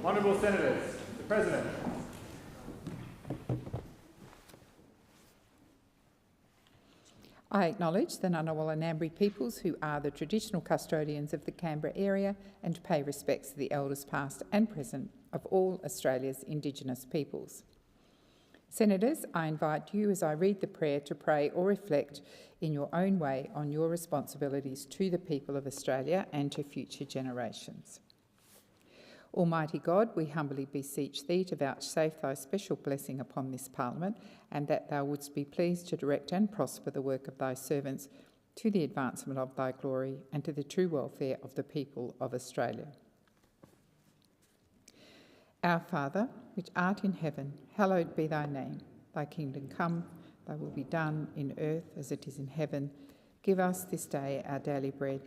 Honourable Senators, the President. I acknowledge the Ngunnawal and Ngambri peoples who are the traditional custodians of the Canberra area and pay respects to the elders past and present of all Australia's Indigenous peoples. Senators, I invite you as I read the prayer to pray or reflect in your own way on your responsibilities to the people of Australia and to future generations. Almighty God, we humbly beseech thee to vouchsafe thy special blessing upon this Parliament, and that thou wouldst be pleased to direct and prosper the work of thy servants to the advancement of thy glory and to the true welfare of the people of Australia. Our Father, which art in heaven, hallowed be thy name. Thy kingdom come, thy will be done in earth as it is in heaven. Give us this day our daily bread,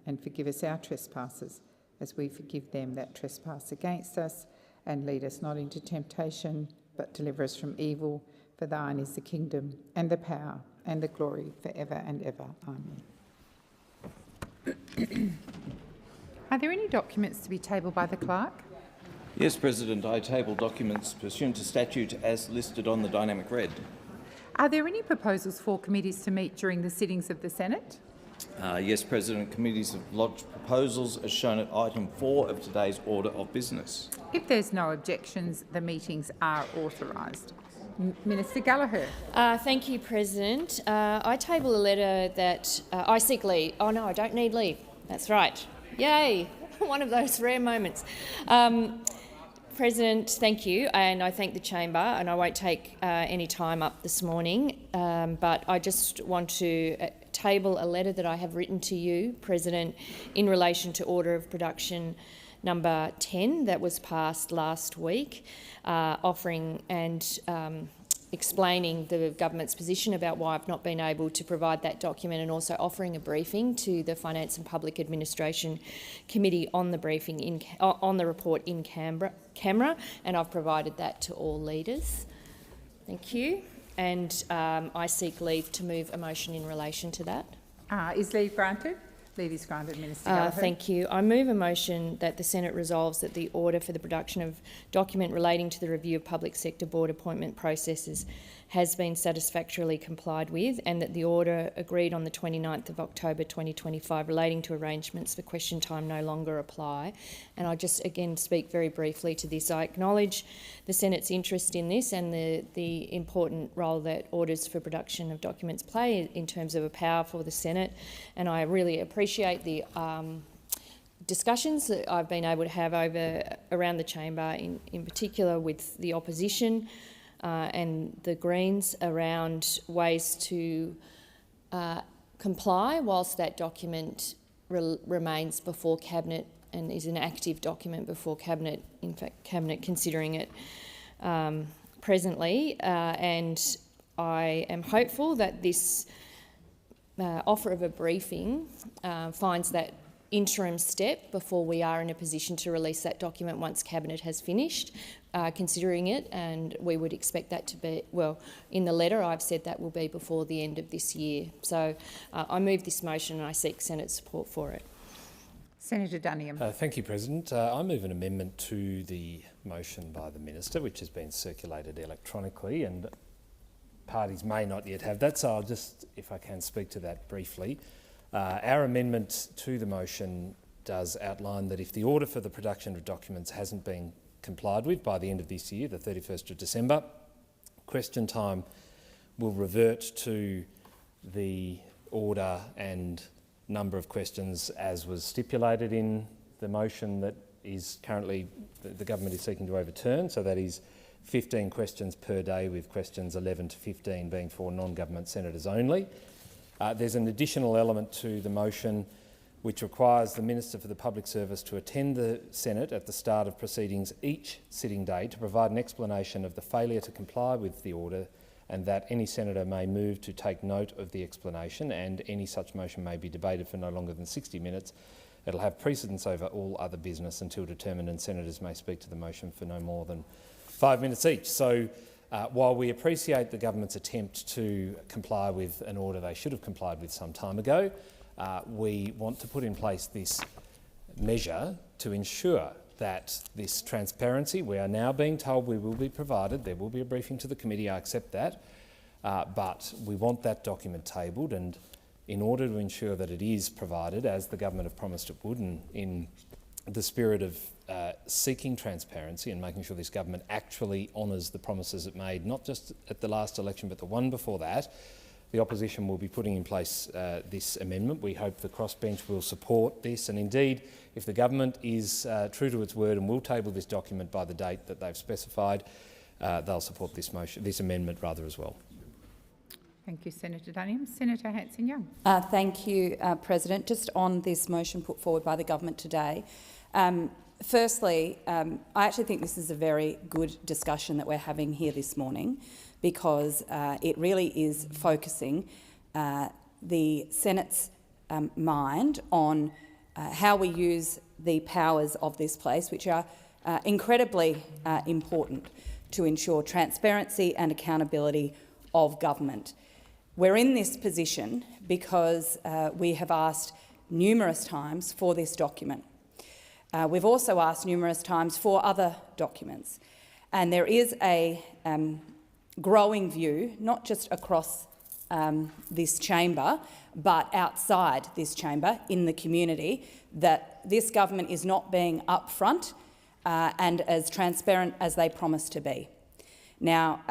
and forgive us our trespasses, as we forgive them that trespass against us, and lead us not into temptation, but deliver us from evil. For thine is the kingdom, and the power, and the glory, forever and ever. Amen. Are there any documents to be tabled by the clerk? Yes, President. I table documents pursuant to statute as listed on the dynamic red. Are there any proposals for committees to meet during the sittings of the Senate? Yes, President. Committees have lodged proposals as shown at item 4 of today's order of business. If there's no objections, the meetings are authorised. Minister Gallagher. Thank you, President. I table a letter that I seek leave. Oh no, I don't need leave. That's right. Yay! One of those rare moments. President, thank you, and I thank the chamber, and I won't take any time up this morning, but I just want to table a letter that I have written to you, President, in relation to Order of Production number 10 that was passed last week, offering and explaining the government's position about why I've not been able to provide that document, and also offering a briefing to the Finance and Public Administration Committee on the on the report in camera, and I've provided that to all leaders. Thank you. And I seek leave to move a motion in relation to that. Is leave granted? Leave is granted, Minister Gallagher. Thank you. I move a motion that the Senate resolves that the order for the production of document relating to the review of public sector board appointment processes has been satisfactorily complied with, and that the order agreed on the 29th of October 2025 relating to arrangements for question time no longer apply. And I just again speak very briefly to this. I acknowledge the Senate's interest in this and the important role that orders for production of documents play in terms of a power for the Senate, and I really appreciate the discussions that I've been able to have around the chamber, in particular with the opposition and the Greens, around ways to comply whilst that document remains before Cabinet and is an active document before Cabinet, in fact Cabinet considering it presently. And I am hopeful that this offer of a briefing finds that interim step before we are in a position to release that document once Cabinet has finished considering it, and we would expect that to be, well, in the letter I've said that will be before the end of this year. So I move this motion and I seek Senate support for it. Senator Duniam. Thank you, President. I move an amendment to the motion by the Minister, which has been circulated electronically, and parties may not yet have that, so I'll just, if I can, speak to that briefly. Our amendment to the motion does outline that if the order for the production of documents hasn't been complied with by the end of this year, the 31st of December, question time will revert to the order and number of questions as was stipulated in the motion that is currently the government is seeking to overturn. So that is 15 questions per day, with questions 11 to 15 being for non-government senators only. There's an additional element to the motion which requires the Minister for the Public Service to attend the Senate at the start of proceedings each sitting day to provide an explanation of the failure to comply with the order, and that any senator may move to take note of the explanation, and any such motion may be debated for no longer than 60 minutes. It'll have precedence over all other business until determined, and senators may speak to the motion for no more than 5 minutes each. So while we appreciate the government's attempt to comply with an order they should have complied with some time ago, we want to put in place this measure to ensure that this transparency, we are now being told we will be provided, there will be a briefing to the committee, I accept that, but we want that document tabled, and in order to ensure that it is provided, as the government have promised it would, and in the spirit of seeking transparency and making sure this government actually honours the promises it made, not just at the last election but the one before that, the opposition will be putting in place this amendment. We hope the crossbench will support this, and indeed, if the government is true to its word and will table this document by the date that they've specified, they'll support this motion, this amendment rather, as well. Thank you, Senator Duniam. Senator Hanson-Young. Thank you, President. Just on this motion put forward by the government today, firstly, I actually think this is a very good discussion that we're having here this morning, because it really is focusing the Senate's mind on how we use the powers of this place, which are incredibly important to ensure transparency and accountability of government. We're in this position because we have asked numerous times for this document. We've also asked numerous times for other documents, and there is a growing view, not just across this chamber, but outside this chamber in the community, that this government is not being upfront and as transparent as they promise to be. Now,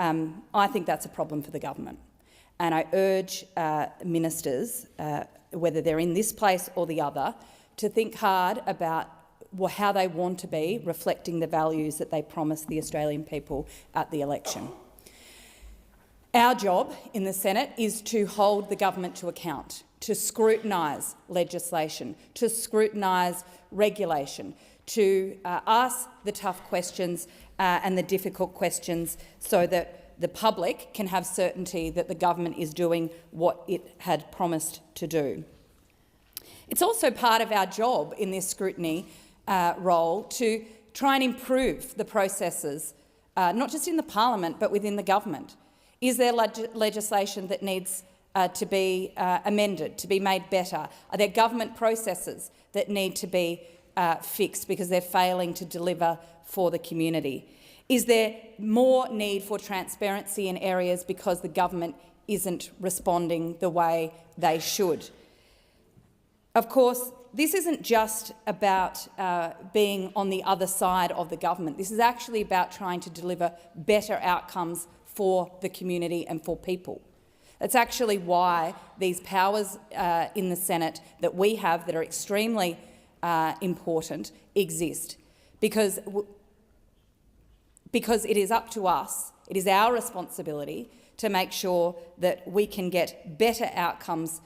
I think that's a problem for the government, and I urge ministers, whether they're in this place or the other, to think hard about how they want to be reflecting the values that they promised the Australian people at the election. Our job in the Senate is to hold the government to account, to scrutinise legislation, to scrutinise regulation, to ask the tough questions and the difficult questions, so that the public can have certainty that the government is doing what it had promised to do. It's also part of our job in this scrutiny role to try and improve the processes, not just in the parliament but within the government. Is there legislation that needs to be amended, to be made better? Are there government processes that need to be fixed because they're failing to deliver for the community? Is there more need for transparency in areas because the government isn't responding the way they should? Of course, this isn't just about being on the other side of the government. This is actually about trying to deliver better outcomes for the community and for people. That's actually why these powers in the Senate that we have that are extremely important exist, because it is up to us, it is our responsibility to make sure that we can get better outcomes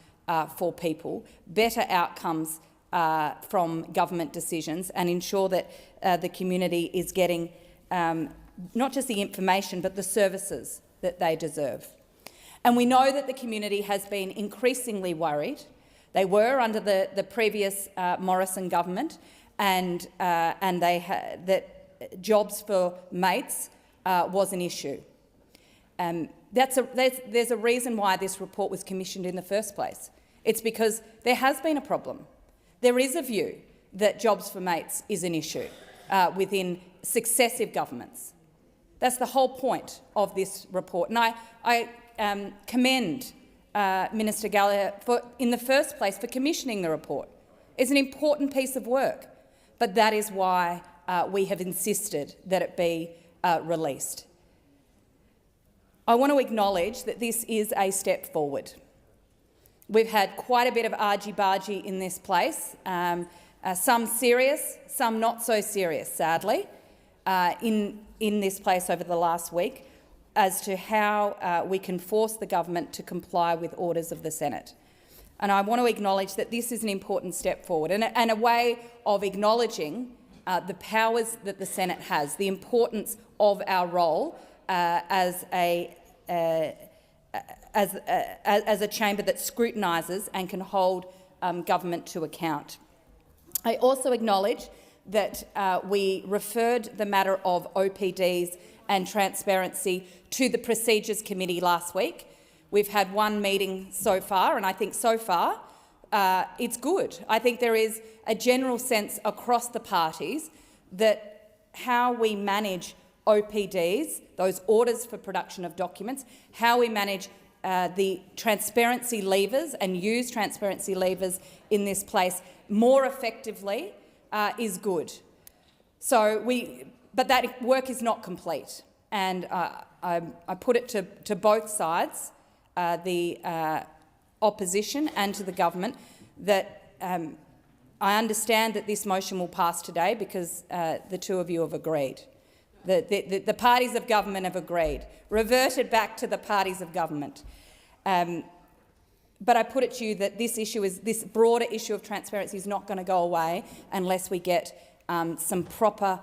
for people, better outcomes from government decisions, and ensure that the community is getting not just the information but the services that they deserve. And we know that the community has been increasingly worried. They were under the previous Morrison government, and that jobs for mates was an issue. There's a reason why this report was commissioned in the first place. It's because there has been a problem. There is a view that jobs for mates is an issue within successive governments. That's the whole point of this report. And I commend Minister Gallagher in the first place for commissioning the report. It's an important piece of work, but that is why we have insisted that it be released. I want to acknowledge that this is a step forward. We've had quite a bit of argy-bargy in this place, some serious, some not so serious, sadly, in this place over the last week, as to how we can force the government to comply with orders of the Senate. And I want to acknowledge that this is an important step forward and a way of acknowledging the powers that the Senate has, the importance of our role as a chamber that scrutinises and can hold government to account. I also acknowledge that we referred the matter of OPDs and transparency to the Procedures Committee last week. We've had one meeting so far, and I think so far it's good. I think there is a general sense across the parties that how we manage OPDs, those orders for production of documents, how we manage the transparency levers and use transparency levers in this place more effectively is good. But that work is not complete, and I put it to both sides, the opposition and to the government, that I understand that this motion will pass today because the two of you have agreed. The parties of government have agreed, reverted back to the parties of government. But I put it to you that this broader issue of transparency is not going to go away unless we get some proper,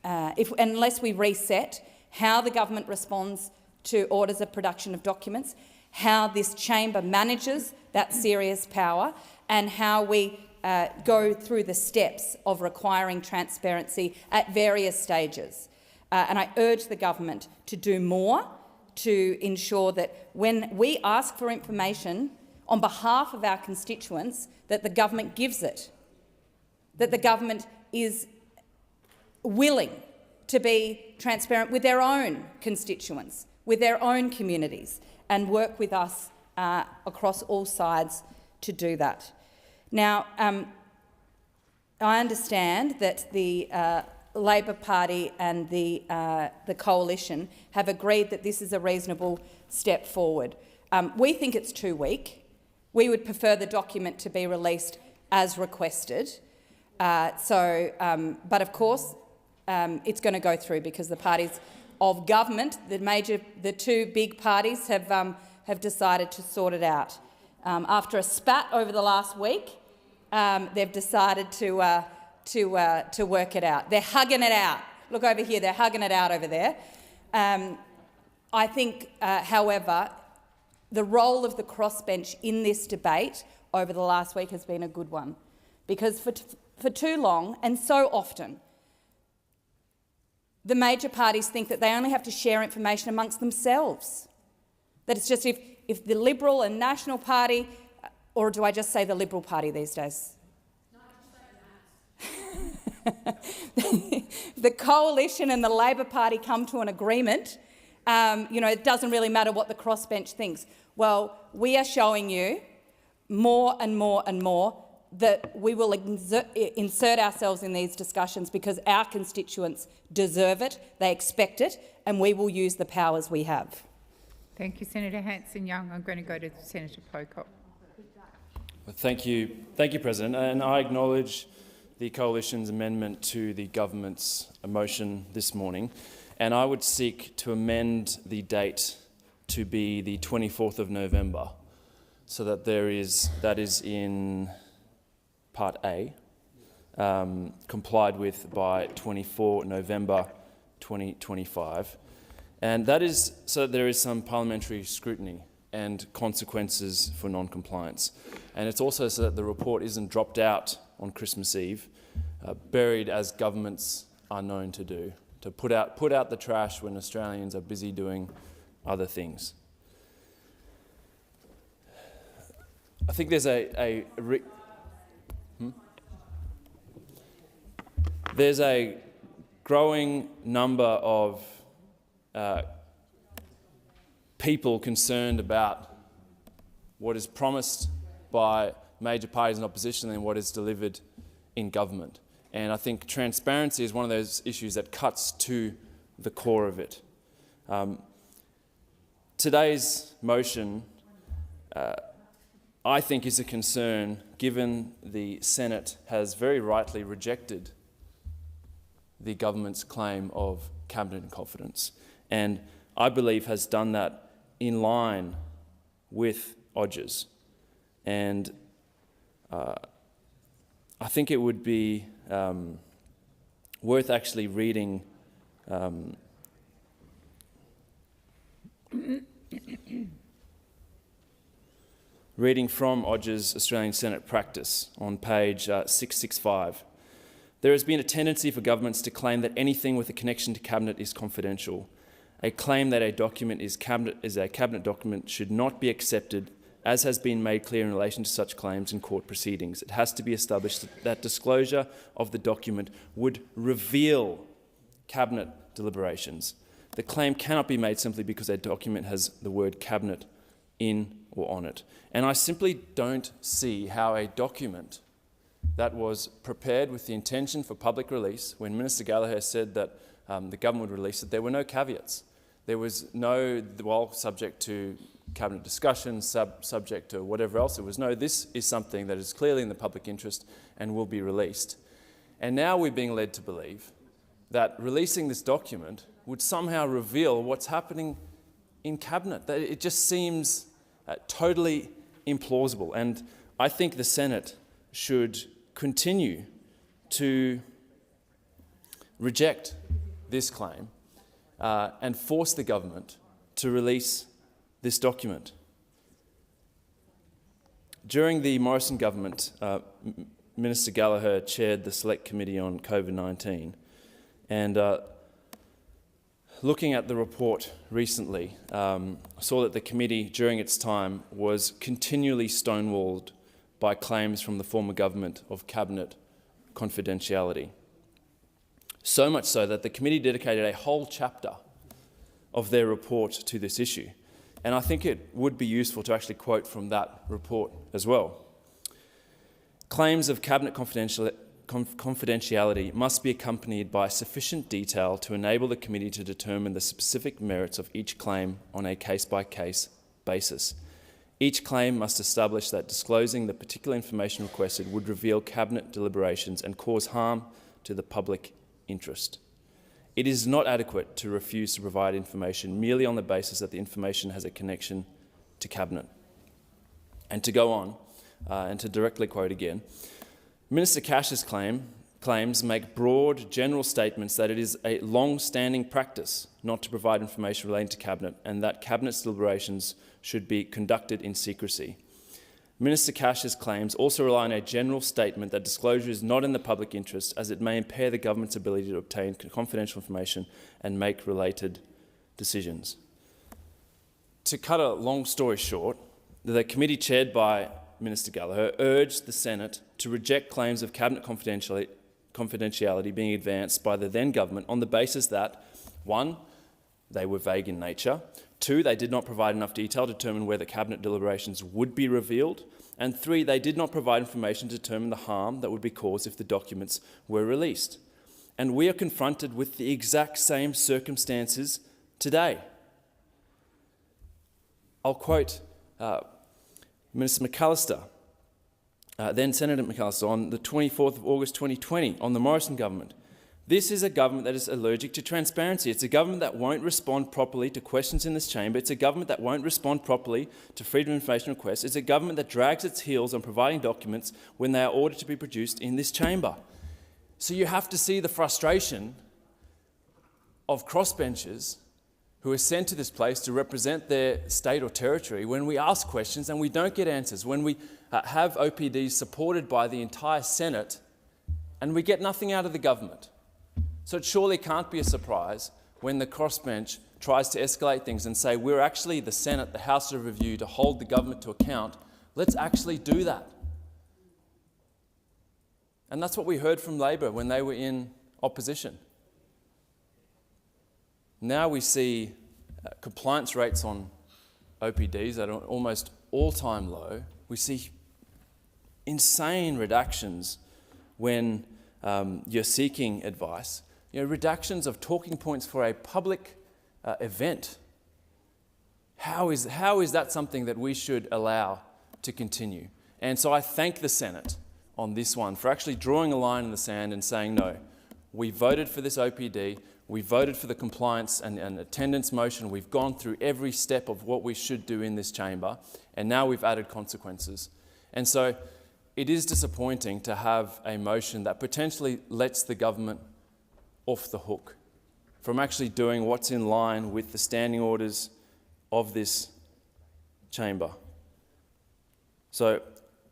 unless we reset how the government responds to orders of production of documents, how this chamber manages that serious power, and how we go through the steps of requiring transparency at various stages. And I urge the government to do more to ensure that when we ask for information on behalf of our constituents, that the government gives it, that the government is willing to be transparent with their own constituents, with their own communities, and work with us across all sides to do that. Now, I understand that the Labor Party and the Coalition have agreed that this is a reasonable step forward. We think it's too weak. We would prefer the document to be released as requested. But of course, it's going to go through because the parties of government, the two big parties, have decided to sort it out. After a spat over the last week, they've decided to work it out. They're hugging it out. Look over here, they're hugging it out over there. I think, however, the role of the crossbench in this debate over the last week has been a good one, because for too long and so often the major parties think that they only have to share information amongst themselves. That it's just if the Liberal and National Party, or do I just say the Liberal Party these days? The Coalition and the Labor Party come to an agreement, it doesn't really matter what the crossbench thinks. Well, we are showing you more and more and more that we will insert ourselves in these discussions because our constituents deserve it, they expect it, and we will use the powers we have. Thank you, Senator Hanson-Young. I'm going to go to Senator Pocock. Well, thank you, President. And I acknowledge the Coalition's amendment to the government's motion this morning, and I would seek to amend the date to be the 24th of November, so that that is in Part A, complied with by 24 November 2025. And that is so that there is some parliamentary scrutiny and consequences for non-compliance. And it's also so that the report isn't dropped out on Christmas Eve, buried as governments are known to do, to put out the trash when Australians are busy doing other things. I think there's there's a growing number of people concerned about what is promised by major parties in opposition and what is delivered in government. And I think transparency is one of those issues that cuts to the core of it. Today's motion, I think, is a concern given the Senate has very rightly rejected the government's claim of cabinet confidence, and I believe has done that in line with ODGERS. And I think it would be worth actually reading from ODGERS Australian Senate Practice on page 665. There has been a tendency for governments to claim that anything with a connection to Cabinet is confidential. A claim that a document is a Cabinet document should not be accepted, as has been made clear in relation to such claims in court proceedings. It has to be established that disclosure of the document would reveal Cabinet deliberations. The claim cannot be made simply because a document has the word Cabinet in or on it. And I simply don't see how a document that was prepared with the intention for public release, when Minister Gallagher said that the government would release it, there were no caveats. There was no, well, subject to Cabinet discussion, subject to whatever else. It was no, this is something that is clearly in the public interest and will be released. And now we're being led to believe that releasing this document would somehow reveal what's happening in Cabinet. It just seems totally implausible. And I think the Senate should continue to reject this claim and force the government to release this document. During the Morrison government, Minister Gallagher chaired the Select Committee on COVID-19, and looking at the report recently, saw that the committee during its time was continually stonewalled by claims from the former government of Cabinet confidentiality. So much so that the committee dedicated a whole chapter of their report to this issue. And I think it would be useful to actually quote from that report as well. Claims of Cabinet confidentiality must be accompanied by sufficient detail to enable the committee to determine the specific merits of each claim on a case-by-case basis. Each claim must establish that disclosing the particular information requested would reveal Cabinet deliberations and cause harm to the public interest. It is not adequate to refuse to provide information merely on the basis that the information has a connection to Cabinet. And to go on, and to directly quote again, Minister Cash's claim claims make broad, general statements that it is a long-standing practice not to provide information relating to Cabinet and that Cabinet's deliberations should be conducted in secrecy. Minister Cash's claims also rely on a general statement that disclosure is not in the public interest as it may impair the government's ability to obtain confidential information and make related decisions. To cut a long story short, the committee chaired by Minister Gallagher urged the Senate to reject claims of Cabinet confidentiality being advanced by the then government on the basis that, 1, they were vague in nature, 2, they did not provide enough detail to determine whether Cabinet deliberations would be revealed, and 3, they did not provide information to determine the harm that would be caused if the documents were released. And we are confronted with the exact same circumstances today. I'll quote Minister McAllister, then Senator McAllister, on the 24th of August 2020 on the Morrison government. This is a government that is allergic to transparency. It's a government that won't respond properly to questions in this chamber. It's a government that won't respond properly to freedom of information requests. It's a government that drags its heels on providing documents when they are ordered to be produced in this chamber. So you have to see the frustration of crossbenchers who are sent to this place to represent their state or territory when we ask questions and we don't get answers, when we have OPDs supported by the entire Senate and we get nothing out of the government. So it surely can't be a surprise when the crossbench tries to escalate things and say, we're actually the Senate, the House of Review, to hold the government to account. Let's actually do that. And that's what we heard from Labor when they were in opposition. Now we see compliance rates on OPDs that are almost all-time low. We see insane redactions when you're seeking advice. Redactions of talking points for a public event. How is that something that we should allow to continue? And so I thank the Senate on this one for actually drawing a line in the sand and saying, no, we voted for this OPD, we voted for the compliance and attendance motion, we've gone through every step of what we should do in this chamber, and now we've added consequences. And so it is disappointing to have a motion that potentially lets the government off the hook from actually doing what's in line with the standing orders of this chamber. So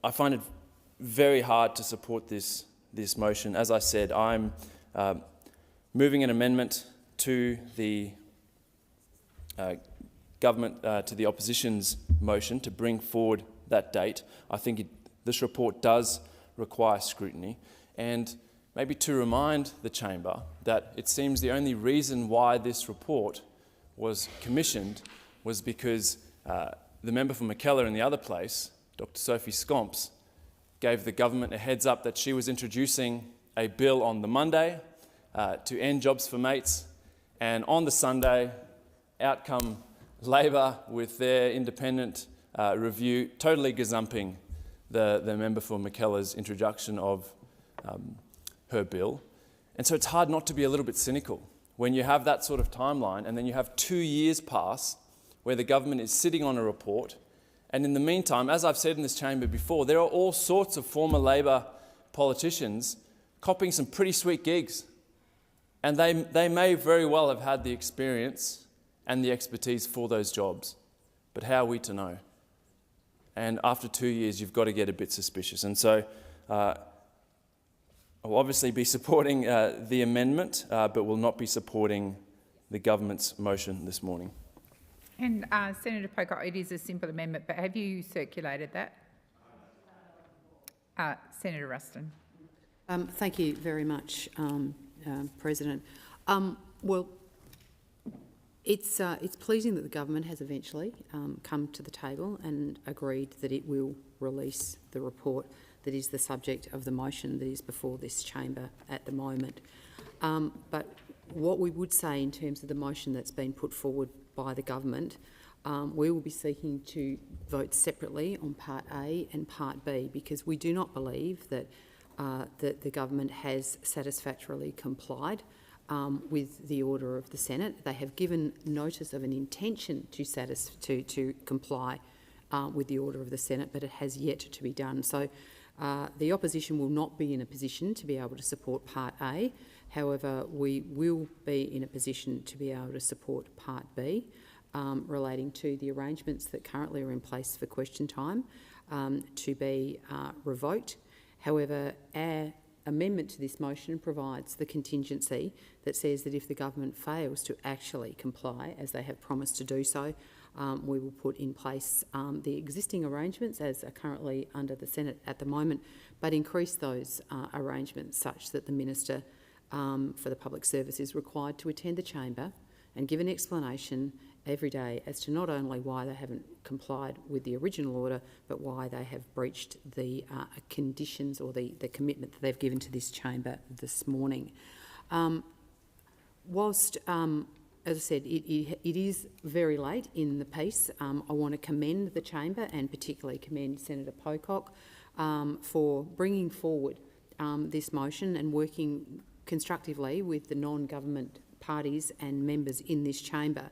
I find it very hard to support this motion. As I said, I'm moving an amendment to the government, to the opposition's motion to bring forward that date. I think this report does require scrutiny, and maybe to remind the chamber that it seems the only reason why this report was commissioned was because the member for Mackellar in the other place, Dr. Sophie Scomps, gave the government a heads up that she was introducing a bill on the Monday to end jobs for mates, and on the Sunday, out come Labor with their independent review, totally gazumping the member for Mackellar's introduction of her bill. And so it's hard not to be a little bit cynical when you have that sort of timeline and then you have 2 years pass where the government is sitting on a report. And in the meantime, as I've said in this chamber before, there are all sorts of former Labor politicians copying some pretty sweet gigs. And they may very well have had the experience and the expertise for those jobs. But how are we to know? And after 2 years, you've got to get a bit suspicious. And so I'll obviously be supporting the amendment, but will not be supporting the government's motion this morning. And Senator Pocock, it is a simple amendment, but have you circulated that? Senator Ruston. Thank you very much, President. Well, it's pleasing that the government has eventually come to the table and agreed that it will release the report that is the subject of the motion that is before this chamber at the moment. But what we would say in terms of the motion that's been put forward by the government, we will be seeking to vote separately on Part A and Part B because we do not believe that the government has satisfactorily complied with the order of the Senate. They have given notice of an intention to comply with the order of the Senate, but it has yet to be done. So The opposition will not be in a position to be able to support Part A. However, we will be in a position to be able to support Part B, relating to the arrangements that currently are in place for question time to be revoked. However, our amendment to this motion provides the contingency that says that if the government fails to actually comply, as they have promised to do so, we will put in place the existing arrangements as are currently under the Senate at the moment, but increase those arrangements such that the Minister for the Public Service is required to attend the chamber and give an explanation every day as to not only why they haven't complied with the original order, but why they have breached the conditions or the commitment that they've given to this chamber this morning. Whilst, as I said, it is very late in the piece, I want to commend the chamber and particularly commend Senator Pocock for bringing forward this motion and working constructively with the non-government parties and members in this chamber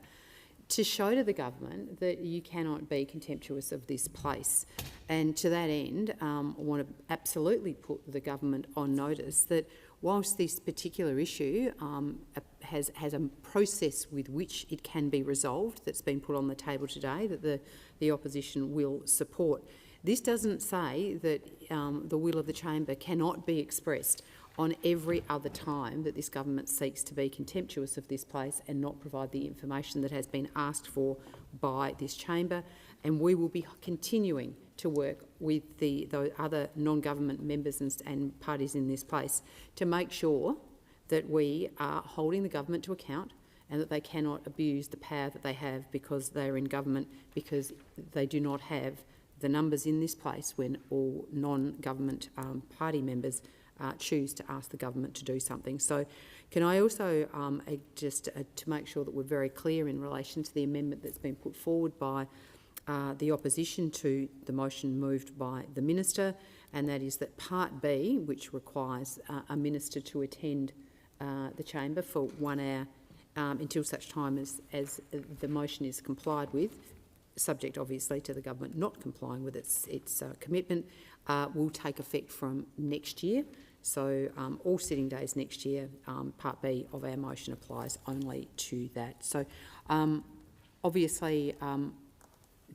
to show to the government that you cannot be contemptuous of this place. And to that end, I want to absolutely put the government on notice that whilst this particular issue has a process with which it can be resolved that's been put on the table today that the opposition will support, this doesn't say that the will of the chamber cannot be expressed on every other time that this government seeks to be contemptuous of this place and not provide the information that has been asked for by this chamber. And we will be continuing to work with the other non-government members and parties in this place to make sure that we are holding the government to account and that they cannot abuse the power that they have because they are in government, because they do not have the numbers in this place when all non-government party members choose to ask the government to do something. So can I also, just to make sure that we're very clear in relation to the amendment that's been put forward by the opposition to the motion moved by the Minister, and that is that Part B, which requires a Minister to attend the chamber for 1 hour until such time as the motion is complied with, subject obviously to the government not complying with its commitment, will take effect from next year. So all sitting days next year, Part B of our motion applies only to that. So obviously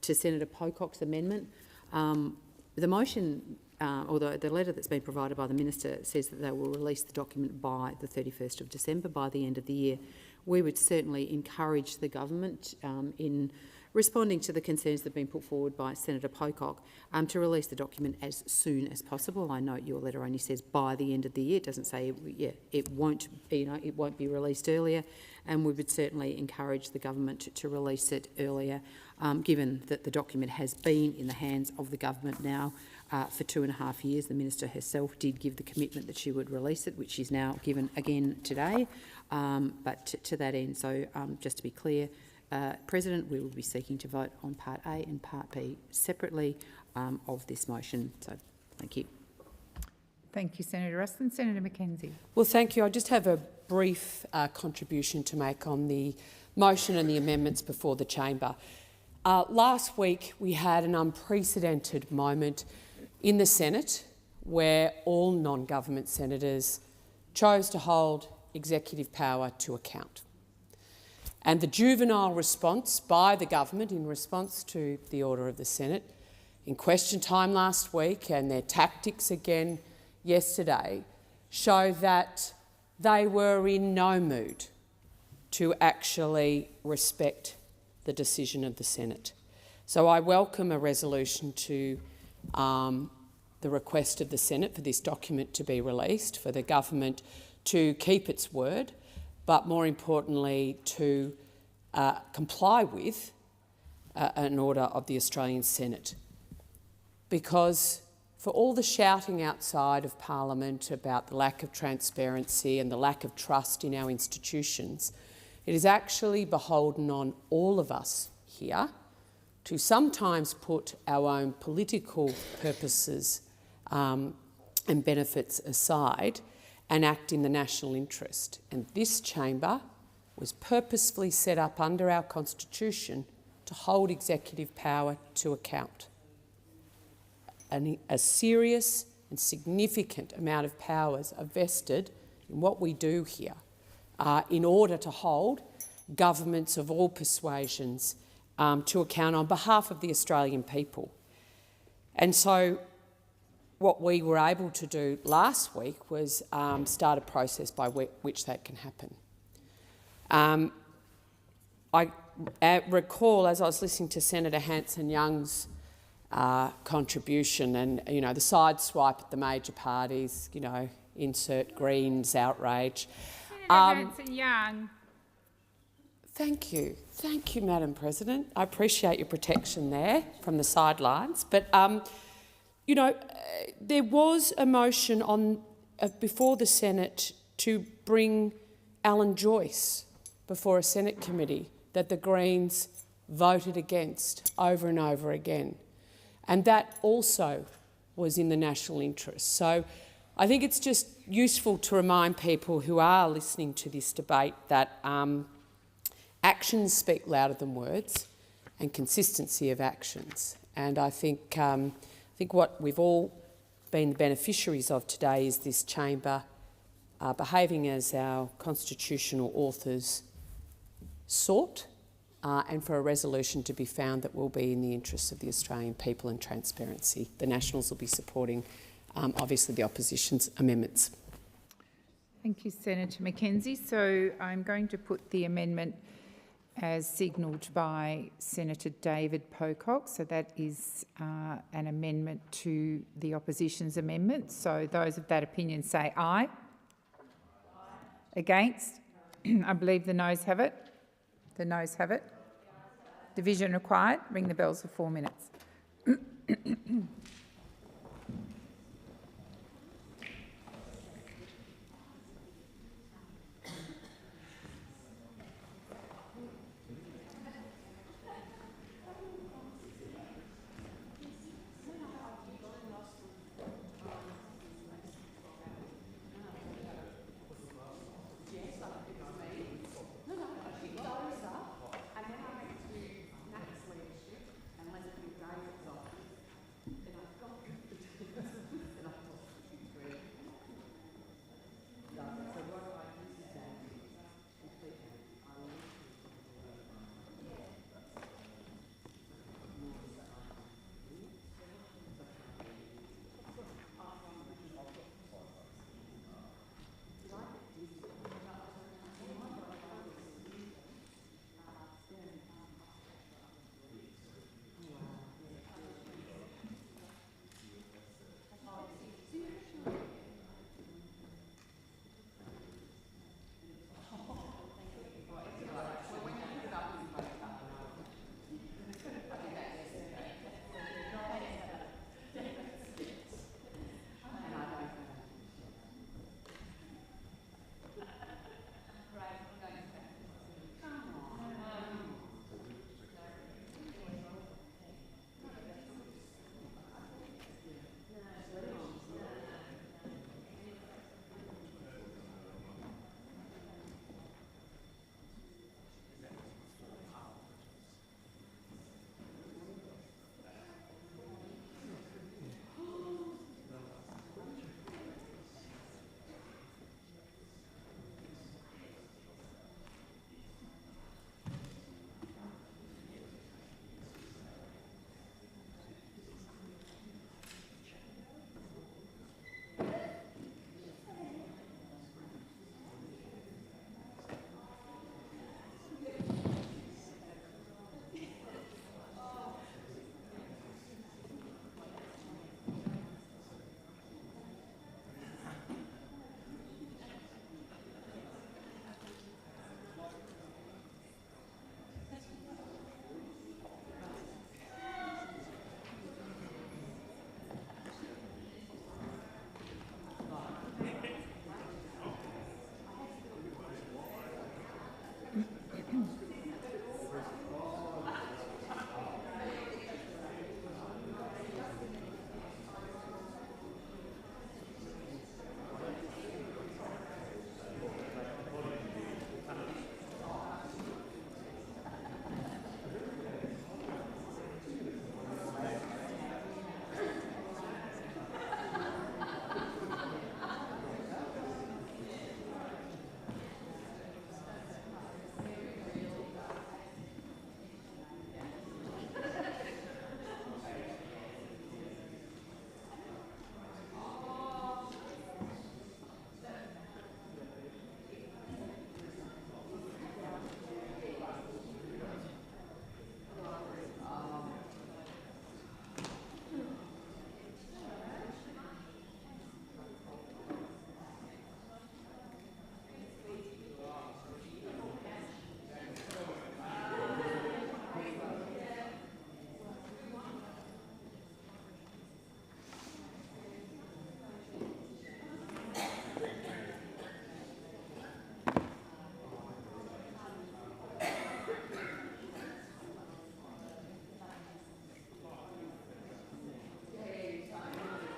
to Senator Pocock's amendment, the motion or the letter that's been provided by the Minister says that they will release the document by the 31st of December, by the end of the year. We would certainly encourage the government in responding to the concerns that have been put forward by Senator Pocock, to release the document as soon as possible. I note your letter only says by the end of the year. It doesn't say it won't be released earlier, and we would certainly encourage the government to release it earlier, given that the document has been in the hands of the government now for 2.5 years. The Minister herself did give the commitment that she would release it, which she's now given again today. But to that end, so just to be clear, President, we will be seeking to vote on Part A and Part B separately of this motion. So, thank you. Thank you, Senator Ruston. Senator Mackenzie. Well, thank you. I just have a brief contribution to make on the motion and the amendments before the chamber. Last week, we had an unprecedented moment in the Senate where all non-government senators chose to hold executive power to account. And the juvenile response by the government in response to the order of the Senate in question time last week and their tactics again yesterday show that they were in no mood to actually respect the decision of the Senate. So I welcome a resolution to the request of the Senate for this document to be released, for the government to keep its word, but more importantly to comply with an order of the Australian Senate. Because for all the shouting outside of Parliament about the lack of transparency and the lack of trust in our institutions, it is actually beholden on all of us here to sometimes put our own political purposes and benefits aside and act in the national interest. And this chamber was purposefully set up under our Constitution to hold executive power to account. A serious and significant amount of powers are vested in what we do here in order to hold governments of all persuasions to account on behalf of the Australian people. And so what we were able to do last week was start a process by which that can happen. I recall, as I was listening to Senator Hanson-Young's contribution and, the side swipe at the major parties, insert Greens outrage. Senator Hanson-Young. Thank you, Madam President. I appreciate your protection there from the sidelines. But, there was a motion on before the Senate to bring Alan Joyce before a Senate committee that the Greens voted against over and over again. And that also was in the national interest. So I think it's just useful to remind people who are listening to this debate that actions speak louder than words, and consistency of actions. And I think what we've all been the beneficiaries of today is this chamber behaving as our constitutional authors sought, and for a resolution to be found that will be in the interests of the Australian people and transparency. The Nationals will be supporting, obviously, the opposition's amendments. Thank you, Senator Mackenzie. So I'm going to put the amendment as signalled by Senator David Pocock. So that is an amendment to the opposition's amendment. So those of that opinion say aye. Against? I believe the noes have it. The noes have it. Division required. Ring the bells for 4 minutes.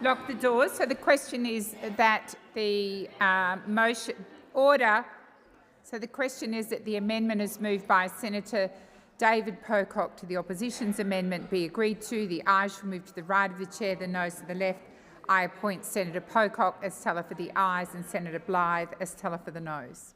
lock the doors. So the question is that the motion order. So the question is that the amendment is moved by Senator David Pocock to the opposition's amendment be agreed to. The ayes shall move to the right of the chair, the noes to the left. I appoint Senator Pocock as teller for the ayes and Senator Blythe as teller for the noes.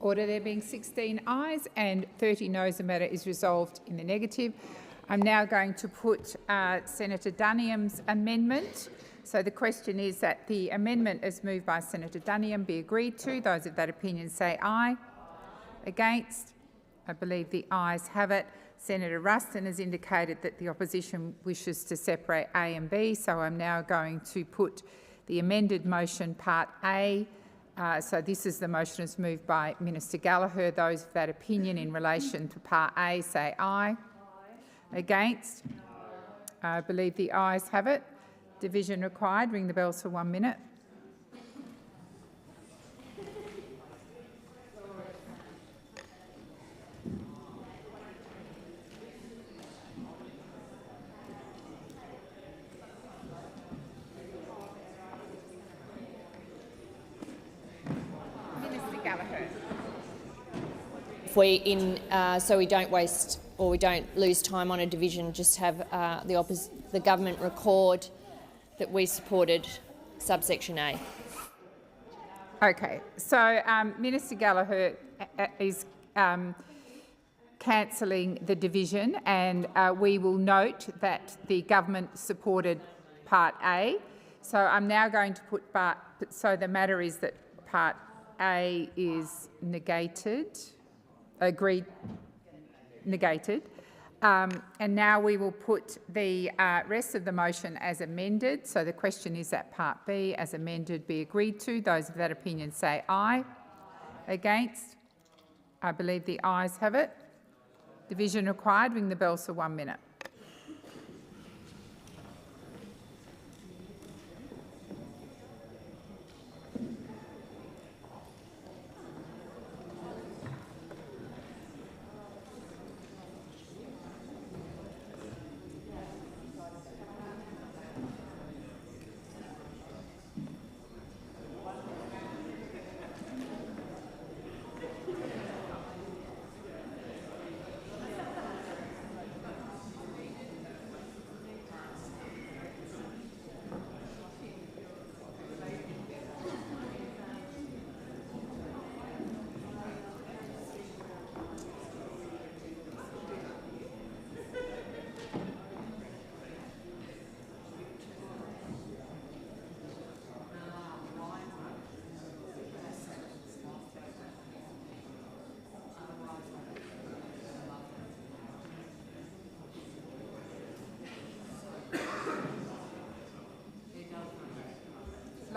Order. There being 16 ayes and 30 noes, the matter is resolved in the negative. I'm now going to put Senator Dunniam's amendment. So the question is that the amendment as moved by Senator Dunniam be agreed to. Those of that opinion say aye. Against? I believe the ayes have it. Senator Ruston has indicated that the opposition wishes to separate A and B, so I'm now going to put the amended motion part A. So this is the motion as moved by Minister Gallagher. Those of that opinion in relation to part A say aye. Against? I believe the ayes have it. Division required. Ring the bells for 1 minute. If we, so we don't waste or we don't lose time on a division, just have the government record that we supported subsection A. Okay, so Minister Gallagher is cancelling the division, and we will note that the government supported part A. So I'm now going to put so the matter is that part A is negated. Agreed, negated. And now we will put the rest of the motion as amended. So the question is that part B as amended be agreed to. Those of that opinion say aye. Against? I believe the ayes have it. Division required. Ring the bells for 1 minute.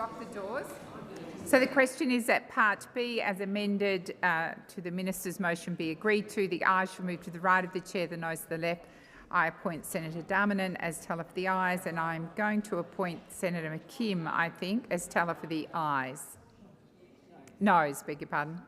lock the doors. So the question is that Part B, as amended to the Minister's motion, be agreed to. The ayes shall move to the right of the chair, the noes to the left. I appoint Senator Darmanin as teller for the ayes, and I'm going to appoint Senator McKim, I think, as teller for the ayes. Noes, beg your pardon.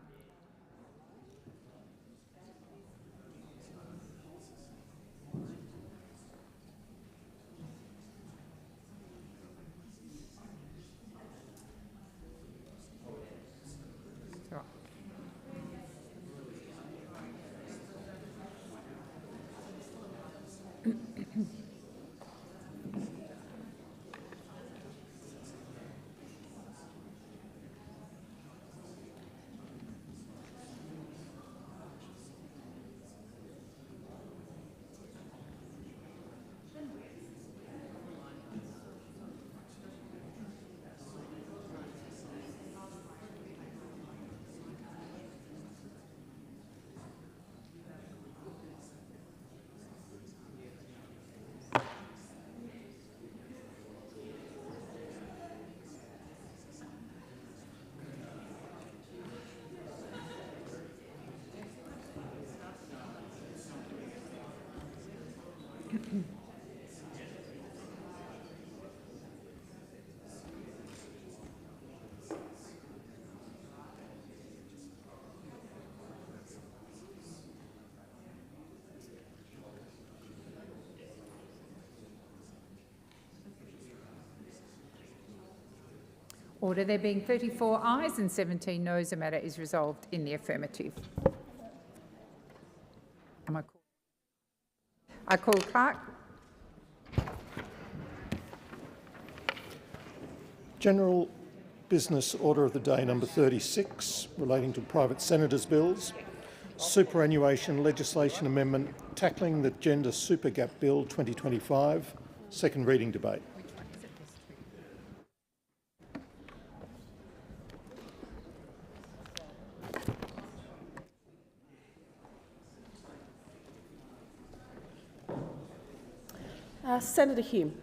Order. There being 34 ayes and 17 noes, the matter is resolved in the affirmative. I call Clerk. General Business Order of the Day number 36, relating to private senators' bills. Superannuation legislation amendment tackling the Gender Super Gap Bill 2025, second reading debate. Senator Hume.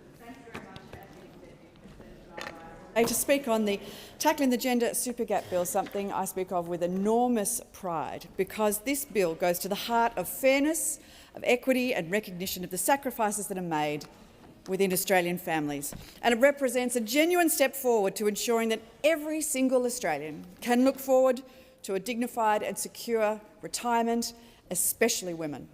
To speak on the tackling the Gender Super Gap Bill, something I speak of with enormous pride, because this bill goes to the heart of fairness, of equity and recognition of the sacrifices that are made within Australian families. And it represents a genuine step forward to ensuring that every single Australian can look forward to a dignified and secure retirement, especially women.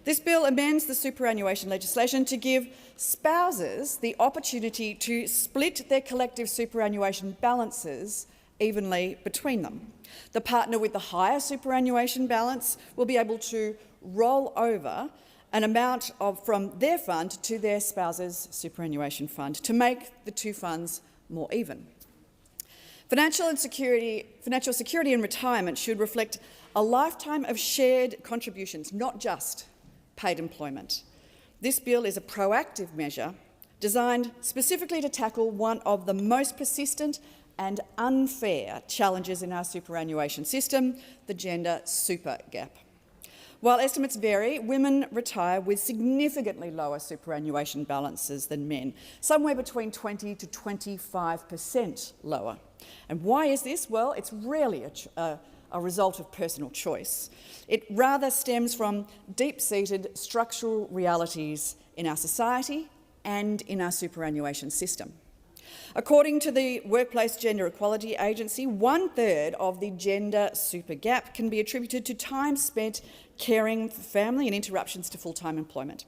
This bill amends the superannuation legislation to give spouses the opportunity to split their collective superannuation balances evenly between them. The partner with the higher superannuation balance will be able to roll over an amount from their fund to their spouse's superannuation fund to make the two funds more even. Financial security in retirement should reflect a lifetime of shared contributions, not just paid employment. This bill is a proactive measure designed specifically to tackle one of the most persistent and unfair challenges in our superannuation system, the gender super gap. While estimates vary, women retire with significantly lower superannuation balances than men, somewhere between 20 to 25% lower. And why is this? Well, it's rarely a result of personal choice. It rather stems from deep-seated structural realities in our society and in our superannuation system. According to the Workplace Gender Equality Agency, 1/3 of the gender super gap can be attributed to time spent caring for family and interruptions to full-time employment.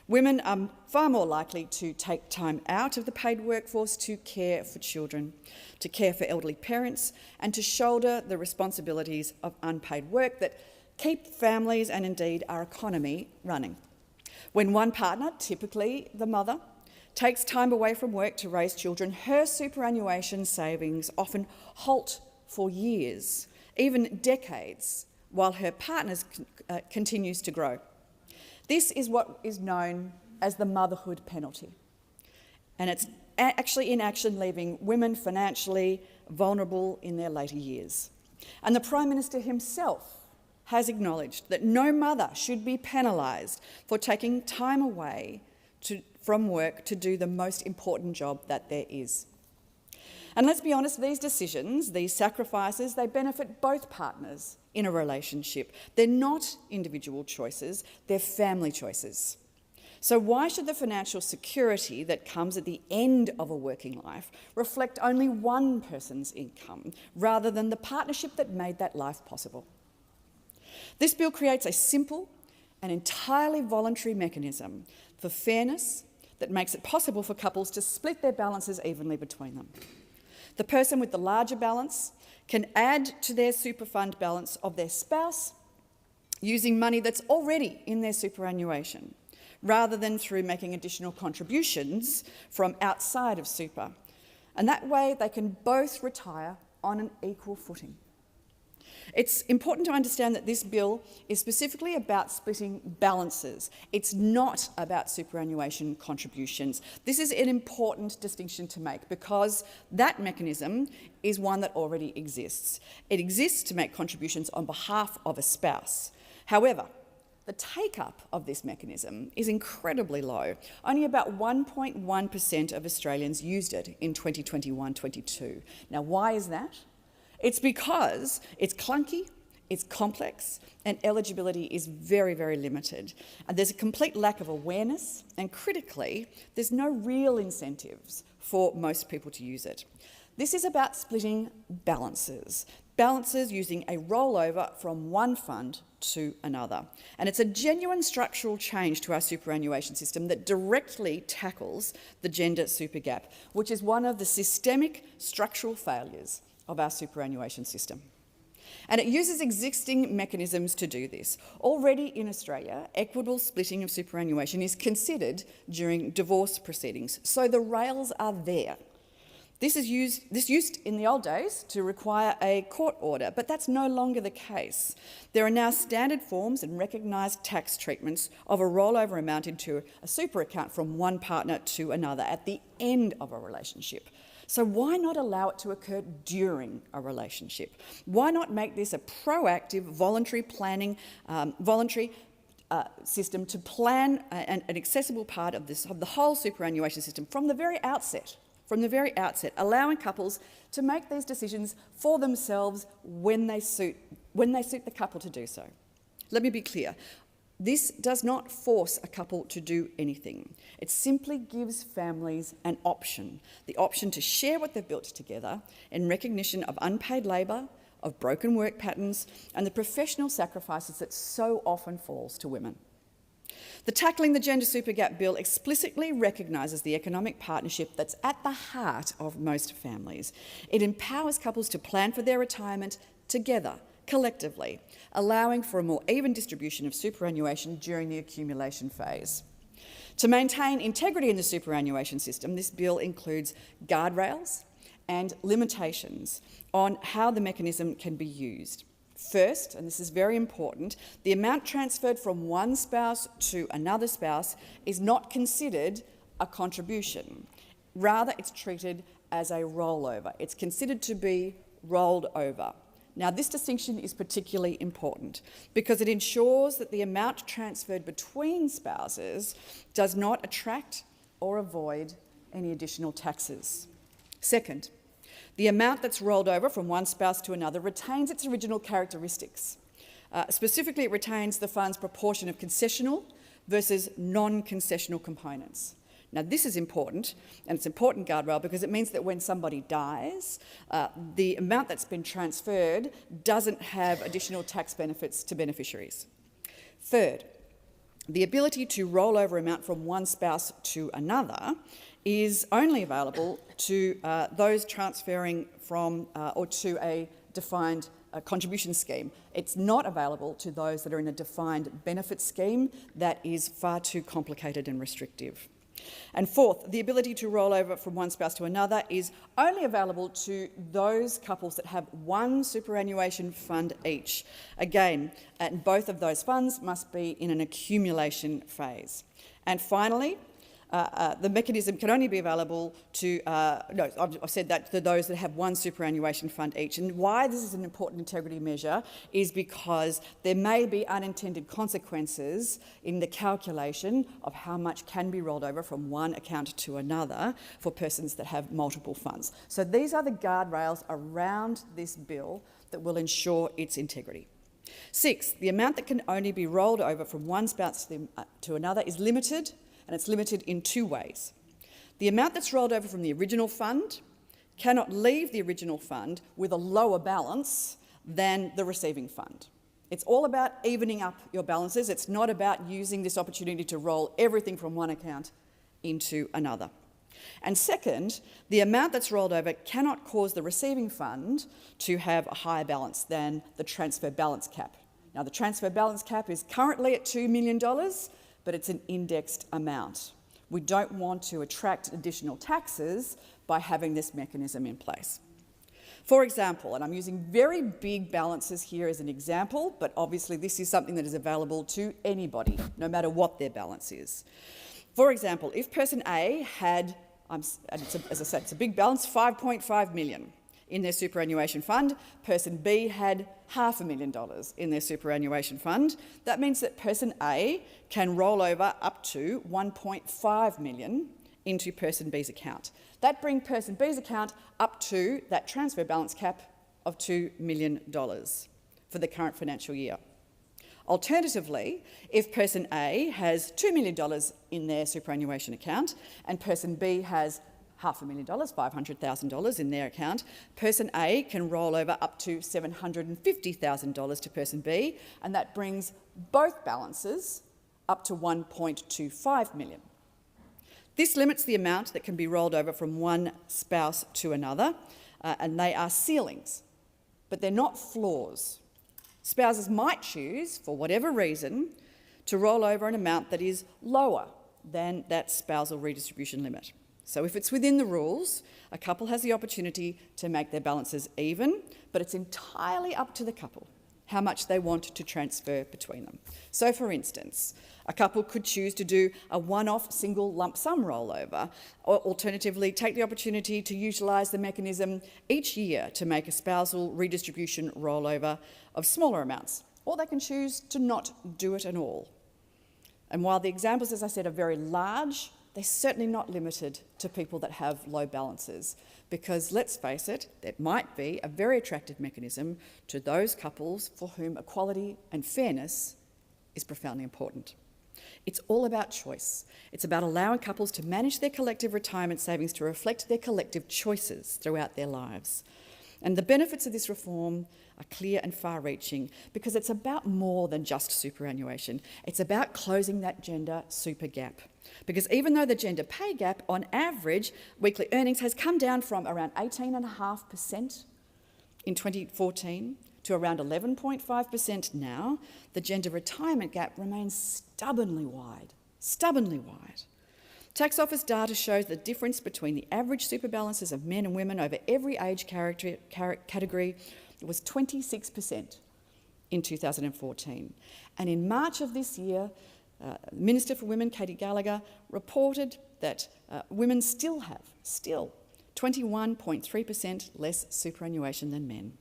Women are far more likely to take time out of the paid workforce to care for children, to care for elderly parents, and to shoulder the responsibilities of unpaid work that keep families and indeed our economy running. When one partner, typically the mother, takes time away from work to raise children, her superannuation savings often halt for years, even decades, while her partner's continues to grow. This is what is known as the motherhood penalty, and it's actually in action, leaving women financially vulnerable in their later years. And the Prime Minister himself has acknowledged that no mother should be penalised for taking time away from work to do the most important job that there is. And let's be honest, these decisions, these sacrifices, they benefit both partners in a relationship. They're not individual choices, they're family choices. So why should the financial security that comes at the end of a working life reflect only one person's income rather than the partnership that made that life possible? This bill creates a simple and entirely voluntary mechanism for fairness that makes it possible for couples to split their balances evenly between them. The person with the larger balance can add to their super fund balance of their spouse using money that's already in their superannuation, rather than through making additional contributions from outside of super. And that way they can both retire on an equal footing. It's important to understand that this bill is specifically about splitting balances. It's not about superannuation contributions. This is an important distinction to make because that mechanism is one that already exists. It exists to make contributions on behalf of a spouse. However, the take-up of this mechanism is incredibly low. Only about 1.1% of Australians used it in 2021-22. Now, why is that? It's because it's clunky, it's complex, and eligibility is very, very limited. And there's a complete lack of awareness, and critically, there's no real incentives for most people to use it. This is about splitting balances using a rollover from one fund to another. And it's a genuine structural change to our superannuation system that directly tackles the gender super gap, which is one of the systemic structural failures of our superannuation system. And it uses existing mechanisms to do this. Already in Australia, equitable splitting of superannuation is considered during divorce proceedings, so the rails are there. This used in the old days to require a court order, but that's no longer the case. There are now standard forms and recognised tax treatments of a rollover amount into a super account from one partner to another at the end of a relationship. So why not allow it to occur during a relationship? Why not make this a proactive, voluntary planning, system to plan an accessible part of the whole superannuation system from the very outset, allowing couples to make these decisions for themselves when they suit the couple to do so. Let me be clear. This does not force a couple to do anything. It simply gives families an option, the option to share what they've built together in recognition of unpaid labour, of broken work patterns, and the professional sacrifices that so often falls to women. The Tackling the Gender Super Gap Bill explicitly recognises the economic partnership that's at the heart of most families. It empowers couples to plan for their retirement together, collectively, allowing for a more even distribution of superannuation during the accumulation phase. To maintain integrity in the superannuation system, this bill includes guardrails and limitations on how the mechanism can be used. First, and this is very important, the amount transferred from one spouse to another spouse is not considered a contribution. Rather, it's treated as a rollover. It's considered to be rolled over. Now, this distinction is particularly important because it ensures that the amount transferred between spouses does not attract or avoid any additional taxes. Second, the amount that's rolled over from one spouse to another retains its original characteristics. Specifically, it retains the fund's proportion of concessional versus non-concessional components. Now, this is important, and it's an important guardrail because it means that when somebody dies, the amount that's been transferred doesn't have additional tax benefits to beneficiaries. Third, the ability to roll over amount from one spouse to another is only available to those transferring from or to a defined contribution scheme. It's not available to those that are in a defined benefit scheme that is far too complicated and restrictive. And fourth, the ability to roll over from one spouse to another is only available to those couples that have one superannuation fund each. Again, and both of those funds must be in an accumulation phase. And finally, the mechanism can only be available to, I've said that to those that have one superannuation fund each. And why this is an important integrity measure is because there may be unintended consequences in the calculation of how much can be rolled over from one account to another for persons that have multiple funds. So these are the guardrails around this bill that will ensure its integrity. 6, the amount that can only be rolled over from one spouse to another is limited, and it's limited in 2 ways. The amount that's rolled over from the original fund cannot leave the original fund with a lower balance than the receiving fund. It's all about evening up your balances. It's not about using this opportunity to roll everything from one account into another. And second, the amount that's rolled over cannot cause the receiving fund to have a higher balance than the transfer balance cap. Now, the transfer balance cap is currently at $2 million, but it's an indexed amount. We don't want to attract additional taxes by having this mechanism in place. For example, and I'm using very big balances here as an example, but obviously this is something that is available to anybody, no matter what their balance is. For example, if person A had, as I said, it's a big balance, $5.5 million in their superannuation fund, person B had $500,000 in their superannuation fund, that means that person A can roll over up to $1.5 million into person B's account. That brings person B's account up to that transfer balance cap of $2 million for the current financial year. Alternatively, if person A has $2 million in their superannuation account and person B has $500,000, $500,000 in their account, person A can roll over up to $750,000 to person B, and that brings both balances up to $1.25 million. This limits the amount that can be rolled over from one spouse to another, and they are ceilings, but they're not floors. Spouses might choose, for whatever reason, to roll over an amount that is lower than that spousal redistribution limit. So if it's within the rules, a couple has the opportunity to make their balances even, but it's entirely up to the couple how much they want to transfer between them. So for instance, a couple could choose to do a one-off single lump sum rollover, or alternatively take the opportunity to utilise the mechanism each year to make a spousal redistribution rollover of smaller amounts, or they can choose to not do it at all. And while the examples, as I said, are very large, they're certainly not limited to people that have low balances, because let's face it, that might be a very attractive mechanism to those couples for whom equality and fairness is profoundly important. It's all about choice. It's about allowing couples to manage their collective retirement savings to reflect their collective choices throughout their lives. And the benefits of this reform are clear and far-reaching because it's about more than just superannuation. It's about closing that gender super gap. Because even though the gender pay gap, on average, weekly earnings has come down from around 18.5% in 2014 to around 11.5% now, the gender retirement gap remains stubbornly wide. Tax Office data shows the difference between the average super balances of men and women over every age category was 26% in 2014. And in March of this year, Minister for Women, Katie Gallagher, reported that women still have 21.3% less superannuation than men.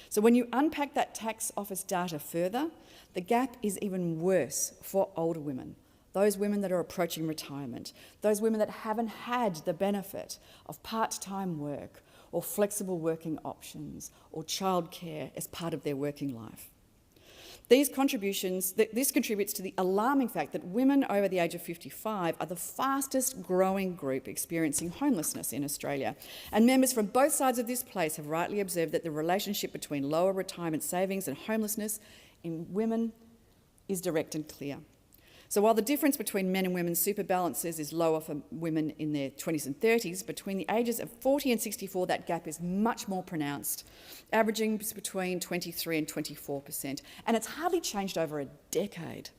So when you unpack that Tax Office data further, the gap is even worse for older women, those women that are approaching retirement, those women that haven't had the benefit of part-time work or flexible working options or childcare as part of their working life. This contributes to the alarming fact that women over the age of 55 are the fastest growing group experiencing homelessness in Australia. And members from both sides of this place have rightly observed that the relationship between lower retirement savings and homelessness in women is direct and clear. So while the difference between men and women's super balances is lower for women in their 20s and 30s, between the ages of 40 and 64, that gap is much more pronounced, averaging between 23 and 24%. And it's hardly changed over a decade.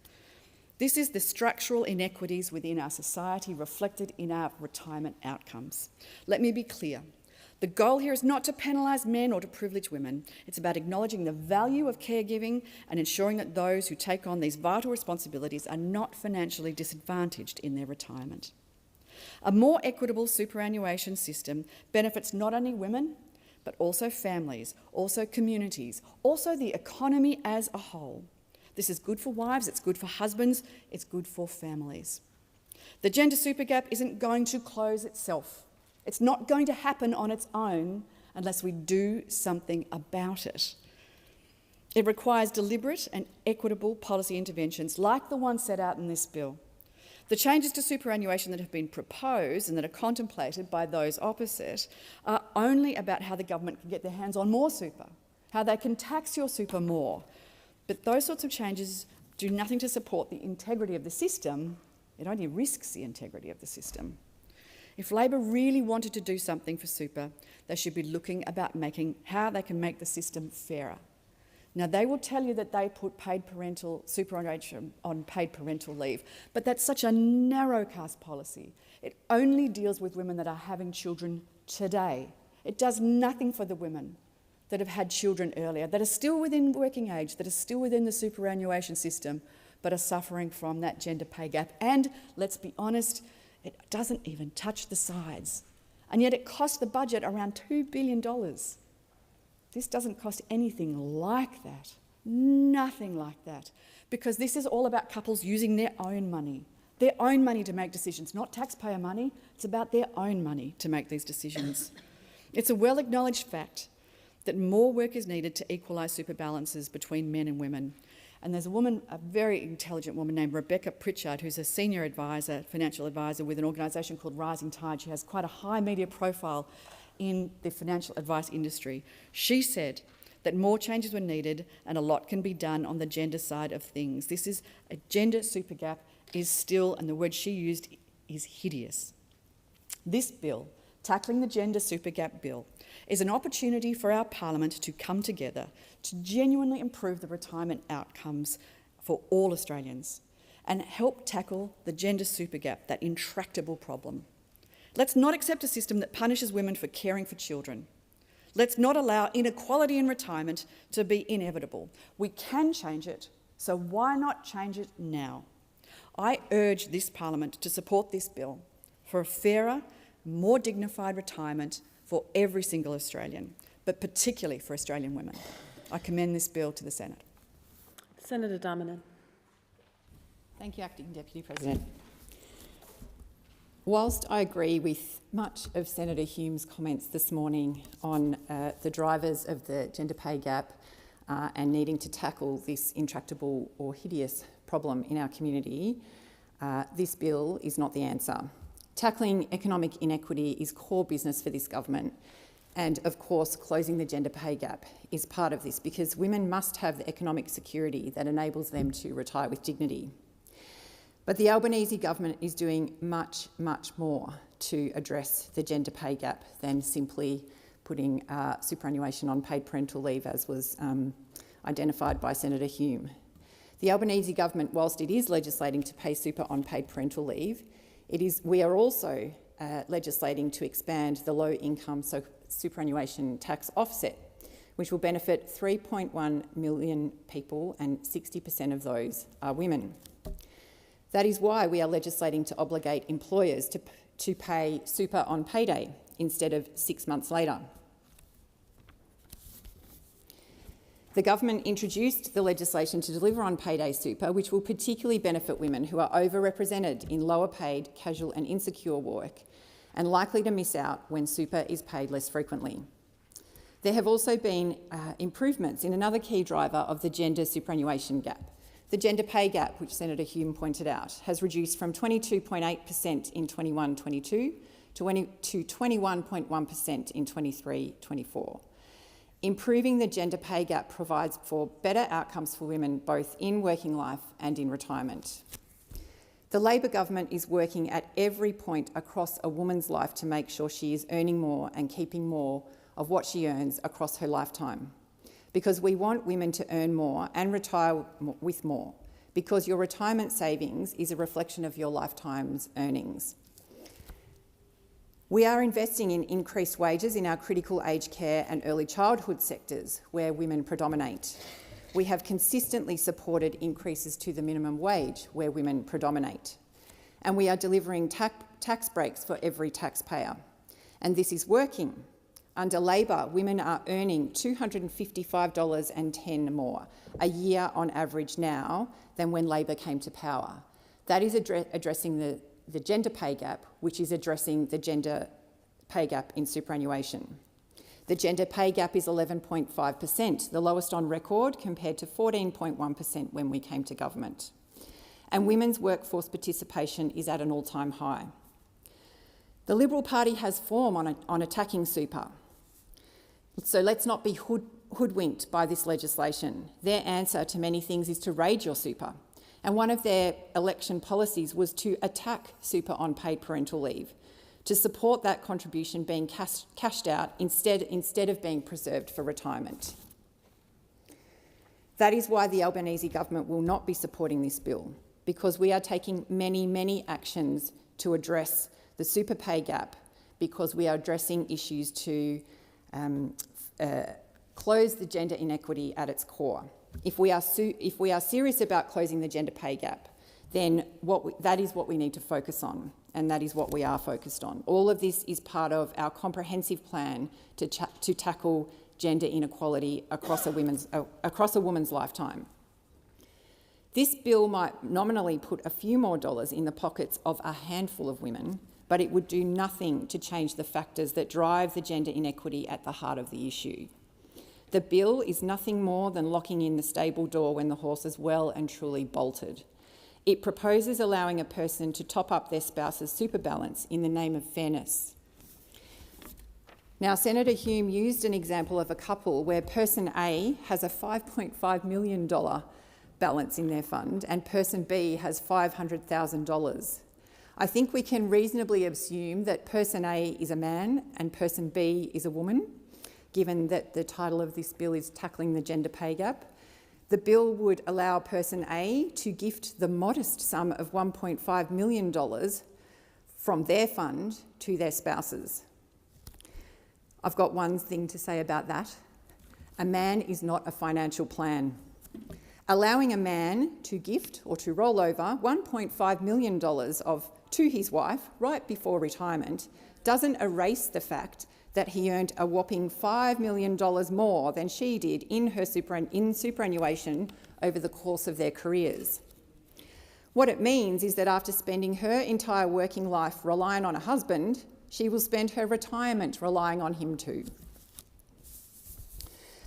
This is the structural inequities within our society reflected in our retirement outcomes. Let me be clear. The goal here is not to penalise men or to privilege women. It's about acknowledging the value of caregiving and ensuring that those who take on these vital responsibilities are not financially disadvantaged in their retirement. A more equitable superannuation system benefits not only women, but also families, also communities, also the economy as a whole. This is good for wives, it's good for husbands, it's good for families. The gender super gap isn't going to close itself. It's not going to happen on its own unless we do something about it. It requires deliberate and equitable policy interventions like the one set out in this bill. The changes to superannuation that have been proposed and that are contemplated by those opposite are only about how the government can get their hands on more super, how they can tax your super more. But those sorts of changes do nothing to support the integrity of the system. It only risks the integrity of the system. If Labor really wanted to do something for super, they should be looking about how they can make the system fairer. Now, they will tell you that they put paid parental superannuation on paid parental leave, but that's such a narrow-cast policy. It only deals with women that are having children today. It does nothing for the women that have had children earlier, that are still within working age, that are still within the superannuation system, but are suffering from that gender pay gap. And, let's be honest, it doesn't even touch the sides. And yet it cost the budget around $2 billion. This doesn't cost anything like that, nothing like that, because this is all about couples using their own money to make decisions, not taxpayer money. It's about their own money to make these decisions. It's a well-acknowledged fact that more work is needed to equalise super balances between men and women. And there's a woman, a very intelligent woman named Rebecca Pritchard, who's a senior advisor, financial advisor with an organisation called Rising Tide. She has quite a high media profile in the financial advice industry. She said that more changes were needed and a lot can be done on the gender side of things. This is a gender super gap is still, and the word she used is hideous. This bill, Tackling the Gender Super Gap Bill, is an opportunity for our Parliament to come together to genuinely improve the retirement outcomes for all Australians and help tackle the gender super gap, that intractable problem. Let's not accept a system that punishes women for caring for children. Let's not allow inequality in retirement to be inevitable. We can change it, so why not change it now? I urge this Parliament to support this bill for a fairer, more dignified retirement for every single Australian, but particularly for Australian women. I commend this bill to the Senate. Senator Darmanin. Thank you, Acting Deputy President. Whilst I agree with much of Senator Hume's comments this morning on the drivers of the gender pay gap and needing to tackle this intractable or hideous problem in our community, this bill is not the answer. Tackling economic inequity is core business for this government, and of course closing the gender pay gap is part of this, because women must have the economic security that enables them to retire with dignity. But the Albanese government is doing much, much more to address the gender pay gap than simply putting superannuation on paid parental leave, as was identified by Senator Hume. The Albanese government, whilst it is legislating to pay super on paid parental leave, we are also legislating to expand the low-income superannuation tax offset, which will benefit 3.1 million people, and 60% of those are women. That is why we are legislating to obligate employers to pay super on payday instead of 6 months later. The government introduced the legislation to deliver on payday super, which will particularly benefit women who are overrepresented in lower paid, casual and insecure work and likely to miss out when super is paid less frequently. There have also been improvements in another key driver of the gender superannuation gap. The gender pay gap, which Senator Hume pointed out, has reduced from 22.8% in 21-22 to 21.1% in 23-24. Improving the gender pay gap provides for better outcomes for women both in working life and in retirement. The Labor government is working at every point across a woman's life to make sure she is earning more and keeping more of what she earns across her lifetime. Because we want women to earn more and retire with more, because your retirement savings is a reflection of your lifetime's earnings. We are investing in increased wages in our critical aged care and early childhood sectors where women predominate. We have consistently supported increases to the minimum wage where women predominate. and we are delivering tax breaks for every taxpayer. And this is working. Under Labor, women are earning $255.10 more a year on average now than when Labor came to power. That is addressing the gender pay gap, which is addressing the gender pay gap in superannuation. The gender pay gap is 11.5%, the lowest on record, compared to 14.1% when we came to government. And women's workforce participation is at an all-time high. The Liberal Party has form on attacking super. So let's not be hoodwinked by this legislation. Their answer to many things is to raid your super. And one of their election policies was to attack super on paid parental leave, to support that contribution being cashed out instead of being preserved for retirement. That is why the Albanese government will not be supporting this bill, because we are taking many, many actions to address the super pay gap, because we are addressing issues to close the gender inequity at its core. If we are serious about closing the gender pay gap, then that is what we need to focus on, and that is what we are focused on. All of this is part of our comprehensive plan to tackle gender inequality across a woman's lifetime. This bill might nominally put a few more dollars in the pockets of a handful of women, but it would do nothing to change the factors that drive the gender inequity at the heart of the issue. The bill is nothing more than locking in the stable door when the horse is well and truly bolted. It proposes allowing a person to top up their spouse's super balance in the name of fairness. Now, Senator Hume used an example of a couple where person A has a $5.5 million balance in their fund and person B has $500,000. I think we can reasonably assume that person A is a man and person B is a woman, given that the title of this bill is tackling the gender pay gap. The bill would allow person A to gift the modest sum of $1.5 million from their fund to their spouses. I've got one thing to say about that. A man is not a financial plan. Allowing a man to gift or to roll over $1.5 million to his wife right before retirement doesn't erase the fact that he earned a whopping $5 million more than she did in superannuation over the course of their careers. What it means is that after spending her entire working life relying on a husband, she will spend her retirement relying on him too.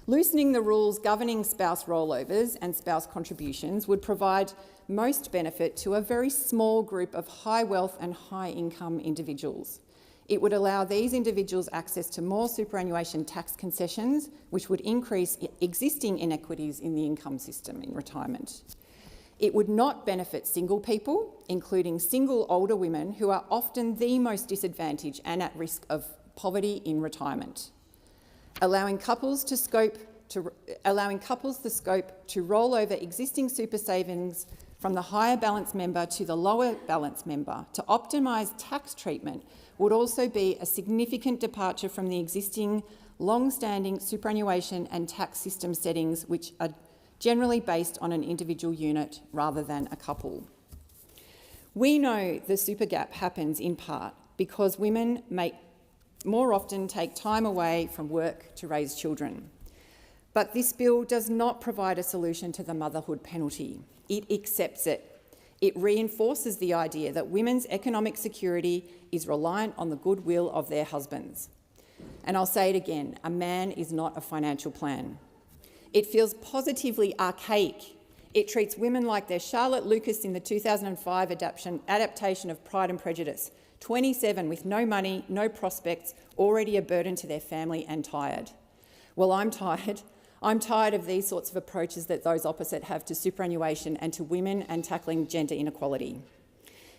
Loosening the rules governing spouse rollovers and spouse contributions would provide most benefit to a very small group of high wealth and high income individuals. It would allow these individuals access to more superannuation tax concessions, which would increase existing inequities in the income system in retirement. It would not benefit single people, including single older women who are often the most disadvantaged and at risk of poverty in retirement. Allowing couples the scope to roll over existing super savings from the higher balance member to the lower balance member to optimise tax treatment would also be a significant departure from the existing long-standing superannuation and tax system settings, which are generally based on an individual unit rather than a couple. We know the super gap happens in part because women more often take time away from work to raise children. But this bill does not provide a solution to the motherhood penalty. It accepts it. It reinforces the idea that women's economic security is reliant on the goodwill of their husbands. And I'll say it again, a man is not a financial plan. It feels positively archaic. It treats women like they're Charlotte Lucas in the 2005 adaptation of Pride and Prejudice, 27 with no money, no prospects, already a burden to their family and tired. Well, I'm tired. I'm tired of these sorts of approaches that those opposite have to superannuation and to women and tackling gender inequality.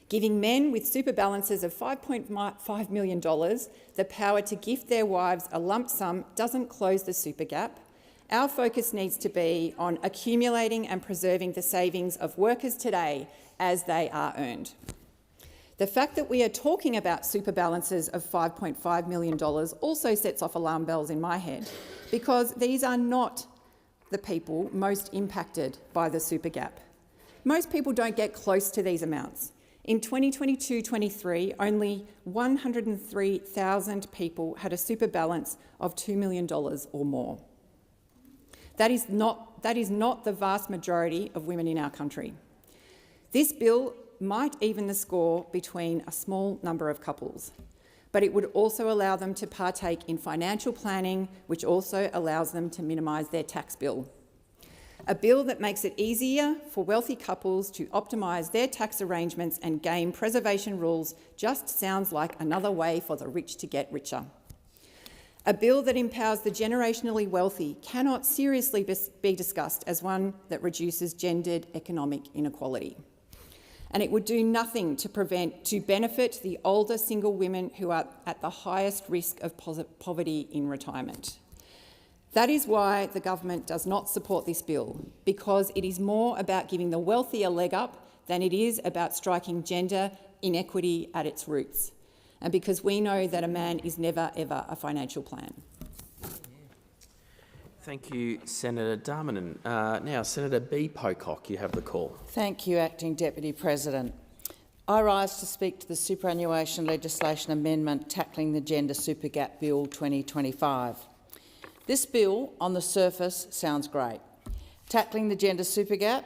Giving men with super balances of $5.5 million the power to gift their wives a lump sum doesn't close the super gap. Our focus needs to be on accumulating and preserving the savings of workers today as they are earned. The fact that we are talking about super balances of $5.5 million also sets off alarm bells in my head, because these are not the people most impacted by the super gap. Most people don't get close to these amounts. In 2022-23, only 103,000 people had a super balance of $2 million or more. That is not the vast majority of women in our country. This bill might even the score between a small number of couples, but it would also allow them to partake in financial planning, which also allows them to minimise their tax bill. A bill that makes it easier for wealthy couples to optimise their tax arrangements and game preservation rules just sounds like another way for the rich to get richer. A bill that empowers the generationally wealthy cannot seriously be discussed as one that reduces gendered economic inequality. And it would do nothing to benefit the older single women who are at the highest risk of poverty in retirement. That is why the government does not support this bill, because it is more about giving the wealthy a leg up than it is about striking gender inequity at its roots, and because we know that a man is never, ever a financial plan. Thank you, Senator Darmanin. Now, Senator B. Pocock, you have the call. Thank you, Acting Deputy President. I rise to speak to the superannuation legislation amendment tackling the Gender Super Gap Bill 2025. This bill, on the surface, sounds great. Tackling the gender super gap?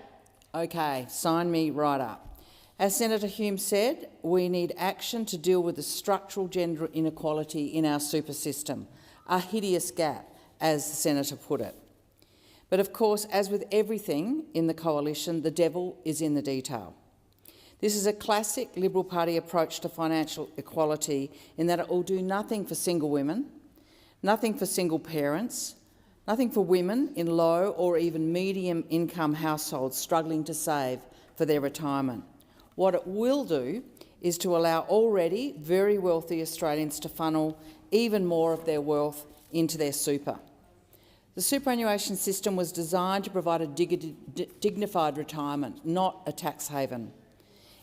Okay, sign me right up. As Senator Hume said, we need action to deal with the structural gender inequality in our super system, a hideous gap, as the Senator put it. But of course, as with everything in the coalition, the devil is in the detail. This is a classic Liberal Party approach to financial equality in that it will do nothing for single women, nothing for single parents, nothing for women in low or even medium income households struggling to save for their retirement. What it will do is to allow already very wealthy Australians to funnel even more of their wealth into their super. The superannuation system was designed to provide a dignified retirement, not a tax haven.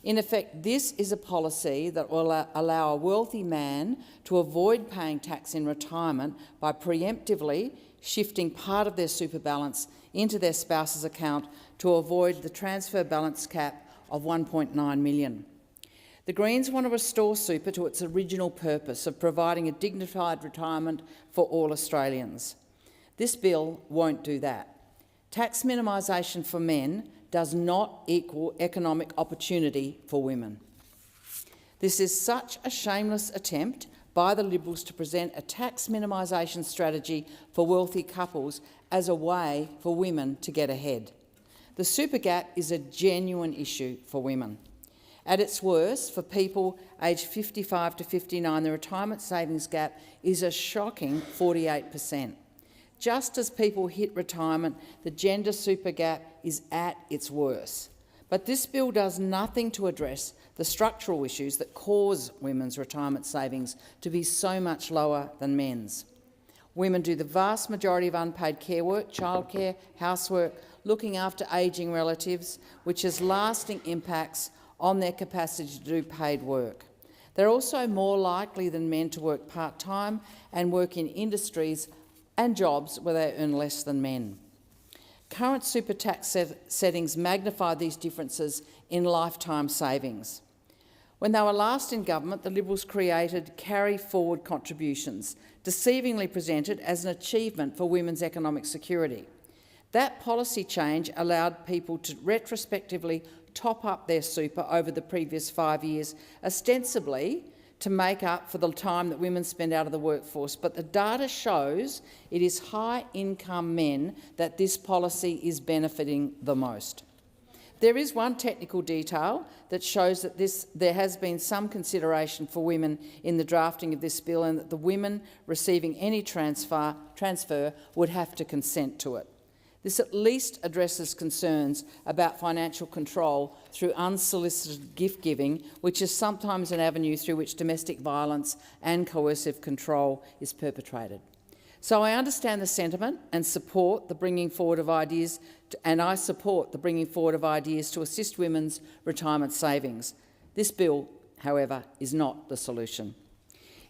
In effect, this is a policy that will allow a wealthy man to avoid paying tax in retirement by preemptively shifting part of their super balance into their spouse's account to avoid the transfer balance cap of $1.9 million. The Greens want to restore super to its original purpose of providing a dignified retirement for all Australians. This bill won't do that. Tax minimisation for men does not equal economic opportunity for women. This is such a shameless attempt by the Liberals to present a tax minimisation strategy for wealthy couples as a way for women to get ahead. The super gap is a genuine issue for women. At its worst, for people aged 55 to 59, the retirement savings gap is a shocking 48%. Just as people hit retirement, the gender super gap is at its worst. But this bill does nothing to address the structural issues that cause women's retirement savings to be so much lower than men's. Women do the vast majority of unpaid care work, childcare, housework, looking after ageing relatives, which has lasting impacts on their capacity to do paid work. They're also more likely than men to work part-time and work in industries and jobs where they earn less than men. Current super tax settings magnify these differences in lifetime savings. When they were last in government, the Liberals created carry-forward contributions, deceivingly presented as an achievement for women's economic security. That policy change allowed people to retrospectively top up their super over the previous 5 years, ostensibly to make up for the time that women spend out of the workforce. But the data shows it is high-income men that this policy is benefiting the most. There is one technical detail that shows that there has been some consideration for women in the drafting of this bill, and that the women receiving any transfer would have to consent to it. This at least addresses concerns about financial control through unsolicited gift-giving, which is sometimes an avenue through which domestic violence and coercive control is perpetrated. So I understand the sentiment and support the bringing forward of ideas, to assist women's retirement savings. This bill, however, is not the solution.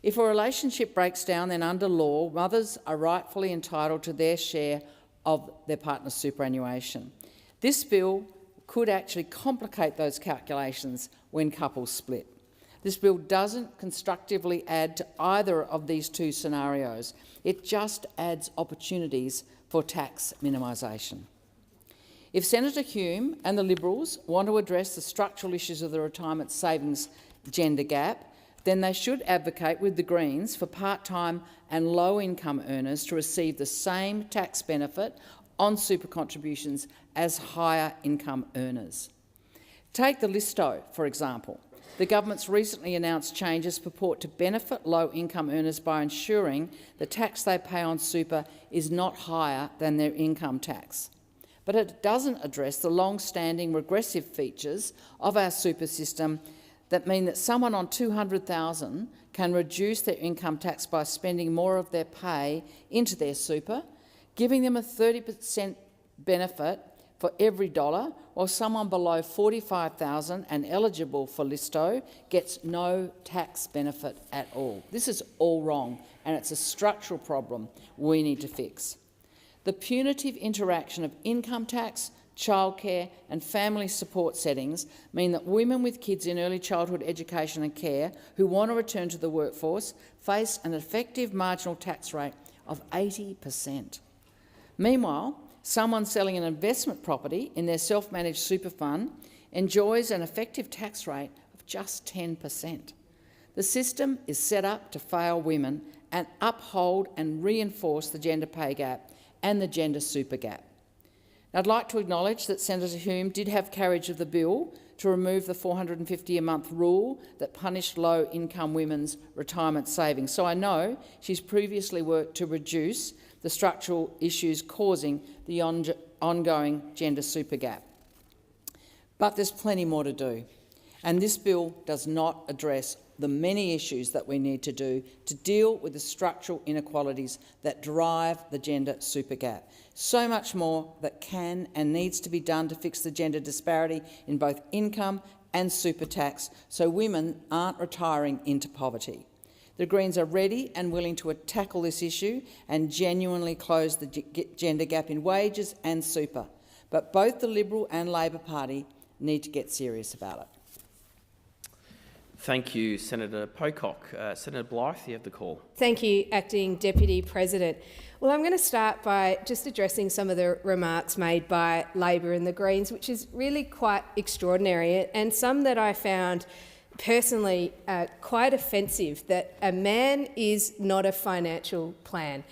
If a relationship breaks down, then under law, mothers are rightfully entitled to their share of their partner's superannuation. This bill could actually complicate those calculations when couples split. This bill doesn't constructively add to either of these two scenarios. It just adds opportunities for tax minimisation. If Senator Hume and the Liberals want to address the structural issues of the retirement savings gender gap, then they should advocate with the Greens for part-time and low-income earners to receive the same tax benefit on super contributions as higher income earners. Take the Listo, for example. The government's recently announced changes purport to benefit low-income earners by ensuring the tax they pay on super is not higher than their income tax. But it doesn't address the long-standing regressive features of our super system that mean that someone on $200,000 can reduce their income tax by spending more of their pay into their super, giving them a 30% benefit for every dollar, while someone below $45,000 and eligible for Listo gets no tax benefit at all. This is all wrong, and it's a structural problem we need to fix. The punitive interaction of income tax, childcare and family support settings mean that women with kids in early childhood education and care who want to return to the workforce face an effective marginal tax rate of 80%. Meanwhile, someone selling an investment property in their self-managed super fund enjoys an effective tax rate of just 10%. The system is set up to fail women and uphold and reinforce the gender pay gap and the gender super gap. I'd like to acknowledge that Senator Hume did have carriage of the bill to remove the $450 a month rule that punished low-income women's retirement savings, so I know she's previously worked to reduce the structural issues causing the ongoing gender super gap. But there's plenty more to do, and this bill does not address the many issues that we need to do to deal with the structural inequalities that drive the gender super gap. So much more that can and needs to be done to fix the gender disparity in both income and super tax so women aren't retiring into poverty. The Greens are ready and willing to tackle this issue and genuinely close the gender gap in wages and super, but both the Liberal and Labor Party need to get serious about it. Thank you, Senator Pocock. Senator Blythe, you have the call. Thank you, Acting Deputy President. Well, I'm going to start by just addressing some of the remarks made by Labor and the Greens, which is really quite extraordinary, and some that I found personally quite offensive, that a man is not a financial plan.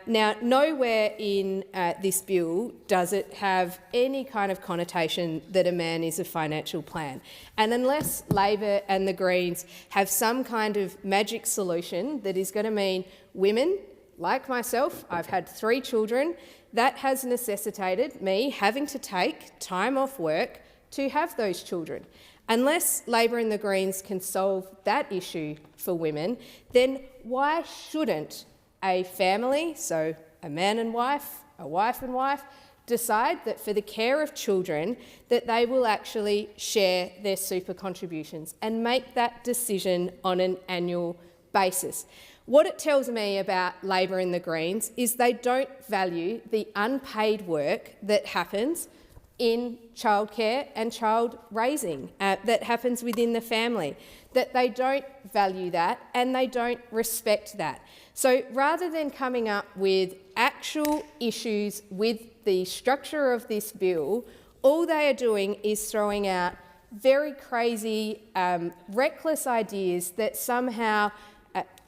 Now, nowhere in this bill does it have any kind of connotation that a man is a financial plan. And unless Labor and the Greens have some kind of magic solution that is going to mean women, like myself, I've had 3 children, that has necessitated me having to take time off work to have those children. Unless Labor and the Greens can solve that issue for women, then why shouldn't a family, so a man and wife, a wife and wife, decide that for the care of children that they will actually share their super contributions and make that decision on an annual basis? What it tells me about Labor and the Greens is they don't value the unpaid work that happens in childcare and child raising that happens within the family, that they don't value that and they don't respect that. So rather than coming up with actual issues with the structure of this bill, all they are doing is throwing out very crazy, reckless ideas that somehow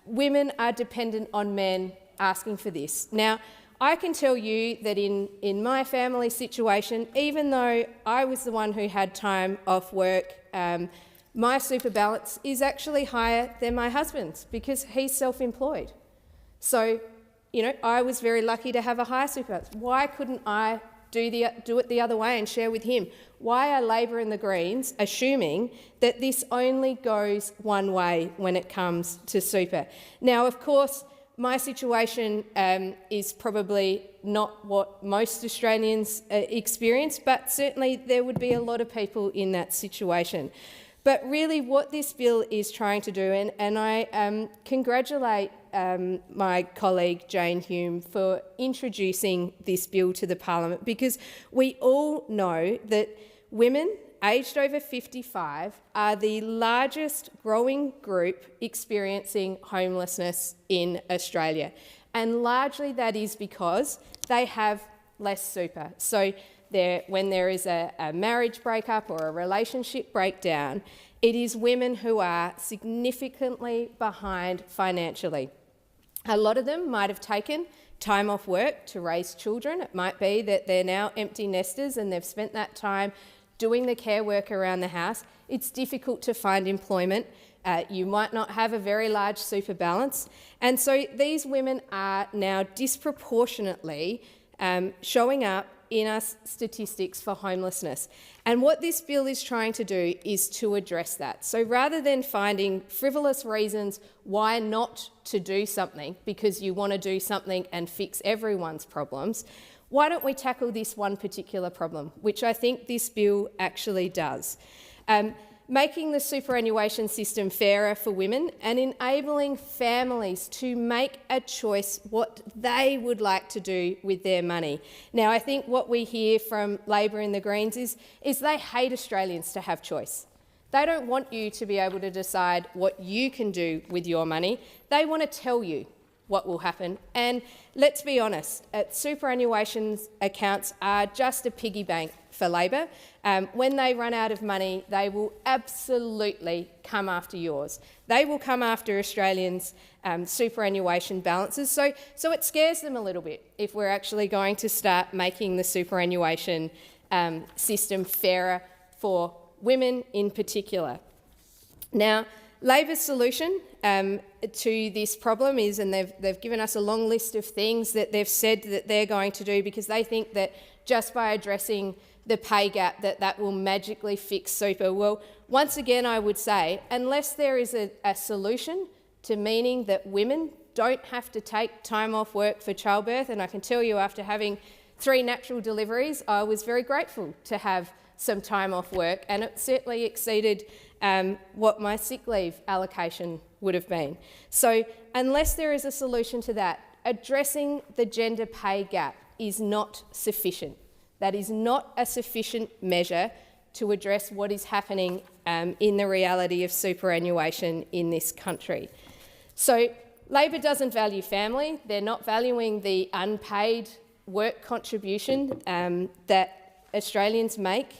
women are dependent on men asking for this. Now, I can tell you that in my family situation, even though I was the one who had time off work, my super balance is actually higher than my husband's because he's self-employed. So, you know, I was very lucky to have a higher super balance. Why couldn't I do it the other way and share with him? Why are Labor and the Greens assuming that this only goes one way when it comes to super? Now, of course, my situation is probably not what most Australians experience, but certainly there would be a lot of people in that situation. But really what this bill is trying to do, and I congratulate my colleague Jane Hume for introducing this bill to the Parliament, because we all know that women aged over 55 are the largest growing group experiencing homelessness in Australia. And largely that is because they have less super. So when there is a marriage breakup or a relationship breakdown, it is women who are significantly behind financially. A lot of them might have taken time off work to raise children. It might be that they're now empty nesters and they've spent that time doing the care work around the house. It's difficult to find employment. You might not have a very large super balance. And so these women are now disproportionately showing up in our statistics for homelessness. And what this bill is trying to do is to address that. So rather than finding frivolous reasons why not to do something because you want to do something and fix everyone's problems, why don't we tackle this one particular problem, which I think this bill actually does. Making the superannuation system fairer for women and enabling families to make a choice what they would like to do with their money. Now, I think what we hear from Labor and the Greens is they hate Australians to have choice. They don't want you to be able to decide what you can do with your money. They want to tell you what will happen. And let's be honest, superannuation accounts are just a piggy bank for Labor. When they run out of money, they will absolutely come after yours. They will come after Australians' superannuation balances. So it scares them a little bit if we're actually going to start making the superannuation system fairer for women in particular. Now, Labor's solution to this problem is, and they've given us a long list of things that they've said that they're going to do because they think that just by addressing the pay gap that will magically fix super. Well, once again, I would say, unless there is a solution to meaning that women don't have to take time off work for childbirth, and I can tell you after having 3 natural deliveries, I was very grateful to have some time off work, and it certainly exceeded what my sick leave allocation would have been. So unless there is a solution to that, addressing the gender pay gap is not sufficient. That is not a sufficient measure to address what is happening in the reality of superannuation in this country. So Labor doesn't value family. They're not valuing the unpaid work contribution that Australians make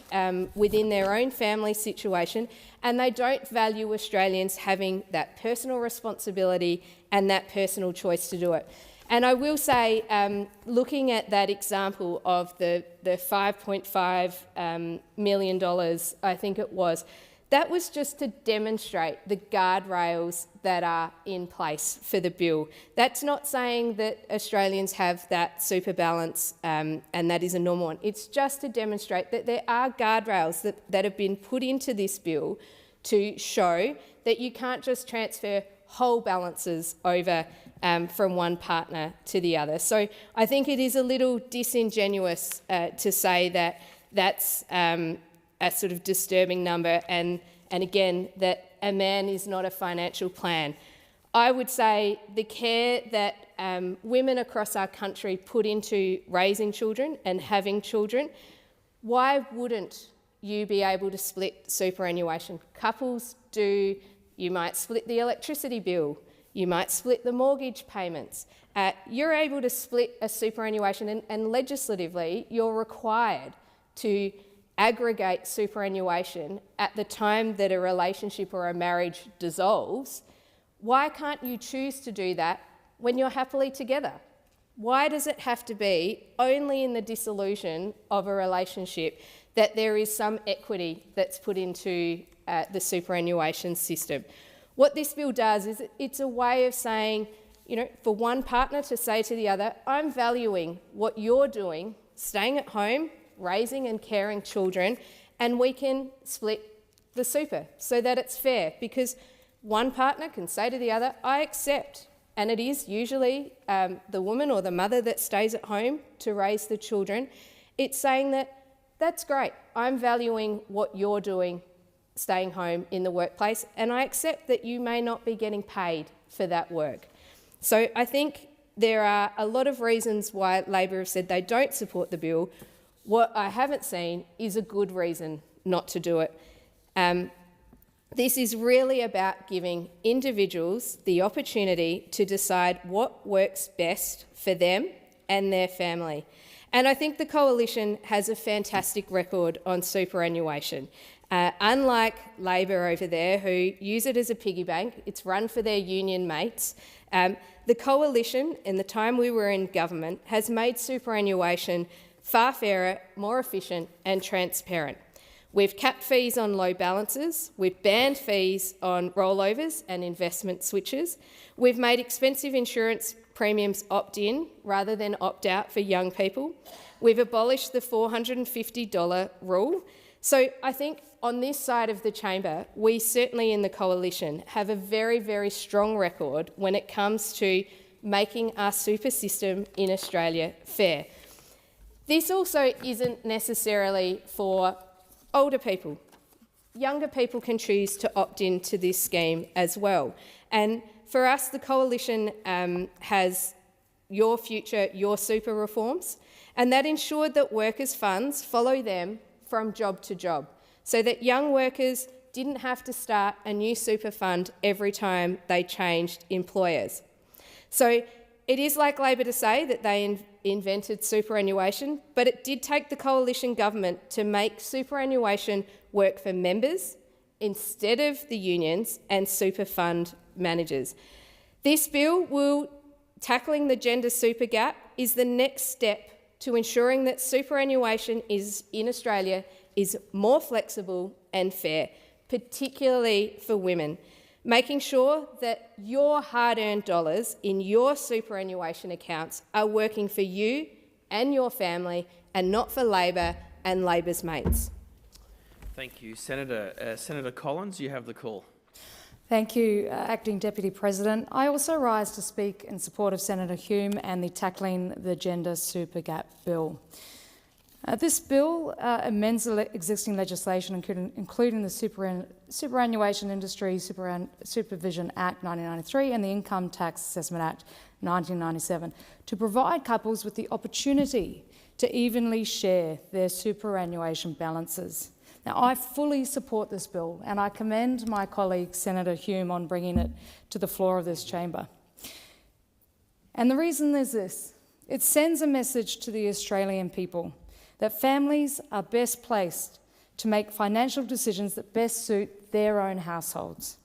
within their own family situation, and they don't value Australians having that personal responsibility and that personal choice to do it. And I will say, looking at that example of the $5.5 million, I think it was, that was just to demonstrate the guardrails that are in place for the bill. That's not saying that Australians have that super balance and that is a normal one. It's just to demonstrate that there are guardrails that have been put into this bill to show that you can't just transfer whole balances over from one partner to the other. So I think it is a little disingenuous to say that that's a sort of disturbing number and again, that a man is not a financial plan. I would say the care that women across our country put into raising children and having children, why wouldn't you be able to split superannuation? Couples do. You might split the electricity bill. You might split the mortgage payments. You're able to split a superannuation and legislatively you're required to aggregate superannuation at the time that a relationship or a marriage dissolves. Why can't you choose to do that when you're happily together? Why does it have to be only in the dissolution of a relationship that there is some equity that's put into the superannuation system? What this bill does is it's a way of saying, you know, for one partner to say to the other, I'm valuing what you're doing, staying at home, raising and caring children, and we can split the super so that it's fair, because one partner can say to the other, I accept, and it is usually the woman or the mother that stays at home to raise the children. It's saying that that's great, I'm valuing what you're doing staying home in the workplace, and I accept that you may not be getting paid for that work. So I think there are a lot of reasons why Labor have said they don't support the bill. What I haven't seen is a good reason not to do it. This is really about giving individuals the opportunity to decide what works best for them and their family. And I think the Coalition has a fantastic record on superannuation. Unlike Labor over there, who use it as a piggy bank, it's run for their union mates. The Coalition, in the time we were in government, has made superannuation far fairer, more efficient and transparent. We've capped fees on low balances, we've banned fees on rollovers and investment switches, we've made expensive insurance premiums opt-in rather than opt-out for young people, we've abolished the $450 rule. So I think on this side of the chamber, we certainly in the Coalition have a very, very strong record when it comes to making our super system in Australia fair. This also isn't necessarily for older people. Younger people can choose to opt into this scheme as well. And for us, the Coalition has Your Future, Your Super reforms, and that ensured that workers' funds follow them from job to job, so that young workers didn't have to start a new super fund every time they changed employers. So it is like Labor to say that they invented superannuation, but it did take the Coalition government to make superannuation work for members instead of the unions and super fund managers. This bill tackling the gender super gap is the next step to ensuring that superannuation in Australia is more flexible and fair, particularly for women, making sure that your hard-earned dollars in your superannuation accounts are working for you and your family and not for Labor and Labor's mates. Thank you. Senator Collins, you have the call. Thank you, Acting Deputy President. I also rise to speak in support of Senator Hume and the Tackling the Gender Super Gap Bill. This bill amends existing legislation, including the Superannuation Industry Supervision Act 1993 and the Income Tax Assessment Act 1997, to provide couples with the opportunity to evenly share their superannuation balances. Now, I fully support this bill, and I commend my colleague Senator Hume on bringing it to the floor of this chamber. And the reason is this: it sends a message to the Australian people that families are best placed to make financial decisions that best suit their own households.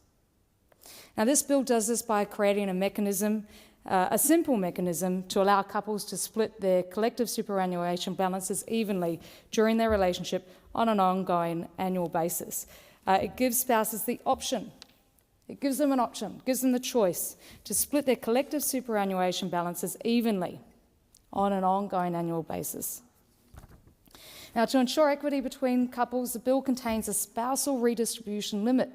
Now, this bill does this by creating a mechanism, a simple mechanism, to allow couples to split their collective superannuation balances evenly during their relationship on an ongoing annual basis. It gives spouses the option. It gives them an option, gives them the choice to split their collective superannuation balances evenly on an ongoing annual basis. Now, to ensure equity between couples, the bill contains a spousal redistribution limit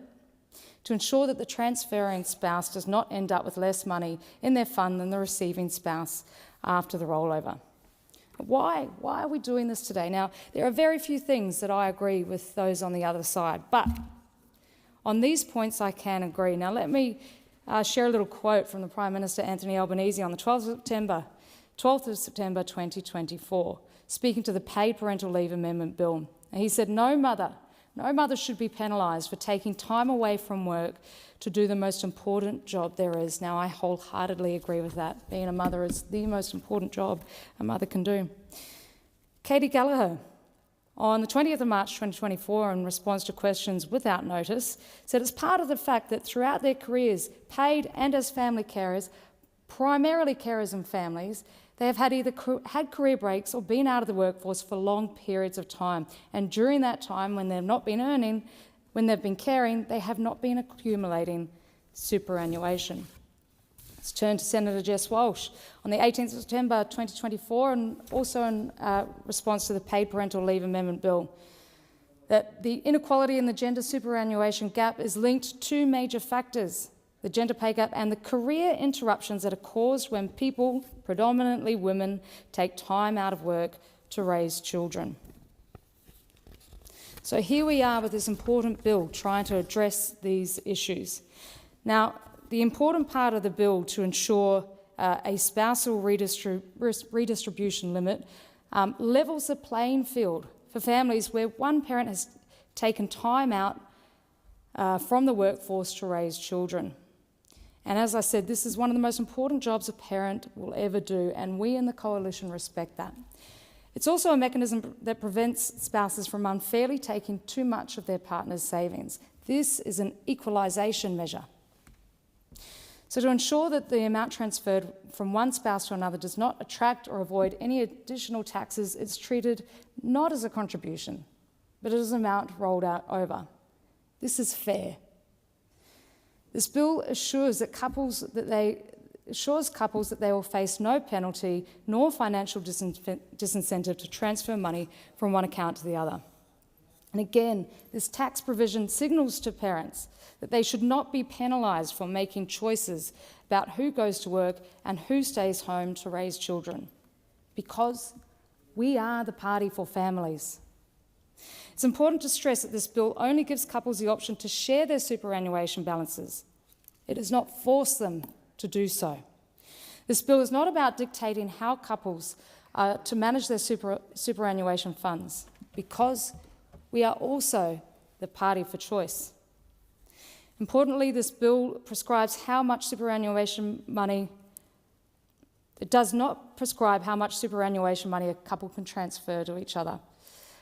to ensure that the transferring spouse does not end up with less money in their fund than the receiving spouse after the rollover. Why are we doing this today? Now, there are very few things that I agree with those on the other side, but on these points I can agree. Now, let me share a little quote from the Prime Minister Anthony Albanese on the 12th of September 2024, speaking to the Paid Parental Leave Amendment Bill. And he said, No mother should be penalised for taking time away from work to do the most important job there is. Now, I wholeheartedly agree with that. Being a mother is the most important job a mother can do. Katie Gallagher, on the 20th of March 2024, in response to questions without notice, said it's part of the fact that throughout their careers, paid and as family carers, primarily carers and families, they have either had career breaks or been out of the workforce for long periods of time. And during that time, when they've not been earning, when they've been caring, they have not been accumulating superannuation. Let's turn to Senator Jess Walsh. On the 18th of September 2024, and also in response to the Paid Parental Leave Amendment Bill, that the inequality in the gender superannuation gap is linked to two major factors: the gender pay gap and the career interruptions that are caused when people, predominantly women, take time out of work to raise children. So here we are with this important bill trying to address these issues. Now, the important part of the bill to ensure a spousal redistribution limit levels the playing field for families where one parent has taken time out from the workforce to raise children. And as I said, this is one of the most important jobs a parent will ever do, and we in the Coalition respect that. It's also a mechanism that prevents spouses from unfairly taking too much of their partner's savings. This is an equalisation measure. So to ensure that the amount transferred from one spouse to another does not attract or avoid any additional taxes, it's treated not as a contribution, but as an amount rolled out over. This is fair. This bill assures couples that they will face no penalty nor financial disincentive to transfer money from one account to the other. And again, this tax provision signals to parents that they should not be penalised for making choices about who goes to work and who stays home to raise children, because we are the party for families. It's important to stress that this bill only gives couples the option to share their superannuation balances. It does not force them to do so. This bill is not about dictating how couples are to manage their superannuation funds, because we are also the party for choice. Importantly, this bill prescribes how much superannuation money. It does not prescribe how much superannuation money a couple can transfer to each other.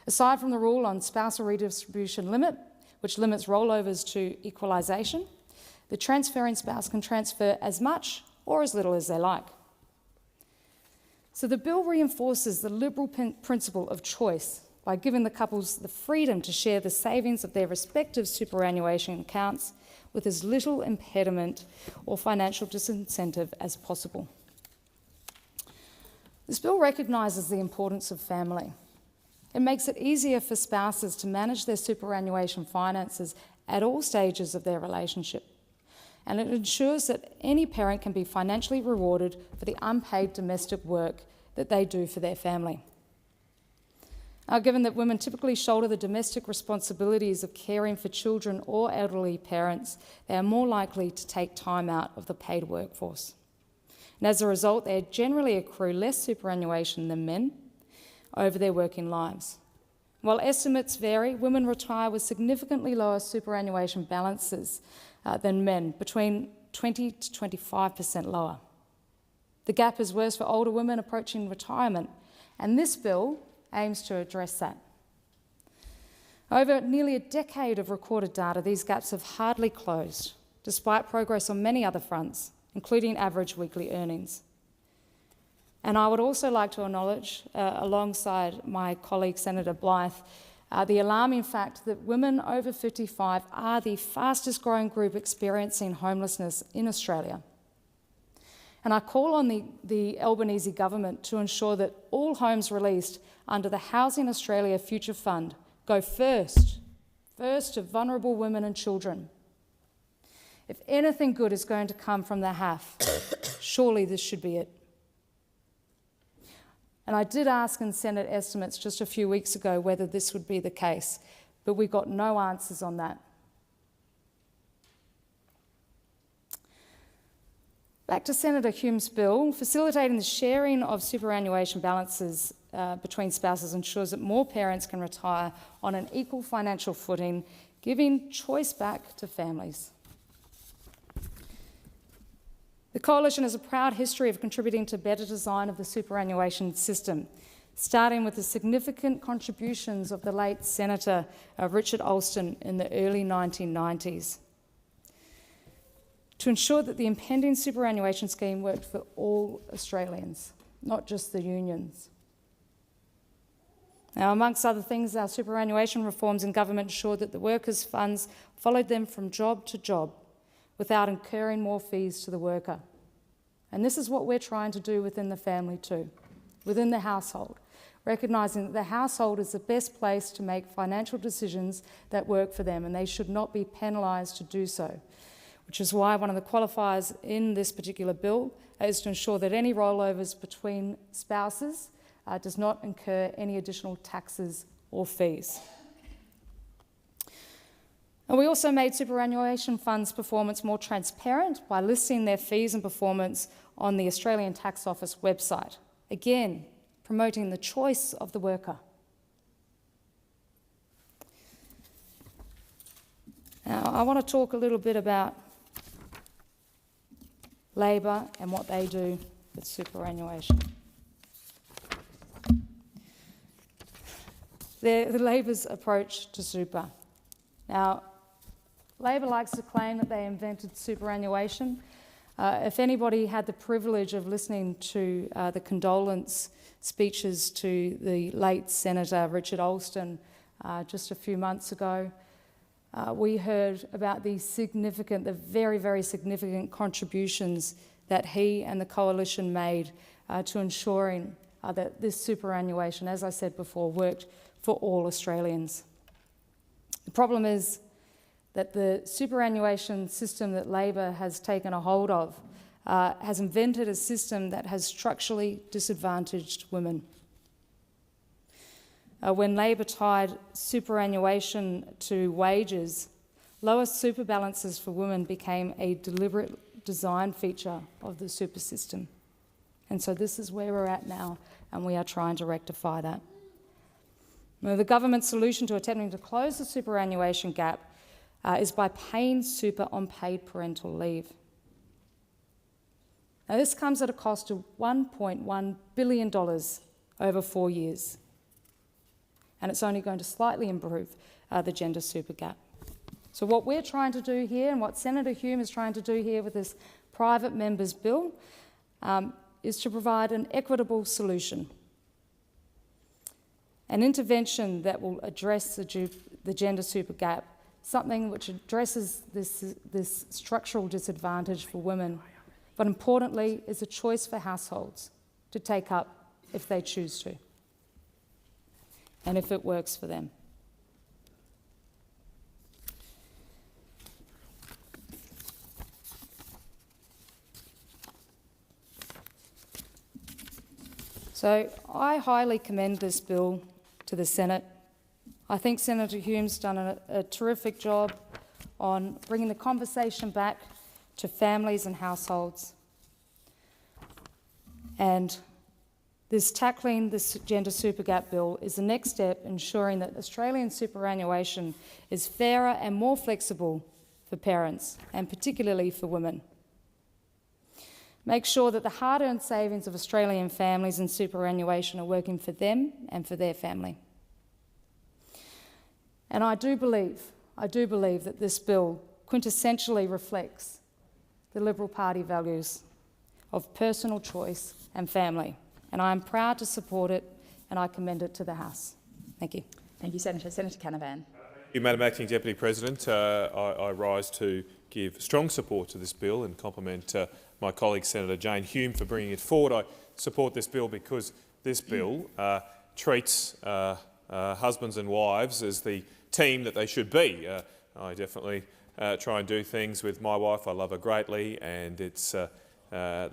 Aside from the rule on spousal redistribution limit, which limits rollovers to equalisation, the transferring spouse can transfer as much or as little as they like. So the bill reinforces the liberal principle of choice by giving the couples the freedom to share the savings of their respective superannuation accounts with as little impediment or financial disincentive as possible. This bill recognises the importance of family. It makes it easier for spouses to manage their superannuation finances at all stages of their relationship. And it ensures that any parent can be financially rewarded for the unpaid domestic work that they do for their family. Given that women typically shoulder the domestic responsibilities of caring for children or elderly parents, they are more likely to take time out of the paid workforce. And as a result, they generally accrue less superannuation than men over their working lives. While estimates vary, women retire with significantly lower superannuation balances than men, between 20 to 25% lower. The gap is worse for older women approaching retirement, and this bill aims to address that. Over nearly a decade of recorded data, these gaps have hardly closed, despite progress on many other fronts, including average weekly earnings. And I would also like to acknowledge, alongside my colleague Senator Blythe, the alarming fact that women over 55 are the fastest growing group experiencing homelessness in Australia. And I call on the Albanese government to ensure that all homes released under the Housing Australia Future Fund go first to vulnerable women and children. If anything good is going to come from the HAF, surely this should be it. And I did ask in Senate estimates just a few weeks ago whether this would be the case, but we got no answers on that. Back to Senator Hume's bill, facilitating the sharing of superannuation balances between spouses ensures that more parents can retire on an equal financial footing, giving choice back to families. The Coalition has a proud history of contributing to better design of the superannuation system, starting with the significant contributions of the late Senator Richard Alston in the early 1990s, to ensure that the impending superannuation scheme worked for all Australians, not just the unions. Now, amongst other things, our superannuation reforms in government ensured that the workers' funds followed them from job to job without incurring more fees to the worker. And this is what we're trying to do within the family too, within the household, recognising that the household is the best place to make financial decisions that work for them, and they should not be penalised to do so, which is why one of the qualifiers in this particular bill is to ensure that any rollovers between spouses does not incur any additional taxes or fees. And we also made superannuation funds' performance more transparent by listing their fees and performance on the Australian Tax Office website, again, promoting the choice of the worker. Now, I want to talk a little bit about Labor and what they do with superannuation. The Labor's approach to super. Now, Labor likes to claim that they invented superannuation. If anybody had the privilege of listening to the condolence speeches to the late Senator Richard Alston just a few months ago, we heard about the very, very significant contributions that he and the coalition made to ensuring that this superannuation, as I said before, worked for all Australians. The problem is that the superannuation system that Labor has taken a hold of has invented a system that has structurally disadvantaged women. When Labor tied superannuation to wages, lower super balances for women became a deliberate design feature of the super system. And so this is where we're at now, and we are trying to rectify that. Now, the government's solution to attempting to close the superannuation gap is by paying super on paid parental leave. Now, this comes at a cost of $1.1 billion over 4 years, and it's only going to slightly improve the gender super gap. So what we're trying to do here, and what Senator Hume is trying to do here with this private member's bill, is to provide an equitable solution, an intervention that will address the gender super gap, something which addresses this structural disadvantage for women, but importantly is a choice for households to take up if they choose to, and if it works for them. So I highly commend this bill to the Senate. I think Senator Hume's done a terrific job on bringing the conversation back to families and households. And tackling this gender super gap bill is the next step, ensuring that Australian superannuation is fairer and more flexible for parents, and particularly for women. Make sure that the hard-earned savings of Australian families in superannuation are working for them and for their family. And I do believe that this bill quintessentially reflects the Liberal Party values of personal choice and family. And I am proud to support it, and I commend it to the House. Thank you. Thank you, Senator. Senator Canavan. Thank you, Madam Acting Deputy President. I rise to give strong support to this bill and compliment my colleague Senator Jane Hume for bringing it forward. I support this bill because this bill treats husbands and wives as the team that they should be. I definitely try and do things with my wife. I love her greatly, and it's the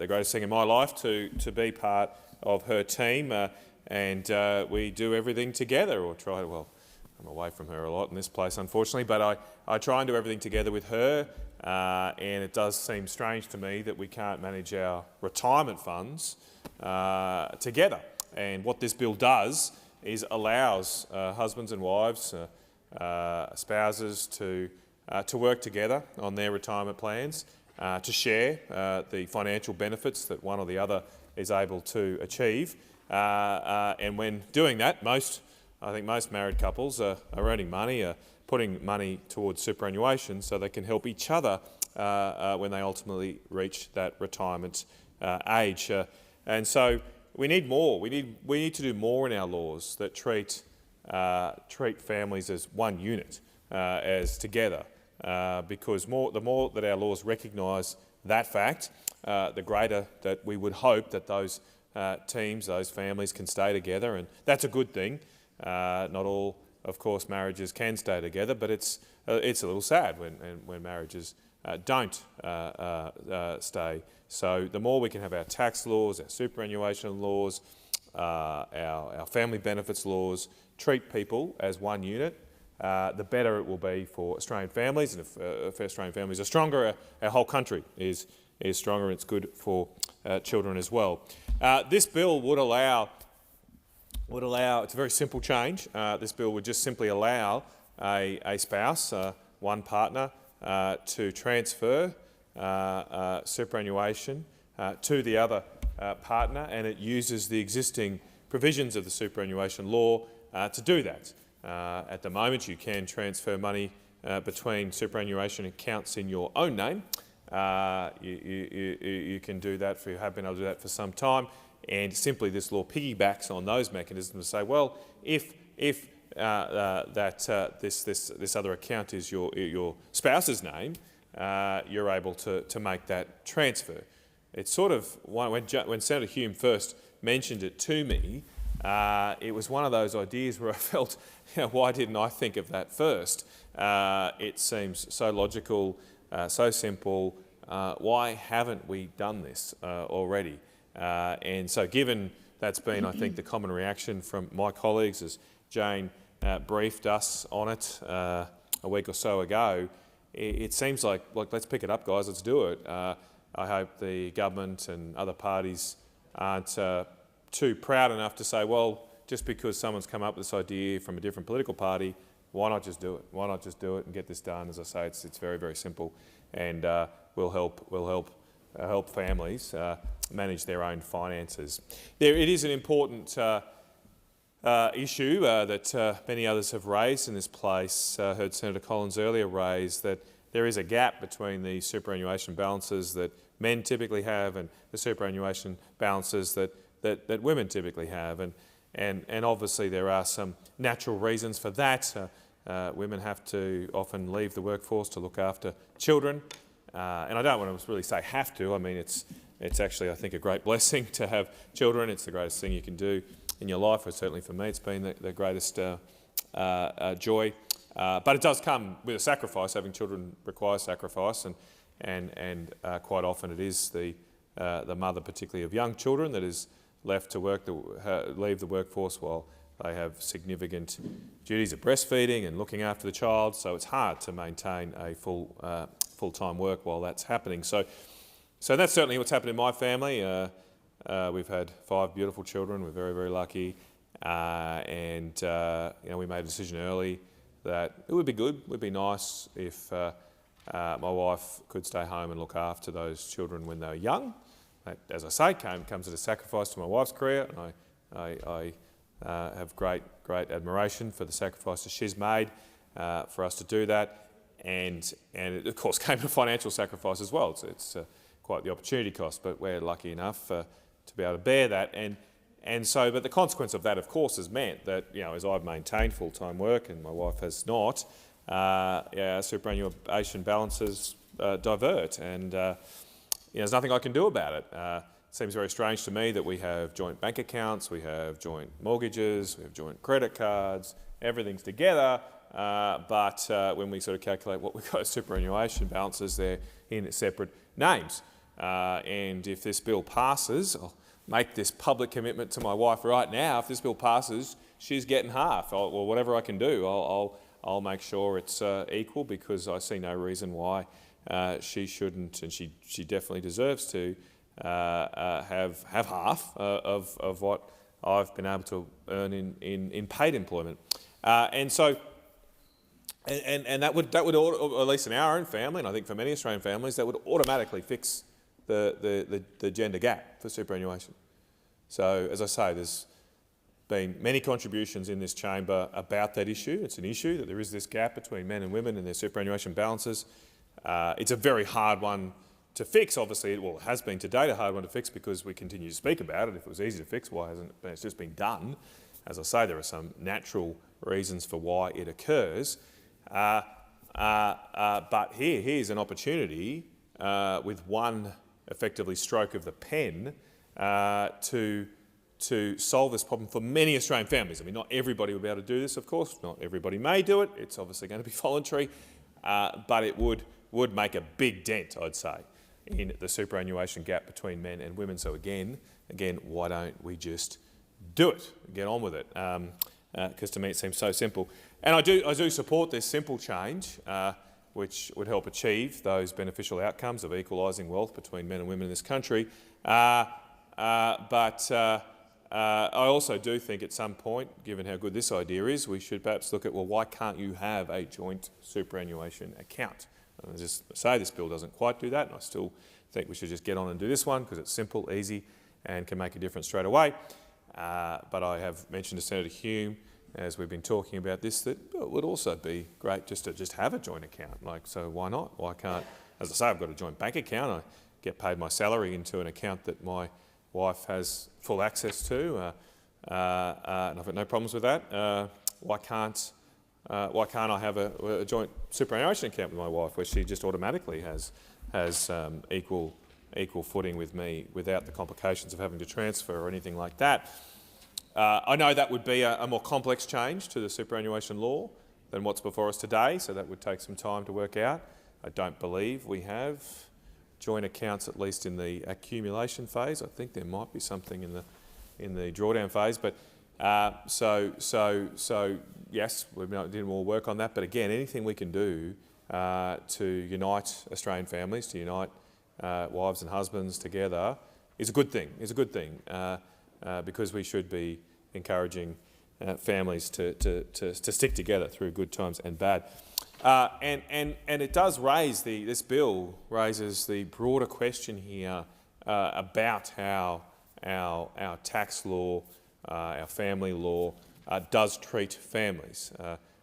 greatest thing in my life to be part of her team, and we do everything together, or try to. Well, I'm away from her a lot in this place, unfortunately, but I try and do everything together with her, and it does seem strange to me that we can't manage our retirement funds together. And what this bill does is allows husbands and wives, spouses to work together on their retirement plans, to share the financial benefits that one or the other is able to achieve. And when doing that, I think most married couples are earning money, putting money towards superannuation so they can help each other when they ultimately reach that retirement age. And so we need more. We need to do more in our laws that treat families as one unit, as together, because the more that our laws recognise that fact, the greater that we would hope that those teams, those families can stay together, and that's a good thing. Not all, of course, marriages can stay together, but it's a little sad when marriages don't stay. So the more we can have our tax laws, our superannuation laws, our family benefits laws, treat people as one unit, the better it will be for Australian families. And if Australian families are stronger, our whole country is stronger, and it's good for children as well. This bill would allow, it's a very simple change. This bill would just simply allow a spouse, one partner to transfer superannuation to the other partner, and it uses the existing provisions of the superannuation law to do that. At the moment, you can transfer money between superannuation accounts in your own name. You can do that, you have been able to do that for some time, and simply this law piggybacks on those mechanisms to say, well, if this other account is your spouse's name, you're able to make that transfer. It's sort of, when Senator Hume first mentioned it to me, it was one of those ideas where I felt, why didn't I think of that first? It seems so logical, so simple. Why haven't we done this already? And so given that's been, I think, the common reaction from my colleagues as Jane briefed us on it a week or so ago, it seems like let's pick it up, guys, let's do it. I hope the government and other parties aren't too proud enough to say, well, just because someone's come up with this idea from a different political party, why not just do it? Why not just do it and get this done? As I say, it's very, very simple, and will help families manage their own finances. It is an important issue that many others have raised in this place. I heard Senator Collins earlier raise that there is a gap between the superannuation balances that men typically have and the superannuation balances that women typically have. And obviously there are some natural reasons for that. Women have to often leave the workforce to look after children. And I don't want to really say have to. I mean, it's actually, I think, a great blessing to have children. It's the greatest thing you can do in your life, or certainly for me, it's been the greatest joy. But it does come with a sacrifice. Having children requires sacrifice, and quite often it is the mother, particularly of young children, that is left to leave the workforce while they have significant duties of breastfeeding and looking after the child. So it's hard to maintain a full-time work while that's happening. So that's certainly what's happened in my family. We've had 5 beautiful children. We're very, very lucky, and we made a decision early that it would be good, would be nice if my wife could stay home and look after those children when they were young. That, as I say, comes at a sacrifice to my wife's career, and I have great admiration for the sacrifices she's made for us to do that, and it of course came at a financial sacrifice as well. It's quite the opportunity cost, but we're lucky enough to be able to bear that. But the consequence of that, of course, has meant that, as I've maintained full-time work and my wife has not, superannuation balances divert, and there's nothing I can do about it. It seems very strange to me that we have joint bank accounts, we have joint mortgages, we have joint credit cards, everything's together, but when we sort of calculate what we've got as superannuation balances, they're in separate names. And if this bill passes, I'll make this public commitment to my wife right now, if this bill passes, she's getting half. Well, whatever I can do, I'll make sure it's equal, because I see no reason why she shouldn't, and she definitely deserves to have half of what I've been able to earn in paid employment, and that would at least in our own family, and I think for many Australian families, that would automatically fix the gender gap for superannuation. So, as I say, there's been many contributions in this chamber about that issue. It's an issue that there is this gap between men and women and their superannuation balances. It's a very hard one to fix, obviously. It has been to date a hard one to fix because we continue to speak about it. If it was easy to fix, why hasn't it? It's just been done. As I say, there are some natural reasons for why it occurs. But here's an opportunity with one effectively stroke of the pen to solve this problem for many Australian families. I mean, not everybody will be able to do this, of course. Not everybody may do it. It's obviously going to be voluntary, but it would make a big dent, I'd say, in the superannuation gap between men and women. So again, why don't we just do it, get on with it? Because to me it seems so simple. And I do support this simple change, which would help achieve those beneficial outcomes of equalising wealth between men and women in this country. But I also do think at some point, given how good this idea is, we should perhaps look at, well, why can't you have a joint superannuation account? And I just say this bill doesn't quite do that, and I still think we should just get on and do this one because it's simple, easy, and can make a difference straight away. But I have mentioned to Senator Hume, as we've been talking about this, that it would also be great just to have a joint account. Like, so why not? Why can't, as I say, I've got a joint bank account. I get paid my salary into an account that my wife has full access to, and I've got no problems with that. Why can't I have a joint superannuation account with my wife, where she just automatically has equal footing with me without the complications of having to transfer or anything like that? I know that would be a more complex change to the superannuation law than what's before us today, so that would take some time to work out. I don't believe we have joint accounts, at least in the accumulation phase. I think there might be something in the drawdown phase, but so yes, we've did more work on that. But again, anything we can do to unite Australian families, to unite wives and husbands together, is a good thing. Because we should be encouraging families to stick together through good times and bad. And it does raise this bill raises the broader question here about how our tax law, our family law, does treat families.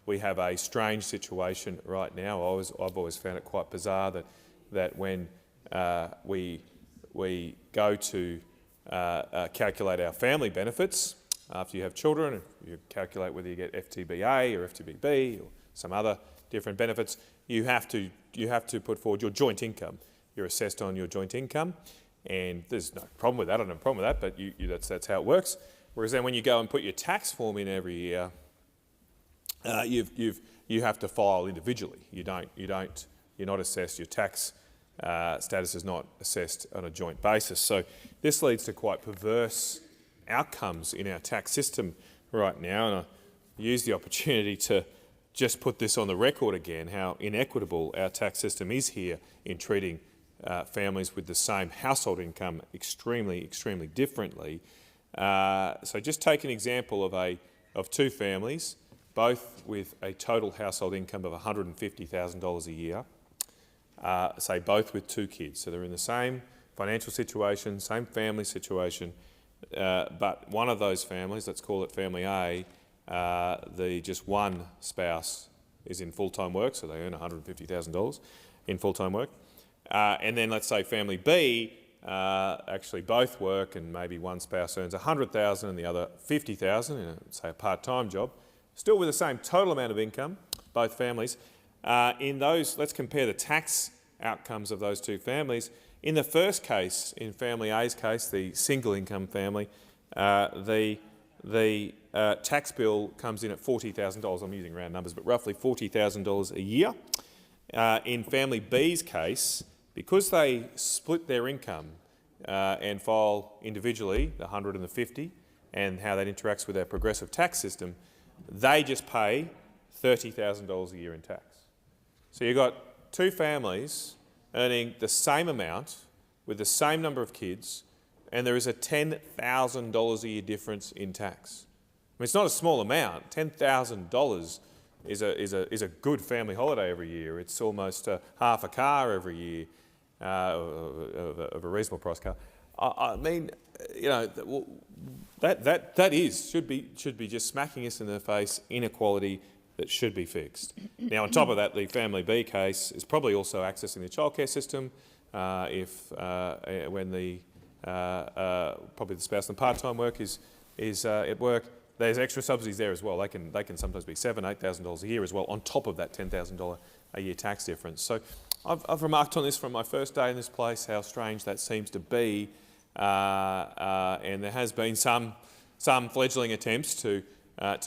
We have a strange situation right now. I've always found it quite bizarre that when we go to calculate our family benefits after you have children, you calculate whether you get FTBA or FTBB or some other different benefits, you have to put forward your joint income. You're assessed on your joint income, and there's no problem with that. I don't have a problem with that, but that's how it works. Whereas then when you go and put your tax form in every year, you have to file individually. You're not assessed. Your tax status is not assessed on a joint basis. So this leads to quite perverse outcomes in our tax system right now, and I use the opportunity to just put this on the record again, how inequitable our tax system is here in treating families with the same household income extremely, extremely differently. So just take an example of two families, both with a total household income of $150,000 a year, say both with two kids. So they're in the same financial situation, same family situation, but one of those families, let's call it family A, just one spouse is in full-time work, so they earn $150,000 in full-time work. And then let's say family B, actually both work, and maybe one spouse earns $100,000 and the other $50,000 in, say, a part-time job, still with the same total amount of income, both families. In those, let's compare the tax outcomes of those two families. In the first case, in family A's case, the single-income family, the tax bill comes in at $40,000. I'm using round numbers, but roughly $40,000 a year. In family B's case, because they split their income and file individually, the 100 and the 50, and how that interacts with our progressive tax system, they just pay $30,000 a year in tax. So you've got two families earning the same amount with the same number of kids, and there is a $10,000 a year difference in tax. I mean, it's not a small amount. $10,000 is a good family holiday every year. It's almost half a car every year, of a reasonable price car. I mean, you know, should be just smacking us in the face inequality that should be fixed. Now, on top of that, the family B case is probably also accessing the childcare system when probably the spouse in part-time work is at work. There's extra subsidies there as well. They can sometimes be $7,000, $8,000 a year as well, on top of that $10,000 a year tax difference. So I've remarked on this from my first day in this place, how strange that seems to be, and there has been some fledgling attempts to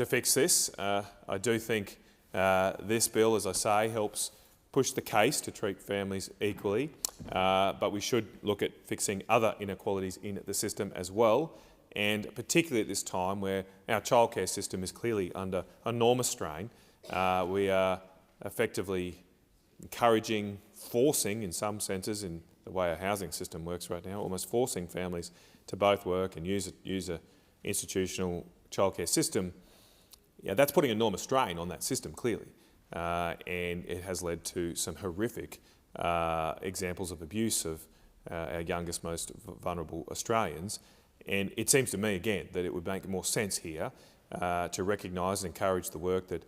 fix this. I do think this bill, as I say, helps push the case to treat families equally, but we should look at fixing other inequalities in the system as well, and particularly at this time where our childcare system is clearly under enormous strain. We are effectively encouraging, forcing in some senses, in the way our housing system works right now, almost forcing families to both work and use institutional childcare system, that's putting enormous strain on that system, clearly. And it has led to some horrific examples of abuse of our youngest, most vulnerable Australians. And it seems to me, again, that it would make more sense here to recognise and encourage the work that,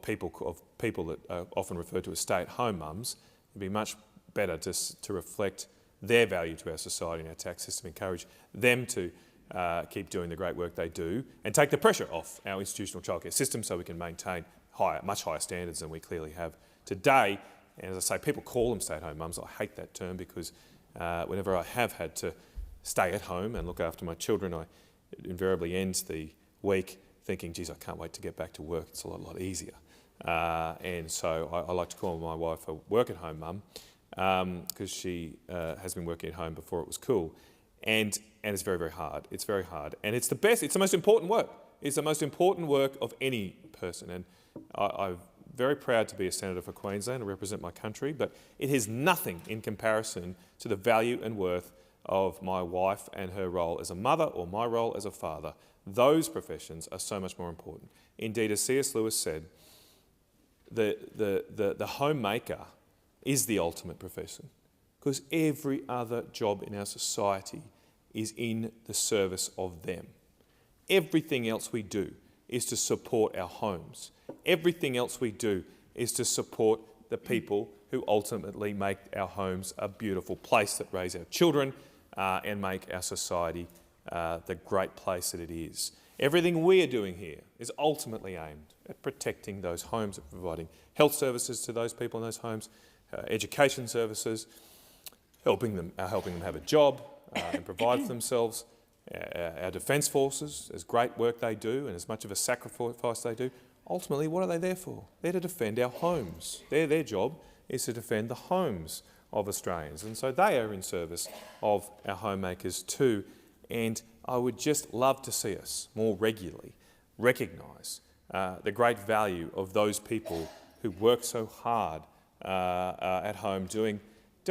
people that are often referred to as stay-at-home mums. It'd be much better to reflect their value to our society and our tax system, encourage them to keep doing the great work they do and take the pressure off our institutional childcare system so we can maintain much higher standards than we clearly have today. And as I say, people call them stay-at-home mums. I hate that term because whenever I have had to stay at home and look after my children, I invariably end the week thinking, geez, I can't wait to get back to work. It's a lot easier. And so I like to call my wife a work-at-home mum because she has been working at home before it was cool. And it's very, very hard. It's very hard. And it's the best, it's the most important work. It's the most important work of any person. And I'm very proud to be a senator for Queensland and represent my country, but it has nothing in comparison to the value and worth of my wife and her role as a mother or my role as a father. Those professions are so much more important. Indeed, as C.S. Lewis said, the homemaker is the ultimate profession because every other job in our society is in the service of them. Everything else we do is to support our homes. Everything else we do is to support the people who ultimately make our homes a beautiful place that raise our children and make our society the great place that it is. Everything we are doing here is ultimately aimed at protecting those homes, at providing health services to those people in those homes, education services, helping them have a job and provide for themselves. Our defence forces, as great work they do and as much of a sacrifice they do, ultimately what are they there for? They're to defend our homes. Their job is to defend the homes of Australians, and so they are in service of our homemakers too. And I would just love to see us more regularly recognise the great value of those people who work so hard at home doing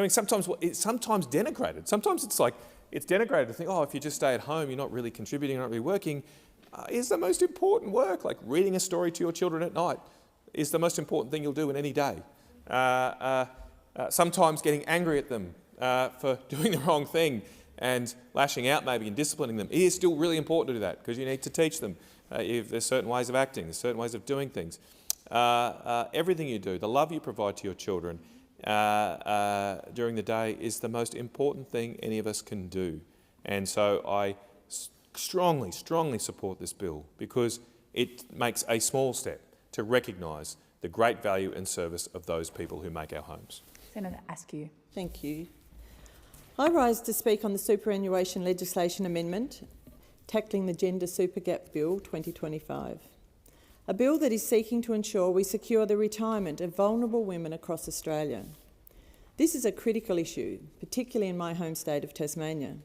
sometimes denigrated. Sometimes it's denigrated to think, oh, if you just stay at home, you're not really contributing, you're not really working. Is the most important work, like reading a story to your children at night, is the most important thing you'll do in any day. Sometimes getting angry at them for doing the wrong thing and lashing out maybe and disciplining them is still really important to do that because you need to teach them. If there's certain ways of acting, there's certain ways of doing things. Everything you do, the love you provide to your children during the day is the most important thing any of us can do. And so I strongly support this bill because it makes a small step to recognise the great value and service of those people who make our homes. Senator Askew. Thank you. I rise to speak on the superannuation legislation amendment tackling the Gender Super Gap Bill 2025, a bill that is seeking to ensure we secure the retirement of vulnerable women across Australia. This is a critical issue, particularly in my home state of Tasmania.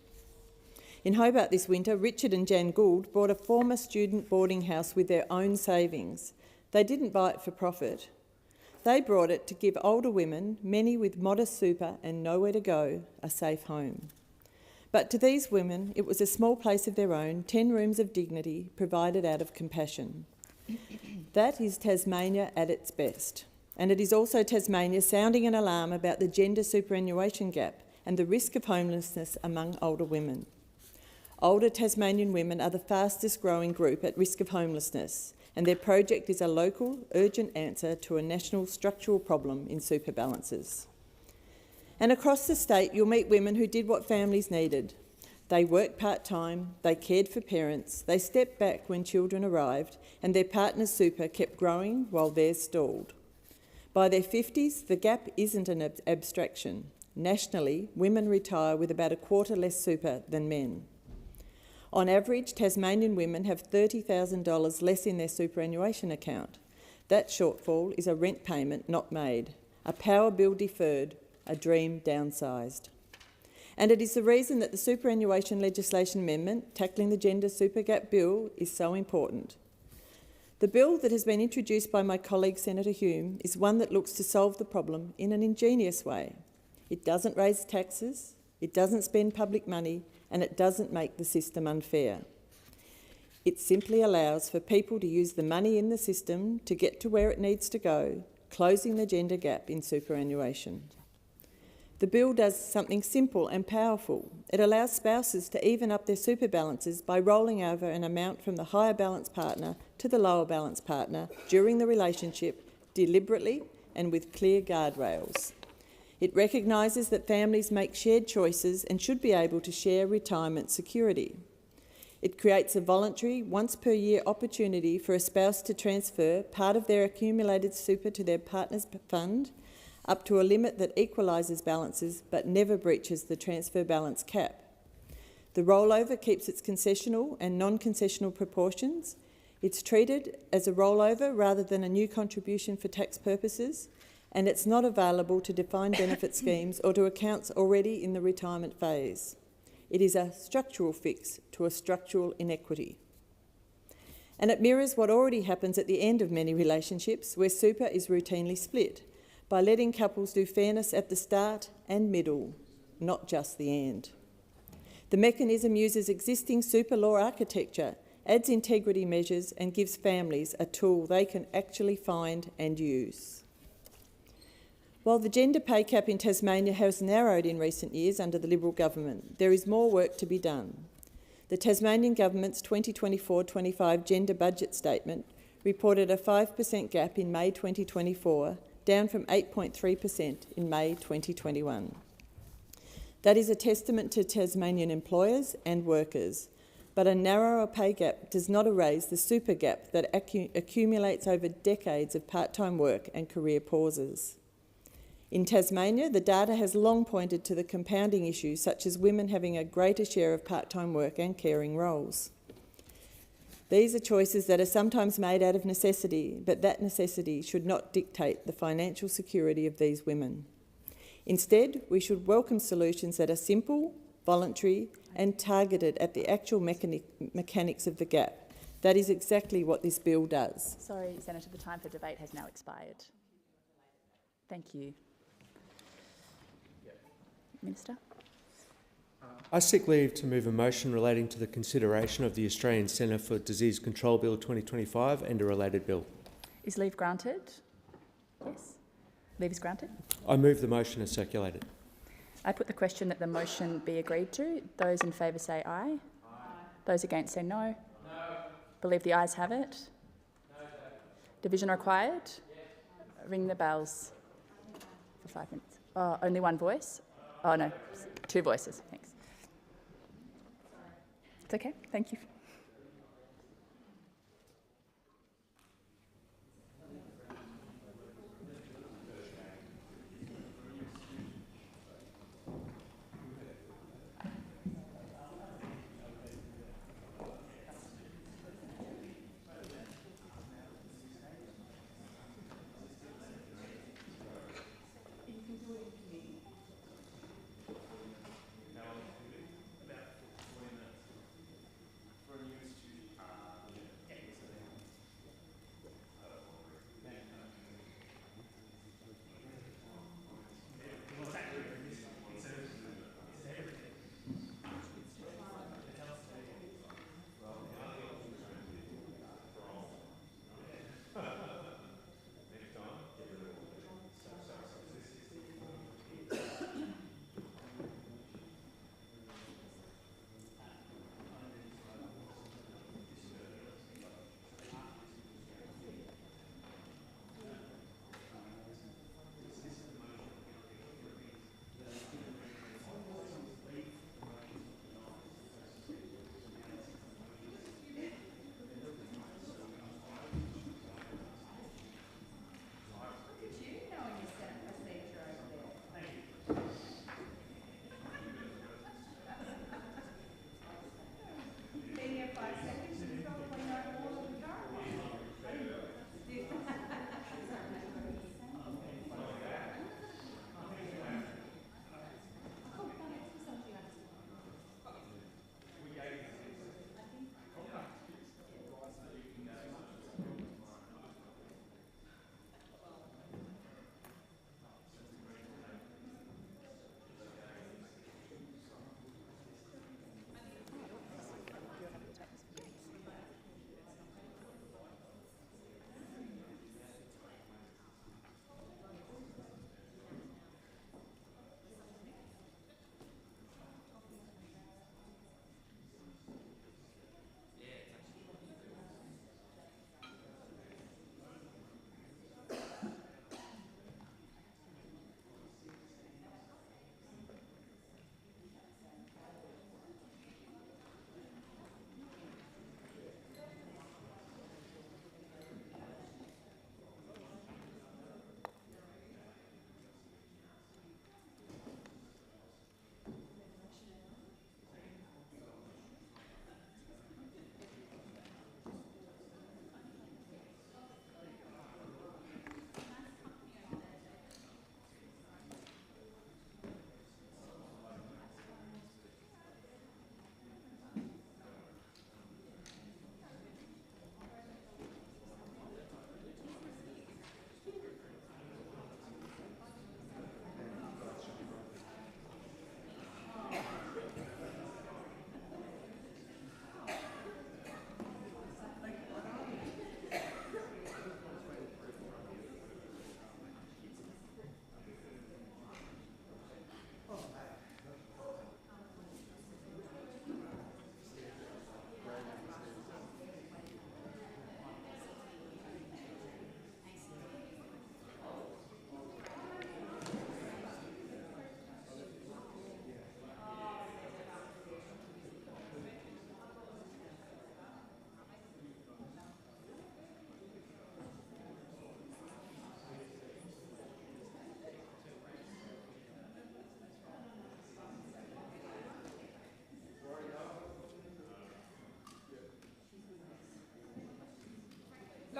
In Hobart this winter, Richard and Jan Gould bought a former student boarding house with their own savings. They didn't buy it for profit. They brought it to give older women, many with modest super and nowhere to go, a safe home. But to these women, it was a small place of their own, 10 rooms of dignity, provided out of compassion. That is Tasmania at its best. And it is also Tasmania sounding an alarm about the gender superannuation gap and the risk of homelessness among older women. Older Tasmanian women are the fastest growing group at risk of homelessness, and their project is a local, urgent answer to a national structural problem in super balances. And across the state, you'll meet women who did what families needed. They worked part-time, they cared for parents, they stepped back when children arrived, and their partner's super kept growing while theirs stalled. By their 50s, the gap isn't an abstraction. Nationally, women retire with about a quarter less super than men. On average, Tasmanian women have $30,000 less in their superannuation account. That shortfall is a rent payment not made, a power bill deferred, a dream downsized. And it is the reason that the superannuation legislation amendment tackling the Gender Super Gap Bill is so important. The bill that has been introduced by my colleague Senator Hume is one that looks to solve the problem in an ingenious way. It doesn't raise taxes, It doesn't spend public money, and it doesn't make the system unfair. It simply allows for people to use the money in the system to get to where it needs to go, closing the gender gap in superannuation. The bill does something simple and powerful. It allows spouses to even up their super balances by rolling over an amount from the higher balance partner to the lower balance partner during the relationship, deliberately and with clear guardrails. It recognises that families make shared choices and should be able to share retirement security. It creates a voluntary, once-per-year opportunity for a spouse to transfer part of their accumulated super to their partner's fund, up to a limit that equalises balances but never breaches the transfer balance cap. The rollover keeps its concessional and non-concessional proportions. It's treated as a rollover rather than a new contribution for tax purposes, and it's not available to defined benefit schemes or to accounts already in the retirement phase. It is a structural fix to a structural inequity. And it mirrors what already happens at the end of many relationships where super is routinely split, by letting couples do fairness at the start and middle, not just the end. The mechanism uses existing super law architecture, adds integrity measures and gives families a tool they can actually find and use. While the gender pay cap in Tasmania has narrowed in recent years under the Liberal government, there is more work to be done. The Tasmanian government's 2024-25 gender budget statement reported a 5% gap in May 2024, down from 8.3% in May 2021. That is a testament to Tasmanian employers and workers, but a narrower pay gap does not erase the super gap that accumulates over decades of part-time work and career pauses. In Tasmania, the data has long pointed to the compounding issues such as women having a greater share of part-time work and caring roles. These are choices that are sometimes made out of necessity, but that necessity should not dictate the financial security of these women. Instead, we should welcome solutions that are simple, voluntary and targeted at the actual mechanics of the gap. That is exactly what this bill does. Sorry, Senator, the time for debate has now expired. Thank you. Minister. I seek leave to move a motion relating to the consideration of the Australian Centre for Disease Control Bill 2025 and a related bill. Is leave granted? Yes. Leave is granted. I move the motion as circulated. I put the question that the motion be agreed to. Those in favour say aye. Aye. Those against say no. No. Believe the ayes have it. No. Division required? Yes. Ring the bells for 5 minutes. Oh, only one voice? Oh no, 2 voices, thanks. It's okay, thank you.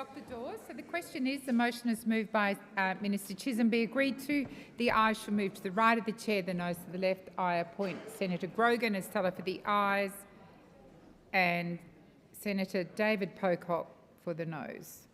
Dr. Dawes. So the question is, the motion is moved by Minister Chisholm be agreed to. The ayes shall move to the right of the chair, the noes to the left. I appoint Senator Grogan as teller for the ayes and Senator David Pocock for the noes.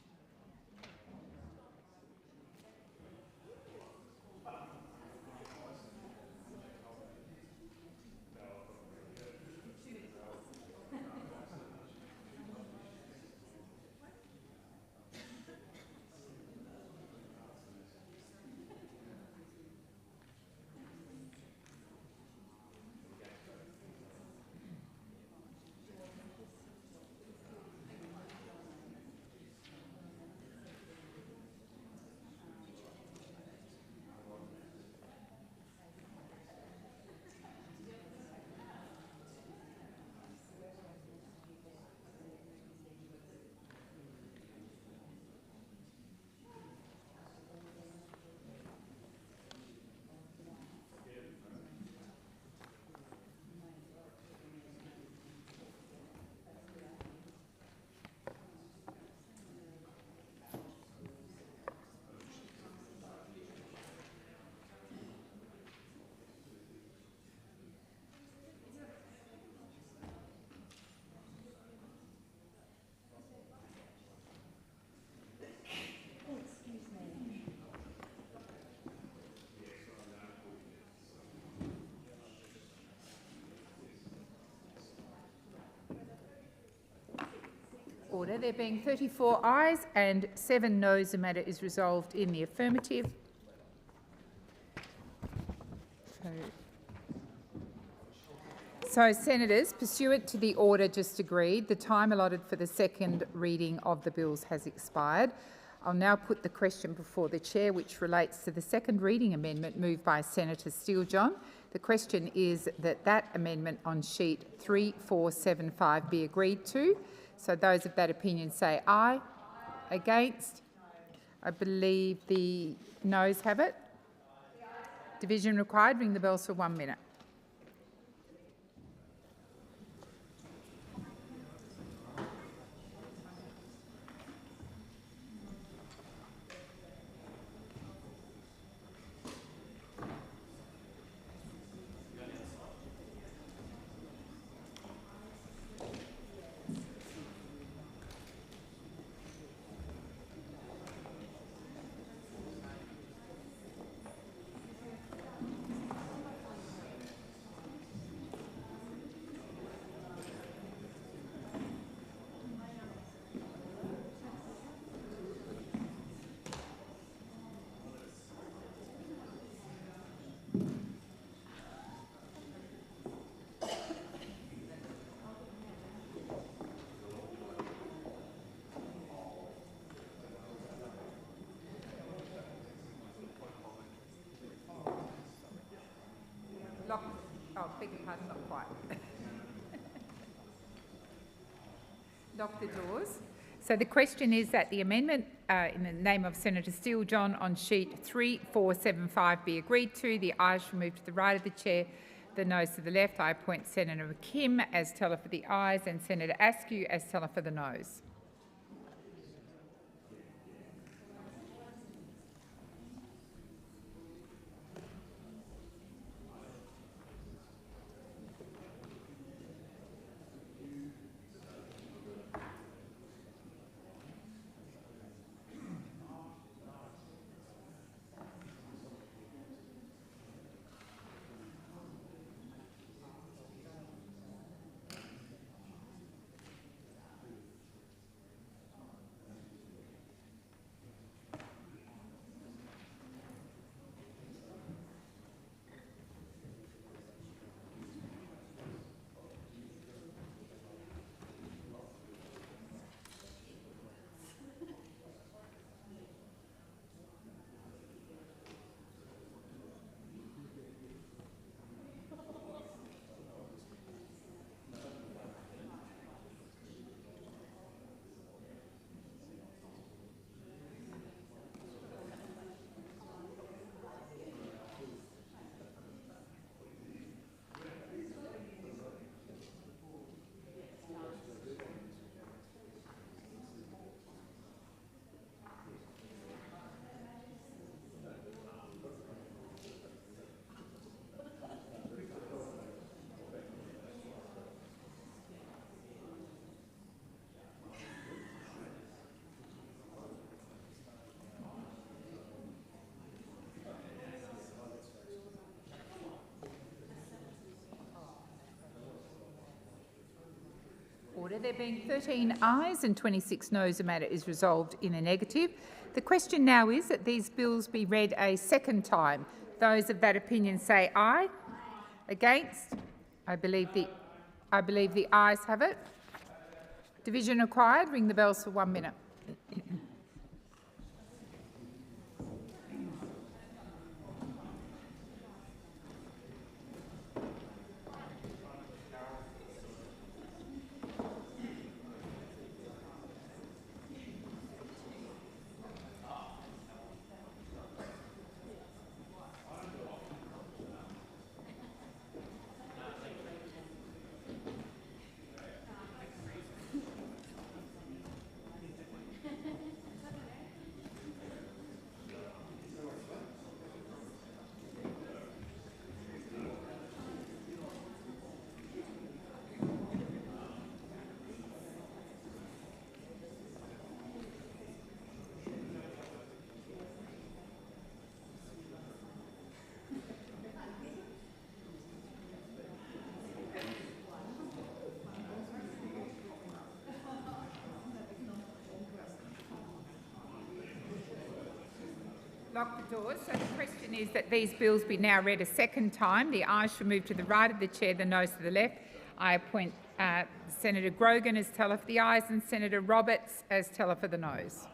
Order. There being 34 ayes and 7 noes, the matter is resolved in the affirmative. So, Senators, pursuant to the order just agreed, the time allotted for the second reading of the bills has expired. I'll now put the question before the chair, which relates to the second reading amendment moved by Senator Steele-John. The question is that that amendment on sheet 3475 be agreed to. So those of that opinion say aye. Against? I believe the noes have it. Division required. Ring the bells for 1 minute. Beg your pardon, not quite. Dr. Dawes. So the question is that the amendment in the name of Senator Steele-John on sheet 3475 be agreed to. The ayes shall move to the right of the chair, the noes to the left. I appoint Senator Kim as teller for the ayes and Senator Askew as teller for the noes. Order. There being 13 ayes and 26 noes, the matter is resolved in a negative. The question now is that these bills be read a second time. Those of that opinion say aye. Against? I believe the ayes have it. Division required. Ring the bells for 1 minute. Lock the doors. So the question is that these bills be now read a second time. The ayes shall move to the right of the chair, the noes to the left. I appoint Senator Grogan as teller for the ayes and Senator Roberts as teller for the noes.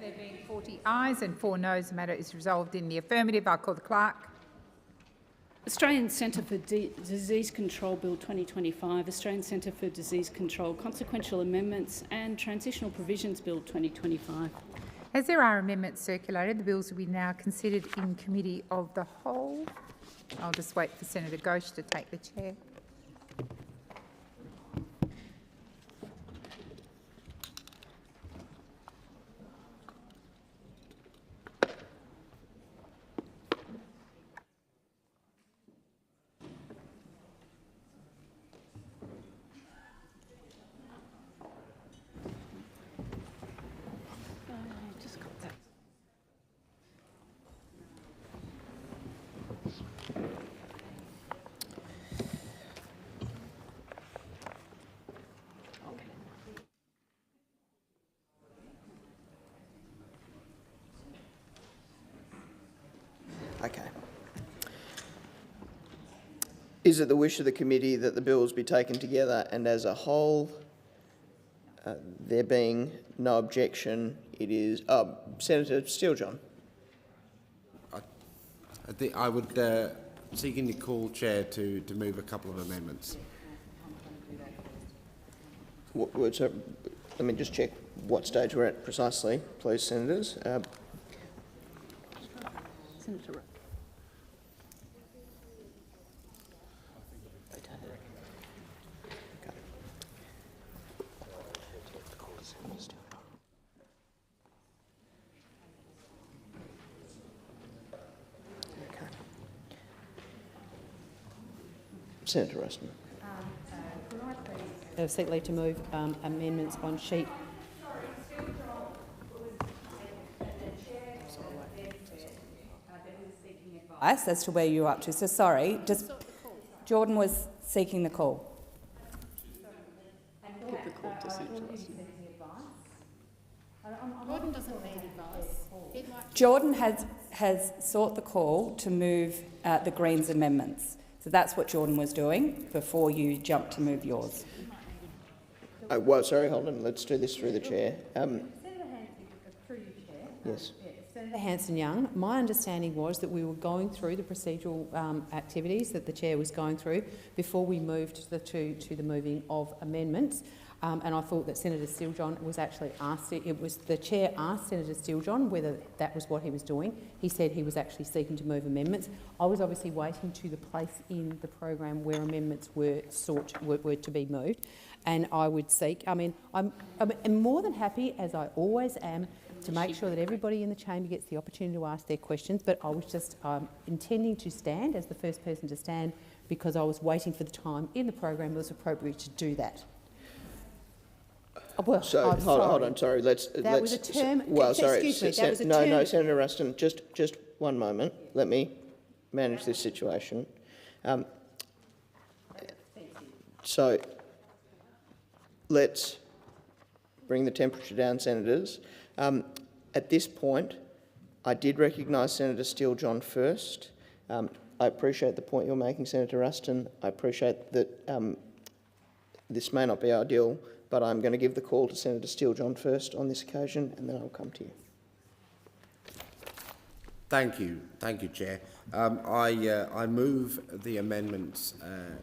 There being 40 ayes and 4 noes, the matter is resolved in the affirmative. I call the clerk. Australian Centre for Disease Control Bill 2025, Australian Centre for Disease Control Consequential Amendments and Transitional Provisions Bill 2025. As there are amendments circulated, the bills will be now considered in Committee of the Whole. I'll just wait for Senator Ghosh to take the chair. Okay. Is it the wish of the committee that the bills be taken together and as a whole? There being no objection, it is... Senator Steele-John. I would seek in the call, Chair, to move a couple of amendments. So, let me just check what stage we're at precisely, please, Senators. Senator Senator Ruston. Seek leave to move amendments on sheet. Advice as to where you're up to. So sorry, just Jordan was seeking the call. Jordan doesn't need advice. Jordan has sought the call to move the Greens amendments. So that's what Jordan was doing before you jumped to move yours. Well, sorry, hold on. Let's do this through the chair. Yes. Senator Hanson-Young, my understanding was that we were going through the procedural activities that the chair was going through before we moved to the moving of amendments. And I thought that Senator Steele-John was actually asked, the chair asked Senator Steele-John whether that was what he was doing. He said he was actually seeking to move amendments. I was obviously waiting to the place in the program where amendments were to be moved. And I would seek, I'm more than happy, as I always am, to make sure that everybody in the chamber gets the opportunity to ask their questions, but I was just intending to stand as the first person to stand because I was waiting for the time in the program that was appropriate to do that. Well, so hold on, sorry. Let's. Was a term. Well, sorry. Excuse me. That was a no, term. no, Senator Ruston. Just one moment. Let me manage this situation. So let's bring the temperature down, senators. At this point, I did recognise Senator Steele-John first. I appreciate the point you're making, Senator Ruston. I appreciate that this may not be ideal, but I'm going to give the call to Senator Steele-John first on this occasion, and then I'll come to you. Thank you, Chair. I move the amendments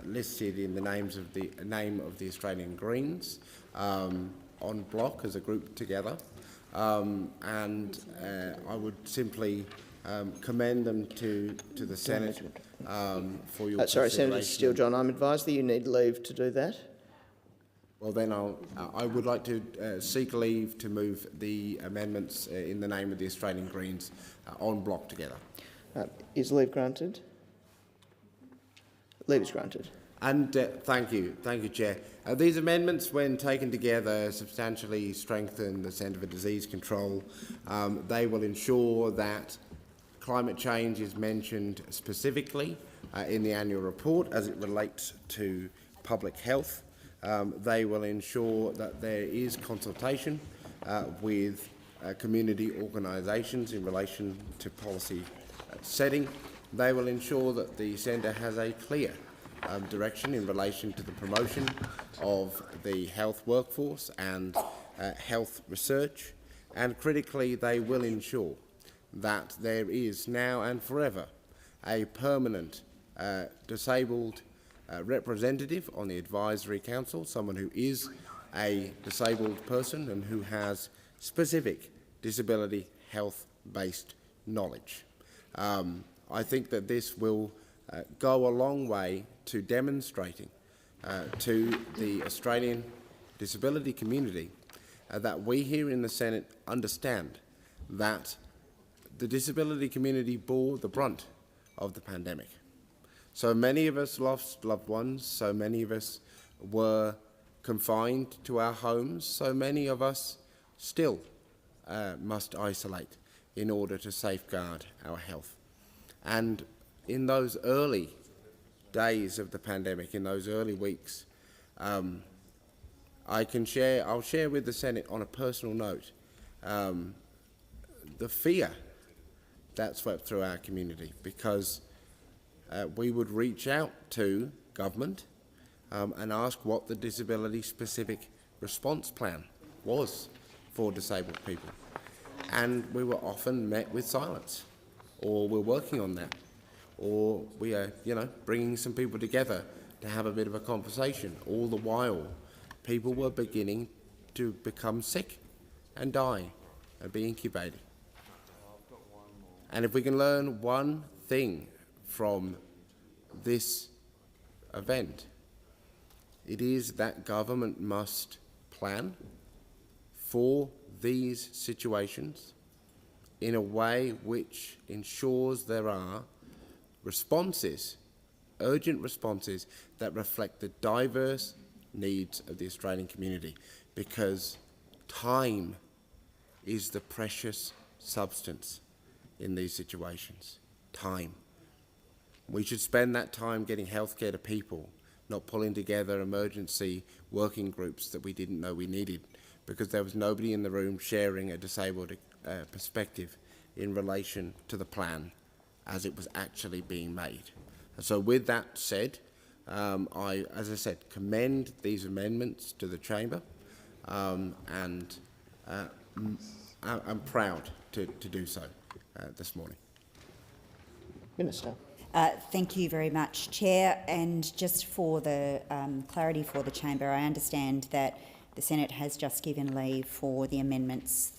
listed in the name of the Australian Greens on block as a group together, and I would simply commend them to the Senate for your sorry, Senator Steele-John, I'm advised that you need leave to do that. Well, then I would like to seek leave to move the amendments in the name of the Australian Greens on block together. Is leave granted? Leave is granted. And thank you, Chair. These amendments, when taken together, substantially strengthen the Centre for Disease Control. They will ensure that climate change is mentioned specifically in the annual report as it relates to public health. They will ensure that there is consultation with community organisations in relation to policy setting. They will ensure that the Centre has a clear direction in relation to the promotion of the health workforce and health research, and critically they will ensure that there is now and forever a permanent disabled representative on the Advisory Council, someone who is a disabled person and who has specific disability health-based knowledge. I think that this will go a long way to demonstrating to the Australian disability community that we here in the Senate understand that the disability community bore the brunt of the pandemic. So many of us lost loved ones, so many of us were confined to our homes, so many of us still must isolate in order to safeguard our health. And in those early days of the pandemic, in those early weeks, I'll share with the Senate on a personal note the fear that swept through our community, because we would reach out to government and ask what the disability-specific response plan was for disabled people. And we were often met with silence, or we're working on that. or we are, bringing some people together to have a bit of a conversation. All the while, people were beginning to become sick and die and be incubated. And if we can learn one thing from this event, it is that government must plan for these situations in a way which ensures there are responses, urgent responses, that reflect the diverse needs of the Australian community, because time is the precious substance in these situations. Time. We should spend that time getting healthcare to people, not pulling together emergency working groups that we didn't know we needed, because there was nobody in the room sharing a disabled perspective in relation to the plan as it was actually being made. So with that said, I, as I said, commend these amendments to the Chamber, and I'm proud to do so this morning. Minister. Thank you very much, Chair. And just for the clarity for the Chamber, I understand that the Senate has just given leave for the amendments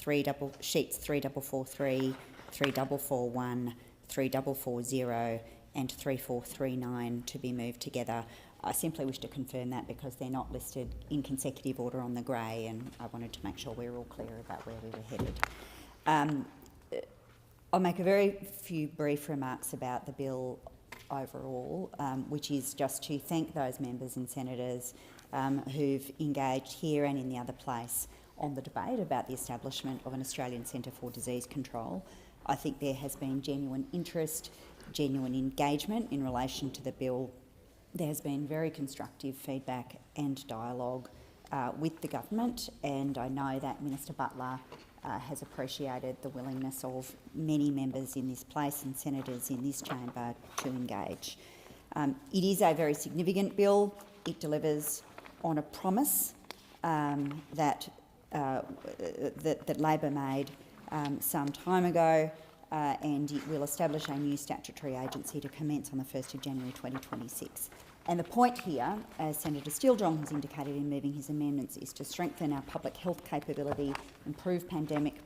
sheets 3443, 3441, 3440 and 3439 to be moved together. I simply wish to confirm that because they're not listed in consecutive order on the grey, and I wanted to make sure we were all clear about where we were headed. I'll make a very few brief remarks about the bill overall, which is just to thank those members and senators who've engaged here and in the other place on the debate about the establishment of an Australian Centre for Disease Control. I think there has been genuine interest, genuine engagement in relation to the bill. There has been very constructive feedback and dialogue with the government, and I know that Minister Butler has appreciated the willingness of many members in this place and senators in this chamber to engage. It is a very significant bill. It delivers on a promise that Labor made some time ago, and it will establish a new statutory agency to commence on the 1st of January 2026. And the point here, as Senator Steele-John has indicated in moving his amendments, is to strengthen our public health capability, improve pandemic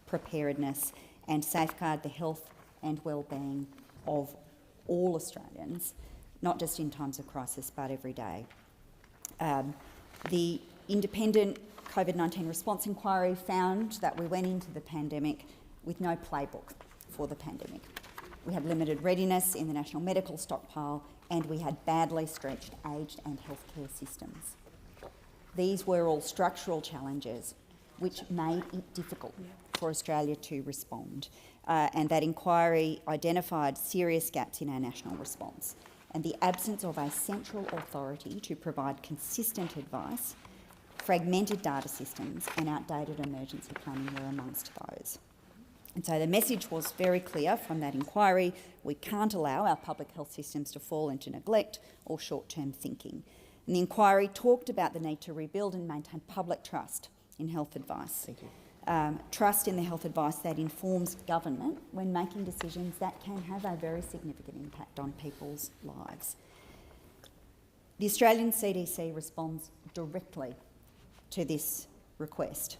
preparedness and safeguard the health and well-being of all Australians, not just in times of crisis but every day. The independent COVID-19 response inquiry found that we went into the pandemic with no playbook for the pandemic. We had limited readiness in the national medical stockpile, and we had badly stretched aged and healthcare systems. These were all structural challenges which made it difficult for Australia to respond, and that inquiry identified serious gaps in our national response, and the absence of a central authority to provide consistent advice, fragmented data systems and outdated emergency planning were amongst those. And so the message was very clear from that inquiry: we can't allow our public health systems to fall into neglect or short-term thinking. And the inquiry talked about the need to rebuild and maintain public trust in health advice. Thank you. Trust in the health advice that informs government when making decisions that can have a very significant impact on people's lives. The Australian CDC responds directly to this request.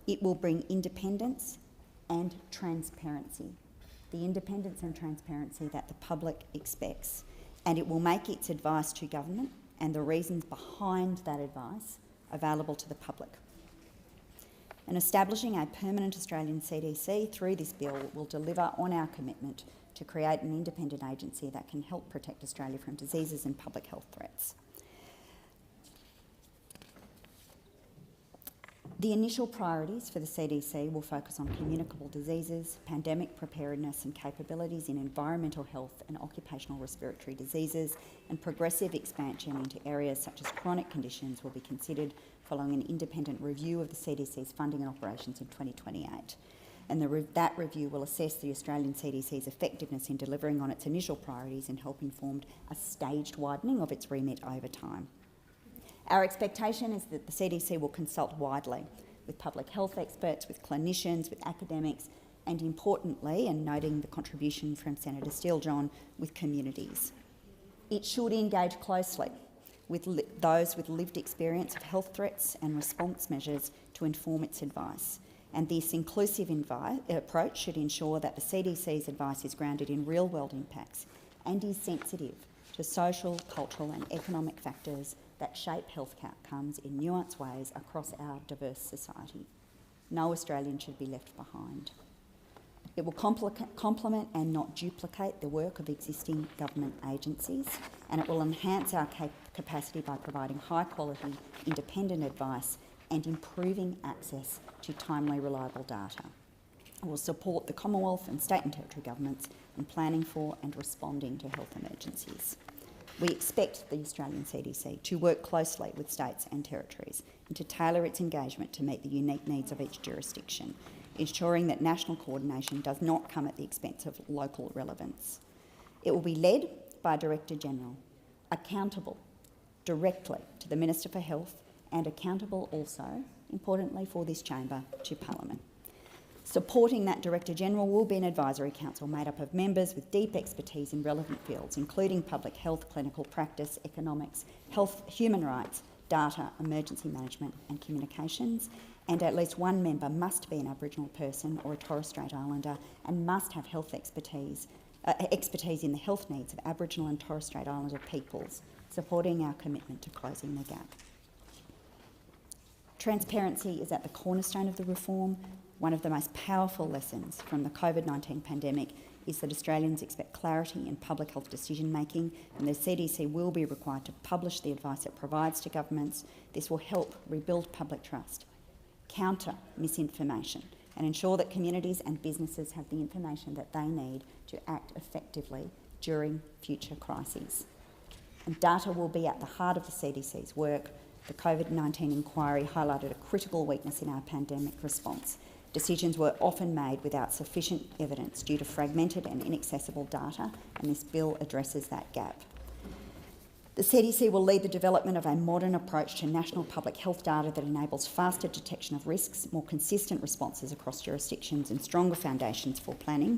It will bring independence and transparency, the independence and transparency that the public expects, and it will make its advice to government and the reasons behind that advice available to the public. And establishing a permanent Australian CDC through this bill will deliver on our commitment to create an independent agency that can help protect Australia from diseases and public health threats. The initial priorities for the CDC will focus on communicable diseases, pandemic preparedness and capabilities in environmental health and occupational respiratory diseases, and progressive expansion into areas such as chronic conditions will be considered following an independent review of the CDC's funding and operations in 2028. And that review will assess the Australian CDC's effectiveness in delivering on its initial priorities and help inform a staged widening of its remit over time. Our expectation is that the CDC will consult widely with public health experts, with clinicians, with academics and importantly, and noting the contribution from Senator Steele-John, with communities. It should engage closely with those with lived experience of health threats and response measures to inform its advice. And this inclusive approach should ensure that the CDC's advice is grounded in real-world impacts and is sensitive to social, cultural and economic factors that shape health outcomes in nuanced ways across our diverse society. No Australian should be left behind. It will complement and not duplicate the work of existing government agencies, and it will enhance our capacity by providing high-quality, independent advice and improving access to timely, reliable data. It will support the Commonwealth and state and territory governments in planning for and responding to health emergencies. We expect the Australian CDC to work closely with states and territories and to tailor its engagement to meet the unique needs of each jurisdiction, ensuring that national coordination does not come at the expense of local relevance. It will be led by a Director-General, accountable directly to the Minister for Health and accountable also, importantly for this chamber, to Parliament. Supporting that Director-General will be an advisory council made up of members with deep expertise in relevant fields, including public health, clinical practice, economics, health, human rights, data, emergency management and communications, and at least one member must be an Aboriginal person or a Torres Strait Islander and must have health expertise in the health needs of Aboriginal and Torres Strait Islander peoples, supporting our commitment to closing the gap. Transparency is at the cornerstone of the reform. One of the most powerful lessons from the COVID-19 pandemic is that Australians expect clarity in public health decision-making, and the CDC will be required to publish the advice it provides to governments. This will help rebuild public trust, counter misinformation, and ensure that communities and businesses have the information that they need to act effectively during future crises. And data will be at the heart of the CDC's work. The COVID-19 inquiry highlighted a critical weakness in our pandemic response. Decisions were often made without sufficient evidence due to fragmented and inaccessible data, and this bill addresses that gap. The CDC will lead the development of a modern approach to national public health data that enables faster detection of risks, more consistent responses across jurisdictions and stronger foundations for planning.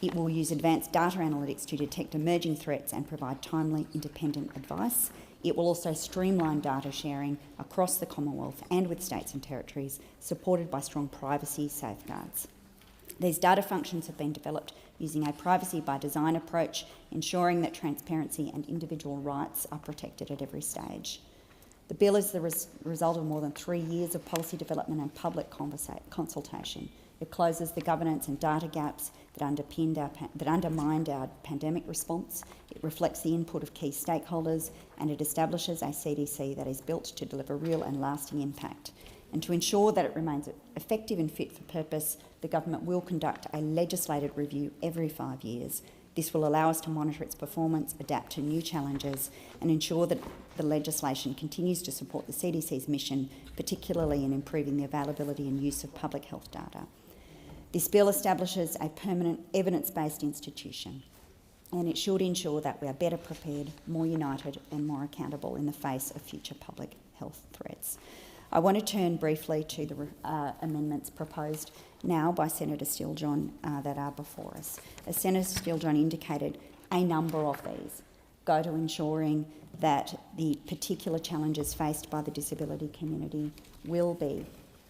It will use advanced data analytics to detect emerging threats and provide timely, independent advice. It will also streamline data sharing across the Commonwealth and with states and territories, supported by strong privacy safeguards. These data functions have been developed using a privacy by design approach, ensuring that transparency and individual rights are protected at every stage. The bill is the result of more than 3 years of policy development and public consultation. It closes the governance and data gaps that undermined our pandemic response. It reflects the input of key stakeholders, and it establishes a CDC that is built to deliver real and lasting impact. And to ensure that it remains effective and fit for purpose, the government will conduct a legislated review every 5 years. This will allow us to monitor its performance, adapt to new challenges, and ensure that the legislation continues to support the CDC's mission, particularly in improving the availability and use of public health data. This bill establishes a permanent evidence-based institution, and it should ensure that we are better prepared, more united and more accountable in the face of future public health threats. I want to turn briefly to the amendments proposed now by Senator Steele-John that are before us. As Senator Steele-John indicated, a number of these go to ensuring that the particular challenges faced by the disability community will be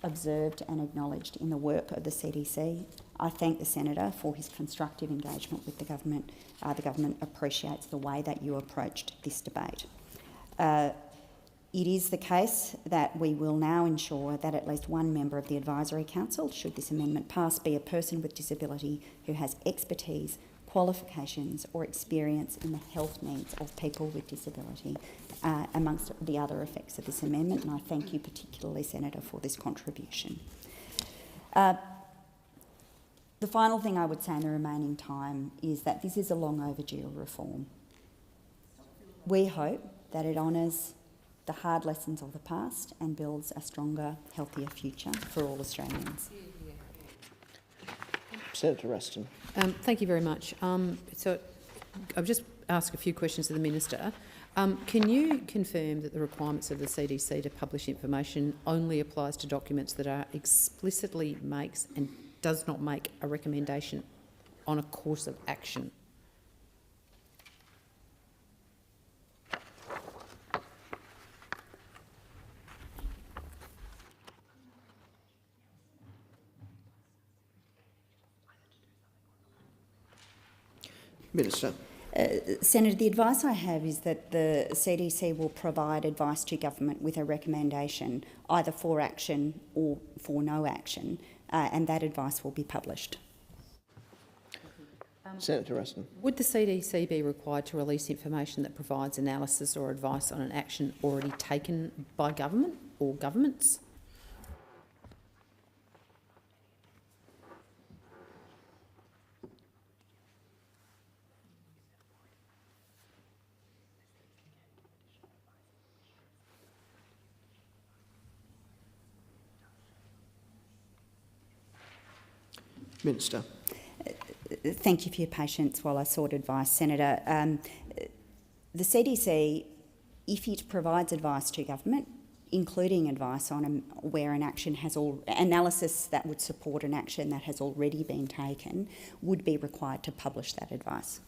observed and acknowledged in the work of the CDC. I thank the Senator for his constructive engagement with the government. The government appreciates the way that you approached this debate. It is the case that we will now ensure that at least one member of the Advisory Council, should this amendment pass, be a person with disability who has expertise, qualifications or experience in the health needs of people with disability, amongst the other effects of this amendment, and I thank you particularly, Senator, for this contribution. The final thing I would say in the remaining time is that this is a long overdue reform. We hope that it honours the hard lessons of the past and builds a stronger, healthier future for all Australians. Senator Ruston. Thank you very much. So I've just asked a few questions to the Minister. Can you confirm that the requirements of the CDC to publish information only applies to documents that are explicitly makes and does not make a recommendation on a course of action. Minister. Senator, the advice I have is that the CDC will provide advice to government with a recommendation either for action or for no action, and that advice will be published. Senator Ruston. Would the CDC be required to release information that provides analysis or advice on an action already taken by government or governments? Minister. Thank you for your patience while I sought advice, Senator. The CDC, if it provides advice to government, including advice on where an action has analysis that would support an action that has already been taken, would be required to publish that advice.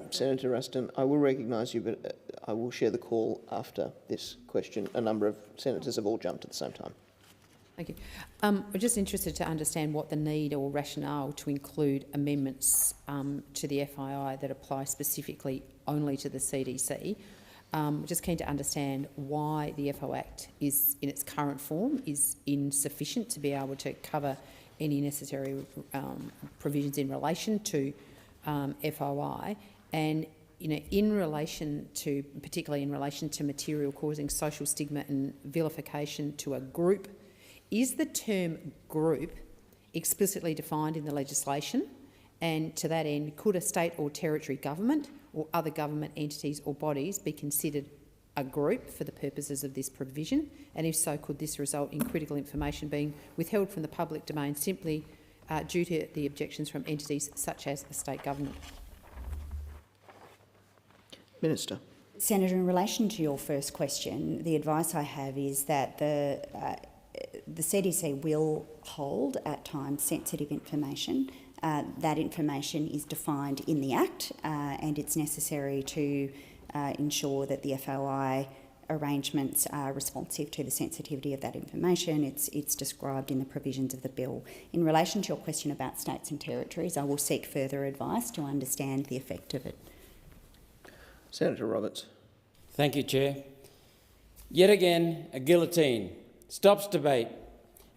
Senator Ruston, I will recognise you, but I will share the call after this question. A number of senators have all jumped at the same time. Thank you. I'm just interested to understand what the need or rationale to include amendments to the FII that apply specifically only to the CDC. Just keen to understand why the FO Act is, in its current form, is insufficient to be able to cover any necessary provisions in relation to FOI, and in relation to, particularly in relation to material causing social stigma and vilification to a group. Is the term group explicitly defined in the legislation? And to that end, could a state or territory government or other government entities or bodies be considered a group for the purposes of this provision? And if so, could this result in critical information being withheld from the public domain simply due to the objections from entities such as the state government? Minister. Senator, in relation to your first question, the advice I have is that the CDC will hold at times sensitive information. That information is defined in the Act and it's necessary to ensure that the FOI arrangements are responsive to the sensitivity of that information. It's described in the provisions of the bill. In relation to your question about states and territories, I will seek further advice to understand the effect of it. Senator Roberts. Thank you, Chair. Yet again, a guillotine stops debate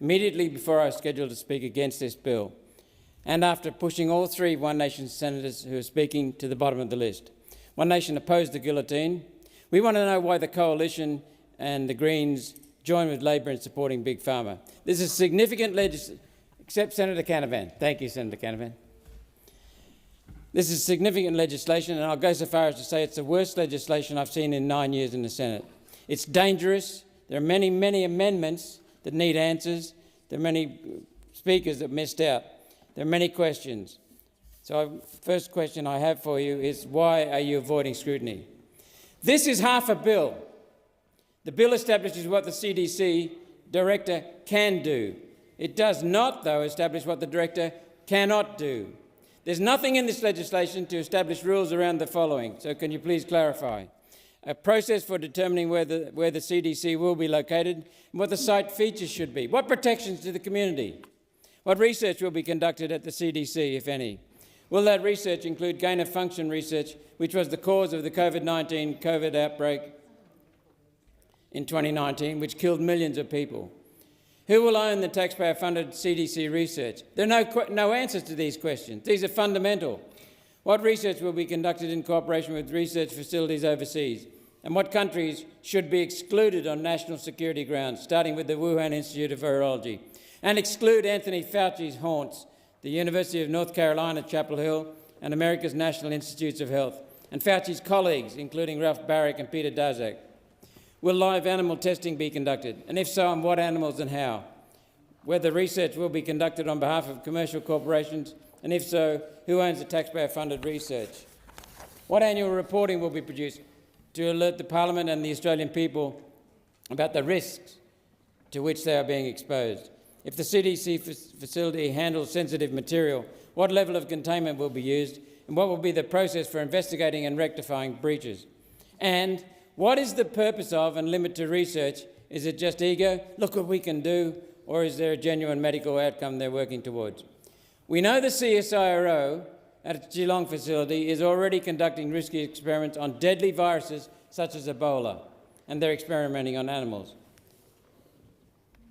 immediately before I was scheduled to speak against this bill, and after pushing all three One Nation senators who are speaking to the bottom of the list. One Nation opposed the guillotine. We want to know why the Coalition and the Greens join with Labor in supporting Big Pharma. This is significant legislation, except Senator Canavan. Thank you, Senator Canavan. This is significant legislation, and I'll go so far as to say it's the worst legislation I've seen in 9 years in the Senate. It's dangerous. There are many, many amendments that need answers. There are many speakers that missed out. There are many questions. So first question I have for you is, why are you avoiding scrutiny? This is half a bill. The bill establishes what the CDC director can do. It does not, though, establish what the director cannot do. There's nothing in this legislation to establish rules around the following, so can you please clarify? A process for determining where the CDC will be located and what the site features should be. What protections to the community? What research will be conducted at the CDC, if any? Will that research include gain-of-function research, which was the cause of the COVID outbreak in 2019, which killed millions of people? Who will own the taxpayer-funded CDC research? There are no answers to these questions. These are fundamental. What research will be conducted in cooperation with research facilities overseas? And what countries should be excluded on national security grounds, starting with the Wuhan Institute of Virology? And exclude Anthony Fauci's haunts, the University of North Carolina, Chapel Hill, and America's National Institutes of Health, and Fauci's colleagues, including Ralph Barrick and Peter Daszak. Will live animal testing be conducted? And if so, on what animals and how? Whether research will be conducted on behalf of commercial corporations, and if so, who owns the taxpayer-funded research? What annual reporting will be produced to alert the Parliament and the Australian people about the risks to which they are being exposed? If the CDC facility handles sensitive material, what level of containment will be used, and what will be the process for investigating and rectifying breaches? And what is the purpose of and limit to research? Is it just ego, look what we can do, or is there a genuine medical outcome they're working towards? We know the CSIRO at its Geelong facility is already conducting risky experiments on deadly viruses such as Ebola, and they're experimenting on animals.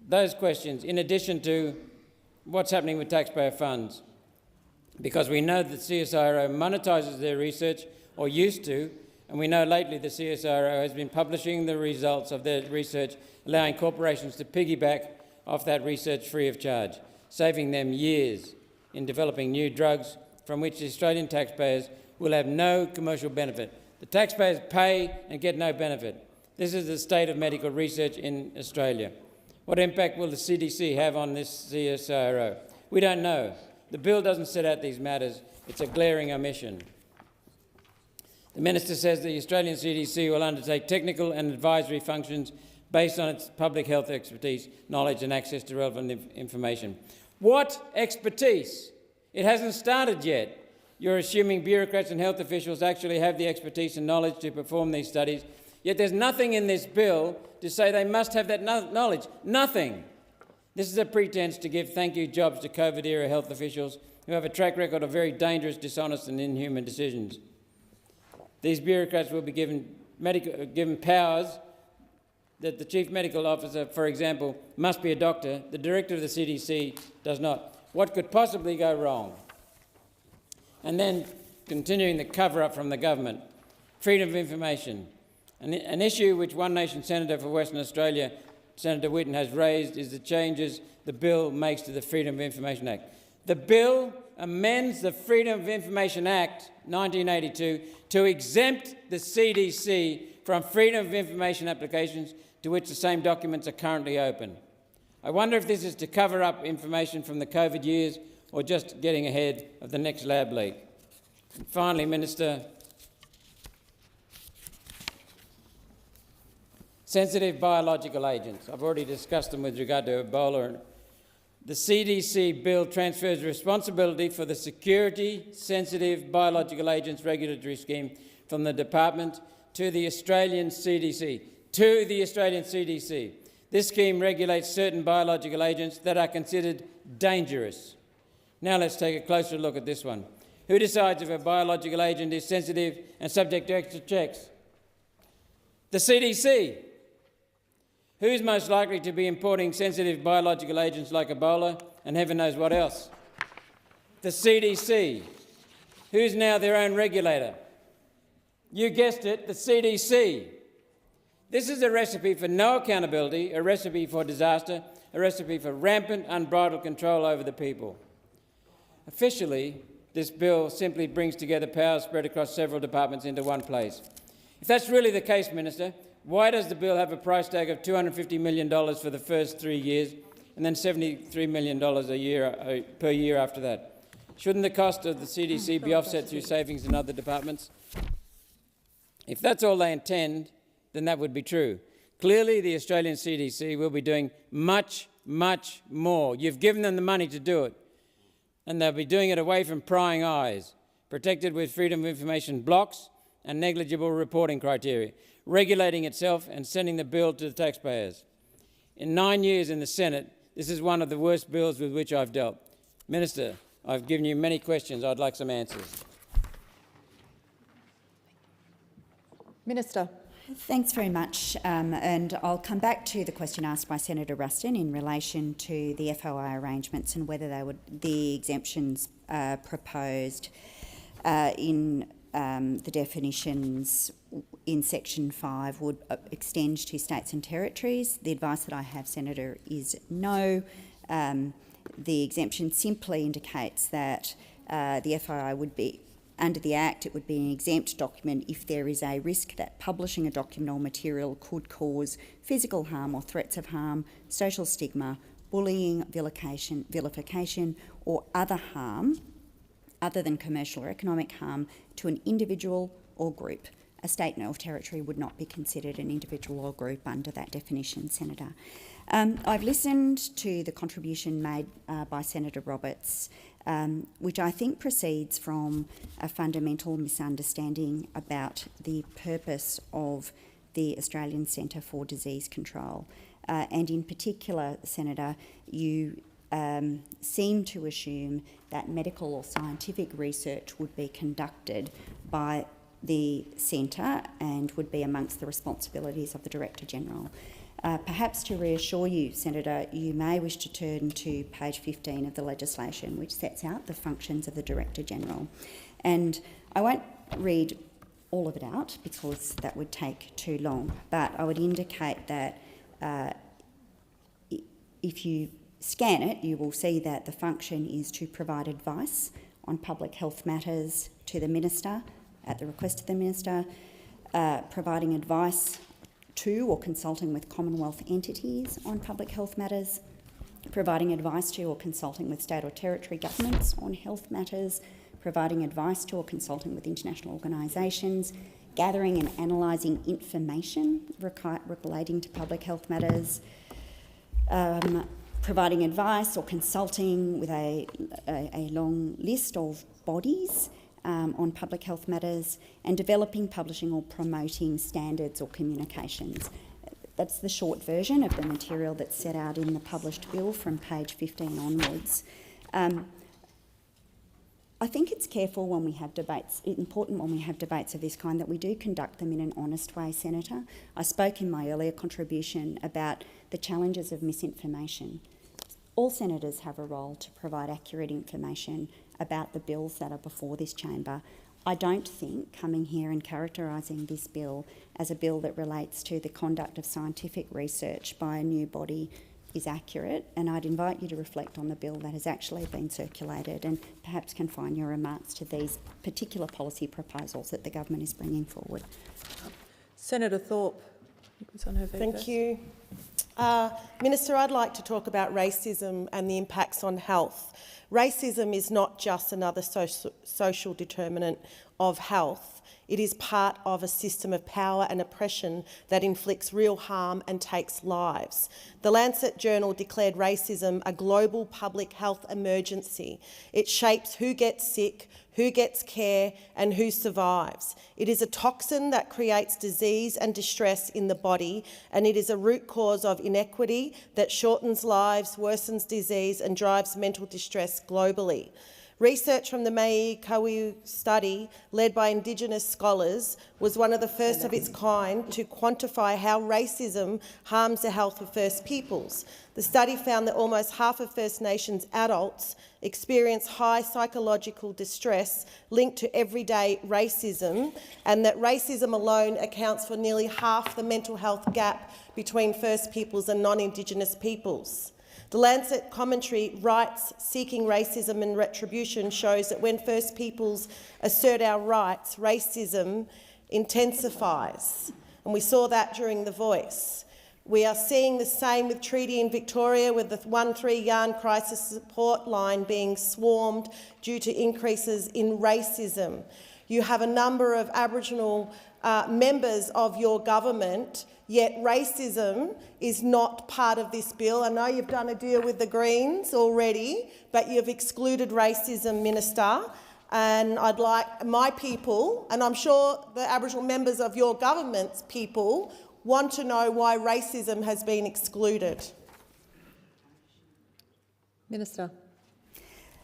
Those questions, in addition to what's happening with taxpayer funds, because we know that CSIRO monetises their research, or used to, and we know lately the CSIRO has been publishing the results of their research, allowing corporations to piggyback off that research free of charge, saving them years in developing new drugs from which the Australian taxpayers will have no commercial benefit. The taxpayers pay and get no benefit. This is the state of medical research in Australia. What impact will the CDC have on this CSIRO? We don't know. The bill doesn't set out these matters. It's a glaring omission. The Minister says the Australian CDC will undertake technical and advisory functions based on its public health expertise, knowledge and access to relevant information. What expertise? It hasn't started yet. You're assuming bureaucrats and health officials actually have the expertise and knowledge to perform these studies, yet there's nothing in this bill to say they must have that knowledge. Nothing. This is a pretense to give thank you jobs to COVID-era health officials who have a track record of very dangerous, dishonest and inhuman decisions. These bureaucrats will be given powers that the Chief Medical Officer, for example, must be a doctor. The Director of the CDC does not. What could possibly go wrong? And then, continuing the cover-up from the government, freedom of information. An issue which One Nation Senator for Western Australia, Senator Whitten, has raised is the changes the bill makes to the Freedom of Information Act. The bill amends the Freedom of Information Act 1982 to exempt the CDC from freedom of information applications to which the same documents are currently open. I wonder if this is to cover up information from the COVID years or just getting ahead of the next lab leak. And finally, Minister, sensitive biological agents. I've already discussed them with regard to Ebola. The CDC bill transfers responsibility for the security-sensitive biological agents regulatory scheme from the department to the Australian CDC. This scheme regulates certain biological agents that are considered dangerous. Now let's take a closer look at this one. Who decides if a biological agent is sensitive and subject to extra checks? The CDC. Who's most likely to be importing sensitive biological agents like Ebola and heaven knows what else? The CDC. Who's now their own regulator? You guessed it, the CDC. This is a recipe for no accountability, a recipe for disaster, a recipe for rampant, unbridled control over the people. Officially, this bill simply brings together powers spread across several departments into one place. If that's really the case, Minister, why does the bill have a price tag of $250 million for the first 3 years and then $73 million per year after that? Shouldn't the cost of the CDC be offset through savings in other departments? If that's all they intend, then that would be true. Clearly, the Australian CDC will be doing much, much more. You've given them the money to do it, and they'll be doing it away from prying eyes, protected with freedom of information blocks and negligible reporting criteria, regulating itself and sending the bill to the taxpayers. In 9 years in the Senate, this is one of the worst bills with which I've dealt. Minister, I've given you many questions. I'd like some answers. Minister. Thanks very much, and I'll come back to the question asked by Senator Ruston in relation to the FOI arrangements and whether the exemptions proposed in the definitions in Section 5 would extend to states and territories. The advice that I have, Senator, is no. The exemption simply indicates that the FOI would be, under the Act, it would be an exempt document if there is a risk that publishing a document or material could cause physical harm or threats of harm, social stigma, bullying, vilification or other harm other than commercial or economic harm to an individual or group. A state or territory would not be considered an individual or group under that definition, Senator. I've listened to the contribution made by Senator Roberts, which I think proceeds from a fundamental misunderstanding about the purpose of the Australian Centre for Disease Control. And in particular, Senator, you seem to assume that medical or scientific research would be conducted by the centre and would be amongst the responsibilities of the Director-General. Perhaps to reassure you, Senator, you may wish to turn to page 15 of the legislation, which sets out the functions of the Director-General. And I won't read all of it out because that would take too long, but I would indicate that if you scan it, you will see that the function is to provide advice on public health matters to the Minister at the request of the Minister, providing advice to or consulting with Commonwealth entities on public health matters, providing advice to or consulting with state or territory governments on health matters, providing advice to or consulting with international organisations, gathering and analysing information relating to public health matters, providing advice or consulting with a long list of bodies on public health matters, and developing, publishing or promoting standards or communications. That's the short version of the material that's set out in the published bill from page 15 onwards. I think it's important when we have debates of this kind that we do conduct them in an honest way, Senator. I spoke in my earlier contribution about the challenges of misinformation. All senators have a role to provide accurate information about the bills that are before this chamber. I don't think coming here and characterising this bill as a bill that relates to the conduct of scientific research by a new body is accurate, and I'd invite you to reflect on the bill that has actually been circulated and perhaps confine your remarks to these particular policy proposals that the government is bringing forward. Senator Thorpe. Thank you. Minister, I'd like to talk about racism and the impacts on health. Racism is not just another social determinant of health. It is part of a system of power and oppression that inflicts real harm and takes lives. The Lancet Journal declared racism a global public health emergency. It shapes who gets sick, who gets care and who survives. It is a toxin that creates disease and distress in the body, and it is a root cause of inequity that shortens lives, worsens disease and drives mental distress globally. Research from the Mai Kawiu study, led by Indigenous scholars, was one of the first of its kind to quantify how racism harms the health of First Peoples. The study found that almost half of First Nations adults experience high psychological distress linked to everyday racism, and that racism alone accounts for nearly half the mental health gap between First Peoples and non-Indigenous peoples. The Lancet commentary, Rights Seeking Racism and Retribution, shows that when First Peoples assert our rights, racism intensifies. And we saw that during The Voice. We are seeing the same with Treaty in Victoria, with the 13 Yarn Crisis Support Line being swarmed due to increases in racism. You have a number of Aboriginal members of your government, yet racism is not part of this bill. I know you've done a deal with the Greens already, but you've excluded racism, Minister. And I'd like my people, and I'm sure the Aboriginal members of your government's people, want to know why racism has been excluded. Minister.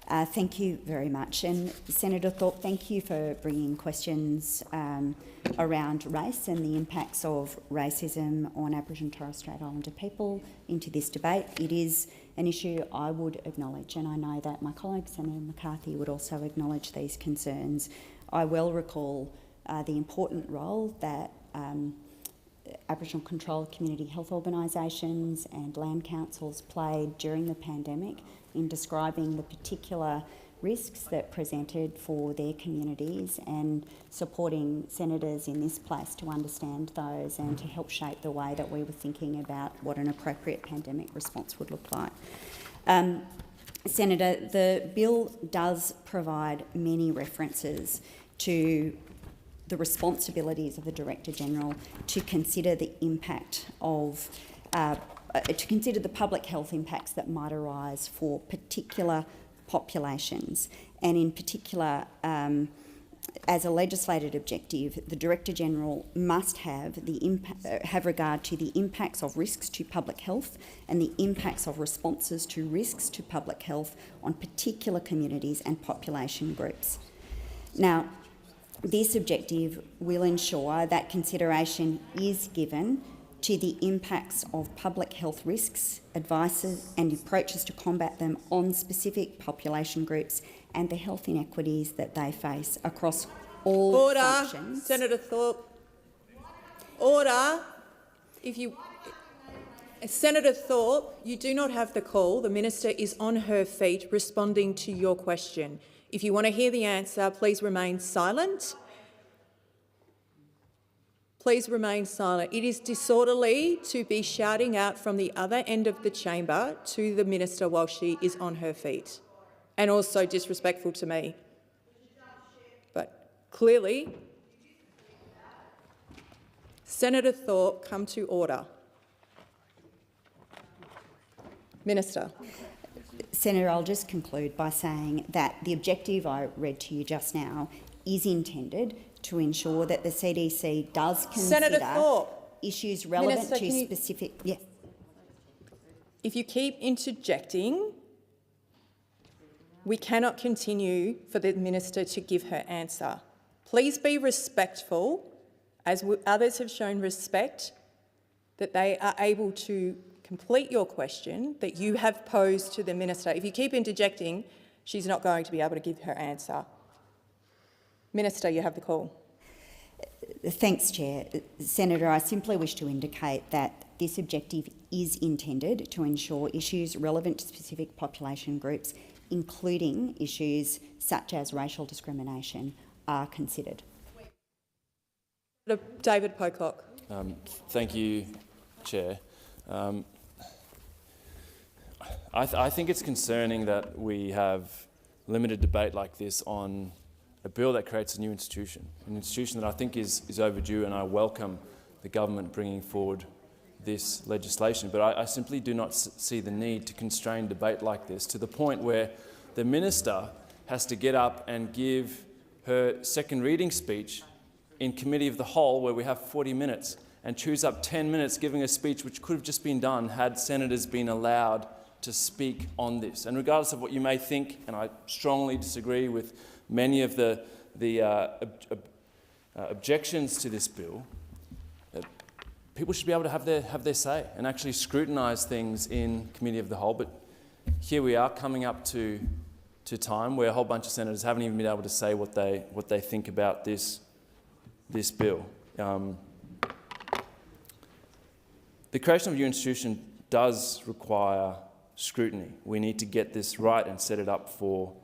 Thank you very much. And Senator Thorpe, thank you for bringing questions around race and the impacts of racism on Aboriginal and Torres Strait Islander people into this debate. It is an issue I would acknowledge, and I know that my colleague Senator McCarthy would also acknowledge these concerns. I well recall the important role that Aboriginal controlled community health organisations and land councils played during the pandemic in describing the particular risks that presented for their communities and supporting senators in this place to understand those and to help shape the way that we were thinking about what an appropriate pandemic response would look like. Senator, the bill does provide many references to the responsibilities of the Director-General to consider the impact of to consider the public health impacts that might arise for particular populations, and in particular, as a legislated objective, the Director-General must have regard to the impacts of risks to public health and the impacts of responses to risks to public health on particular communities and population groups. Now, this objective will ensure that consideration is given to the impacts of public health risks, advices and approaches to combat them on specific population groups and the health inequities that they face across all functions. Senator Thorpe. Order. Senator Thorpe, you do not have the call. The minister is on her feet responding to your question. If you want to hear the answer, please remain silent. Please remain silent. It is disorderly to be shouting out from the other end of the chamber to the minister while she is on her feet, and also disrespectful to me. But clearly, Senator Thorpe, come to order. Minister. Senator, I'll just conclude by saying that the objective I read to you just now is intended to ensure that the CDC does consider issues relevant to specific... Yes. If you keep interjecting, we cannot continue for the minister to give her answer. Please be respectful, as others have shown respect, that they are able to complete your question that you have posed to the minister. If you keep interjecting, she's not going to be able to give her answer. Minister, you have the call. Thanks, Chair. Senator, I simply wish to indicate that this objective is intended to ensure issues relevant to specific population groups, including issues such as racial discrimination, are considered. David Pocock. Thank you, Chair. I think it's concerning that we have limited debate like this on a bill that creates a new institution, an institution that I think is overdue, and I welcome the government bringing forward this legislation. But I simply do not see the need to constrain debate like this to the point where the minister has to get up and give her second reading speech in Committee of the Whole, where we have 40 minutes, and chews up 10 minutes giving a speech which could have just been done had senators been allowed to speak on this. And regardless of what you may think, and I strongly disagree with many of the objections to this bill, people should be able to have their say and actually scrutinise things in Committee of the Whole. But here we are coming up to time where a whole bunch of senators haven't even been able to say what they think about this bill. The creation of a new institution does require scrutiny. We need to get this right and set it up for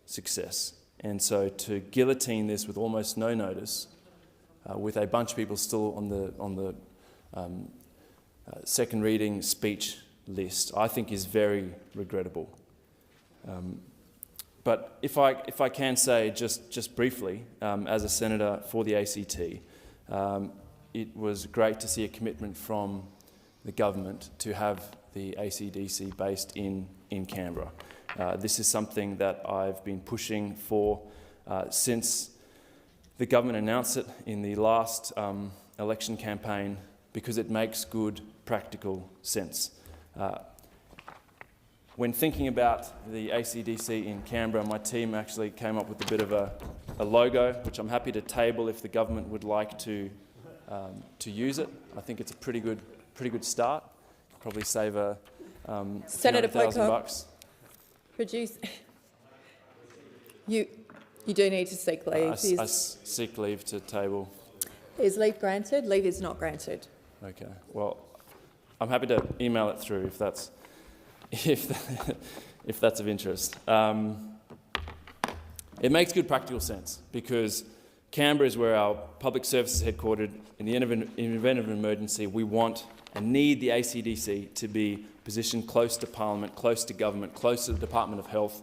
success. And so to guillotine this with almost no notice, with a bunch of people still on the second reading speech list, I think is very regrettable. But if I can say just briefly, as a senator for the ACT, it was great to see a commitment from the government to have the ACDC based in Canberra. This is something that I've been pushing for since the government announced it in the last election campaign, because it makes good practical sense. When thinking about the ACDC in Canberra, my team actually came up with a bit of a logo, which I'm happy to table if the government would like to use it. I think it's a pretty good start. Probably save a Senator $1,000. Produce. You do need to seek leave. I seek leave to table. Is leave granted? Leave is not granted. Okay. Well, I'm happy to email it through if that's of interest. It makes good practical sense because Canberra is where our public service is headquartered. In the event of an emergency, we want and need the ACDC to be positioned close to Parliament, close to government, close to the Department of Health,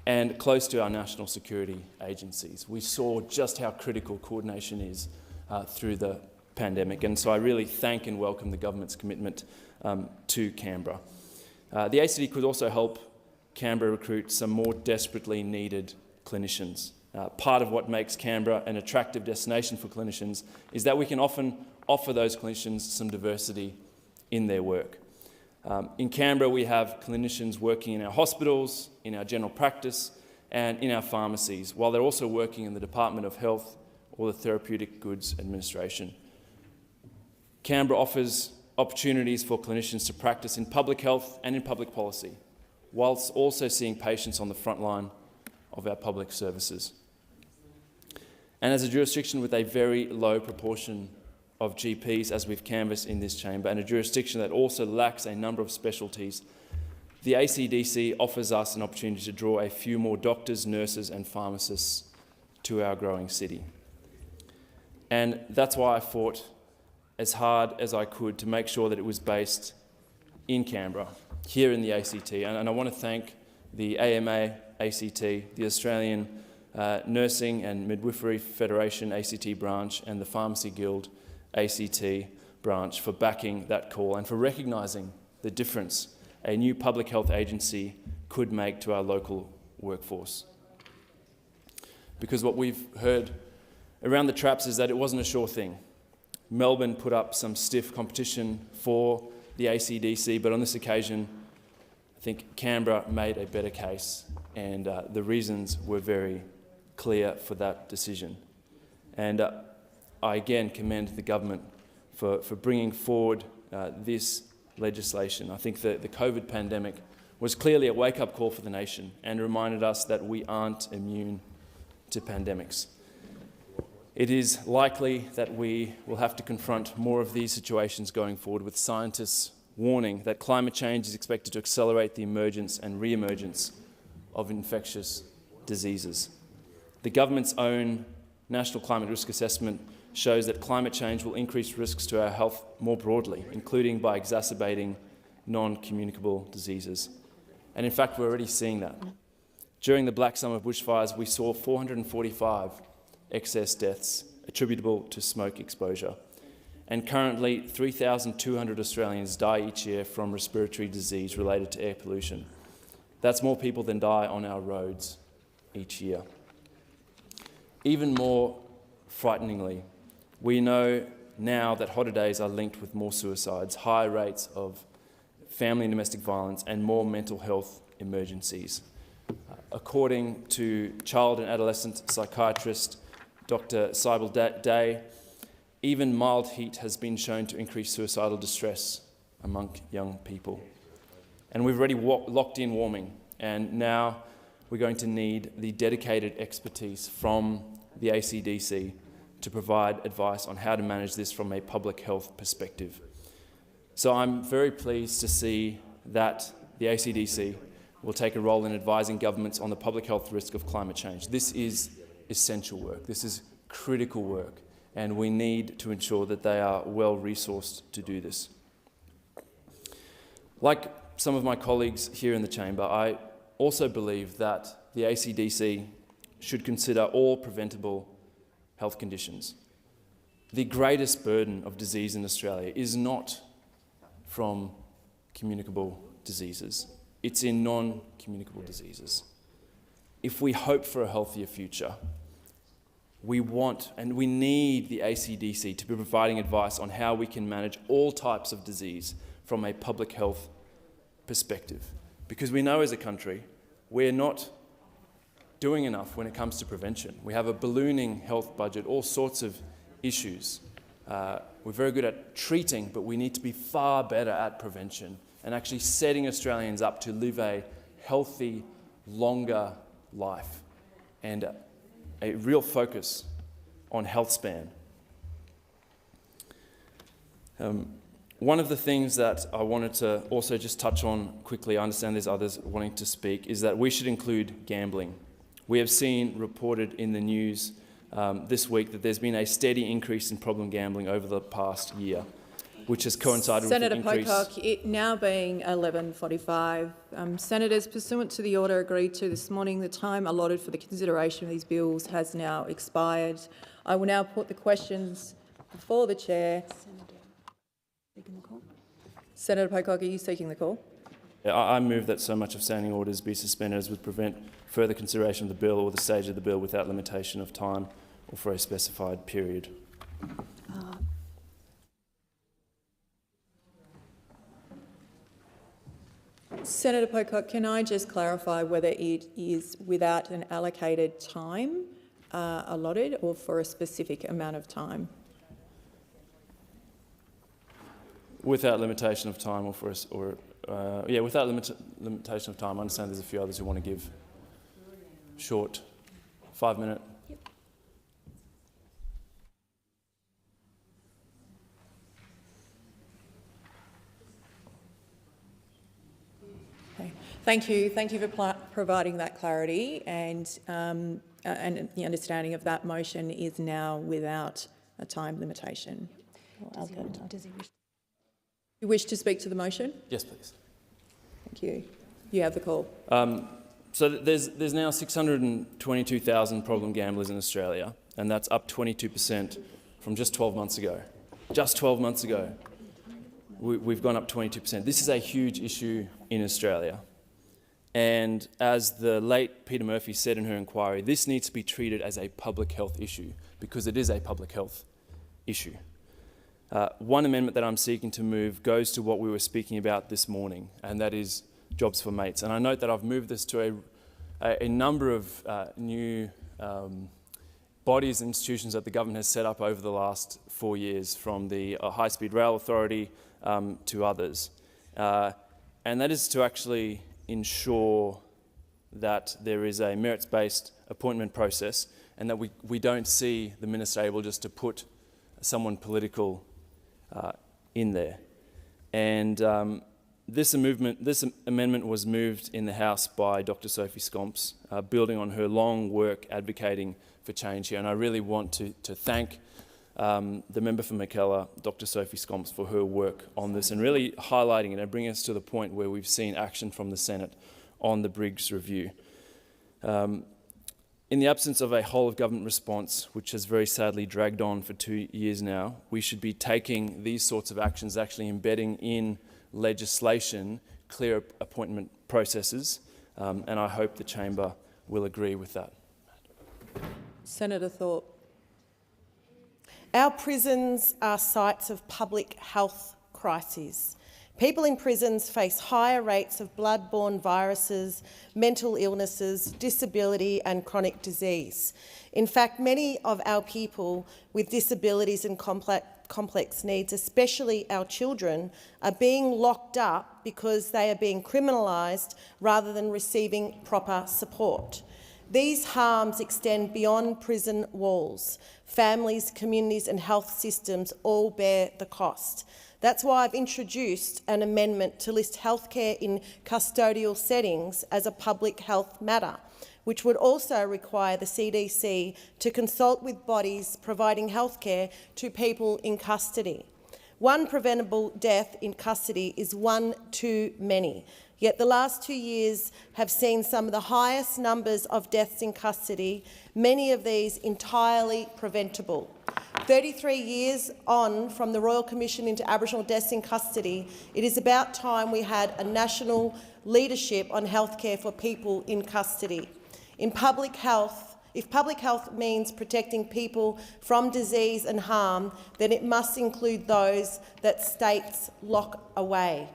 and close to our national security agencies. We saw just how critical coordination is through the pandemic, and so I really thank and welcome the government's commitment to Canberra. The ACT could also help Canberra recruit some more desperately needed clinicians. Part of what makes Canberra an attractive destination for clinicians is that we can often offer those clinicians some diversity in their work. In Canberra, we have clinicians working in our hospitals, in our general practice, and in our pharmacies, while they're also working in the Department of Health or the Therapeutic Goods Administration. Canberra offers opportunities for clinicians to practice in public health and in public policy, whilst also seeing patients on the front line of our public services. And as a jurisdiction with a very low proportion of GPs, as we've canvassed in this chamber, and a jurisdiction that also lacks a number of specialties, the ACDC offers us an opportunity to draw a few more doctors, nurses and pharmacists to our growing city. And that's why I fought as hard as I could to make sure that it was based in Canberra, here in the ACT. And I want to thank the AMA ACT, the Australian Nursing and Midwifery Federation ACT branch, and the Pharmacy Guild ACT branch for backing that call and for recognising the difference a new public health agency could make to our local workforce. Because what we've heard around the traps is that it wasn't a sure thing. Melbourne put up some stiff competition for the ACDC, but on this occasion, I think Canberra made a better case, and the reasons were very clear for that decision. And I again commend the government for bringing forward this legislation. I think that the COVID pandemic was clearly a wake-up call for the nation and reminded us that we aren't immune to pandemics. It is likely that we will have to confront more of these situations going forward, with scientists warning that climate change is expected to accelerate the emergence and re-emergence of infectious diseases. The government's own National Climate Risk Assessment shows that climate change will increase risks to our health more broadly, including by exacerbating non-communicable diseases. And in fact, we're already seeing that. During the Black Summer bushfires, we saw 445 excess deaths attributable to smoke exposure. And currently, 3,200 Australians die each year from respiratory disease related to air pollution. That's more people than die on our roads each year. Even more frighteningly, we know now that hotter days are linked with more suicides, higher rates of family and domestic violence, and more mental health emergencies. According to child and adolescent psychiatrist Dr. Sybil Day, even mild heat has been shown to increase suicidal distress among young people. And we've already locked in warming, and now we're going to need the dedicated expertise from the ACDC to provide advice on how to manage this from a public health perspective. So I'm very pleased to see that the ACDC will take a role in advising governments on the public health risk of climate change. This is essential work. This is critical work, and we need to ensure that they are well resourced to do this. Like some of my colleagues here in the chamber, I also believe that the ACDC should consider all preventable health conditions. The greatest burden of disease in Australia is not from communicable diseases. It's in non-communicable diseases. If we hope for a healthier future, we want and we need the ACDC to be providing advice on how we can manage all types of disease from a public health perspective. Because we know as a country, we're not doing enough when it comes to prevention. We have a ballooning health budget, all sorts of issues. We're very good at treating, but we need to be far better at prevention and actually setting Australians up to live a healthy, longer life and a real focus on health span. One of the things that I wanted to also just touch on quickly, I understand there's others wanting to speak, is that we should include gambling. We have seen reported in the news this week that there's been a steady increase in problem gambling over the past year, which has coincided with the increase. Senator Pocock, it now being 11:45, senators, pursuant to the order agreed to this morning, the time allotted for the consideration of these bills has now expired. I will now put the questions before the chair. Senator Pocock, are you seeking the call? I move that so much of standing orders be suspended as would prevent further consideration of the bill or the stage of the bill without limitation of time or for a specified period. Senator Pocock, can I just clarify whether it is without an allocated time allotted or for a specific amount of time? Without limitation of time without limitation of time. I understand there's a few others who want to give short 5-minute. Okay. Thank you. Thank you for providing that clarity, and the understanding of that motion is now without a time limitation. You wish to speak to the motion? Yes, please. Thank you. You have the call. So there's now 622,000 problem gamblers in Australia, and that's up 22% from just 12 months ago. Just 12 months ago, we've gone up 22%. This is a huge issue in Australia. And as the late Peter Murphy said in her inquiry, this needs to be treated as a public health issue because it is a public health issue. One amendment that I'm seeking to move goes to what we were speaking about this morning, and that is jobs for mates. And I note that I've moved this to a number of new bodies and institutions that the government has set up over the last 4 years, from the High Speed Rail Authority to others. And that is to actually ensure that there is a merits-based appointment process and that we don't see the minister able just to put someone political in there. And this amendment was moved in the House by Dr. Sophie Scomps, building on her long work advocating for change here. And I really want to thank the member for Mackellar, Dr. Sophie Scomps, for her work on this and really highlighting it and bringing us to the point where we've seen action from the Senate on the Briggs Review. In the absence of a whole-of-government response, which has very sadly dragged on for 2 years now, we should be taking these sorts of actions, actually embedding in legislation clear appointment processes, and I hope the chamber will agree with that. Senator Thorpe. Our prisons are sites of public health crises. People in prisons face higher rates of blood-borne viruses, mental illnesses, disability and chronic disease. In fact, many of our people with disabilities and complex needs, especially our children, are being locked up because they are being criminalised rather than receiving proper support. These harms extend beyond prison walls. Families, communities and health systems all bear the cost. That's why I've introduced an amendment to list healthcare in custodial settings as a public health matter, which would also require the CDC to consult with bodies providing healthcare to people in custody. One preventable death in custody is one too many. Yet the last 2 years have seen some of the highest numbers of deaths in custody, many of these entirely preventable. 33 years on from the Royal Commission into Aboriginal deaths in custody, it is about time we had a national leadership on healthcare for people in custody. In public health, if public health means protecting people from disease and harm, then it must include those that states lock away.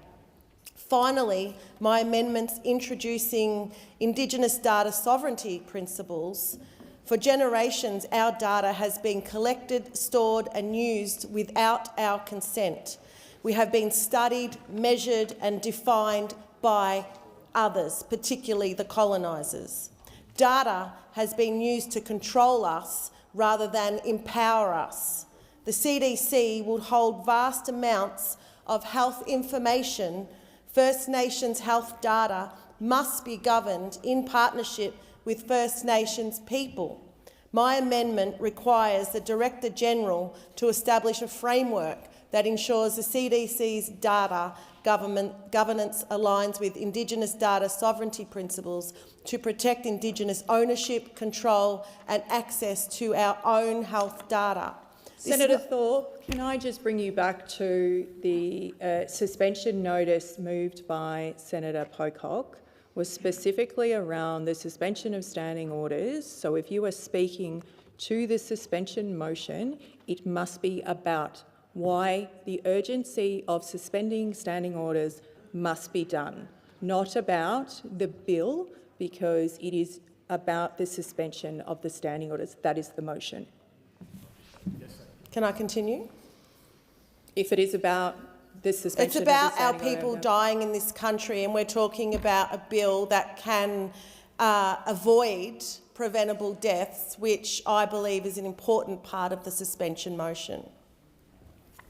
Finally, my amendments introducing Indigenous data sovereignty principles. For generations, our data has been collected, stored and used without our consent. We have been studied, measured and defined by others, particularly the colonisers. Data has been used to control us rather than empower us. The CDC will hold vast amounts of health information. First Nations health data must be governed in partnership with First Nations people. My amendment requires the Director-General to establish a framework that ensures the CDC's data governance aligns with Indigenous data sovereignty principles to protect Indigenous ownership, control and access to our own health data. Senator Thorpe, can I just bring you back to the suspension notice moved by Senator Pocock was specifically around the suspension of standing orders. So if you are speaking to the suspension motion, it must be about why the urgency of suspending standing orders must be done, not about the bill, because it is about the suspension of the standing orders. That is the motion. Can I continue? If it is about the suspension it's about of the our standing people order. dying in this country, and we're talking about a bill that can avoid preventable deaths, which I believe is an important part of the suspension motion.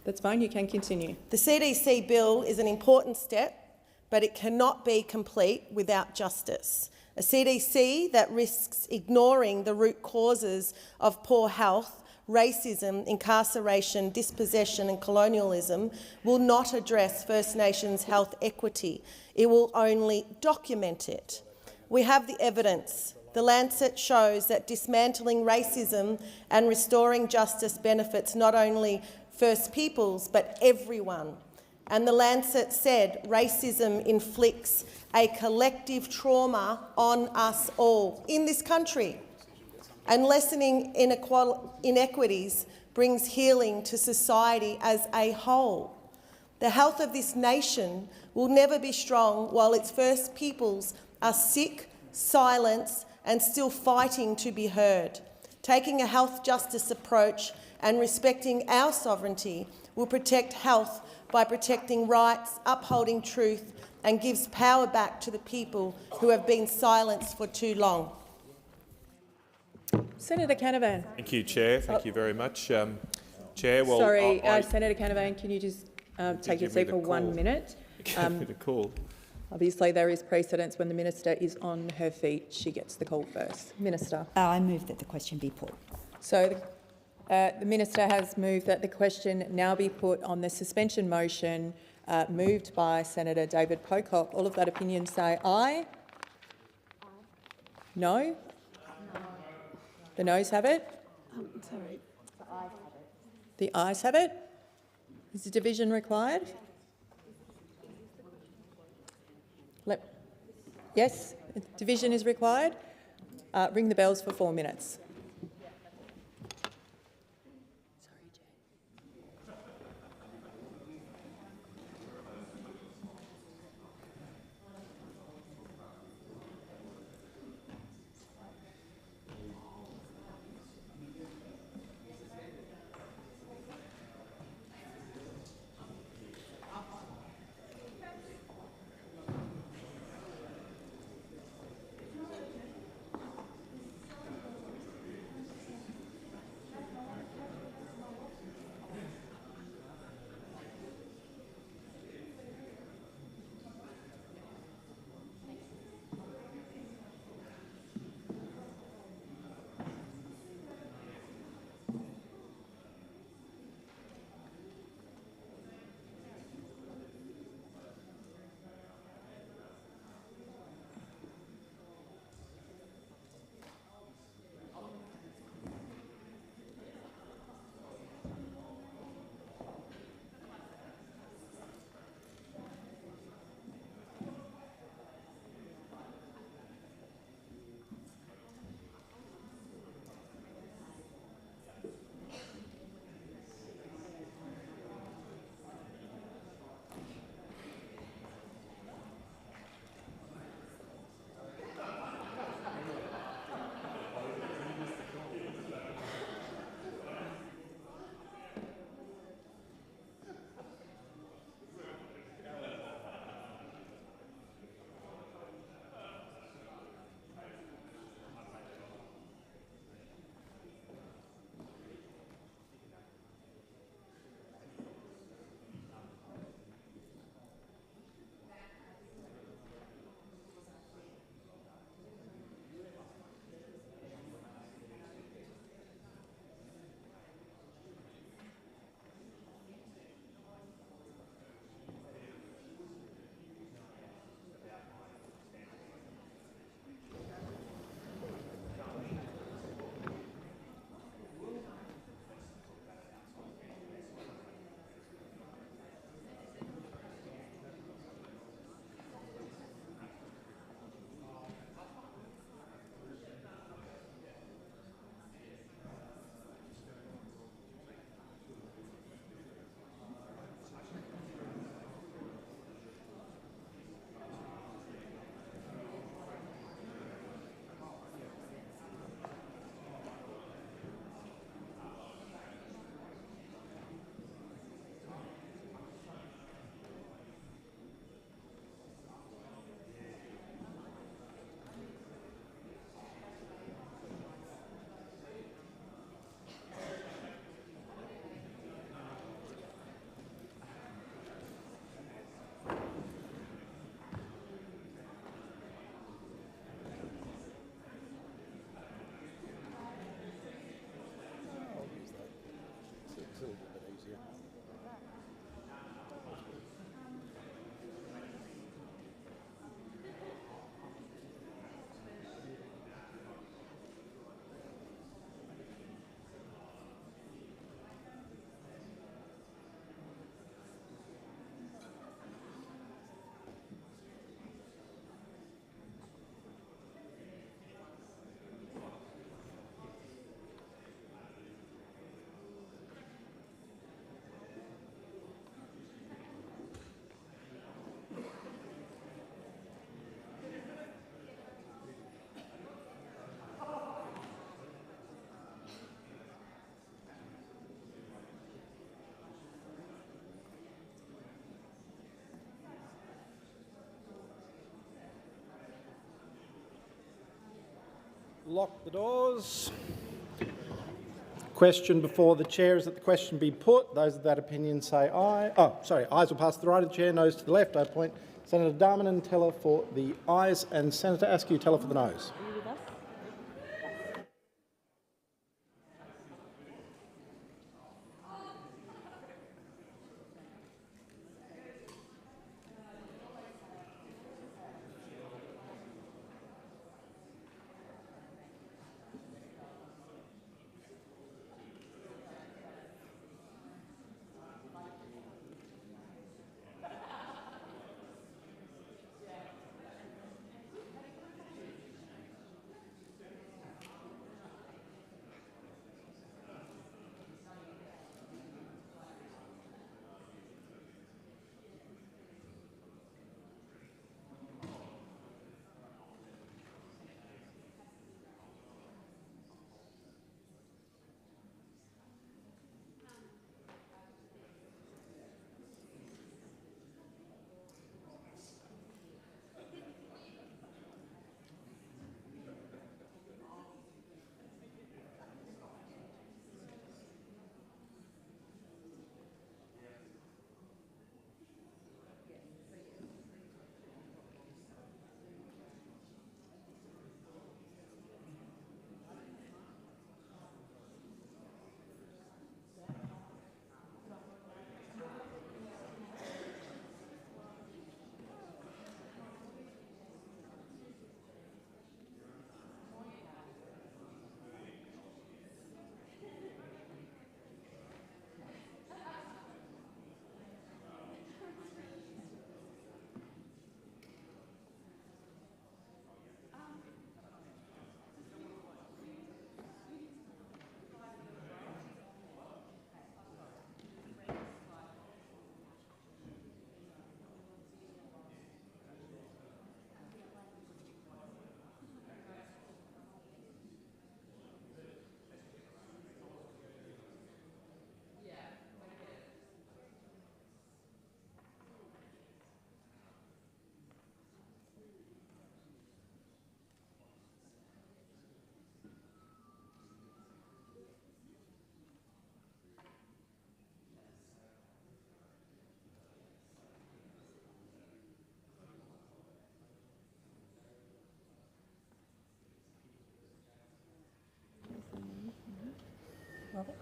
That's fine, you can continue. The CDC bill is an important step, but it cannot be complete without justice. A CDC that risks ignoring the root causes of poor health, racism, incarceration, dispossession and colonialism will not address First Nations health equity. It will only document it. We have the evidence. The Lancet shows that dismantling racism and restoring justice benefits not only First Peoples but everyone. And the Lancet said racism inflicts a collective trauma on us all in this country. And lessening inequities brings healing to society as a whole. The health of this nation will never be strong while its First Peoples are sick, silenced and still fighting to be heard. Taking a health justice approach and respecting our sovereignty will protect health by protecting rights, upholding truth and gives power back to the people who have been silenced for too long. Senator Canavan. Thank you, Chair. Thank you very much. Chair, well... Sorry, Senator Canavan, can you just take your seat for 1 minute? Give me the call. Obviously, there is precedence when the Minister is on her feet, she gets the call first. Minister. I move that the question be put. So the Minister has moved that the question now be put on the suspension motion moved by Senator David Pocock. All of that opinion say aye? No? The noes have it? Sorry. The ayes have it? Is the division required? Yes, division is required. Ring the bells for 4 minutes. Lock the doors. Question before the chair is that the question be put. Those of that opinion say aye. Oh, sorry. Ayes will pass to the right of the chair, noes to the left. I appoint Senator Darmanin teller for the ayes and Senator Askew teller for the noes. Robert?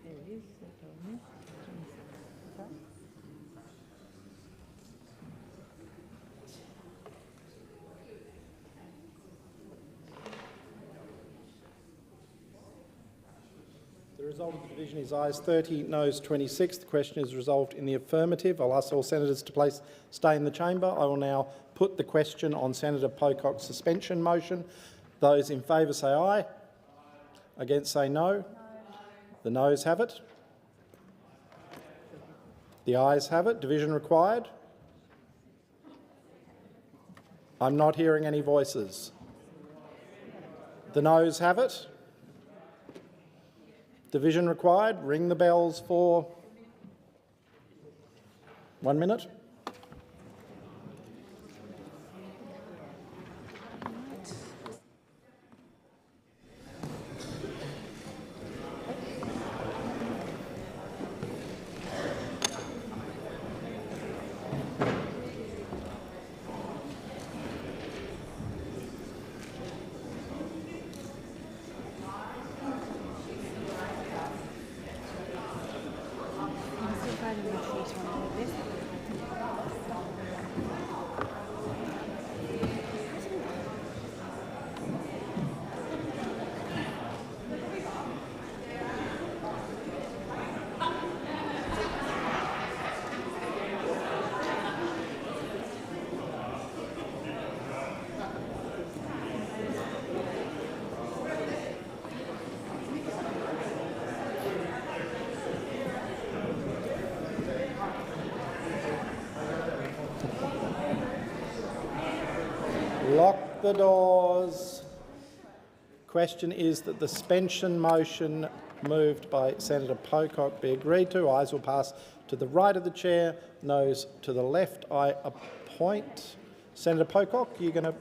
There he is. The result of the division is ayes 30, noes 26. The question is resolved in the affirmative. I'll ask all senators to stay in the chamber. I will now put the question on Senator Pocock's suspension motion. Those in favour say aye. Against say no. The noes have it. The ayes have it. Division required. I'm not hearing any voices. The noes have it. Division required. Ring the bells for 1 minute. Lock the doors. Question is that the suspension motion moved by Senator Pocock be agreed to. Ayes will pass to the right of the chair, noes to the left. I appoint Senator Pocock. You're going to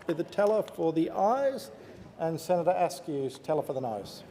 be the teller for the ayes, and Senator Askew's teller for the noes.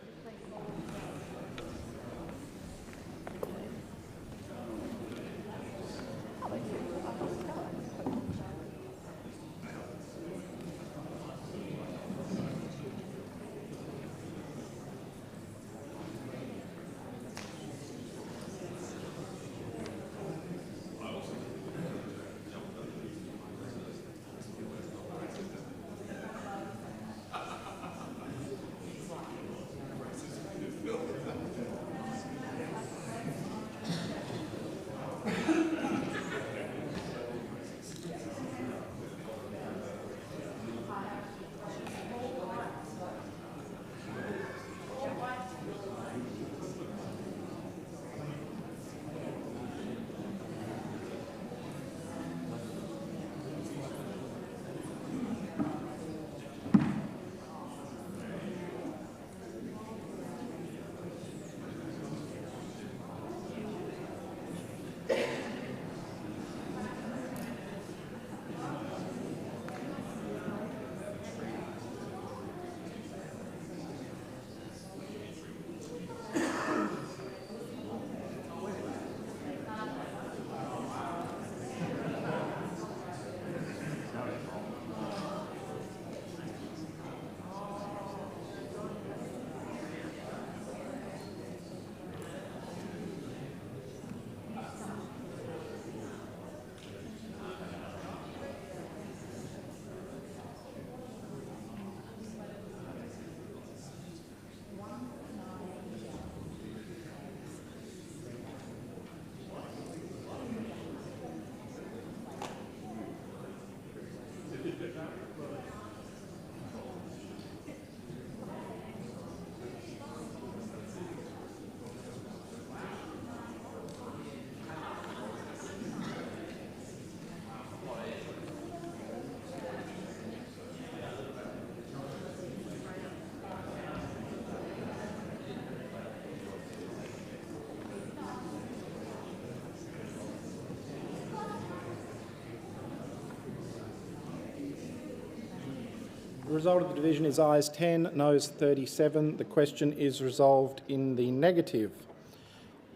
The result of the division is ayes 10, noes 37. The question is resolved in the negative.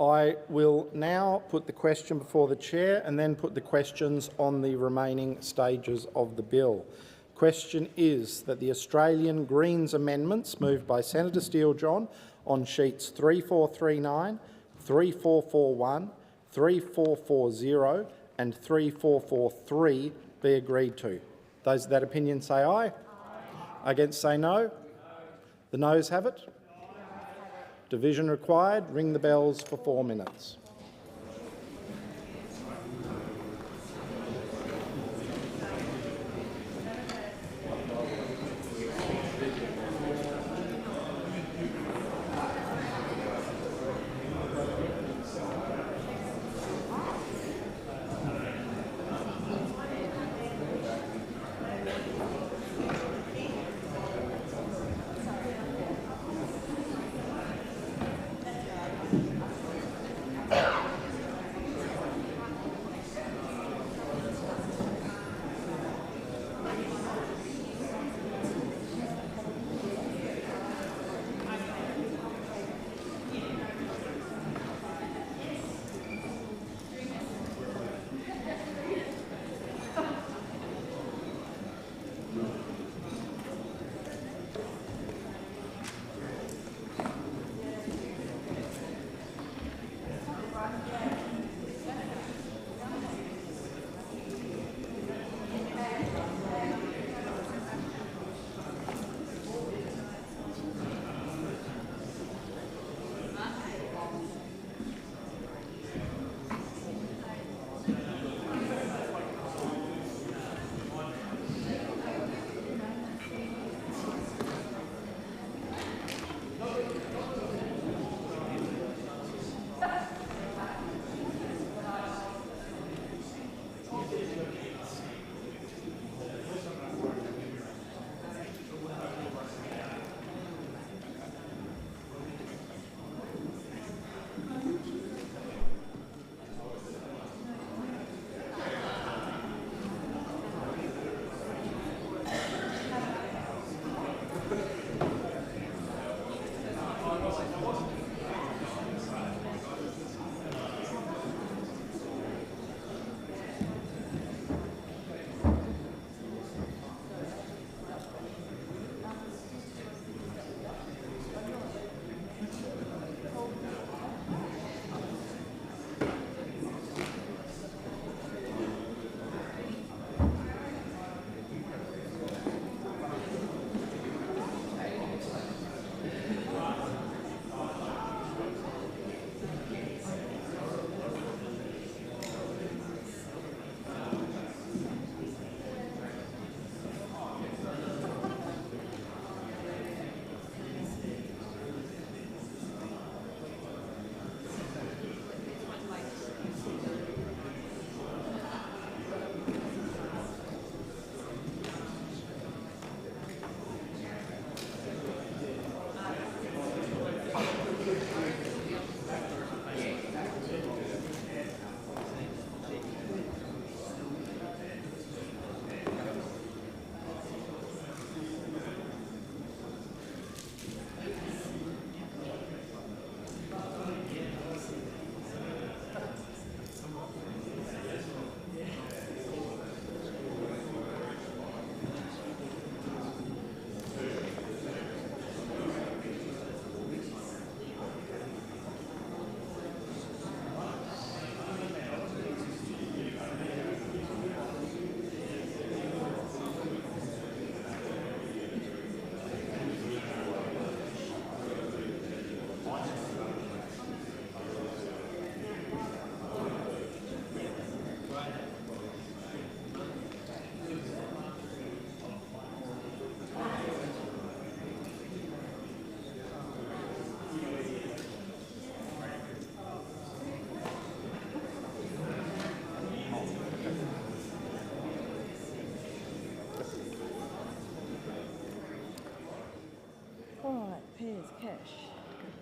I will now put the question before the chair and then put the questions on the remaining stages of the bill. Question is that the Australian Greens amendments moved by Senator Steele-John on sheets 3439, 3441, 3440 and 3443 be agreed to. Those of that opinion say aye. Against say no. The noes have it. Division required. Ring the bells for 4 minutes.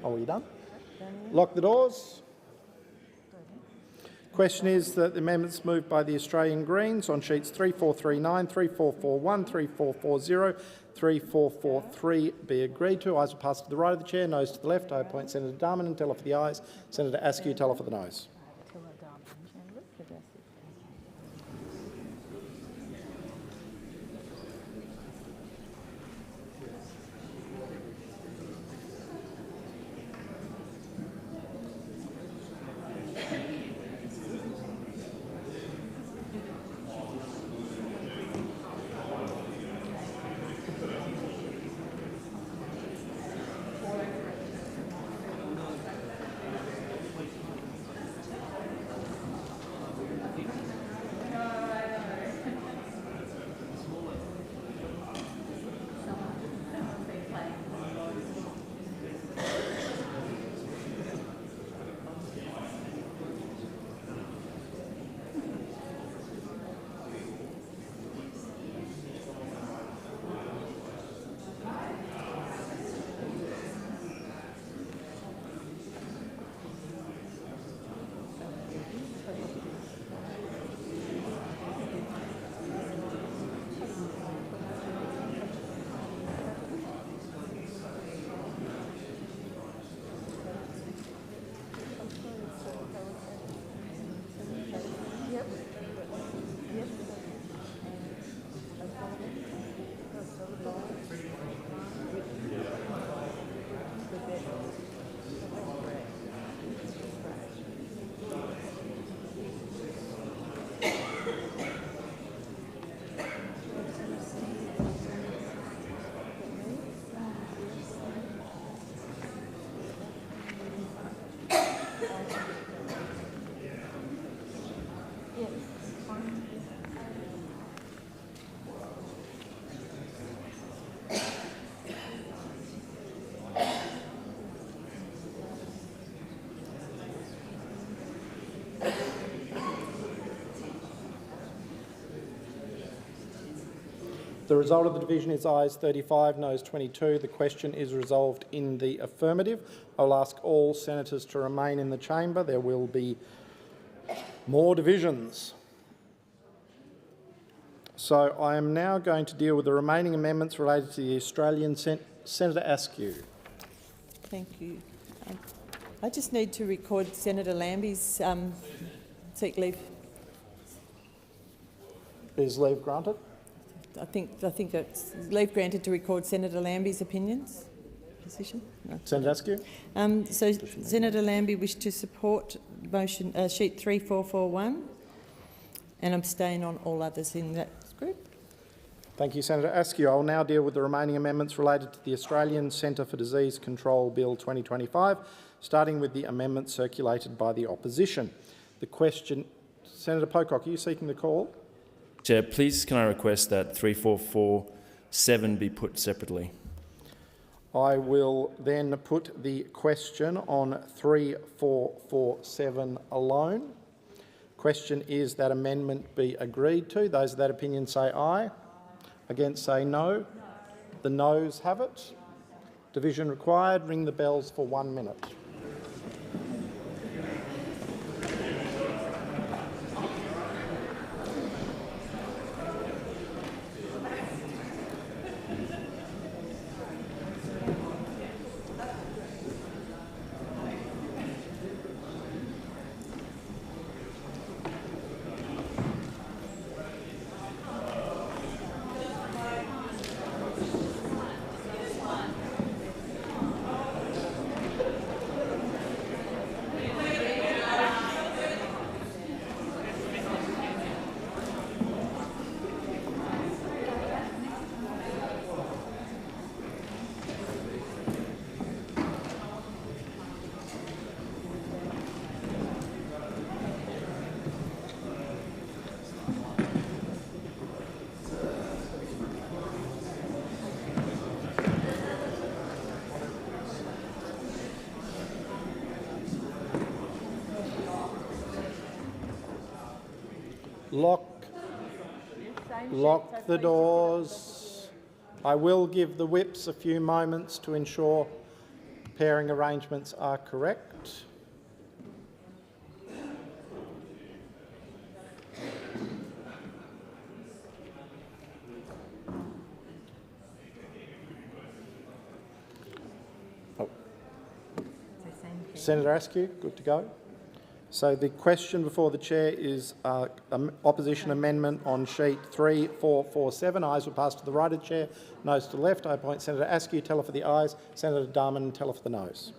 Oh, are you done? Lock the doors. Question is that the amendments moved by the Australian Greens on sheets 3439, 3441, 3440, 3443 be agreed to. Ayes will pass to the right of the chair, noes to the left. I appoint Senator Darman and teller for the ayes. Senator Askew, teller for the noes. The result of the division is ayes 35, noes 22. The question is resolved in the affirmative. I will ask all senators to remain in the chamber. There will be more divisions. So I am now going to deal with the remaining amendments related to the Australian Senator Askew. Thank you. I just need to record Senator Lambie's seek leave. Is leave granted? I think it's leave granted to record Senator Lambie's position. No. Senator Askew. So Senator Lambie wished to support motion sheet 3441 and abstain on all others in that group. Thank you, Senator Askew. I will now deal with the remaining amendments related to the Australian Centre for Disease Control Bill 2025, starting with the amendment circulated by the opposition. The question, Senator Pocock, are you seeking the call? Chair, please can I request that 3447 be put separately? I will then put the question on 3447 alone. Question is that amendment be agreed to. Those of that opinion say aye. Against say no. The noes have it. Division required. Ring the bells for 1 minute. Lock the doors. I will give the whips a few moments to ensure pairing arrangements are correct. Senator Askew, good to go. So the question before the chair is opposition amendment on sheet 3447. Ayes will pass to the right of the chair, noes to the left. I appoint Senator Askew, teller for the ayes, Senator Darman, teller for the noes.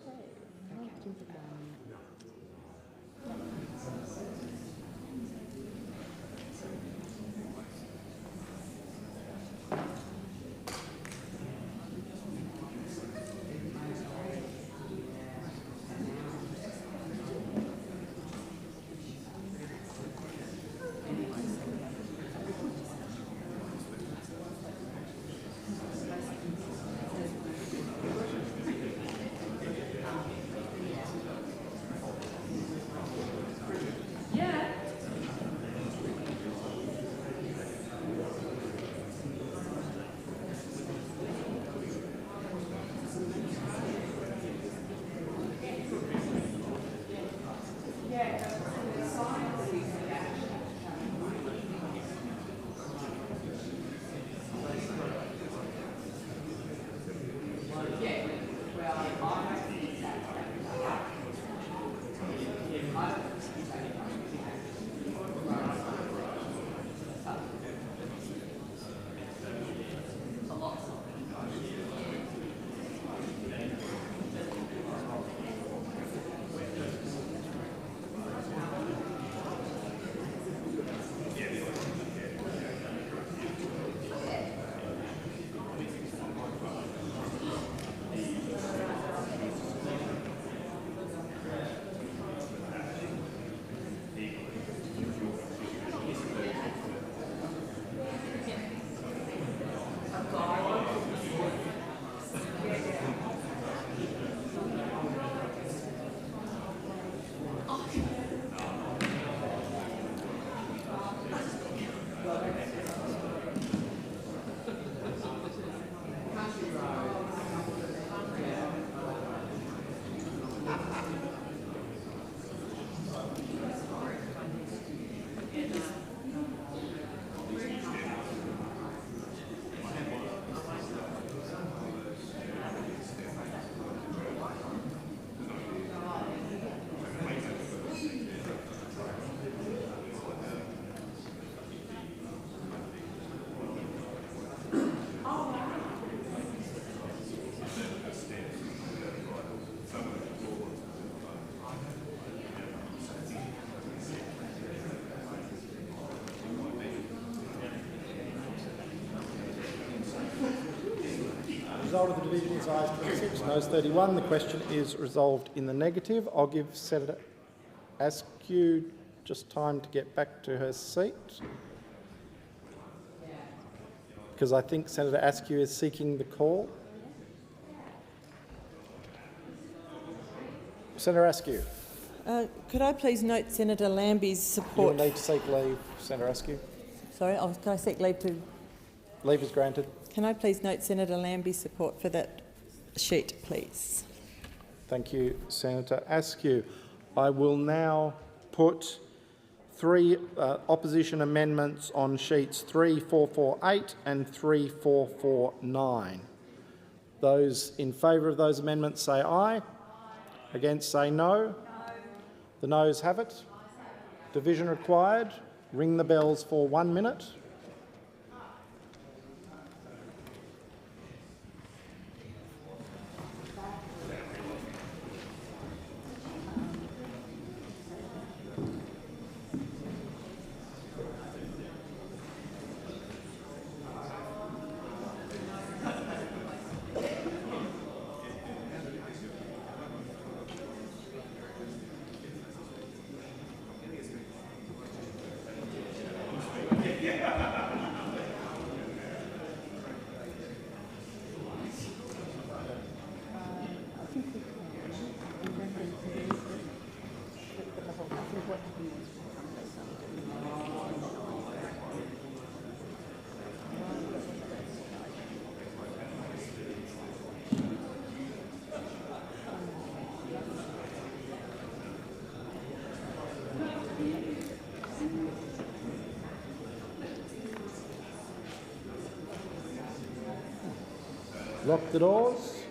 Result of the division is ayes 26, noes 31. The question is resolved in the negative. I'll give Senator Askew just time to get back to her seat, because I think Senator Askew is seeking the call. Senator Askew. Could I please note Senator Lambie's support? You will need to seek leave, Senator Askew. Sorry, can I seek leave to... Leave is granted. Can I please note Senator Lambie's support for that sheet, please? Thank you, Senator Askew. I will now put three opposition amendments on sheets 3448 and 3449. Those in favour of those amendments say aye. Against say no. The noes have it. Division required. Ring the bells for 1 minute. Yeah. Lock the doors.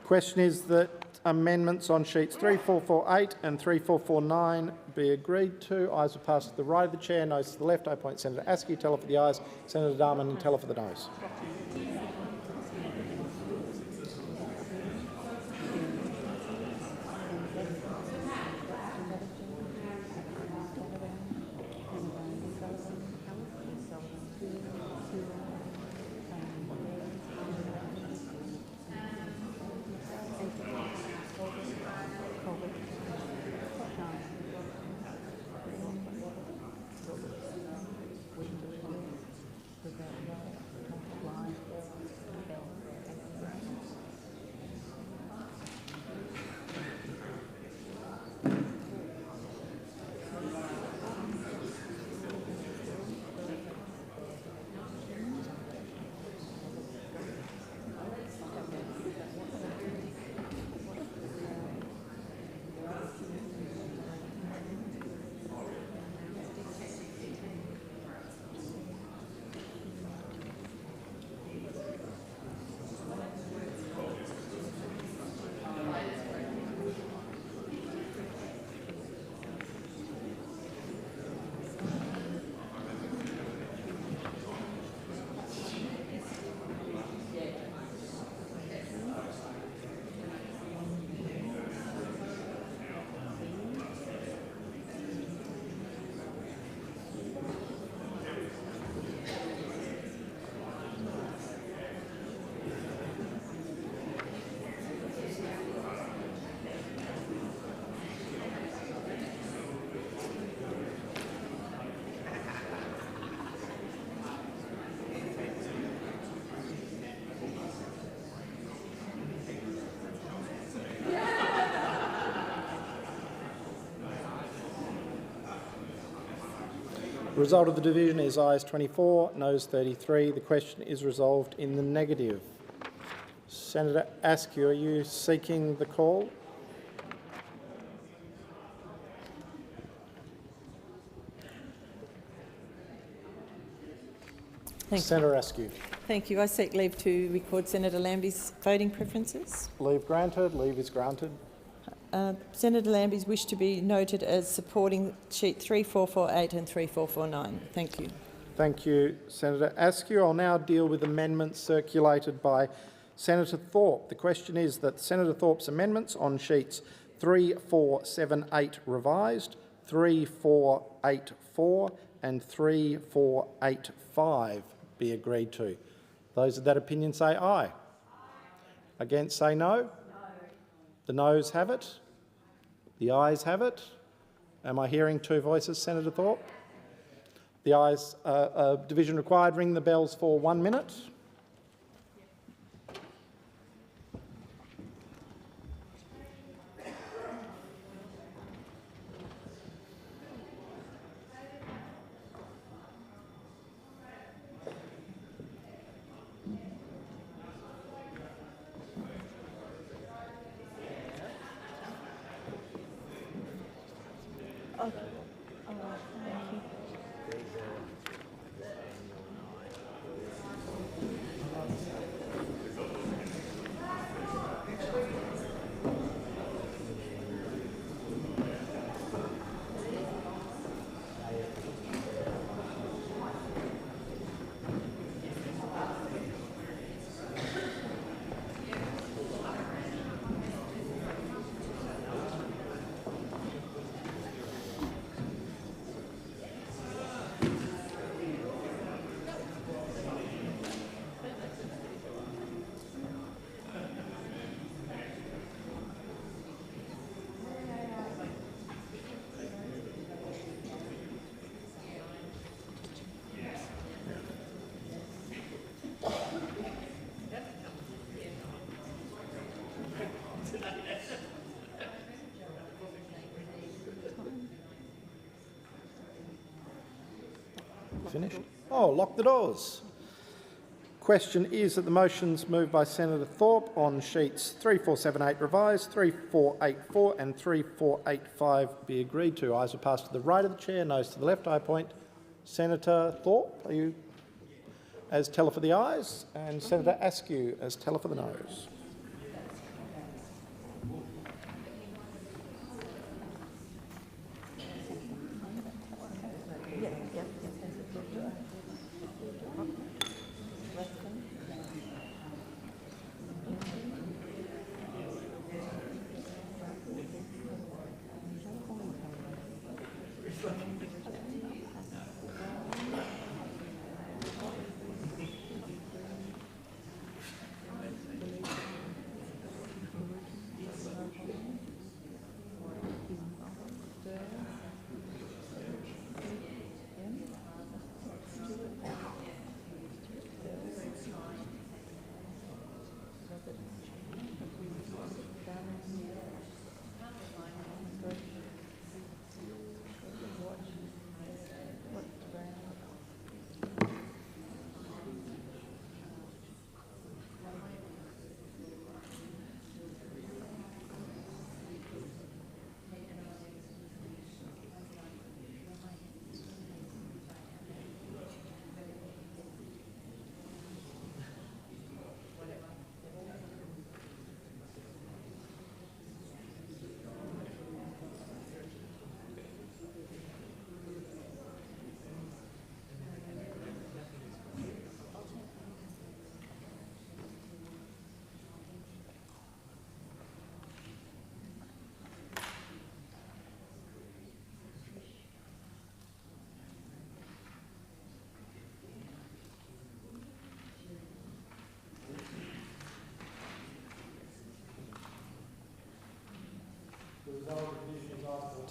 Question is that amendments on sheets 3448 and 3449 be agreed to. Ayes are passed to the right of the chair, noes to the left. I appoint Senator Askew, teller for the ayes, Senator Darman, teller for the noes. The result of the division is ayes 24, noes 33. The question is resolved in the negative. Senator Askew, are you seeking the call? Senator Askew. Thank you. I seek leave to record Senator Lambie's voting preferences. Leave granted. Leave is granted. Senator Lambie's wish to be noted as supporting sheet 3448 and 3449. Thank you. Thank you, Senator Askew. I'll now deal with amendments circulated by Senator Thorpe. The question is that Senator Thorpe's amendments on sheets 3478 revised, 3484 and 3485 be agreed to. Those of that opinion say aye. Against say no. No. The noes have it. The ayes have it. Am I hearing two voices, Senator Thorpe? The ayes, division required. Ring the bells for 1 minute. Finished? Oh, lock the doors. Question is that the motions moved by Senator Thorpe on sheets 3478 revised, 3484 and 3485 be agreed to. Ayes are passed to the right of the chair, noes to the left. I appoint Senator Thorpe. Are you? as teller for the ayes and Senator Askew as teller for the noes.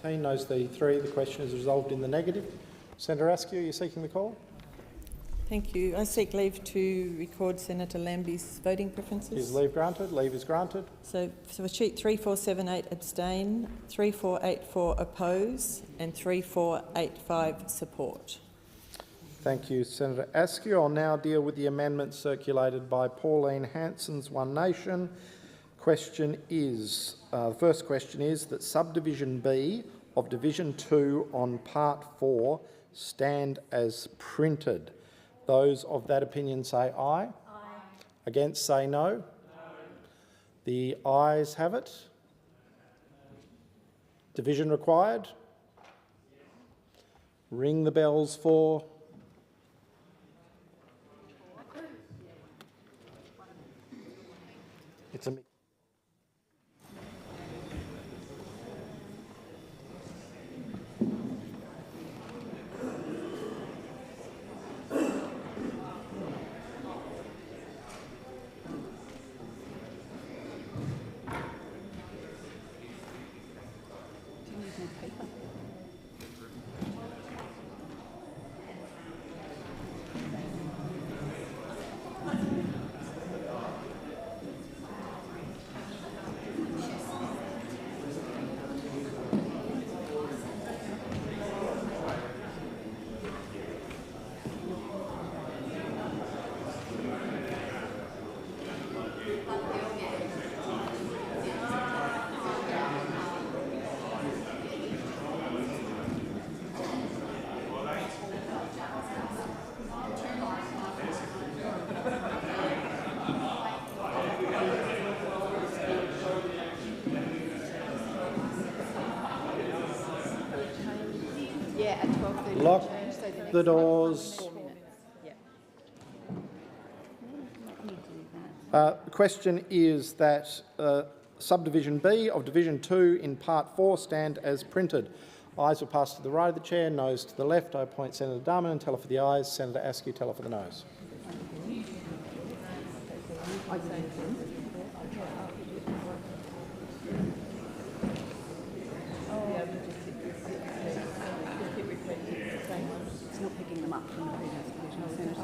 Knows the three. The question is resolved in the negative. Senator Askew, are you seeking the call? Thank you. I seek leave to record Senator Lambie's voting preferences. Is leave granted? Leave is granted. So for sheet 3478 abstain, 3484 oppose and 3485 support. Thank you, Senator Askew. I'll now deal with the amendments circulated by Pauline Hanson's One Nation. Question is, the first question is that subdivision B of Division 2 on Part 4 stand as printed. Those of that opinion say aye. Aye. Against say no. No. The ayes have it. Division required. Ring the bells for. It's a lock the doors. The question is that subdivision B of Division 2 in Part 4 stand as printed. Ayes will pass to the right of the chair, noes to the left. I appoint Senator Darman, teller for the ayes, Senator Askew, teller for the noes. It's not picking them up from the previous divisional senator.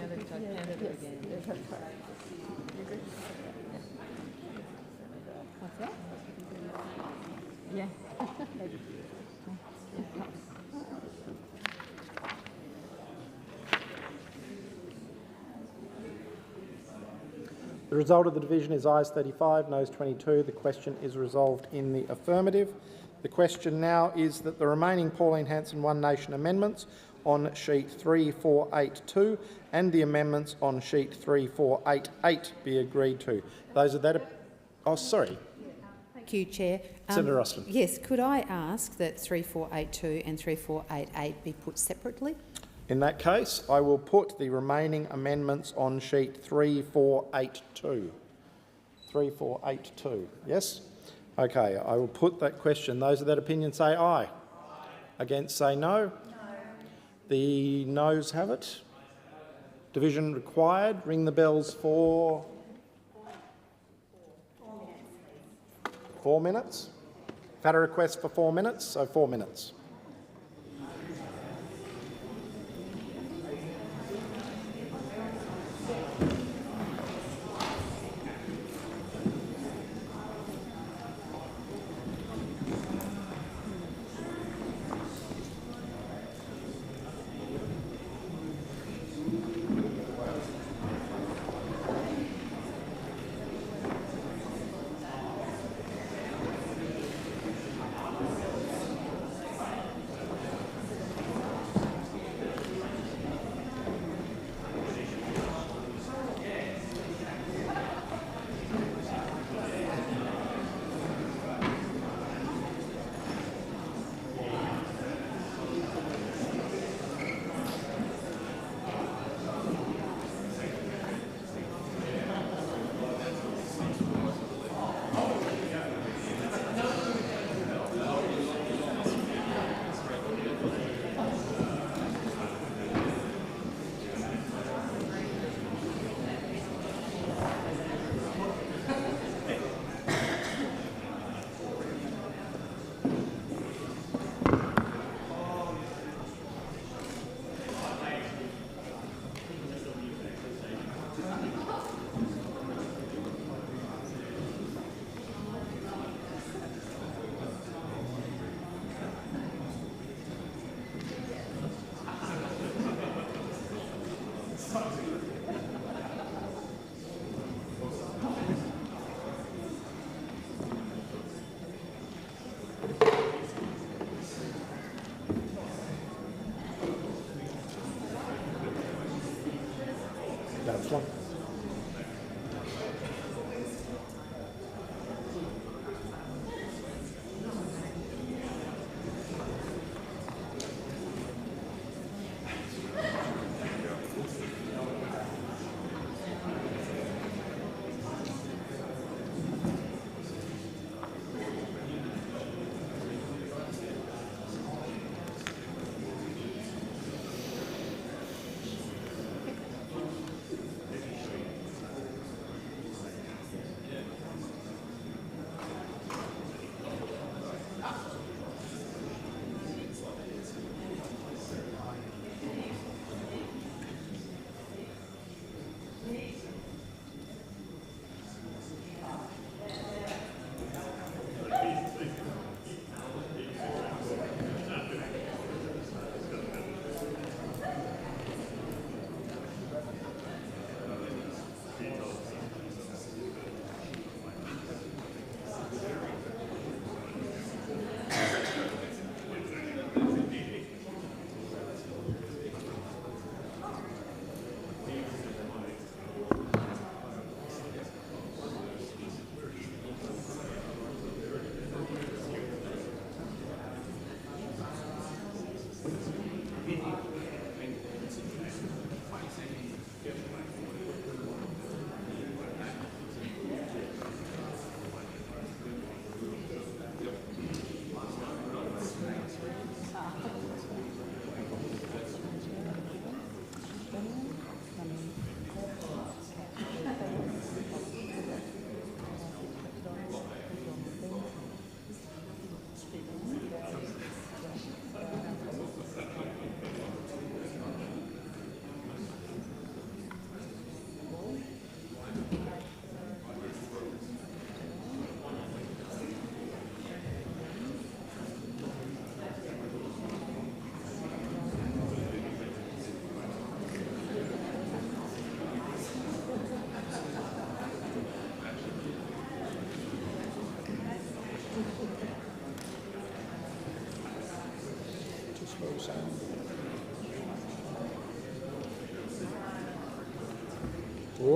The result of the division is ayes 35, noes 22. The question is resolved in the affirmative. The question now is that the remaining Pauline Hanson One Nation amendments on sheet 3482 and the amendments on sheet 3488 be agreed to. Those are that. Oh, sorry. Thank you, Chair. Senator Ruston. Yes, could I ask that 3482 and 3488 be put separately? In that case, I will put the remaining amendments on sheet 3482. 3482, yes? Okay, I will put that question. Those of that opinion say aye. Against say no. No. The noes have it. Division required. Ring the bells for 4 minutes. I've had a request for 4 minutes, so 4 minutes.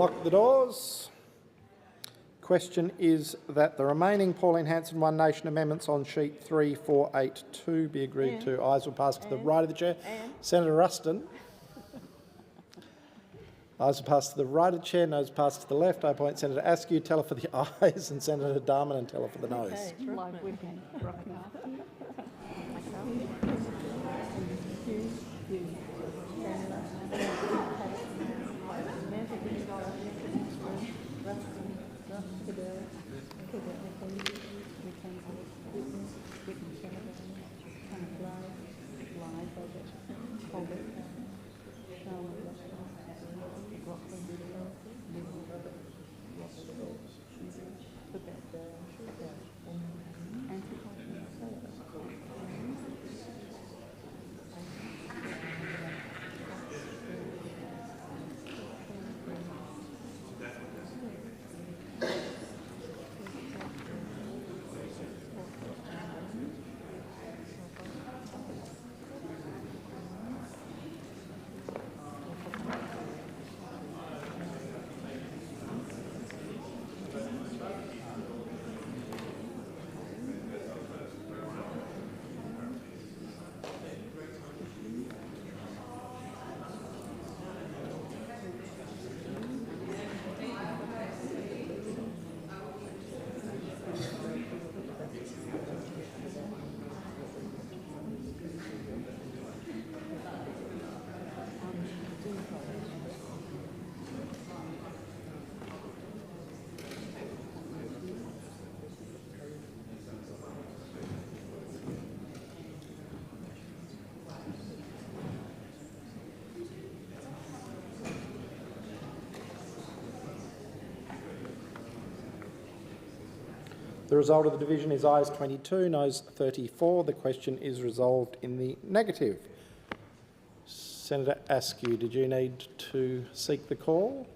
Lock the doors. Question is that the remaining Pauline Hanson One Nation amendments on sheet 3482 be agreed to. Ayes will pass to the right of the chair. Senator Ruston. Ayes will pass to the right of the chair, noes pass to the left. I appoint Senator Askew, teller for the ayes, and Senator Darmanin, teller for the noes. The result of the division is ayes 22, noes 34. The question is resolved in the negative. Senator Askew, did you need to seek the call?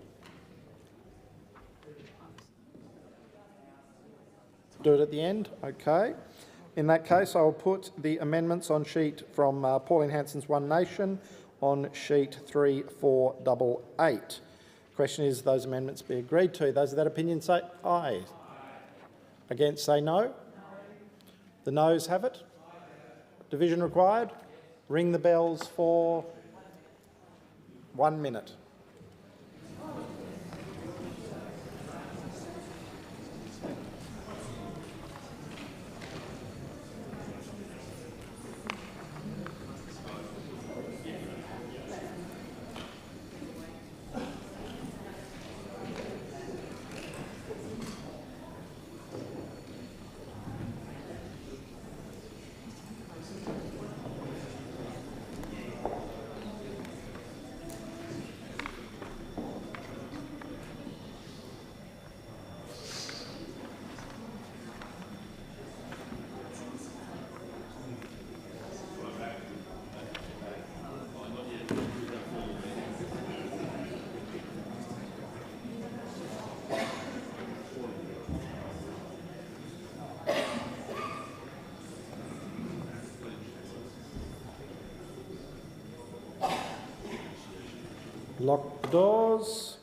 Do it at the end? Okay. In that case, I will put the amendments on sheet from Pauline Hanson's One Nation on sheet 3488. Question is those amendments be agreed to. Those of that opinion say aye. Against say no. The noes have it. Division required. Ring the bells for 1 minute. Lock the doors.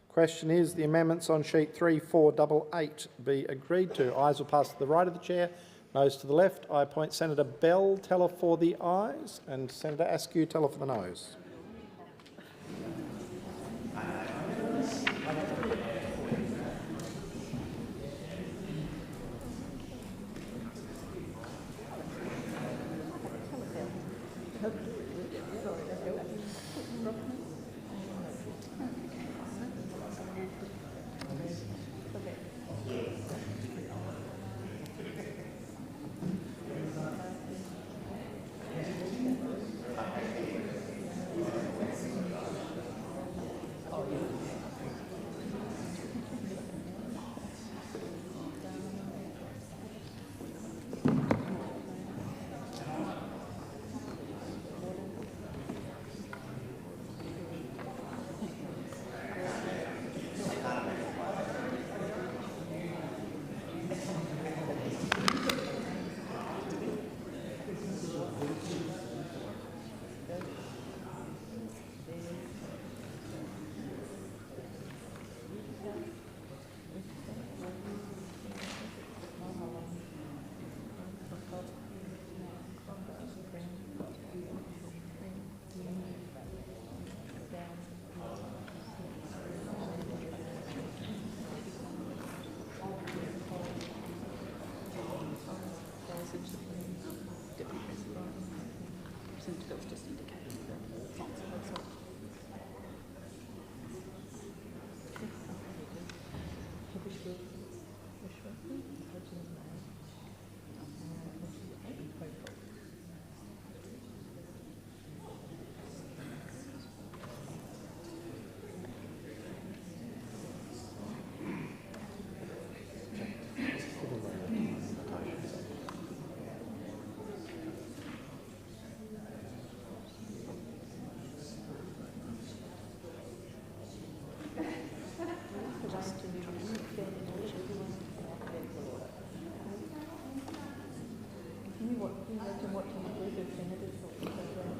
Question is the amendments on sheet 3488 be agreed to. Ayes will pass to the right of the chair, noes to the left. I appoint Senator Bell, teller for the ayes, and Senator Askew, teller for the noes.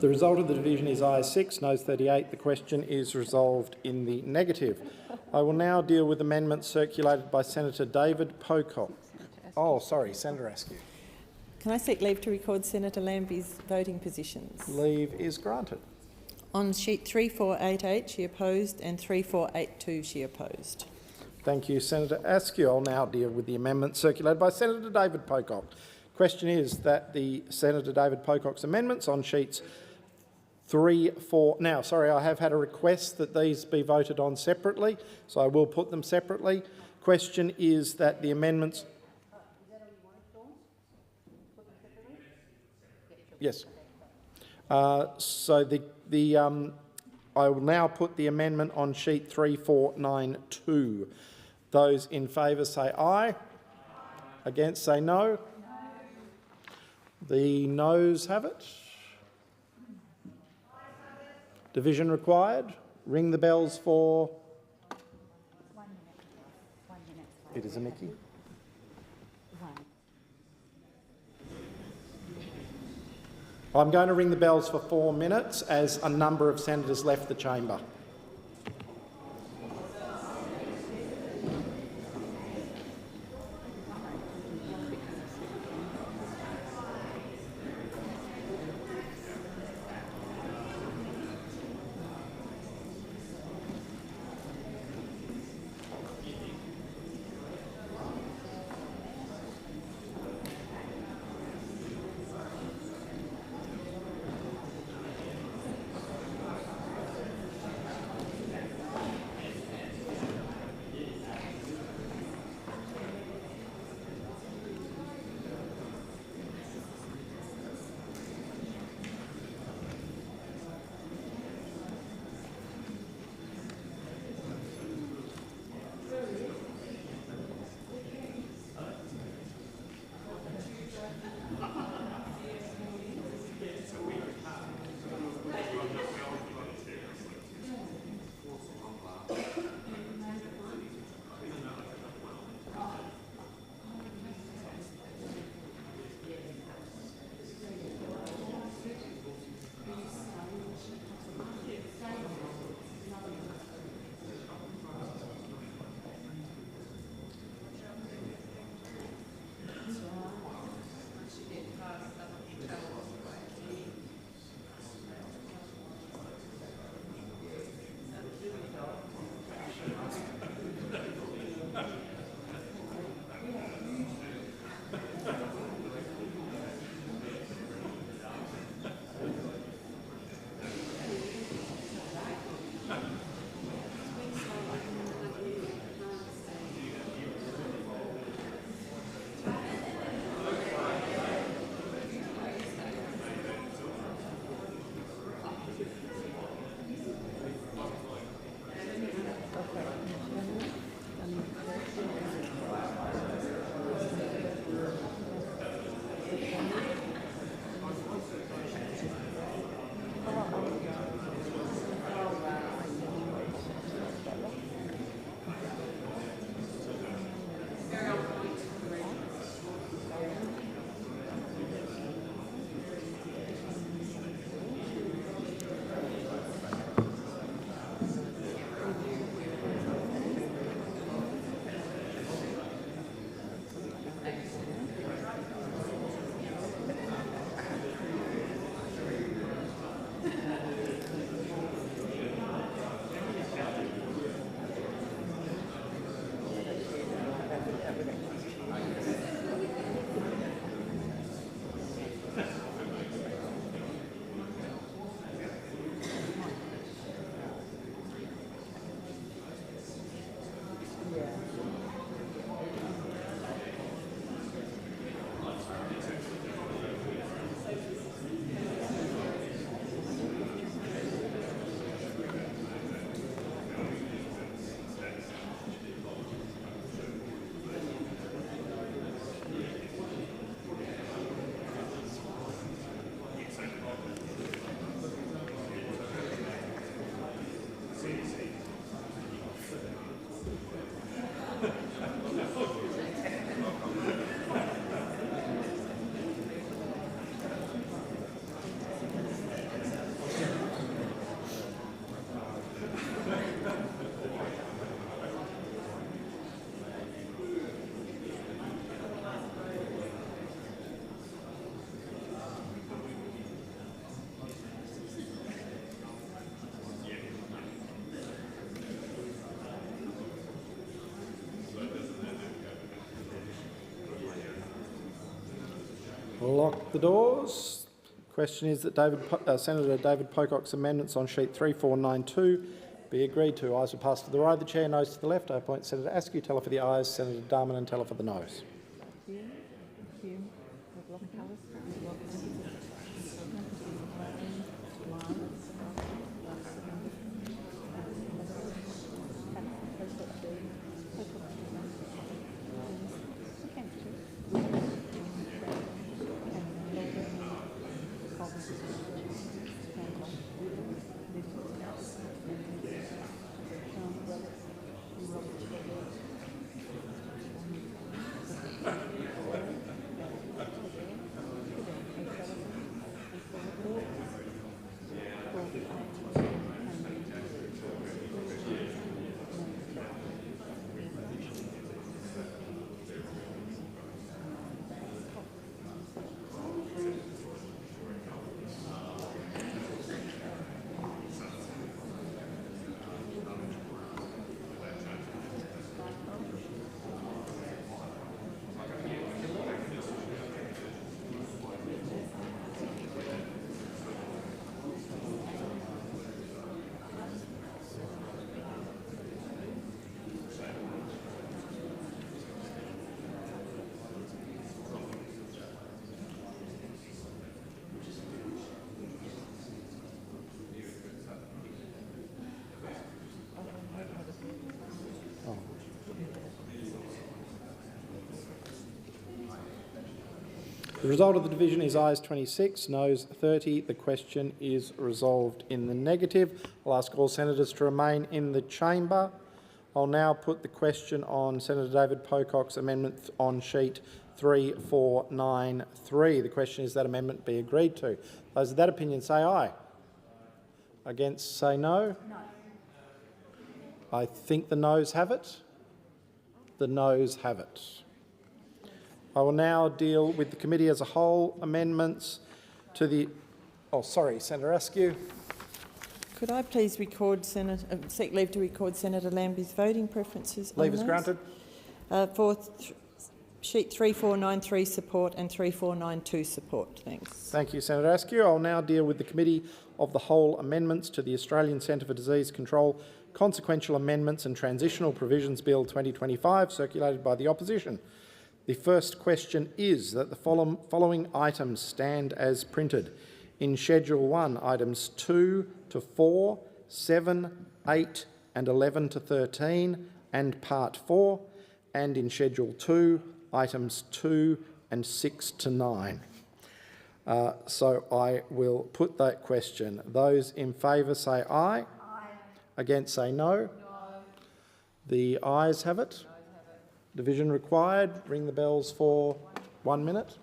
The result of the division is ayes 6, noes 38. The question is resolved in the negative. I will now deal with amendments circulated by Senator David Pocock. Oh, sorry, Senator Askew. Can I seek leave to record Senator Lambie's voting positions? Leave is granted. On sheet 3488, she opposed, and 3482, she opposed. Thank you, Senator Askew. I'll now deal with the amendment circulated by Senator David Pocock. Question is that the Senator David Pocock's amendments on sheets 3, 4... Now, sorry, I have had a request that these be voted on separately, so I will put them separately. Question is that the amendments... Yes. I will now put the amendment on sheet 3492. Those in favour say aye. Against say no. The noes have it. Division required. Ring the bells for... 1 minute. 1 minute. It is a Mickey. 1. I'm going to ring the bells for 4 minutes as a number of senators left the chamber. Lock the doors. Question is that Senator David Pocock's amendments on sheet 3492 be agreed to. Ayes will pass to the right of the chair, noes to the left. I appoint Senator Askew, teller for the ayes, Senator Darman, teller for the noes. The result of the division is ayes 26, noes 30. The question is resolved in the negative. I'll ask all senators to remain in the chamber. I'll now put the question on Senator David Pocock's amendment on sheet 3493. The question is that amendment be agreed to. Those of that opinion say aye. Against say no. No. I think the noes have it. The noes have it. I will now deal with the committee as a whole amendments to the... Oh, sorry, Senator Askew. Could I please record seek leave to record Senator Lambie's voting preferences? Leave is granted. For sheet 3493 support and 3492 support. Thanks. Thank you, Senator Askew. I'll now deal with the committee of the whole amendments to the Australian Centre for Disease Control Consequential Amendments and Transitional Provisions Bill 2025, circulated by the opposition. The first question is that the following items stand as printed. In Schedule 1, items 2 to 4, 7, 8 and 11 to 13 and Part 4, and in Schedule 2, items 2 and 6 to 9. So I will put that question. Those in favour say aye. Aye. Against say no. No. The ayes have it. Division required. Ring the bells for 1 minute.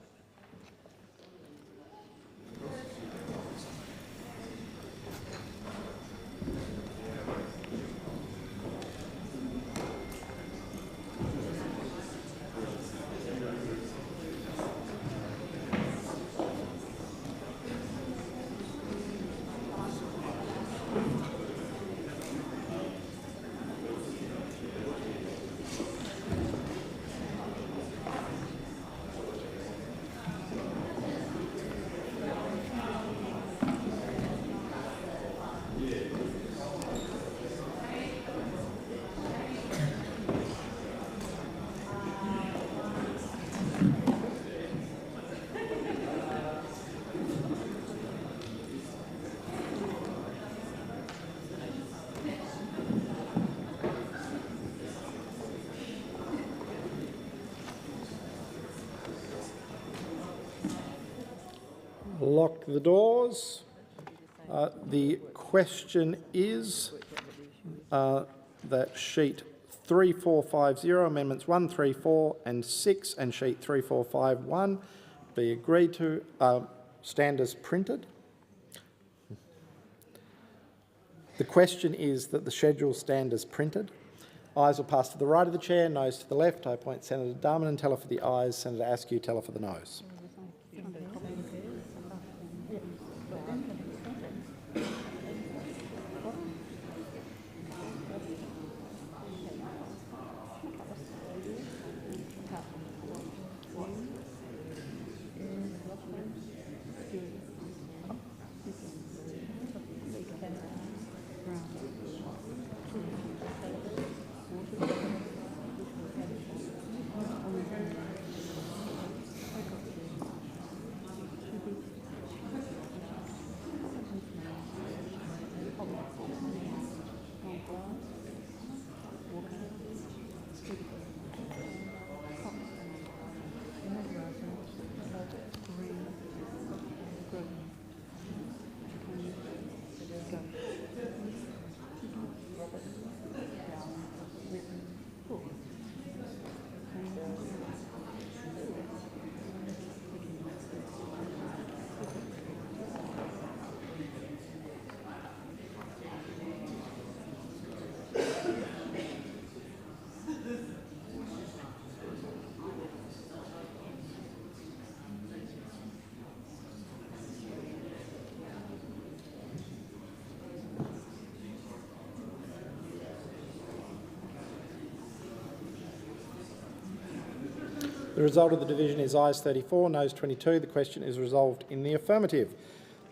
Lock the doors. The question is that sheet 3450, amendments 1, 3, 4 and 6 and sheet 3451 be agreed to, stand as printed. The question is that the schedule stand as printed. Ayes will pass to the right of the chair, noes to the left. I appoint Senator Darman and teller for the ayes, Senator Askew teller for the noes. The result of the division is ayes 34, noes 22. The question is resolved in the affirmative.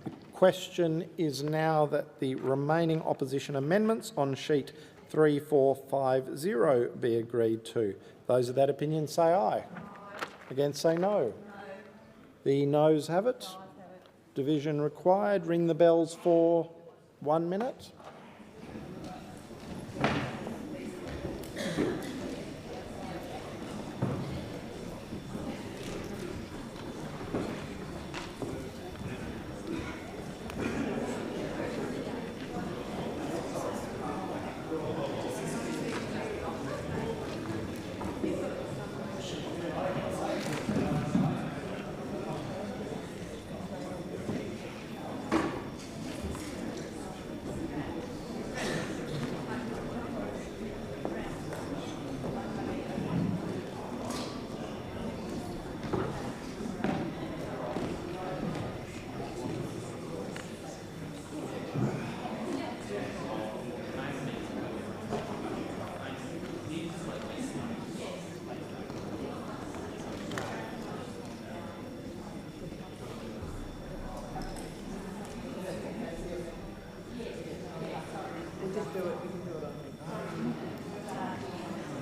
The question is now that the remaining opposition amendments on sheet 3450 be agreed to. Those of that opinion say aye. Against say no. The noes have it. Division required. Ring the bells for 1 minute.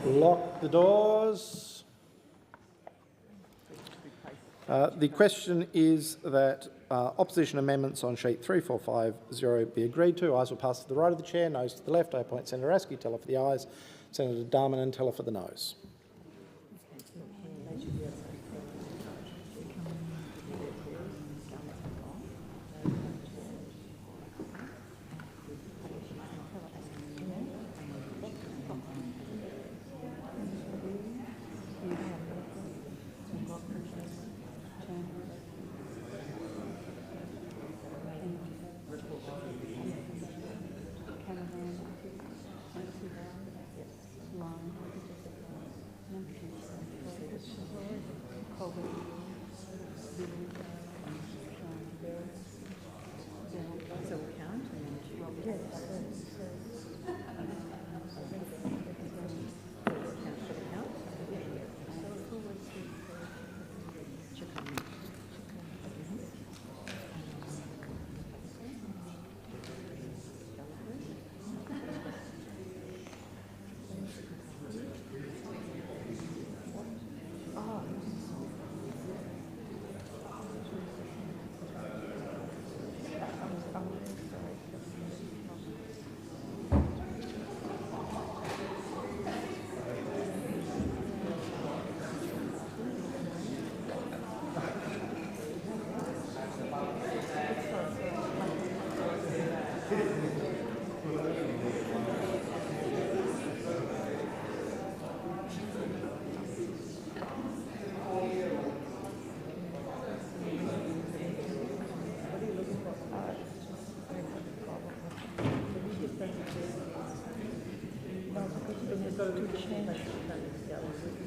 Lock the doors. The question is that opposition amendments on sheet 3450 be agreed to. Ayes will pass to the right of the chair, noes to the left. I appoint Senator Askew, teller for the ayes, Senator Darmanin, teller for the noes.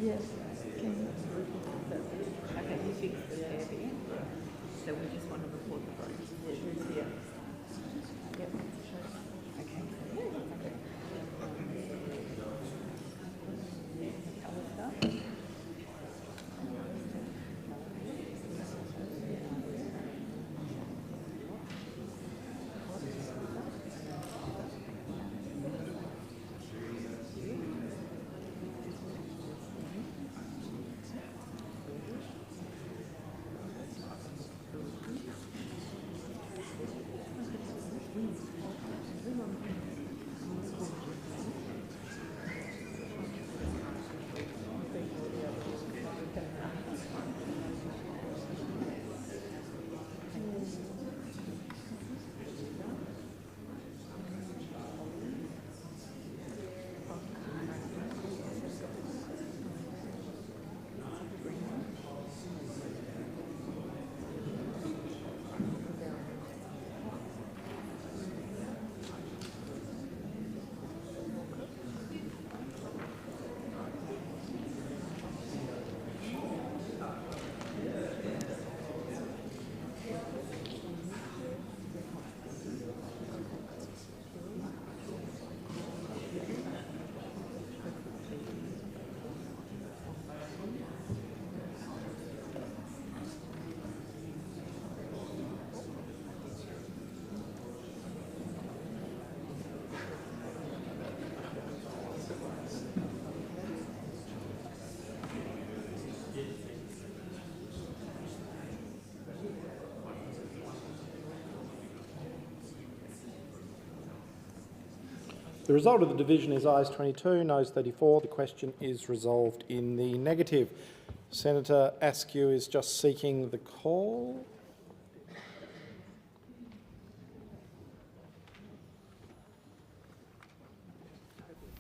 Yes. Okay, you fixed the area, so we just want to report the vote. Yeah. Yep. Okay. The result of the division is ayes 22, noes 34. The question is resolved in the negative. Senator Askew is just seeking the call.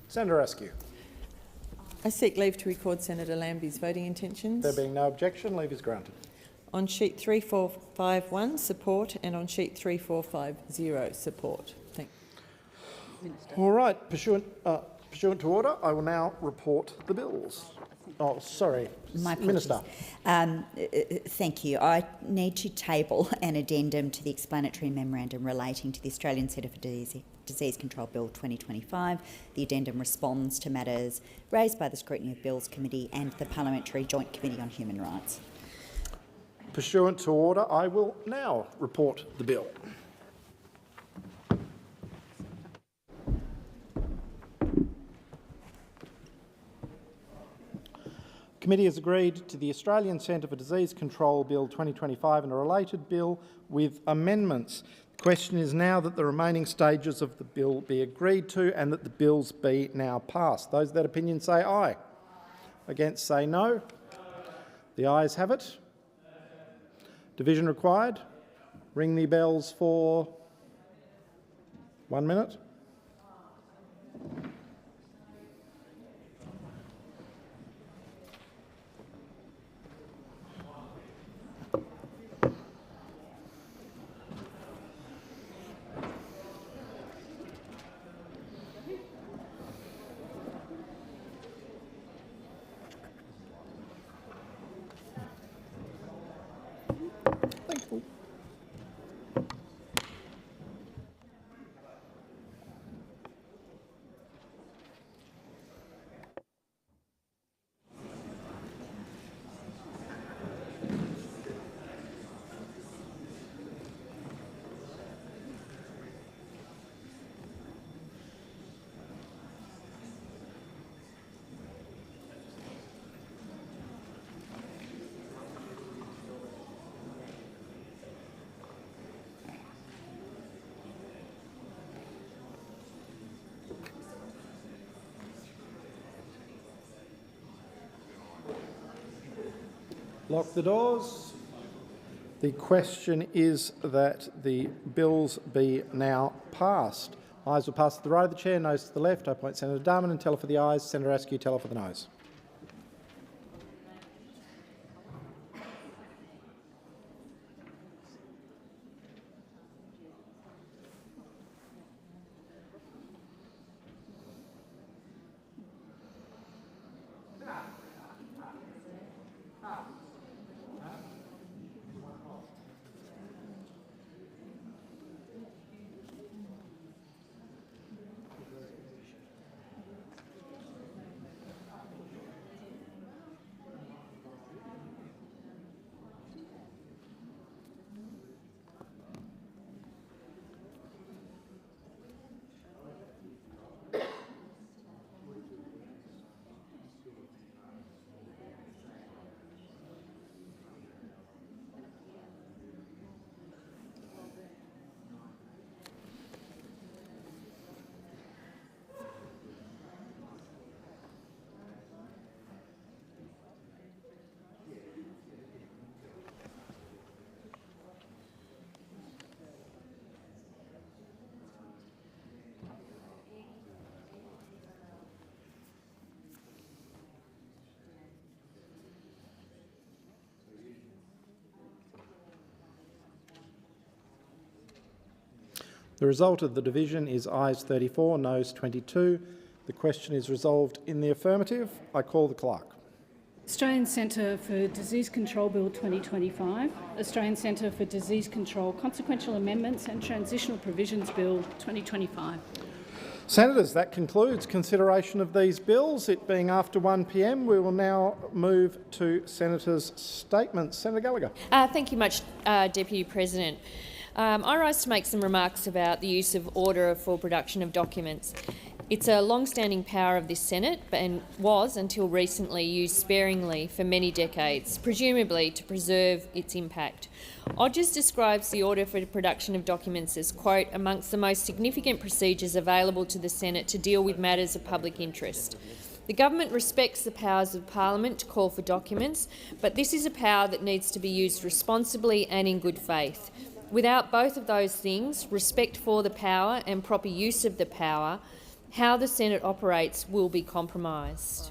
Senator Askew. I seek leave to record Senator Lambie's voting intentions. There being no objection, leave is granted. On sheet 3451, support, and on sheet 3450, support. Thank you. All right, pursuant to order, I will now report the bills. Oh, sorry, Minister. Thank you. I need to table an addendum to the explanatory memorandum relating to the Australian Centre for Disease Control Bill 2025. The addendum responds to matters raised by the Scrutiny of Bills Committee and the Parliamentary Joint Committee on Human Rights. Pursuant to order, I will now report the bill. Committee has agreed to the Australian Centre for Disease Control Bill 2025 and a related bill with amendments. The question is now that the remaining stages of the bill be agreed to and that the bills be now passed. Those of that opinion say aye. Against say no. The ayes have it. Division required. Ring the bells for 1 minute. Lock the doors. The question is that the bills be now passed. Ayes will pass to the right of the chair, noes to the left. I appoint Senator Darman and teller for the ayes. Senator Askew, teller for the noes. The result of the division is ayes 34, noes 22. The question is resolved in the affirmative. I call the clerk. Australian Centre for Disease Control Bill 2025, Australian Centre for Disease Control Consequential Amendments and Transitional Provisions Bill 2025. Senators, that concludes consideration of these bills. It being after 1 p.m, we will now move to Senators' statements. Senator Gallagher. Thank you much, Deputy President. I rise to make some remarks about the use of order for production of documents. It's a long-standing power of this Senate and was, until recently, used sparingly for many decades, presumably to preserve its impact. Odgers describes the order for the production of documents as, quote, amongst the most significant procedures available to the Senate to deal with matters of public interest. The government respects the powers of Parliament to call for documents, but this is a power that needs to be used responsibly and in good faith. Without both of those things, respect for the power and proper use of the power, how the Senate operates will be compromised.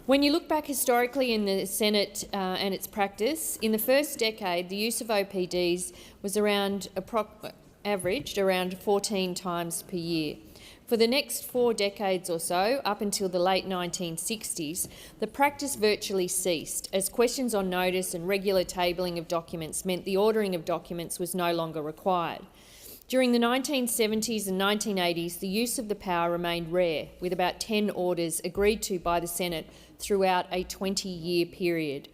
When you look back historically in the Senate and its practice, in the first decade the use of OPDs was averaged around 14 times per year. For the next 4 decades or so, up until the late 1960s, the practice virtually ceased, as questions on notice and regular tabling of documents meant the ordering of documents was no longer required. During the 1970s and 1980s, the use of the power remained rare, with about 10 orders agreed to by the Senate throughout a 20-year period.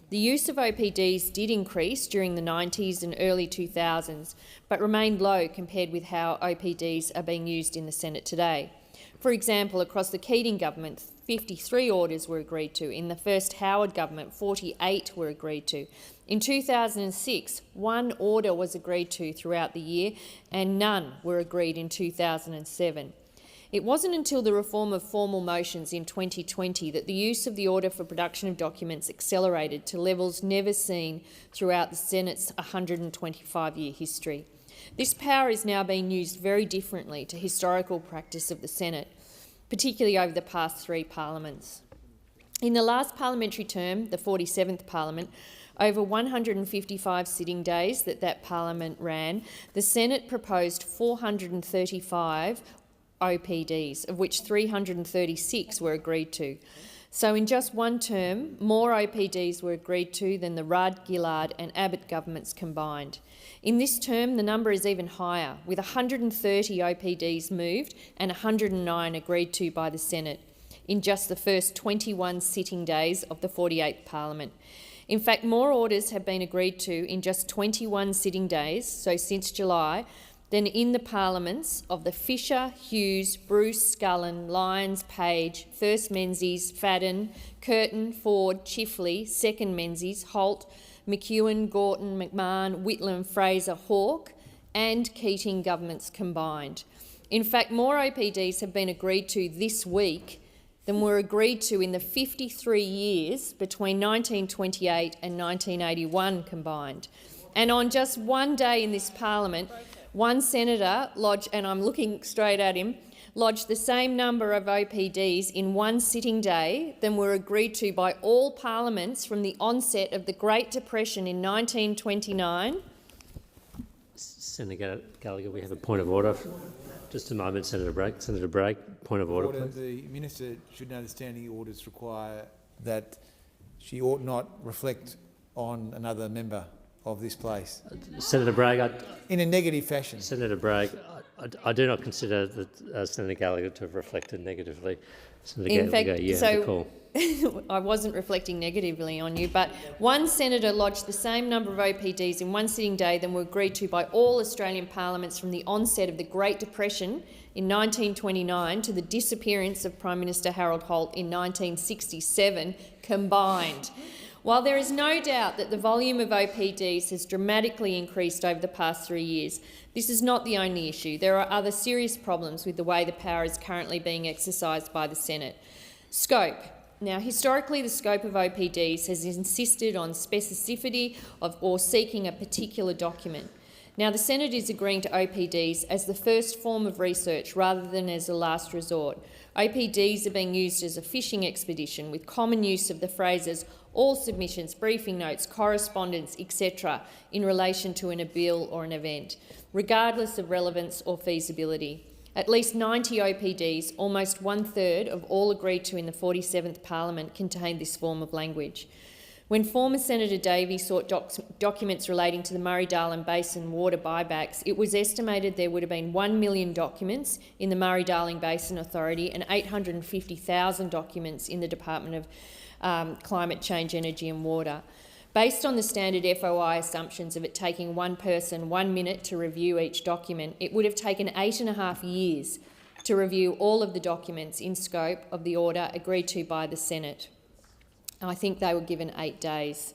The use of OPDs did increase during the 90s and early 2000s, but remained low compared with how OPDs are being used in the Senate today. For example, across the Keating government, 53 orders were agreed to. In the first Howard government, 48 were agreed to. In 2006, 1 order was agreed to throughout the year, and none were agreed in 2007. It wasn't until the reform of formal motions in 2020 that the use of the order for production of documents accelerated to levels never seen throughout the Senate's 125-year history. This power is now being used very differently to historical practice of the Senate, particularly over the past 3 parliaments. In the last parliamentary term, the 47th Parliament, over 155 sitting days that Parliament ran, the Senate proposed 435 OPDs, of which 336 were agreed to. So in just one term, more OPDs were agreed to than the Rudd, Gillard and Abbott governments combined. In this term, the number is even higher, with 130 OPDs moved and 109 agreed to by the Senate in just the first 21 sitting days of the 48th Parliament. In fact, more orders have been agreed to in just 21 sitting days, so since July, than in the parliaments of the Fisher, Hughes, Bruce, Scullin, Lyons, Page, First Menzies, Fadden, Curtin, Ford, Chifley, Second Menzies, Holt, McEwen, Gorton, McMahon, Whitlam, Fraser, Hawke and Keating governments combined. In fact, more OPDs have been agreed to this week than were agreed to in the 53 years between 1928 and 1981 combined. And on just one day in this parliament, one senator lodged, and I'm looking straight at him, lodged the same number of OPDs in one sitting day than were agreed to by all parliaments from the onset of the Great Depression in 1929. Senator Gallagher, we have a point of order. Just a moment, Senator Bragg. Senator Bragg, point of order, please. The Minister should know the standing orders require that she ought not reflect on another member of this place. Senator Bragg, in a negative fashion. Senator Bragg, I do not consider that Senator Gallagher to have reflected negatively. Senator Gallagher, you have the call. I wasn't reflecting negatively on you, but one senator lodged the same number of OPDs in one sitting day than were agreed to by all Australian parliaments from the onset of the Great Depression in 1929 to the disappearance of Prime Minister Harold Holt in 1967 combined. While there is no doubt that the volume of OPDs has dramatically increased over the past 3 years, this is not the only issue. There are other serious problems with the way the power is currently being exercised by the Senate. Scope. Now, historically, the scope of OPDs has insisted on specificity or seeking a particular document. Now, the Senate is agreeing to OPDs as the first form of research rather than as a last resort. OPDs are being used as a fishing expedition with common use of the phrases all submissions, briefing notes, correspondence, etc. in relation to a bill or an event, regardless of relevance or feasibility. At least 90 OPDs, almost 1/3 of all agreed to in the 47th Parliament, contained this form of language. When former Senator Davey sought documents relating to the Murray-Darling Basin water buybacks, it was estimated there would have been 1 million documents in the Murray-Darling Basin Authority and 850,000 documents in the Department of Climate Change, Energy and Water. Based on the standard FOI assumptions of it taking one person 1 minute to review each document, it would have taken 8.5 years to review all of the documents in scope of the order agreed to by the Senate. I think they were given 8 days.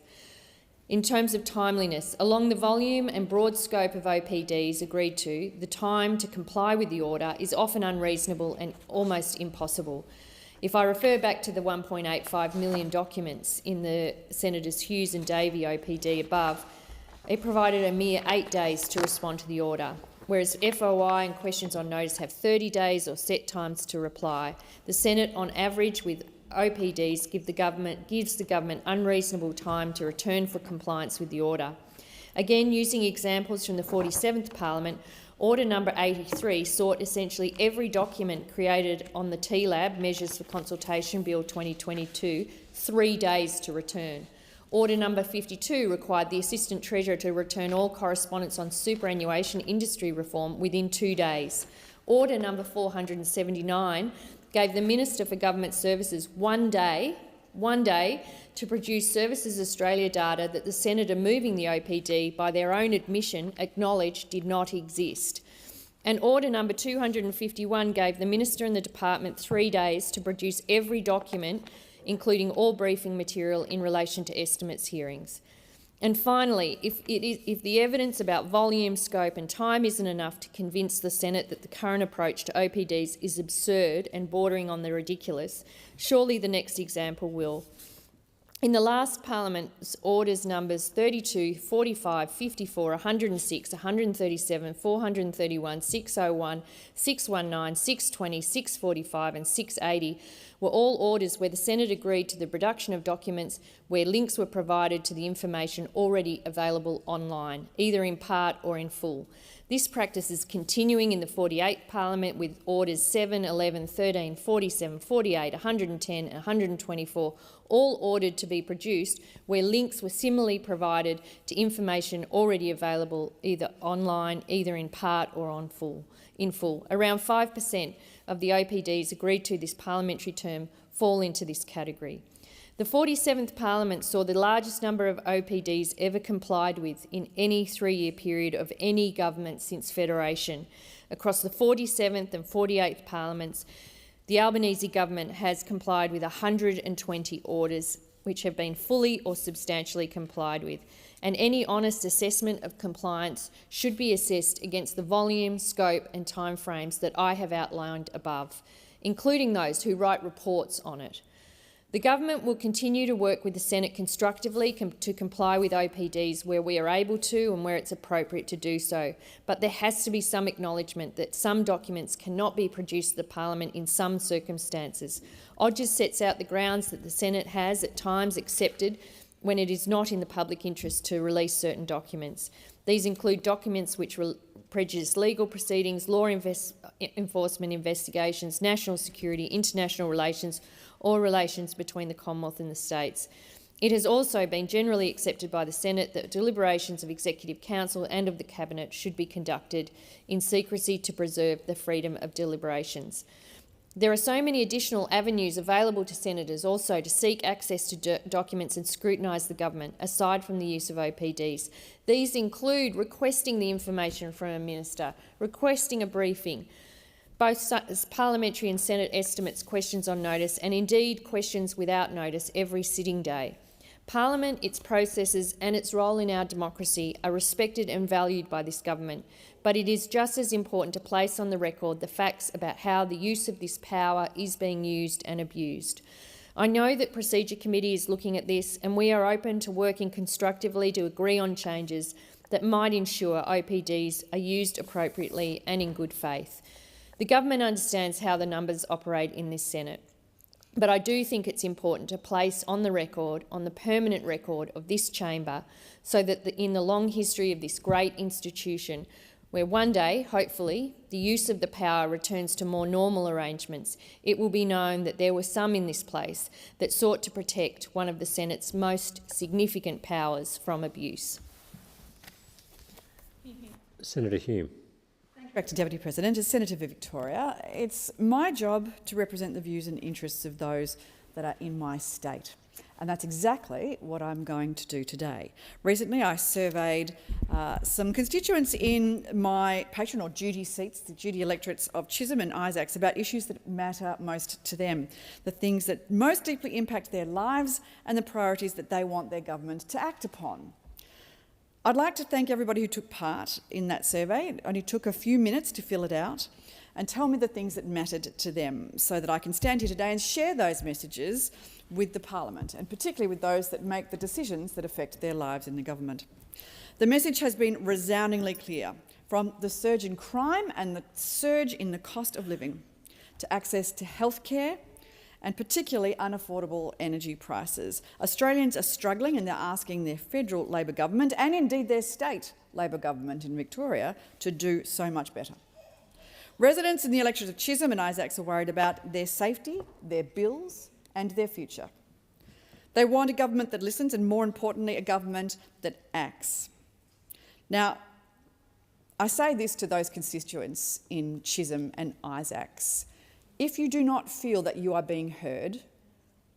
In terms of timeliness, along the volume and broad scope of OPDs agreed to, the time to comply with the order is often unreasonable and almost impossible. If I refer back to the 1.85 million documents in the Senators Hughes and Davey OPD above, it provided a mere 8 days to respond to the order, whereas FOI and questions on notice have 30 days or set times to reply. The Senate, on average, with OPDs gives the government unreasonable time to return for compliance with the order. Again, using examples from the 47th Parliament, Order number 83 sought essentially every document created on the TLAB, Measures for Consultation Bill 2022, 3 days to return. Order number 52 required the Assistant Treasurer to return all correspondence on superannuation industry reform within 2 days. Order number 479 gave the Minister for Government Services one day to produce Services Australia data that the Senator moving the OPD, by their own admission, acknowledged did not exist. And Order number 251 gave the Minister and the Department 3 days to produce every document, including all briefing material in relation to estimates hearings. And finally, if the evidence about volume, scope and time isn't enough to convince the Senate that the current approach to OPDs is absurd and bordering on the ridiculous, surely the next example will. In the last Parliament's orders numbers 32, 45, 54, 106, 137, 431, 601, 619, 620, 645 and 680 were all orders where the Senate agreed to the production of documents where links were provided to the information already available online, either in part or in full. This practice is continuing in the 48th Parliament with Orders 7, 11, 13, 47, 48, 110 and 124, all ordered to be produced where links were similarly provided to information already available either online, either in part or in full. Around 5% of the OPDs agreed to this parliamentary term fall into this category. The 47th Parliament saw the largest number of OPDs ever complied with in any 3-year period of any government since Federation. Across the 47th and 48th Parliaments, the Albanese government has complied with 120 orders which have been fully or substantially complied with, and any honest assessment of compliance should be assessed against the volume, scope and timeframes that I have outlined above, including those who write reports on it. The government will continue to work with the Senate constructively to comply with OPDs where we are able to and where it's appropriate to do so, but there has to be some acknowledgement that some documents cannot be produced to the Parliament in some circumstances. Odgers sets out the grounds that the Senate has at times accepted when it is not in the public interest to release certain documents. These include documents which prejudice legal proceedings, law enforcement investigations, national security, international relations, or relations between the Commonwealth and the states. It has also been generally accepted by the Senate that deliberations of Executive Council and of the Cabinet should be conducted in secrecy to preserve the freedom of deliberations. There are so many additional avenues available to senators also to seek access to documents and scrutinise the government, aside from the use of OPDs. These include requesting the information from a minister, requesting a briefing, both parliamentary and Senate estimates, questions on notice, and indeed questions without notice every sitting day. Parliament, its processes and its role in our democracy are respected and valued by this government, but it is just as important to place on the record the facts about how the use of this power is being used and abused. I know that Procedure Committee is looking at this, and we are open to working constructively to agree on changes that might ensure OPDs are used appropriately and in good faith. The government understands how the numbers operate in this Senate, but I do think it's important to place on the record, on the permanent record of this chamber, so that in the long history of this great institution, where one day, hopefully, the use of the power returns to more normal arrangements, it will be known that there were some in this place that sought to protect one of the Senate's most significant powers from abuse. Senator Hume. Director Deputy President, as Senator for Victoria, it's my job to represent the views and interests of those that are in my state. And that's exactly what I'm going to do today. Recently, I surveyed some constituents in my patron or duty seats, the duty electorates of Chisholm and Isaacs, about issues that matter most to them, the things that most deeply impact their lives and the priorities that they want their government to act upon. I'd like to thank everybody who took part in that survey. It only took a few minutes to fill it out, and tell me the things that mattered to them so that I can stand here today and share those messages with the Parliament, and particularly with those that make the decisions that affect their lives in the government. The message has been resoundingly clear, from the surge in crime and the surge in the cost of living, to access to healthcare and particularly unaffordable energy prices. Australians are struggling, and they're asking their federal Labor government, and indeed their state Labor government in Victoria, to do so much better. Residents in the electorates of Chisholm and Isaacs are worried about their safety, their bills and their future. They want a government that listens, and more importantly, a government that acts. Now, I say this to those constituents in Chisholm and Isaacs. If you do not feel that you are being heard,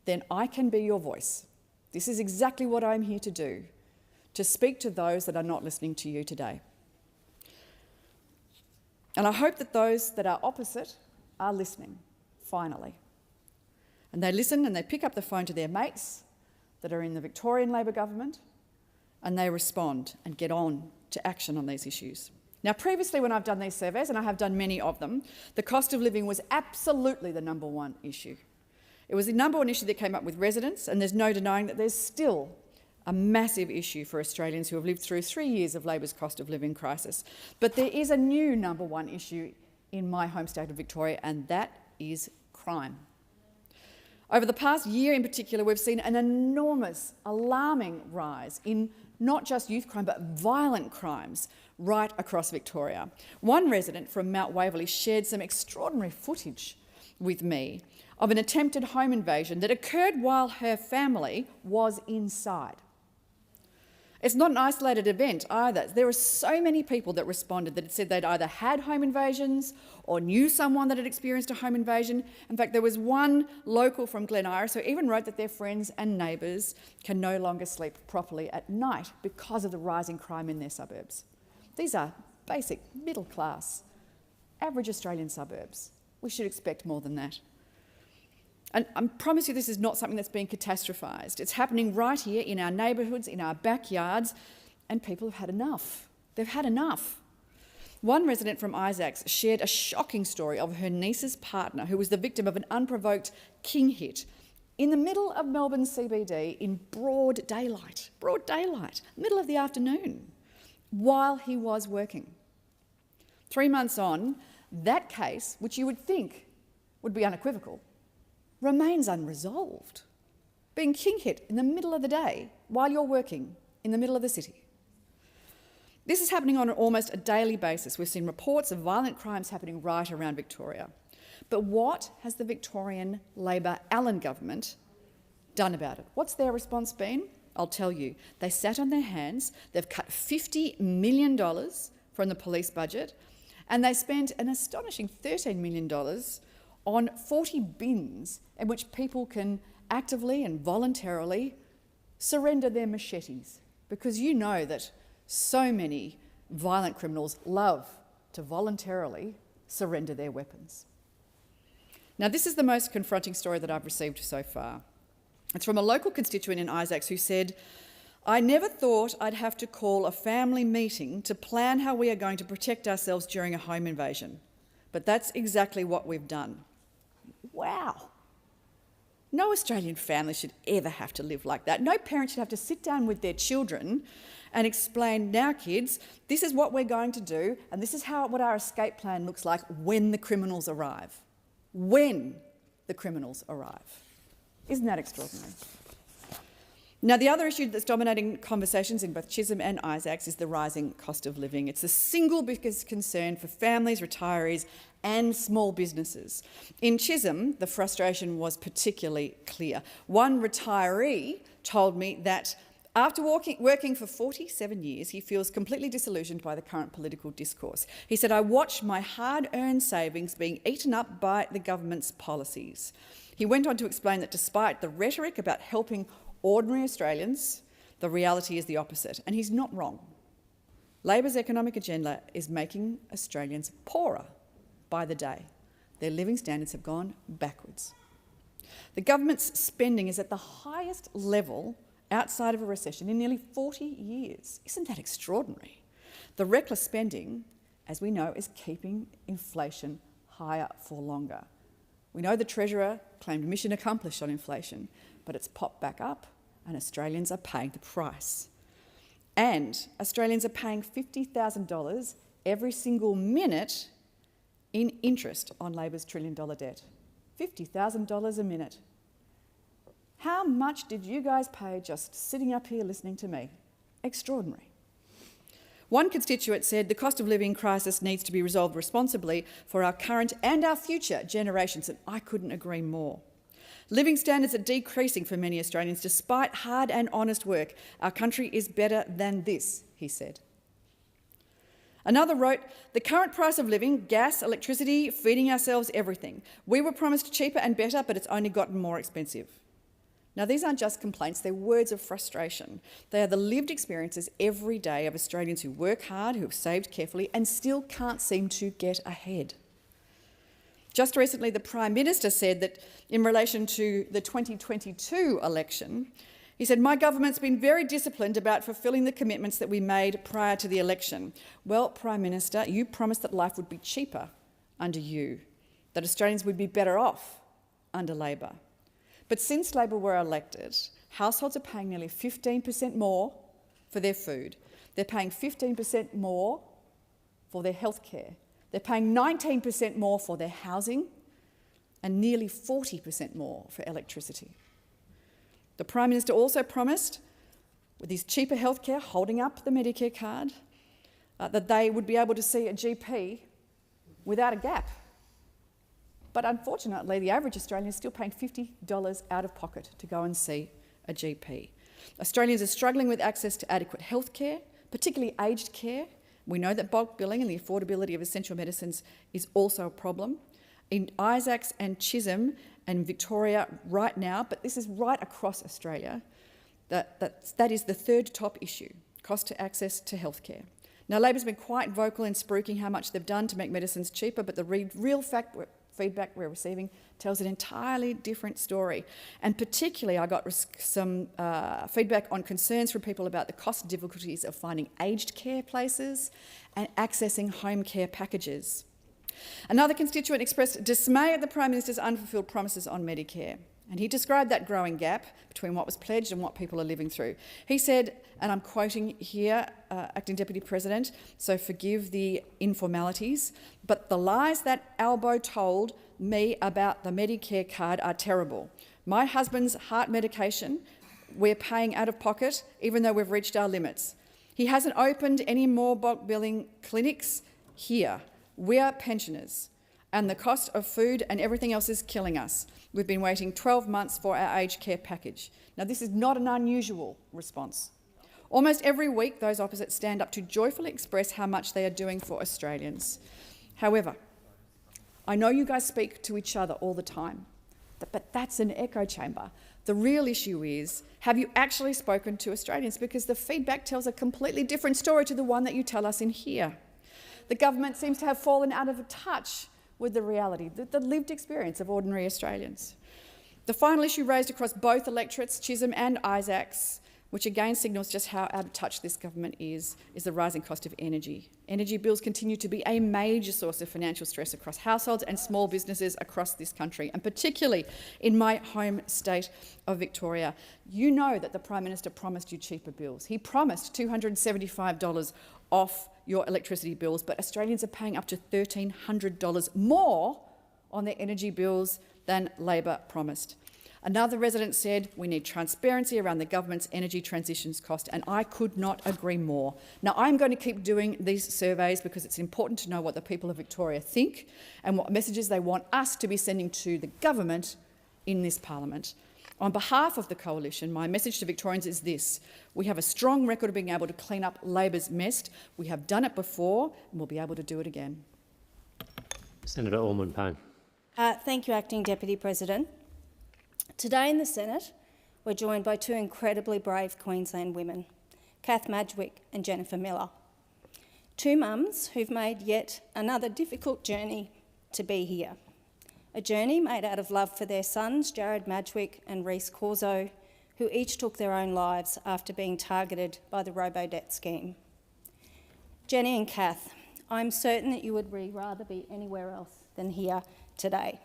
then I can be your voice. This is exactly what I'm here to do, to speak to those that are not listening to you today. And I hope that those that are opposite are listening, finally. And they listen and they pick up the phone to their mates that are in the Victorian Labor government, and they respond and get on to action on these issues. Now, previously when I've done these surveys, and I have done many of them, the cost of living was absolutely the number one issue. It was the number one issue that came up with residents, and there's no denying that there's still a massive issue for Australians who have lived through 3 years of Labor's cost of living crisis. But there is a new number one issue in my home state of Victoria, and that is crime. Over the past year in particular, we've seen an enormous, alarming rise in not just youth crime, but violent crimes right across Victoria. One resident from Mount Waverley shared some extraordinary footage with me of an attempted home invasion that occurred while her family was inside. It's not an isolated event either. There were so many people that responded that had said they'd either had home invasions or knew someone that had experienced a home invasion. In fact, there was one local from Glen Iris who even wrote that their friends and neighbours can no longer sleep properly at night because of the rising crime in their suburbs. These are basic, middle-class, average Australian suburbs. We should expect more than that. And I promise you this is not something that's being catastrophised. It's happening right here in our neighbourhoods, in our backyards, and people have had enough. They've had enough. One resident from Isaacs shared a shocking story of her niece's partner who was the victim of an unprovoked king hit in the middle of Melbourne CBD in broad daylight, middle of the afternoon, while he was working. 3 months on, that case, which you would think would be unequivocal, remains unresolved. Being king hit in the middle of the day while you're working in the middle of the city. This is happening on almost a daily basis. We've seen reports of violent crimes happening right around Victoria. But what has the Victorian Labor Allen government done about it? What's their response been? I'll tell you. They sat on their hands, they've cut $50 million from the police budget, and they spent an astonishing $13 million on 40 bins in which people can actively and voluntarily surrender their machetes, because you know that so many violent criminals love to voluntarily surrender their weapons. Now, this is the most confronting story that I've received so far. It's from a local constituent in Isaacs who said, "I never thought I'd have to call a family meeting to plan how we are going to protect ourselves during a home invasion. But that's exactly what we've done." Wow. No Australian family should ever have to live like that. No parent should have to sit down with their children and explain, "Now kids, this is what we're going to do, and this is what our escape plan looks like when the criminals arrive." When the criminals arrive. Isn't that extraordinary? Now, the other issue that's dominating conversations in both Chisholm and Isaacs is the rising cost of living. It's the single biggest concern for families, retirees and small businesses. In Chisholm, the frustration was particularly clear. One retiree told me that after working for 47 years, he feels completely disillusioned by the current political discourse. He said, "I watch my hard-earned savings being eaten up by the government's policies." He went on to explain that despite the rhetoric about helping ordinary Australians, the reality is the opposite, and he's not wrong. Labor's economic agenda is making Australians poorer by the day. Their living standards have gone backwards. The government's spending is at the highest level outside of a recession in nearly 40 years. Isn't that extraordinary? The reckless spending, as we know, is keeping inflation higher for longer. We know the Treasurer claimed mission accomplished on inflation, but it's popped back up and Australians are paying the price. And Australians are paying $50,000 every single minute in interest on Labor's $1 trillion debt. $50,000 a minute. How much did you guys pay just sitting up here listening to me? Extraordinary. One constituent said the cost of living crisis needs to be resolved responsibly for our current and our future generations, and I couldn't agree more. Living standards are decreasing for many Australians. Despite hard and honest work, our country is better than this, he said. Another wrote, the current price of living, gas, electricity, feeding ourselves, everything. We were promised cheaper and better, but it's only gotten more expensive. Now, these aren't just complaints, they're words of frustration. They are the lived experiences every day of Australians who work hard, who have saved carefully and still can't seem to get ahead. Just recently, the Prime Minister said that in relation to the 2022 election, he said, my government's been very disciplined about fulfilling the commitments that we made prior to the election. Well, Prime Minister, you promised that life would be cheaper under you, that Australians would be better off under Labor. But since Labor were elected, households are paying nearly 15% more for their food. They're paying 15% more for their health care. They're paying 19% more for their housing and nearly 40% more for electricity. The Prime Minister also promised, with his cheaper healthcare, holding up the Medicare card, that they would be able to see a GP without a gap. But unfortunately, the average Australian is still paying $50 out of pocket to go and see a GP. Australians are struggling with access to adequate healthcare, particularly aged care. We know that bulk billing and the affordability of essential medicines is also a problem. In Isaacs and Chisholm and Victoria right now, but this is right across Australia, that is the third top issue, cost to access to healthcare. Now, Labor's been quite vocal in spruiking how much they've done to make medicines cheaper, but the real feedback we're receiving tells an entirely different story. And particularly, I got some feedback on concerns from people about the cost difficulties of finding aged care places and accessing home care packages. Another constituent expressed dismay at the Prime Minister's unfulfilled promises on Medicare, and he described that growing gap between what was pledged and what people are living through. He said, and I'm quoting here, Acting Deputy President, so forgive the informalities, but the lies that Albo told me about the Medicare card are terrible. My husband's heart medication, we're paying out of pocket, even though we've reached our limits. He hasn't opened any more bulk billing clinics here. We're pensioners, and the cost of food and everything else is killing us. We've been waiting 12 months for our aged care package. Now, this is not an unusual response. Almost every week, those opposite stand up to joyfully express how much they are doing for Australians. However, I know you guys speak to each other all the time, but that's an echo chamber. The real issue is, have you actually spoken to Australians? Because the feedback tells a completely different story to the one that you tell us in here. The government seems to have fallen out of touch with the reality, the lived experience of ordinary Australians. The final issue raised across both electorates, Chisholm and Isaacs, which again signals just how out of touch this government is the rising cost of energy. Energy bills continue to be a major source of financial stress across households and small businesses across this country, and particularly in my home state of Victoria. You know that the Prime Minister promised you cheaper bills. He promised $275 off your electricity bills, but Australians are paying up to $1,300 more on their energy bills than Labor promised. Another resident said we need transparency around the government's energy transitions cost, and I could not agree more. Now, I'm going to keep doing these surveys because it's important to know what the people of Victoria think and what messages they want us to be sending to the government in this parliament. On behalf of the Coalition, my message to Victorians is this. We have a strong record of being able to clean up Labor's mess. We have done it before and we'll be able to do it again. Senator Ormond-Payne. Thank you, Acting Deputy President. Today in the Senate, we're joined by two incredibly brave Queensland women, Kath Madgwick and Jennifer Miller. Two mums who've made yet another difficult journey to be here. A journey made out of love for their sons, Jared Madgwick and Reece Corso, who each took their own lives after being targeted by the robo-debt scheme. Jenny and Kath, I'm certain that you would rather be anywhere else than here today,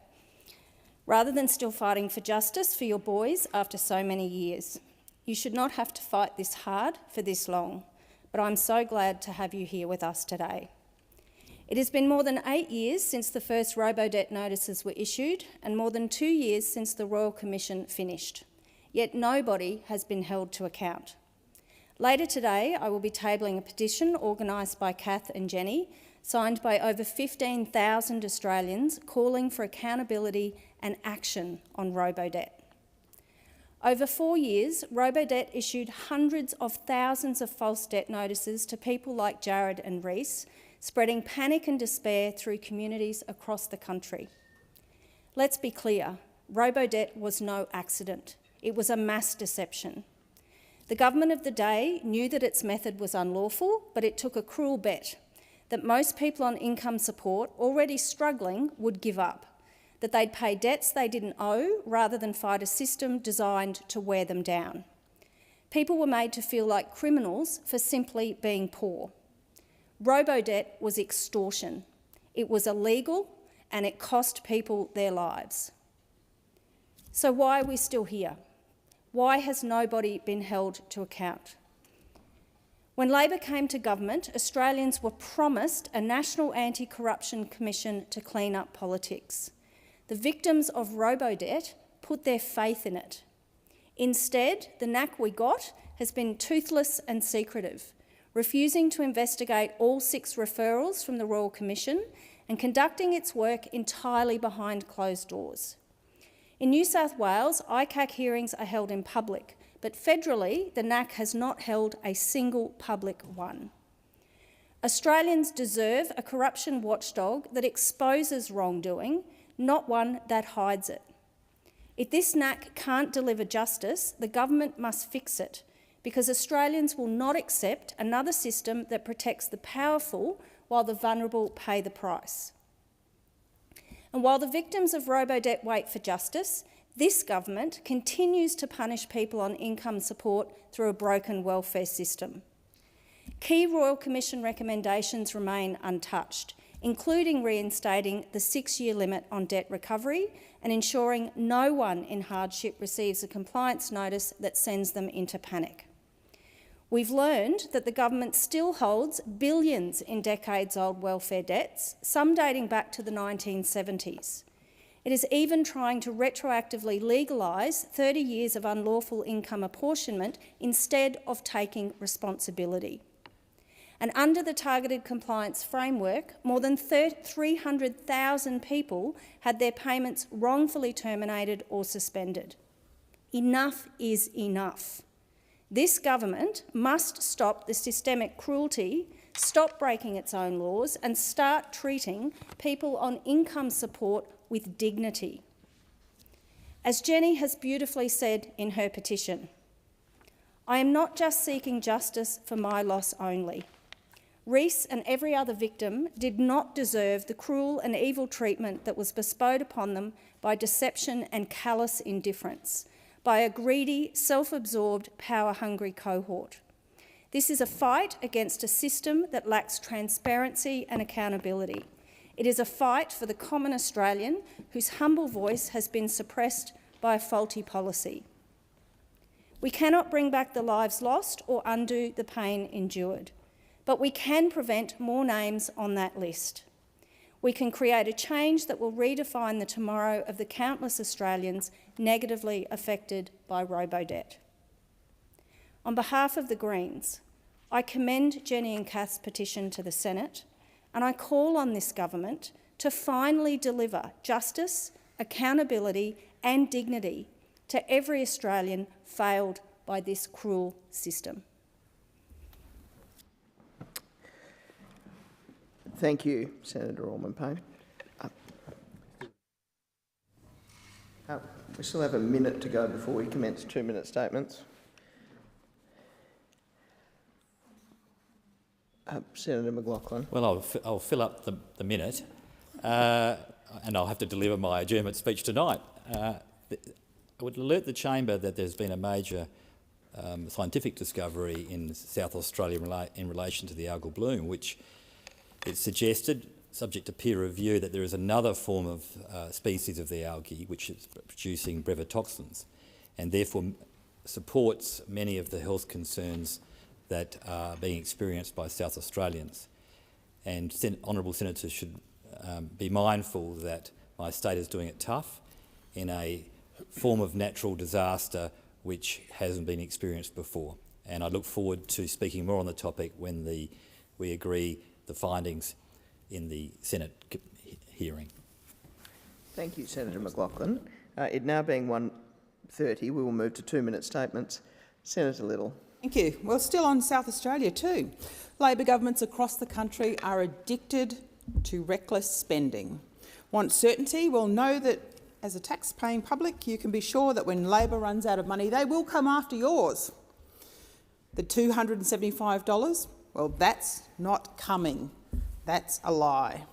rather than still fighting for justice for your boys after so many years. You should not have to fight this hard for this long, but I'm so glad to have you here with us today. It has been more than 8 years since the first robo-debt notices were issued and more than 2 years since the Royal Commission finished, yet nobody has been held to account. Later today, I will be tabling a petition organised by Kath and Jenny, signed by over 15,000 Australians calling for accountability and action on robo-debt. Over 4 years, robo-debt issued hundreds of thousands of false debt notices to people like Jared and Reece, spreading panic and despair through communities across the country. Let's be clear, robo-debt was no accident. It was a mass deception. The government of the day knew that its method was unlawful, but it took a cruel bet that most people on income support, already struggling, would give up, that they'd pay debts they didn't owe rather than fight a system designed to wear them down. People were made to feel like criminals for simply being poor. Robo-debt was extortion. It was illegal and it cost people their lives. So why are we still here? Why has nobody been held to account? When Labor came to government, Australians were promised a National Anti-Corruption Commission to clean up politics. The victims of robo-debt put their faith in it. Instead, the NAC we got has been toothless and secretive, refusing to investigate all 6 referrals from the Royal Commission and conducting its work entirely behind closed doors. In New South Wales, ICAC hearings are held in public, but federally, the NAC has not held a single public one. Australians deserve a corruption watchdog that exposes wrongdoing, not one that hides it. If this NAC can't deliver justice, the government must fix it, because Australians will not accept another system that protects the powerful while the vulnerable pay the price. And while the victims of robo-debt wait for justice, this government continues to punish people on income support through a broken welfare system. Key Royal Commission recommendations remain untouched, including reinstating the 6-year limit on debt recovery and ensuring no one in hardship receives a compliance notice that sends them into panic. We've learned that the government still holds billions in decades-old welfare debts, some dating back to the 1970s. It is even trying to retroactively legalise 30 years of unlawful income apportionment instead of taking responsibility. And under the targeted compliance framework, more than 300,000 people had their payments wrongfully terminated or suspended. Enough is enough. This government must stop the systemic cruelty, stop breaking its own laws and start treating people on income support with dignity. As Jenny has beautifully said in her petition, I am not just seeking justice for my loss only. Reece and every other victim did not deserve the cruel and evil treatment that was bestowed upon them by deception and callous indifference, by a greedy, self-absorbed, power-hungry cohort. This is a fight against a system that lacks transparency and accountability. It is a fight for the common Australian whose humble voice has been suppressed by a faulty policy. We cannot bring back the lives lost or undo the pain endured, but we can prevent more names on that list. We can create a change that will redefine the tomorrow of the countless Australians negatively affected by robo-debt. On behalf of the Greens, I commend Jenny and Kath's petition to the Senate, and I call on this government to finally deliver justice, accountability and dignity to every Australian failed by this cruel system. Thank you, Senator Allman-Payne. We still have a minute to go before we commence 2-minute statements. Senator McLaughlin. Well, I'll fill up the minute and I'll have to deliver my adjournment speech tonight. I would alert the chamber that there's been a major scientific discovery in South Australia in relation to the algal bloom, which it suggested, subject to peer review, that there is another form of species of the algae which is producing brevetoxins and therefore supports many of the health concerns that are being experienced by South Australians. And honourable senators should be mindful that my state is doing it tough in a form of natural disaster which hasn't been experienced before. And I look forward to speaking more on the topic when we agree the findings in the Senate hearing. Thank you, Senator McLaughlin. It now being 1:30, we will move to 2-minute statements. Senator Little. Thank you. Well, still on South Australia too. Labor governments across the country are addicted to reckless spending. Want certainty? Well, know that as a tax-paying public, you can be sure that when Labor runs out of money, they will come after yours. The $275, well, that's not coming. That's a lie.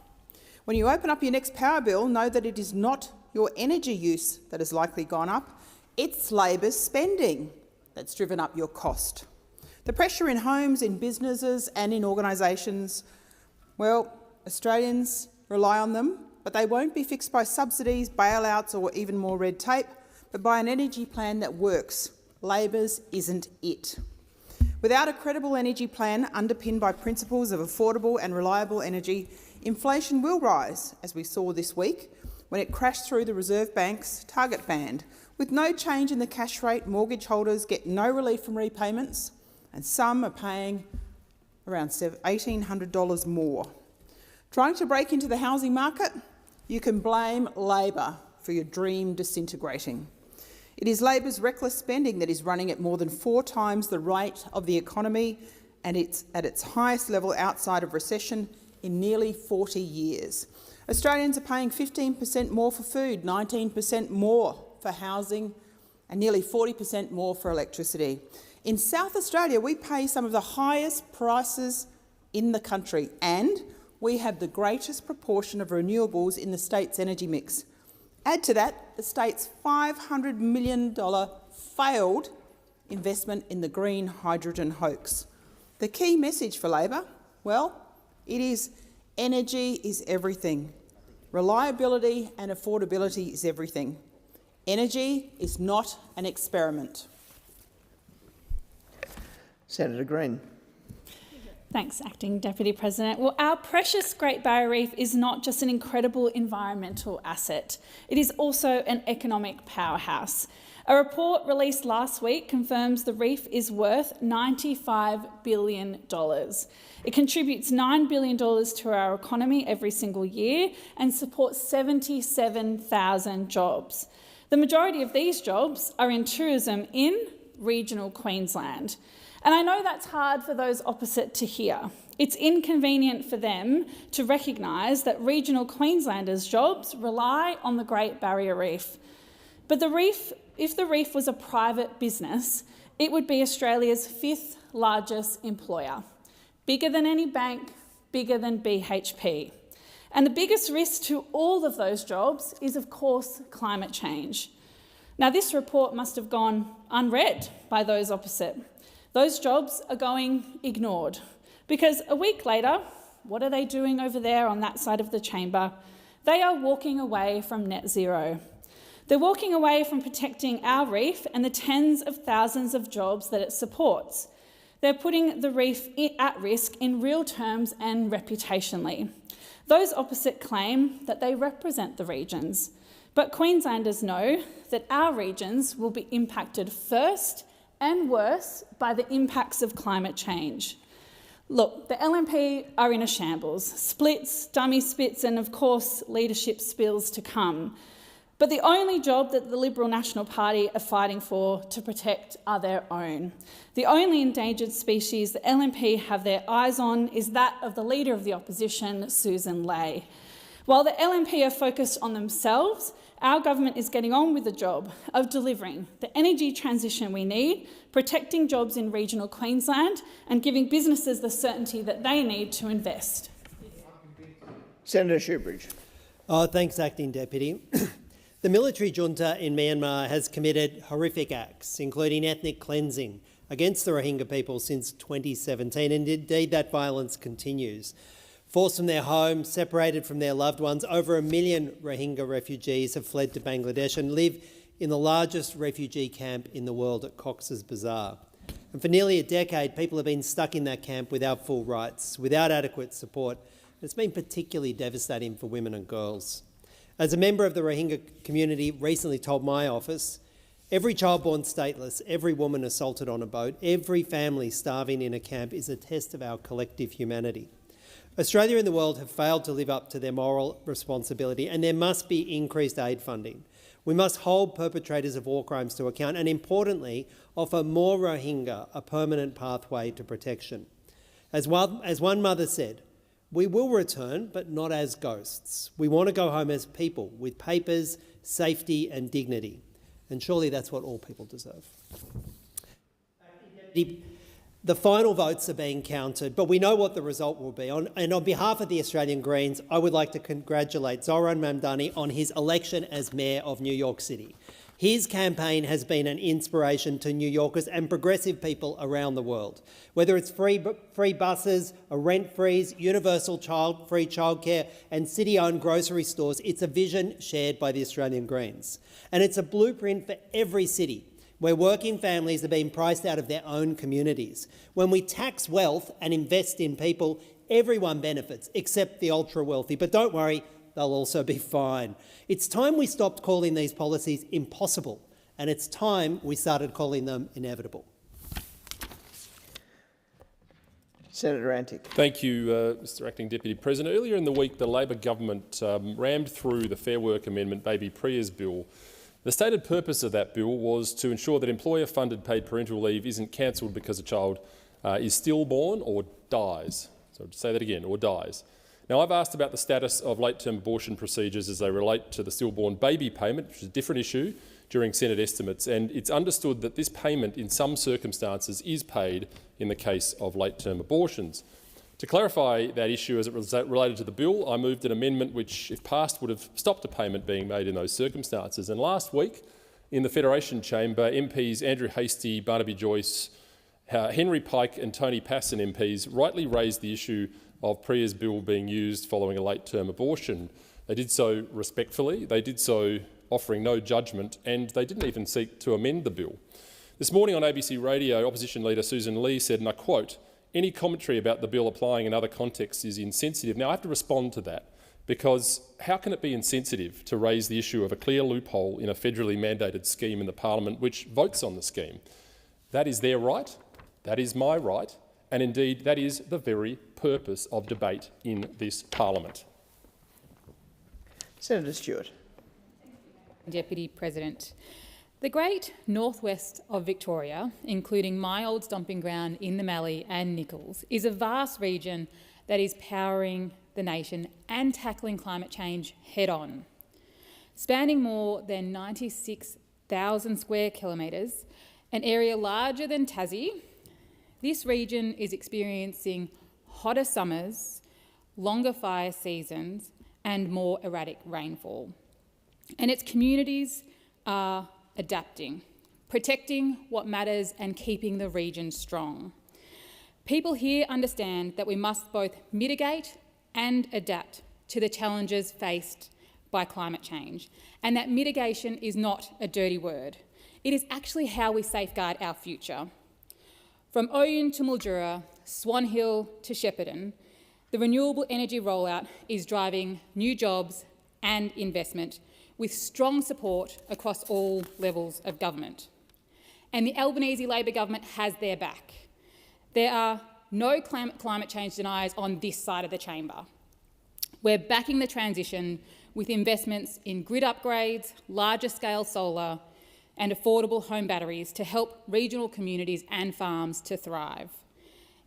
When you open up your next power bill, know that it is not your energy use that has likely gone up, it's Labor's spending that's driven up your cost. The pressure in homes, in businesses and in organisations, well, Australians rely on them, but they won't be fixed by subsidies, bailouts or even more red tape, but by an energy plan that works. Labor's isn't it. Without a credible energy plan underpinned by principles of affordable and reliable energy, inflation will rise, as we saw this week, when it crashed through the Reserve Bank's target band. With no change in the cash rate, mortgage holders get no relief from repayments, and some are paying around $1,800 more. Trying to break into the housing market? You can blame Labor for your dream disintegrating. It is Labor's reckless spending that is running at more than 4 times the rate of the economy, and it's at its highest level outside of recession in nearly 40 years. Australians are paying 15% more for food, 19% more for housing, and nearly 40% more for electricity. In South Australia, we pay some of the highest prices in the country, and we have the greatest proportion of renewables in the state's energy mix. Add to that the state's $500 million failed investment in the green hydrogen hoax. The key message for Labor? Well, it is energy is everything. Reliability and affordability is everything. Energy is not an experiment. Senator Green. Thanks, Acting Deputy President. Well, our precious Great Barrier Reef is not just an incredible environmental asset. It is also an economic powerhouse. A report released last week confirms the reef is worth $95 billion. It contributes $9 billion to our economy every single year and supports 77,000 jobs. The majority of these jobs are in tourism in regional Queensland. And I know that's hard for those opposite to hear. It's inconvenient for them to recognise that regional Queenslanders' jobs rely on the Great Barrier Reef. But if the reef was a private business, it would be Australia's 5th largest employer. Bigger than any bank, bigger than BHP. And the biggest risk to all of those jobs is, of course, climate change. Now, this report must have gone unread by those opposite. Those jobs are going ignored because a week later, what are they doing over there on that side of the chamber? They are walking away from net zero. They're walking away from protecting our reef and the tens of thousands of jobs that it supports. They're putting the reef at risk in real terms and reputationally. Those opposite claim that they represent the regions, but Queenslanders know that our regions will be impacted first and worse by the impacts of climate change. Look, the LNP are in a shambles. Splits, dummy spits and, of course, leadership spills to come. But the only job that the Liberal National Party are fighting for to protect are their own. The only endangered species the LNP have their eyes on is that of the Leader of the Opposition, Susan Ley. While the LNP are focused on themselves our government is getting on with the job of delivering the energy transition we need, protecting jobs in regional Queensland and giving businesses the certainty that they need to invest. Senator Shoebridge. Thanks, Acting Deputy. The military junta in Myanmar has committed horrific acts, including ethnic cleansing against the Rohingya people since 2017, and indeed that violence continues. Forced from their homes, separated from their loved ones, over 1 million Rohingya refugees have fled to Bangladesh and live in the largest refugee camp in the world at Cox's Bazar. And for nearly a decade, people have been stuck in that camp without full rights, without adequate support. It's been particularly devastating for women and girls. As a member of the Rohingya community recently told my office, every child born stateless, every woman assaulted on a boat, every family starving in a camp is a test of our collective humanity. Australia and the world have failed to live up to their moral responsibility, and there must be increased aid funding. We must hold perpetrators of war crimes to account and, importantly, offer more Rohingya a permanent pathway to protection. As one mother said, we will return, but not as ghosts. We want to go home as people, with papers, safety and dignity. And surely that's what all people deserve. The final votes are being counted, but we know what the result will be. And on behalf of the Australian Greens, I would like to congratulate Zoran Mamdani on his election as Mayor of New York City. His campaign has been an inspiration to New Yorkers and progressive people around the world. Whether it's free buses, a rent freeze, universal free childcare and city-owned grocery stores, it's a vision shared by the Australian Greens. And it's a blueprint for every city where working families are being priced out of their own communities. When we tax wealth and invest in people, everyone benefits except the ultra-wealthy. But don't worry, they'll also be fine. It's time we stopped calling these policies impossible, and it's time we started calling them inevitable. Senator Antic. Thank you, Mr Acting Deputy President. Earlier in the week, the Labor government rammed through the Fair Work Amendment, Baby Priya's bill. The stated purpose of that bill was to ensure that employer-funded paid parental leave isn't cancelled because a child is stillborn or dies. So to say that again, or dies. Now, I've asked about the status of late-term abortion procedures as they relate to the stillborn baby payment, which is a different issue, during Senate estimates, and it's understood that this payment in some circumstances is paid in the case of late-term abortions. To clarify that issue as it related to the bill, I moved an amendment which, if passed, would have stopped a payment being made in those circumstances. And last week, in the Federation Chamber, MPs Andrew Hastie, Barnaby Joyce, Henry Pike and Tony Passon MPs rightly raised the issue of Priya's bill being used following a late-term abortion. They did so respectfully, they did so offering no judgment, and they didn't even seek to amend the bill. This morning on ABC Radio, Opposition Leader Susan Lee said, and I quote, "Any commentary about the bill applying in other contexts is insensitive." Now, I have to respond to that, because how can it be insensitive to raise the issue of a clear loophole in a federally mandated scheme in the Parliament which votes on the scheme? That is their right, that is my right, and indeed that is the very purpose of debate in this Parliament. Senator Stewart. Deputy President. The great northwest of Victoria, including my old stomping ground in the Mallee and Nichols, is a vast region that is powering the nation and tackling climate change head-on. Spanning more than 96,000 square kilometres, an area larger than Tassie, this region is experiencing hotter summers, longer fire seasons and more erratic rainfall. And its communities are adapting, protecting what matters and keeping the region strong. People here understand that we must both mitigate and adapt to the challenges faced by climate change, and that mitigation is not a dirty word. It is actually how we safeguard our future. From Oyun to Mildura, Swan Hill to Shepparton, the renewable energy rollout is driving new jobs and investment with strong support across all levels of government. And the Albanese Labor government has their back. There are no climate change deniers on this side of the chamber. We're backing the transition with investments in grid upgrades, larger scale solar and affordable home batteries to help regional communities and farms to thrive.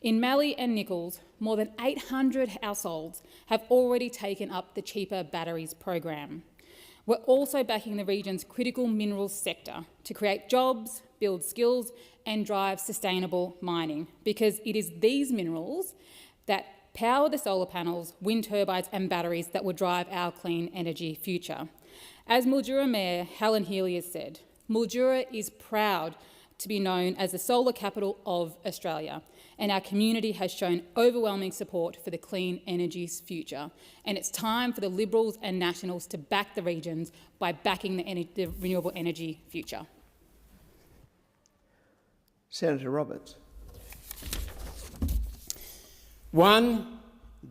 In Mallee and Nichols, more than 800 households have already taken up the cheaper batteries program. We're also backing the region's critical minerals sector to create jobs, build skills and drive sustainable mining, because it is these minerals that power the solar panels, wind turbines and batteries that will drive our clean energy future. As Mildura Mayor Helen Healy has said, Mildura is proud to be known as the solar capital of Australia, and our community has shown overwhelming support for the clean energy's future. And it's time for the Liberals and Nationals to back the regions by backing the renewable energy future. Senator Roberts. $1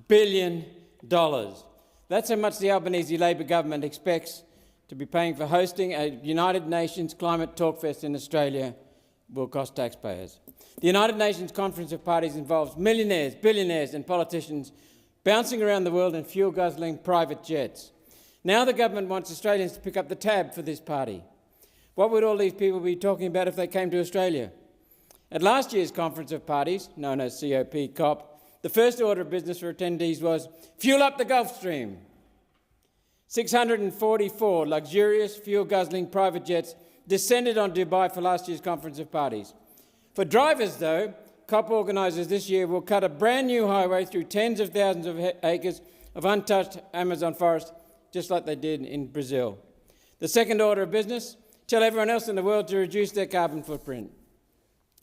billion. That's how much the Albanese Labor government expects to be paying for hosting a United Nations Climate Talkfest in Australia will cost taxpayers. The United Nations Conference of Parties involves millionaires, billionaires and politicians bouncing around the world in fuel-guzzling private jets. Now the government wants Australians to pick up the tab for this party. What would all these people be talking about if they came to Australia? At last year's Conference of Parties, known as COP, the first order of business for attendees was fuel up the Gulf Stream. 644 luxurious fuel-guzzling private jets descended on Dubai for last year's Conference of Parties. For drivers, though, COP organisers this year will cut a brand new highway through tens of thousands of acres of untouched Amazon forest, just like they did in Brazil. The second order of business, tell everyone else in the world to reduce their carbon footprint.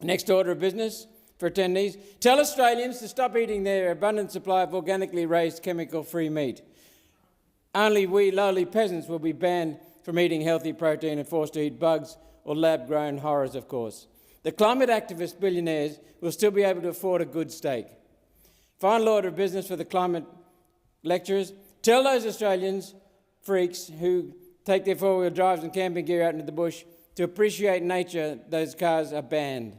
Next order of business for attendees, tell Australians to stop eating their abundant supply of organically raised chemical-free meat. Only we lowly peasants will be banned from eating healthy protein and forced to eat bugs or lab-grown horrors, of course. The climate activist billionaires will still be able to afford a good steak. Final order of business for the climate lecturers, tell those Australians freaks who take their four-wheel drives and camping gear out into the bush to appreciate nature. Those cars are banned.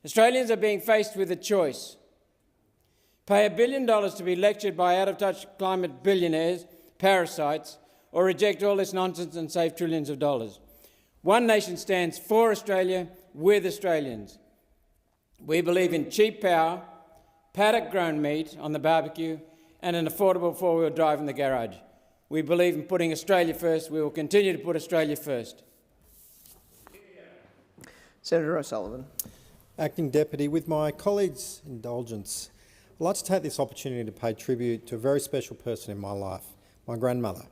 Australians are being faced with a choice. Pay $1 billion to be lectured by out-of-touch climate billionaires, parasites, or reject all this nonsense and save trillions of dollars. One Nation stands for Australia, with Australians. We believe in cheap power, paddock-grown meat on the barbecue, and an affordable four-wheel drive in the garage. We believe in putting Australia first. We will continue to put Australia first. Senator O'Sullivan. Acting Deputy, with my colleagues' indulgence, I'd like to take this opportunity to pay tribute to a very special person in my life, my grandmother,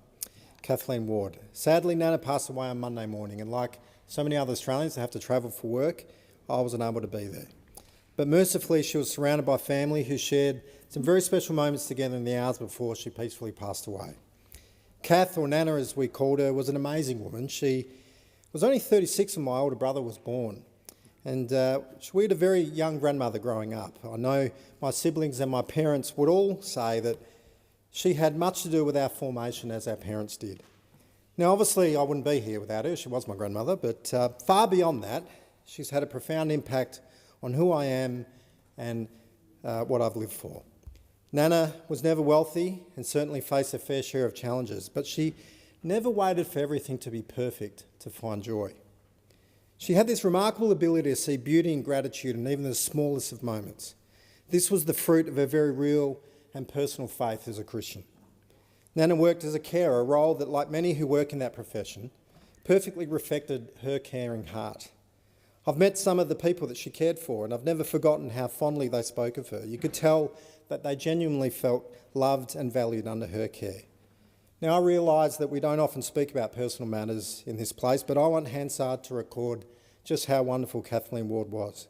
Kathleen Ward. Sadly, Nana passed away on Monday morning, and like so many other Australians that have to travel for work, I wasn't able to be there. But mercifully, she was surrounded by family who shared some very special moments together in the hours before she peacefully passed away. Kath, or Nana as we called her, was an amazing woman. She was only 36 when my older brother was born. And we had a very young grandmother growing up. I know my siblings and my parents would all say that she had much to do with our formation as our parents did. Now, obviously, I wouldn't be here without her. She was my grandmother, but far beyond that, she's had a profound impact on who I am and what I've lived for. Nana was never wealthy and certainly faced a fair share of challenges, but she never waited for everything to be perfect to find joy. She had this remarkable ability to see beauty and gratitude in even the smallest of moments. This was the fruit of her very real and personal faith as a Christian. Nana worked as a carer, a role that, like many who work in that profession, perfectly reflected her caring heart. I've met some of the people that she cared for, and I've never forgotten how fondly they spoke of her. You could tell that they genuinely felt loved and valued under her care. Now, I realise that we don't often speak about personal matters in this place, but I want Hansard to record just how wonderful Kathleen Ward was.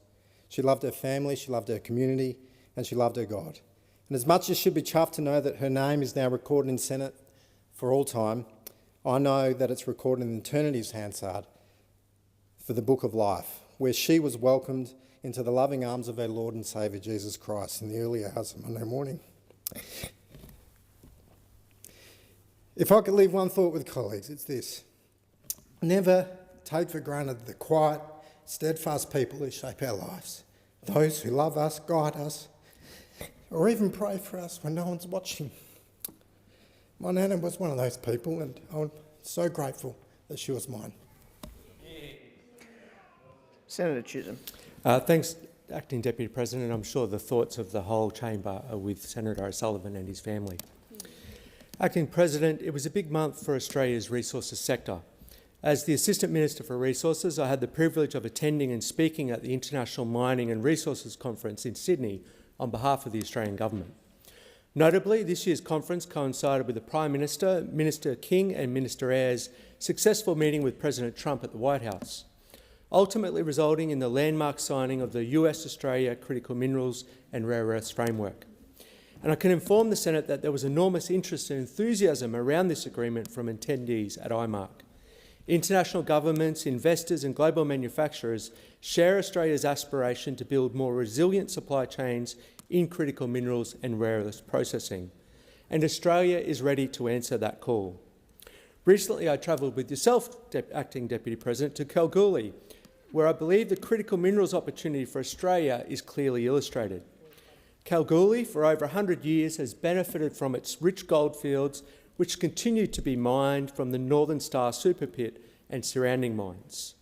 She loved her family, she loved her community, and she loved her God. And as much as she'd be chuffed to know that her name is now recorded in Senate for all time, I know that it's recorded in eternity's Hansard for the Book of Life, where she was welcomed into the loving arms of her Lord and Saviour Jesus Christ in the early hours of Monday morning. If I could leave one thought with colleagues, it's this. Never take for granted the quiet, steadfast people who shape our lives, those who love us, guide us, or even pray for us when no one's watching. My Nana was one of those people, and I'm so grateful that she was mine. Senator Chisholm. Thanks, Acting Deputy President. I'm sure the thoughts of the whole chamber are with Senator O'Sullivan and his family. Acting President, it was a big month for Australia's resources sector. As the Assistant Minister for Resources, I had the privilege of attending and speaking at the International Mining and Resources Conference in Sydney on behalf of the Australian Government. Notably, this year's conference coincided with the Prime Minister, Minister King and Minister Ayres' successful meeting with President Trump at the White House, ultimately resulting in the landmark signing of the US-Australia Critical Minerals and Rare Earths Framework. And I can inform the Senate that there was enormous interest and enthusiasm around this agreement from attendees at IMARC. International governments, investors and global manufacturers share Australia's aspiration to build more resilient supply chains in critical minerals and rare earths processing, and Australia is ready to answer that call. Recently, I travelled with yourself, Acting Deputy President, to Kalgoorlie, where I believe the critical minerals opportunity for Australia is clearly illustrated. Kalgoorlie, for over 100 years, has benefited from its rich goldfields, which continue to be mined from the Northern Star super pit and surrounding mines.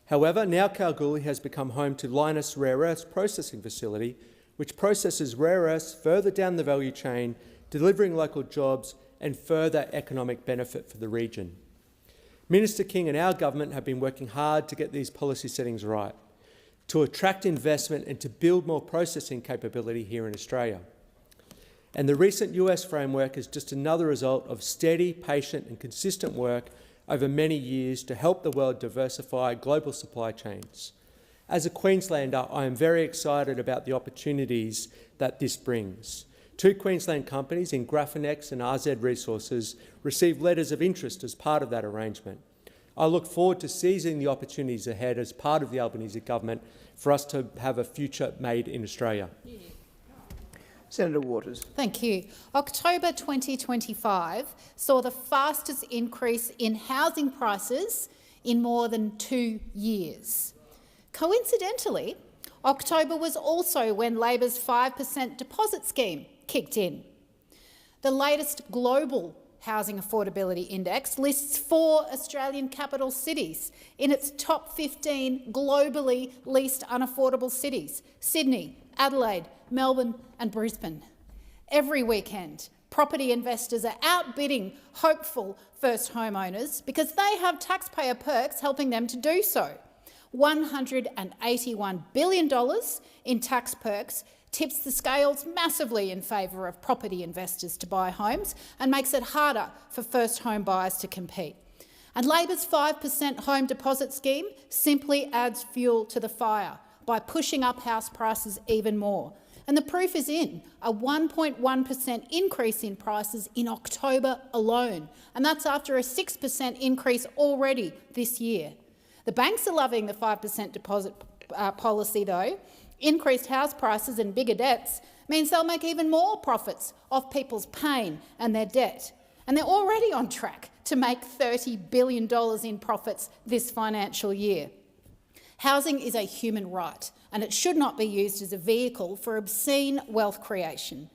However, now Kalgoorlie has become home to Lynas Rare Earths Processing Facility, which processes rare earths further down the value chain, delivering local jobs and further economic benefit for the region. Minister King and our government have been working hard to get these policy settings right, to attract investment and to build more processing capability here in Australia. And the recent US framework is just another result of steady, patient and consistent work over many years to help the world diversify global supply chains. As a Queenslander, I am very excited about the opportunities that this brings. Two Queensland companies in Graphinex and RZ Resources received letters of interest as part of that arrangement. I look forward to seizing the opportunities ahead as part of the Albanese government for us to have a future made in Australia. Senator Waters. Thank you. October 2025 saw the fastest increase in housing prices in more than 2 years. Coincidentally, October was also when Labor's 5% deposit scheme kicked in. The latest global Housing Affordability Index lists 4 Australian capital cities in its top 15 globally least unaffordable cities: Sydney, Adelaide, Melbourne and Brisbane. Every weekend, property investors are outbidding hopeful first homeowners because they have taxpayer perks helping them to do so. $181 billion in tax perks tips the scales massively in favour of property investors to buy homes and makes it harder for first home buyers to compete. And Labor's 5% home deposit scheme simply adds fuel to the fire by pushing up house prices even more. And the proof is in a 1.1% increase in prices in October alone, and that's after a 6% increase already this year. The banks are loving the 5% deposit policy though. Increased house prices and bigger debts means they'll make even more profits off people's pain and their debt. And they're already on track to make $30 billion in profits this financial year. Housing is a human right, and it should not be used as a vehicle for obscene wealth creation.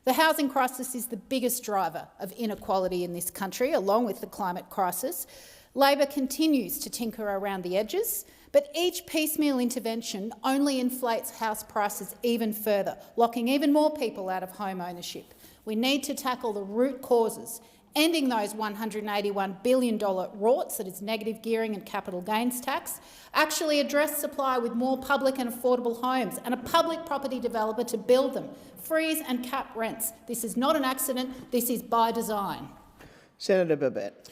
The housing crisis is the biggest driver of inequality in this country, along with the climate crisis. Labor continues to tinker around the edges, but each piecemeal intervention only inflates house prices even further, locking even more people out of home ownership. We need to tackle the root causes, ending those $181 billion rorts, that is negative gearing and capital gains tax, actually address supply with more public and affordable homes and a public property developer to build them, freeze and cap rents. This is not an accident, this is by design. Senator Babet.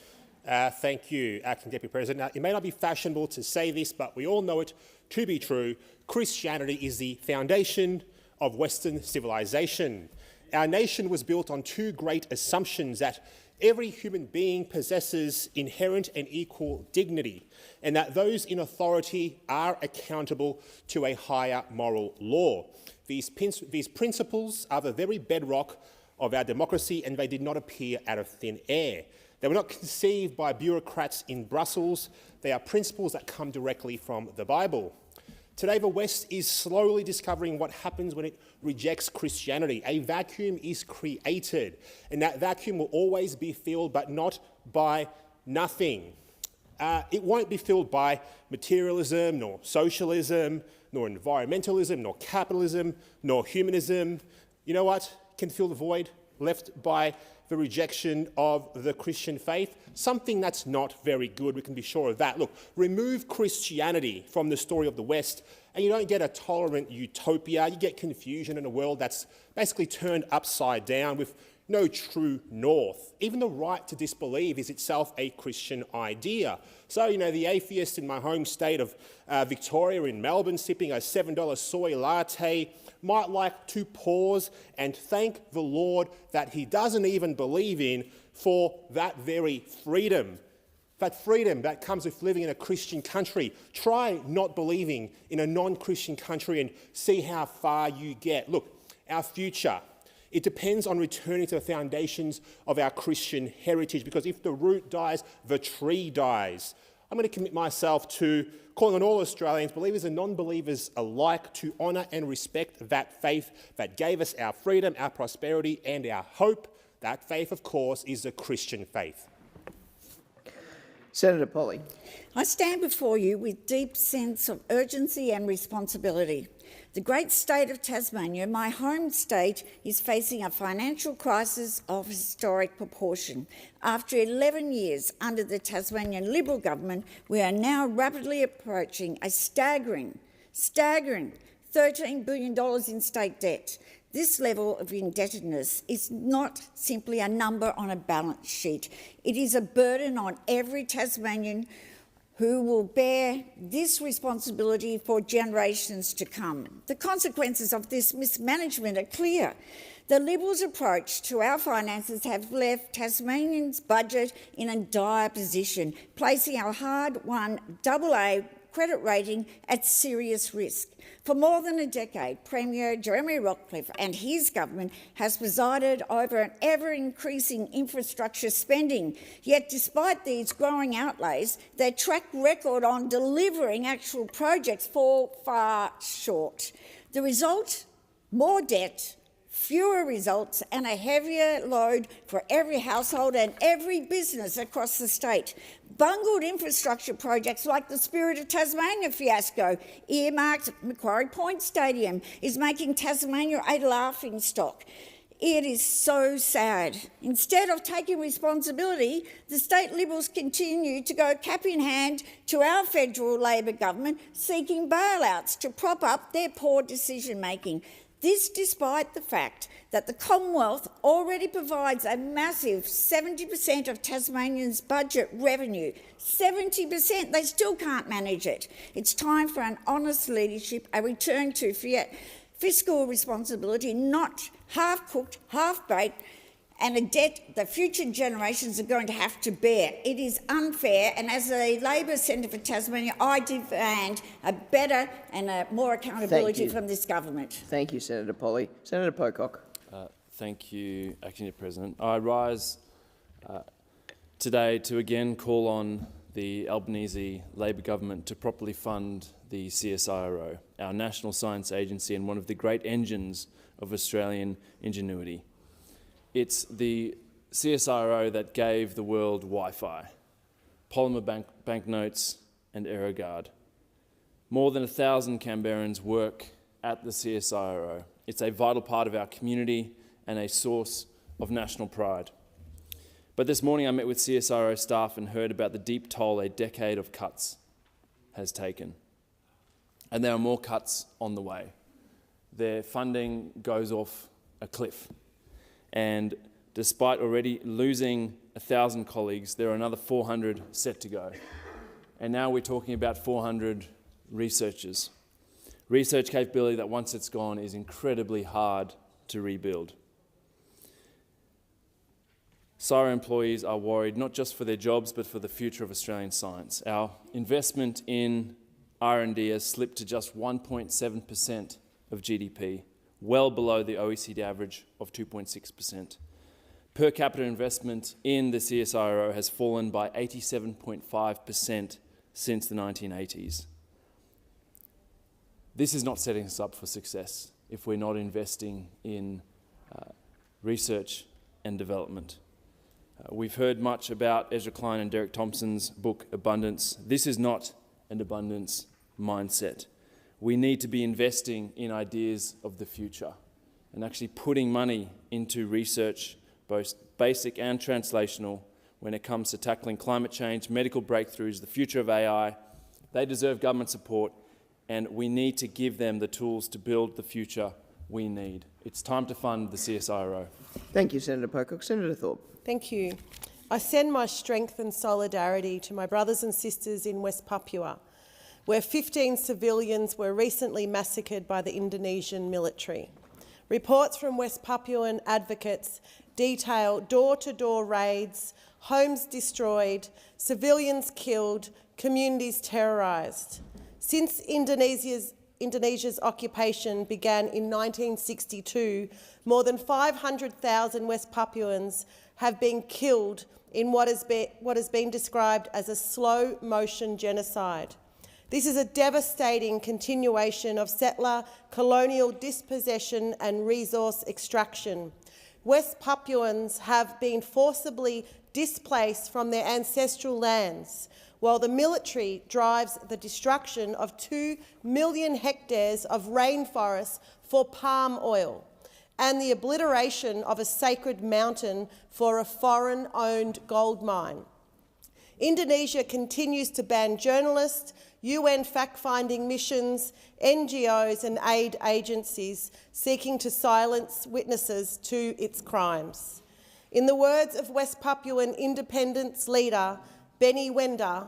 Thank you, Acting Deputy President. Now, it may not be fashionable to say this, but we all know it to be true. Christianity is the foundation of Western civilization. Our nation was built on 2 great assumptions: that every human being possesses inherent and equal dignity, and that those in authority are accountable to a higher moral law. These principles are the very bedrock of our democracy, and they did not appear out of thin air. They were not conceived by bureaucrats in Brussels. They are principles that come directly from the Bible. Today, the West is slowly discovering what happens when it rejects Christianity. A vacuum is created, and that vacuum will always be filled, but not by nothing. It won't be filled by materialism, nor socialism, nor environmentalism, nor capitalism, nor humanism. You know what can fill the void left by the rejection of the Christian faith, something that's not very good, we can be sure of that. Look, remove Christianity from the story of the West and you don't get a tolerant utopia, you get confusion in a world that's basically turned upside down with no true north. Even the right to disbelieve is itself a Christian idea. So, the atheist in my home state of Victoria in Melbourne sipping a $7 soy latte might like to pause and thank the Lord that he doesn't even believe in for that very freedom. That freedom that comes with living in a Christian country. Try not believing in a non-Christian country and see how far you get. Look, our future, it depends on returning to the foundations of our Christian heritage, because if the root dies, the tree dies. I'm going to commit myself to calling on all Australians, believers and non-believers alike, to honour and respect that faith that gave us our freedom, our prosperity and our hope. That faith, of course, is the Christian faith. Senator Polley. I stand before you with deep sense of urgency and responsibility. The great state of Tasmania, my home state, is facing a financial crisis of historic proportion. After 11 years under the Tasmanian Liberal government, we are now rapidly approaching a staggering $13 billion in state debt. This level of indebtedness is not simply a number on a balance sheet. It is a burden on every Tasmanian who will bear this responsibility for generations to come. The consequences of this mismanagement are clear. The Liberals' approach to our finances have left Tasmanians' budget in a dire position, placing our hard-won AA credit rating at serious risk. For more than a decade, Premier Jeremy Rockcliffe and his government has presided over an ever-increasing infrastructure spending. Yet despite these growing outlays, their track record on delivering actual projects fall far short. The result? More debt, fewer results and a heavier load for every household and every business across the state. Bungled infrastructure projects like the Spirit of Tasmania fiasco, earmarked Macquarie Point Stadium, is making Tasmania a laughingstock. It is so sad. Instead of taking responsibility, the state Liberals continue to go cap in hand to our federal Labor government, seeking bailouts to prop up their poor decision-making. This despite the fact that the Commonwealth already provides a massive 70% of Tasmanians' budget revenue. 70%, they still can't manage it. It's time for an honest leadership, a return to fiscal responsibility, not half-cooked, half-baked, and a debt that future generations are going to have to bear. It is unfair, and as a Labor Centre for Tasmania, I demand a better and a more accountability from this government. Thank you, Senator Polley. Senator Pocock. Thank you, Acting President. I rise today to again call on the Albanese Labor government to properly fund the CSIRO, our national science agency and one of the great engines of Australian ingenuity. It's the CSIRO that gave the world Wi-Fi, polymer banknotes and AeroGuard. More than 1,000 Canberrans work at the CSIRO. It's a vital part of our community and a source of national pride. But this morning I met with CSIRO staff and heard about the deep toll a decade of cuts has taken. And there are more cuts on the way. Their funding goes off a cliff. And despite already losing 1,000 colleagues, there are another 400 set to go. And now we're talking about 400 researchers. Research capability that once it's gone is incredibly hard to rebuild. CSIRO employees are worried not just for their jobs but for the future of Australian science. Our investment in R&D has slipped to just 1.7% of GDP, well below the OECD average of 2.6%. Per capita investment in the CSIRO has fallen by 87.5% since the 1980s. This is not setting us up for success if we're not investing in research and development. We've heard much about Ezra Klein and Derek Thompson's book, Abundance. This is not an abundance mindset. We need to be investing in ideas of the future and actually putting money into research both basic and translational, when it comes to tackling climate change, medical breakthroughs, the future of AI. They deserve government support, and we need to give them the tools to build the future we need. It's time to fund the CSIRO. Thank you, Senator Pocock. Senator Thorpe. Thank you. I send my strength and solidarity to my brothers and sisters in West Papua, where 15 civilians were recently massacred by the Indonesian military. Reports from West Papuan advocates detail door-to-door raids, homes destroyed, civilians killed, communities terrorised. Since Indonesia's occupation began in 1962, more than 500,000 West Papuans have been killed in what has been described as a slow-motion genocide. This is a devastating continuation of settler colonial dispossession and resource extraction. West Papuans have been forcibly displaced from their ancestral lands, while the military drives the destruction of 2 million hectares of rainforest for palm oil and the obliteration of a sacred mountain for a foreign-owned gold mine. Indonesia continues to ban journalists, UN fact-finding missions, NGOs and aid agencies seeking to silence witnesses to its crimes. In the words of West Papuan independence leader Benny Wenda,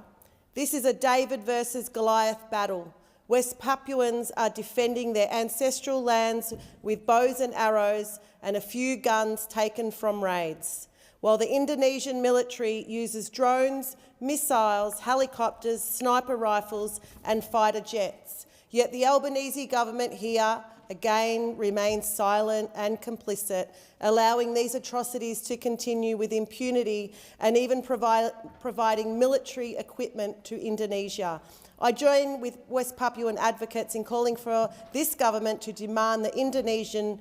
this is a David versus Goliath battle. West Papuans are defending their ancestral lands with bows and arrows and a few guns taken from raids, while the Indonesian military uses drones, missiles, helicopters, sniper rifles and fighter jets. Yet the Albanese government here again remains silent and complicit, allowing these atrocities to continue with impunity and even providing military equipment to Indonesia. I join with West Papuan advocates in calling for this government to demand the Indonesian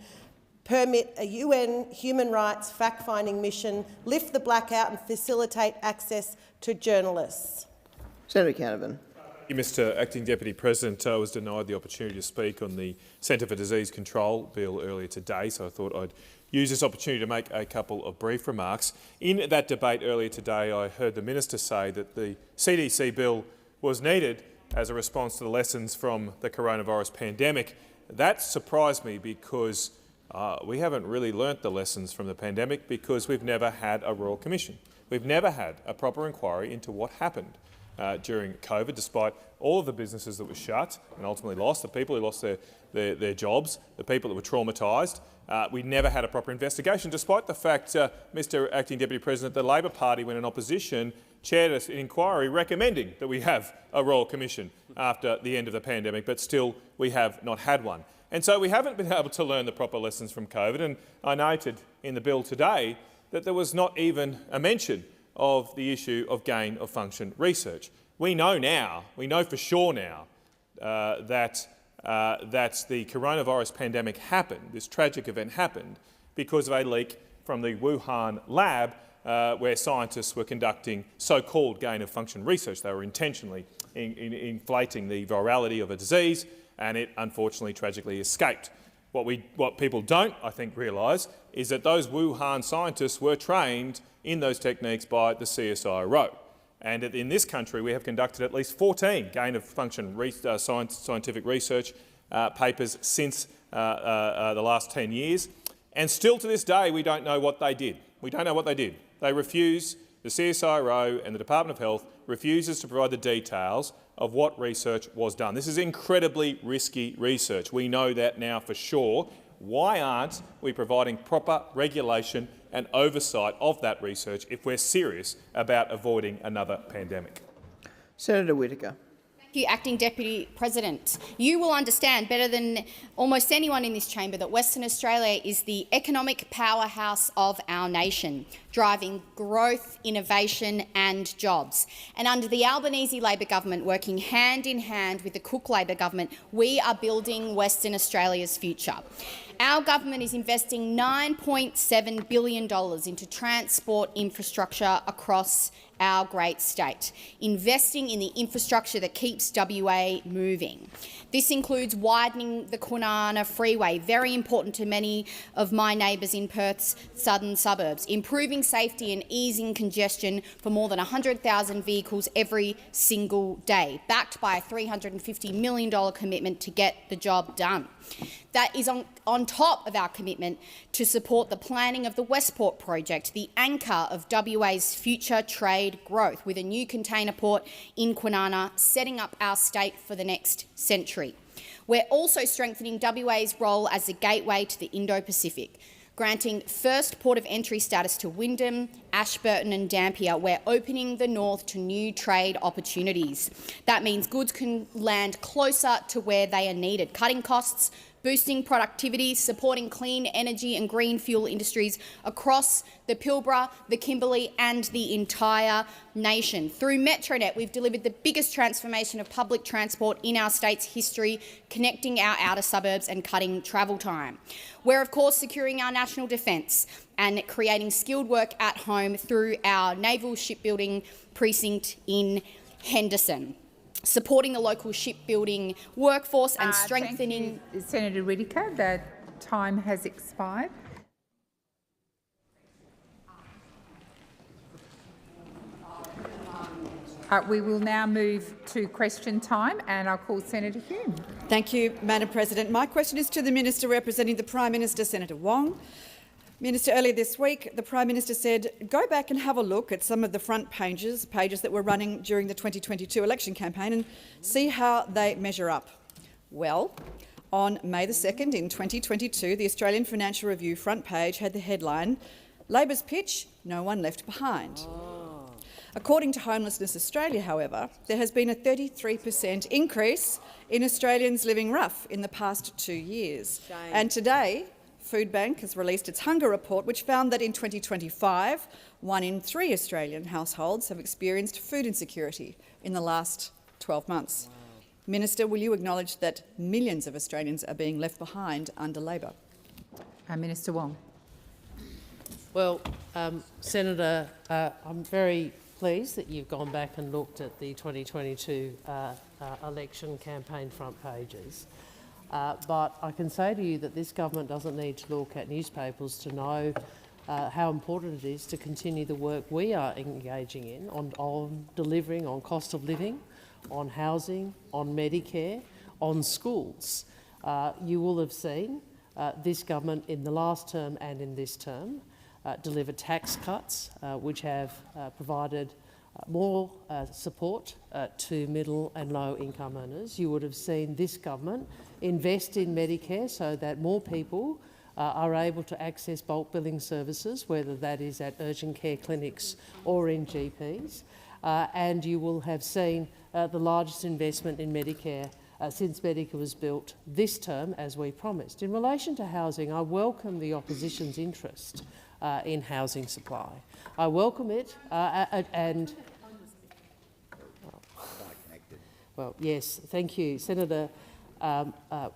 permit a UN human rights fact-finding mission, lift the blackout and facilitate access to journalists. Senator Canavan. Thank you, Mr Acting Deputy President. I was denied the opportunity to speak on the Centre for Disease Control bill earlier today, so I thought I'd use this opportunity to make a couple of brief remarks. In that debate earlier today, I heard the Minister say that the CDC bill was needed as a response to the lessons from the coronavirus pandemic. That surprised me because we haven't really learnt the lessons from the pandemic because we've never had a Royal Commission. We've never had a proper inquiry into what happened during COVID, despite all of the businesses that were shut and ultimately lost, the people who lost their jobs, the people that were traumatised. We never had a proper investigation, despite the fact, Mr Acting Deputy President, the Labor Party, when in opposition, chaired an inquiry recommending that we have a Royal Commission after the end of the pandemic, but still we have not had one. And so we haven't been able to learn the proper lessons from COVID, and I noted in the bill today that there was not even a mention of the issue of gain-of-function research. We know now, we know for sure now, that the coronavirus pandemic happened, this tragic event happened, because of a leak from the Wuhan lab where scientists were conducting so-called gain-of-function research. They were intentionally inflating the virality of a disease, and it unfortunately tragically escaped. What people don't, I think, realise is that those Wuhan scientists were trained in those techniques by the CSIRO. And in this country, we have conducted at least 14 gain-of-function scientific research papers since the last 10 years. And still to this day, we don't know what they did. We don't know what they did. They refuse, the CSIRO and the Department of Health refuses to provide the details of what research was done. This is incredibly risky research. We know that now for sure. Why aren't we providing proper regulation and oversight of that research if we're serious about avoiding another pandemic? Senator Whittaker. Thank you, Acting Deputy President. You will understand better than almost anyone in this chamber that Western Australia is the economic powerhouse of our nation, driving growth, innovation and jobs. And under the Albanese Labor government, working hand in hand with the Cook Labor government, we are building Western Australia's future. Our government is investing $9.7 billion into transport infrastructure across our great state, investing in the infrastructure that keeps WA moving. This includes widening the Kwinana Freeway, very important to many of my neighbours in Perth's southern suburbs, improving safety and easing congestion for more than 100,000 vehicles every single day, backed by a $350 million commitment to get the job done. That is on top of our commitment to support the planning of the Westport project, the anchor of WA's future trade growth, with a new container port in Kwinana setting up our state for the next century. We're also strengthening WA's role as a gateway to the Indo-Pacific, granting first port of entry status to Wyndham, Ashburton and Dampier. We're opening the north to new trade opportunities. That means goods can land closer to where they are needed, cutting costs, boosting productivity, supporting clean energy and green fuel industries across the Pilbara, the Kimberley and the entire nation. Through Metronet, we've delivered the biggest transformation of public transport in our state's history, connecting our outer suburbs and cutting travel time. We're, of course, securing our national defence and creating skilled work at home through our naval shipbuilding precinct in Henderson, supporting the local shipbuilding workforce and strengthening— Thank you, Senator Whittaker. That time has expired. We will now move to question time, and I'll call Senator Hume. Thank you, Madam President. My question is to the Minister representing the Prime Minister, Senator Wong. Minister, earlier this week, the Prime Minister said, go back and have a look at some of the front pages that were running during the 2022 election campaign and see how they measure up. Well, on May the 2nd in 2022, the Australian Financial Review front page had the headline, Labor's pitch, no one left behind. According to Homelessness Australia, however, there has been a 33% increase in Australians living rough in the past 2 years. Shame. And today, Foodbank has released its hunger report, which found that in 2025, 1 in 3 Australian households have experienced food insecurity in the last 12 months. Wow. Minister, will you acknowledge that millions of Australians are being left behind under Labor? Minister Wong. Well, Senator, I'm very pleased that you've gone back and looked at the 2022 election campaign front pages. But I can say to you that this government doesn't need to look at newspapers to know how important it is to continue the work we are engaging in on delivering on cost of living, on housing, on Medicare, on schools. You will have seen this government in the last term and in this term deliver tax cuts which have provided more support to middle and low income earners. You would have seen this government invest in Medicare so that more people are able to access bulk billing services, whether that is at urgent care clinics or in GPs. And you will have seen the largest investment in Medicare since Medicare was built this term, as we promised. In relation to housing, I welcome the opposition's interest in housing supply. I welcome it and— Well, yes, thank you, Senator.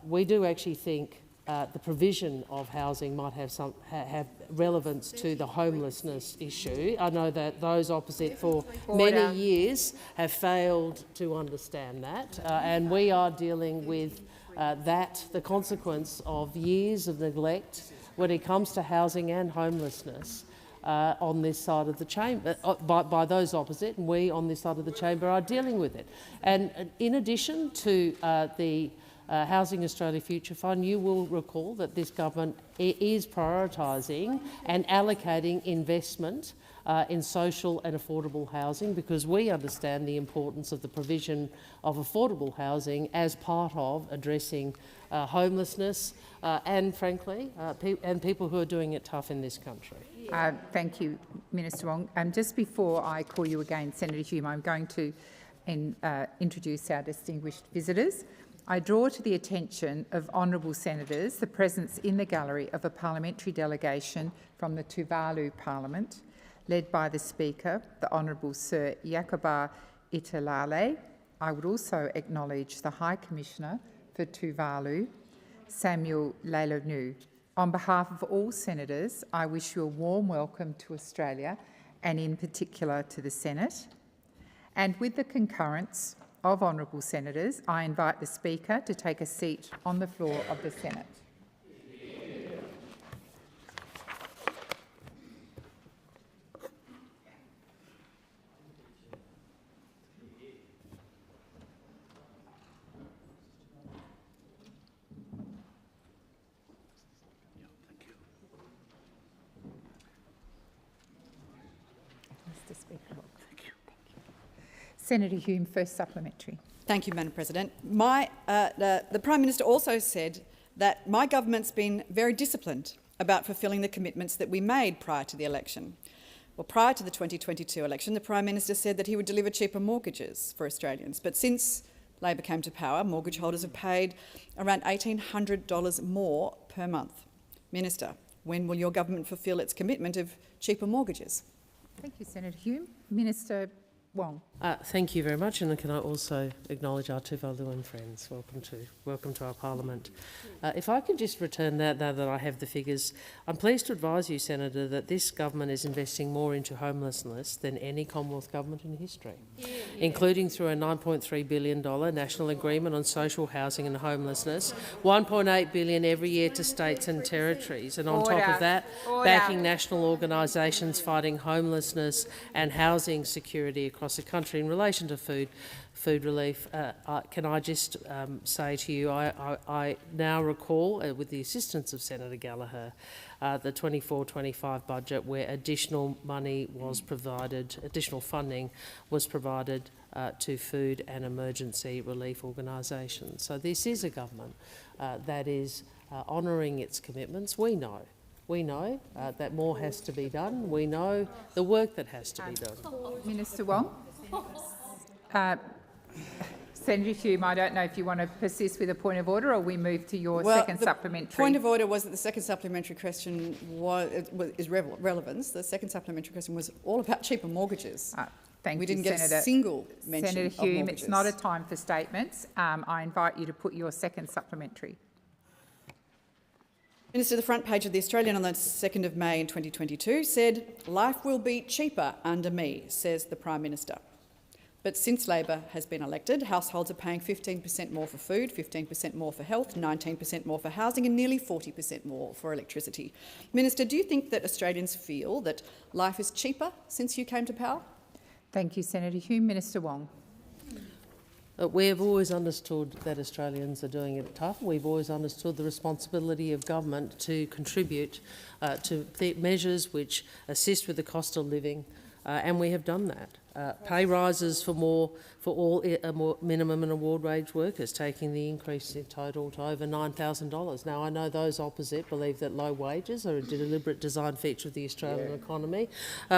We do actually think the provision of housing might have relevance to the homelessness issue. I know that those opposite for many years have failed to understand that, and we are dealing with the consequence of years of neglect when it comes to housing and homelessness on this side of the chamber, by those opposite, and we on this side of the chamber are dealing with it. And in addition to the Housing Australia Future Fund, you will recall that this government is prioritising and allocating investment in social and affordable housing, because we understand the importance of the provision of affordable housing as part of addressing homelessness and, frankly, people who are doing it tough in this country. Thank you, Minister Wong. Just before I call you again, Senator Hume, I'm going to introduce our distinguished visitors. I draw to the attention of honourable senators the presence in the gallery of a parliamentary delegation from the Tuvalu Parliament, led by the Speaker, the Honourable Sir Yakuba Italale. I would also acknowledge the High Commissioner for Tuvalu, Samuel Leilonu. On behalf of all senators, I wish you a warm welcome to Australia and in particular to the Senate. And with the concurrence of honourable senators, I invite the Speaker to take a seat on the floor of the Senate. Senator Hume, first supplementary. Thank you, Madam President. The Prime Minister also said that my government's been very disciplined about fulfilling the commitments that we made prior to the election. Well, prior to the 2022 election, the Prime Minister said that he would deliver cheaper mortgages for Australians. But since Labor came to power, mortgage holders have paid around $1,800 more per month. Minister, when will your government fulfil its commitment of cheaper mortgages? Thank you, Senator Hume. Minister Wong. Thank you very much, and can I also acknowledge our Tuvaluan friends. Welcome to our Parliament. If I can just return now that I have the figures, I'm pleased to advise you, Senator, that this government is investing more into homelessness than any Commonwealth government in history, including through a $9.3 billion national agreement on social housing and homelessness, $1.8 billion every year to states and territories, and on top of that, backing national organisations fighting homelessness and housing security across the country. In relation to food relief, can I just say to you, I now recall, with the assistance of Senator Gallagher, the 24-25 budget where additional money was provided, additional funding was provided to food and emergency relief organisations. So this is a government that is honouring its commitments. We know that more has to be done. We know the work that has to be done. Minister Wong. Senator Hume, I don't know if you want to persist with a point of order or we move to your second supplementary. Point of order was that the second supplementary question is relevance. The second supplementary question was all about cheaper mortgages. Thank we you, didn't Senator. get a single mention Senator of Hume, mortgages. it's not a time for statements. I invite you to put your second supplementary. Minister, the front page of The Australian on the 2nd of May in 2022 said, "Life will be cheaper under me," says the Prime Minister. But since Labor has been elected, households are paying 15% more for food, 15% more for health, 19% more for housing and nearly 40% more for electricity. Minister, do you think that Australians feel that life is cheaper since you came to power? Thank you, Senator Hume. Minister Wong. We have always understood that Australians are doing it tough. We've always understood the responsibility of government to contribute to the measures which assist with the cost of living, and we have done that. Pay rises for all minimum and award wage workers, taking the increase in total to over $9,000. Now, I know those opposite believe that low wages are a deliberate design feature of the Australian economy.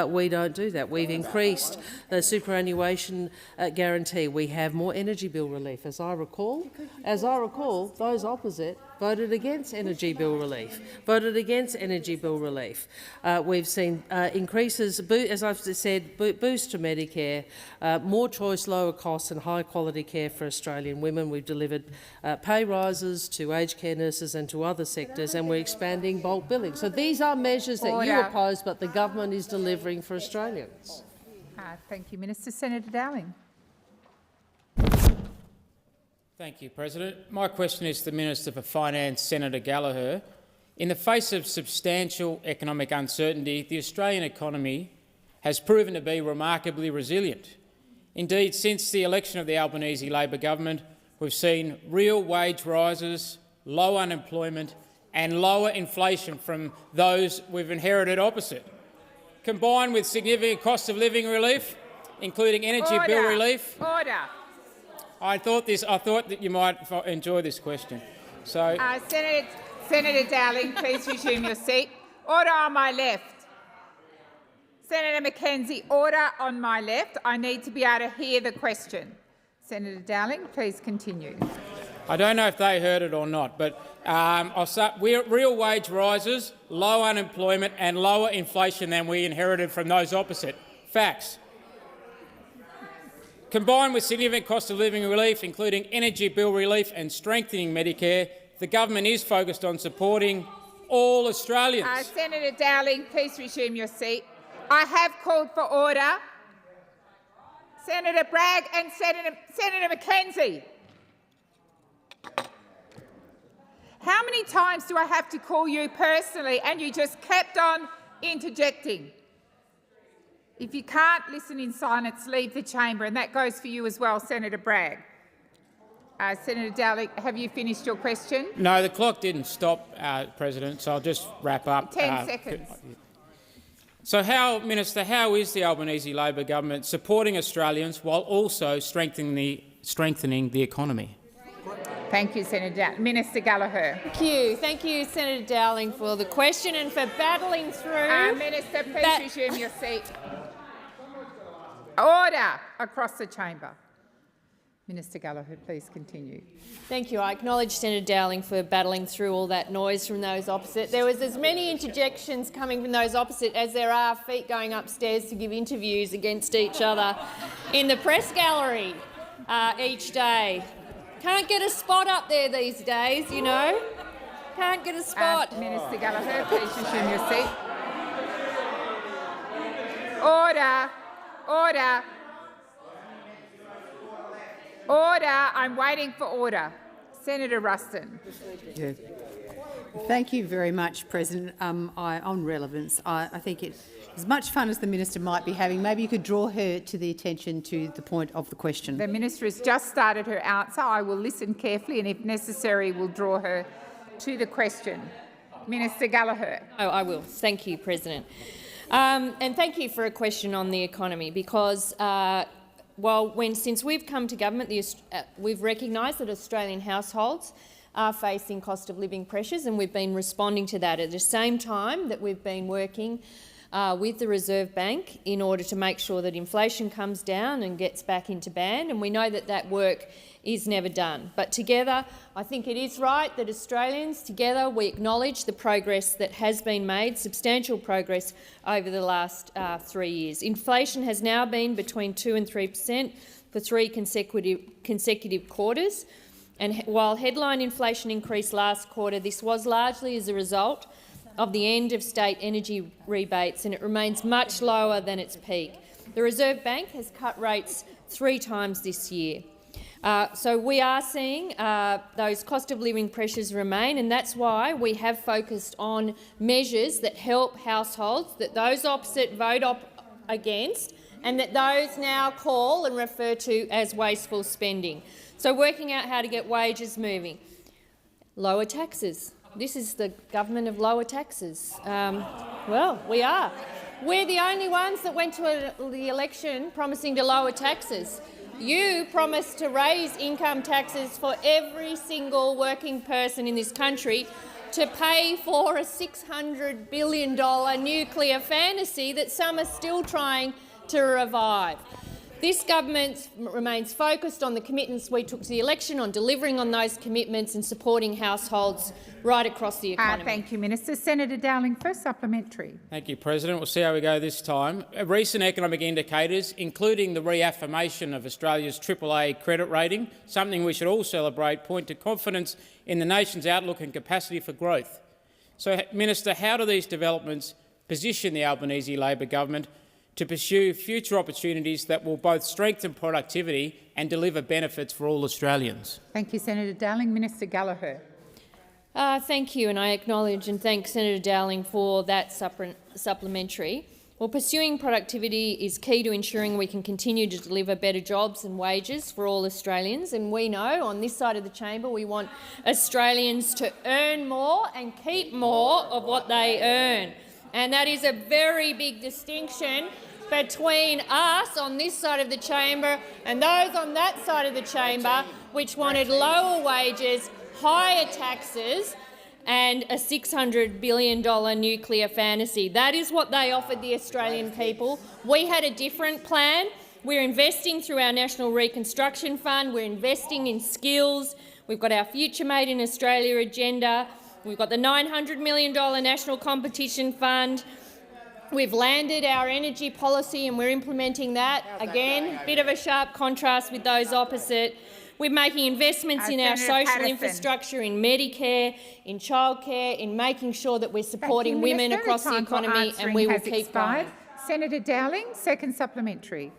We don't do that. We've increased the superannuation guarantee. We have more energy bill relief. As I recall, those opposite voted against energy bill relief. We've seen increases, as I've said, boost to Medicare, more choice, lower costs and high-quality care for Australian women. We've delivered pay rises to aged care nurses and to other sectors, and we're expanding bulk billing. So these are measures that you oppose, but the government is delivering for Australians. Thank you, Minister. Senator Dowling. Thank you, President. My question is to the Minister for Finance, Senator Gallagher. In the face of substantial economic uncertainty, the Australian economy has proven to be remarkably resilient. Indeed, since the election of the Albanese Labor government, we've seen real wage rises, low unemployment and lower inflation from those we've inherited opposite. Combined with significant cost of living relief, including energy bill relief. I thought that you might enjoy this question. So, Senator Dowling, please resume your seat. Order on my left. Senator McKenzie, order on my left. I need to be able to hear the question. Senator Dowling, please continue. I don't know if they heard it or not, but I'll start. Real wage rises, low unemployment and lower inflation than we inherited from those opposite. Facts. Combined with significant cost of living relief, including energy bill relief and strengthening Medicare, the government is focused on supporting all Australians. Senator Dowling, please resume your seat. I have called for order. Senator Bragg and Senator McKenzie. How many times do I have to call you personally and you just kept on interjecting? If you can't listen in silence, leave the chamber, and that goes for you as well, Senator Bragg. Senator Dowling, have you finished your question? No, the clock didn't stop, President, so I'll just wrap up. 10 seconds. So, Minister, how is the Albanese Labor government supporting Australians while also strengthening the economy? Thank you, Senator Dowling. Minister Gallagher. Thank you, Senator Dowling, for the question and for battling through. Minister, please resume your seat. Order across the chamber. Minister Gallagher, please continue. Thank you. I acknowledge Senator Dowling for battling through all that noise from those opposite. There was as many interjections coming from those opposite as there are feet going upstairs to give interviews against each other in the press gallery each day. Can't get a spot up there these days, you know. Can't get a spot. Minister Gallagher, please resume your seat. Order. Order. Order. I'm waiting for order. Senator Ruston. Yeah. Thank you very much, President. On relevance, I think it's as much fun as the minister might be having. Maybe you could draw her to the attention to the point of the question. The minister has just started her answer. I will listen carefully and, if necessary, will draw her to the question. Minister Gallagher. Oh, I will. Thank you, President. And thank you for a question on the economy, because since we've come to government, we've recognised that Australian households are facing cost of living pressures, and we've been responding to that at the same time that we've been working with the Reserve Bank in order to make sure that inflation comes down and gets back into band. And we know that that work is never done. But together, I think it is right that Australians, together, we acknowledge the progress that has been made, substantial progress over the last 3 years. Inflation has now been between 2% and 3% for 3 consecutive quarters. And while headline inflation increased last quarter, this was largely as a result of the end of state energy rebates, and it remains much lower than its peak. The Reserve Bank has cut rates 3 times this year. So we are seeing those cost of living pressures remain, and that's why we have focused on measures that help households that those opposite vote against and that those now call and refer to as wasteful spending. So working out how to get wages moving. Lower taxes. This is the government of lower taxes. Well, we are. We're the only ones that went to the election promising to lower taxes. You promised to raise income taxes for every single working person in this country to pay for a $600 billion nuclear fantasy that some are still trying to revive. This government remains focused on the commitments we took to the election, on delivering on those commitments and supporting households right across the economy. Thank you, Minister. Senator Dowling, first supplementary. Thank you, President. We'll see how we go this time. Recent economic indicators, including the reaffirmation of Australia's AAA credit rating, something we should all celebrate, point to confidence in the nation's outlook and capacity for growth. So, Minister, how do these developments position the Albanese Labor government to pursue future opportunities that will both strengthen productivity and deliver benefits for all Australians? Thank you, Senator Dowling. Minister Gallagher. Thank you, and I acknowledge and thank Senator Dowling for that supplementary. Well, pursuing productivity is key to ensuring we can continue to deliver better jobs and wages for all Australians, and we know on this side of the chamber we want Australians to earn more and keep more of what they earn. And that is a very big distinction between us on this side of the chamber and those on that side of the chamber which wanted lower wages, higher taxes and a $600 billion nuclear fantasy. That is what they offered the Australian people. We had a different plan. We're investing through our National Reconstruction Fund. We're investing in skills. We've got our Future Made in Australia agenda. We've got the $900 million National Competition Fund. We've landed our energy policy and we're implementing that. Again, bit of a sharp contrast with those opposite. We're making investments in our Senator social Patterson. infrastructure, in Medicare, in childcare, in making sure that we're supporting women Minister, across the time for economy, and answering we will has keep expired. going. Senator Dowling, second supplementary.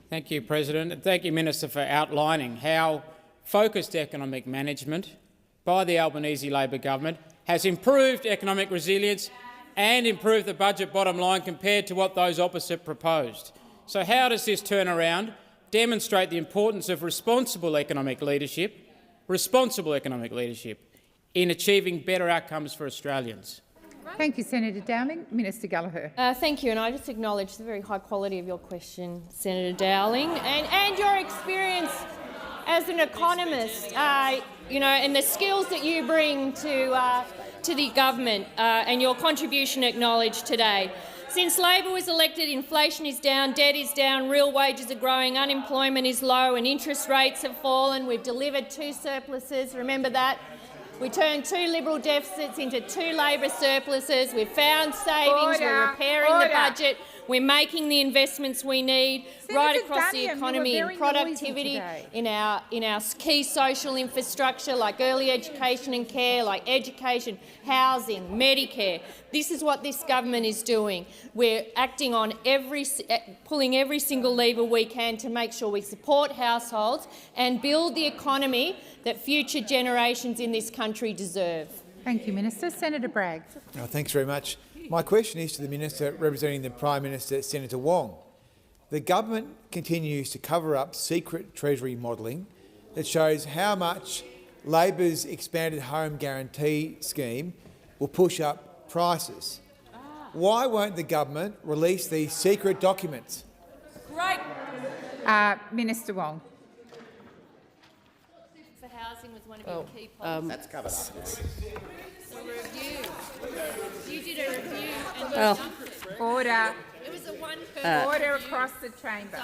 Thank you, President, and thank you, Minister, for outlining how focused economic management by the Albanese Labor government has improved economic resilience and improved the budget bottom line compared to what those opposite proposed. So how does this turnaround demonstrate the importance of responsible economic leadership in achieving better outcomes for Australians? Thank you, Senator Dowling. Minister Gallagher. Thank you, and I just acknowledge the very high quality of your question, Senator Dowling, and your experience as an economist, and the skills that you bring to the government and your contribution acknowledged today. Since Labor was elected, inflation is down, debt is down, real wages are growing, unemployment is low and interest rates have fallen. We've delivered 2 surpluses, remember that? We turned 2 Liberal deficits into 2 Labor surpluses. We've found savings. We're repairing the budget. We're making the investments we need right across the economy in productivity, in our key social infrastructure like early education and care, like education, housing, Medicare. This is what this government is doing. We're acting on pulling every single lever we can to make sure we support households and build the economy that future generations in this country deserve. Thank you, Minister. Senator Bragg. Thanks very much. My question is to the Minister representing the Prime Minister, Senator Wong. The government continues to cover up secret Treasury modelling that shows how much Labor's expanded home guarantee scheme will push up prices. Why won't the government release these secret documents? Great. Minister Wong. For housing was one of your key policies. That's covered up. You did a review and Well, Order. it was a one-person Order across the chamber.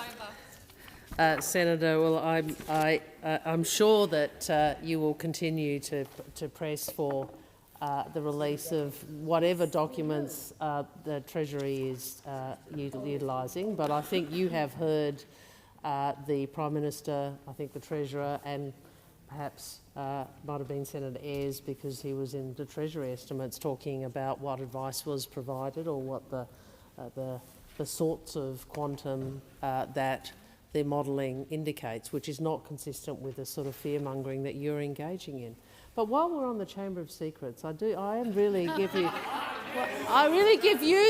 Senator, well, I'm sure that you will continue to press for the release of whatever documents the Treasury is utilising, but I think you have heard the Prime Minister, I think the Treasurer, and perhaps might have been Senator Ayres, because he was in the Treasury estimates talking about what advice was provided or what the sorts of quantum that their modelling indicates, which is not consistent with the sort of fear-mongering that you're engaging in. But while we're on the Chamber of Secrets, I really give you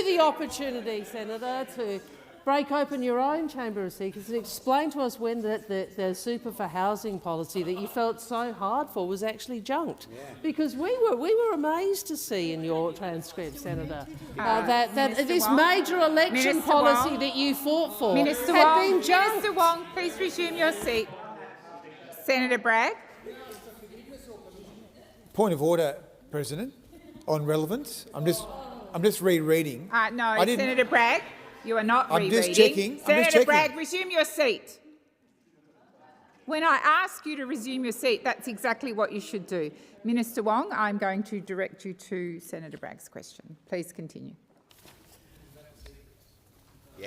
the opportunity, Senator, to break open your own Chamber of Secrets and explain to us when the super for housing policy that you felt so hard for was actually junked. Yeah. Because we were amazed to see in your transcript, Senator, that this major election policy that you fought for had been junked. Minister Wong, please resume your seat. Senator Bragg. Point of order, President, on relevance. I'm just rereading. No, Senator Bragg. You are not rereading. I'm just checking. Senator Bragg, resume your seat. When I ask you to resume your seat, that's exactly what you should do. Minister Wong, I'm going to direct you to Senator Bragg's question. Please continue.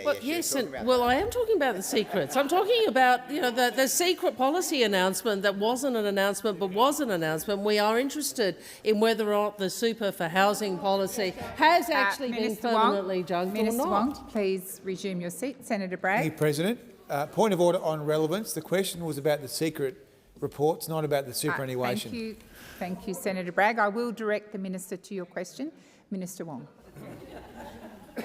Well, yes, I am talking about the secrets. I'm talking about the secret policy announcement that wasn't an announcement but was an announcement. We are interested in whether or not the super for housing policy has actually been permanently junked or not. Minister Wong, please resume your seat. Senator Bragg. Thank you, President. Point of order on relevance. The question was about the secret reports, not about the superannuation. Thank you, Senator Bragg. I will direct the Minister to your question. Minister Wong.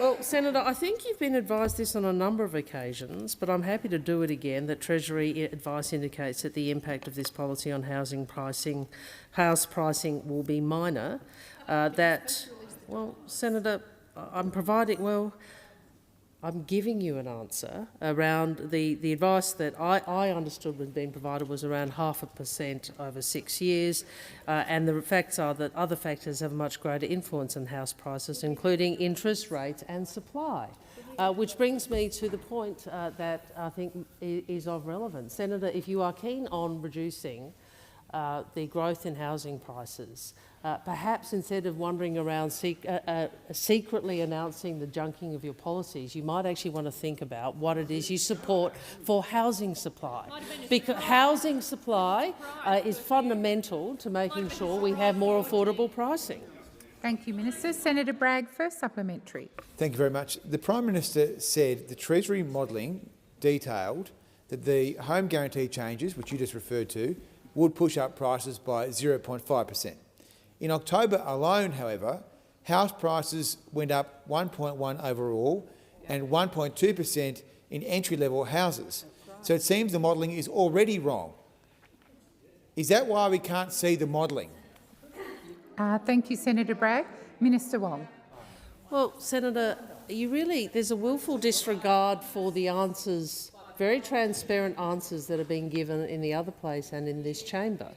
Well, Senator, I think you've been advised this on a number of occasions, but I'm happy to do it again, that Treasury advice indicates that the impact of this policy on house pricing will be minor. Senator, I'm giving you an answer around the advice that I understood was being provided was around 0.5% over 6 years, and the facts are that other factors have a much greater influence on house prices, including interest rates and supply, which brings me to the point that I think is of relevance. Senator, if you are keen on reducing the growth in housing prices. Perhaps instead of wandering around secretly announcing the junking of your policies, you might actually want to think about what it is you support for housing supply. Because housing supply is fundamental to making sure we have more affordable pricing. Thank you, Minister. Senator Bragg, first supplementary. Thank you very much. The Prime Minister said the Treasury modelling detailed that the home guarantee changes, which you just referred to, would push up prices by 0.5%. In October alone, however, house prices went up 1.1% overall and 1.2% in entry-level houses. So it seems the modelling is already wrong. Is that why we can't see the modelling? Thank you, Senator Bragg. Minister Wong. Well, Senator, there's a willful disregard for the answers, very transparent answers that are being given in the other place and in this chamber.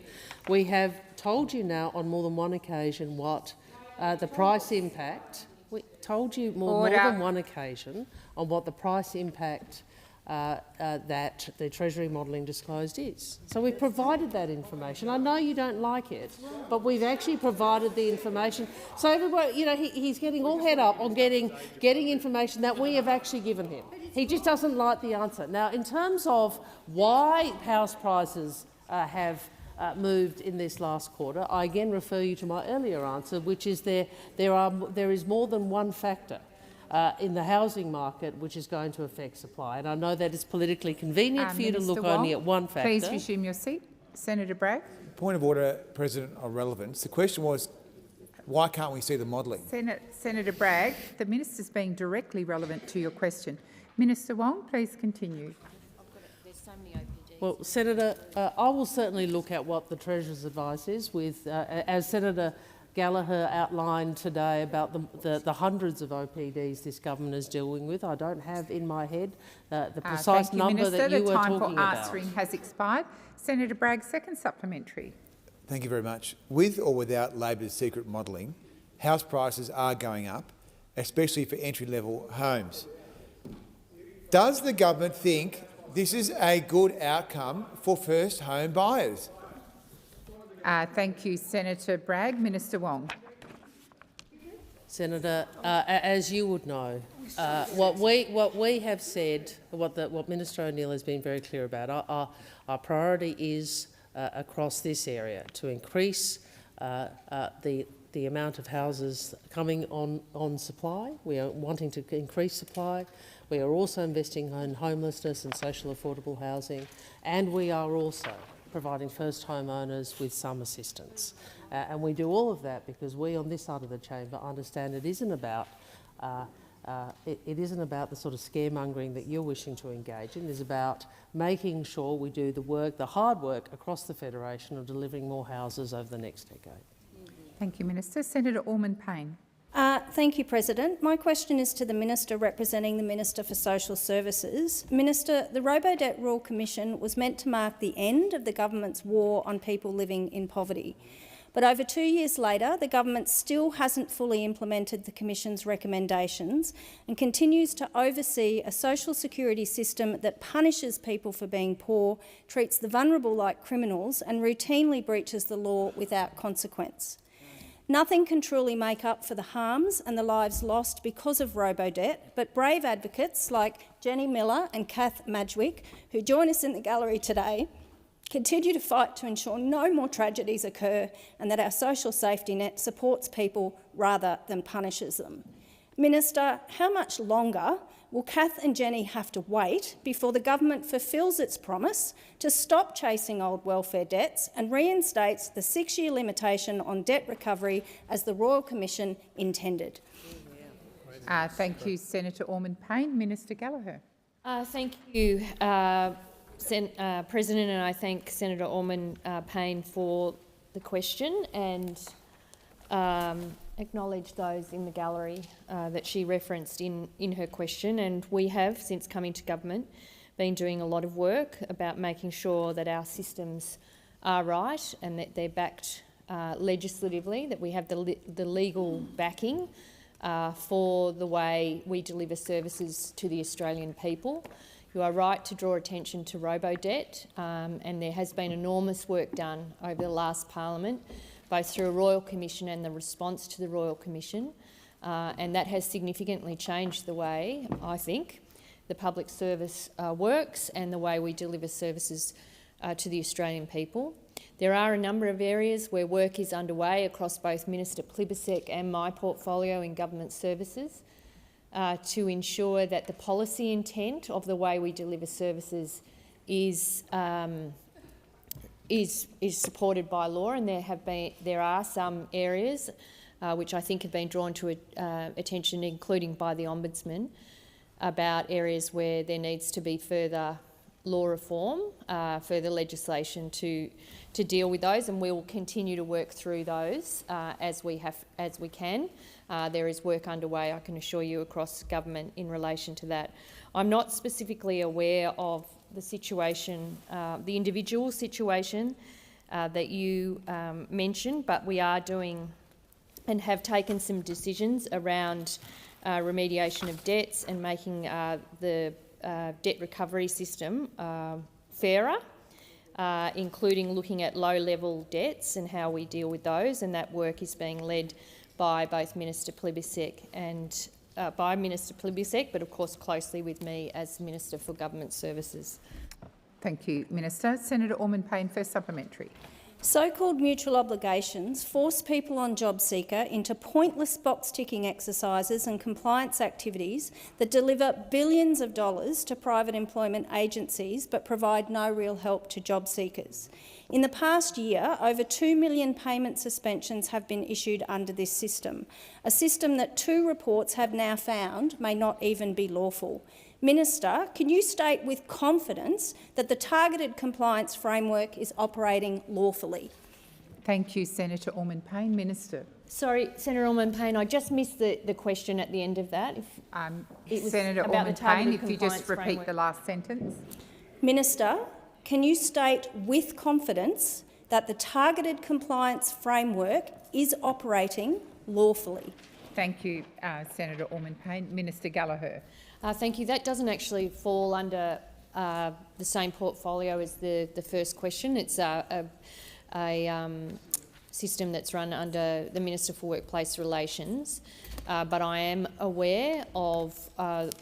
We have told you now on more than one occasion what the price impact. We told you more than one occasion on what the price impact that the Treasury modelling disclosed is. So we've provided that information. I know you don't like it, but we've actually provided the information. So everybody, he's getting all head up on getting information that we have actually given him. He just doesn't like the answer. Now, in terms of why house prices have moved in this last quarter, I again refer you to my earlier answer, which is there is more than one factor in the housing market which is going to affect supply. And I know that it's politically convenient for you to look only at one factor. Please resume your seat. Senator Bragg. Point of order, President, of relevance. The question was, why can't we see the modelling? Senator Bragg, the minister's being directly relevant to your question. Minister Wong, please continue. Well, Senator, I will certainly look at what the Treasurer's advice is, as Senator Gallagher outlined today about the hundreds of OPDs this government is dealing with. I don't have in my head the precise number Minister. that you were talking about. The time for answering has expired. Senator Bragg, second supplementary. Thank you very much. With or without Labor's secret modelling, house prices are going up, especially for entry-level homes. Does the government think this is a good outcome for first home buyers? Thank you, Senator Bragg. Minister Wong. Senator, as you would know, what we have said, what Minister O'Neill has been very clear about, our priority is across this area to increase the amount of houses coming on supply. We are wanting to increase supply. We are also investing in homelessness and social affordable housing, and we are also providing first home owners with some assistance. And we do all of that because we on this side of the chamber understand it isn't about it isn't about the sort of scaremongering that you're wishing to engage in. It is about making sure we do the hard work across the Federation of delivering more houses over the next decade. Thank you, Minister. Senator Ormond-Payne. Thank you, President. My question is to the Minister representing the Minister for Social Services. Minister, the Robo-Debt Royal Commission was meant to mark the end of the government's war on people living in poverty. But over 2 years later, the government still hasn't fully implemented the Commission's recommendations and continues to oversee a social security system that punishes people for being poor, treats the vulnerable like criminals and routinely breaches the law without consequence. Nothing can truly make up for the harms and the lives lost because of robo-debt, but brave advocates like Jenny Miller and Kath Madgwick, who join us in the gallery today, continue to fight to ensure no more tragedies occur and that our social safety net supports people rather than punishes them. Minister, how much longer will Kath and Jenny have to wait before the government fulfils its promise to stop chasing old welfare debts and reinstates the 6-year limitation on debt recovery as the Royal Commission intended? Thank you, Senator Ormond-Payne. Minister Gallagher. Thank you, President, and I thank Senator Ormond-Payne for the question and acknowledge those in the gallery that she referenced in her question. And we have, since coming to government, been doing a lot of work about making sure that our systems are right and that they're backed legislatively, that we have the legal backing for the way we deliver services to the Australian people. You are right to draw attention to robo-debt, and there has been enormous work done over the last parliament, both through a Royal Commission and the response to the Royal Commission, and that has significantly changed the way, I think, the public service works and the way we deliver services to the Australian people. There are a number of areas where work is underway across both Minister Plibersek and my portfolio in government services to ensure that the policy intent of the way we deliver services is supported by law, and there are some areas which I think have been drawn to attention, including by the Ombudsman, about areas where there needs to be further law reform, further legislation to deal with those, and we will continue to work through those as we can. There is work underway, I can assure you, across government in relation to that. I'm not specifically aware of the situation, the individual situation that you mentioned, but we are doing and have taken some decisions around remediation of debts and making the debt recovery system fairer, including looking at low-level debts and how we deal with those, and that work is being led by both Minister Plibersek and but of course closely with me as Minister for Government Services. Thank you, Minister. Senator Orman-Payne, first supplementary. So-called mutual obligations force people on JobSeeker into pointless box-ticking exercises and compliance activities that deliver billions of dollars to private employment agencies but provide no real help to job seekers. In the past year, over 2 million payment suspensions have been issued under this system, a system that 2 reports have now found may not even be lawful. Minister, can you state with confidence that the targeted compliance framework is operating lawfully? Thank you, Senator Orman-Payne. Minister. Sorry, Senator Orman-Payne, I just missed the question at the end of that. Senator Orman-Payne, if you just repeat the last sentence. Minister, can you state with confidence that the targeted compliance framework is operating lawfully? Thank you, Senator Orman-Payne. Minister Gallagher. Thank you. That doesn't actually fall under the same portfolio as the first question. It's a system that's run under the Minister for Workplace Relations, but I am aware of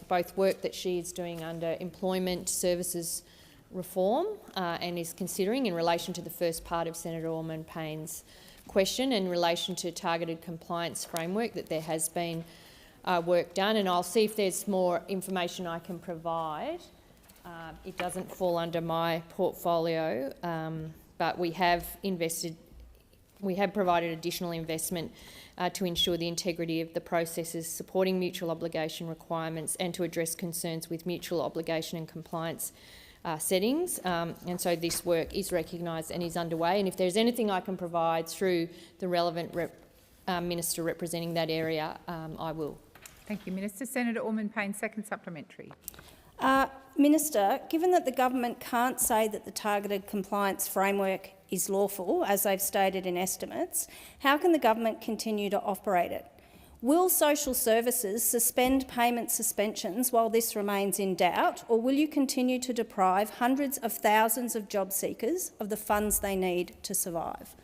both work that she is doing under employment services reform and is considering in relation to the first part of Senator Orman-Payne's question in relation to targeted compliance framework, that there has been work done, and I'll see if there's more information I can provide. It doesn't fall under my portfolio, but we have provided additional investment to ensure the integrity of the processes supporting mutual obligation requirements and to address concerns with mutual obligation and compliance settings. And so this work is recognised and is underway, and if there's anything I can provide through the relevant minister representing that area, I will. Thank you, Minister. Senator Orman-Payne, second supplementary. Minister, given that the government can't say that the targeted compliance framework is lawful, as they've stated in estimates, how can the government continue to operate it? Will social services suspend payment suspensions while this remains in doubt, or will you continue to deprive hundreds of thousands of job seekers of the funds they need to survive?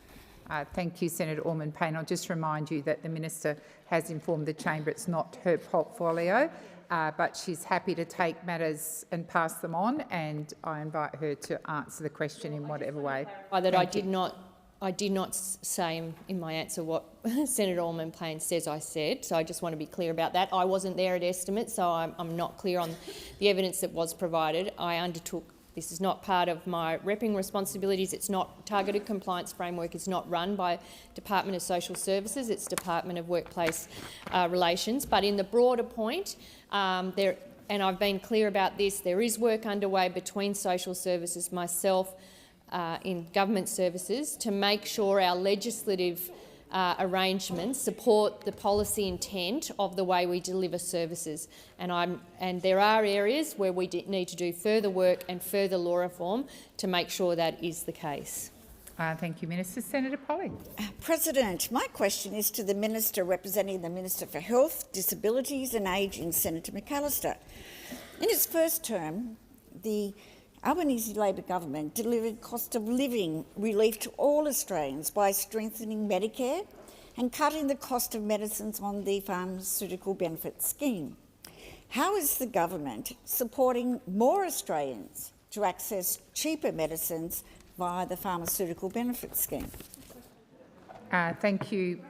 Thank you, Senator Orman-Payne. I'll just remind you that the Minister has informed the chamber it's not her portfolio, but she's happy to take matters and pass them on, and I invite her to answer the question in whatever way. I did not say in my answer what Senator Orman-Payne says I said, so I just want to be clear about that. I wasn't there at estimates, so I'm not clear on the evidence that was provided. I undertook. This is not part of my repping responsibilities. It's not targeted compliance framework. It's not run by Department of Social Services. It's Department of Workplace Relations. But in the broader point, and I've been clear about this, there is work underway between social services, myself, in government services, to make sure our legislative arrangements support the policy intent of the way we deliver services. And there are areas where we need to do further work and further law reform to make sure that is the case. Thank you, Minister. Senator Polly. President, my question is to the Minister representing the Minister for Health, Disabilities and Ageing, Senator McAllister. In his first term, the Albanese Labor government delivered cost of living relief to all Australians by strengthening Medicare and cutting the cost of medicines on the pharmaceutical benefit scheme. How is the government supporting more Australians to access cheaper medicines via the pharmaceutical benefit scheme? Thank you,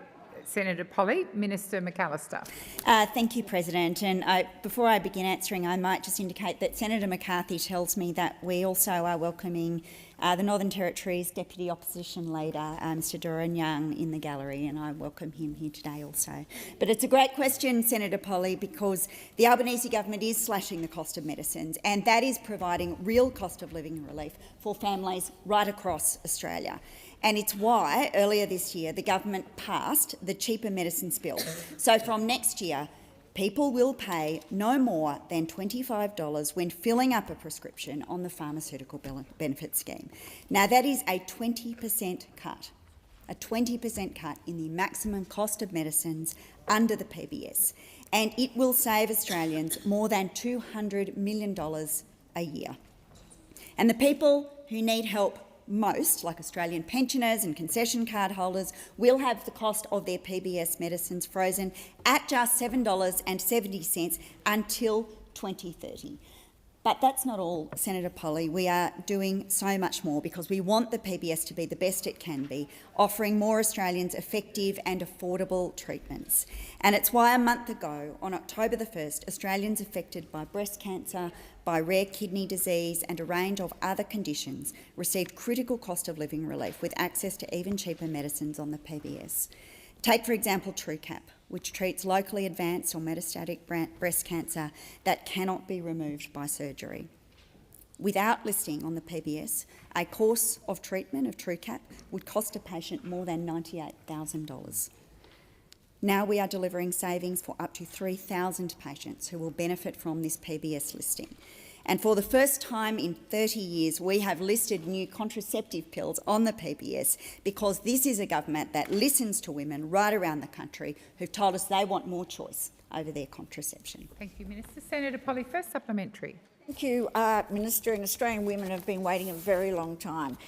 Senator Polley. Minister McAllister. Thank you, President. And before I begin answering, I might just indicate that Senator McCarthy tells me that we also are welcoming the Northern Territory's Deputy Opposition Leader, Mr Doran Young, in the gallery, and I welcome him here today also. But it's a great question, Senator Polley, because the Albanese government is slashing the cost of medicines, and that is providing real cost of living relief for families right across Australia. And it's why, earlier this year, the government passed the Cheaper Medicines Bill. So from next year, people will pay no more than $25 when filling up a prescription on the pharmaceutical benefit scheme. Now, that is a 20% cut, in the maximum cost of medicines under the PBS. And it will save Australians more than $200 million a year. And the people who need help most, like Australian pensioners and concession card holders, will have the cost of their PBS medicines frozen at just $7.70 until 2030. But that's not all, Senator Polley. We are doing so much more because we want the PBS to be the best it can be, offering more Australians effective and affordable treatments. And it's why a month ago, on October the 1st, Australians affected by breast cancer, by rare kidney disease and a range of other conditions received critical cost of living relief with access to even cheaper medicines on the PBS. Take, for example, TrueCap, which treats locally advanced or metastatic breast cancer that cannot be removed by surgery. Without listing on the PBS, a course of treatment of TrueCap would cost a patient more than $98,000. Now we are delivering savings for up to 3,000 patients who will benefit from this PBS listing. And for the first time in 30 years, we have listed new contraceptive pills on the PBS because this is a government that listens to women right around the country who've told us they want more choice over their contraception. Thank you, Minister. Senator Polley, first supplementary. Thank you, Minister. And Australian women have been waiting a very long time.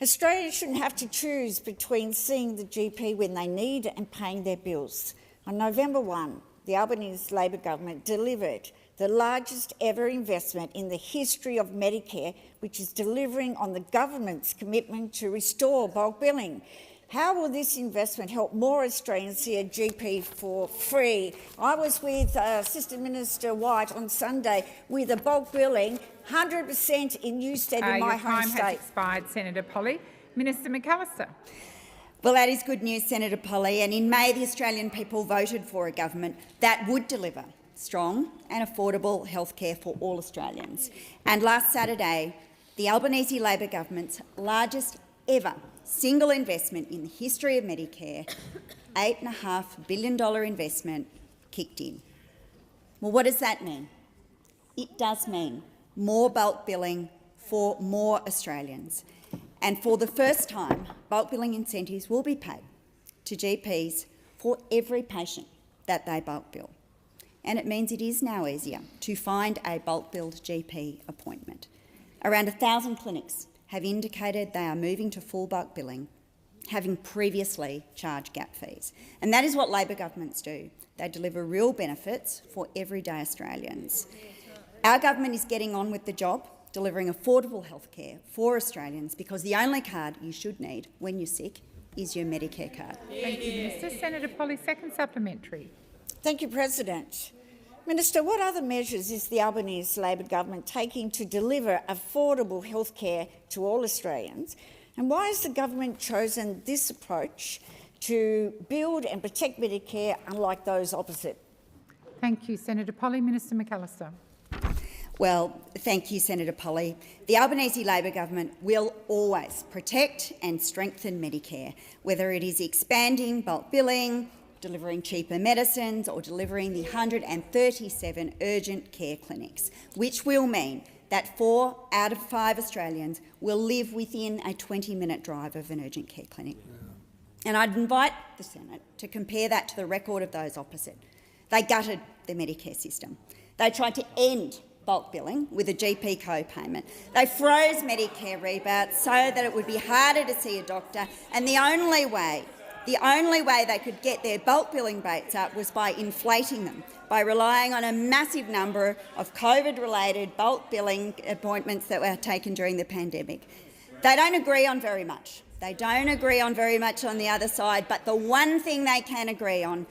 Australians shouldn't have to choose between seeing the GP when they need and paying their bills. On November 1, the Albanese Labor government delivered the largest ever investment in the history of Medicare, which is delivering on the government's commitment to restore bulk billing. How will this investment help more Australians see a GP for free? I was with Assistant Minister White on Sunday with a bulk billing 100% in Newstead in my home state. Your time has expired, Senator Polley. Minister McAllister. Well, that is good news, Senator Polley, and in May the Australian people voted for a government that would deliver strong and affordable healthcare for all Australians. And last Saturday, the Albanese Labor government's largest ever single investment in the history of Medicare, $8.5 billion investment, kicked in. Well, what does that mean? It does mean more bulk billing for more Australians. And for the first time, bulk billing incentives will be paid to GPs for every patient that they bulk bill. And it means it is now easier to find a bulk billed GP appointment. Around 1,000 clinics have indicated they are moving to full bulk billing, having previously charged gap fees. And that is what Labor governments do. They deliver real benefits for everyday Australians. Our government is getting on with the job, delivering affordable healthcare for Australians, because the only card you should need when you're sick is your Medicare card. Thank you, Minister. Senator Polley, second supplementary. Thank you, President. Minister, what other measures is the Albanese Labor government taking to deliver affordable healthcare to all Australians? And why has the government chosen this approach to build and protect Medicare, unlike those opposite? Thank you, Senator Polley. Minister McAllister. Well, thank you, Senator Polley. The Albanese Labor government will always protect and strengthen Medicare, whether it is expanding bulk billing, delivering cheaper medicines or delivering the 137 urgent care clinics, which will mean that 4 out of 5 Australians will live within a 20-minute drive of an urgent care clinic. And I'd invite the Senate to compare that to the record of those opposite. They gutted the Medicare system. They tried to end bulk billing with a GP co-payment. They froze Medicare rebates so that it would be harder to see a doctor, and the only way they could get their bulk billing rates up was by inflating them, by relying on a massive number of COVID-related bulk billing appointments that were taken during the pandemic. They don't agree on very much. They don't agree on very much on the other side, but the one thing they can agree on,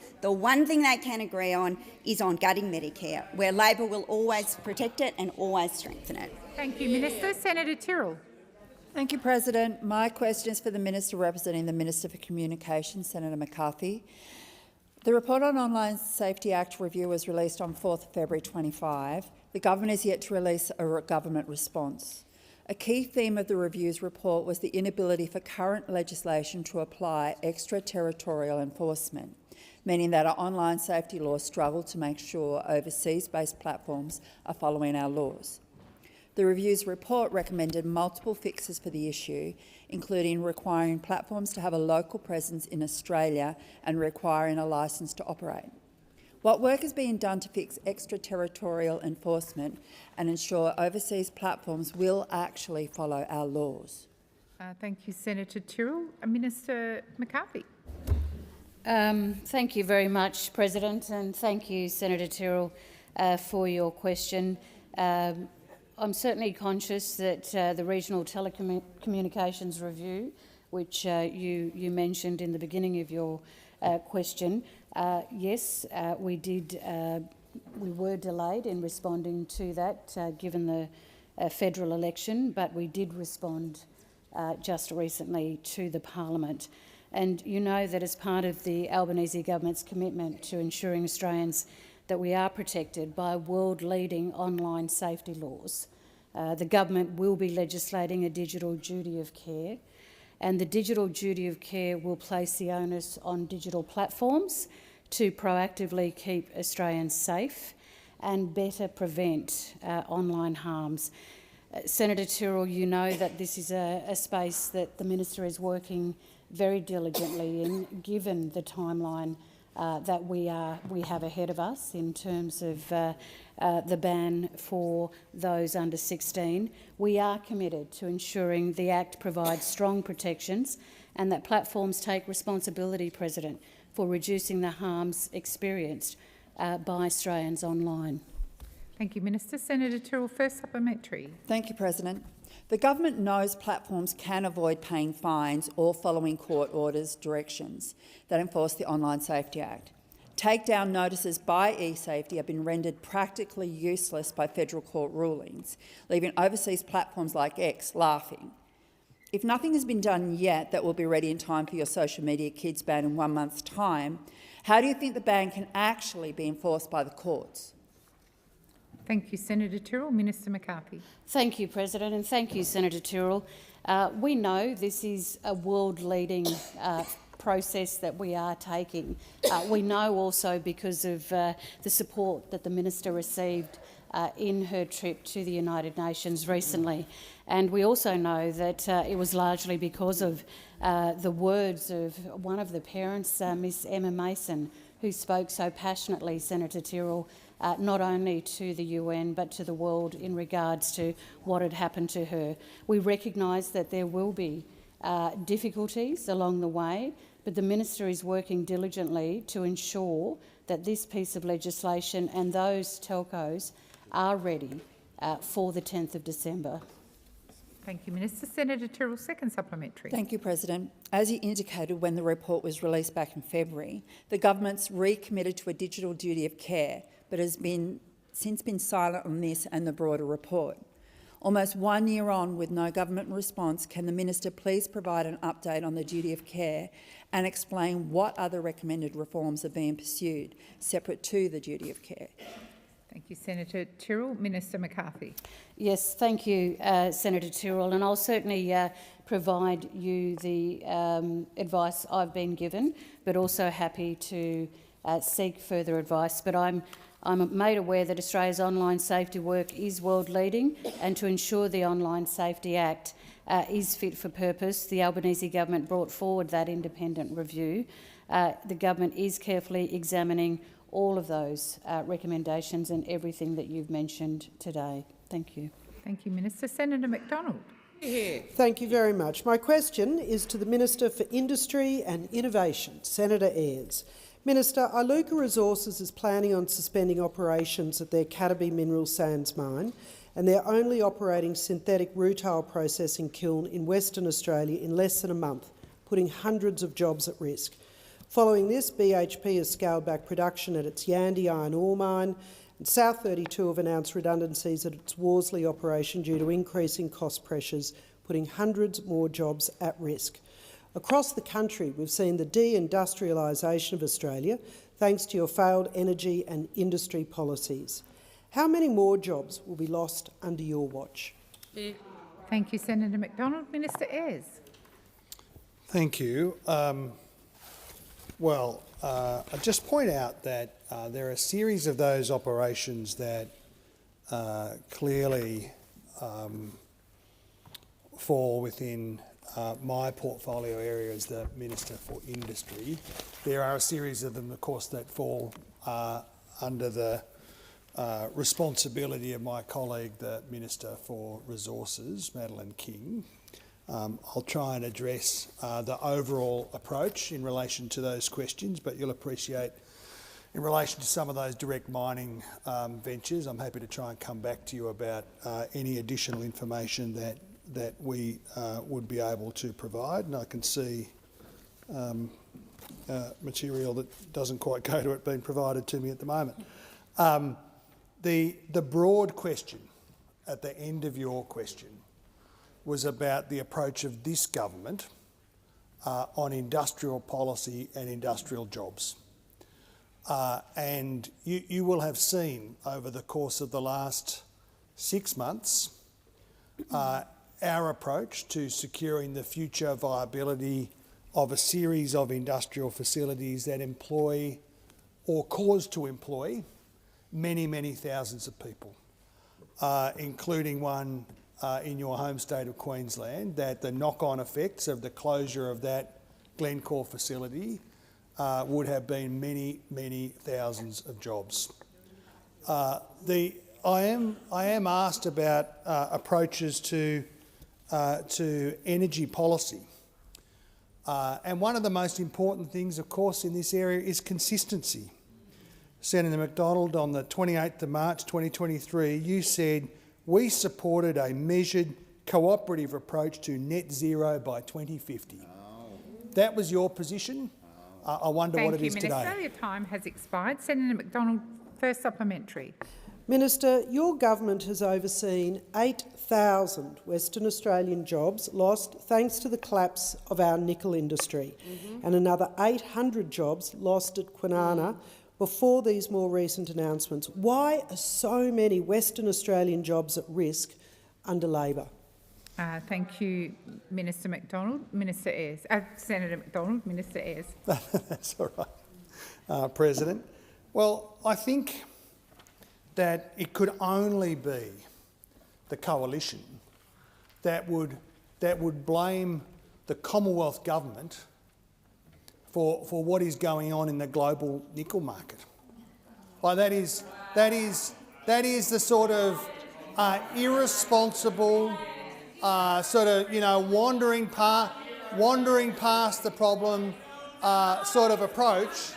is on gutting Medicare, where Labor will always protect it and always strengthen it. Thank you, Minister. Senator Tyrrell. Thank you, President. My question is for the Minister representing the Minister for Communications, Senator McCarthy. The report on Online Safety Act review was released on 4th February 25. The government is yet to release a government response. A key theme of the review's report was the inability for current legislation to apply extraterritorial enforcement, meaning that our online safety laws struggle to make sure overseas-based platforms are following our laws. The review's report recommended multiple fixes for the issue, including requiring platforms to have a local presence in Australia and requiring a licence to operate. What work is being done to fix extraterritorial enforcement and ensure overseas platforms will actually follow our laws? Thank you, Senator Tyrrell. Minister McCarthy. Thank you very much, President, and thank you, Senator Tyrrell, for your question. I'm certainly conscious that the Regional Telecommunications Review, which you mentioned in the beginning of your question, yes, we were delayed in responding to that given the federal election, but we did respond just recently to the Parliament. And you know that as part of the Albanese government's commitment to ensuring Australians that we are protected by world-leading online safety laws, the government will be legislating a digital duty of care, and the digital duty of care will place the onus on digital platforms to proactively keep Australians safe and better prevent online harms. Senator Tyrrell, you know that this is a space that the Minister is working very diligently in, given the timeline that we have ahead of us in terms of the ban for those under 16. We are committed to ensuring the Act provides strong protections and that platforms take responsibility, President, for reducing the harms experienced by Australians online. Thank you, Minister. Senator Tyrrell, first supplementary. Thank you, President. The government knows platforms can avoid paying fines or following court orders directions that enforce the Online Safety Act. Takedown notices by eSafety have been rendered practically useless by federal court rulings, leaving overseas platforms like X laughing. If nothing has been done yet that will be ready in time for your social media kids ban in 1 month's time, how do you think the ban can actually be enforced by the courts? Thank you, Senator Tyrrell. Minister McCarthy. Thank you, President, and thank you, Senator Tyrrell. We know this is a world-leading process that we are taking. We know also because of the support that the Minister received in her trip to the United Nations recently. And we also know that it was largely because of the words of one of the parents, Miss Emma Mason, who spoke so passionately, Senator Tyrrell, not only to the UN but to the world in regards to what had happened to her. We recognise that there will be difficulties along the way, but the Minister is working diligently to ensure that this piece of legislation and those telcos are ready for the 10th of December. Thank you, Minister. Senator Tyrrell, second supplementary. Thank you, President. As you indicated when the report was released back in February, the government's recommitted to a digital duty of care, but has since been silent on this and the broader report. Almost 1 year on with no government response, can the Minister please provide an update on the duty of care and explain what other recommended reforms are being pursued separate to the duty of care? Thank you, Senator Tyrrell. Minister McCarthy. Yes, thank you, Senator Tyrrell, and I'll certainly provide you the advice I've been given, but also happy to seek further advice. But I'm made aware that Australia's online safety work is world-leading, and to ensure the Online Safety Act is fit for purpose, the Albanese government brought forward that independent review. the government is carefully examining all of those recommendations and everything that you've mentioned today. Thank you. Thank you, Minister. Senator McDonald. Thank you very much. My question is to the Minister for Industry and Innovation, Senator Ayres. Minister, Iluka Resources is planning on suspending operations at their Cataby mineral sands mine, and they're only operating synthetic rutile processing kiln in Western Australia in less than a month, putting hundreds of jobs at risk. Following this, BHP has scaled back production at its Yandi iron ore mine, and South32 have announced redundancies at its Worsley operation due to increasing cost pressures, putting hundreds more jobs at risk. Across the country, we've seen the deindustrialisation of Australia thanks to your failed energy and industry policies. How many more jobs will be lost under your watch? Thank you, Senator McDonald. Minister Ayres. Thank you. I just point out that there are a series of those operations that clearly fall within my portfolio area as the Minister for Industry. There are a series of them, of course, that fall under the responsibility of my colleague, the Minister for Resources, Madeleine King. I'll try and address the overall approach in relation to those questions, but you'll appreciate in relation to some of those direct mining ventures, I'm happy to try and come back to you about any additional information that we would be able to provide. And I can see material that doesn't quite go to it being provided to me at the moment. The broad question at the end of your question was about the approach of this government on industrial policy and industrial jobs. And you will have seen over the course of the last 6 months our approach to securing the future viability of a series of industrial facilities that employ or cause to employ many, many thousands of people, including one in your home state of Queensland, that the knock-on effects of the closure of that Glencore facility would have been many, many thousands of jobs. I am asked about approaches to energy policy. And one of the most important things, of course, in this area is consistency. Senator McDonald, on the 28th of March 2023, you said, "We supported a measured, cooperative approach to net zero by 2050. That was your position. I wonder what it is today. Thank you, Minister. Your time has expired. Senator McDonald, first supplementary. Minister, your government has overseen 8,000 Western Australian jobs lost thanks to the collapse of our nickel industry, and another 800 jobs lost at Kwinana before these more recent announcements. Why are so many Western Australian jobs at risk under Labor? Thank you, Minister McDonald. Minister Ayres. Senator McDonald, Minister Ayres. That's all right, President. Well, I think that it could only be the coalition that would blame the Commonwealth government for what is going on in the global nickel market. Like that is the sort of irresponsible wandering past the problem sort of approach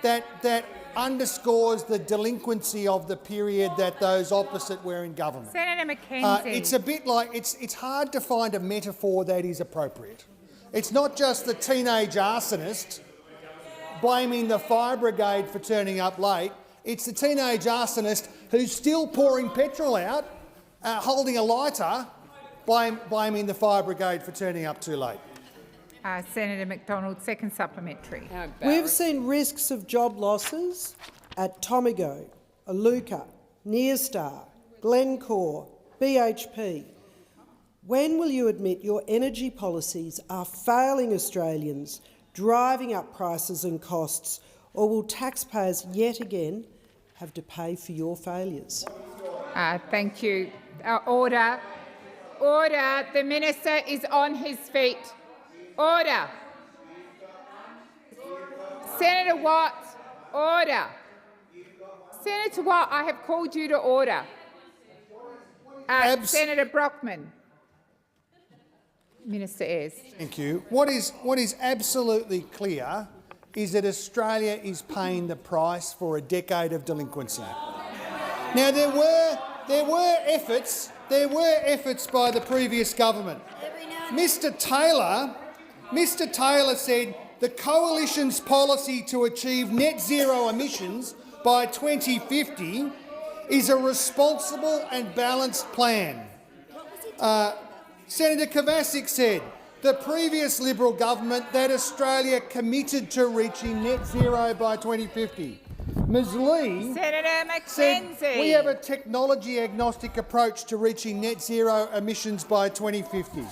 that underscores the delinquency of the period that those opposite were in government. Senator McKenzie. It's a bit like it's hard to find a metaphor that is appropriate. It's not just the teenage arsonist blaming the fire brigade for turning up late. It's the teenage arsonist who's still pouring petrol out, holding a lighter, blaming the fire brigade for turning up too late. Senator McDonald, second supplementary. We've seen risks of job losses at Tomago, Iluka, Nearstar, Glencore, BHP. When will you admit your energy policies are failing Australians, driving up prices and costs, or will taxpayers yet again have to pay for your failures? Thank you. Order. Order. The minister is on his feet. Order. Senator Watt, order. Senator Watt, I have called you to order. Senator Brockman. Minister Ayres. Thank you. What is absolutely clear is that Australia is paying the price for a decade of delinquency. Now there were efforts by the previous government. Mr Taylor said the coalition's policy to achieve net zero emissions by 2050 is a responsible and balanced plan. Senator Kovacic said the previous Liberal government that Australia committed to reaching net zero by 2050. Ms Lee said we have a technology-agnostic approach to reaching net zero emissions by 2050.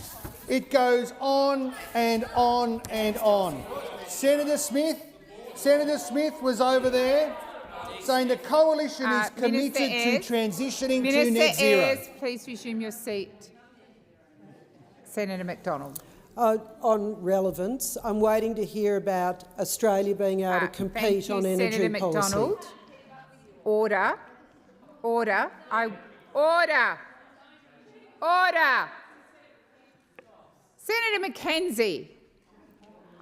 It goes on and on and on. Senator Smith was over there saying the coalition is committed to transitioning to net zero. Minister Ayres, please resume your seat. Senator McDonald. On relevance, I'm waiting to hear about Australia being able to compete on energy Senator policy. McDonald. Order. Order. Order. Senator McKenzie,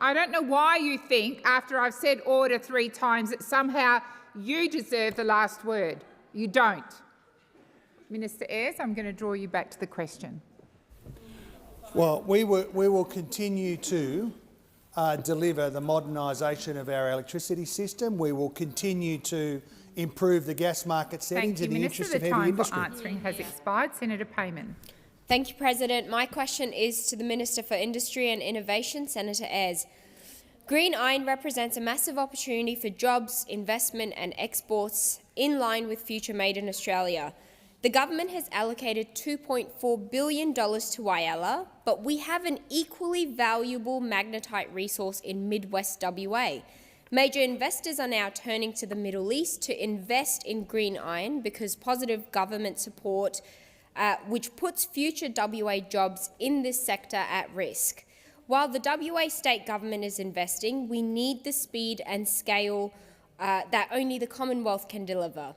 I don't know why you think, after I've said order 3 times, that somehow you deserve the last word. You don't. Minister Ayres, I'm going to draw you back to the question. Well, we will continue to deliver the modernisation of our electricity system. We will continue to improve the gas market settings in the interest of heavy industry. The time for answering has expired. Senator Payman. Thank you, President. My question is to the Minister for Industry and Innovation, Senator Ayres. Green iron represents a massive opportunity for jobs, investment and exports in line with Future Made in Australia. The government has allocated $2.4 billion to Whyalla, but we have an equally valuable magnetite resource in Midwest WA. Major investors are now turning to the Middle East to invest in green iron because positive government support, which puts future WA jobs in this sector at risk. While the WA state government is investing, we need the speed and scale that only the Commonwealth can deliver.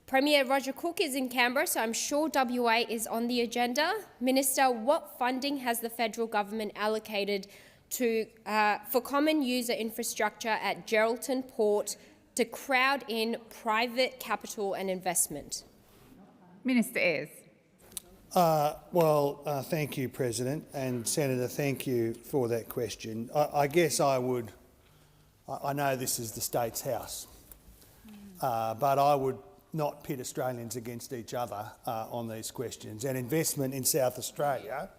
Premier Roger Cook is in Canberra, so I'm sure WA is on the agenda. Minister, what funding has the federal government allocated for common user infrastructure at Geraldton Port to crowd in private capital and investment? Minister Ayres. Thank you, President, and Senator, thank you for that question. I guess I know this is the state's house, but I would not pit Australians against each other on these questions. And investment in South Australia,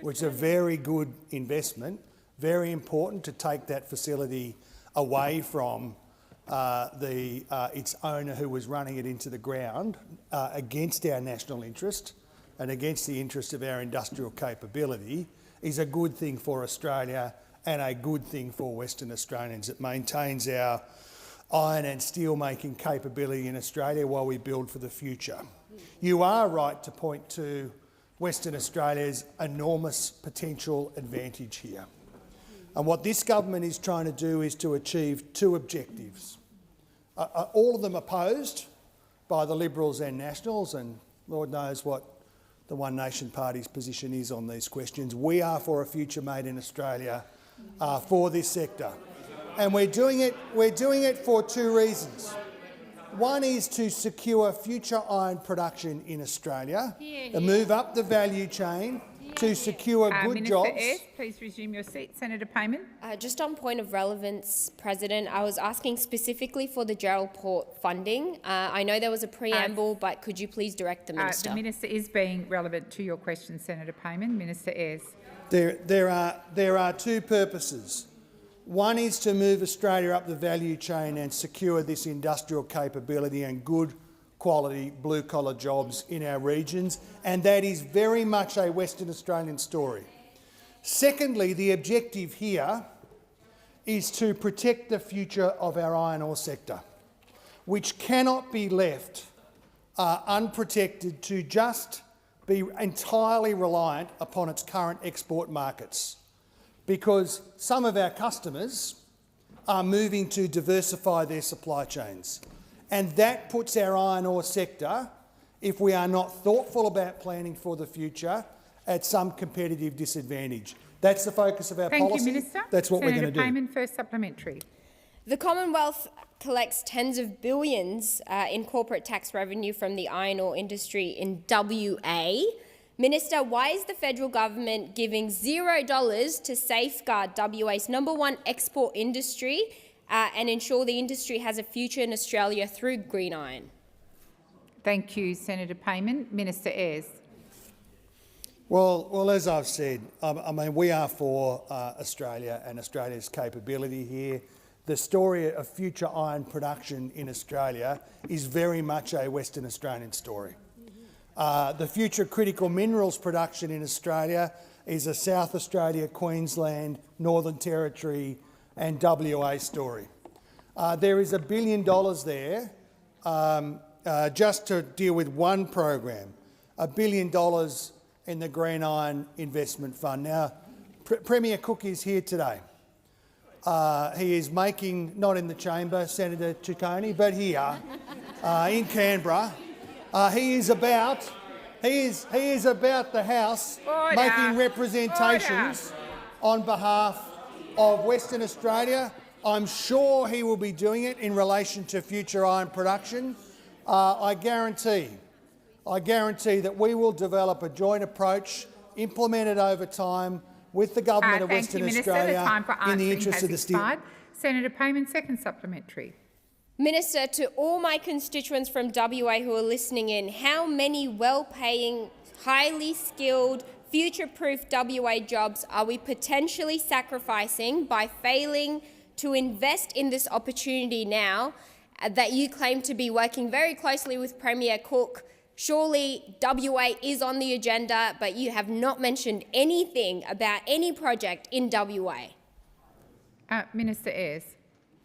which is a very good investment, very important to take that facility away from its owner who was running it into the ground against our national interest and against the interest of our industrial capability, is a good thing for Australia and a good thing for Western Australians. It maintains our iron and steel making capability in Australia while we build for the future. You are right to point to Western Australia's enormous potential advantage here. And what this government is trying to do is to achieve 2 objectives. All of them opposed by the Liberals and Nationals, and Lord knows what the One Nation Party's position is on these questions. We are for a future made in Australia for this sector. And we're doing it for 2 reasons. One is to secure future iron production in Australia, and move up the value chain to secure good jobs. Minister Ayres, please resume your seat. Senator Payman. Just on point of relevance, President, I was asking specifically for the Gerald Port funding. I know there was a preamble, but could you please direct the Minister? The Minister is being relevant to your question, Senator Payman. Minister Ayres. There are 2 purposes. One is to move Australia up the value chain and secure this industrial capability and good quality blue-collar jobs in our regions, and that is very much a Western Australian story. Secondly, the objective here is to protect the future of our iron ore sector, which cannot be left unprotected to just be entirely reliant upon its current export markets. because some of our customers are moving to diversify their supply chains. And that puts our iron ore sector, if we are not thoughtful about planning for the future, at some competitive disadvantage. That's the focus of our policy. Thank you, Minister. That's what we're going to do. Senator Payman, first supplementary. The Commonwealth collects tens of billions in corporate tax revenue from the iron ore industry in WA. Minister, why is the federal government giving $0 to safeguard WA's #1 export industry and ensure the industry has a future in Australia through green iron? Thank you, Senator Payman. Minister Ayres. Well, as I've said, I mean, we are for Australia and Australia's capability here. The story of future iron production in Australia is very much a Western Australian story. The future critical minerals production in Australia is a South Australia, Queensland, Northern Territory and WA story. There is $1 billion there just to deal with one program, $1 billion in the Green Iron Investment Fund. Now, Premier Cook is here today. He is making, not in the chamber, Senator Ciccone, but here in Canberra. He is about the House making representations on behalf of Western Australia. I'm sure he will be doing it in relation to future iron production. I guarantee that we will develop a joint approach implemented over time with the government of Western Australia in the interest of the state. Senator Payman, second supplementary. Minister, to all my constituents from WA who are listening in, how many well-paying, highly skilled, future-proof WA jobs are we potentially sacrificing by failing to invest in this opportunity now that you claim to be working very closely with Premier Cook? Surely WA is on the agenda, but you have not mentioned anything about any project in WA. Minister Ayres.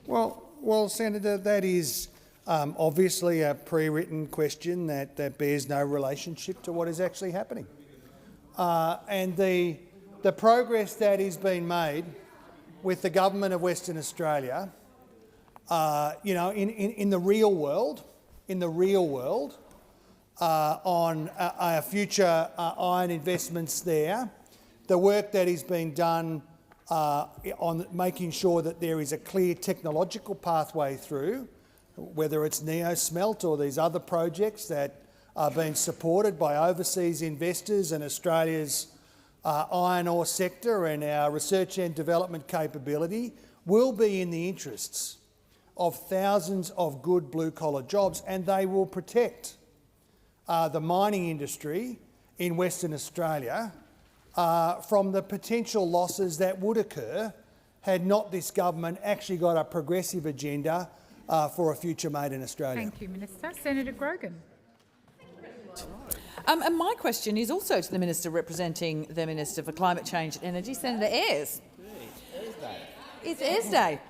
Well, Senator, that is obviously a pre-written question that bears no relationship to what is actually happening. And the progress that is being made with the government of Western Australia, in the real world, on our future iron investments there, the work that is being done on making sure that there is a clear technological pathway through, whether it's Neo-Smelt or these other projects that are being supported by overseas investors and Australia's iron ore sector and our research and development capability, will be in the interests of thousands of good blue-collar jobs, and they will protect the mining industry in Western Australia from the potential losses that would occur had not this government actually got a progressive agenda for a future made in Australia. Thank you, Minister. Senator Grogan. And my question is also to the Minister representing the Minister for Climate Change and Energy, Senator Ayres. It's Ayres Day.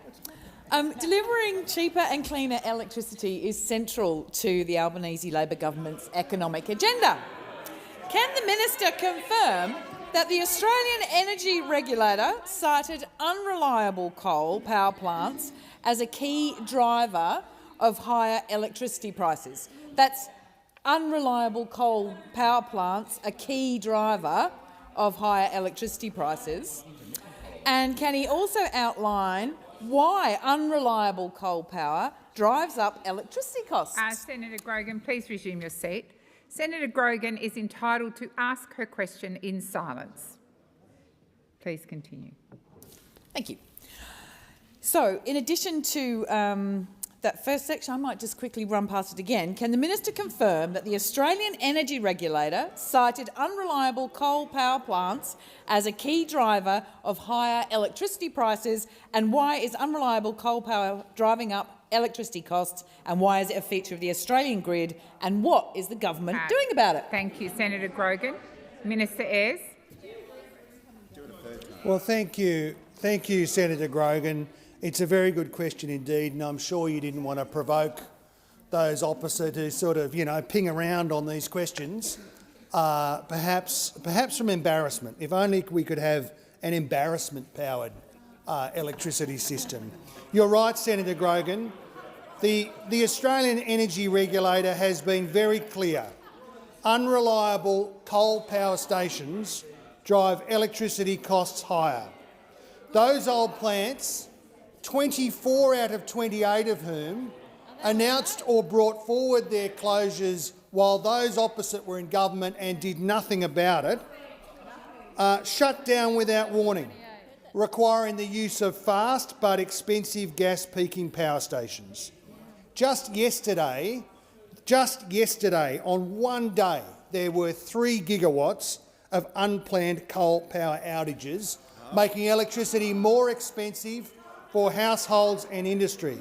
Delivering cheaper and cleaner electricity is central to the Albanese Labor government's economic agenda. Can the Minister confirm that the Australian Energy Regulator cited unreliable coal power plants as a key driver of higher electricity prices? That's unreliable coal power plants, a key driver of higher electricity prices. And can he also outline why unreliable coal power drives up electricity costs? Senator Grogan, please resume your seat. Senator Grogan is entitled to ask her question in silence. Please continue. Thank you. So, in addition to that first section, I might just quickly run past it again. Can the Minister confirm that the Australian Energy Regulator cited unreliable coal power plants as a key driver of higher electricity prices, and why is unreliable coal power driving up electricity costs, and why is it a feature of the Australian grid, and what is the government doing about it? Thank you, Senator Grogan. Minister Ayres. Well, thank you, Senator Grogan. It's a very good question indeed, and I'm sure you didn't want to provoke those opposite who sort of, ping around on these questions, perhaps from embarrassment. If only we could have an embarrassment-powered electricity system. You're right, Senator Grogan. The Australian Energy Regulator has been very clear. Unreliable coal power stations drive electricity costs higher. Those old plants, 24 out of 28 of whom announced or brought forward their closures while those opposite were in government and did nothing about it, shut down without warning, requiring the use of fast but expensive gas peaking power stations. Just yesterday, on one day, there were 3 gigawatts of unplanned coal power outages, making electricity more expensive for households and industry.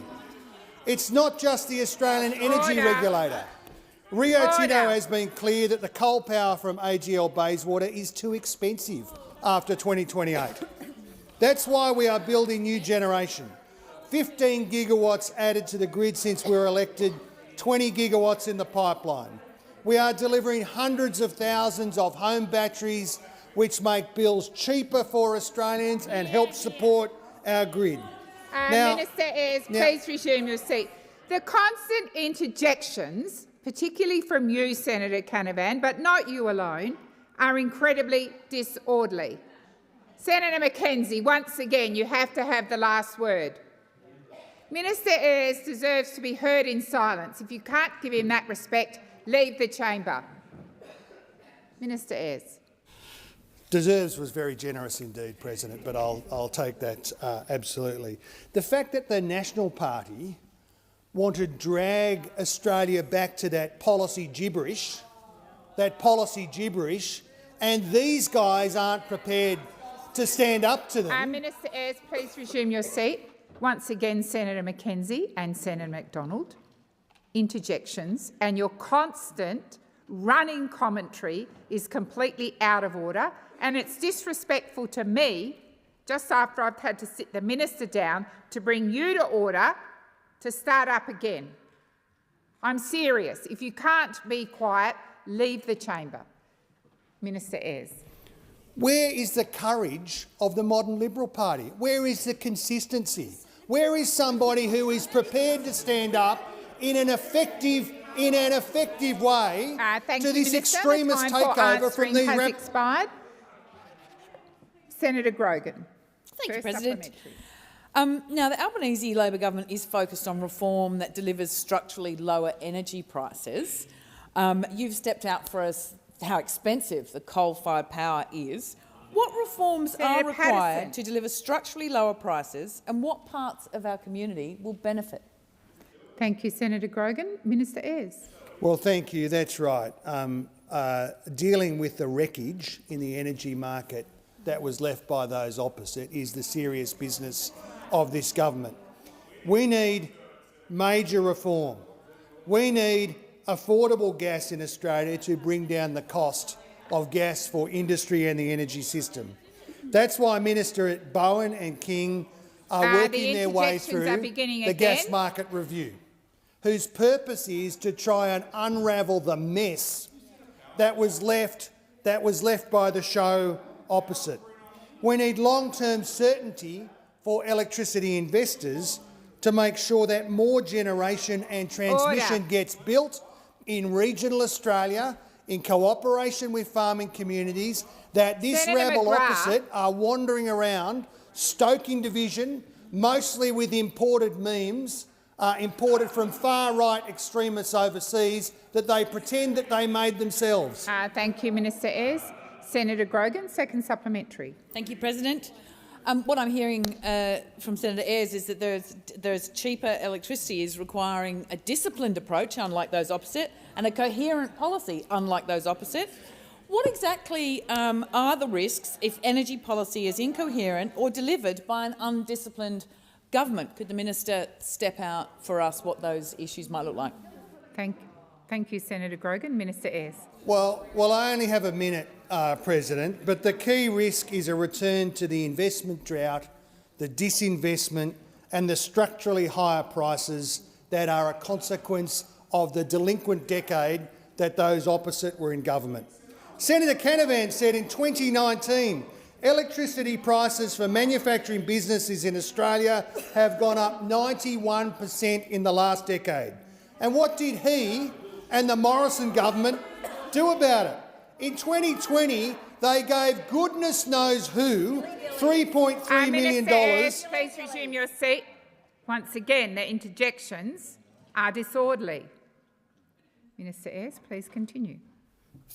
It's not just the Australian Energy Regulator. Rio Tinto has been clear that the coal power from AGL Bayswater is too expensive after 2028. That's why we are building new generation. 15 gigawatts added to the grid since we were elected, 20 gigawatts in the pipeline. We are delivering hundreds of thousands of home batteries which make bills cheaper for Australians and help support our grid. Minister Ayres, please resume your seat. The constant interjections, particularly from you, Senator Canavan, but not you alone, are incredibly disorderly. Senator Mackenzie, once again, you have to have the last word. Minister Ayres deserves to be heard in silence. If you can't give him that respect, leave the chamber. Minister Ayres. Deserves was very generous indeed, President, but I'll take that absolutely. The fact that the National Party want to drag Australia back to that policy gibberish, and these guys aren't prepared to stand up to them. Minister Ayres, please resume your seat. Once again, Senator Mackenzie and Senator McDonald, interjections and your constant running commentary is completely out of order, and it's disrespectful to me, just after I've had to sit the minister down, to bring you to order to start up again. I'm serious. If you can't be quiet, leave the chamber. Minister Ayres. Where is the courage of the modern Liberal Party? Where is the consistency? Where is somebody who is prepared to stand up in an effective way to this extremist takeover from the has expired. Senator Grogan. Thank you, President. Now, the Albanese Labor government is focused on reform that delivers structurally lower energy prices. You've stepped out for us how expensive the coal-fired power is. What reforms are required to deliver structurally lower prices, and what parts of our community will benefit? Thank you, Senator Grogan. Minister Ayres. Well, thank you. That's right. Dealing with the wreckage in the energy market that was left by those opposite is the serious business of this government. We need major reform. We need affordable gas in Australia to bring down the cost of gas for industry and the energy system. That's why Minister Bowen and King are working their way through the gas market review, whose purpose is to try and unravel the mess that was left by the show opposite. We need long-term certainty for electricity investors to make sure that more generation and transmission gets built in regional Australia in cooperation with farming communities, that this rabble opposite are wandering around stoking division, mostly with imported memes, imported from far-right extremists overseas that they pretend that they made themselves. Thank you, Minister Ayres. Senator Grogan, second supplementary. Thank you, President. What I'm hearing from Senator Ayres is that there's cheaper electricity is requiring a disciplined approach, unlike those opposite, and a coherent policy, unlike those opposite. What exactly are the risks if energy policy is incoherent or delivered by an undisciplined government? Could the minister step out for us what those issues might look like? Thank you, Senator Grogan. Minister Ayres. Well, I only have a minute, President, but the key risk is a return to the investment drought, the disinvestment and the structurally higher prices that are a consequence of the delinquent decade that those opposite were in government. Senator Canavan said in 2019 Electricity prices for manufacturing businesses in Australia have gone up 91% in the last decade. And what did he and the Morrison government do about it? In 2020, they gave goodness knows who $3.3 million. Minister Ayres, please resume your seat. Once again, the interjections are disorderly. Minister Ayres, please continue.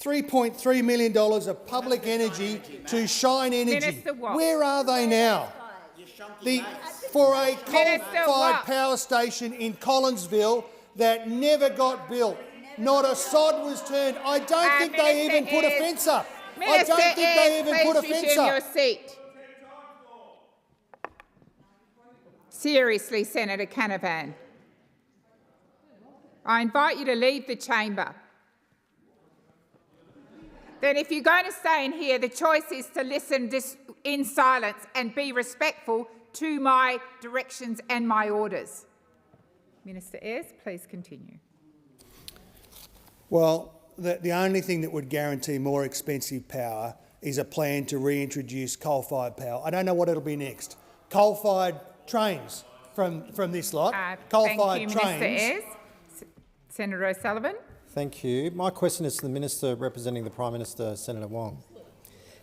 $3.3 million of public energy to Shine Energy. Minister Watt. Where are they now? For a coal-fired power station in Collinsville that never got built. Not a sod was turned. I don't think they even put a fence up. I don't think they even put a fence up. Your seat. Seriously, Senator Canavan. I invite you to leave the chamber. Then if you're going to stay in here, the choice is to listen in silence and be respectful to my directions and my orders. Minister Ayres, please continue. Well, the only thing that would guarantee more expensive power is a plan to reintroduce coal-fired power. I don't know what it'll be next. Coal-fired trains from this lot. Coal-fired trains. Thank you, Minister Ayres. Senator O'Sullivan. Thank you. My question is to the Minister representing the Prime Minister, Senator Wong.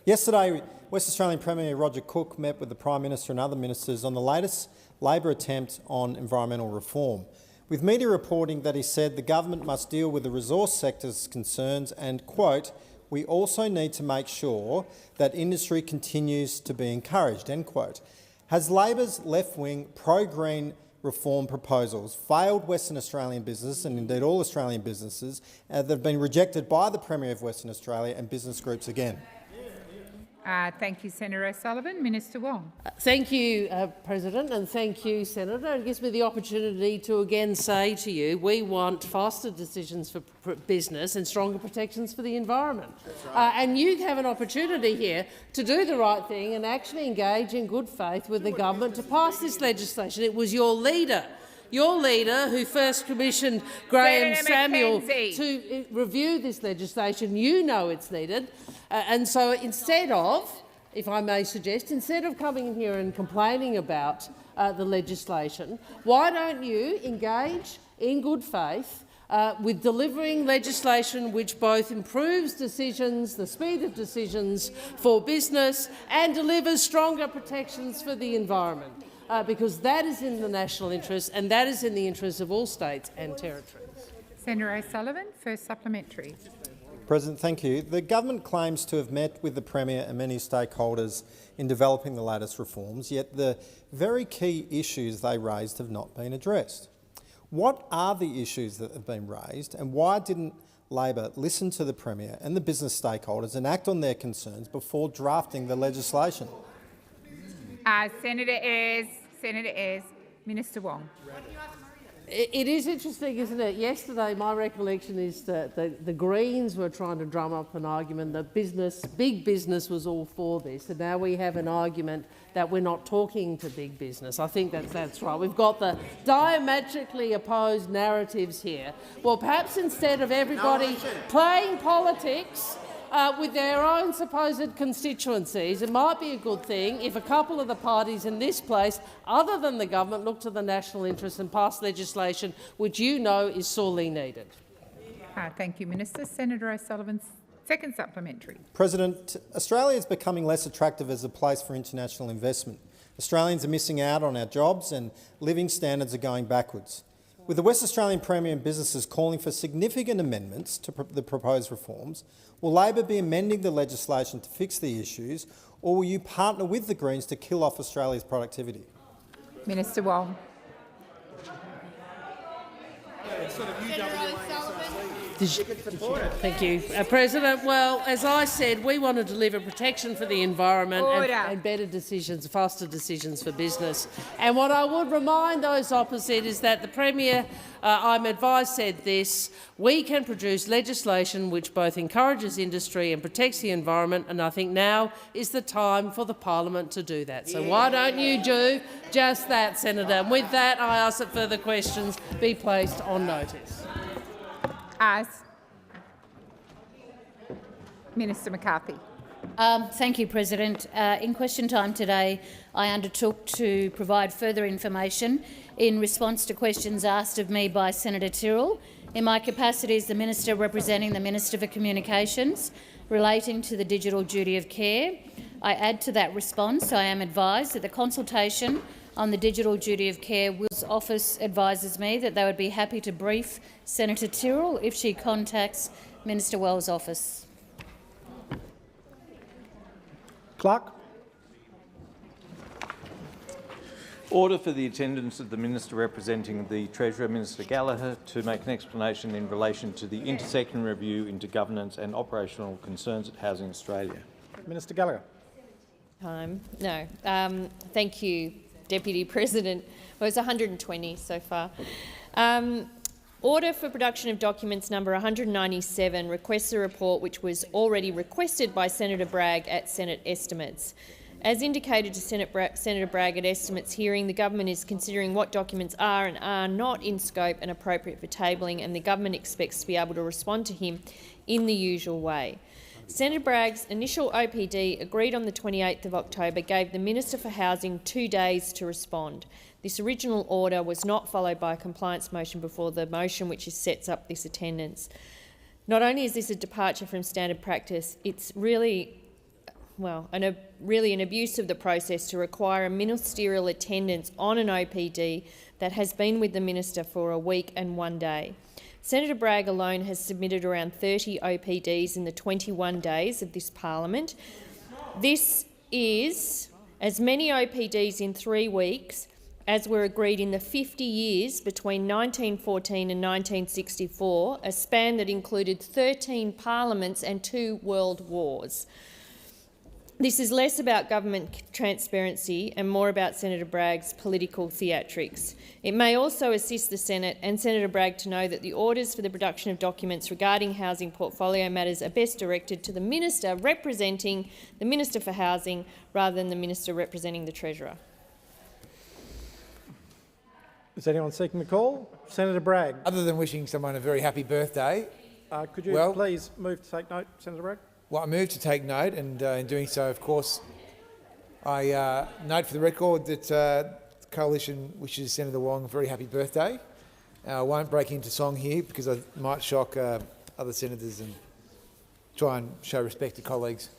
Yesterday, West Australian Premier Roger Cook met with the Prime Minister and other ministers on the latest Labor attempt on environmental reform, with media reporting that he said the government must deal with the resource sector's concerns and, quote, we also need to make sure that industry continues to be encouraged, end quote. Has Labor's left-wing pro-green reform proposals failed Western Australian business and indeed all Australian businesses that have been rejected by the Premier of Western Australia and business groups again? Thank you, Senator O'Sullivan. Minister Wong. Thank you, President, and thank you, Senator. It gives me the opportunity to again say to you we want faster decisions for business and stronger protections for the environment. And you have an opportunity here to do the right thing and actually engage in good faith with the government to pass this legislation. It was your leader who first commissioned Graham Samuel to review this legislation. You know it's needed. And so instead of, if I may suggest, instead of coming in here and complaining about the legislation, why don't you engage in good faith with delivering legislation which both improves decisions, the speed of decisions for business, and delivers stronger protections for the environment? Because that is in the national interest and that is in the interest of all states and territories. Senator O'Sullivan, first supplementary. President, thank you. The government claims to have met with the Premier and many stakeholders in developing the latest reforms, yet the very key issues they raised have not been addressed. What are the issues that have been raised, and why didn't Labor listen to the Premier and the business stakeholders and act on their concerns before drafting the legislation? Senator Ayres. Minister Wong. It is interesting, isn't it? Yesterday, my recollection is that the Greens were trying to drum up an argument that big business was all for this, and now we have an argument that we're not talking to big business. I think that's right. We've got the diametrically opposed narratives here. Well, perhaps instead of everybody playing politics with their own supposed constituencies, it might be a good thing if a couple of the parties in this place, other than the government, look to the national interest and pass legislation which you know is sorely needed. Thank you, Minister. Senator O'Sullivan's second supplementary. President, Australia is becoming less attractive as a place for international investment. Australians are missing out on our jobs and living standards are going backwards. With the West Australian Premier and businesses calling for significant amendments to the proposed reforms, will Labor be amending the legislation to fix the issues, or will you partner with the Greens to kill off Australia's productivity? Minister Wong. Thank you, President. Well, as I said, we want to deliver protection for the environment and better decisions, faster decisions for business. And what I would remind those opposite is that the Premier, I'm advised, said this: we can produce legislation which both encourages industry and protects the environment, and I think now is the time for the Parliament to do that. So why don't you do just that, Senator? And with that, I ask that further questions be placed on notice. Minister McCarthy. Thank you, President. In question time today, I undertook to provide further information in response to questions asked of me by Senator Tyrrell in my capacity as the Minister representing the Minister for Communications relating to the digital duty of care. I add to that response, I am advised that the consultation on the digital duty of care, Will's office advises me that they would be happy to brief Senator Tyrrell if she contacts Minister Wells' office. Clerk. Order for the attendance of the Minister representing the Treasurer, Minister Gallagher, to make an explanation in relation to the intersectional review into governance and operational concerns at Housing Australia. Minister Gallagher. No. Thank you, Deputy President. Well, it's 120 so far. Order for production of documents number 197 requests a report which was already requested by Senator Bragg at Senate estimates. As indicated to Senator Bragg at estimates hearing, the government is considering what documents are and are not in scope and appropriate for tabling, and the government expects to be able to respond to him in the usual way. Senator Bragg's initial OPD, agreed on the 28th of October, gave the Minister for Housing 2 days to respond. This original order was not followed by a compliance motion before the motion which sets up this attendance. Not only is this a departure from standard practice, it's really an abuse of the process to require a ministerial attendance on an OPD that has been with the Minister for a week and 1 day. Senator Bragg alone has submitted around 30 OPDs in the 21 days of this parliament. This is as many OPDs in 3 weeks as were agreed in the 50 years between 1914 and 1964, a span that included 13 parliaments and 2 world wars. This is less about government transparency and more about Senator Bragg's political theatrics. It may also assist the Senate and Senator Bragg to know that the orders for the production of documents regarding housing portfolio matters are best directed to the Minister representing the Minister for Housing rather than the Minister representing the Treasurer. Is anyone seeking the call? Senator Bragg. Other than wishing someone a very happy birthday, could you please move to take note, Senator Bragg? Well, I move to take note, and in doing so, of course, I note for the record that the Coalition wishes Senator Wong a very happy birthday. I won't break into song here because I might shock other senators and try and show respect to colleagues.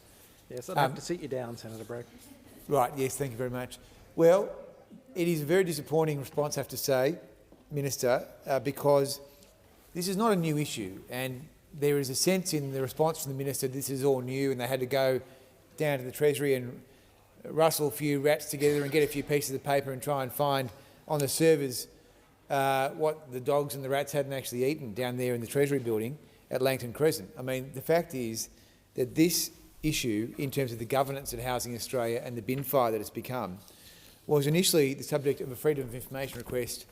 Yes, I'd have to sit you down, Senator Bragg. Right, yes, thank you very much. Well, it is a very disappointing response, I have to say, Minister, because this is not a new issue, and there is a sense in the response from the Minister this is all new and they had to go down to the Treasury and rustle a few rats together and get a few pieces of paper and try and find on the servers what the dogs and the rats hadn't actually eaten down there in the Treasury building at Langton Crescent. I mean, the fact is that this issue, in terms of the governance at Housing Australia and the bin fire that it's become, was initially the subject of a Freedom of Information request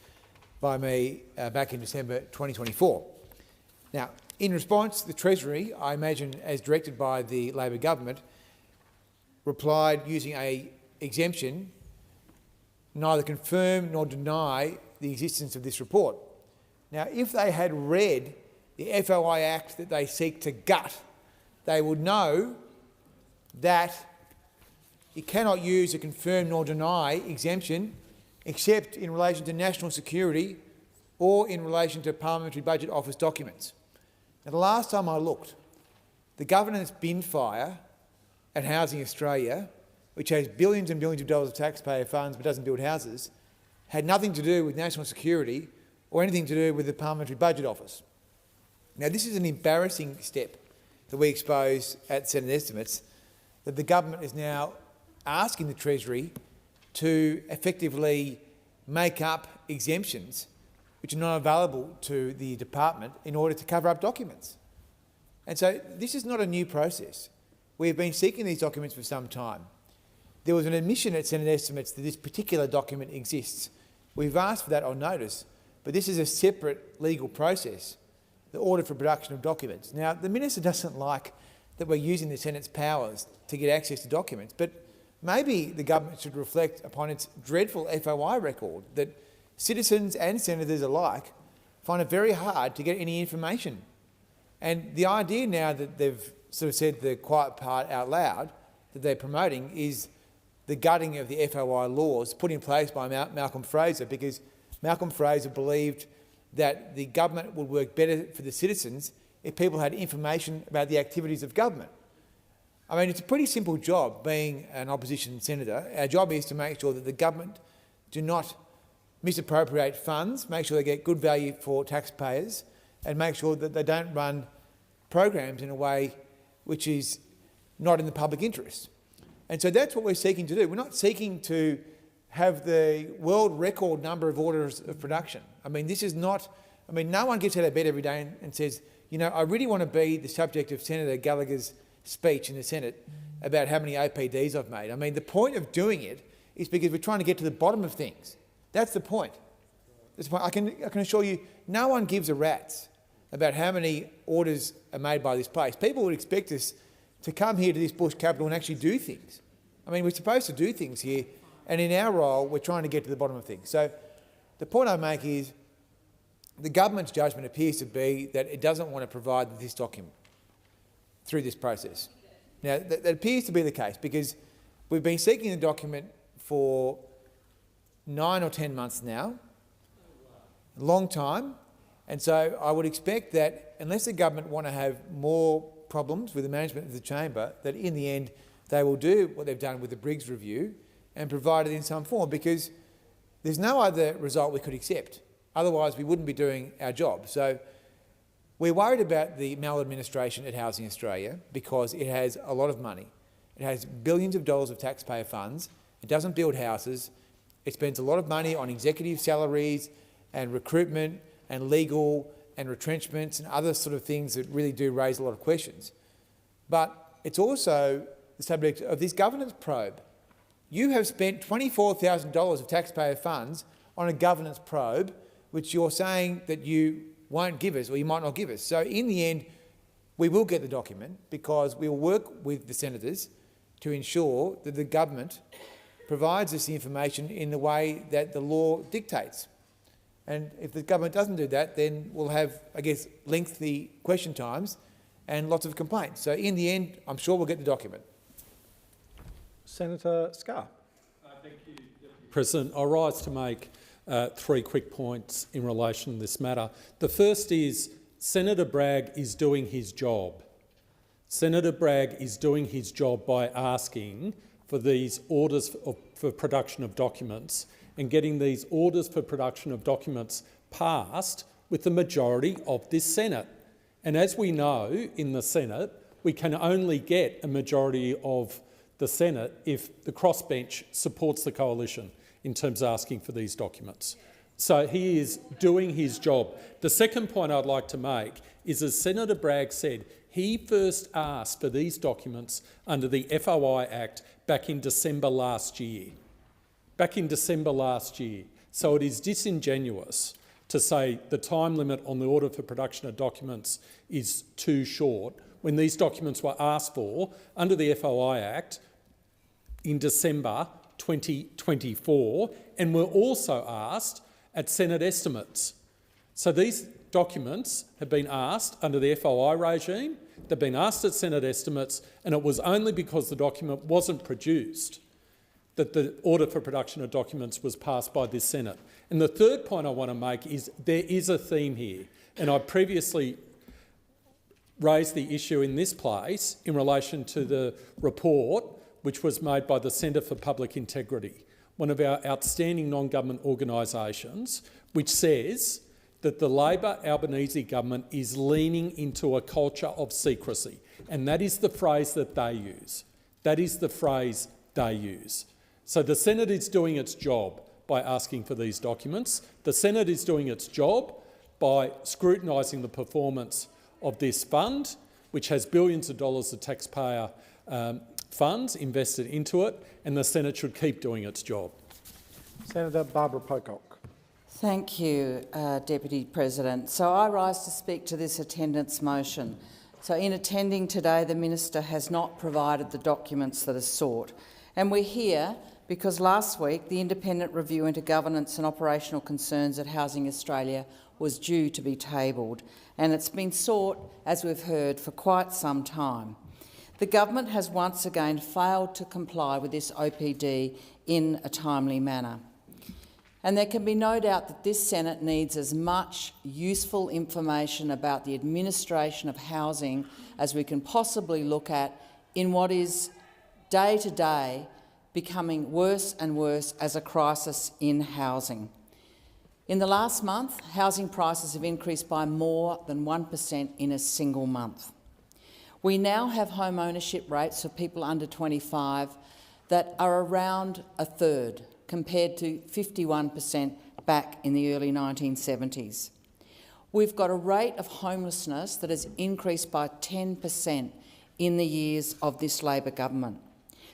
by me back in December 2024. Now, in response, the Treasury, I imagine as directed by the Labor government, replied using an exemption, neither confirm nor deny the existence of this report. Now, if they had read the FOI Act that they seek to gut, they would know that you cannot use a confirm nor deny exemption except in relation to national security or in relation to Parliamentary Budget Office documents. Now, the last time I looked, the governance bin fire at Housing Australia, which has billions and billions of dollars of taxpayer funds but doesn't build houses, had nothing to do with national security or anything to do with the Parliamentary Budget Office. Now, this is an embarrassing step that we exposed at Senate estimates, that the government is now asking the Treasury to effectively make up exemptions which are not available to the department in order to cover up documents. And so this is not a new process. We have been seeking these documents for some time. There was an admission at Senate estimates that this particular document exists. We've asked for that on notice, but this is a separate legal process, the order for production of documents. Now, the Minister doesn't like that we're using the Senate's powers to get access to documents, but maybe the government should reflect upon its dreadful FOI record that citizens and senators alike find it very hard to get any information. And the idea now that they've sort of said the quiet part out loud that they're promoting is the gutting of the FOI laws put in place by Malcolm Fraser, because Malcolm Fraser believed that the government would work better for the citizens if people had information about the activities of government. I mean, it's a pretty simple job being an opposition senator. Our job is to make sure that the government do not misappropriate funds, make sure they get good value for taxpayers, and make sure that they don't run programs in a way which is not in the public interest. And so that's what we're seeking to do. We're not seeking to have the world record number of orders of production. I mean, this is not, I mean, no one gets out of bed every day and says, you know, I really want to be the subject of Senator Gallagher's speech in the Senate about how many OPDs I've made. I mean, the point of doing it is because we're trying to get to the bottom of things. That's the point. That's the point. I can assure you, no one gives a rat's about how many orders are made by this place. People would expect us to come here to this bush capital and actually do things. I mean, we're supposed to do things here, and in our role, we're trying to get to the bottom of things. So the point I make is the government's judgment appears to be that it doesn't want to provide this document through this process. Now, that appears to be the case because we've been seeking the document for 9 or 10 months now, a long time, and so I would expect that unless the government want to have more problems with the management of the chamber, that in the end they will do what they've done with the Briggs review and provide it in some form, because there's no other result we could accept. Otherwise, we wouldn't be doing our job. So we're worried about the maladministration at Housing Australia because it has a lot of money. It has billions of dollars of taxpayer funds. It doesn't build houses. It spends a lot of money on executive salaries and recruitment and legal and retrenchments and other sort of things that really do raise a lot of questions. But it's also the subject of this governance probe. You have spent $24,000 of taxpayer funds on a governance probe, which you're saying that you won't give us or you might not give us. So in the end, we will get the document because we will work with the senators to ensure that the government provides us the information in the way that the law dictates. And if the government doesn't do that, then we'll have, I guess, lengthy question times and lots of complaints. So in the end, I'm sure we'll get the document. Senator Scarr. Thank you, President. I rise to make 3 quick points in relation to this matter. The first is Senator Bragg is doing his job. Senator Bragg is doing his job by asking for these orders for production of documents and getting these orders for production of documents passed with the majority of this Senate. And as we know, in the Senate, we can only get a majority of the Senate if the crossbench supports the coalition in terms of asking for these documents. So he is doing his job. The second point I'd like to make is, as Senator Bragg said, he first asked for these documents under the FOI Act back in December last year. So it is disingenuous to say the time limit on the order for production of documents is too short when these documents were asked for under the FOI Act in December 2024 and were also asked at Senate estimates. So these documents have been asked under the FOI regime, they've been asked at Senate estimates, and it was only because the document wasn't produced that the order for production of documents was passed by this Senate. And the third point I want to make is there is a theme here, and I previously raised the issue in this place in relation to the report which was made by the Centre for Public Integrity, one of our outstanding non-government organisations, which says that the Labor Albanese government is leaning into a culture of secrecy. And that is the phrase that they use. So the Senate is doing its job by asking for these documents. The Senate is doing its job by scrutinising the performance of this fund, which has billions of dollars of taxpayer funds invested into it, and the Senate should keep doing its job. Senator Barbara Pocock. Thank you, Deputy President. So I rise to speak to this attendance motion. So in attending today, the Minister has not provided the documents that are sought. And we're here because last week the independent review into governance and operational concerns at Housing Australia was due to be tabled, and it's been sought, as we've heard, for quite some time. The government has once again failed to comply with this OPD in a timely manner. And there can be no doubt that this Senate needs as much useful information about the administration of housing as we can possibly look at in what is day to day becoming worse and worse as a crisis in housing. In the last month, housing prices have increased by more than 1% in a single month. We now have home ownership rates for people under 25 that are around a third, compared to 51% back in the early 1970s. We've got a rate of homelessness that has increased by 10% in the years of this Labor government.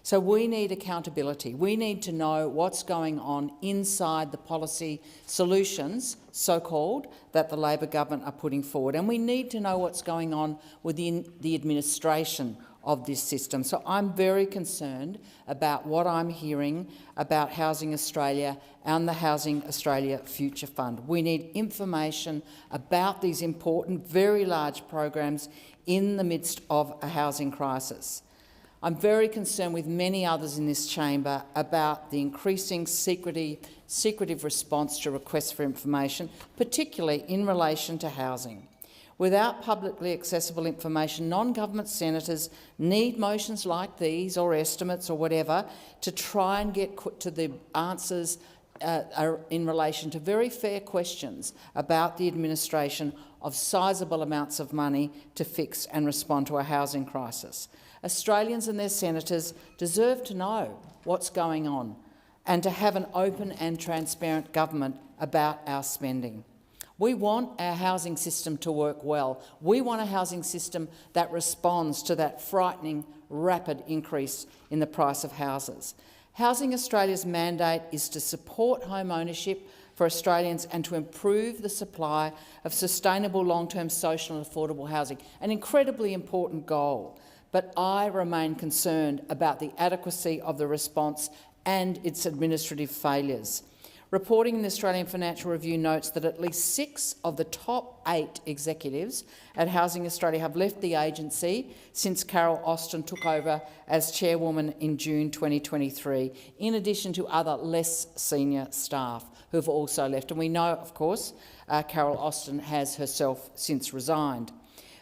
So we need accountability. We need to know what's going on inside the policy solutions, so-called, that the Labor government are putting forward. And we need to know what's going on within the administration of this system. So I'm very concerned about what I'm hearing about Housing Australia and the Housing Australia Future Fund. We need information about these important, very large programs in the midst of a housing crisis. I'm very concerned with many others in this chamber about the increasing secretive response to requests for information, particularly in relation to housing. Without publicly accessible information, non-government senators need motions like these, or estimates or whatever, to try and get to the answers in relation to very fair questions about the administration of sizable amounts of money to fix and respond to a housing crisis. Australians and their senators deserve to know what's going on and to have an open and transparent government about our spending. We want our housing system to work well. We want a housing system that responds to that frightening, rapid increase in the price of houses. Housing Australia's mandate is to support home ownership for Australians and to improve the supply of sustainable long-term social and affordable housing, an incredibly important goal. But I remain concerned about the adequacy of the response and its administrative failures. Reporting in the Australian Financial Review notes that at least 6 of the top 8 executives at Housing Australia have left the agency since Carol Austin took over as chairwoman in June 2023, in addition to other less senior staff who have also left. And we know, of course, Carol Austin has herself since resigned.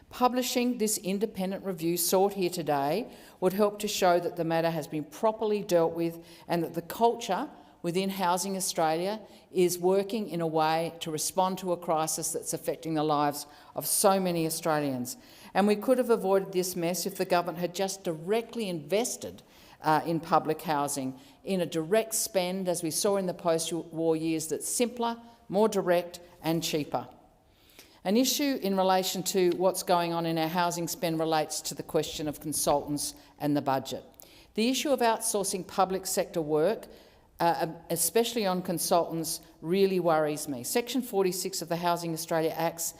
Publishing this independent review sought here today would help to show that the matter has been properly dealt with and that the culture within Housing Australia is working in a way to respond to a crisis that's affecting the lives of so many Australians. And we could have avoided this mess if the government had just directly invested in public housing, in a direct spend, as we saw in the post-war years, that's simpler, more direct and cheaper. An issue in relation to what's going on in our housing spend relates to the question of consultants and the budget. The issue of outsourcing public sector work, especially on consultants, really worries me. Section 46 of the Housing Australia Act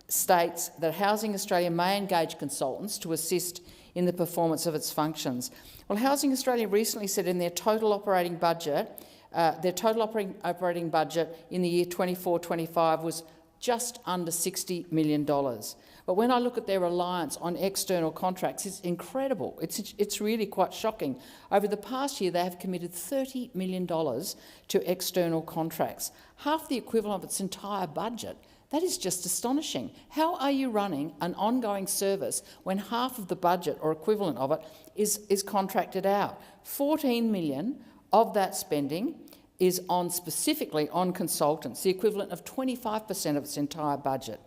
states that Housing Australia may engage consultants to assist in the performance of its functions. Well, Housing Australia recently said in their total operating budget, in the year 24-25 was just under $60 million. But when I look at their reliance on external contracts, it's incredible. It's really quite shocking. Over the past year, they have committed $30 million to external contracts, half the equivalent of its entire budget. That is just astonishing. How are you running an ongoing service when half of the budget or equivalent of it is contracted out? $14 million of that spending is specifically on consultants, the equivalent of 25% of its entire budget.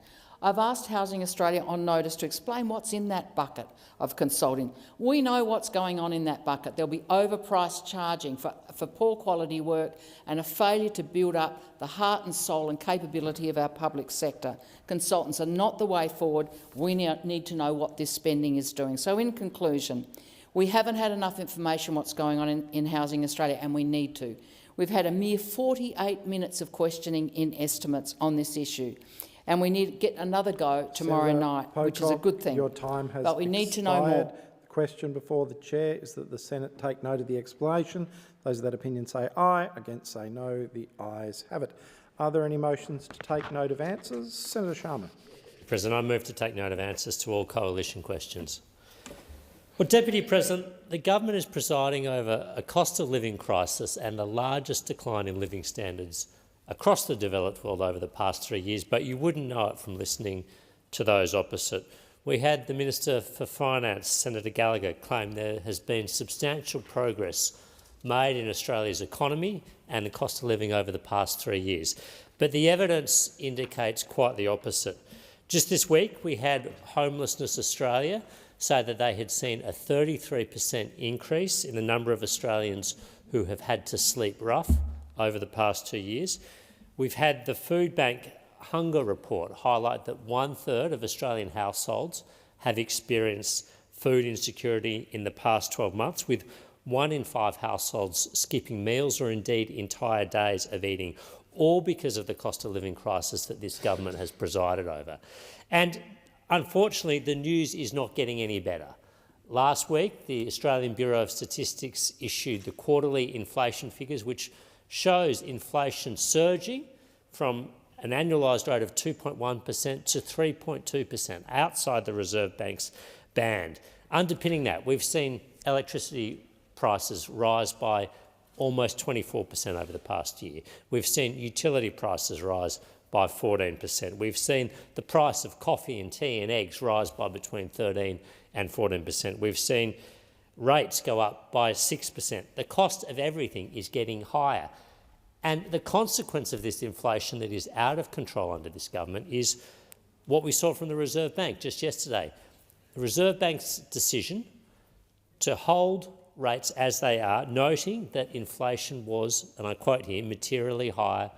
I've asked Housing Australia on notice to explain what's in that bucket of consulting. We know what's going on in that bucket. There'll be overpriced charging for poor quality work and a failure to build up the heart and soul and capability of our public sector. Consultants are not the way forward. We need to know what this spending is doing. So in conclusion, we haven't had enough information what's going on in Housing Australia, and we need to. We've had a mere 48 minutes of questioning in estimates on this issue, and we need to get another go tomorrow night, which is a good thing. Your time has but we need to know more. The question before the chair is that the Senate take note of the explanation. Those of that opinion say aye. Against say no. The ayes have it. Are there any motions to take note of answers? Senator Sharma. President, I move to take note of answers to all coalition questions. Well, Deputy President, the government is presiding over a cost of living crisis and the largest decline in living standards across the developed world over the past 3 years, but you wouldn't know it from listening to those opposite. We had the Minister for Finance, Senator Gallagher, claim there has been substantial progress made in Australia's economy and the cost of living over the past 3 years. But the evidence indicates quite the opposite. Just this week, we had Homelessness Australia say that they had seen a 33% increase in the number of Australians who have had to sleep rough over the past 2 years. We've had the Food Bank Hunger Report highlight that 1/3 of Australian households have experienced food insecurity in the past 12 months, with 1 in 5 households skipping meals or indeed entire days of eating, all because of the cost of living crisis that this government has presided over. And unfortunately, the news is not getting any better. Last week, the Australian Bureau of Statistics issued the quarterly inflation figures, which shows inflation surging from an annualised rate of 2.1% to 3.2%, outside the Reserve Bank's band. Underpinning that, we've seen electricity prices rise by almost 24% over the past year. We've seen utility prices rise by 14%. We've seen the price of coffee and tea and eggs rise by between 13 and 14%. We've seen rates go up by 6%. The cost of everything is getting higher. And the consequence of this inflation that is out of control under this government is what we saw from the Reserve Bank just yesterday. The Reserve Bank's decision to hold rates as they are, noting that inflation was, and I quote here, materially higher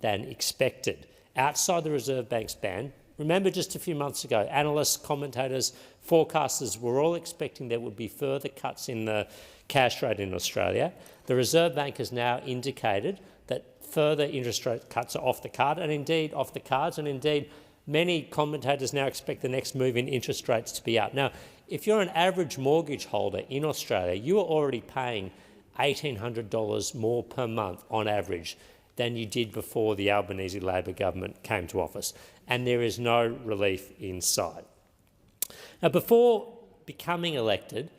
than expected, outside the Reserve Bank's band. Remember, just a few months ago, analysts, commentators, forecasters were all expecting there would be further cuts in the cash rate in Australia. The Reserve Bank has now indicated that further interest rate cuts are off the cards, and indeed many commentators now expect the next move in interest rates to be up. Now, if you're an average mortgage holder in Australia, you are already paying $1,800 more per month on average than you did before the Albanese Labor government came to office, and there is no relief in sight. Now, before becoming elected,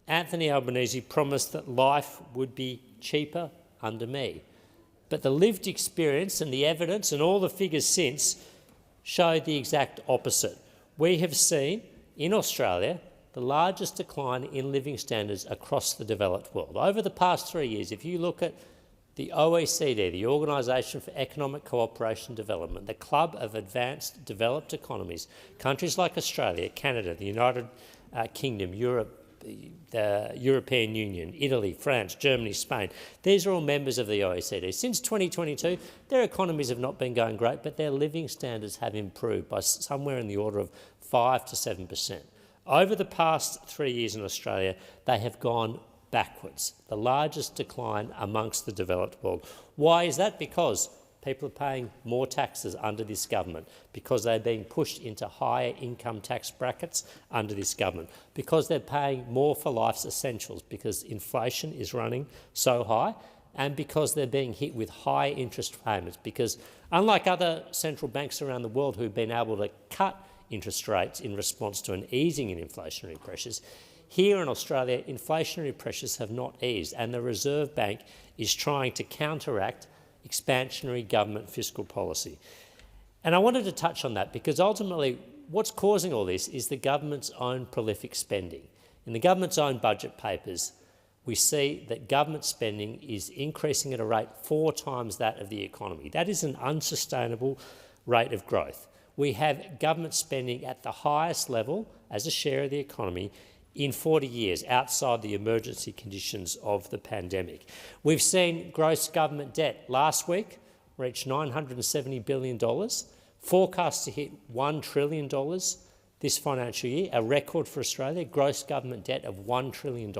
Anthony Albanese promised that life would be cheaper under me. But the lived experience and the evidence and all the figures since show the exact opposite. We have seen in Australia the largest decline in living standards across the developed world. Over the past 3 years, if you look at the OECD, the Organisation for Economic Cooperation and Development, the Club of Advanced Developed Economies, countries like Australia, Canada, the United Kingdom, Europe, the European Union, Italy, France, Germany, Spain, these are all members of the OECD. Since 2022, their economies have not been going great, but their living standards have improved by somewhere in the order of 5 to 7%. Over the past 3 years in Australia, they have gone backwards, the largest decline amongst the developed world. Why is that? Because people are paying more taxes under this government, because they're being pushed into higher income tax brackets under this government, because they're paying more for life's essentials because inflation is running so high, and because they're being hit with high interest payments, because unlike other central banks around the world who've been able to cut interest rates in response to an easing in inflationary pressures, here in Australia, inflationary pressures have not eased, and the Reserve Bank is trying to counteract expansionary government fiscal policy. And I wanted to touch on that because ultimately what's causing all this is the government's own prolific spending. In the government's own budget papers, we see that government spending is increasing at a rate 4 times that of the economy. That is an unsustainable rate of growth. We have government spending at the highest level as a share of the economy in 40 years, outside the emergency conditions of the pandemic. We've seen gross government debt last week reach $970 billion, forecast to hit $1 trillion this financial year, a record for Australia, gross government debt of $1 trillion.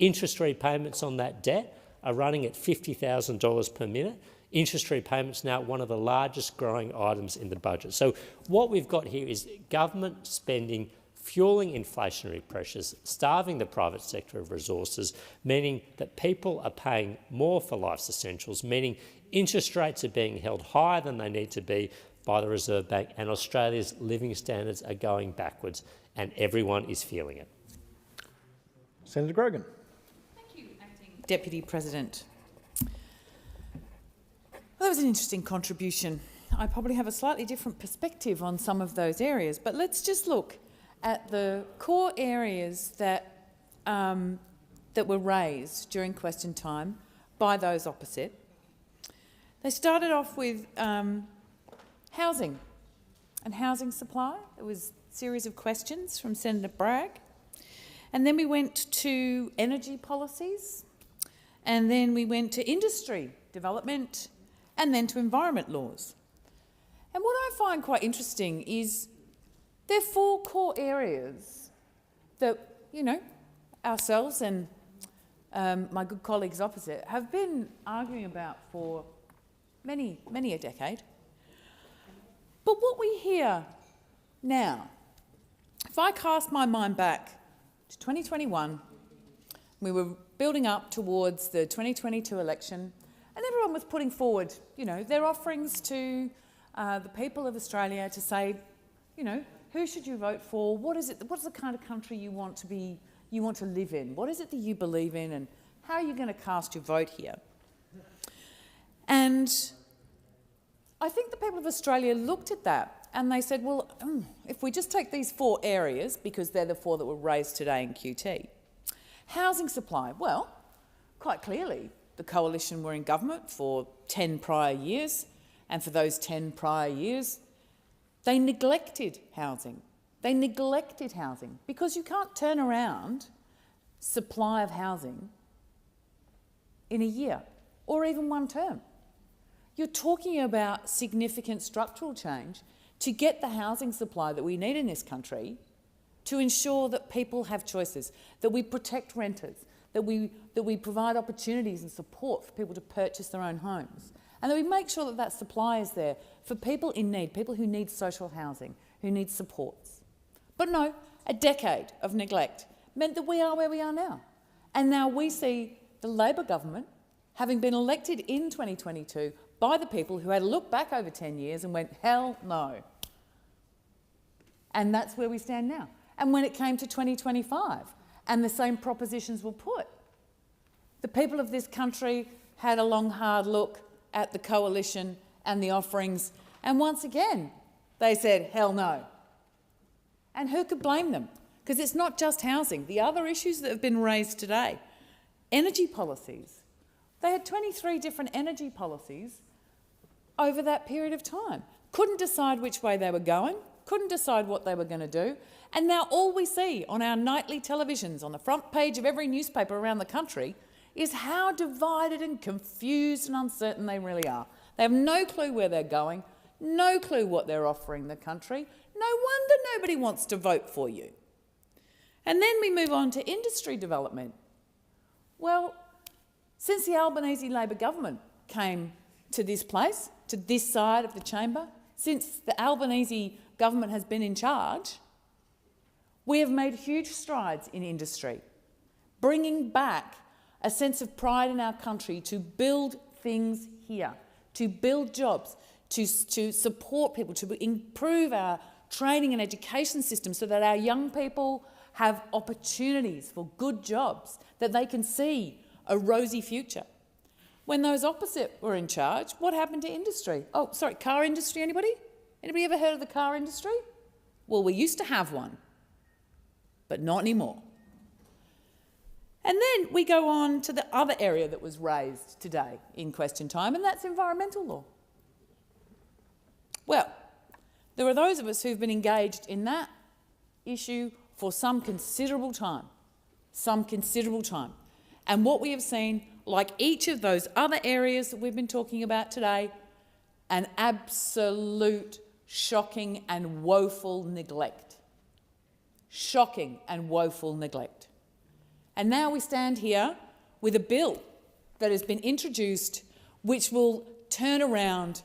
Interest repayments on that debt are running at $50,000 per minute. Interest repayments now one of the largest growing items in the budget. So what we've got here is government spending fueling inflationary pressures, starving the private sector of resources, meaning that people are paying more for life's essentials, meaning interest rates are being held higher than they need to be by the Reserve Bank, and Australia's living standards are going backwards, and everyone is feeling it. Senator Grogan. Thank you, Acting Deputy President. Well, that was an interesting contribution. I probably have a slightly different perspective on some of those areas, but let's just look at the core areas that, that were raised during question time by those opposite. They started off with housing and housing supply. There was a series of questions from Senator Bragg. And then we went to energy policies, and then we went to industry development, and then to environment laws. And what I find quite interesting is there are 4 core areas that, you know, ourselves and my good colleagues opposite have been arguing about for many a decade. But what we hear now, if I cast my mind back to 2021, we were building up towards the 2022 election, and everyone was putting forward, you know, their offerings to the people of Australia to say, you know, who should you vote for? What is it? What's the kind of country you want to live in? What is it that you believe in, and how are you going to cast your vote here? And I think the people of Australia looked at that and they said, well, if we just take these 4 areas, because they're the 4 that were raised today in QT. Housing supply, well, quite clearly, the Coalition were in government for 10 prior years, and for those 10 prior years, they neglected housing. They neglected housing because you can't turn around supply of housing in a year or even one term. You're talking about significant structural change to get the housing supply that we need in this country to ensure that people have choices, that we protect renters, that we provide opportunities and support for people to purchase their own homes, and that we make sure that that supply is there for people in need, people who need social housing, who need supports. But no, a decade of neglect meant that we are where we are now. And now we see the Labor government, having been elected in 2022 by the people who had to look back over 10 years and went, hell no. And that's where we stand now. And when it came to 2025 and the same propositions were put, the people of this country had a long, hard look at the Coalition and the offerings, and once again, they said, hell no. And who could blame them? Because it's not just housing. The other issues that have been raised today, energy policies. They had 23 different energy policies over that period of time. Couldn't decide which way they were going, couldn't decide what they were going to do, and now all we see on our nightly televisions, on the front page of every newspaper around the country, is how divided and confused and uncertain they really are. They have no clue where they're going, no clue what they're offering the country. No wonder nobody wants to vote for you. And then we move on to industry development. Well, since the Albanese Labor government came to this place, to this side of the chamber, since the Albanese government has been in charge, we have made huge strides in industry, bringing back a sense of pride in our country to build things here, to build jobs, to support people, to improve our training and education system so that our young people have opportunities for good jobs, that they can see a rosy future. When those opposite were in charge, what happened to industry? Oh, sorry, car industry, anybody? Anybody ever heard of the car industry? Well, we used to have one, but not anymore. And then we go on to the other area that was raised today in question time, and that's environmental law. Well, there are those of us who've been engaged in that issue for some considerable time. And what we have seen, like each of those other areas that we've been talking about today, an absolute shocking and woeful neglect. Shocking and woeful neglect. And now we stand here with a bill that has been introduced which will turn around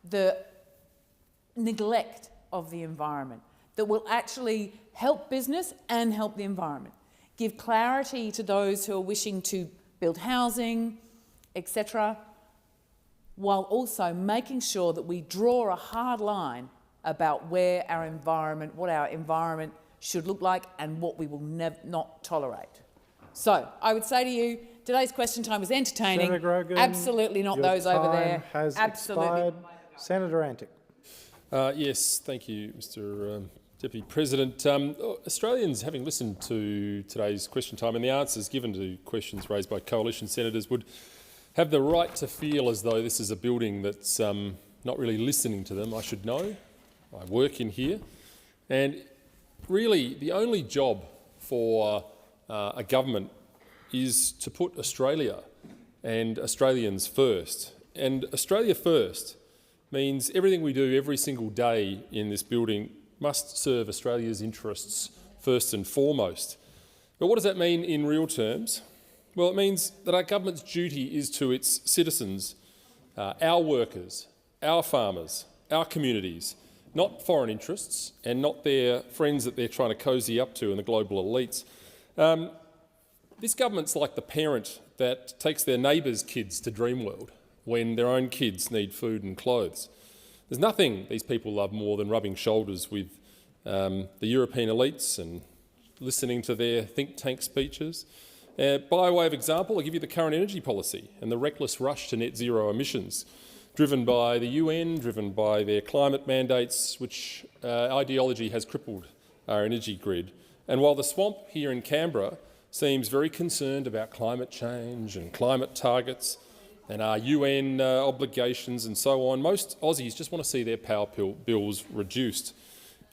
the neglect of the environment, that will actually help business and help the environment, give clarity to those who are wishing to build housing, etc., while also making sure that we draw a hard line about where our environment, what our environment should look like and what we will not tolerate. So I would say to you, today's question time was entertaining. Senator Grogan, absolutely not those over there. Has expired. Senator Antic. Yes, thank you, Mr Deputy President. Australians, having listened to today's question time and the answers given to questions raised by coalition senators, would have the right to feel as though this is a building that's not really listening to them. I should know. I work in here. And really, the only job for a government is to put Australia and Australians first. And Australia first means everything we do every single day in this building must serve Australia's interests first and foremost. But what does that mean in real terms? Well, it means that our government's duty is to its citizens, our workers, our farmers, our communities, not foreign interests and not their friends that they're trying to cosy up to in the global elites. This government's like the parent that takes their neighbours' kids to Dreamworld when their own kids need food and clothes. There's nothing these people love more than rubbing shoulders with the European elites and listening to their think tank speeches. By way of example, I'll give you the current energy policy and the reckless rush to net zero emissions, driven by the UN, driven by their climate mandates, which ideology has crippled our energy grid. And while the swamp here in Canberra seems very concerned about climate change and climate targets and our UN obligations and so on, most Aussies just want to see their power bills reduced.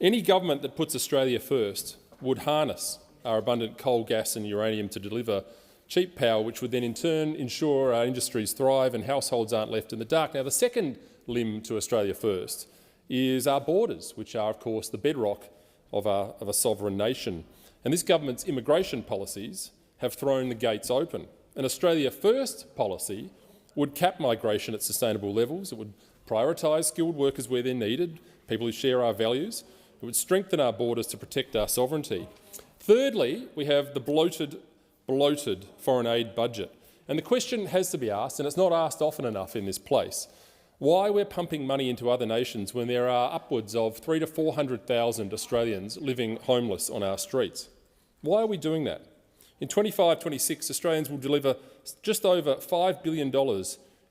Any government that puts Australia first would harness our abundant coal, gas and uranium to deliver cheap power, which would then in turn ensure our industries thrive and households aren't left in the dark. Now, the second limb to Australia first is our borders, which are, of course, the bedrock of a sovereign nation. And this government's immigration policies have thrown the gates open. An Australia First policy would cap migration at sustainable levels. It would prioritise skilled workers where they're needed, people who share our values. It would strengthen our borders to protect our sovereignty. Thirdly, we have the bloated foreign aid budget. And the question has to be asked, and it's not asked often enough in this place, why we're pumping money into other nations when there are upwards of 300,000 to 400,000 Australians living homeless on our streets. Why are we doing that? In 25-26, Australians will deliver just over $5 billion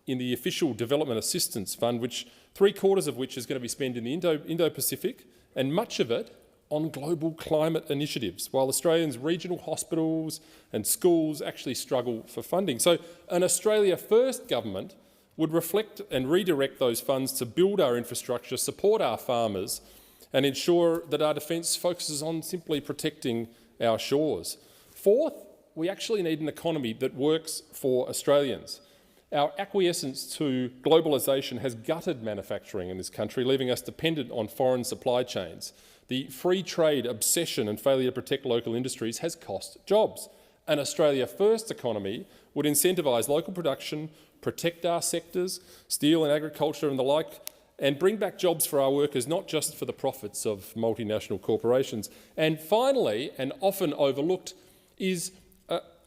in the official Development Assistance Fund, which three-quarters of which is going to be spent in the Indo-Pacific, and much of it on global climate initiatives, while Australians' regional hospitals and schools actually struggle for funding. So an Australia First government would reflect and redirect those funds to build our infrastructure, support our farmers and ensure that our defence focuses on simply protecting our shores. Fourth, we actually need an economy that works for Australians. Our acquiescence to globalisation has gutted manufacturing in this country, leaving us dependent on foreign supply chains. The free trade obsession and failure to protect local industries has cost jobs. An Australia First economy would incentivise local production, protect our sectors, steel and agriculture and the like, and bring back jobs for our workers, not just for the profits of multinational corporations. And finally, and often overlooked, is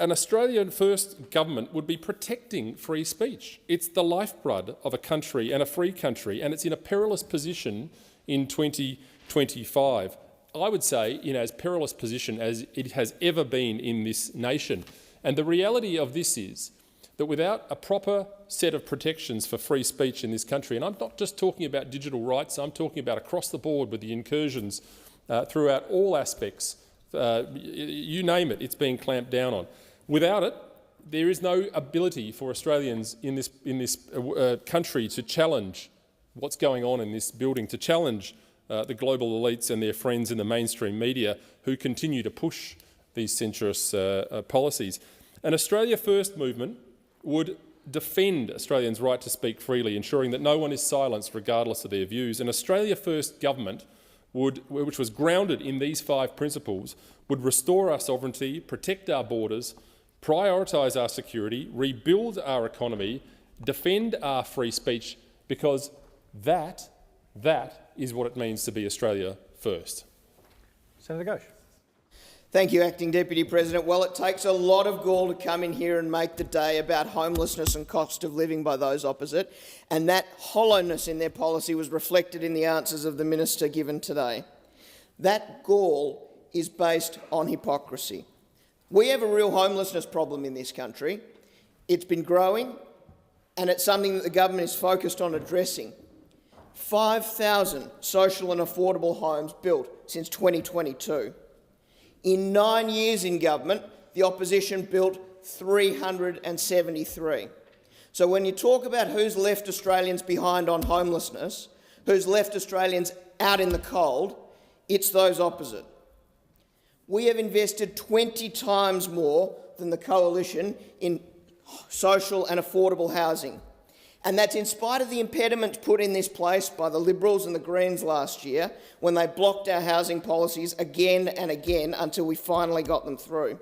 an Australian First government would be protecting free speech. It's the lifeblood of a country and a free country, and it's in a perilous position in 2025. I would say in as perilous position as it has ever been in this nation. And the reality of this is that without a proper set of protections for free speech in this country, and I'm not just talking about digital rights, I'm talking about across the board with the incursions throughout all aspects, you name it, it's being clamped down on. Without it, there is no ability for Australians in this country to challenge what's going on in this building, to challenge the global elites and their friends in the mainstream media who continue to push these censorious policies. An Australia First movement would defend Australians' right to speak freely, ensuring that no one is silenced regardless of their views. An Australia First government, which was grounded in these 5 principles, would restore our sovereignty, protect our borders, prioritise our security, rebuild our economy, defend our free speech, because that is what it means to be Australia First. Senator Ghosh. Thank you, Acting Deputy President. Well, it takes a lot of gall to come in here and make the day about homelessness and cost of living by those opposite, and that hollowness in their policy was reflected in the answers of the minister given today. That gall is based on hypocrisy. We have a real homelessness problem in this country. It's been growing, and it's something that the government is focused on addressing. 5,000 social and affordable homes built since 2022. In 9 years in government, the opposition built 373. So when you talk about who's left Australians behind on homelessness, who's left Australians out in the cold, it's those opposite. We have invested 20 times more than the coalition in social and affordable housing. And that's in spite of the impediments put in this place by the Liberals and the Greens last year when they blocked our housing policies again and again until we finally got them through.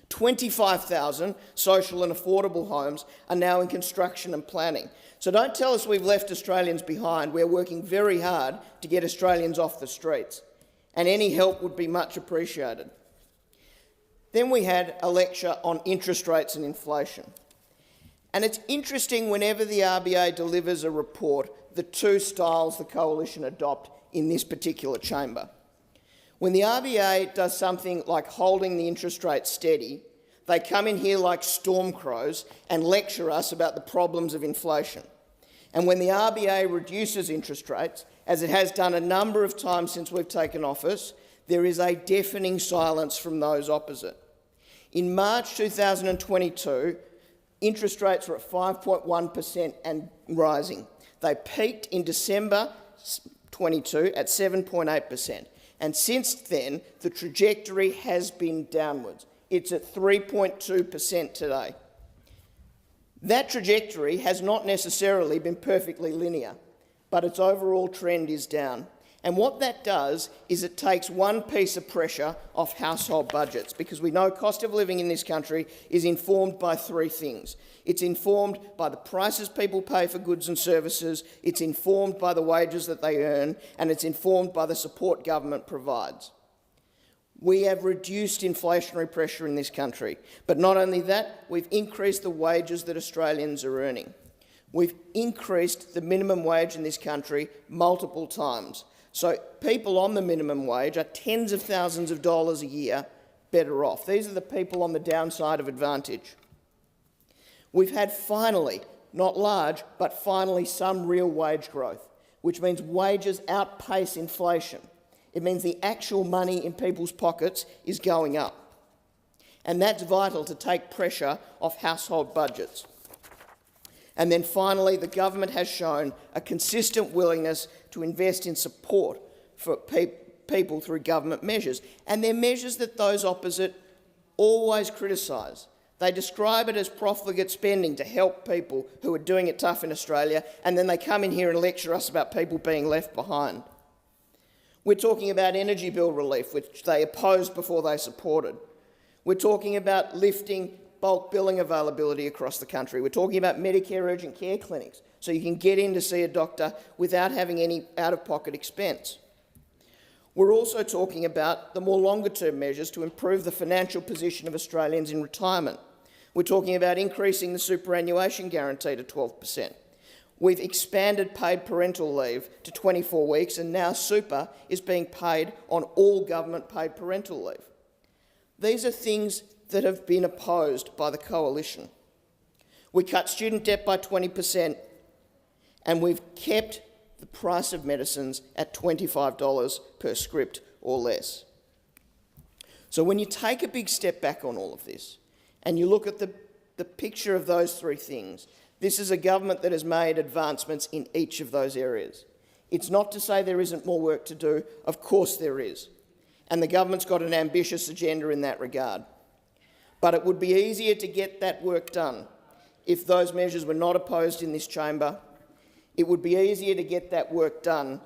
25,000 social and affordable homes are now in construction and planning. So don't tell us we've left Australians behind. We're working very hard to get Australians off the streets, and any help would be much appreciated. Then we had a lecture on interest rates and inflation. And it's interesting whenever the RBA delivers a report, the two styles the coalition adopt in this particular chamber. When the RBA does something like holding the interest rate steady, they come in here like storm crows and lecture us about the problems of inflation. And when the RBA reduces interest rates, as it has done a number of times since we've taken office, there is a deafening silence from those opposite. In March 2022, interest rates were at 5.1% and rising. They peaked in December 22 at 7.8%. And since then, the trajectory has been downwards. It's at 3.2% today. That trajectory has not necessarily been perfectly linear, but its overall trend is down. And what that does is it takes one piece of pressure off household budgets, because we know cost of living in this country is informed by three things. It's informed by the prices people pay for goods and services, it's informed by the wages that they earn, and it's informed by the support government provides. We have reduced inflationary pressure in this country, but not only that, we've increased the wages that Australians are earning. We've increased the minimum wage in this country multiple times. So people on the minimum wage are tens of thousands of dollars a year better off. These are the people on the downside of advantage. We've had finally, not large, but finally some real wage growth, which means wages outpace inflation. It means the actual money in people's pockets is going up. And that's vital to take pressure off household budgets. And then finally, the government has shown a consistent willingness to invest in support for people through government measures. And they're measures that those opposite always criticise. They describe it as profligate spending to help people who are doing it tough in Australia, and then they come in here and lecture us about people being left behind. We're talking about energy bill relief, which they opposed before they supported. We're talking about lifting bulk billing availability across the country. We're talking about Medicare urgent care clinics, so you can get in to see a doctor without having any out-of-pocket expense. We're also talking about the more longer-term measures to improve the financial position of Australians in retirement. We're talking about increasing the superannuation guarantee to 12%. We've expanded paid parental leave to 24 weeks, and now super is being paid on all government-paid parental leave. These are things that have been opposed by the coalition. We cut student debt by 20%, and we've kept the price of medicines at $25 per script or less. So when you take a big step back on all of this, and you look at the picture of those three things, this is a government that has made advancements in each of those areas. It's not to say there isn't more work to do. Of course there is. And the government's got an ambitious agenda in that regard. But it would be easier to get that work done if those measures were not opposed in this chamber. It would be easier to get that work done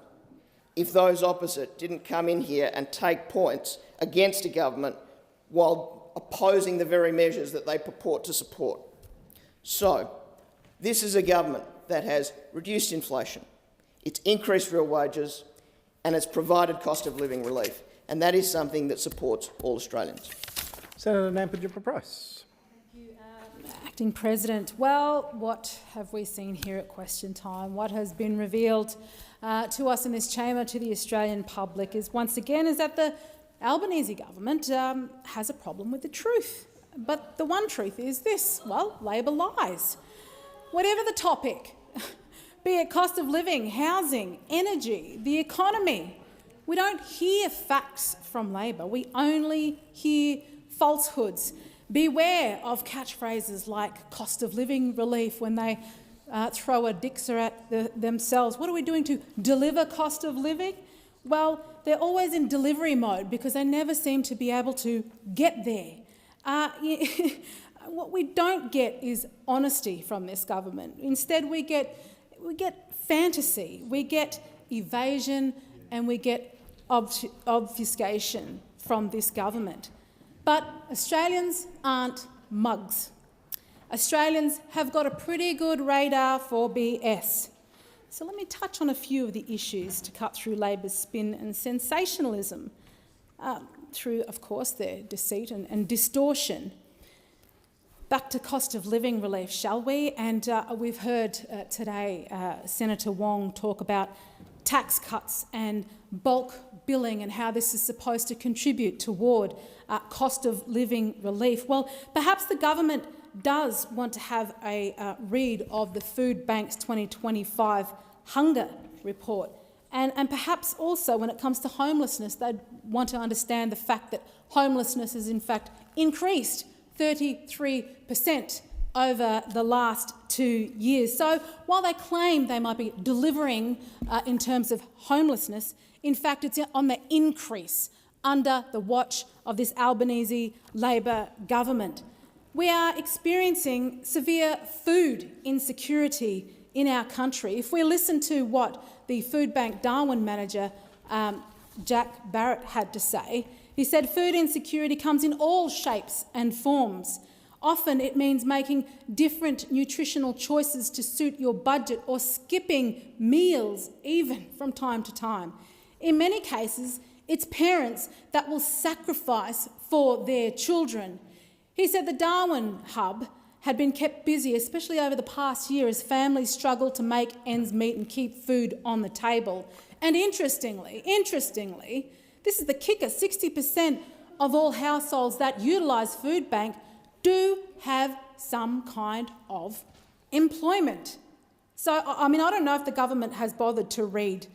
if those opposite didn't come in here and take points against a government while opposing the very measures that they purport to support. So, this is a government that has reduced inflation, it's increased real wages, and it's provided cost of living relief. and that is something that supports all Australians. Senator Nampijinpa-Price. Acting President, well, what have we seen here at question time? What has been revealed to us in this chamber, to the Australian public, is once again is that the Albanese government has a problem with the truth. But the one truth is this: well, Labor lies. Whatever the topic, be it cost of living, housing, energy, the economy, we don't hear facts from Labor. We only hear falsehoods. Beware of catchphrases like cost of living relief when they throw a dixer at themselves. What are we doing to deliver cost of living? Well, they're always in delivery mode because they never seem to be able to get there. What we don't get is honesty from this government. Instead, we get fantasy, we get evasion, and we get obfuscation from this government. But Australians aren't mugs. Australians have got a pretty good radar for BS. So let me touch on a few of the issues to cut through Labor's spin and sensationalism, through, of course, their deceit and distortion. Back to cost of living relief, shall we? And we've heard today Senator Wong talk about tax cuts and bulk billing and how this is supposed to contribute toward cost of living relief. Well, perhaps the government does want to have a read of the Food Bank's 2025 hunger report. And perhaps also when it comes to homelessness, they'd want to understand the fact that homelessness has in fact increased 33% over the last 2 years. So while they claim they might be delivering in terms of homelessness, in fact it's on the increase under the watch of this Albanese Labor government. We are experiencing severe food insecurity in our country. If we listen to what the Food Bank Darwin manager, Jack Barrett, had to say, he said food insecurity comes in all shapes and forms. Often it means making different nutritional choices to suit your budget or skipping meals even from time to time. In many cases, it's parents that will sacrifice for their children. He said the Darwin Hub had been kept busy, especially over the past year, as families struggled to make ends meet and keep food on the table. And interestingly, this is the kicker, 60% of all households that utilise Food Bank do have some kind of employment. So, I mean, I don't know if the government has bothered to read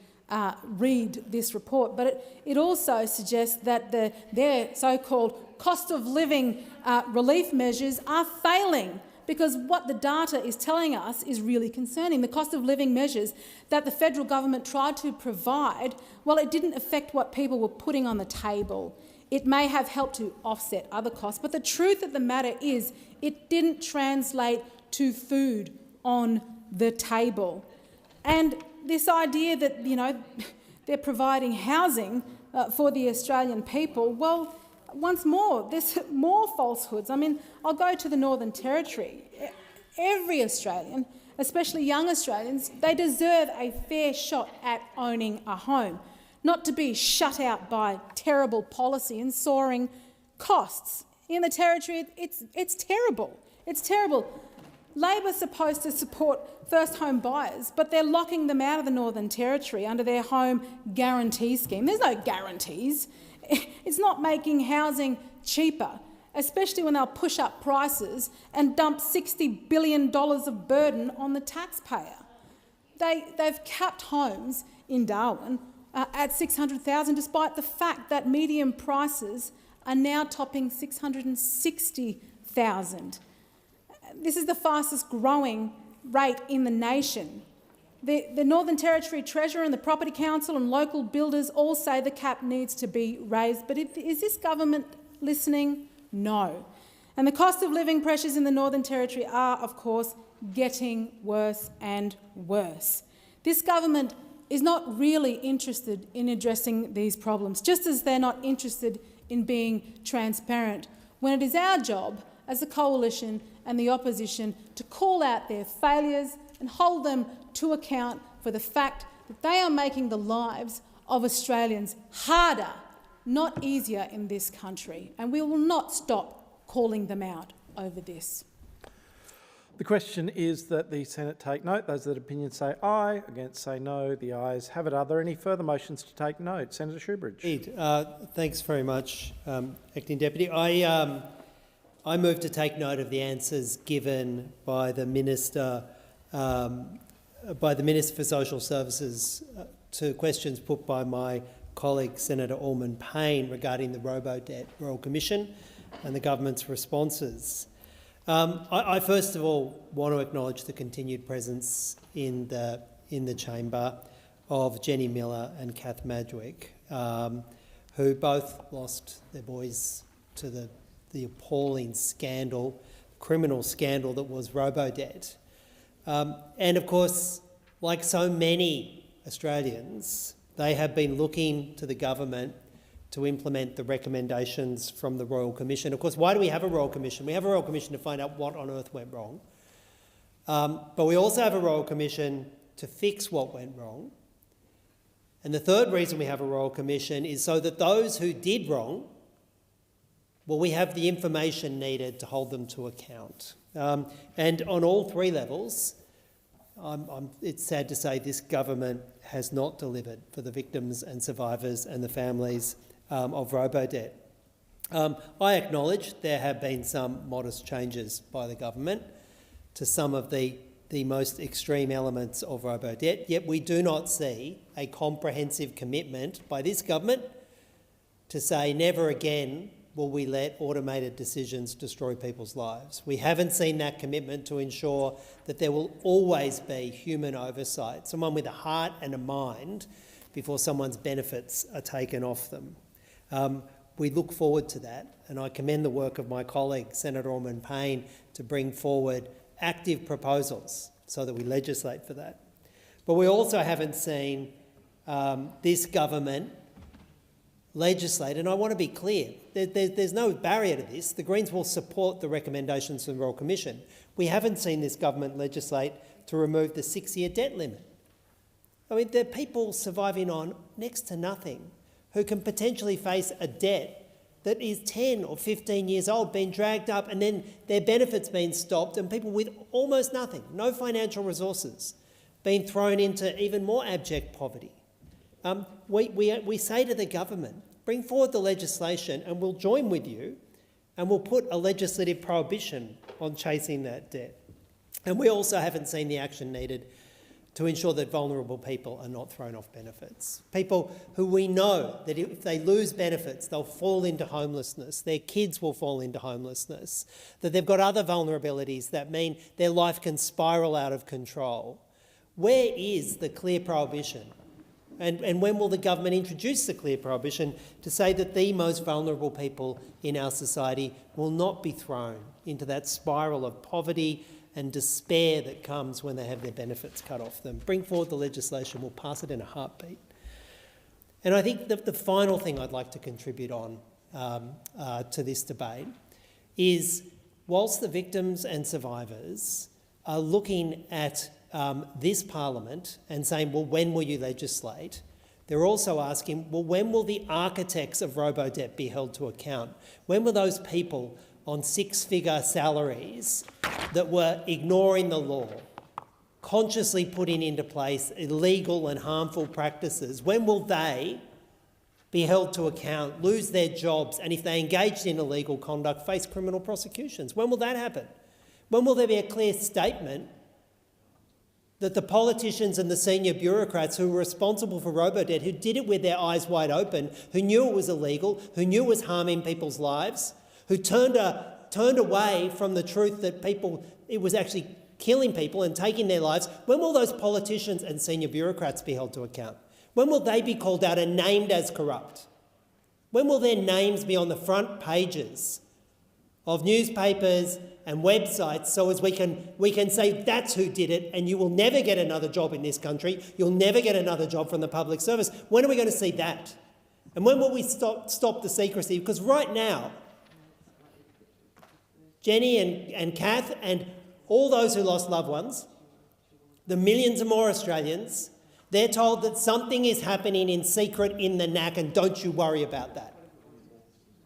this report, but it also suggests that their so-called cost of living relief measures are failing, because what the data is telling us is really concerning. The cost of living measures that the federal government tried to provide, well, it didn't affect what people were putting on the table. It may have helped to offset other costs, but the truth of the matter is it didn't translate to food on the table. And this idea that, you know, they're providing housing for the Australian people, well, once more, there's more falsehoods. I mean, I'll go to the Northern Territory. Every Australian, especially young Australians, they deserve a fair shot at owning a home, not to be shut out by terrible policy and soaring costs. In the Territory, it's terrible. It's terrible. Labor's supposed to support first home buyers, but they're locking them out of the Northern Territory under their home guarantee scheme. There's no guarantees. It's not making housing cheaper, especially when they'll push up prices and dump $60 billion of burden on the taxpayer. They've capped homes in Darwin at $600,000, despite the fact that median prices are now topping $660,000. This is the fastest growing rate in the nation. The Northern Territory Treasurer and the Property Council and local builders all say the cap needs to be raised, but is this government listening? No. And the cost of living pressures in the Northern Territory are, of course, getting worse and worse. This government is not really interested in addressing these problems, just as they're not interested in being transparent, when it is our job as a coalition and the opposition to call out their failures and hold them to account for the fact that they are making the lives of Australians harder not easier in this country, and we will not stop calling them out over this. The question is that the Senate take note. Those that opinion say aye, against say no. The ayes have it. Are there any further motions to take note? Senator Shoebridge. Thanks very much, Acting Deputy. I move to take note of the answers given by the Minister for Social Services to questions put by my colleague Senator Allman-Payne regarding the Robo-Debt Royal Commission and the government's responses. I first of all want to acknowledge the continued presence in the chamber of Jenny Miller and Kath Madgwick, who both lost their boys to the appalling scandal, criminal scandal that was Robo-Debt. And of course, like so many Australians, they have been looking to the government to implement the recommendations from the Royal Commission. Of course, why do we have a Royal Commission? We have a Royal Commission to find out what on earth went wrong. But we also have a Royal Commission to fix what went wrong. And the third reason we have a Royal Commission is so that those who did wrong, well, we have the information needed to hold them to account. And on all three levels, it's sad to say this government has not delivered for the victims and survivors and the families of Robo-Debt. I acknowledge there have been some modest changes by the government to some of the most extreme elements of Robo-Debt, yet we do not see a comprehensive commitment by this government to say never again will we let automated decisions destroy people's lives. We haven't seen that commitment to ensure that there will always be human oversight, someone with a heart and a mind before someone's benefits are taken off them. We look forward to that, and I commend the work of my colleague, Senator Allman-Payne, to bring forward active proposals so that we legislate for that. But we also haven't seen this government legislate, and I want to be clear, there's no barrier to this. The Greens will support the recommendations from the Royal Commission. We haven't seen this government legislate to remove the 6-year debt limit. I mean, there are people surviving on next to nothing who can potentially face a debt that is 10 or 15 years old, being dragged up, and then their benefits being stopped, and people with almost nothing, no financial resources, being thrown into even more abject poverty. We say to the government, bring forward the legislation and we'll join with you and we'll put a legislative prohibition on chasing that debt. And we also haven't seen the action needed to ensure that vulnerable people are not thrown off benefits. People who we know that if they lose benefits, they'll fall into homelessness, their kids will fall into homelessness, that they've got other vulnerabilities that mean their life can spiral out of control. Where is the clear prohibition? And when will the government introduce the clear prohibition to say that the most vulnerable people in our society will not be thrown into that spiral of poverty and despair that comes when they have their benefits cut off them? Bring forward the legislation, we'll pass it in a heartbeat. And I think that the final thing I'd like to contribute on to this debate is, whilst the victims and survivors are looking at this parliament and saying, well, when will you legislate? They're also asking, well, when will the architects of Robo-Debt be held to account? When will those people on 6-figure salaries that were ignoring the law, consciously putting into place illegal and harmful practices, when will they be held to account, lose their jobs, and if they engaged in illegal conduct, face criminal prosecutions? When will that happen? When will there be a clear statement that the politicians and the senior bureaucrats who were responsible for Robo-Debt, who did it with their eyes wide open, who knew it was illegal, who knew it was harming people's lives, who turned away from the truth that it was actually killing people and taking their lives, when will those politicians and senior bureaucrats be held to account? When will they be called out and named as corrupt? When will their names be on the front pages of newspapers and websites so as we can say that's who did it, and you will never get another job in this country, you'll never get another job from the public service? When are we going to see that? And when will we stop the secrecy? Because right now, Jenny and Kath and all those who lost loved ones, the millions of more Australians, They're told that something is happening in secret in the NAC and don't you worry about that.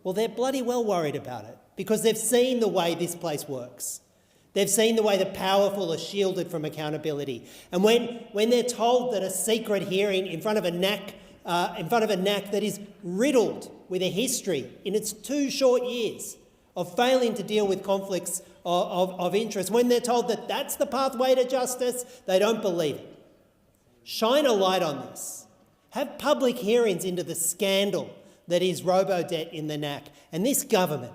Well, they're bloody well worried about it because they've seen the way this place works. They've seen the way the powerful are shielded from accountability. And when they're told that a secret hearing in front of a NAC that is riddled with a history in its 2 short years of failing to deal with conflicts of interest, when they're told that that's the pathway to justice, they don't believe it. Shine a light on this. Have public hearings into the scandal that is robo-debt in the NAC. And this government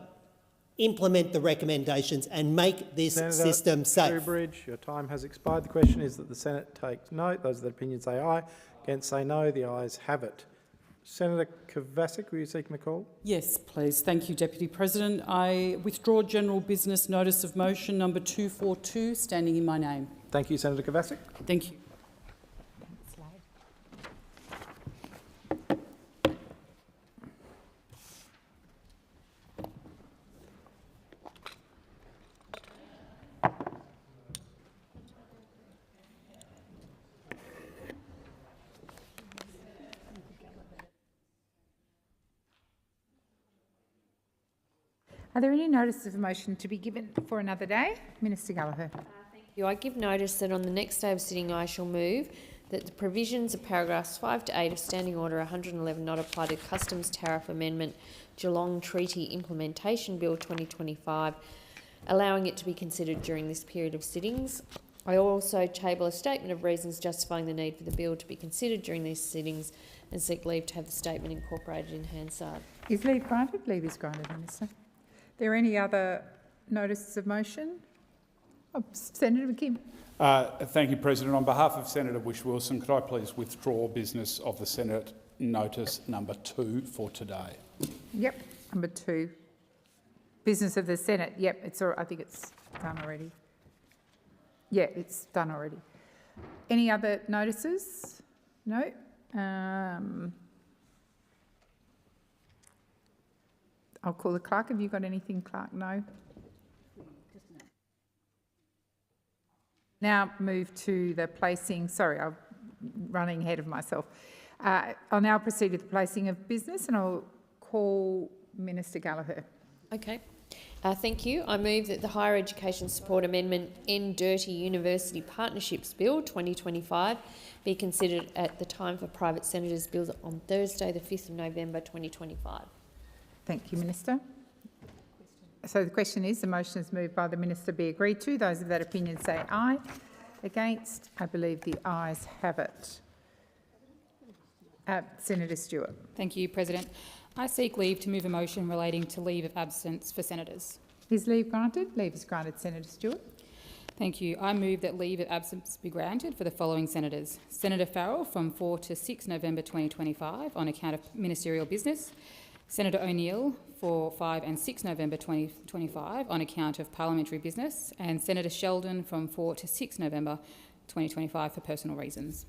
implement the recommendations and make this system safe. Shoebridge, your time has expired. The question is that the Senate takes note. Those of that opinion say aye. Against say no. The ayes have it. Senator Kovacic, were you seeking the call? Yes, please. Thank you, Deputy President. I withdraw general business notice of motion number 242, standing in my name. Thank you, Senator Kovacic. Thank you. Are there any notices of motion to be given for another day? Minister Gallagher. Thank you. I give notice that on the next day of sitting I shall move that the provisions of paragraphs 5 to 8 of Standing Order 111 not apply to Customs Tariff Amendment Geelong Treaty Implementation Bill 2025, allowing it to be considered during this period of sittings. I also table a statement of reasons justifying the need for the bill to be considered during these sittings and seek leave to have the statement incorporated in Hansard. Is leave granted? Leave is granted, Minister. Are there any other notices of motion? Oh, Senator McKim. Thank you, President. On behalf of Senator Whish-Wilson, could I please withdraw business of the Senate notice number 2 for today? Yep, number 2. Business of the Senate. Yep, it's all, I think it's done already. Yeah, it's done already. Any other notices? No. I'll call the clerk. Have you got anything, clerk? No. Now move to the placing. Sorry, I'm running ahead of myself. I'll now proceed with the placing of business, and I'll call Minister Gallagher. Okay. Thank you. I move that the Higher Education Support Amendment End Dirty University Partnerships Bill 2025 be considered at the time for private senators' bills on Thursday, the 5th of November 2025. Thank you, Minister. So the question is, the motion is moved by the Minister be agreed to. Those of that opinion say aye. Against? I believe the ayes have it. Senator Stewart. Thank you, President. I seek leave to move a motion relating to leave of absence for senators. Is leave granted? Leave is granted, Senator Stewart. Thank you. I move that leave of absence be granted for the following senators. Senator Farrell from 4 to 6 November 2025 on account of ministerial business. Senator O'Neill for 5 and 6 November 2025 on account of parliamentary business, and Senator Sheldon from 4 to 6 November 2025 for personal reasons.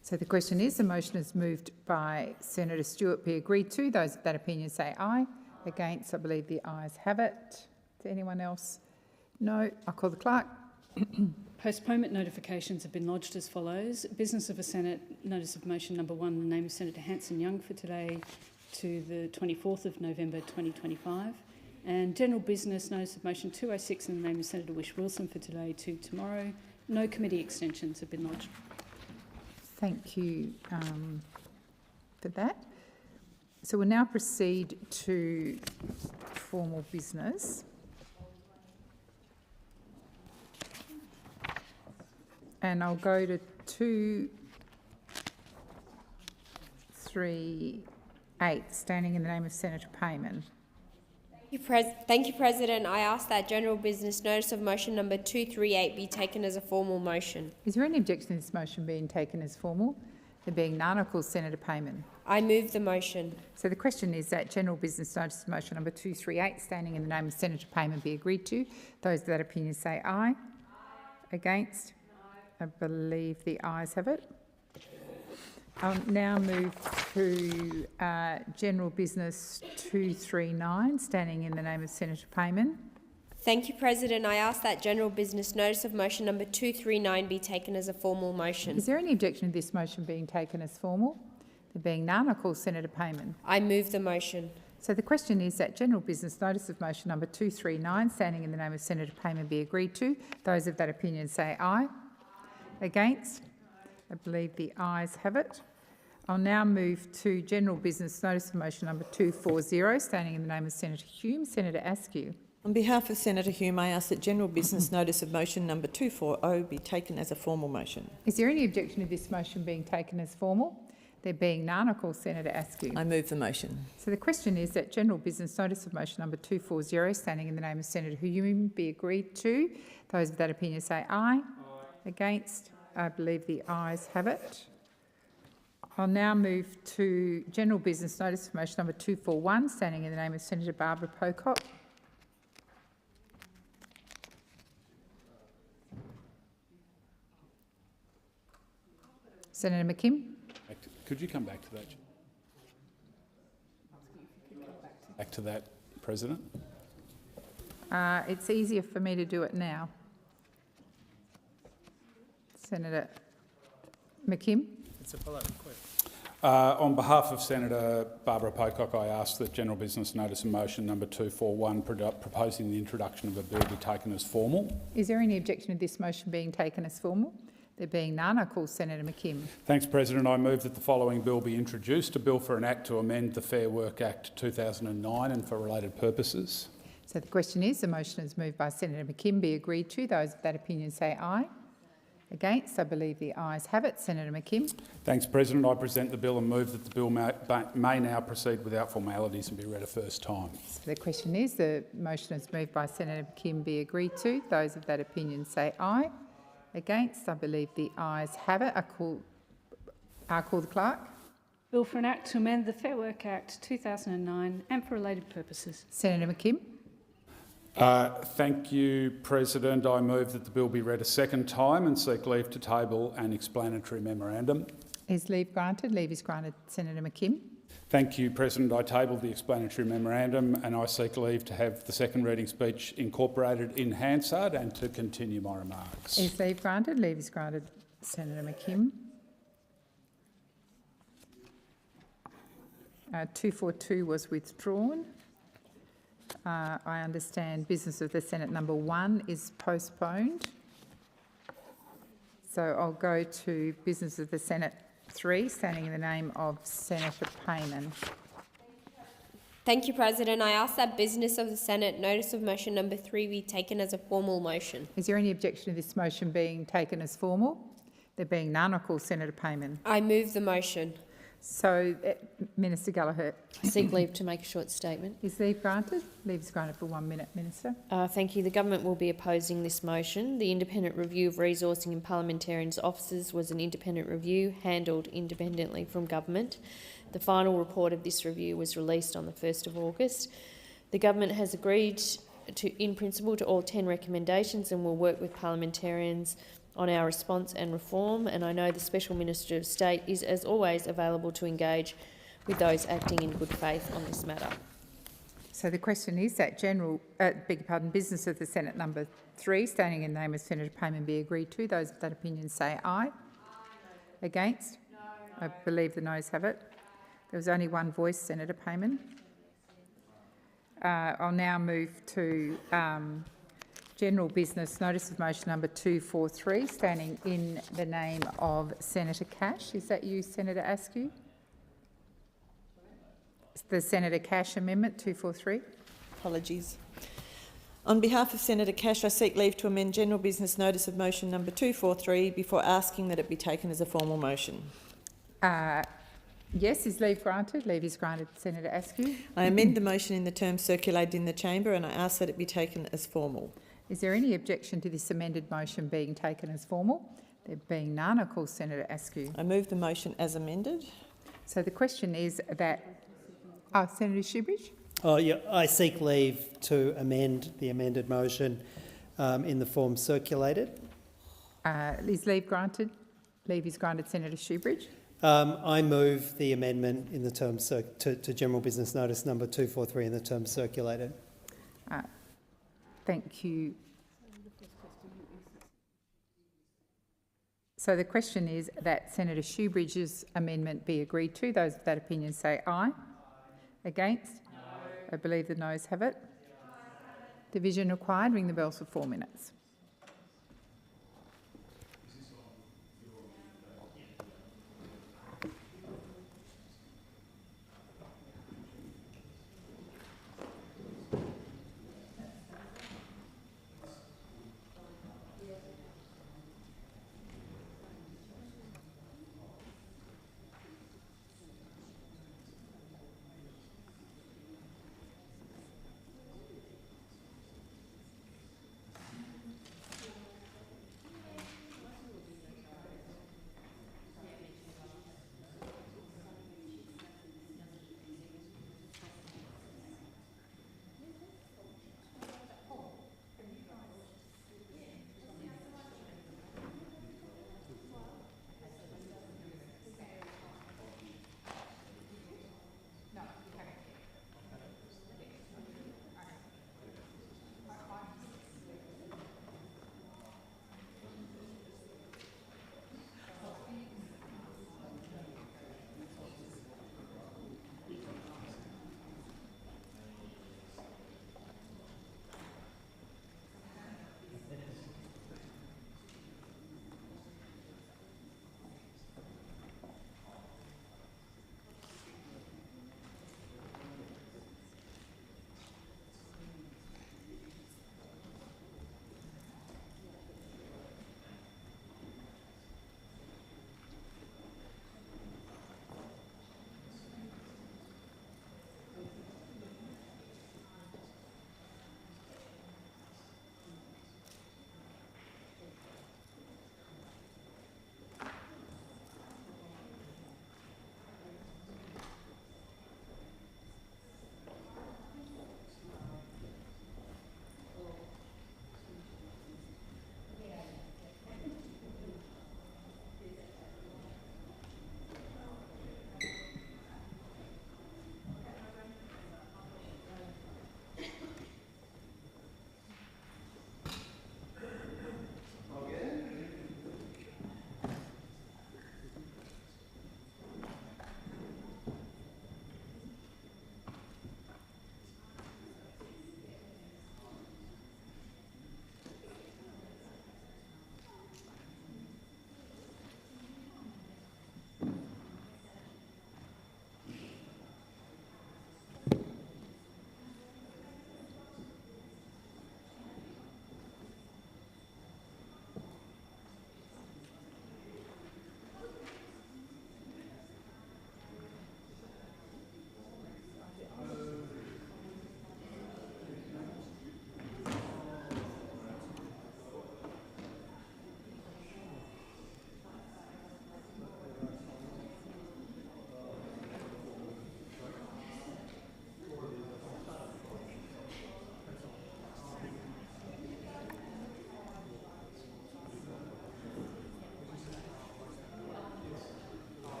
So the question is, the motion is moved by Senator Stewart be agreed to. Those of that opinion say aye. Against? I believe the ayes have it. Does anyone else? No. I'll call the clerk. Postponement notifications have been lodged as follows. Business of the Senate, notice of motion number 1, in the name of Senator Hanson-Young for today to the 24th of November 2025, and general business notice of motion 206 in the name of Senator Whish-Wilson for today to tomorrow. No committee extensions have been lodged. Thank you for that. So we'll now proceed to formal business. And I'll go to 2, 3, 8, standing in the name of Senator Payman. Thank you, President. I ask that general business notice of motion number 238 be taken as a formal motion. Is there any objection to this motion being taken as formal? There being none, I'll call Senator Payman. I move the motion. So the question is that general business notice of motion number 238, standing in the name of Senator Payman, be agreed to. Those of that opinion say aye. Aye. Against? No. I believe the ayes have it. I'll now move to general business 239, standing in the name of Senator Payman. Thank you, President. I ask that general business notice of motion number 239 be taken as a formal motion. Is there any objection to this motion being taken as formal? There being none, I call Senator Payman. I move the motion. So the question is that general business notice of motion number 239, standing in the name of Senator Payman, be agreed to. Those of that opinion say aye. Against? I believe the ayes have it. I'll now move to general business notice of motion number 240, standing in the name of Senator Hume. Senator Askew. On behalf of Senator Hume, I ask that general business notice of motion number 240 be taken as a formal motion. Is there any objection to this motion being taken as formal? There being none, I call Senator Askew. I move the motion. So the question is that general business notice of motion number 240, standing in the name of Senator Hume, be agreed to. Those of that opinion say aye. Against? I believe the ayes have it. I'll now move to general business notice of motion number 241, standing in the name of Senator Barbara Pocock. Senator McKim. Could you come back to that? Back to that, President. It's easier for me to do it now. Senator McKim. It's a follow-up question. On behalf of Senator Barbara Pocock, I ask that general business notice of motion number 241 proposing the introduction of a bill be taken as formal. Is there any objection to this motion being taken as formal? There being none, I call Senator McKim. Thanks, President. I move that the following bill be introduced, a bill for an act to amend the Fair Work Act 2009 and for related purposes. So the question is, the motion is moved by Senator McKim, be agreed to. Those of that opinion say aye. Against? I believe the ayes have it. Senator McKim. Thanks, President. I present the bill and move that the bill may now proceed without formalities and be read a first time. So the question is, the motion is moved by Senator McKim, be agreed to. Those of that opinion say aye. Against? I believe the ayes have it. I call the clerk. Bill for an act to amend the Fair Work Act 2009 and for related purposes. Senator McKim. Thank you, President. I move that the bill be read a second time and seek leave to table an explanatory memorandum. Is leave granted? Leave is granted. Senator McKim. Thank you, President. I tabled the explanatory memorandum and I seek leave to have the second reading speech incorporated in Hansard and to continue my remarks. Is leave granted? Leave is granted. Senator McKim. 242 was withdrawn. I understand business of the Senate number 1 is postponed. So I'll go to business of the Senate 3, standing in the name of Senator Payman. Thank you, President. I ask that business of the Senate notice of motion number 3 be taken as a formal motion. Is there any objection to this motion being taken as formal? There being none, I call Senator Payman. I move the motion. So, Minister Gallagher. Seek leave to make a short statement. Is leave granted? Leave is granted for 1 minute, Minister. Thank you. The government will be opposing this motion. The independent review of resourcing in parliamentarians' offices was an independent review handled independently from government. The final report of this review was released on the 1st of August. The government has agreed in principle to all 10 recommendations and will work with parliamentarians on our response and reform, and I know the Special Minister of State is, as always, available to engage with those acting in good faith on this matter. So the question is that business of the Senate number 3, standing in the name of Senator Payman, be agreed to. Those of that opinion say aye. Against? No. I believe the noes have it. There was only one voice, Senator Payman. I'll now move to general business notice of motion number 243, standing in the name of Senator Cash. Is that you, Senator Askew? The Senator Cash amendment 243. Apologies. On behalf of Senator Cash, I seek leave to amend general business notice of motion number 243 before asking that it be taken as a formal motion. Yes, is leave granted? Leave is granted, Senator Askew. I amend the motion in the terms circulated in the chamber and I ask that it be taken as formal. Is there any objection to this amended motion being taken as formal? There being none, I call Senator Askew. I move the motion as amended. So the question is that... Senator Shoebridge? I seek leave to amend the amended motion in the form circulated. Is leave granted? Leave is granted, Senator Shoebridge. I move the amendment in the terms to general business notice number 243 in the terms circulated. Thank you. So the question is that Senator Shoebridge's amendment be agreed to. Those of that opinion say aye. Against? No. I believe the noes have it. Division required. Ring the bells for 4 minutes.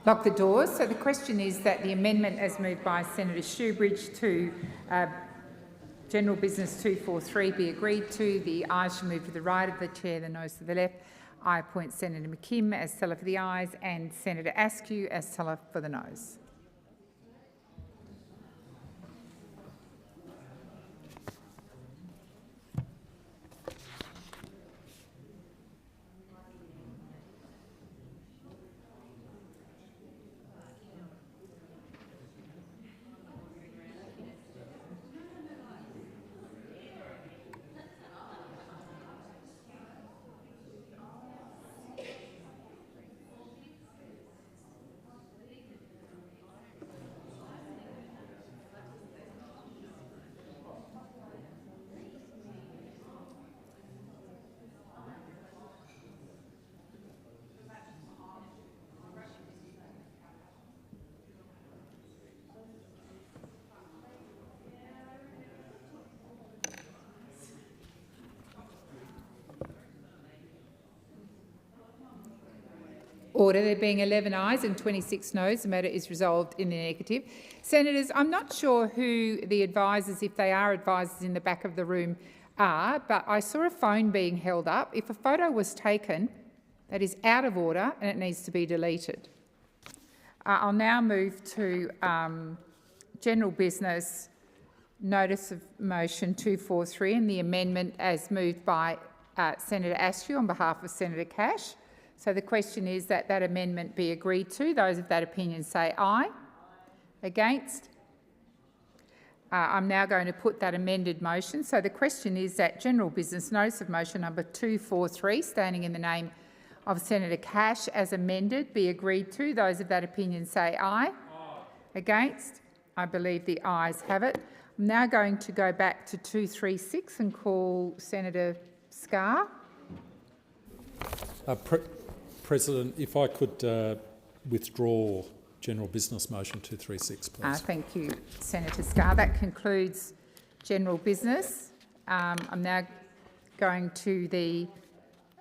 Lock the doors. So the question is that the amendment as moved by Senator Shoebridge to General Business 243 be agreed to. The ayes shall move to the right of the chair, the noes to the left. I appoint Senator McKim as teller for the ayes and Senator Askew as teller for the noes. Order. There being 11 ayes and 26 noes, the matter is resolved in the negative. Senators, I'm not sure who the advisers, if they are advisers in the back of the room, are, but I saw a phone being held up. If a photo was taken, that is out of order and it needs to be deleted. I'll now move to general business, notice of motion 243 and the amendment as moved by Senator Askew on behalf of Senator Cash. So the question is that that amendment be agreed to. Those of that opinion say aye. Against? I'm now going to put that amended motion. So the question is that general business notice of motion number 243, standing in the name of Senator Cash as amended, be agreed to. Those of that opinion say aye. Against? I believe the ayes have it. I'm now going to go back to 236 and call Senator Scarr. President, if I could withdraw general business motion 236, please. Thank you, Senator Scarr. That concludes general business. I'm now going to the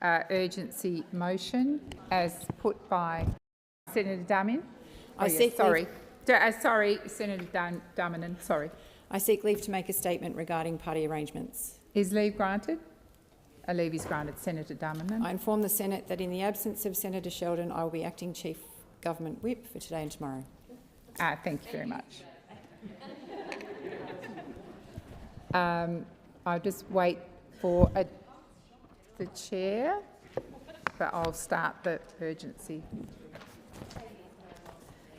urgency motion as put by Senator Damin. Sorry, Senator Darmanin. Sorry. I seek leave to make a statement regarding party arrangements. Is leave granted? A leave is granted. Senator Darmanin. I inform the Senate that in the absence of Senator Sheldon, I will be acting Chief Government Whip for today and tomorrow. Thank you very much. I'll just wait for the chair, but I'll start the urgency.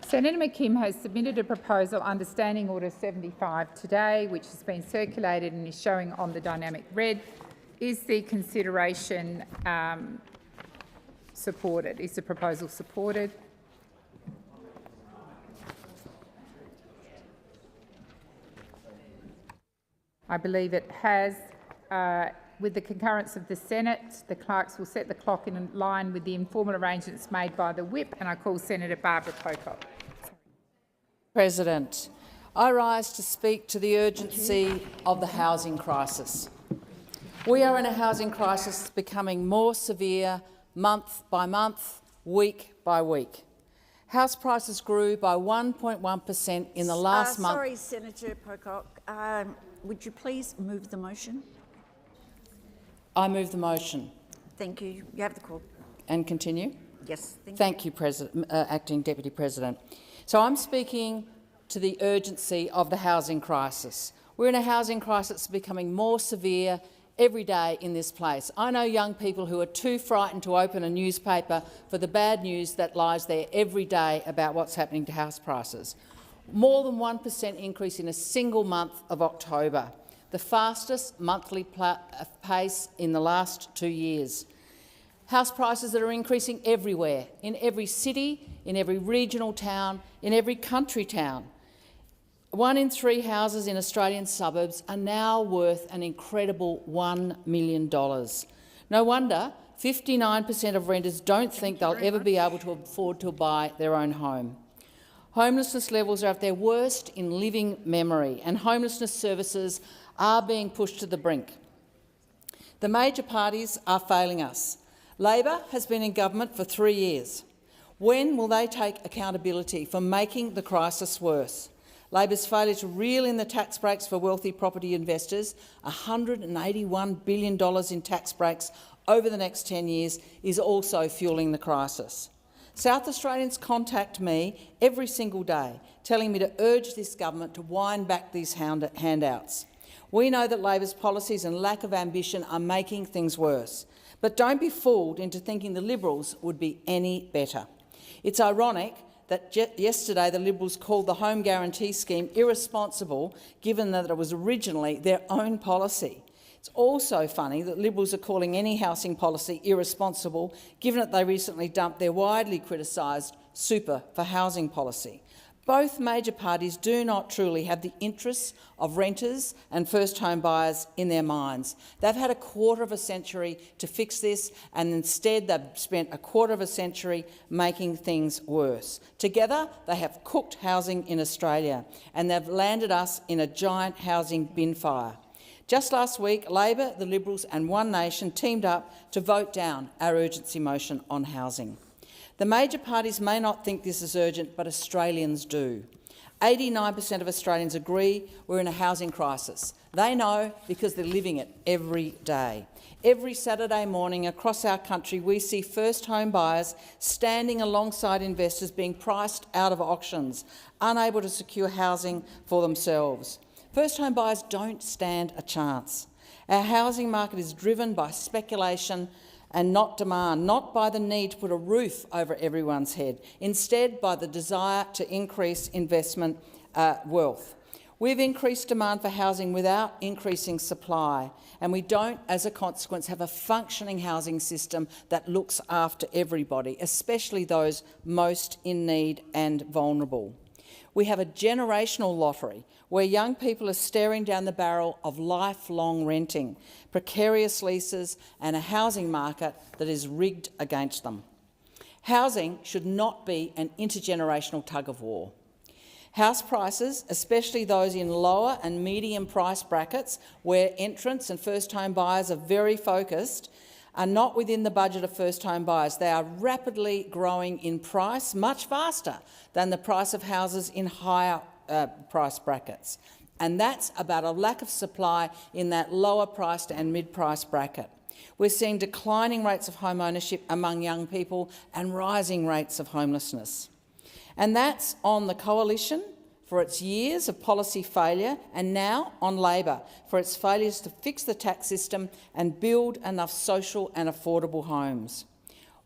Senator McKim has submitted a proposal under Standing Order 75 today, which has been circulated and is showing on the dynamic red. Is the consideration supported? Is the proposal supported? I believe it has. With the concurrence of the Senate, the clerks will set the clock in line with the informal arrangements made by the Whip, and I call Senator Barbara Pocock. President, I rise to speak to the urgency of the housing crisis. We are in a housing crisis becoming more severe month by month, week by week. House prices grew by 1.1% in the last month. Sorry, Senator Pocock. Would you please move the motion? I move the motion. Thank you. You have the call. And continue? Yes. Thank you, Acting Deputy President. So I'm speaking to the urgency of the housing crisis. We're in a housing crisis that's becoming more severe every day in this place. I know young people who are too frightened to open a newspaper for the bad news that lies there every day about what's happening to house prices. More than 1% increase in a single month of October, the fastest monthly pace in the last 2 years. House prices that are increasing everywhere, in every city, in every regional town, in every country town. 1 in 3 houses in Australian suburbs are now worth an incredible $1 million. No wonder 59% of renters don't think they'll ever be able to afford to buy their own home. Homelessness levels are at their worst in living memory, and homelessness services are being pushed to the brink. The major parties are failing us. Labor has been in government for 3 years. When will they take accountability for making the crisis worse? Labor's failure to reel in the tax breaks for wealthy property investors, $181 billion in tax breaks over the next 10 years, is also fuelling the crisis. South Australians contact me every single day, telling me to urge this government to wind back these handouts. We know that Labor's policies and lack of ambition are making things worse. But don't be fooled into thinking the Liberals would be any better. It's ironic that yesterday the Liberals called the Home Guarantee Scheme irresponsible, given that it was originally their own policy. It's also funny that Liberals are calling any housing policy irresponsible, given that they recently dumped their widely criticised super for housing policy. Both major parties do not truly have the interests of renters and first home buyers in their minds. They've had a quarter of a century to fix this, and instead they've spent a quarter of a century making things worse. Together they have cooked housing in Australia, and they've landed us in a giant housing bin fire. Just last week, Labor, the Liberals and One Nation teamed up to vote down our urgency motion on housing. The major parties may not think this is urgent, but Australians do. 89% of Australians agree we're in a housing crisis. They know because they're living it every day. Every Saturday morning across our country, we see first home buyers standing alongside investors being priced out of auctions, unable to secure housing for themselves. First home buyers don't stand a chance. Our housing market is driven by speculation and not demand, not by the need to put a roof over everyone's head, instead by the desire to increase investment wealth. We've increased demand for housing without increasing supply, and we don't, as a consequence, have a functioning housing system that looks after everybody, especially those most in need and vulnerable. We have a generational lottery where young people are staring down the barrel of lifelong renting, precarious leases and a housing market that is rigged against them. Housing should not be an intergenerational tug-of-war. House prices, especially those in lower and medium price brackets where entrants and first home buyers are very focused, are not within the budget of first home buyers. They are rapidly growing in price, much faster than the price of houses in higher price brackets. And that's about a lack of supply in that lower priced and mid-price bracket. We're seeing declining rates of home ownership among young people and rising rates of homelessness. And that's on the Coalition for its years of policy failure, and now on Labor for its failures to fix the tax system and build enough social and affordable homes.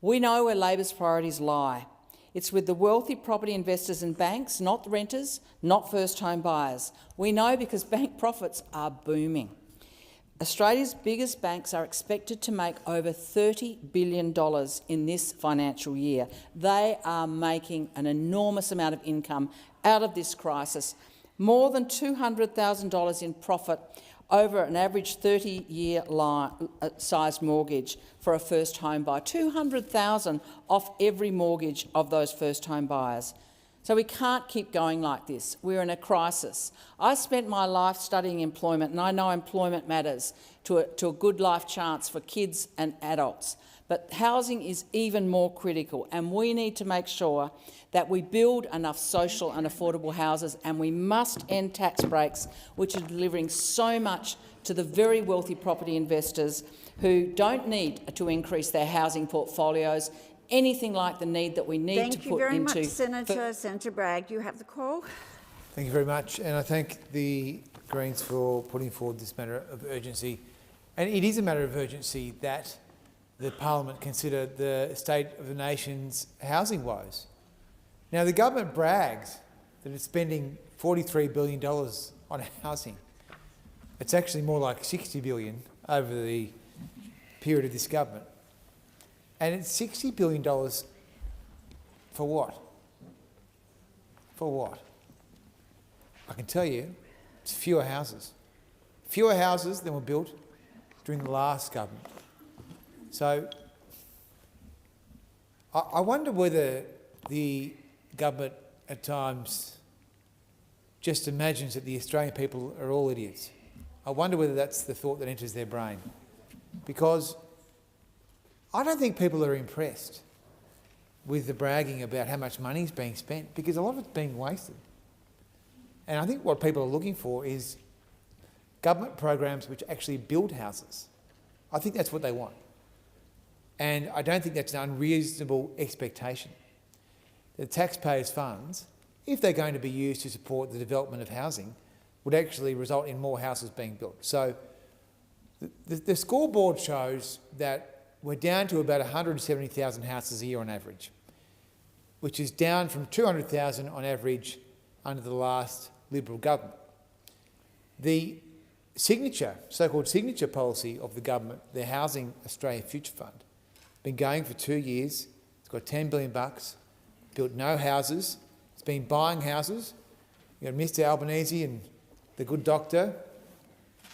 We know where Labor's priorities lie. It's with the wealthy property investors and banks, not the renters, not first home buyers. We know because bank profits are booming. Australia's biggest banks are expected to make over $30 billion in this financial year. They are making an enormous amount of income out of this crisis, more than $200,000 in profit over an average 30-year sized mortgage for a first home buyer, $200,000 off every mortgage of those first home buyers. So we can't keep going like this. We're in a crisis. I spent my life studying employment, and I know employment matters to a good life chance for kids and adults. But housing is even more critical, and we need to make sure that we build enough social and affordable houses, and we must end tax breaks, which are delivering so much to the very wealthy property investors who don't need to increase their housing portfolios anything like the need that we need to put into... Thank you very much, Senator. Senator Bragg, you have the call. Thank you very much, and I thank the Greens for putting forward this matter of urgency. And it is a matter of urgency that the Parliament consider the state of the nation's housing woes. Now, the government brags that it's spending $43 billion on housing. It's actually more like $60 billion over the period of this government. And it's $60 billion for what? For what? I can tell you, it's fewer houses. Fewer houses than were built during the last government. So I wonder whether the government at times just imagines that the Australian people are all idiots. I wonder whether that's the thought that enters their brain. Because I don't think people are impressed with the bragging about how much money is being spent, because a lot of it's being wasted. And I think what people are looking for is government programs which actually build houses. I think that's what they want. And I don't think that's an unreasonable expectation. The taxpayers' funds, if they're going to be used to support the development of housing, would actually result in more houses being built. So the scoreboard shows that we're down to about 170,000 houses a year on average, which is down from 200,000 on average under the last Liberal government. The signature, so-called signature policy of the government, the Housing Australia Future Fund, been going for 2 years. It's got $10 billion, built no houses. It's been buying houses. You've got Mr Albanese and the good doctor,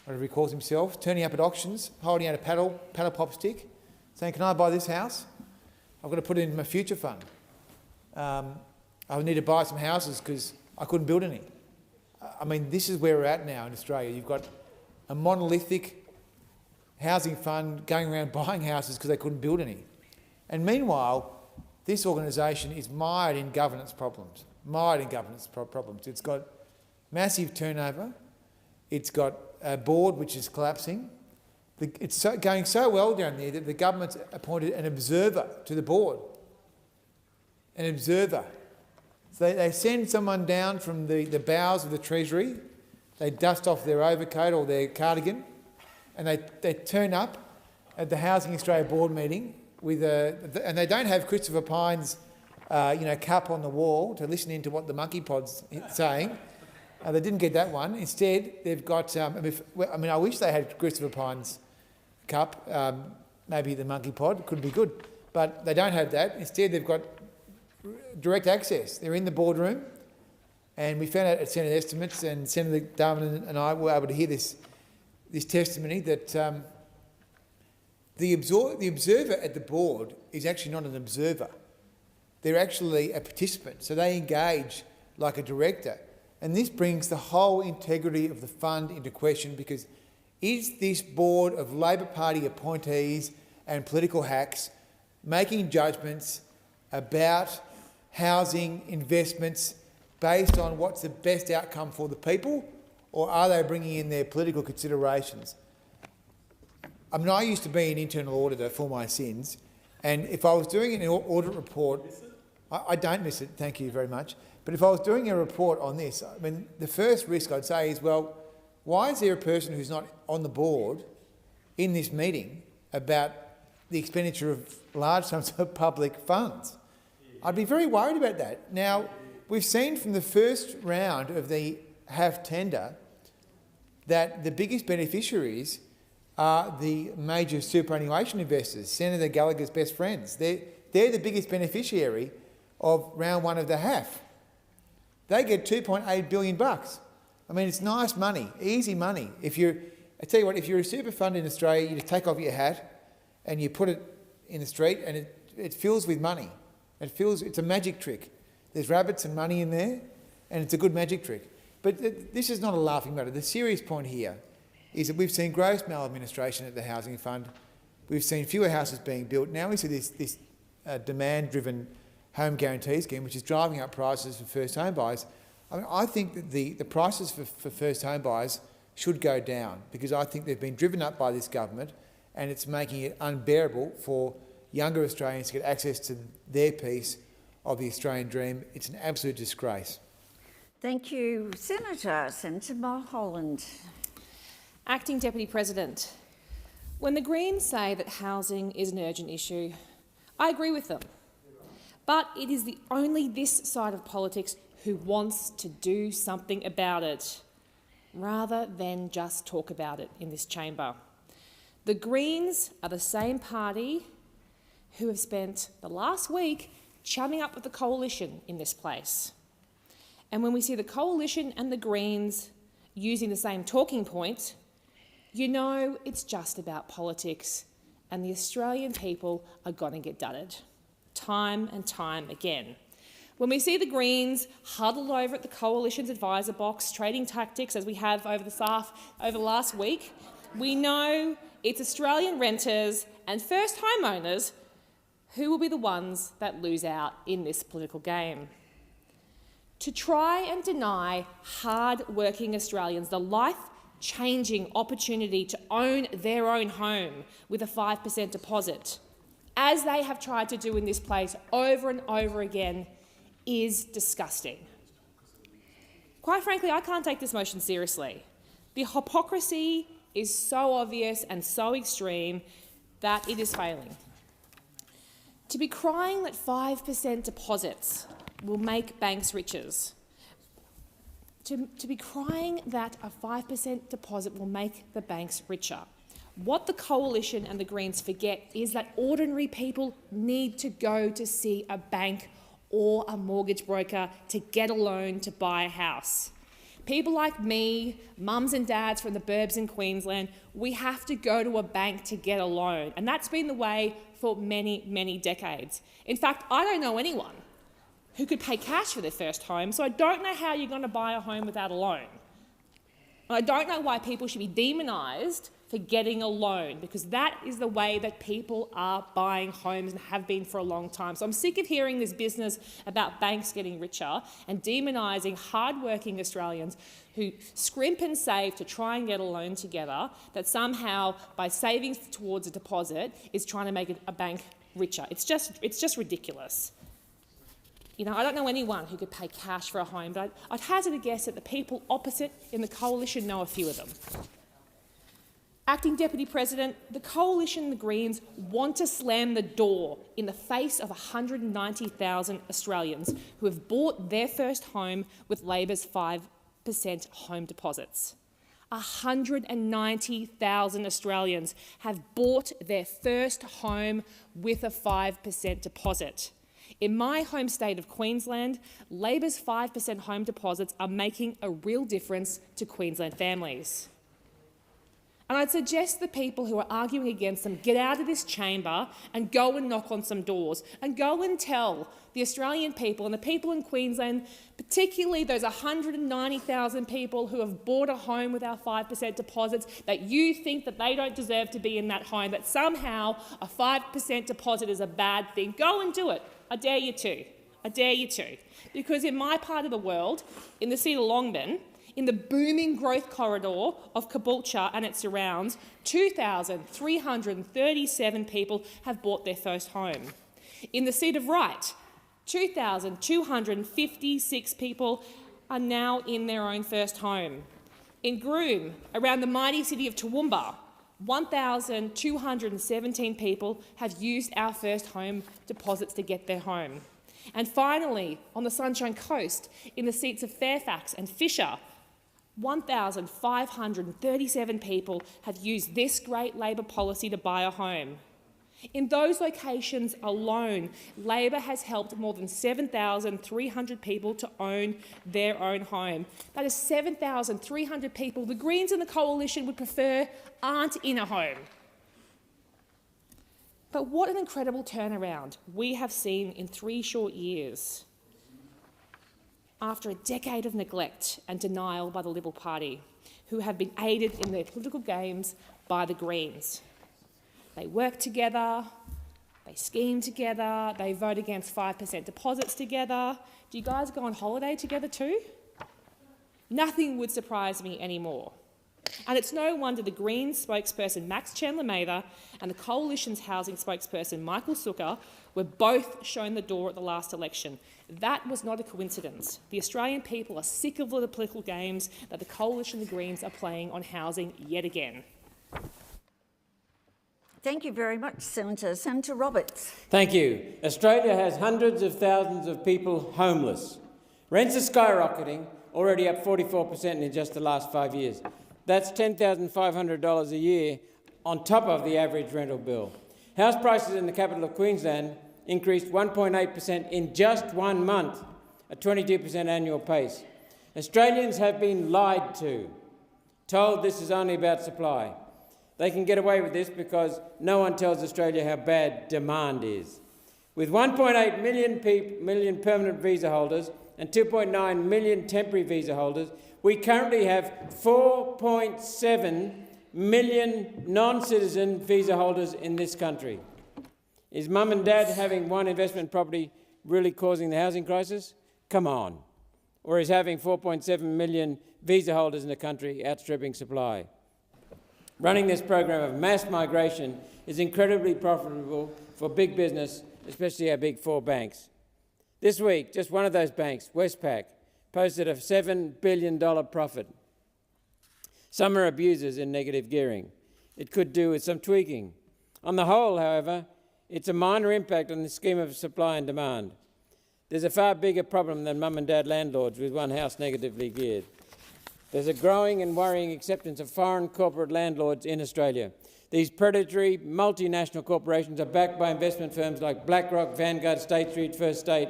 whatever he calls himself, turning up at auctions, holding out a paddle pop stick, saying, "Can I buy this house? I've got to put it in my future fund. I need to buy some houses because I couldn't build any." I mean, this is where we're at now in Australia. You've got a monolithic housing fund going around buying houses because they couldn't build any. And meanwhile, this organisation is mired in governance problems. It's got massive turnover. It's got a board which is collapsing. It's going so well down there that the government's appointed an observer to the board. An observer. So they send someone down from the bowels of the Treasury. They dust off their overcoat or their cardigan, and they turn up at the Housing Australia board meeting and they don't have Christopher Pyne's cup on the wall to listen into what the monkey pod's saying. They didn't get that one. Instead, they've got. I wish they had Christopher Pyne's cup. Maybe the monkey pod could be good, but they don't have that. Instead, they've got direct access. They're in the boardroom, and we found out at Senate estimates, and Senator Darwin and I were able to hear this testimony that the observer at the board is actually not an observer. They're actually a participant, so they engage like a director. And this brings the whole integrity of the fund into question, because is this board of Labor Party appointees and political hacks making judgments about housing investments based on what's the best outcome for the people, or are they bringing in their political considerations? I used to be an internal auditor for my sins, and if I was doing an audit report, I don't miss it, thank you very much, but if I was doing a report on this, the first risk I'd say is, well, why is there a person who's not on the board in this meeting about the expenditure of large sums of public funds? I'd be very worried about that. Now, we've seen from the first round of the HAF tender that the biggest beneficiaries are the major superannuation investors, Senator Gallagher's best friends. They're the biggest beneficiary of round one of the HAF. They get $2.8 billion. It's nice money, easy money. I tell you what, if you're a super fund in Australia, you just take off your hat and you put it in the street, and it fills with money. It's a magic trick. There's rabbits and money in there, and it's a good magic trick. But this is not a laughing matter. The serious point here is that we've seen gross maladministration at the Housing Fund. We've seen fewer houses being built. Now we see this demand-driven home guarantee scheme, which is driving up prices for first home buyers. I think that the prices for first home buyers should go down, because I think they've been driven up by this government, and it's making it unbearable for younger Australians to get access to their piece of the Australian dream. It's an absolute disgrace. Thank you. Senator Mulholland. Acting Deputy President, when the Greens say that housing is an urgent issue, I agree with them. But it is only this side of politics who wants to do something about it, rather than just talk about it in this chamber. The Greens are the same party who have spent the last week chumming up with the coalition in this place. And when we see the coalition and the Greens using the same talking point, you know it's just about politics, and the Australian people are going to get dudded, time and time again. When we see the Greens huddled over at the Coalition's advisor box, trading tactics as we have over the last week, we know it's Australian renters and first homeowners who will be the ones that lose out in this political game. To try and deny hard-working Australians the life-changing opportunity to own their own home with a 5% deposit, as they have tried to do in this place over and over again, is disgusting. Quite frankly, I can't take this motion seriously. The hypocrisy is so obvious and so extreme that it is failing. To be crying that 5% deposits will make banks riches, to be crying that a 5% deposit will make the banks richer. What the Coalition and the Greens forget is that ordinary people need to go to see a bank or a mortgage broker to get a loan to buy a house. People like me, mums and dads from the burbs in Queensland, we have to go to a bank to get a loan, and that's been the way for many, many decades. In fact, I don't know anyone who could pay cash for their first home, so I don't know how you're going to buy a home without a loan. I don't know why people should be demonised for for getting a loan, because that is the way that people are buying homes and have been for a long time. So I'm sick of hearing this business about banks getting richer and demonising hard-working Australians who scrimp and save to try and get a loan together, that somehow by saving towards a deposit is trying to make a bank richer. It's just ridiculous. You know, I don't know anyone who could pay cash for a home, but I'd hazard a guess that the people opposite in the coalition know a few of them. Acting Deputy President, the Coalition and the Greens want to slam the door in the face of 190,000 Australians who have bought their first home with Labor's 5% home deposits. 190,000 Australians have bought their first home with a 5% deposit. In my home state of Queensland, Labor's 5% home deposits are making a real difference to Queensland families. And I'd suggest the people who are arguing against them get out of this chamber and go and knock on some doors and go and tell the Australian people and the people in Queensland, particularly those 190,000 people who have bought a home with our 5% deposits, that you think that they don't deserve to be in that home, that somehow a 5% deposit is a bad thing. Go and do it. I dare you to. I dare you to. Because in my part of the world, in the Cedar Longman, in the booming growth corridor of Caboolture and its surrounds, 2,337 people have bought their first home. In the seat of Wright, 2,256 people are now in their own first home. In Groom, around the mighty city of Toowoomba, 1,217 people have used our first home deposits to get their home. And finally, on the Sunshine Coast, in the seats of Fairfax and Fisher, 1,537 people have used this great Labor policy to buy a home. In those locations alone, Labor has helped more than 7,300 people to own their own home. That is 7,300 people the Greens and the Coalition would prefer aren't in a home. But what an incredible turnaround we have seen in 3 short years. After a decade of neglect and denial by the Liberal Party, who have been aided in their political games by the Greens. They work together, they scheme together, they vote against 5% deposits together. Do you guys go on holiday together too? Nothing would surprise me anymore. And it's no wonder the Greens spokesperson Max Chandler-Mather and the Coalition's housing spokesperson Michael Sukkar were both shown the door at the last election. That was not a coincidence. The Australian people are sick of the political games that the Coalition and the Greens are playing on housing yet again. Thank you very much, Senator. Senator Roberts. Thank you. Australia has hundreds of thousands of people homeless. Rents are skyrocketing, already up 44% in just the last 5 years. That's $10,500 a year on top of the average rental bill. House prices in the capital of Queensland increased 1.8% in just 1 month, a 22% annual pace. Australians have been lied to, told this is only about supply. They can get away with this because no one tells Australia how bad demand is. With 1.8 million permanent visa holders and 2.9 million temporary visa holders, we currently have 4.7 million non-citizen visa holders in this country. Is mum and dad having one investment property really causing the housing crisis? Come on. Or is having 4.7 million visa holders in the country outstripping supply? Running this program of mass migration is incredibly profitable for big business, especially our big 4 banks. This week, just one of those banks, Westpac, posted a $7 billion profit. Some are abusers in negative gearing. It could do with some tweaking. On the whole, however, it's a minor impact on the scheme of supply and demand. There's a far bigger problem than mum and dad landlords with one house negatively geared. There's a growing and worrying acceptance of foreign corporate landlords in Australia. These predatory multinational corporations are backed by investment firms like BlackRock, Vanguard, State Street, First State.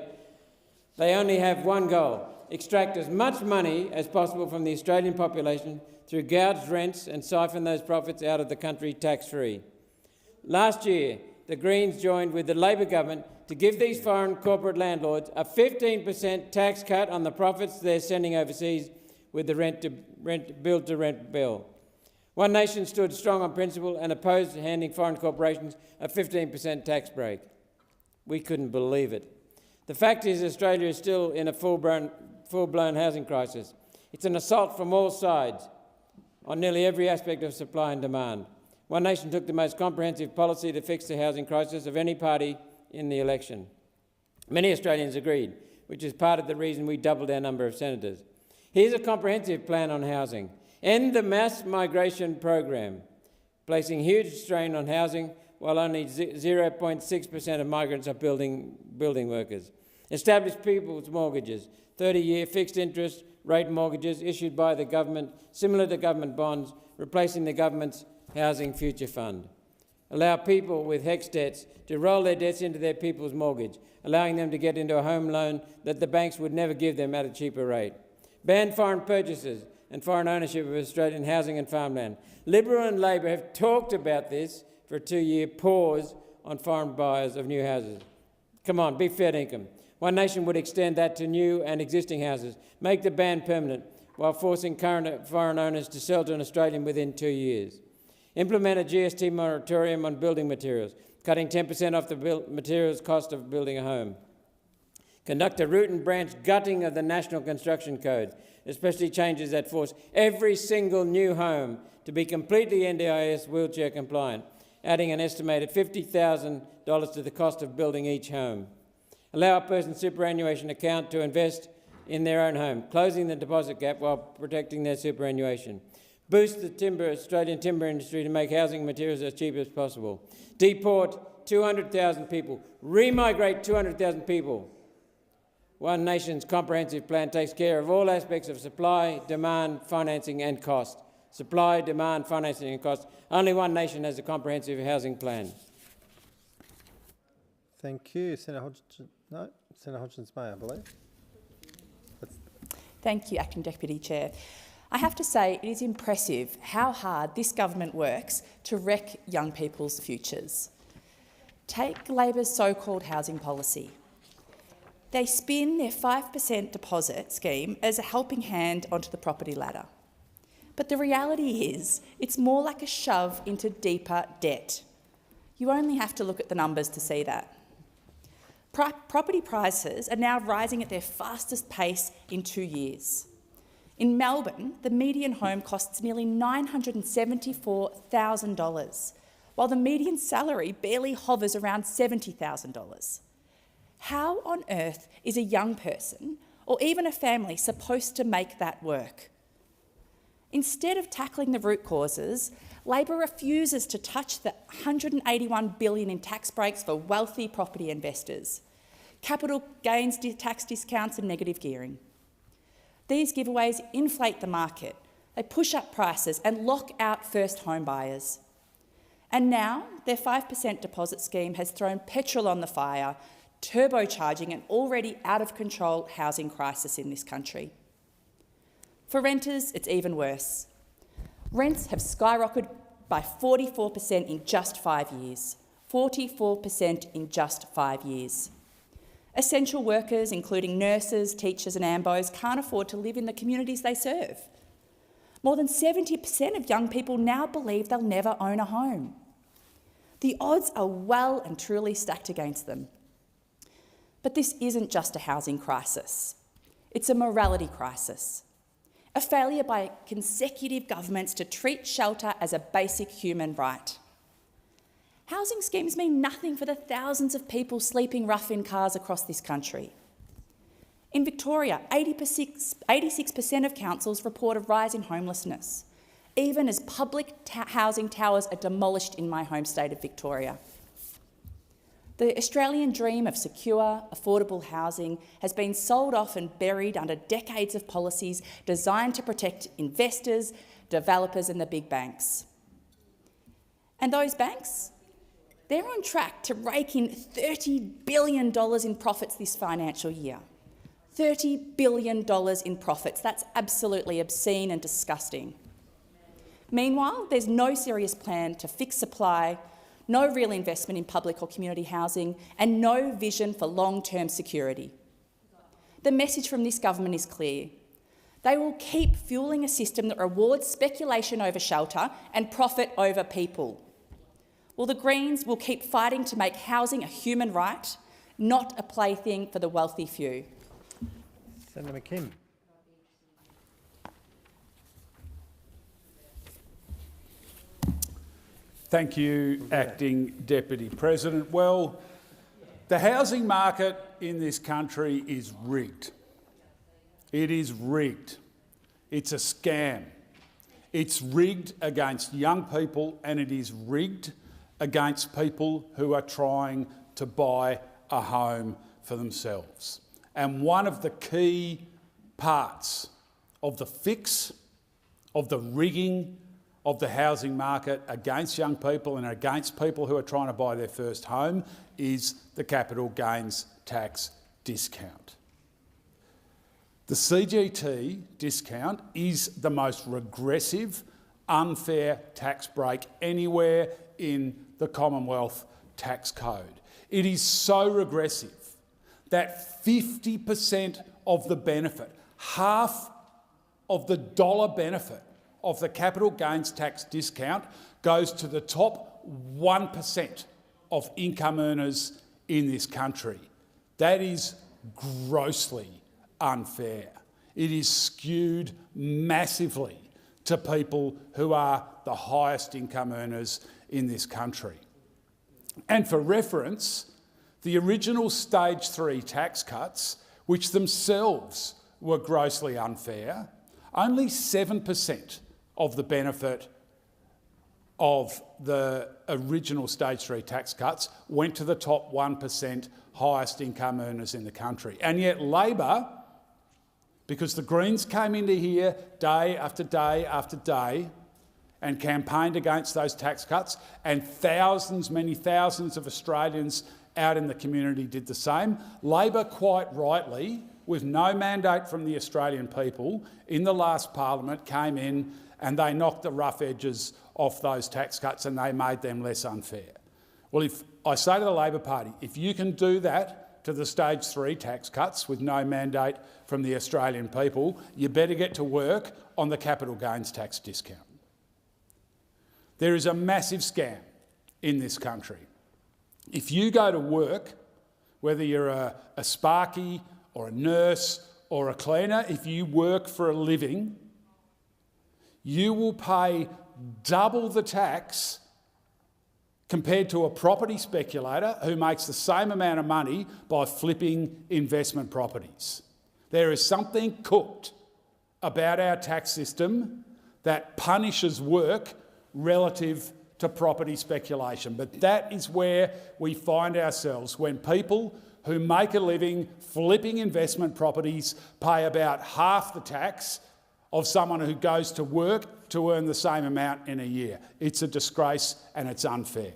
They only have one goal: extract as much money as possible from the Australian population through gouged rents and siphon those profits out of the country tax-free. Last year, the Greens joined with the Labor government to give these foreign corporate landlords a 15% tax cut on the profits they're sending overseas with the build-to-rent bill. One Nation stood strong on principle and opposed handing foreign corporations a 15% tax break. We couldn't believe it. The fact is Australia is still in a full-blown housing crisis. It's an assault from all sides on nearly every aspect of supply and demand. One Nation took the most comprehensive policy to fix the housing crisis of any party in the election. Many Australians agreed, which is part of the reason we doubled our number of senators. Here's a comprehensive plan on housing. End the mass migration program, placing huge strain on housing while only 0.6% of migrants are building workers. Establish people's mortgages, 30-year fixed interest rate mortgages issued by the government, similar to government bonds, replacing the government's Housing Future Fund. Allow people with HECS debts to roll their debts into their people's mortgage, allowing them to get into a home loan that the banks would never give them at a cheaper rate. Ban foreign purchases and foreign ownership of Australian housing and farmland. Liberal and Labor have talked about this for a 2-year pause on foreign buyers of new houses. Come on, be fair dinkum. One Nation would extend that to new and existing houses, make the ban permanent while forcing current foreign owners to sell to an Australian within 2 years. Implement a GST moratorium on building materials, cutting 10% off the materials cost of building a home. Conduct a root and branch gutting of the National Construction Code, especially changes that force every single new home to be completely NDIS wheelchair compliant, adding an estimated $50,000 to the cost of building each home. Allow a person's superannuation account to invest in their own home, closing the deposit gap while protecting their superannuation. Boost the Australian timber industry to make housing materials as cheap as possible. Deport 200,000 people. Remigrate 200,000 people. One Nation's comprehensive plan takes care of all aspects of supply, demand, financing and cost. Supply, demand, financing and cost. Only One Nation has a comprehensive housing plan. Thank you. Senator Hodgson-May, I believe. Thank you, Acting Deputy Chair. I have to say it is impressive how hard this government works to wreck young people's futures. Take Labor's so-called housing policy. They spin their 5% deposit scheme as a helping hand onto the property ladder. But the reality is it's more like a shove into deeper debt. You only have to look at the numbers to see that. Property prices are now rising at their fastest pace in 2 years. In Melbourne, the median home costs nearly $974,000, while the median salary barely hovers around $70,000. How on earth is a young person, or even a family, supposed to make that work? Instead of tackling the root causes, Labor refuses to touch the $181 billion in tax breaks for wealthy property investors, capital gains tax discounts and negative gearing. These giveaways inflate the market, they push up prices and lock out first home buyers. And now their 5% deposit scheme has thrown petrol on the fire, turbocharging an already out-of-control housing crisis in this country. For renters, it's even worse. Rents have skyrocketed by 44% in just 5 years. 44% in just 5 years. Essential workers, including nurses, teachers and AMBOs, can't afford to live in the communities they serve. More than 70% of young people now believe they'll never own a home. The odds are well and truly stacked against them. But this isn't just a housing crisis. It's a morality crisis. A failure by consecutive governments to treat shelter as a basic human right. Housing schemes mean nothing for the thousands of people sleeping rough in cars across this country. In Victoria, 86% of councils report a rise in homelessness, even as public housing towers are demolished in my home state of Victoria. The Australian dream of secure, affordable housing has been sold off and buried under decades of policies designed to protect investors, developers and the big banks. And those banks? They're on track to rake in $30 billion in profits this financial year. $30 billion in profits. That's absolutely obscene and disgusting. Meanwhile, there's no serious plan to fix supply, no real investment in public or community housing, and no vision for long-term security. The message from this government is clear. They will keep fuelling a system that rewards speculation over shelter and profit over people. Well, the Greens will keep fighting to make housing a human right, not a plaything for the wealthy few. Senator McKim. Thank you, Acting Deputy President. Well, the housing market in this country is rigged. It is rigged. It's a scam. It's rigged against young people, and it is rigged against people who are trying to buy a home for themselves. And one of the key parts of the fix, of the rigging of the housing market against young people and against people who are trying to buy their first home is the capital gains tax discount. The CGT discount is the most regressive, unfair tax break anywhere in the Commonwealth tax code. It is so regressive that 50% of the benefit, half of the dollar benefit of the capital gains tax discount goes to the top 1% of income earners in this country. That is grossly unfair. It is skewed massively to people who are the highest income earners in this country. And for reference, the original Stage 3 tax cuts, which themselves were grossly unfair, only 7% of the benefit of the original Stage 3 tax cuts went to the top 1% highest income earners in the country. And yet Labor, because the Greens came into here day after day after day and campaigned against those tax cuts, and thousands, many thousands of Australians out in the community did the same, Labor quite rightly, with no mandate from the Australian people, in the last parliament came in and they knocked the rough edges off those tax cuts and they made them less unfair. Well, if I say to the Labor Party, if you can do that to the Stage 3 tax cuts with no mandate from the Australian people, you better get to work on the capital gains tax discount. There is a massive scam in this country. If you go to work, whether you're a sparky or a nurse or a cleaner, if you work for a living, you will pay double the tax compared to a property speculator who makes the same amount of money by flipping investment properties. There is something cooked about our tax system that punishes work relative to property speculation. But that is where we find ourselves when people who make a living flipping investment properties pay about half the tax of someone who goes to work to earn the same amount in a year. It's a disgrace and it's unfair.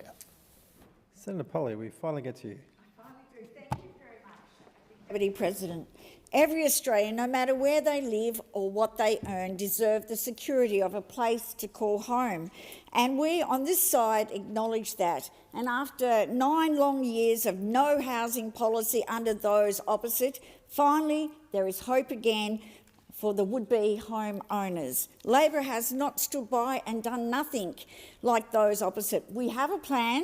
Senator Polley, we finally get to you. I finally do. Thank you very much, Deputy President. Every Australian, no matter where they live or what they earn, deserve the security of a place to call home. And we on this side acknowledge that. And after 9 long years of no housing policy under those opposite, finally there is hope again for the would-be home owners. Labor has not stood by and done nothing like those opposite. We have a plan,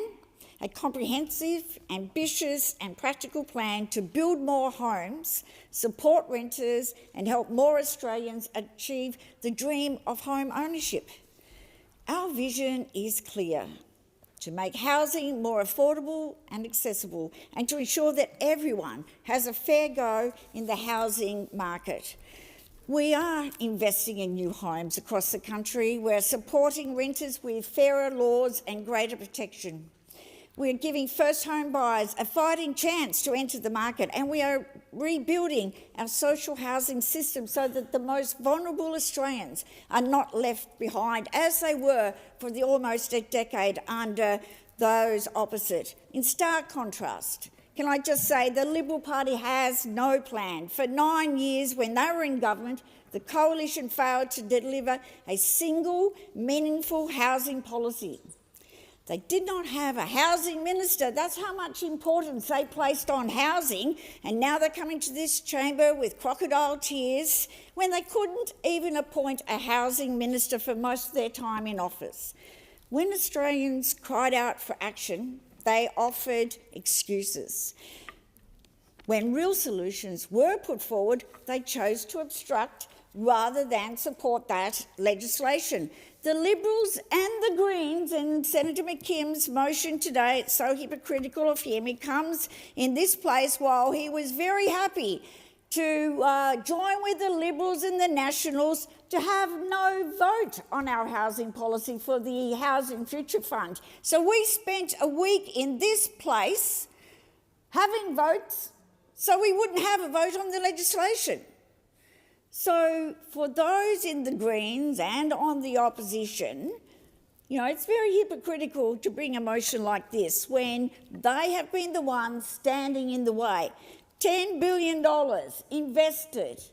a comprehensive, ambitious and practical plan to build more homes, support renters and help more Australians achieve the dream of home ownership. Our vision is clear: to make housing more affordable and accessible and to ensure that everyone has a fair go in the housing market. We are investing in new homes across the country. We're supporting renters with fairer laws and greater protection. We're giving first home buyers a fighting chance to enter the market, and we are rebuilding our social housing system so that the most vulnerable Australians are not left behind, as they were for almost a decade under those opposite. In stark contrast, can I just say the Liberal Party has no plan. For 9 years, when they were in government, the coalition failed to deliver a single meaningful housing policy. They did not have a housing minister. That's how much importance they placed on housing, and now they're coming to this chamber with crocodile tears when they couldn't even appoint a housing minister for most of their time in office. When Australians cried out for action, they offered excuses. When real solutions were put forward, they chose to obstruct rather than support that legislation. The Liberals and the Greens, and Senator McKim's motion today, it's so hypocritical of him, he comes in this place while he was very happy to join with the Liberals and the Nationals to have no vote on our housing policy for the Housing Future Fund. So we spent a week in this place having votes so we wouldn't have a vote on the legislation. So for those in the Greens and on the opposition, you know, it's very hypocritical to bring a motion like this when they have been the ones standing in the way. $10 billion invested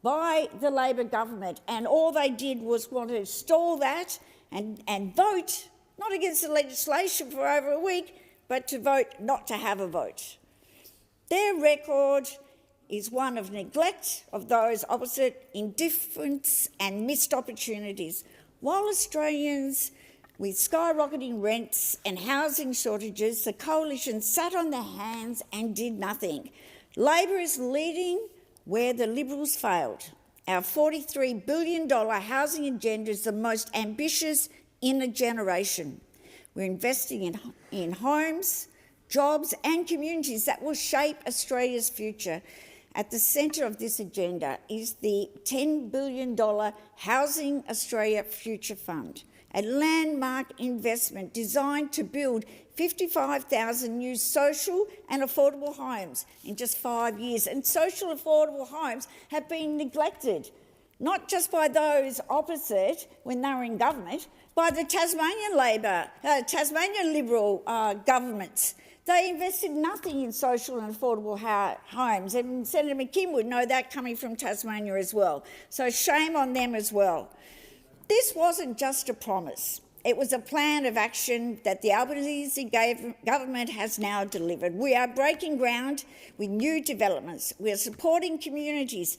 by the Labor government, and all they did was want to stall that and vote, not against the legislation for over a week, but to vote not to have a vote. Their record is one of neglect of those opposite, indifference and missed opportunities. While Australians with skyrocketing rents and housing shortages, the coalition sat on their hands and did nothing. Labor is leading where the Liberals failed. Our $43 billion housing agenda is the most ambitious in a generation. We're investing in homes, jobs and communities that will shape Australia's future. At the centre of this agenda is the $10 billion Housing Australia Future Fund, a landmark investment designed to build 55,000 new social and affordable homes in just 5 years. And social affordable homes have been neglected, not just by those opposite when they were in government, by the Tasmanian Liberal governments. They invested nothing in social and affordable homes, and Senator McKim would know that coming from Tasmania as well. So shame on them as well. This wasn't just a promise. It was a plan of action that the Albanese government has now delivered. We are breaking ground with new developments. We are supporting communities.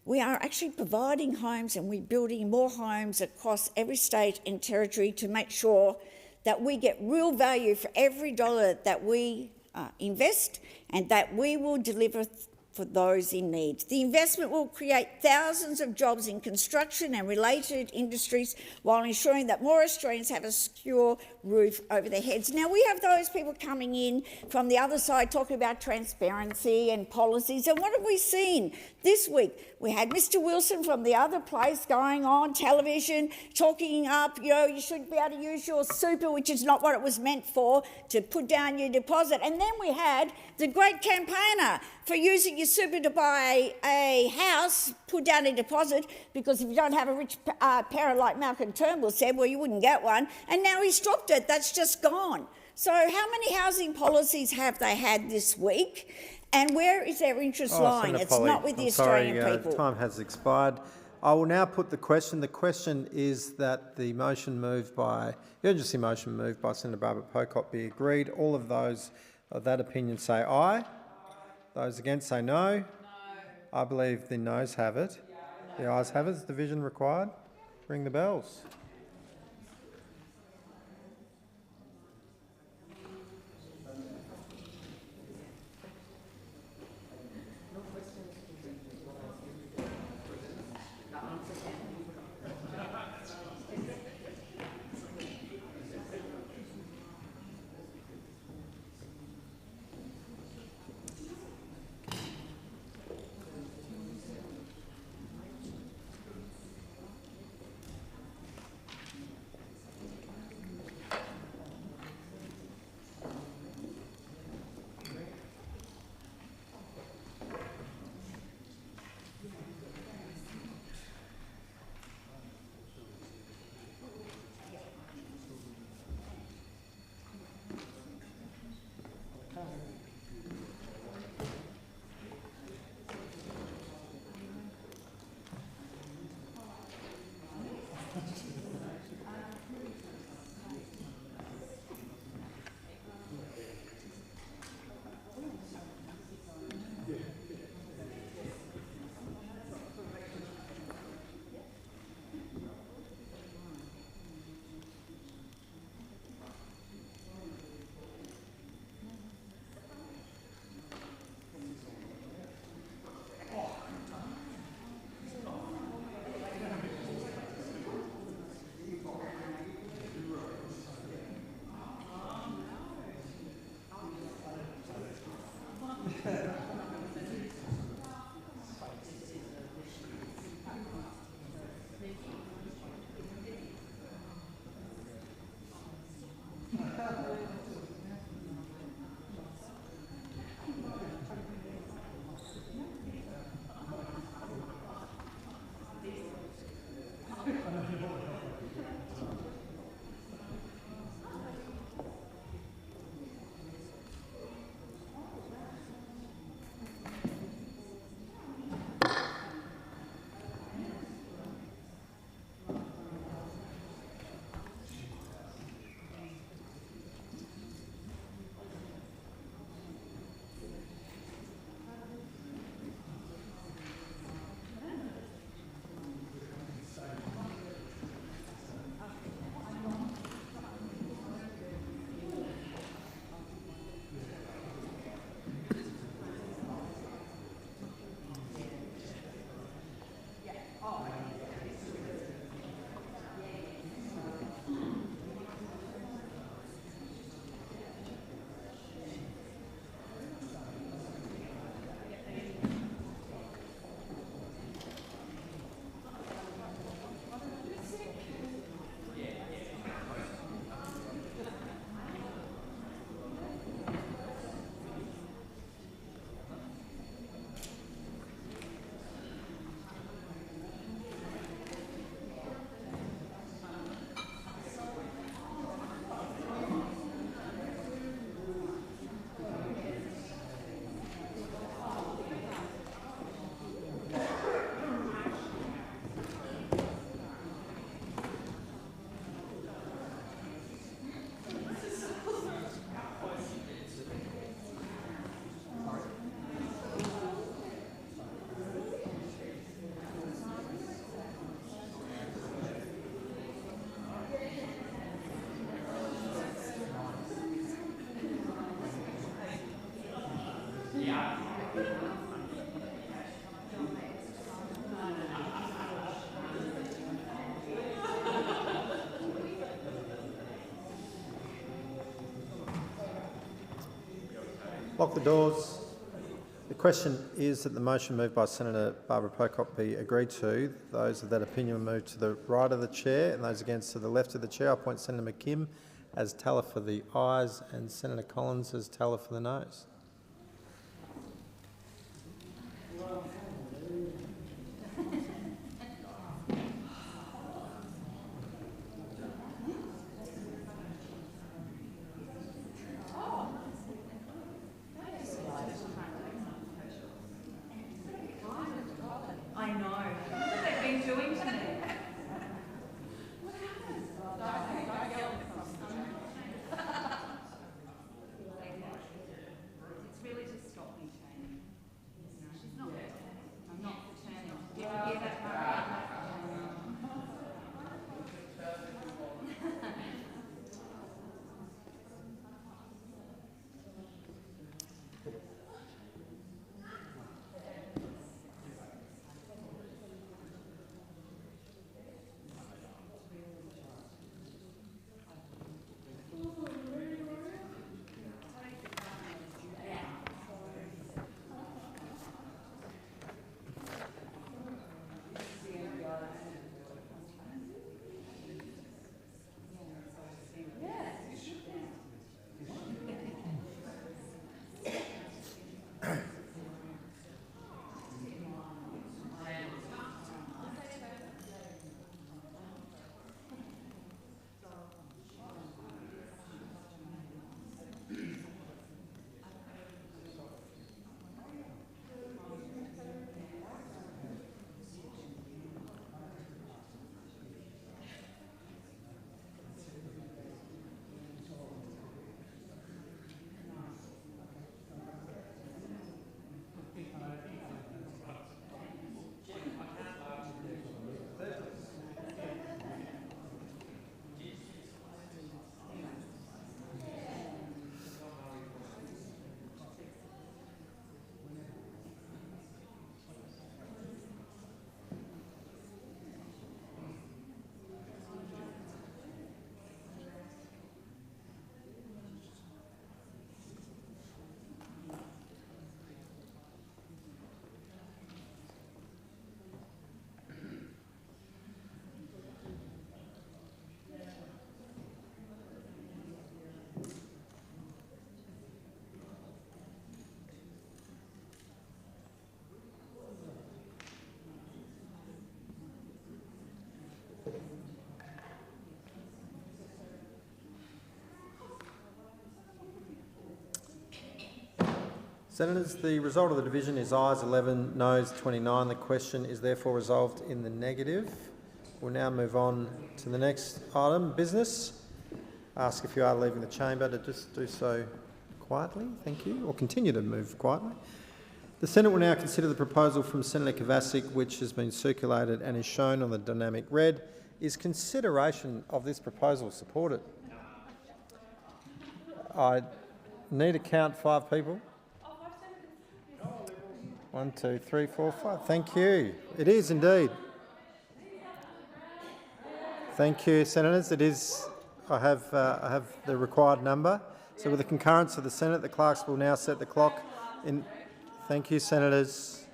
We are actually providing homes, and we're building more homes across every state and territory to make sure that we get real value for every dollar that we invest, and that we will deliver for those in need. The investment will create thousands of jobs in construction and related industries while ensuring that more Australians have a secure roof over their heads. Now, we have those people coming in from the other side talking about transparency and policies, and what have we seen this week? We had Mr Wilson from the other place going on television talking up, you know, you should be able to use your super, which is not what it was meant for, to put down your deposit. And then we had the great campaigner for using your super to buy a house, put down a deposit, because if you don't have a rich parent like Malcolm Turnbull said, well, you wouldn't get one. And now he's dropped it. That's just gone. So how many housing policies have they had this week? And where is their interest lying? Senator It's Polley, not with the Australian people. Time has expired. I will now put the question. The question is that the motion moved by, the urgency motion moved by Senator Barbara Pocock be agreed. All of those of that opinion say aye. Those against say no. I believe the noes have it. The ayes have it. Is division required? Ring the bells. Lock the doors. The question is that the motion moved by Senator Barbara Pocock be agreed to. Those of that opinion will move to the right of the chair, and those against to the left of the chair. I appoint Senator McKim as teller for the ayes and Senator Collins as teller for the noes. Senators, the result of the division is ayes 11, noes 29. The question is therefore resolved in the negative. We'll now move on to the next item, business. Ask if you are leaving the chamber to just do so quietly, thank you, or continue to move quietly. The Senate will now consider the proposal from Senator Kovacic, which has been circulated and is shown on the dynamic red. Is consideration of this proposal supported? I need to count 5 people. 1, 2, 3, 4, 5. Thank you. It is indeed. Thank you, Senators. It is. I have the required number. So, with the concurrence of the Senate, the clerks will now set the clock. Thank you, Senators.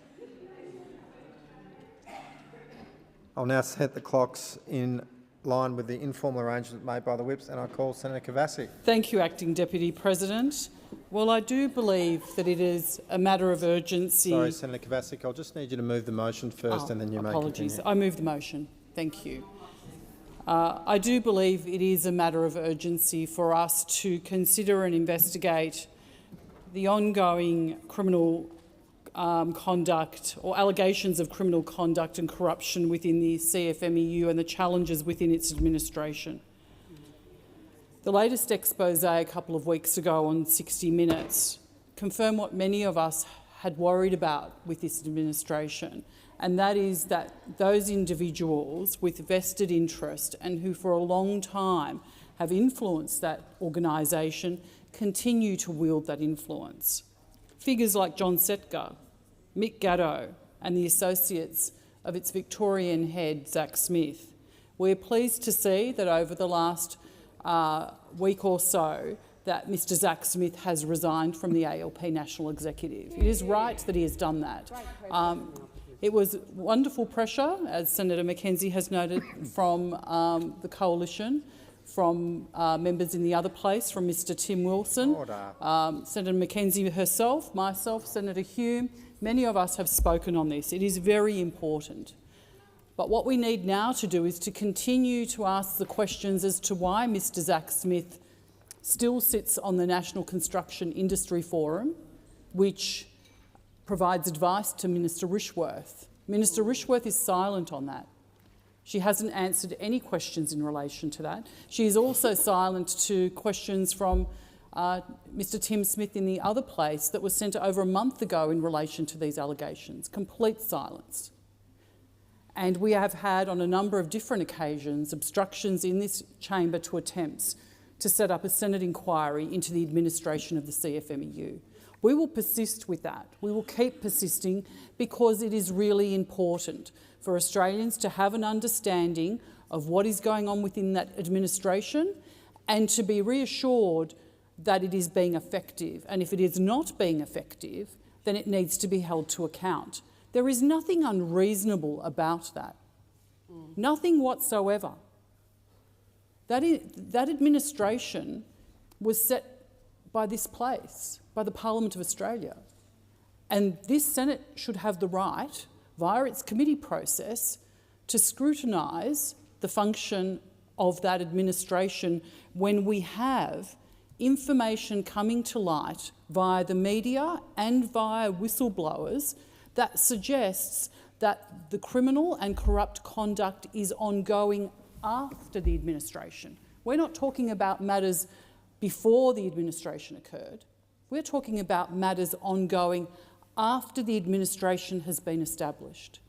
I'll now set the clocks in line with the informal arrangement made by the whips, and I call Senator Kovacic. Thank you, Acting Deputy President. Well, I do believe that it is a matter of urgency. Sorry, Senator Kovacic, I'll just need you to move the motion first and then you may continue. Apologies. I move the motion. Thank you. I do believe it is a matter of urgency for us to consider and investigate the ongoing criminal conduct or allegations of criminal conduct and corruption within the CFMEU and the challenges within its administration. The latest expose a couple of weeks ago on 60 Minutes confirmed what many of us had worried about with this administration, and that is that those individuals with vested interest and who for a long time have influenced that organisation continue to wield that influence. Figures like John Setgar, Mick Gatto and the associates of its Victorian head, Zack Smith. We're pleased to see that over the last week or so, that Mr Zack Smith has resigned from the ALP National Executive. It is right that he has done that. It was wonderful pressure, as Senator Mackenzie has noted, from the Coalition, from members in the other place, from Mr Tim Wilson, Senator Mackenzie herself, myself, Senator Hume. Many of us have spoken on this. It is very important. But what we need now to do is to continue to ask the questions as to why Mr Zack Smith still sits on the National Construction Industry Forum, which provides advice to Minister Rishworth. Minister Rishworth is silent on that. She hasn't answered any questions in relation to that. She is also silent to questions from Mr Tim Smith in the other place that was sent over a month ago in relation to these allegations. Complete silence. And we have had on a number of different occasions obstructions in this chamber to attempts to set up a Senate inquiry into the administration of the CFMEU. We will persist with that. We will keep persisting because it is really important for Australians to have an understanding of what is going on within that administration and to be reassured that it is being effective. And if it is not being effective, then it needs to be held to account. There is nothing unreasonable about that. Nothing whatsoever. That administration was set by this place, by the Parliament of Australia. And this Senate should have the right, via its committee process, to scrutinise the function of that administration when we have information coming to light via the media and via whistleblowers that suggests that the criminal and corrupt conduct is ongoing after the administration. We're not talking about matters before the administration occurred. We're talking about matters ongoing after the administration has been established.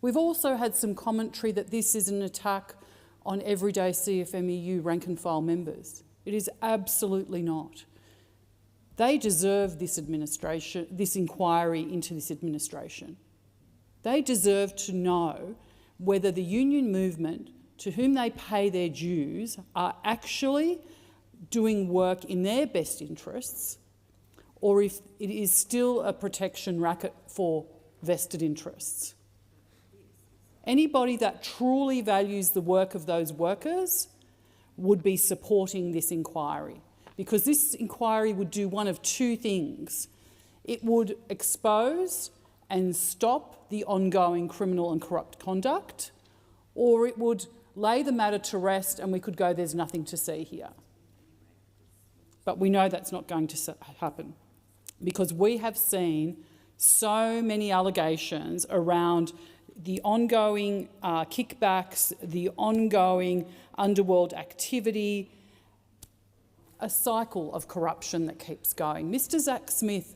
We've also had some commentary that this is an attack on everyday CFMEU rank and file members. It is absolutely not. They deserve this administration, this inquiry into this administration. They deserve to know whether the union movement to whom they pay their dues are actually doing work in their best interests, or if it is still a protection racket for vested interests. Anybody that truly values the work of those workers would be supporting this inquiry, because this inquiry would do one of two things. It would expose and stop the ongoing criminal and corrupt conduct, or it would lay the matter to rest and we could go, there's nothing to see here. But we know that's not going to happen, because we have seen so many allegations around the ongoing kickbacks, the ongoing underworld activity, a cycle of corruption that keeps going. Mr Zack Smith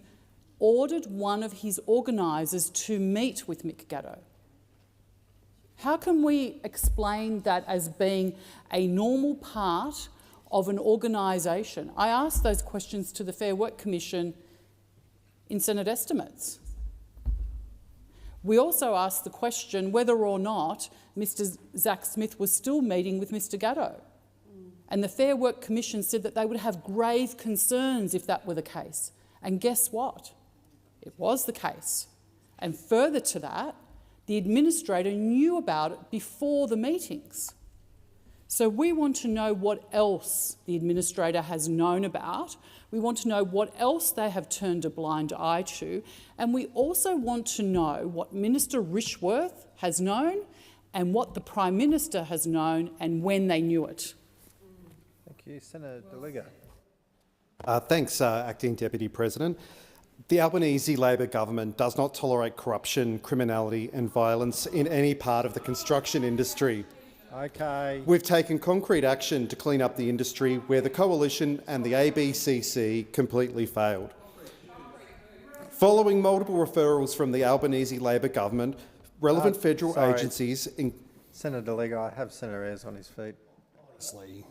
ordered one of his organisers to meet with Mick Gatto. How can we explain that as being a normal part of an organisation? I asked those questions to the Fair Work Commission in Senate estimates. We also asked the question whether or not Mr Zack Smith was still meeting with Mr Gatto. And the Fair Work Commission said that they would have grave concerns if that were the case. And guess what? It was the case. And further to that, the administrator knew about it before the meetings. So we want to know what else the administrator has known about. We want to know what else they have turned a blind eye to. And we also want to know what Minister Rishworth has known and what the Prime Minister has known and when they knew it. Thank you. Senator Deliga. Thanks, Acting Deputy President. The Albanese Labor government does not tolerate corruption, criminality and violence in any part of the construction industry. Okay. We've taken concrete action to clean up the industry where the Coalition and the ABCC completely failed. Following multiple referrals from the Albanese Labor government, relevant federal agencies... Senator Deliga, I have Senator Ayres on his feet. Honestly,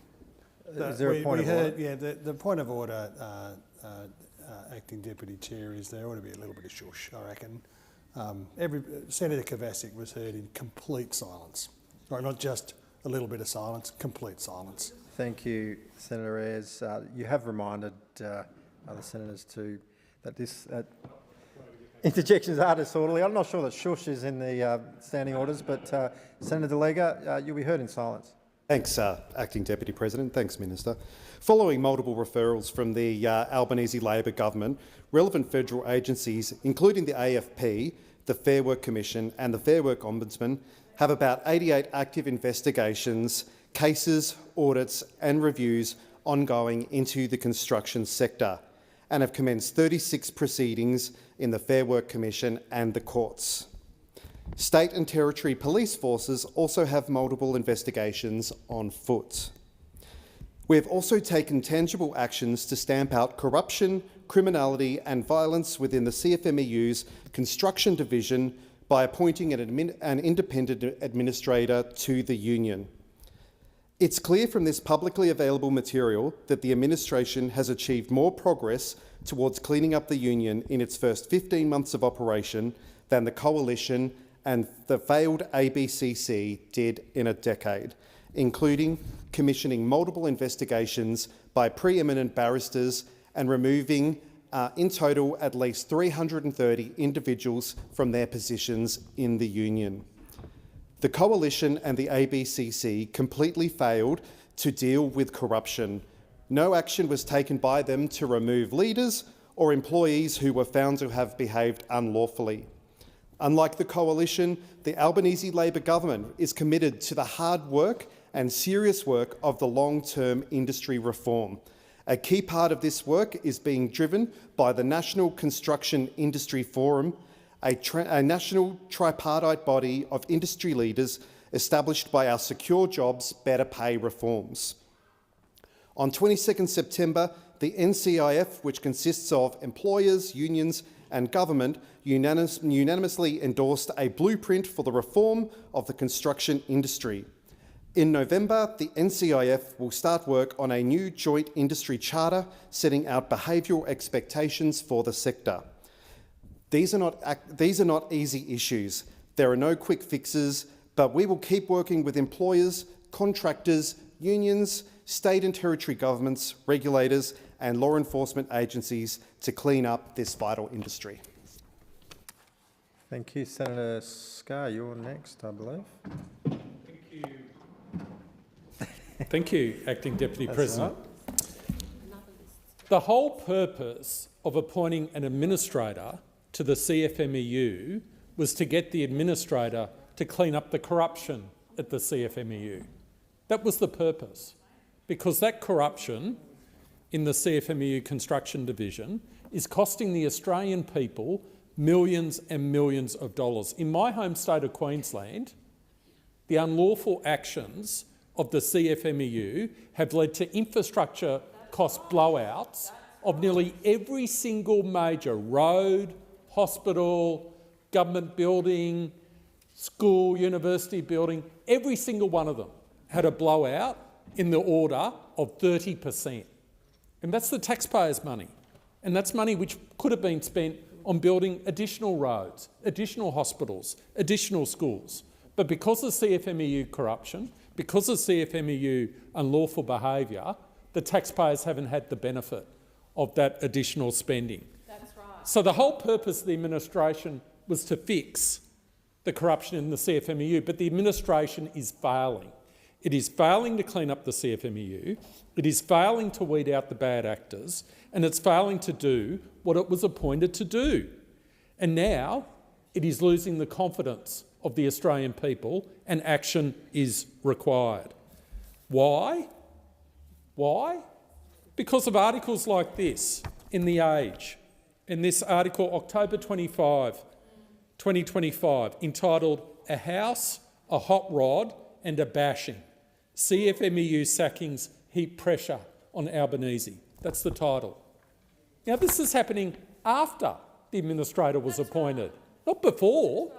Is there a point of order? Yeah, the point of order, Acting Deputy Chair, is there ought to be a little bit of shush, I reckon. Senator Kovacic was heard in complete silence. Right, not just a little bit of silence, complete silence. Thank you, Senator Ayres. You have reminded other senators that interjections are disorderly. I'm not sure that shush is in the standing orders, but Senator Delega, you'll be heard in silence. Thanks, Acting Deputy President. Thanks, Minister. Following multiple referrals from the Albanese Labor government, relevant federal agencies, including the AFP, the Fair Work Commission and the Fair Work Ombudsman, have about 88 active investigations, cases, audits and reviews ongoing into the construction sector, and have commenced 36 proceedings in the Fair Work Commission and the courts. State and territory police forces also have multiple investigations on foot. We have also taken tangible actions to stamp out corruption, criminality and violence within the CFMEU's construction division by appointing an independent administrator to the union. It's clear from this publicly available material that the administration has achieved more progress towards cleaning up the union in its first 15 months of operation than the Coalition and the failed ABCC did in a decade, including commissioning multiple investigations by preeminent barristers and removing in total at least 330 individuals from their positions in the union. The Coalition and the ABCC completely failed to deal with corruption. No action was taken by them to remove leaders or employees who were found to have behaved unlawfully. Unlike the Coalition, the Albanese Labor government is committed to the hard work and serious work of the long-term industry reform. A key part of this work is being driven by the National Construction Industry Forum, a national tripartite body of industry leaders established by our Secure Jobs, Better Pay reforms. On 22nd September, the NCIF, which consists of employers, unions and government, unanimously endorsed a blueprint for the reform of the construction industry. In November, the NCIF will start work on a new joint industry charter setting out behavioural expectations for the sector. These are not easy issues. There are no quick fixes, but we will keep working with employers, contractors, unions, state and territory governments, regulators and law enforcement agencies to clean up this vital industry. Thank you. Senator Scarr, you're next, I believe. Thank you. Thank you, Acting Deputy President. Right. The whole purpose of appointing an administrator to the CFMEU was to get the administrator to clean up the corruption at the CFMEU. That was the purpose, because that corruption in the CFMEU construction division is costing the Australian people millions and millions of dollars. In my home state of Queensland, the unlawful actions of the CFMEU have led to infrastructure cost blowouts of nearly every single major road, hospital, government building, school, university building. Every single one of them had a blowout in the order of 30%. And that's the taxpayers' money. And that's money which could have been spent on building additional roads, additional hospitals, additional schools. But because of CFMEU corruption, because of CFMEU unlawful behaviour, the taxpayers haven't had the benefit of that additional spending. That's right. So the whole purpose of the administration was to fix the corruption in the CFMEU, but the administration is failing. It is failing to clean up the CFMEU, it is failing to weed out the bad actors, and it's failing to do what it was appointed to do. And now it is losing the confidence of the Australian people and action is required. Why? Why? Because of articles like this in The Age, in this article October 25, 2025, entitled "A House, a Hot Rod and a Bashing. CFMEU sackings heap pressure on Albanese." That's the title. Now, this is happening after the administrator was appointed, not before.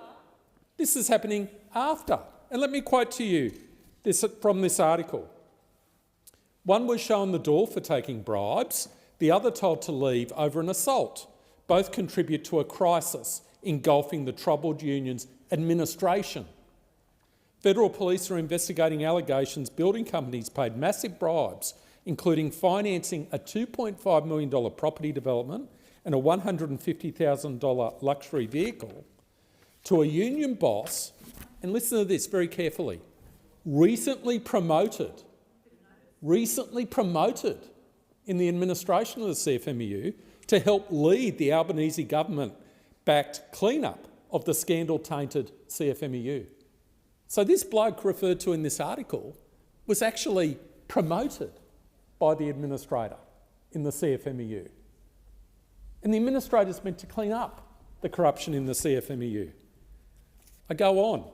This is happening after. And let me quote to you from this article. One was shown the door for taking bribes, the other told to leave over an assault. Both contribute to a crisis engulfing the troubled union's administration. Federal police are investigating allegations building companies paid massive bribes, including financing a $2.5 million property development and a $150,000 luxury vehicle, to a union boss, and listen to this very carefully, recently promoted in the administration of the CFMEU to help lead the Albanese government-backed clean-up of the scandal-tainted CFMEU. So this bloke referred to in this article was actually promoted by the administrator in the CFMEU. And the administrator's meant to clean up the corruption in the CFMEU. I go on.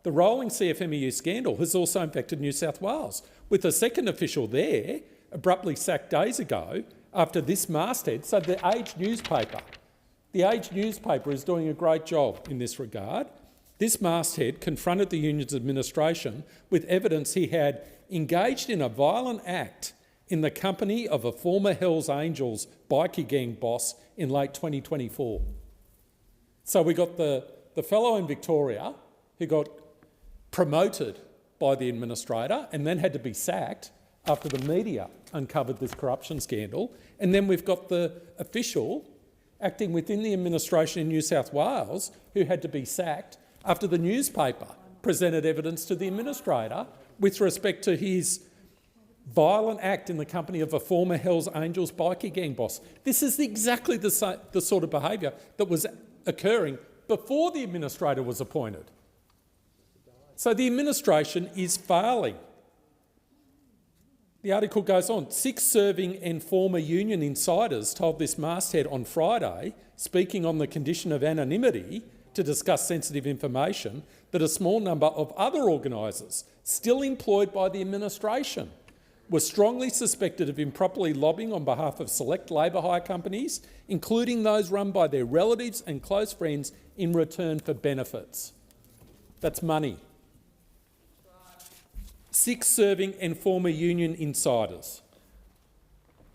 The rolling CFMEU scandal has also infected New South Wales, with a second official there abruptly sacked days ago after this masthead. So the Age newspaper is doing a great job in this regard. This masthead confronted the union's administration with evidence he had engaged in a violent act in the company of a former Hells Angels bikie gang boss in late 2024. So we got the fellow in Victoria who got promoted by the administrator and then had to be sacked after the media uncovered this corruption scandal. And then we've got the official acting within the administration in New South Wales who had to be sacked after the newspaper presented evidence to the administrator with respect to his violent act in the company of a former Hells Angels bikie gang boss. This is exactly the sort of behaviour that was occurring before the administrator was appointed. So the administration is failing. The article goes on. 6 serving and former union insiders told this masthead on Friday, speaking on the condition of anonymity to discuss sensitive information, that a small number of other organisers, still employed by the administration, were strongly suspected of improperly lobbying on behalf of select labour hire companies, including those run by their relatives and close friends in return for benefits. That's money. 6 serving and former union insiders,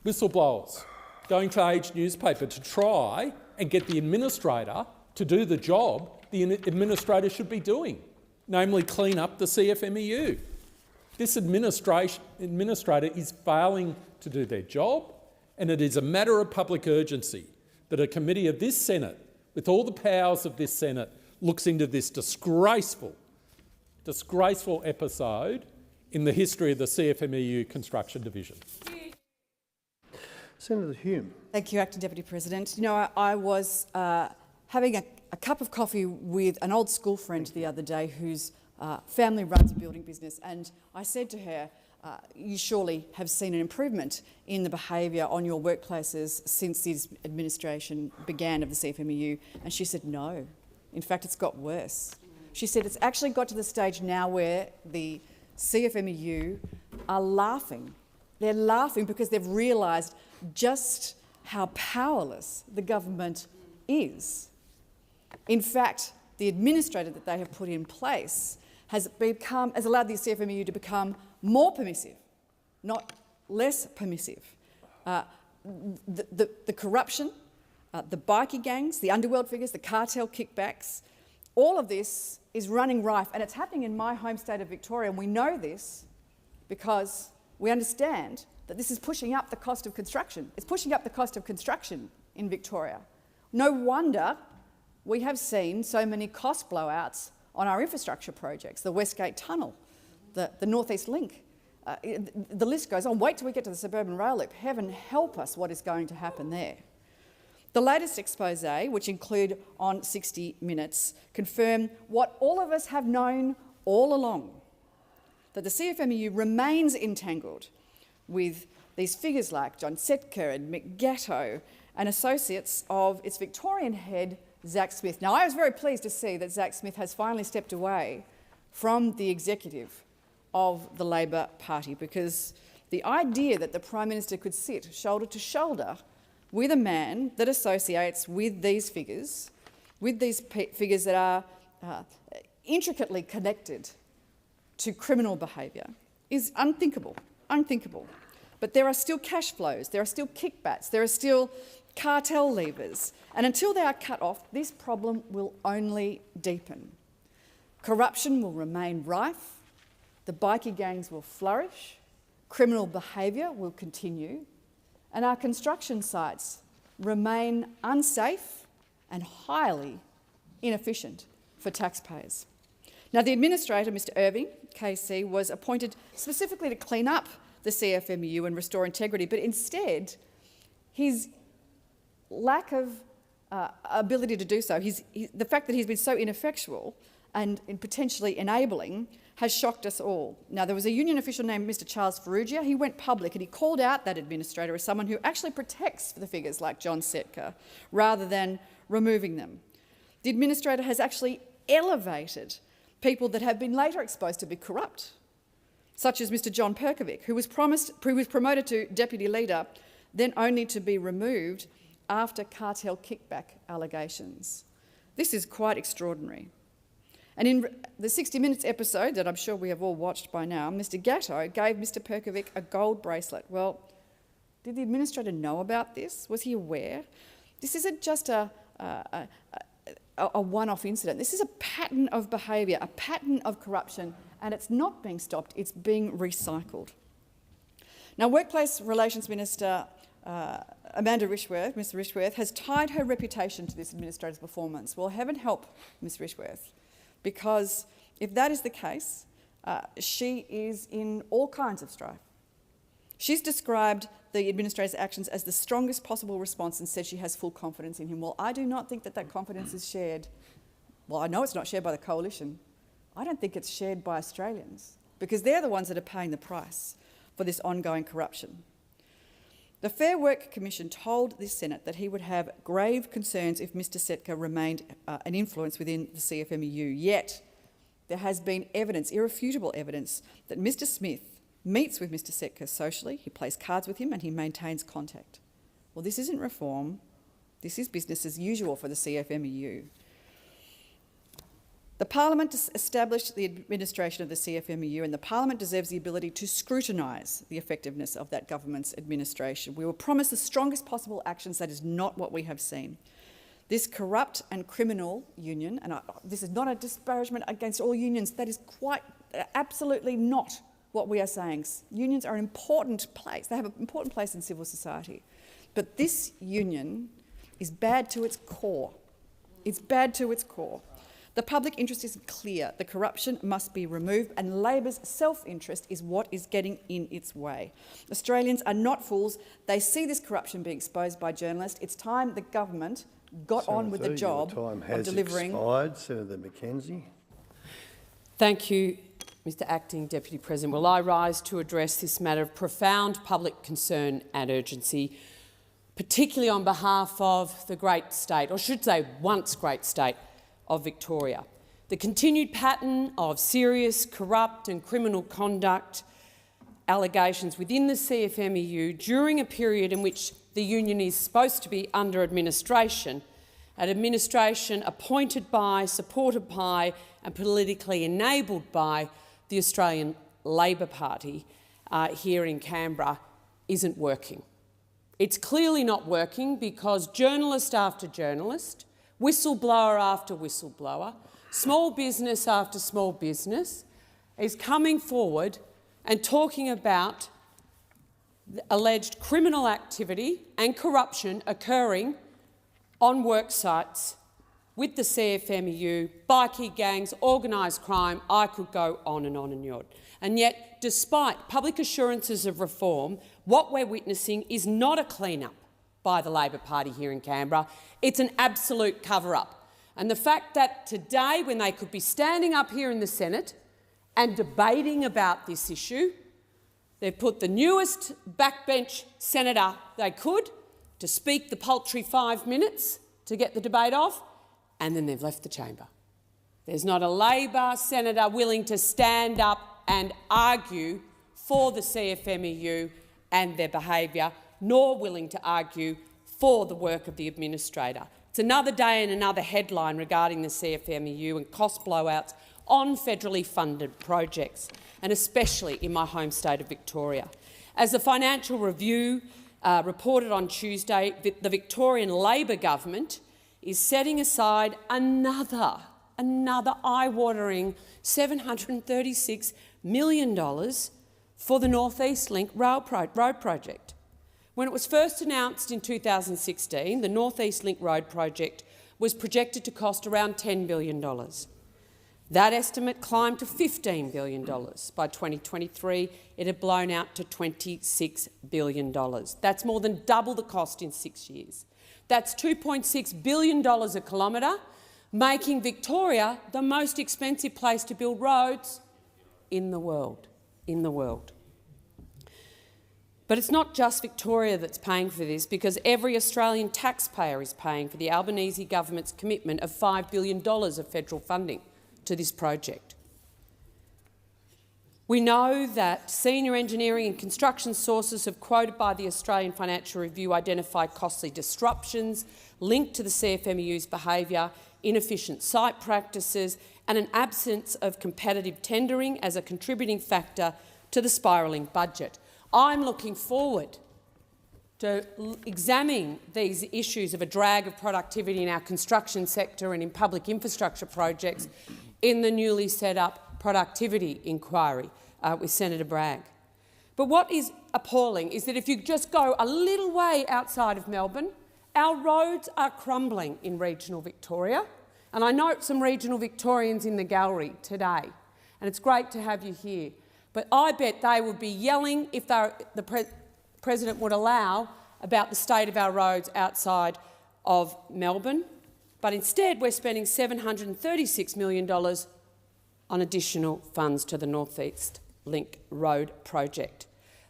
whistleblowers, going to Age newspaper to try and get the administrator to do the job the administrator should be doing, namely clean up the CFMEU. This administrator is failing to do their job, and it is a matter of public urgency that a committee of this Senate, with all the powers of this Senate, looks into this disgraceful episode in the history of the CFMEU Construction Division. Senator Hume. Thank you, Acting Deputy President. You know, I was having a cup of coffee with an old school friend the other day whose family runs a building business, and I said to her, you surely have seen an improvement in the behaviour on your workplaces since this administration began of the CFMEU, and she said no. In fact, it's got worse. She said it's actually got to the stage now where the CFMEU are laughing. They're laughing because they've realised just how powerless the government is. In fact, the administrator that they have put in place has allowed the CFMEU to become more permissive, not less permissive. The corruption, the bikie gangs, the underworld figures, the cartel kickbacks, all of this is running rife, and it's happening in my home state of Victoria, and we know this because we understand that this is pushing up the cost of construction. It's pushing up the cost of construction in Victoria. No wonder we have seen so many cost blowouts on our infrastructure projects, the Westgate Tunnel, the North East Link. The list goes on. Wait till we get to the suburban rail loop. Heaven help us what is going to happen there. The latest expose, which include on 60 Minutes, confirm what all of us have known all along, that the CFMEU remains entangled with these figures like John Setka and Mick Gatto and associates of its Victorian head, Zack Smith. Now, I was very pleased to see that Zack Smith has finally stepped away from the executive of the Labor Party, because the idea that the Prime Minister could sit shoulder to shoulder with a man that associates with these figures that are intricately connected to criminal behaviour is unthinkable, unthinkable. But there are still cash flows, there are still kickbacks, there are still cartel levers, and until they are cut off, this problem will only deepen. Corruption will remain rife, the bikie gangs will flourish, criminal behaviour will continue, and our construction sites remain unsafe and highly inefficient for taxpayers. Now, the Administrator, Mr Irving, KC, was appointed specifically to clean up the CFMEU and restore integrity, but instead his lack of ability to do so, the fact that he's been so ineffectual and potentially enabling, has shocked us all. Now, there was a union official named Mr Charles Farrugia. He went public and he called out that Administrator as someone who actually protects the figures like John Setka rather than removing them. The Administrator has actually elevated people that have been later exposed to be corrupt, such as Mr John Perkovic, who was promoted to Deputy Leader, then only to be removed after cartel kickback allegations. This is quite extraordinary. And in the 60 Minutes episode that I'm sure we have all watched by now, Mr Gatto gave Mr Perkovic a gold bracelet. Well, did the Administrator know about this? Was he aware? This isn't just a one-off incident. This is a pattern of behaviour, a pattern of corruption, and it's not being stopped, it's being recycled. Now, Workplace Relations Minister Amanda Rishworth, Ms Rishworth, has tied her reputation to this Administrator's performance. Well, heaven help Ms Rishworth, because if that is the case, she is in all kinds of strife. She's described the Administrator's actions as the strongest possible response and said she has full confidence in him. Well, I do not think that that confidence is shared. Well, I know it's not shared by the Coalition. I don't think it's shared by Australians, because they're the ones that are paying the price for this ongoing corruption. The Fair Work Commission told this Senate that he would have grave concerns if Mr Setka remained an influence within the CFMEU, yet there has been evidence, irrefutable evidence, that Mr Smith meets with Mr Setka socially, he plays cards with him and he maintains contact. Well, this isn't reform, this is business as usual for the CFMEU. The Parliament established the administration of the CFMEU, and the Parliament deserves the ability to scrutinise the effectiveness of that government's administration. We were promised the strongest possible actions. That is not what we have seen. This corrupt and criminal union, and this is not a disparagement against all unions, that is quite absolutely not what we are saying. Unions are an important place. They have an important place in civil society. But this union is bad to its core. It's bad to its core. The public interest is clear. The corruption must be removed, and Labor's self-interest is what is getting in its way. Australians are not fools. They see this corruption being exposed by journalists. It's time the government got on with the job of delivering. Expired. Senator McKenzie. Thank you, Mr Acting Deputy President. Well, I rise to address this matter of profound public concern and urgency, particularly on behalf of the great state, or should say once great state, of Victoria. The continued pattern of serious, corrupt and criminal conduct allegations within the CFMEU during a period in which the union is supposed to be under administration, an administration appointed by, supported by and politically enabled by the Australian Labor Party here in Canberra, isn't working. It's clearly not working because journalist after journalist, whistleblower after whistleblower, small business after small business is coming forward and talking about alleged criminal activity and corruption occurring on work sites with the CFMEU, bikie gangs, organised crime. I could go on and on and on. And yet, despite public assurances of reform, what we're witnessing is not a clean-up by the Labor Party here in Canberra. It's an absolute cover-up. And the fact that today, when they could be standing up here in the Senate and debating about this issue, they've put the newest backbench senator they could to speak the paltry 5 minutes to get the debate off, and then they've left the chamber. There's not a Labor senator willing to stand up and argue for the CFMEU and their behaviour, nor willing to argue for the work of the administrator. It's another day and another headline regarding the CFMEU and cost blowouts on federally funded projects, and especially in my home state of Victoria. As the Financial Review reported on Tuesday, the Victorian Labor government is setting aside another another eye-watering $736 million for the North East Link road project. When it was first announced in 2016, the North East Link road project was projected to cost around $10 billion. That estimate climbed to $15 billion. By 2023, it had blown out to $26 billion. That's more than double the cost in 6 years. That's $2.6 billion a kilometre, making Victoria the most expensive place to build roads in the world. But it's not just Victoria that's paying for this, because every Australian taxpayer is paying for the Albanese government's commitment of $5 billion of federal funding to this project. We know that senior engineering and construction sources have quoted by the Australian Financial Review identify costly disruptions linked to the CFMEU's behaviour, inefficient site practices and an absence of competitive tendering as a contributing factor to the spiralling budget. I'm looking forward to examining these issues of a drag of productivity in our construction sector and in public infrastructure projects in the newly set up productivity inquiry with Senator Bragg. But what is appalling is that if you just go a little way outside of Melbourne, our roads are crumbling in regional Victoria. And I note some regional Victorians in the gallery today, and it's great to have you here. But I bet they would be yelling if the President would allow about the state of our roads outside of Melbourne. But instead, we're spending $736 million on additional funds to the North East Link road project.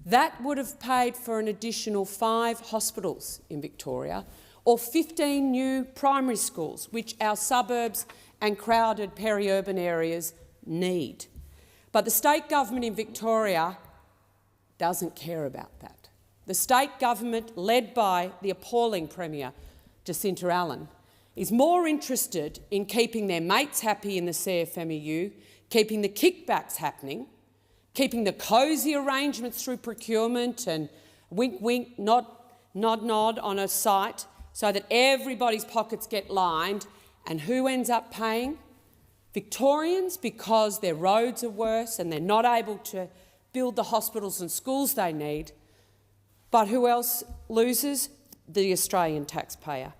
That would have paid for an additional 5 hospitals in Victoria or 15 new primary schools, which our suburbs and crowded peri-urban areas need. But the state government in Victoria doesn't care about that. The state government, led by the appalling Premier Jacinta Allen, is more interested in keeping their mates happy in the CFMEU, keeping the kickbacks happening, keeping the cosy arrangements through procurement and wink, wink, nod, nod, nod on a site so that everybody's pockets get lined. And who ends up paying? Victorians, because their roads are worse and they're not able to build the hospitals and schools they need. But who else loses? The Australian taxpayer.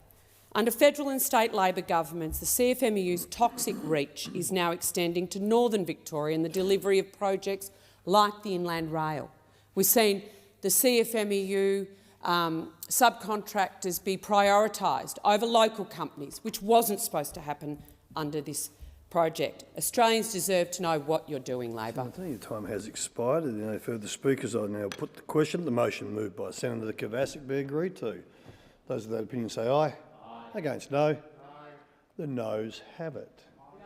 Under federal and state Labor governments, the CFMEU's toxic reach is now extending to northern Victoria in the delivery of projects like the Inland Rail. We've seen the CFMEU subcontractors be prioritised over local companies, which wasn't supposed to happen under this project. Australians deserve to know what you're doing, Labor. I think your time has expired. If there are no further speakers, I now put the question. The motion moved by Senator Kovacic be agreed to. Those of that opinion say aye. Against no. Aye. The noes have it.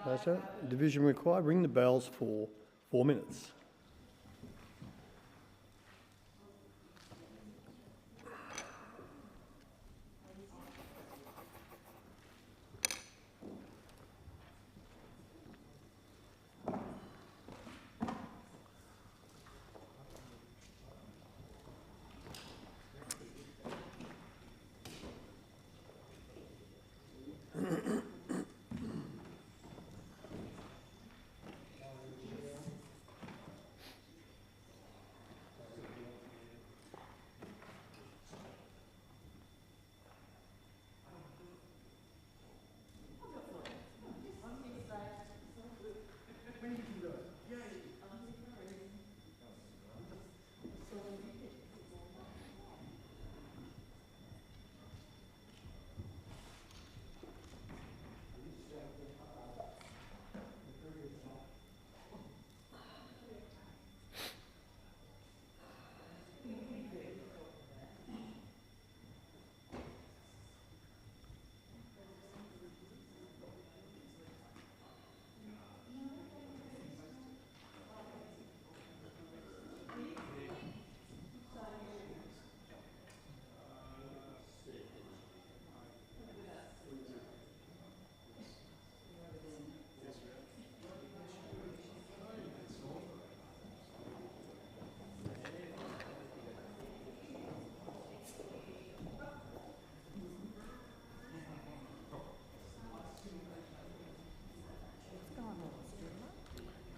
That's it. Division required. Ring the bells for 4 minutes.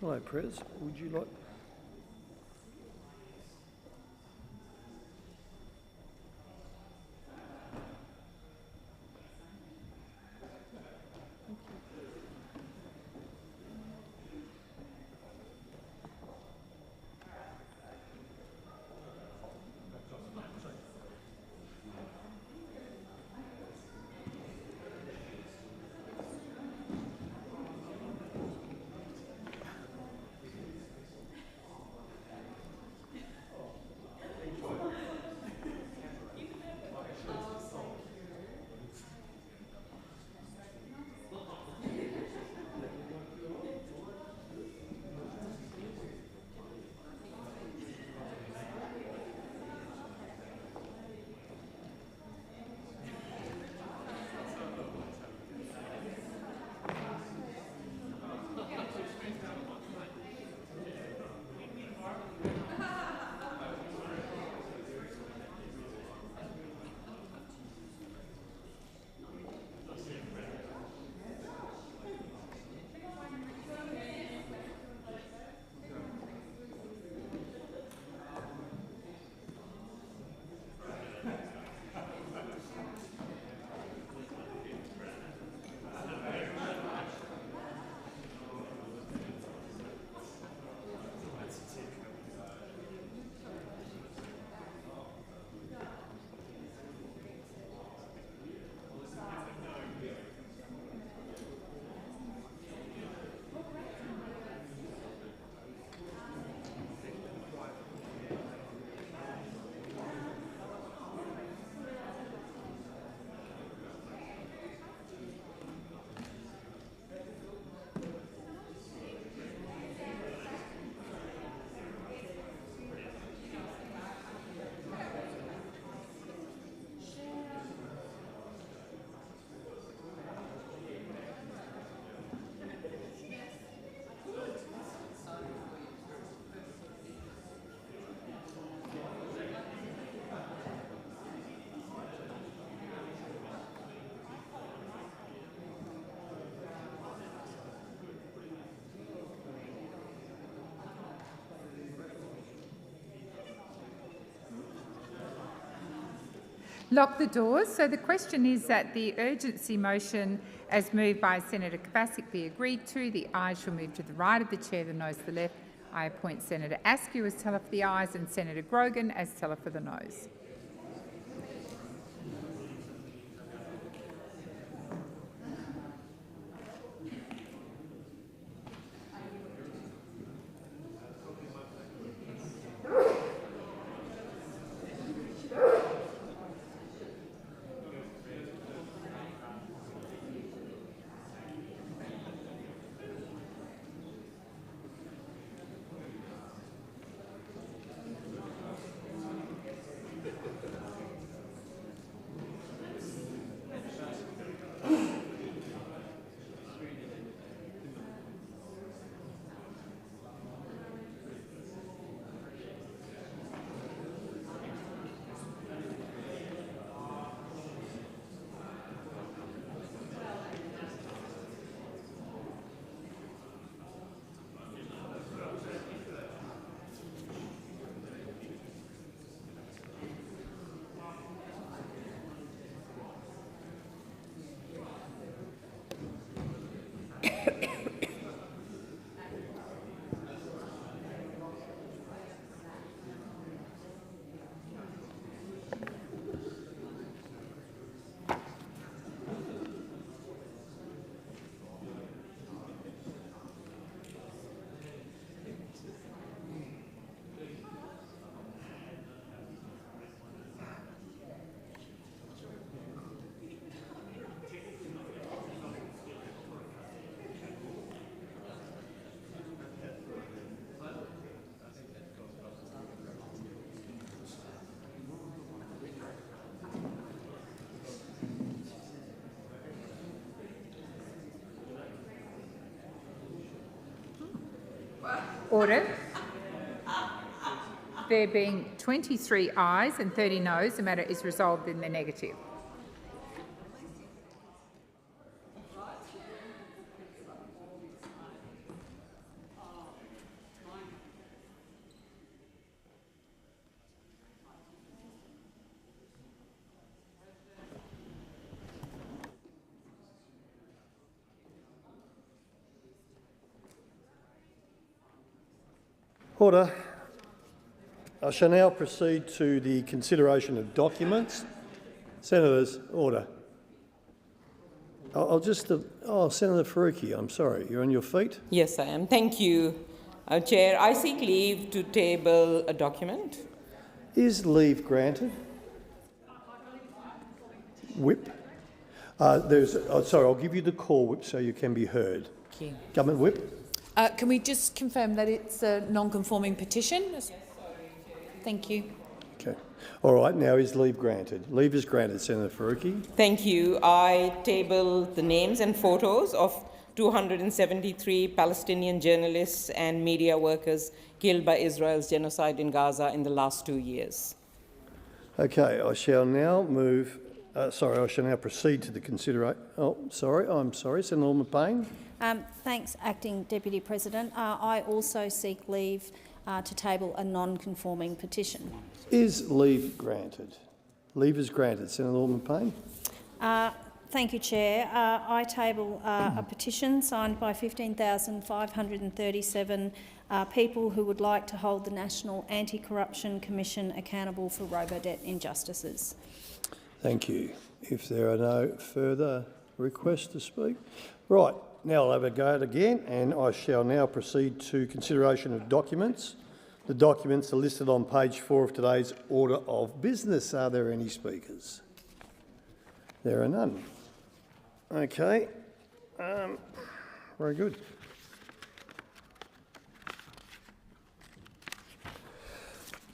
Hello, Prez. Would you like... Lock the doors. So the question is that the urgency motion as moved by Senator Kovacic be agreed to. The ayes shall move to the right of the chair, the noes to the left. I appoint Senator Askew as teller for the ayes and Senator Grogan as teller for the noes. Order. There being 23 ayes and 30 noes, the matter is resolved in the negative. Order. I shall now proceed to the consideration of documents. Senators, order. I'll just... Senator Faruqi, I'm sorry, you're on your feet? Yes, I am. Thank you, Chair. I seek leave to table a document. Is leave granted? Whip. Sorry, I'll give you the call whip so you can be heard. Thank you. Government whip. Can we just confirm that it's a non-conforming petition? Thank you. Okay. All right, now is leave granted? Leave is granted, Senator Faruqi. Thank you. I table the names and photos of 273 Palestinian journalists and media workers killed by Israel's genocide in Gaza in the last 2 years. Okay, I shall now move... I shall now proceed to the consideration... I'm sorry, Senator Orman Payne. Thanks, Acting Deputy President. I also seek leave to table a non-conforming petition. Is leave granted? Leave is granted. Senator Orman Payne. Thank you, Chair. I table a petition signed by 15,537 people who would like to hold the National Anti-Corruption Commission accountable for robo-debt injustices. Thank you. If there are no further requests to speak. Right, now I'll have a go at it again, and I shall now proceed to consideration of documents. The documents are listed on page 4 of today's order of business. Are there any speakers? There are none. Okay. Very good.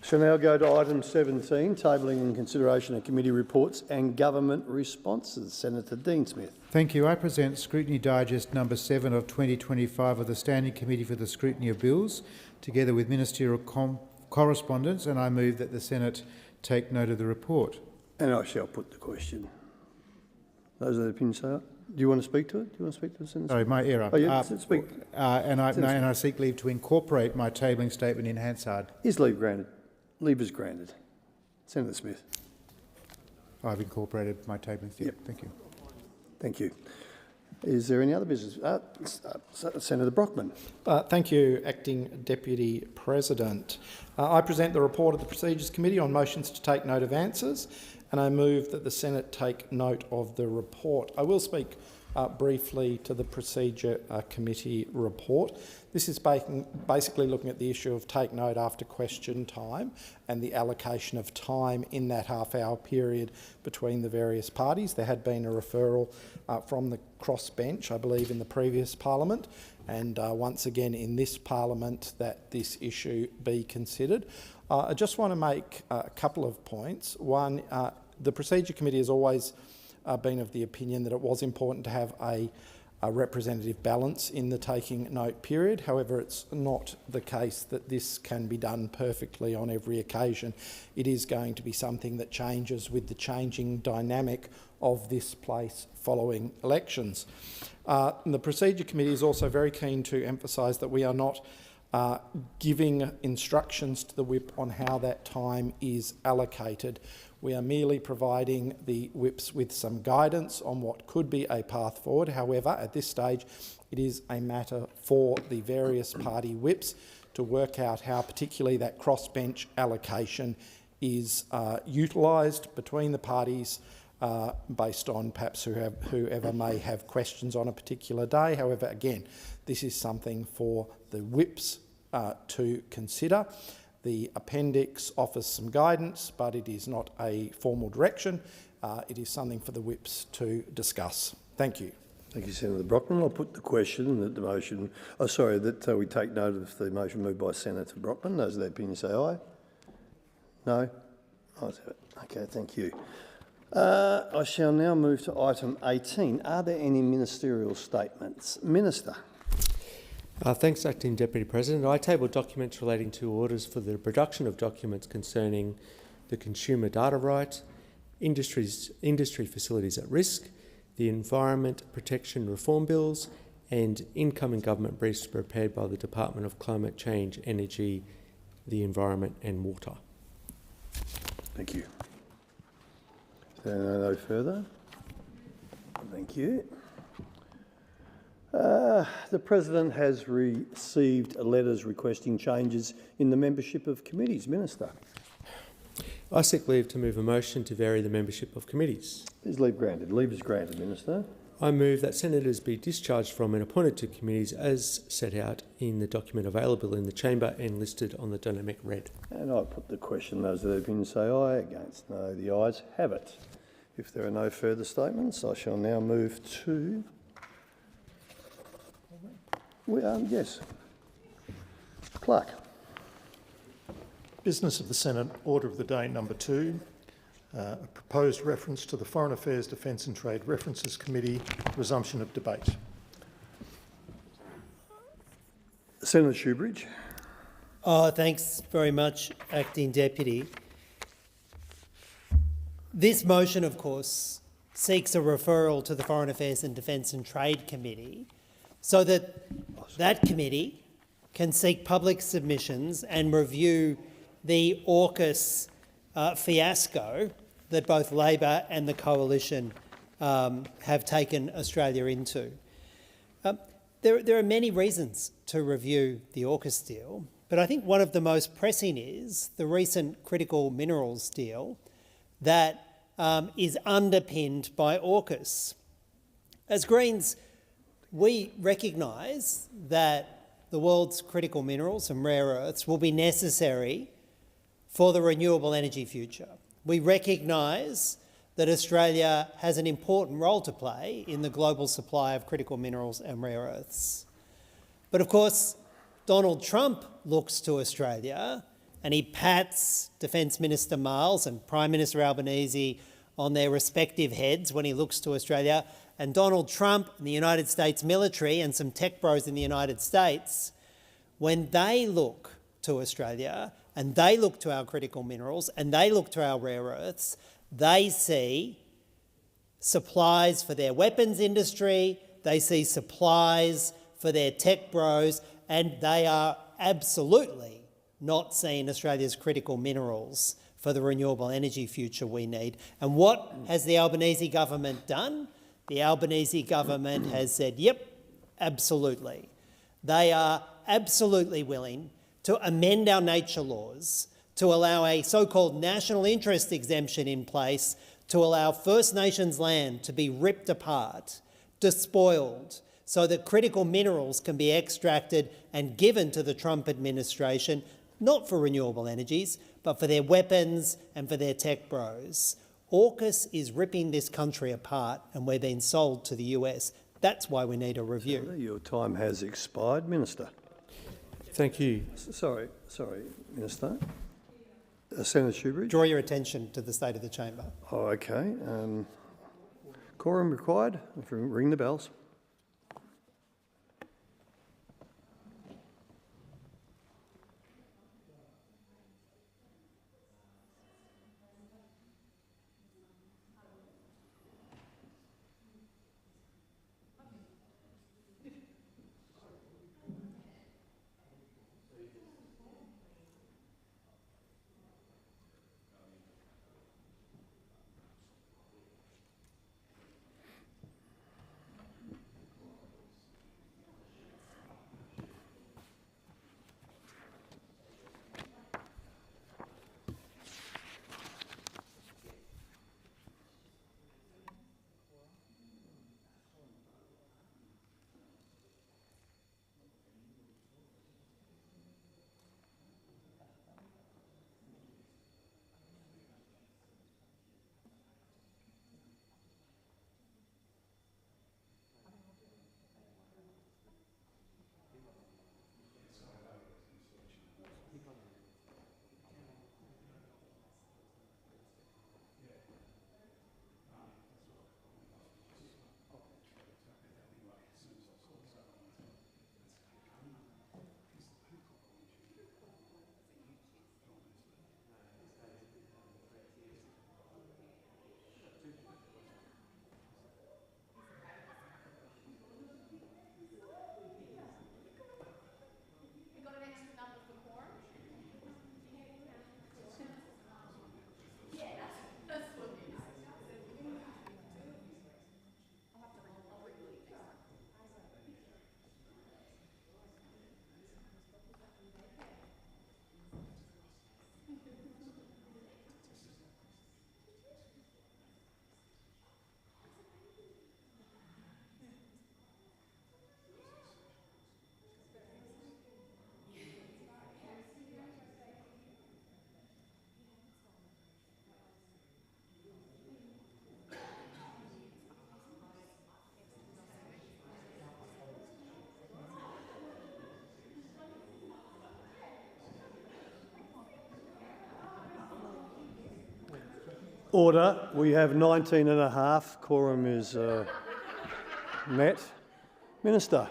Shall now go to item 17, tabling and consideration of committee reports and government responses. Senator Dean Smith. Thank you. I present Scrutiny Digest number 7 of 2025 of the Standing Committee for the Scrutiny of Bills, together with ministerial correspondence, and I move that the Senate take note of the report. And I shall put the question. Those are the opinions. Do you want to speak to it? Do you want to speak to the Senator? Sorry, my error. Oh, yeah, speak. And I seek leave to incorporate my tabling statement in Hansard. Is leave granted? Leave is granted. Senator Smith. I've incorporated my tabling statement. Yep. Thank you. Thank you. Is there any other business? Senator Brockman. Thank you, Acting Deputy President. I present the report of the Procedures Committee on motions to take note of answers, and I move that the Senate take note of the report. I will speak briefly to the Procedure Committee report. This is basically looking at the issue of take note after question time and the allocation of time in that half-hour period between the various parties. There had been a referral from the crossbench, I believe, in the previous parliament, and once again in this parliament that this issue be considered. I just want to make a couple of points. One, the Procedure Committee has always been of the opinion that it was important to have a representative balance in the taking note period. However, it's not the case that this can be done perfectly on every occasion. It is going to be something that changes with the changing dynamic of this place following elections. The Procedure Committee is also very keen to emphasise that we are not giving instructions to the whip on how that time is allocated. We are merely providing the whips with some guidance on what could be a path forward. However, at this stage, it is a matter for the various party whips to work out how particularly that crossbench allocation is utilised between the parties based on perhaps whoever may have questions on a particular day. However, again, this is something for the whips to consider. The appendix offers some guidance, but it is not a formal direction. It is something for the whips to discuss. Thank you. Thank you, Senator Brockman. I'll put the question that the motion... that we take note of the motion moved by Senator Brockman. Those of their opinion say aye. No? Okay, thank you. I shall now move to item 18. Are there any ministerial statements? Minister. Thanks, Acting Deputy President. I table documents relating to orders for the production of documents concerning the consumer data right, industry facilities at risk, the Environment Protection Reform Bills, and incoming government briefs prepared by the Department of Climate Change, Energy, the Environment and Water. Thank you. Is there no further? Thank you. The President has received letters requesting changes in the membership of committees. Minister. I seek leave to move a motion to vary the membership of committees. Is leave granted? Leave is granted, Minister. I move that senators be discharged from and appointed to committees as set out in the document available in the chamber and listed on the dynamic red. And I put the question. Those of the opinion say aye. Against no. The ayes have it. If there are no further statements, I shall now move to... yes. Clerk. Business of the Senate, order of the day number 2. A proposed reference to the Foreign Affairs, Defence and Trade References Committee, resumption of debate. Senator Shoebridge. Thanks very much, Acting Deputy. This motion, of course, seeks a referral to the Foreign Affairs and Defence and Trade Committee so that that committee can seek public submissions and review the AUKUS fiasco that both Labor and the Coalition have taken Australia into. There are many reasons to review the AUKUS deal, but I think one of the most pressing is the recent critical minerals deal that is underpinned by AUKUS. As Greens, we recognise that the world's critical minerals and rare earths will be necessary for the renewable energy future. We recognise that Australia has an important role to play in the global supply of critical minerals and rare earths. But of course, Donald Trump looks to Australia and he pats Defence Minister Miles and Prime Minister Albanese on their respective heads when he looks to Australia, and Donald Trump and the United States military and some tech bros in the United States, when they look to Australia and they look to our critical minerals and they look to our rare earths, they see supplies for their weapons industry, they see supplies for their tech bros, and they are absolutely not seeing Australia's critical minerals for the renewable energy future we need. And what has the Albanese government done? The Albanese government has said, yep, absolutely. They are absolutely willing to amend our nature laws to allow a so-called national interest exemption in place to allow First Nations land to be ripped apart, despoiled, so that critical minerals can be extracted and given to the Trump administration, not for renewable energies, but for their weapons and for their tech bros. AUKUS is ripping this country apart and we're being sold to the US. That's why we need a review. Your time has expired. Minister. Thank you. Sorry, Minister. Senator Shoebridge. Draw your attention to the state of the chamber. Oh, okay. Quorum required. Ring the bells. Order. We have 19 and a half. Quorum is met. Minister.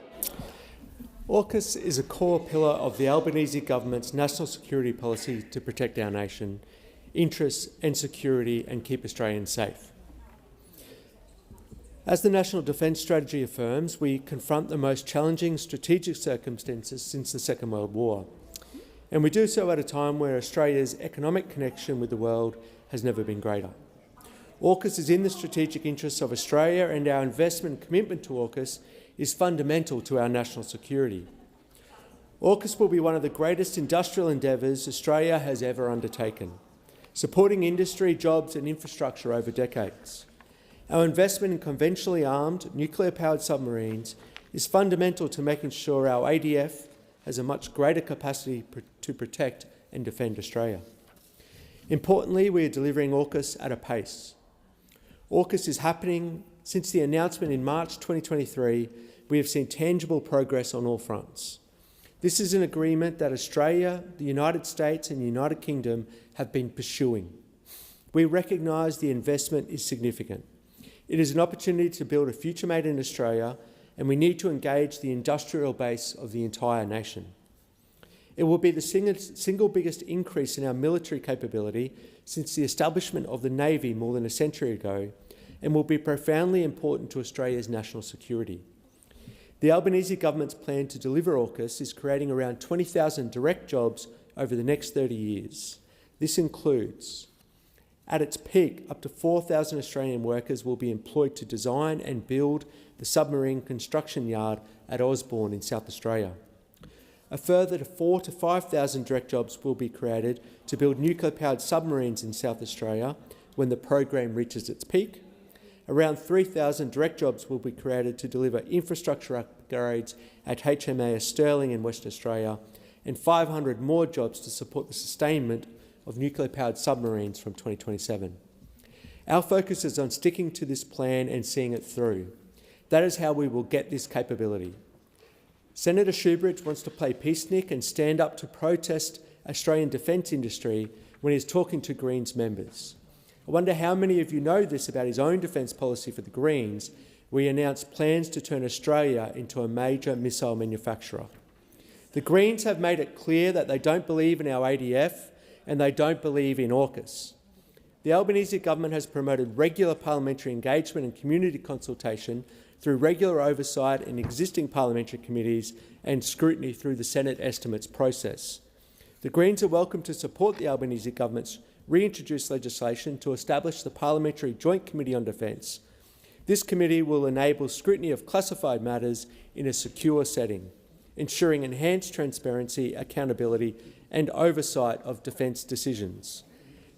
AUKUS is a core pillar of the Albanese government's national security policy to protect our nation, interests and security and keep Australians safe. As the National Defence Strategy affirms, we confront the most challenging strategic circumstances since the Second World War. And we do so at a time where Australia's economic connection with the world has never been greater. AUKUS is in the strategic interests of Australia, and our investment and commitment to AUKUS is fundamental to our national security. AUKUS will be one of the greatest industrial endeavours Australia has ever undertaken, supporting industry, jobs and infrastructure over decades. Our investment in conventionally armed, nuclear-powered submarines is fundamental to making sure our ADF has a much greater capacity to protect and defend Australia. Importantly, we are delivering AUKUS at a pace. AUKUS is happening. Since the announcement in March 2023, we have seen tangible progress on all fronts. This is an agreement that Australia, the United States and the United Kingdom have been pursuing. We recognise the investment is significant. It is an opportunity to build a future made in Australia, and we need to engage the industrial base of the entire nation. It will be the single biggest increase in our military capability since the establishment of the Navy more than a century ago, and will be profoundly important to Australia's national security. The Albanese government's plan to deliver AUKUS is creating around 20,000 direct jobs over the next 30 years. This includes, at its peak, up to 4,000 Australian workers will be employed to design and build the submarine construction yard at Osborne in South Australia. A further 4,000 to 5,000 direct jobs will be created to build nuclear-powered submarines in South Australia when the program reaches its peak. Around 3,000 direct jobs will be created to deliver infrastructure upgrades at HMAS Stirling in Western Australia, and 500 more jobs to support the sustainment of nuclear-powered submarines from 2027. Our focus is on sticking to this plan and seeing it through. That is how we will get this capability. Senator Shoebridge wants to play peacenik and stand up to protest Australian defence industry when he's talking to Greens members. I wonder how many of you know this about his own defence policy for the Greens, where he announced plans to turn Australia into a major missile manufacturer. The Greens have made it clear that they don't believe in our ADF and they don't believe in AUKUS. The Albanese government has promoted regular parliamentary engagement and community consultation through regular oversight in existing parliamentary committees and scrutiny through the Senate estimates process. The Greens are welcome to support the Albanese government's reintroduced legislation to establish the Parliamentary Joint Committee on Defence. This committee will enable scrutiny of classified matters in a secure setting, ensuring enhanced transparency, accountability and oversight of defence decisions,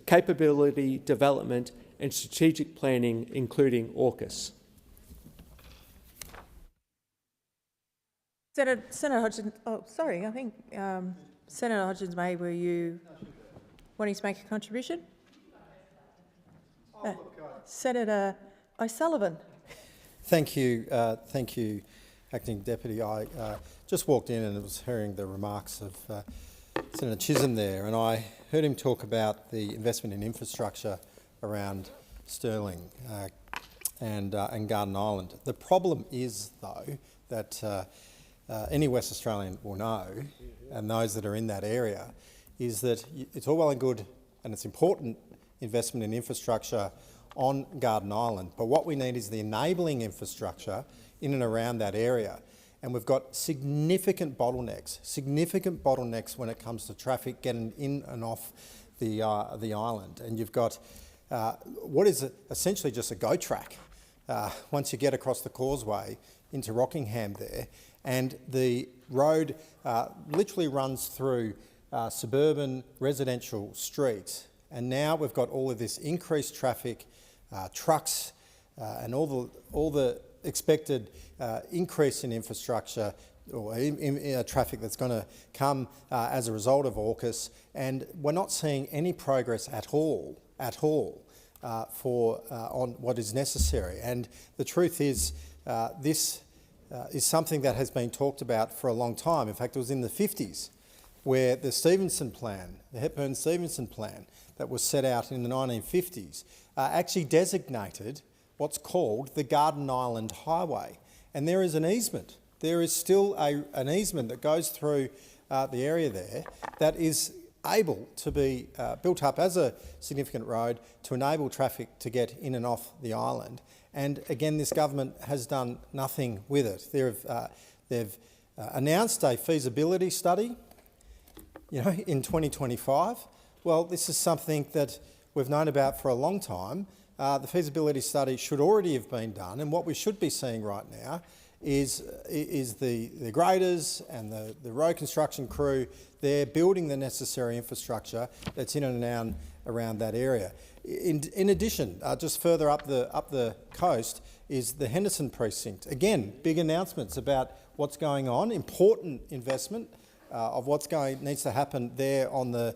capability development and strategic planning, including AUKUS. Senator Hodgins, I think Senator Hodgins-May, were you wanting to make a contribution? Senator O'Sullivan. Thank you, Acting Deputy. I just walked in and was hearing the remarks of Senator Chisholm there, and I heard him talk about the investment in infrastructure around Stirling and Garden Island. The problem is, though, that any West Australian will know, and those that are in that area, is that it's all well and good and it's important investment in infrastructure on Garden Island, but what we need is the enabling infrastructure in and around that area. And we've got significant bottlenecks when it comes to traffic getting in and off the island. And you've got what is essentially just a go track once you get across the causeway into Rockingham there. And the road literally runs through suburban residential streets. And now we've got all of this increased traffic, trucks and all the expected increase in infrastructure or traffic that's going to come as a result of AUKUS, and we're not seeing any progress at all on what is necessary. And the truth is, this is something that has been talked about for a long time. In fact, it was in the 50s where the Stevenson plan, the Hepburn-Stevenson plan that was set out in the 1950s, actually designated what's called the Garden Island Highway. And there is an easement. There is still an easement that goes through the area there that is able to be built up as a significant road to enable traffic to get in and off the island. And again, this government has done nothing with it. They've announced a feasibility study, in 2025. Well, this is something that we've known about for a long time. The feasibility study should already have been done, and what we should be seeing right now is the graders and the road construction crew. They're building the necessary infrastructure that's in and around that area. In addition, just further up the coast is the Henderson precinct. Again, big announcements about what's going on, important investment of what's needs to happen there on the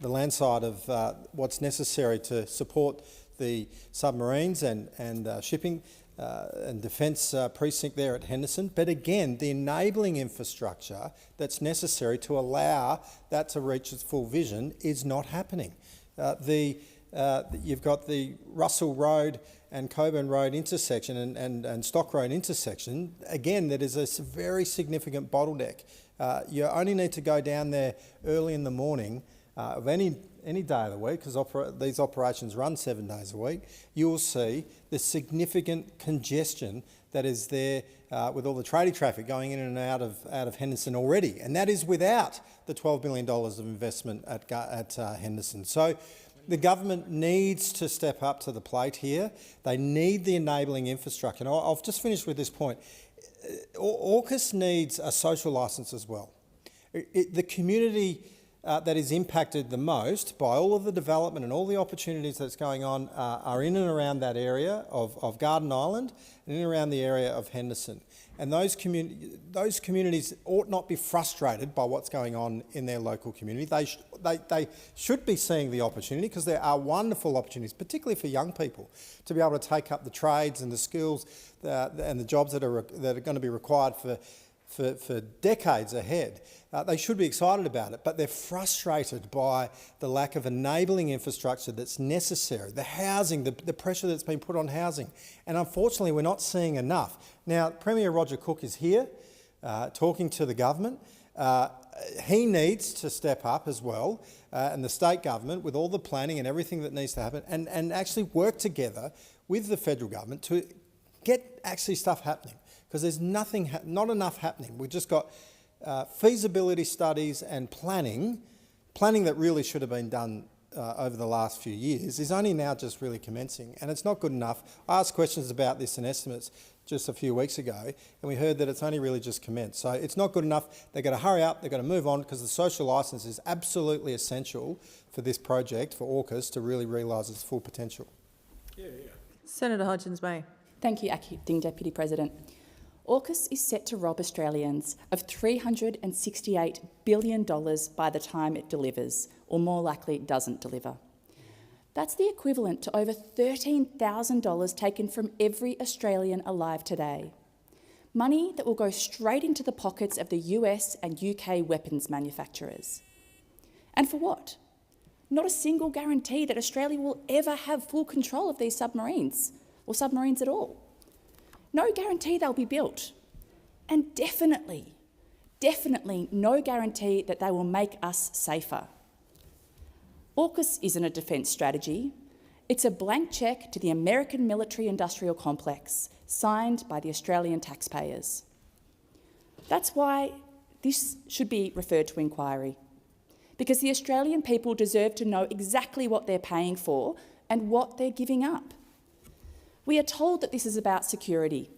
land side of what's necessary to support the submarines and shipping and defence precinct there at Henderson. But again, the enabling infrastructure that's necessary to allow that to reach its full vision is not happening. You've got the Russell Road and Coburn Road intersection and Stock Road intersection. Again, that is a very significant bottleneck. You only need to go down there early in the morning of any day of the week, because these operations run 7 days a week. You will see the significant congestion that is there with all the tradie traffic going in and out of Henderson already, and that is without the $12 billion of investment at Henderson. So the government needs to step up to the plate here. They need the enabling infrastructure. And I've just finished with this point. AUKUS needs a social licence as well. The community that is impacted the most by all of the development and all the opportunities that's going on are in and around that area of Garden Island and in and around the area of Henderson. And those communities ought not be frustrated by what's going on in their local community. They should be seeing the opportunity, because there are wonderful opportunities, particularly for young people, to be able to take up the trades and the skills and the jobs that are going to be required for decades ahead. They should be excited about it, but they're frustrated by the lack of enabling infrastructure that's necessary, the housing, the pressure that's been put on housing. And unfortunately, we're not seeing enough. Now, Premier Roger Cook is here talking to the government. He needs to step up as well, and the state government, with all the planning and everything that needs to happen, and actually work together with the federal government to get actually stuff happening. Because there's not enough happening. We've just got feasibility studies and planning that really should have been done over the last few years is only now just really commencing, and it's not good enough. I asked questions about this and estimates just a few weeks ago, and we heard that it's only really just commenced. So it's not good enough. They've got to hurry up, they've got to move on, because the social licence is absolutely essential for this project, for AUKUS, to really realise its full potential. Senator Hodgins-May. Thank you, Acting Deputy President. AUKUS is set to rob Australians of $368 billion by the time it delivers, or more likely doesn't deliver. That's the equivalent to over $13,000 taken from every Australian alive today. Money that will go straight into the pockets of the US and UK weapons manufacturers. And for what? Not a single guarantee that Australia will ever have full control of these submarines, or submarines at all. No guarantee they'll be built. And definitely no guarantee that they will make us safer. AUKUS isn't a defence strategy. It's a blank cheque to the American military-industrial complex, signed by the Australian taxpayers. That's why this should be referred to inquiry, because the Australian people deserve to know exactly what they're paying for and what they're giving up. We are told that this is about security,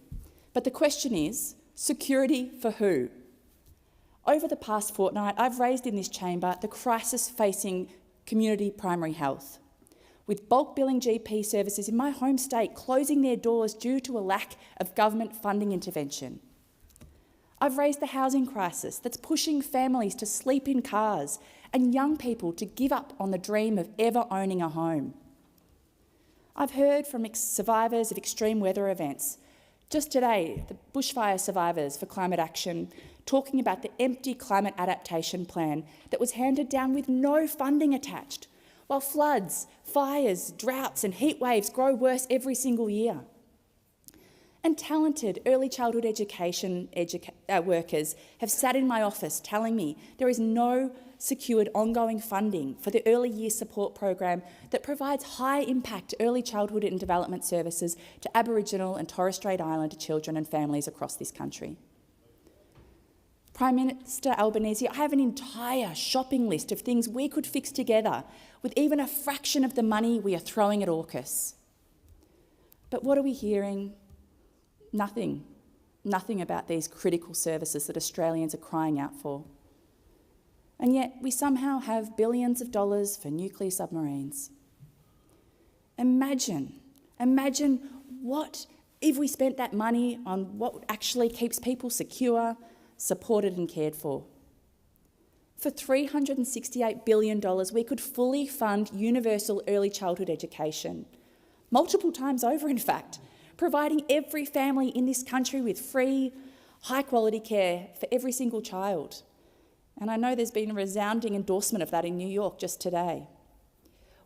but the question is, security for who? Over the past fortnight, I've raised in this chamber the crisis facing community primary health, with bulk billing GP services in my home state closing their doors due to a lack of government funding intervention. I've raised the housing crisis that's pushing families to sleep in cars and young people to give up on the dream of ever owning a home. I've heard from survivors of extreme weather events. Just today, the bushfire survivors for Climate Action talking about the empty climate adaptation plan that was handed down with no funding attached, while floods, fires, droughts and heat waves grow worse every single year. And talented early childhood education workers have sat in my office telling me there is no secured ongoing funding for the early years support program that provides high-impact early childhood and development services to Aboriginal and Torres Strait Islander children and families across this country. Prime Minister Albanese, I have an entire shopping list of things we could fix together with even a fraction of the money we are throwing at AUKUS. But what are we hearing? Nothing. Nothing about these critical services that Australians are crying out for. And yet we somehow have billions of dollars for nuclear submarines. Imagine what if we spent that money on what actually keeps people secure, supported and cared for. For $368 billion, we could fully fund universal early childhood education, multiple times over in fact, providing every family in this country with free, high-quality care for every single child. And I know there's been a resounding endorsement of that in New York just today.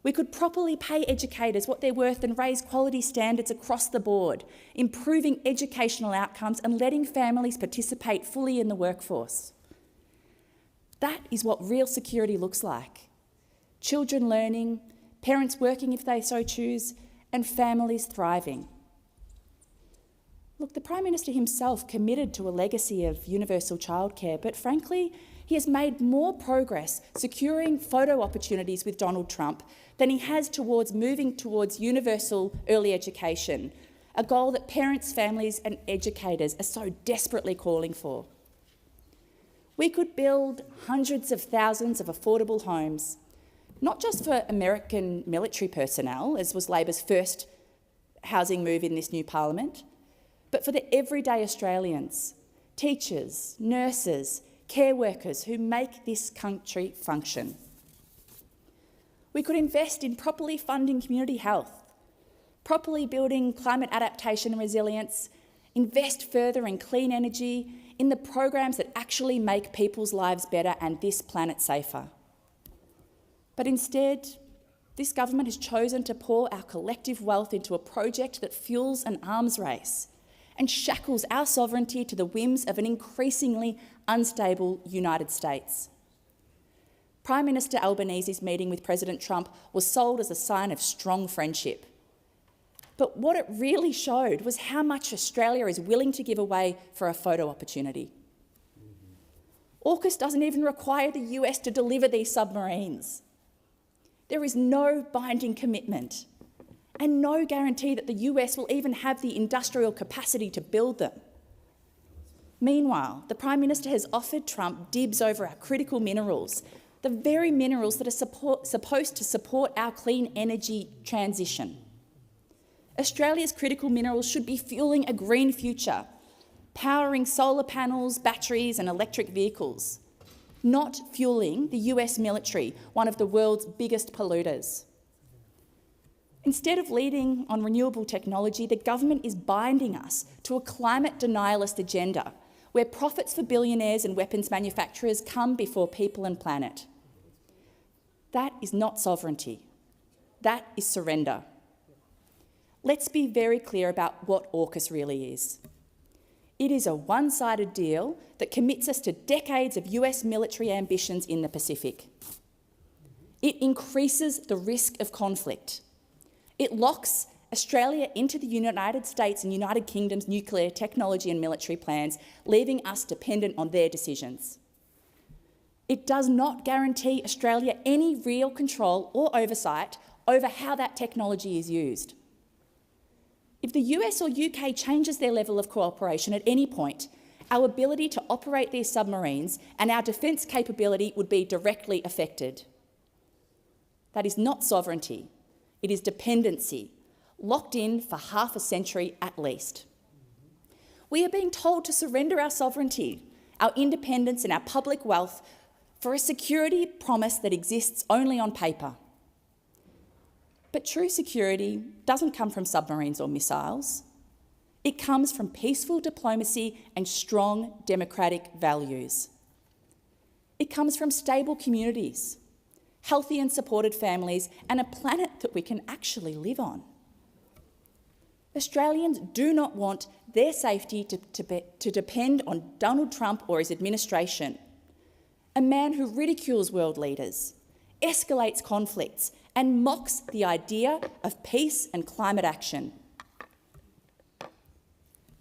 We could properly pay educators what they're worth and raise quality standards across the board, improving educational outcomes and letting families participate fully in the workforce. That is what real security looks like. Children learning, parents working if they so choose, and families thriving. Look, the Prime Minister himself committed to a legacy of universal childcare, but frankly, he has made more progress securing photo opportunities with Donald Trump than he has towards moving towards universal early education, a goal that parents, families and educators are so desperately calling for. We could build hundreds of thousands of affordable homes, not just for American military personnel, as was Labor's first housing move in this new parliament, but for the everyday Australians, teachers, nurses, care workers who make this country function. We could invest in properly funding community health, properly building climate adaptation and resilience, invest further in clean energy, in the programs that actually make people's lives better and this planet safer. But instead, this government has chosen to pour our collective wealth into a project that fuels an arms race and shackles our sovereignty to the whims of an increasingly unstable United States. Prime Minister Albanese's meeting with President Trump was sold as a sign of strong friendship. But what it really showed was how much Australia is willing to give away for a photo opportunity. AUKUS doesn't even require the US to deliver these submarines. There is no binding commitment and no guarantee that the US will even have the industrial capacity to build them. Meanwhile, the Prime Minister has offered Trump dibs over our critical minerals, the very minerals that are supposed to support our clean energy transition. Australia's critical minerals should be fuelling a green future, powering solar panels, batteries and electric vehicles, not fuelling the US military, one of the world's biggest polluters. Instead of leading on renewable technology, the government is binding us to a climate denialist agenda where profits for billionaires and weapons manufacturers come before people and planet. That is not sovereignty. That is surrender. Let's be very clear about what AUKUS really is. It is a one-sided deal that commits us to decades of US military ambitions in the Pacific. It increases the risk of conflict. It locks Australia into the United States and United Kingdom's nuclear technology and military plans, leaving us dependent on their decisions. It does not guarantee Australia any real control or oversight over how that technology is used. If the US or UK changes their level of cooperation at any point, our ability to operate these submarines and our defence capability would be directly affected. That is not sovereignty. It is dependency, locked in for half a century at least. We are being told to surrender our sovereignty, our independence and our public wealth for a security promise that exists only on paper. But true security doesn't come from submarines or missiles. It comes from peaceful diplomacy and strong democratic values. It comes from stable communities, healthy and supported families, and a planet that we can actually live on. Australians do not want their safety to depend on Donald Trump or his administration, a man who ridicules world leaders, escalates conflicts, and mocks the idea of peace and climate action.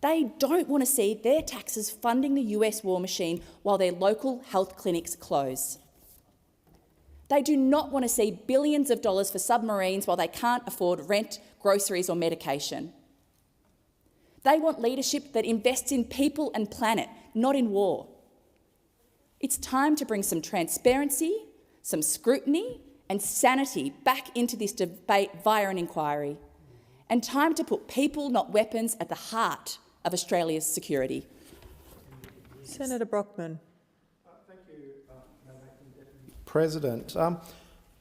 They don't want to see their taxes funding the US war machine while their local health clinics close. They do not want to see billions of dollars for submarines while they can't afford rent, groceries or medication. They want leadership that invests in people and planet, not in war. It's time to bring some transparency, some scrutiny and sanity back into this debate via an inquiry, and time to put people, not weapons, at the heart of Australia's security. Senator Brockman. Thank you, Madam Acting Deputy President.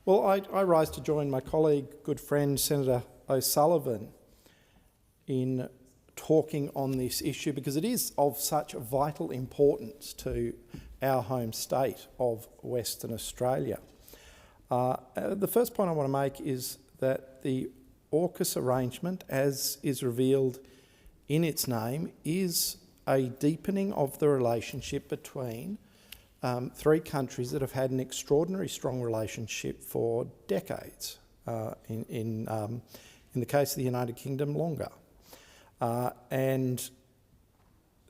Well, I rise to join my colleague, good friend, Senator O'Sullivan, in talking on this issue because it is of such vital importance to our home state of Western Australia. The first point I want to make is that the AUKUS arrangement, as is revealed in its name, is a deepening of the relationship between three countries that have had an extraordinary strong relationship for decades, in the case of the United Kingdom, longer. And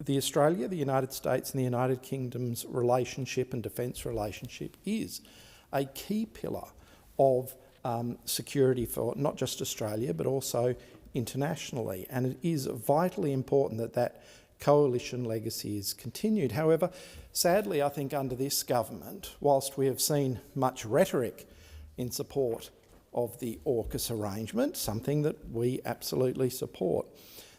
Australia, the United States and the United Kingdom's relationship and defence relationship is a key pillar of security for not just Australia but also internationally, and it is vitally important that that coalition legacy is continued. However, sadly, I think under this government, whilst we have seen much rhetoric in support of the AUKUS arrangement, something that we absolutely support,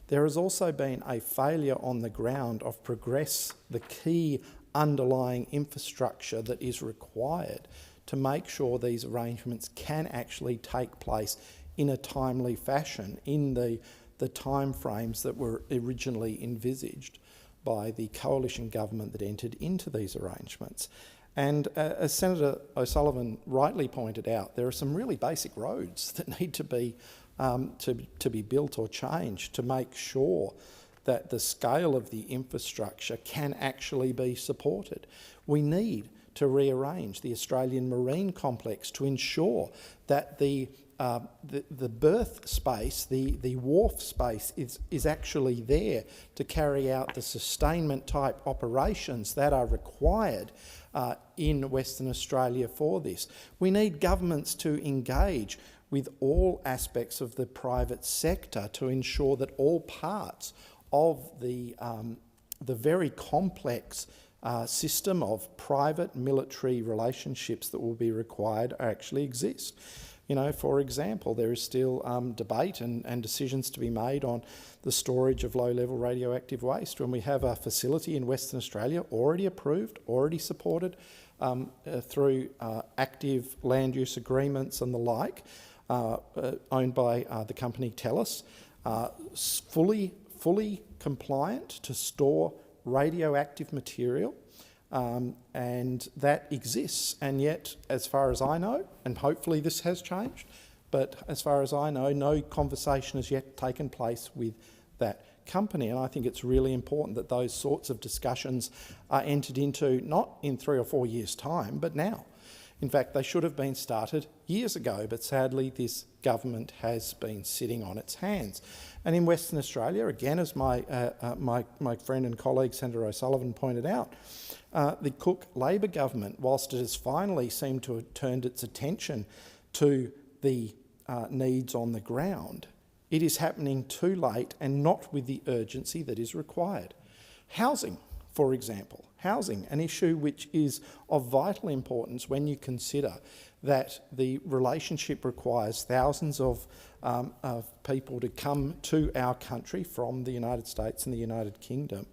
there has also been a failure on the ground of progress the key underlying infrastructure that is required to make sure these arrangements can actually take place in a timely fashion in the timeframes that were originally envisaged by the coalition government that entered into these arrangements. And as Senator O'Sullivan rightly pointed out, there are some really basic roads that need to be built or changed to make sure that the scale of the infrastructure can actually be supported. We need to rearrange the Australian marine complex to ensure that the berth space, the wharf space is actually there to carry out the sustainment type operations that are required in Western Australia for this. We need governments to engage with all aspects of the private sector to ensure that all parts of the very complex system of private military relationships that will be required actually exist. You know, for example, there is still debate and decisions to be made on the storage of low-level radioactive waste when we have a facility in Western Australia already approved, already supported through active land use agreements and the like, owned by the company TELUS, fully compliant to store radioactive material, and that exists. And yet, as far as I know, and hopefully this has changed, but as far as I know, no conversation has yet taken place with that company. And I think it's really important that those sorts of discussions are entered into not in 3 or 4 years' time, but now. In fact, they should have been started years ago, but sadly this government has been sitting on its hands. And in Western Australia, again, as my friend and colleague Senator O'Sullivan pointed out, the Cook Labor government, whilst it has finally seemed to have turned its attention to the needs on the ground, it is happening too late and not with the urgency that is required. Housing, for example. Housing, an issue which is of vital importance when you consider that the relationship requires thousands of people to come to our country from the United States and the United Kingdom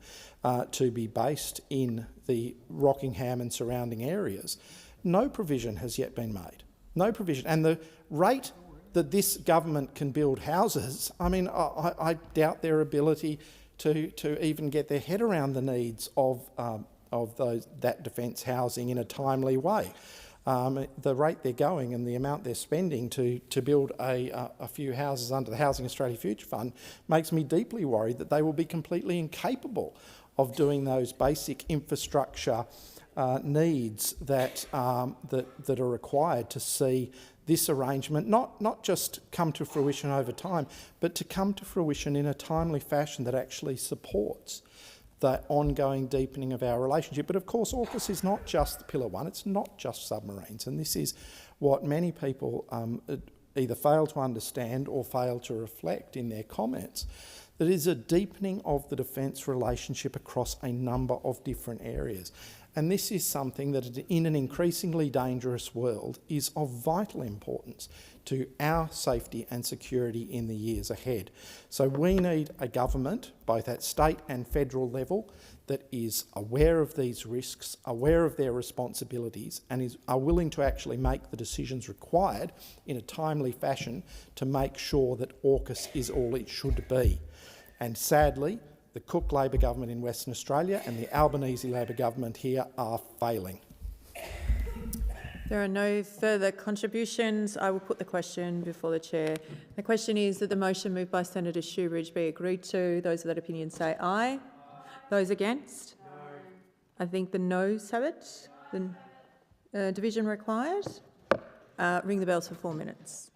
to be based in the Rockingham and surrounding areas. No provision has yet been made. No provision. And the rate that this government can build houses, I mean, I doubt their ability to even get their head around the needs of that defence housing in a timely way. The rate they're going and the amount they're spending to build a few houses under the Housing Australia Future Fund makes me deeply worried that they will be completely incapable of doing those basic infrastructure needs that are required to see this arrangement not just come to fruition over time, but to come to fruition in a timely fashion that actually supports the ongoing deepening of our relationship. But of course, AUKUS is not just Pillar 1, it's not just submarines, and this is what many people either fail to understand or fail to reflect in their comments. That is a deepening of the defence relationship across a number of different areas. And this is something that in an increasingly dangerous world is of vital importance to our safety and security in the years ahead. So we need a government, both at state and federal level, that is aware of these risks, aware of their responsibilities, and are willing to actually make the decisions required in a timely fashion to make sure that AUKUS is all it should be. And sadly, the Cook Labor government in Western Australia and the Albanese Labor government here are failing. There are no further contributions. I will put the question before the chair. The question is that the motion moved by Senator Shoebridge be agreed to. Those of that opinion say aye. Those against? No. I think the noes have it. The division required. Ring the bells for 4 minutes.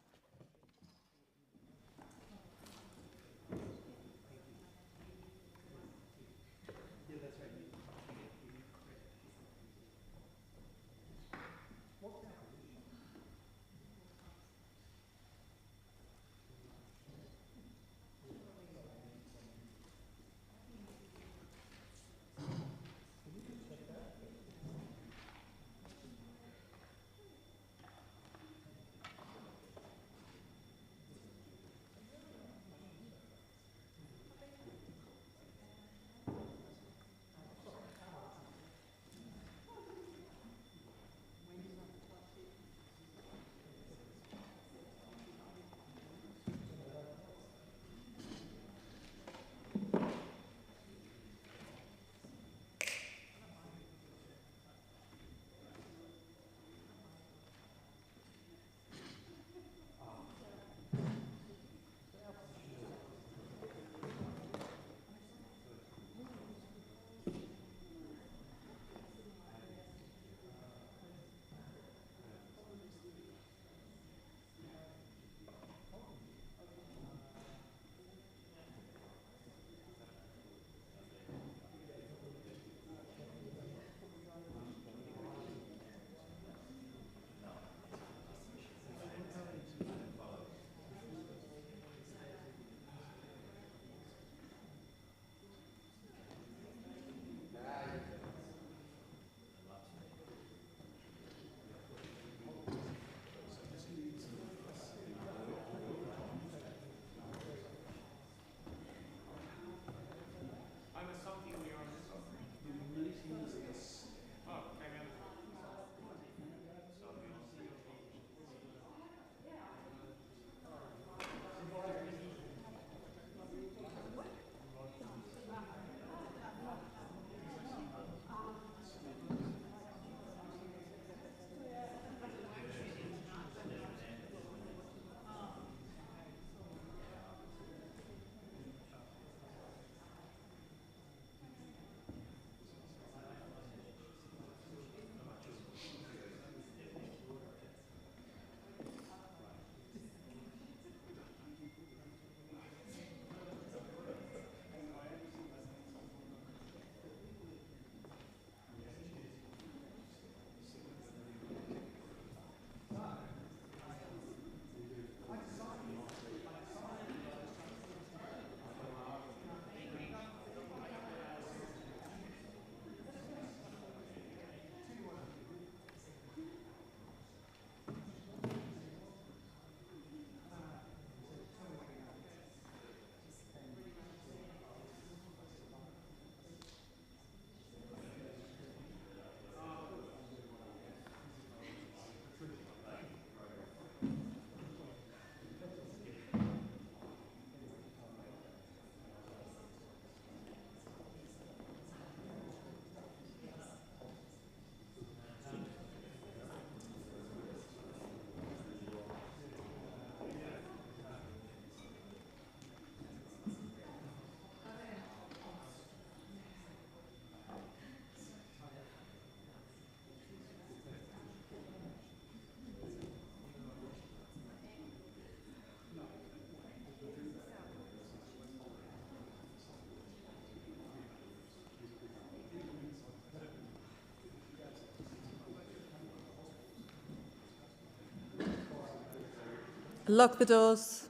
Lock the doors.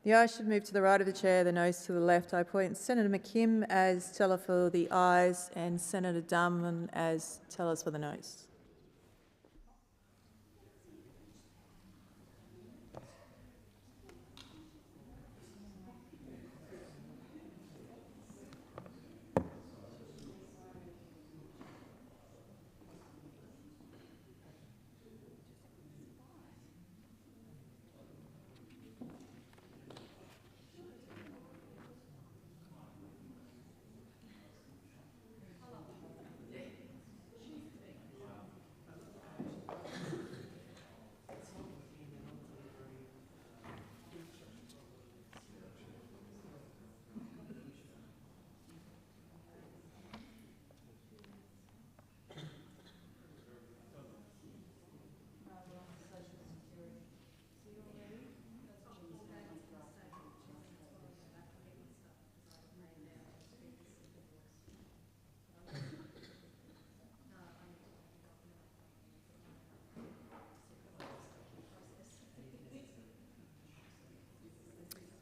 The ayes should move to the right of the chair, the noes to the left. I appoint Senator McKim as teller for the ayes and Senator Dunn as tellers for the noes.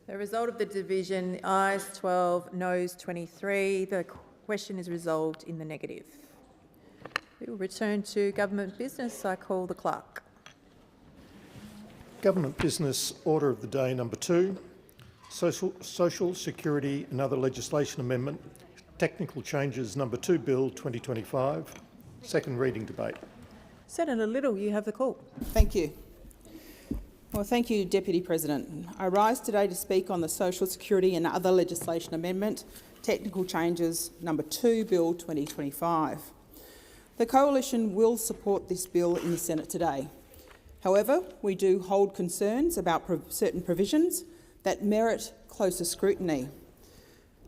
The result of the division, ayes 12, noes 23. The question is resolved in the negative. We will return to government business. I call the clerk. Government business order of the day number 2, Social Security and other legislation amendment, technical changes number 2 Bill 2025, second reading debate. Senator Little, you have the call. Thank you. Well, thank you, Deputy President. I rise today to speak on the Social Security and other legislation amendment, technical changes number 2 Bill 2025. The Coalition will support this bill in the Senate today. However, we do hold concerns about certain provisions that merit closer scrutiny.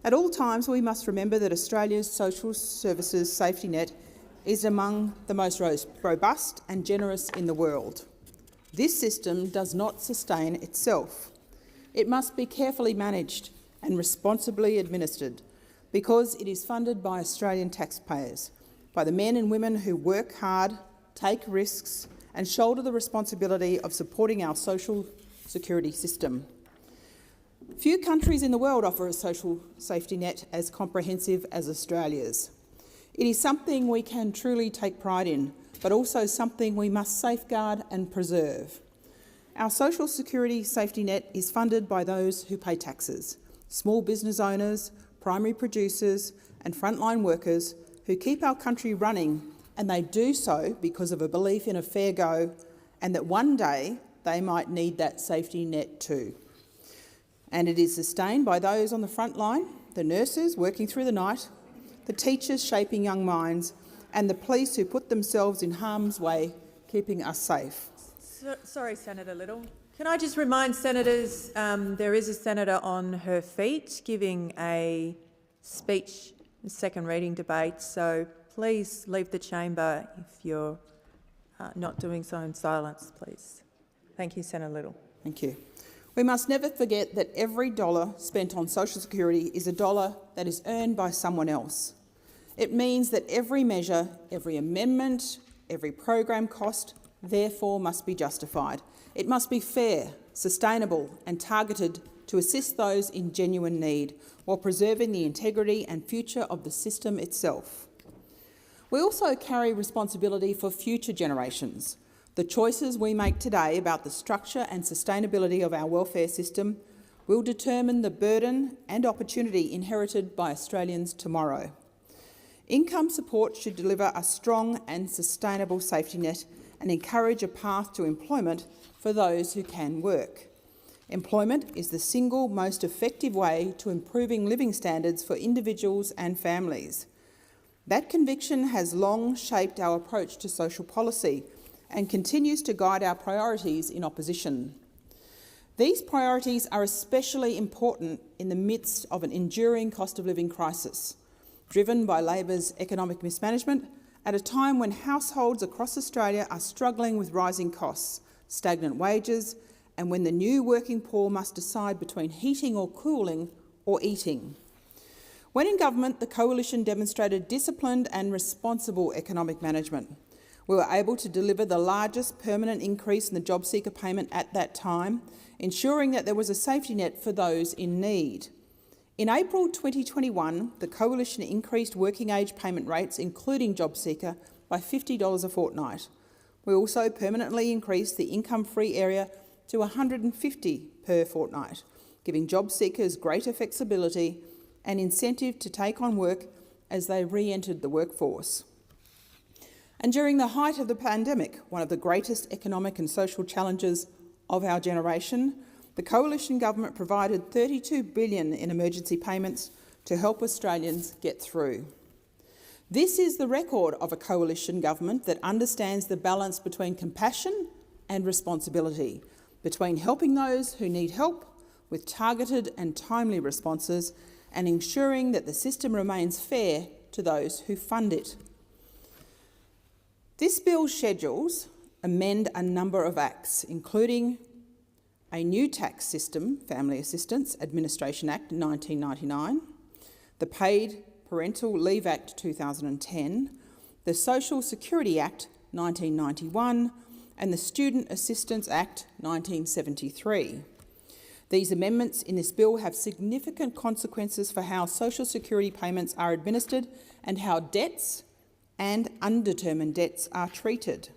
At all times, we must remember that Australia's social services safety net is among the most robust and generous in the world. This system does not sustain itself. It must be carefully managed and responsibly administered because it is funded by Australian taxpayers, by the men and women who work hard, take risks and shoulder the responsibility of supporting our social security system. Few countries in the world offer a social safety net as comprehensive as Australia's. It is something we can truly take pride in, but also something we must safeguard and preserve. Our social security safety net is funded by those who pay taxes, small business owners, primary producers and frontline workers who keep our country running, and they do so because of a belief in a fair go and that one day they might need that safety net too. And it is sustained by those on the front line, the nurses working through the night, the teachers shaping young minds, and the police who put themselves in harm's way, keeping us safe. Sorry, Senator Little. Can I just remind senators there is a senator on her feet giving a speech, a second reading debate, so please leave the chamber if you're not doing so in silence, please. Thank you, Senator Little. Thank you. We must never forget that every dollar spent on social security is a dollar that is earned by someone else. It means that every measure, every amendment, every program cost, therefore must be justified. It must be fair, sustainable and targeted to assist those in genuine need while preserving the integrity and future of the system itself. We also carry responsibility for future generations. The choices we make today about the structure and sustainability of our welfare system will determine the burden and opportunity inherited by Australians tomorrow. Income support should deliver a strong and sustainable safety net and encourage a path to employment for those who can work. Employment is the single most effective way to improving living standards for individuals and families. That conviction has long shaped our approach to social policy and continues to guide our priorities in opposition. These priorities are especially important in the midst of an enduring cost of living crisis, driven by Labor's economic mismanagement at a time when households across Australia are struggling with rising costs, stagnant wages, and when the new working poor must decide between heating or cooling or eating. When in government, the Coalition demonstrated disciplined and responsible economic management. We were able to deliver the largest permanent increase in the job seeker payment at that time, ensuring that there was a safety net for those in need. In April 2021, the Coalition increased working age payment rates, including job seeker, by $50 a fortnight. We also permanently increased the income-free area to $150 per fortnight, giving job seekers greater flexibility and incentive to take on work as they re-entered the workforce. And during the height of the pandemic, one of the greatest economic and social challenges of our generation, the Coalition Government provided $32 billion in emergency payments to help Australians get through. This is the record of a Coalition Government that understands the balance between compassion and responsibility, between helping those who need help with targeted and timely responses and ensuring that the system remains fair to those who fund it. This bill schedules amend a number of acts, including a new tax system, Family Assistance Administration Act 1999, the Paid Parental Leave Act 2010, the Social Security Act 1991, and the Student Assistance Act 1973. These amendments in this bill have significant consequences for how social security payments are administered and how debts and undetermined debts are treated.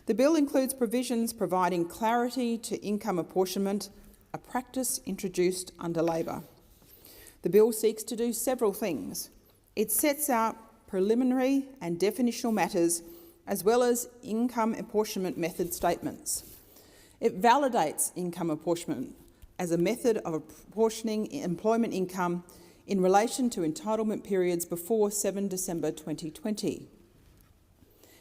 The bill includes provisions providing clarity to income apportionment, a practice introduced under Labor. The bill seeks to do several things. It sets out preliminary and definitional matters as well as income apportionment method statements. It validates income apportionment as a method of apportioning employment income in relation to entitlement periods before 7 December 2020.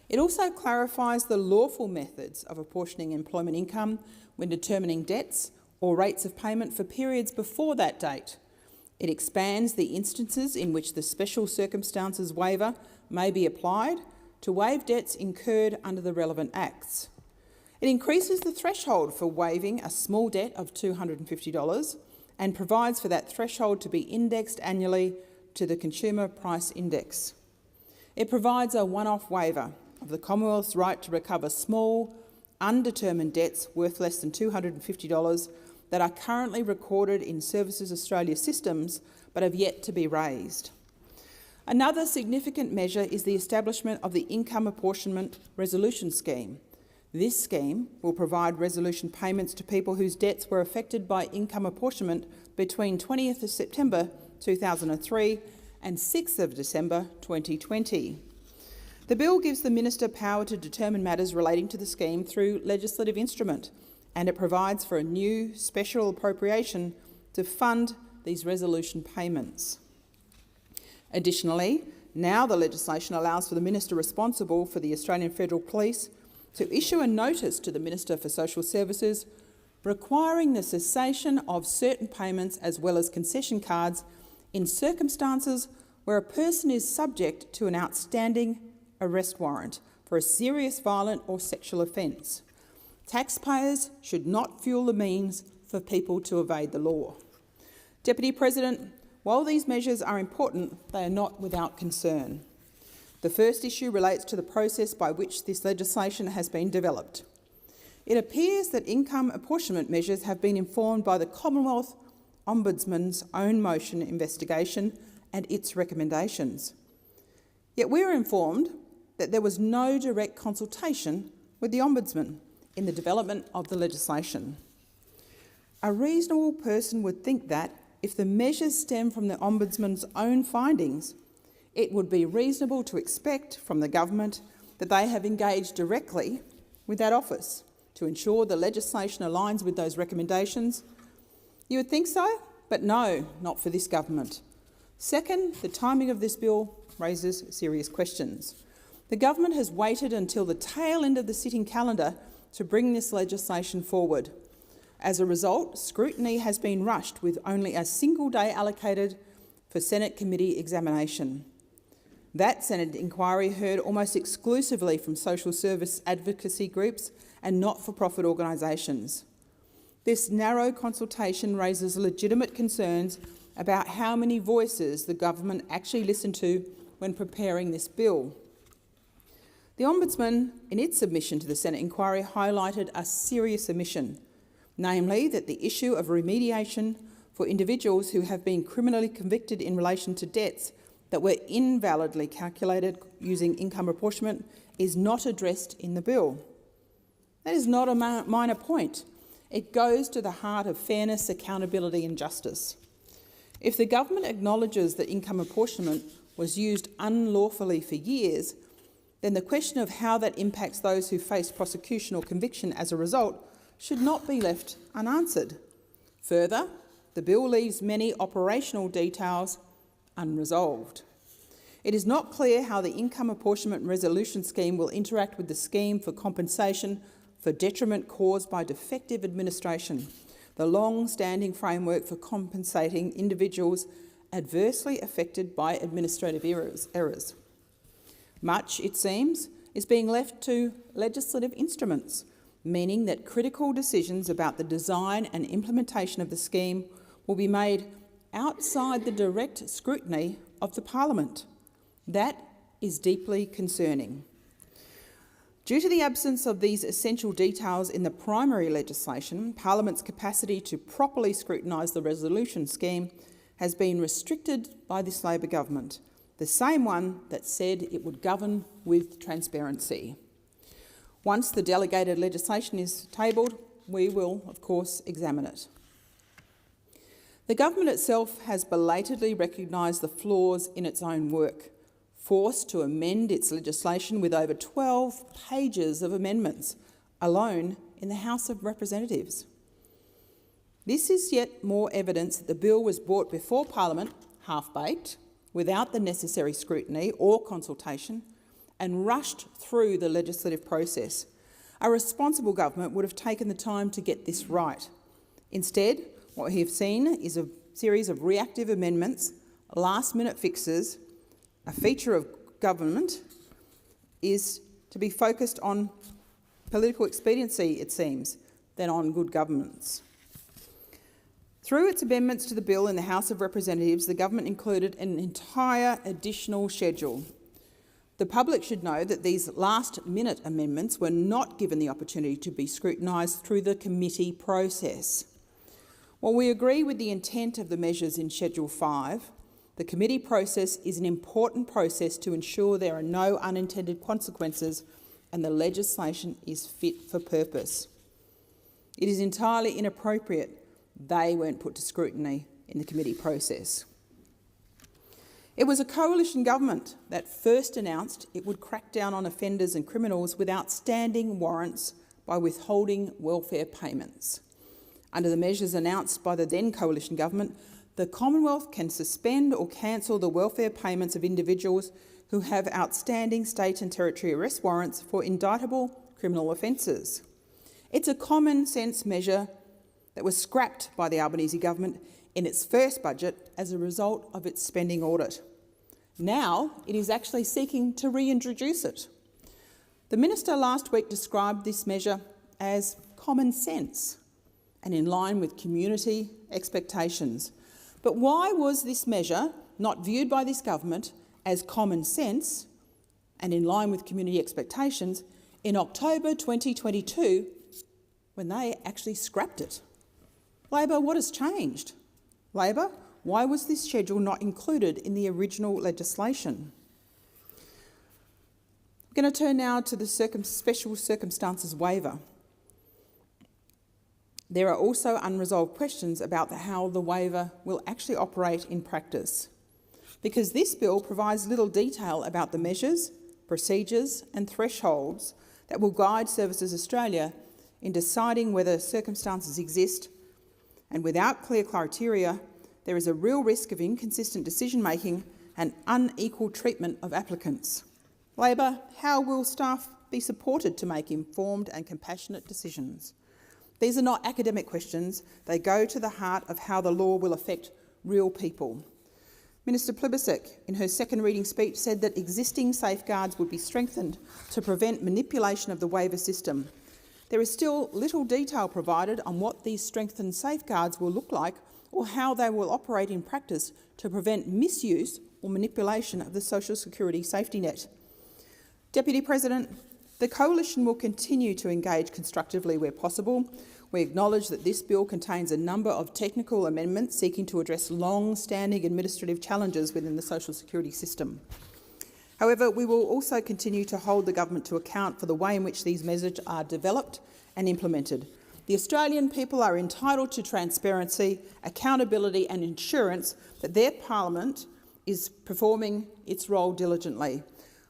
It also clarifies the lawful methods of apportioning employment income when determining debts or rates of payment for periods before that date. It expands the instances in which the special circumstances waiver may be applied to waive debts incurred under the relevant acts. It increases the threshold for waiving a small debt of $250 and provides for that threshold to be indexed annually to the Consumer Price Index. It provides a one-off waiver of the Commonwealth's right to recover small, undetermined debts worth less than $250 that are currently recorded in Services Australia systems but have yet to be raised. Another significant measure is the establishment of the Income Apportionment Resolution Scheme. This scheme will provide resolution payments to people whose debts were affected by income apportionment between 20th of September 2003 and 6th of December 2020. The bill gives the Minister power to determine matters relating to the scheme through legislative instrument, and it provides for a new special appropriation to fund these resolution payments. Additionally, now the legislation allows for the Minister responsible for the Australian Federal Police to issue a notice to the Minister for Social Services requiring the cessation of certain payments as well as concession cards in circumstances where a person is subject to an outstanding arrest warrant for a serious violent or sexual offence. Taxpayers should not fuel the means for people to evade the law. Deputy President, while these measures are important, they are not without concern. The first issue relates to the process by which this legislation has been developed. It appears that income apportionment measures have been informed by the Commonwealth Ombudsman's own motion investigation and its recommendations. Yet we are informed that there was no direct consultation with the Ombudsman in the development of the legislation. A reasonable person would think that if the measures stem from the Ombudsman's own findings, it would be reasonable to expect from the government that they have engaged directly with that office to ensure the legislation aligns with those recommendations. You would think so, but no, not for this government. Second, the timing of this bill raises serious questions. The government has waited until the tail end of the sitting calendar to bring this legislation forward. As a result, scrutiny has been rushed with only a single day allocated for Senate committee examination. That Senate inquiry heard almost exclusively from social service advocacy groups and not-for-profit organisations. This narrow consultation raises legitimate concerns about how many voices the government actually listened to when preparing this bill. The Ombudsman, in its submission to the Senate inquiry, highlighted a serious omission, namely that the issue of remediation for individuals who have been criminally convicted in relation to debts that were invalidly calculated using income apportionment is not addressed in the bill. That is not a minor point. It goes to the heart of fairness, accountability and justice. If the government acknowledges that income apportionment was used unlawfully for years, then the question of how that impacts those who face prosecution or conviction as a result should not be left unanswered. Further, the bill leaves many operational details unresolved. It is not clear how the income apportionment resolution scheme will interact with the scheme for compensation for detriment caused by defective administration, the long-standing framework for compensating individuals adversely affected by administrative errors. Much, it seems, is being left to legislative instruments, meaning that critical decisions about the design and implementation of the scheme will be made outside the direct scrutiny of the Parliament. That is deeply concerning. Due to the absence of these essential details in the primary legislation, Parliament's capacity to properly scrutinise the resolution scheme has been restricted by this Labor government, the same one that said it would govern with transparency. Once the delegated legislation is tabled, we will, of course, examine it. The government itself has belatedly recognised the flaws in its own work, forced to amend its legislation with over 12 pages of amendments alone in the House of Representatives. This is yet more evidence that the bill was brought before Parliament half-baked, without the necessary scrutiny or consultation, and rushed through the legislative process. A responsible government would have taken the time to get this right. Instead, what we have seen is a series of reactive amendments, last-minute fixes. A feature of government is to be focused on political expediency, it seems, than on good governance. Through its amendments to the bill in the House of Representatives, the government included an entire additional schedule. The public should know that these last-minute amendments were not given the opportunity to be scrutinised through the committee process. While we agree with the intent of the measures in Schedule 5, the committee process is an important process to ensure there are no unintended consequences and the legislation is fit for purpose. It is entirely inappropriate they weren't put to scrutiny in the committee process. It was a coalition government that first announced it would crack down on offenders and criminals with outstanding warrants by withholding welfare payments. Under the measures announced by the then coalition government, the Commonwealth can suspend or cancel the welfare payments of individuals who have outstanding state and territory arrest warrants for indictable criminal offences. It's a common sense measure that was scrapped by the Albanese government in its first budget as a result of its spending audit. Now it is actually seeking to reintroduce it. The Minister last week described this measure as common sense and in line with community expectations. But why was this measure not viewed by this government as common sense and in line with community expectations in October 2022 when they actually scrapped it? Labor, what has changed? Labor, why was this schedule not included in the original legislation? I'm going to turn now to the special circumstances waiver. There are also unresolved questions about how the waiver will actually operate in practice, because this bill provides little detail about the measures, procedures and thresholds that will guide Services Australia in deciding whether circumstances exist, and without clear criteria, there is a real risk of inconsistent decision-making and unequal treatment of applicants. Labor, how will staff be supported to make informed and compassionate decisions? These are not academic questions. They go to the heart of how the law will affect real people. Minister Plibersek, in her second reading speech, said that existing safeguards would be strengthened to prevent manipulation of the waiver system. There is still little detail provided on what these strengthened safeguards will look like or how they will operate in practice to prevent misuse or manipulation of the Social Security safety net. Deputy President, the Coalition will continue to engage constructively where possible. We acknowledge that this bill contains a number of technical amendments seeking to address long-standing administrative challenges within the social security system. However, we will also continue to hold the government to account for the way in which these measures are developed and implemented. The Australian people are entitled to transparency, accountability and assurance that their parliament is performing its role diligently.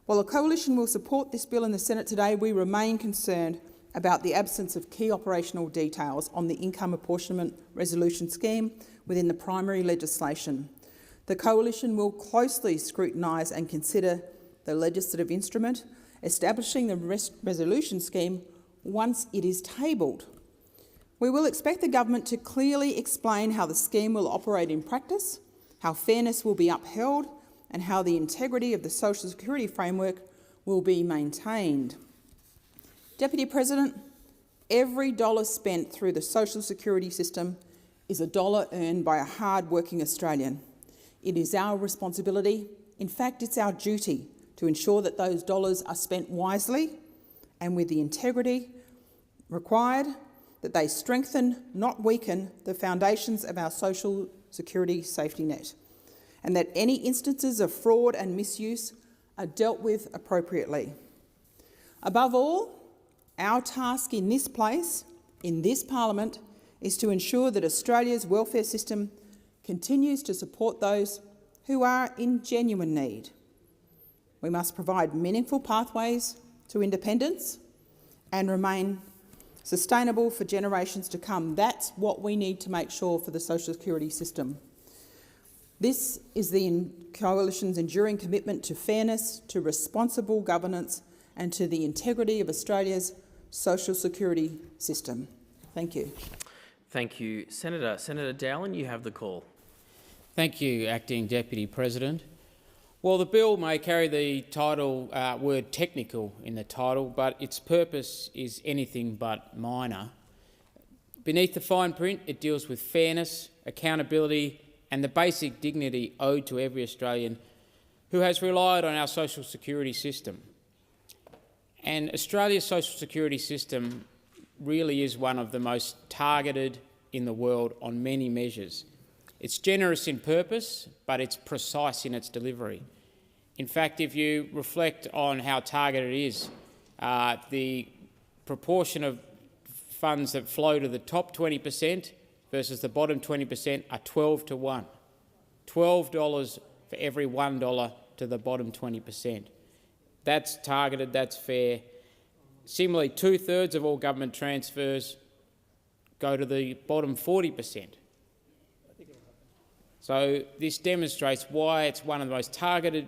While the Coalition will support this bill in the Senate today, we remain concerned about the absence of key operational details on the income apportionment resolution scheme within the primary legislation. The Coalition will closely scrutinise and consider the legislative instrument establishing the resolution scheme once it is tabled. We will expect the government to clearly explain how the scheme will operate in practice, how fairness will be upheld, and how the integrity of the social security framework will be maintained. Deputy President, every dollar spent through the social security system is a dollar earned by a hard-working Australian. It is our responsibility, in fact it's our duty, to ensure that those dollars are spent wisely and with the integrity required, that they strengthen, not weaken, the foundations of our social security safety net, and that any instances of fraud and misuse are dealt with appropriately. Above all, our task in this place, in this parliament, is to ensure that Australia's welfare system continues to support those who are in genuine need. We must provide meaningful pathways to independence and remain sustainable for generations to come. That's what we need to make sure for the social security system. This is the Coalition's enduring commitment to fairness, to responsible governance and to the integrity of Australia's social security system. Thank you. Thank you, Senator. Senator Dowling, you have the call. Thank you, Acting Deputy President. Well, the bill may carry the title, word technical in the title, but its purpose is anything but minor. Beneath the fine print, it deals with fairness, accountability and the basic dignity owed to every Australian who has relied on our social security system. And Australia's social security system really is one of the most targeted in the world on many measures. It's generous in purpose, but it's precise in its delivery. In fact, if you reflect on how targeted it is, the proportion of funds that flow to the top 20% versus the bottom 20% are 12 to 1. $12 for every $1 to the bottom 20%. That's targeted, that's fair. Similarly, 2/3 of all government transfers go to the bottom 40%. So this demonstrates why it's one of the most targeted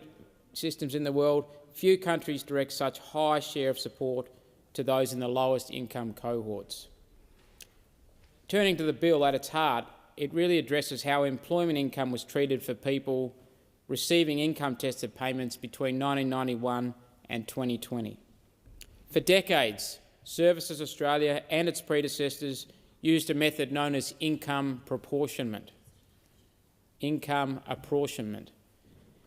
systems in the world. Few countries direct such high share of support to those in the lowest income cohorts. Turning to the bill at its heart, it really addresses how employment income was treated for people receiving income-tested payments between 1991 and 2020. For decades, Services Australia and its predecessors used a method known as income apportionment,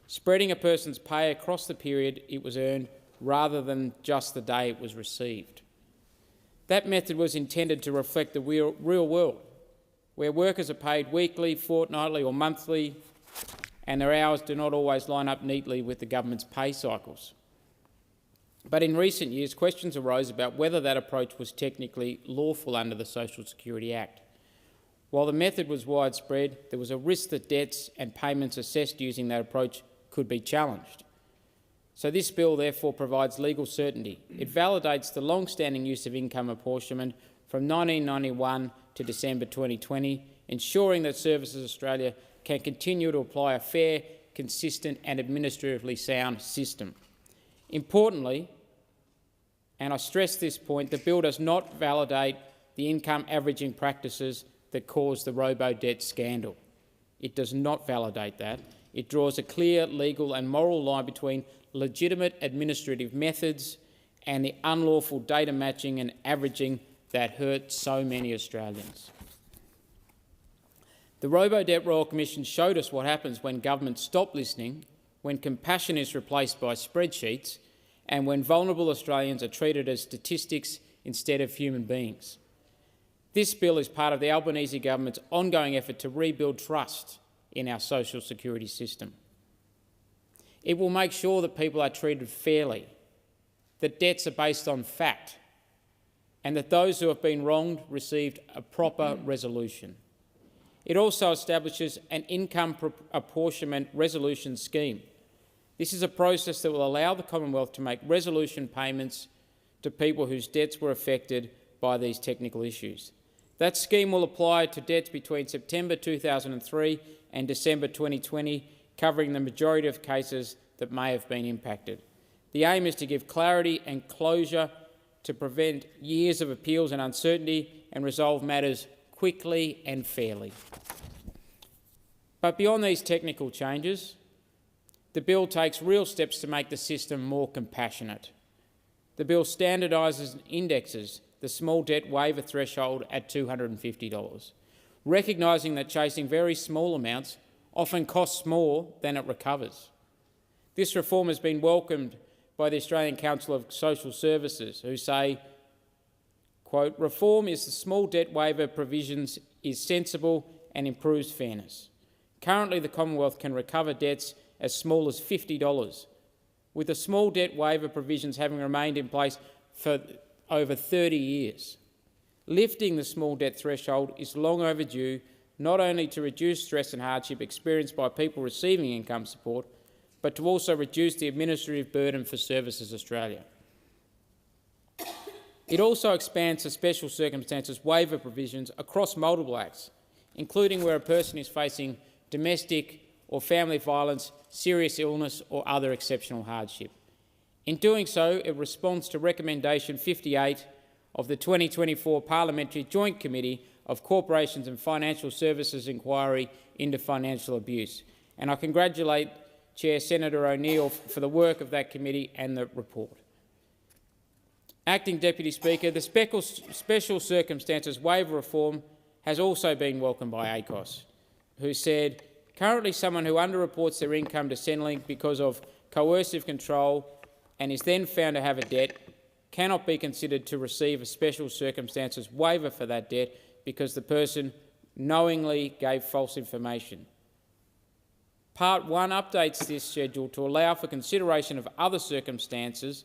spreading a person's pay across the period it was earned rather than just the day it was received. That method was intended to reflect the real world, where workers are paid weekly, fortnightly or monthly, and their hours do not always line up neatly with the government's pay cycles. But in recent years, questions arose about whether that approach was technically lawful under the Social Security Act. While the method was widespread, there was a risk that debts and payments assessed using that approach could be challenged. So this bill therefore provides legal certainty. It validates the long-standing use of income apportionment from 1991 to December 2020, ensuring that Services Australia can continue to apply a fair, consistent and administratively sound system. Importantly, and I stress this point, the bill does not validate the income averaging practices that caused the robo-debt scandal. It does not validate that. It draws a clear legal and moral line between legitimate administrative methods and the unlawful data matching and averaging that hurt so many Australians. The Robo-Debt Royal Commission showed us what happens when governments stop listening, when compassion is replaced by spreadsheets, and when vulnerable Australians are treated as statistics instead of human beings. This bill is part of the Albanese government's ongoing effort to rebuild trust in our social security system. It will make sure that people are treated fairly, that debts are based on fact, and that those who have been wronged received a proper resolution. It also establishes an income apportionment resolution scheme. This is a process that will allow the Commonwealth to make resolution payments to people whose debts were affected by these technical issues. That scheme will apply to debts between September 2003 and December 2020, covering the majority of cases that may have been impacted. The aim is to give clarity and closure to prevent years of appeals and uncertainty and resolve matters quickly and fairly. But beyond these technical changes, the bill takes real steps to make the system more compassionate. The bill standardises and indexes the small debt waiver threshold at $250, recognising that chasing very small amounts often costs more than it recovers. This reform has been welcomed by the Australian Council of Social Services, who say, quote, "Reform is the small debt waiver provisions is sensible and improves fairness. Currently, the Commonwealth can recover debts as small as $50, with the small debt waiver provisions having remained in place for over 30 years. Lifting the small debt threshold is long overdue, not only to reduce stress and hardship experienced by people receiving income support, but to also reduce the administrative burden for Services Australia. It also expands the special circumstances waiver provisions across multiple acts, including where a person is facing domestic or family violence, serious illness or other exceptional hardship. In doing so, it responds to Recommendation 58 of the 2024 Parliamentary Joint Committee of Corporations and Financial Services Inquiry into Financial Abuse. And I congratulate Chair Senator O'Neill for the work of that committee and the report. Acting Deputy Speaker, the Special Circumstances Waiver Reform has also been welcomed by ACOS, who said, currently someone who underreports their income to Centrelink because of coercive control and is then found to have a debt cannot be considered to receive a special circumstances waiver for that debt because the person knowingly gave false information. Part 1 updates this schedule to allow for consideration of other circumstances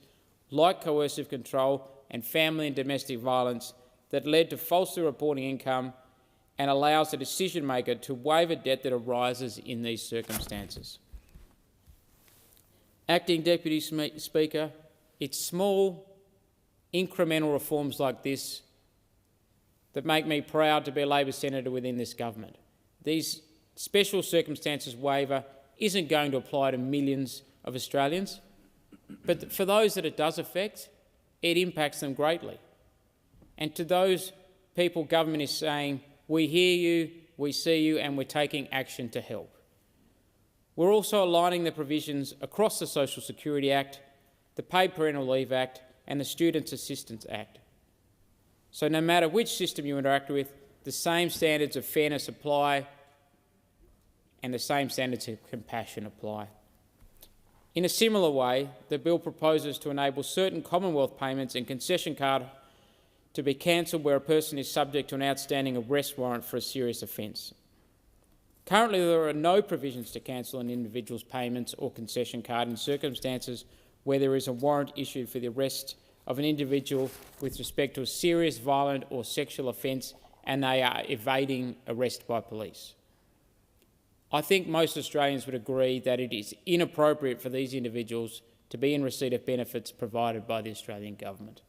like coercive control and family and domestic violence that led to falsely reporting income, and allows the decision-maker to waive a debt that arises in these circumstances. Acting Deputy Speaker, it's small, incremental reforms like this that make me proud to be a Labor senator within this government. These special circumstances waiver isn't going to apply to millions of Australians, but for those that it does affect, it impacts them greatly. And to those people, government is saying, we hear you, we see you, and we're taking action to help. We're also aligning the provisions across the Social Security Act, the Paid Parental Leave Act and the Students' Assistance Act. So no matter which system you interact with, the same standards of fairness apply and the same standards of compassion apply. In a similar way, the bill proposes to enable certain Commonwealth payments and concession card to be cancelled where a person is subject to an outstanding arrest warrant for a serious offence. Currently, there are no provisions to cancel an individual's payments or concession card in circumstances where there is a warrant issued for the arrest of an individual with respect to a serious, violent or sexual offence and they are evading arrest by police. I think most Australians would agree that it is inappropriate for these individuals to be in receipt of benefits provided by the Australian government.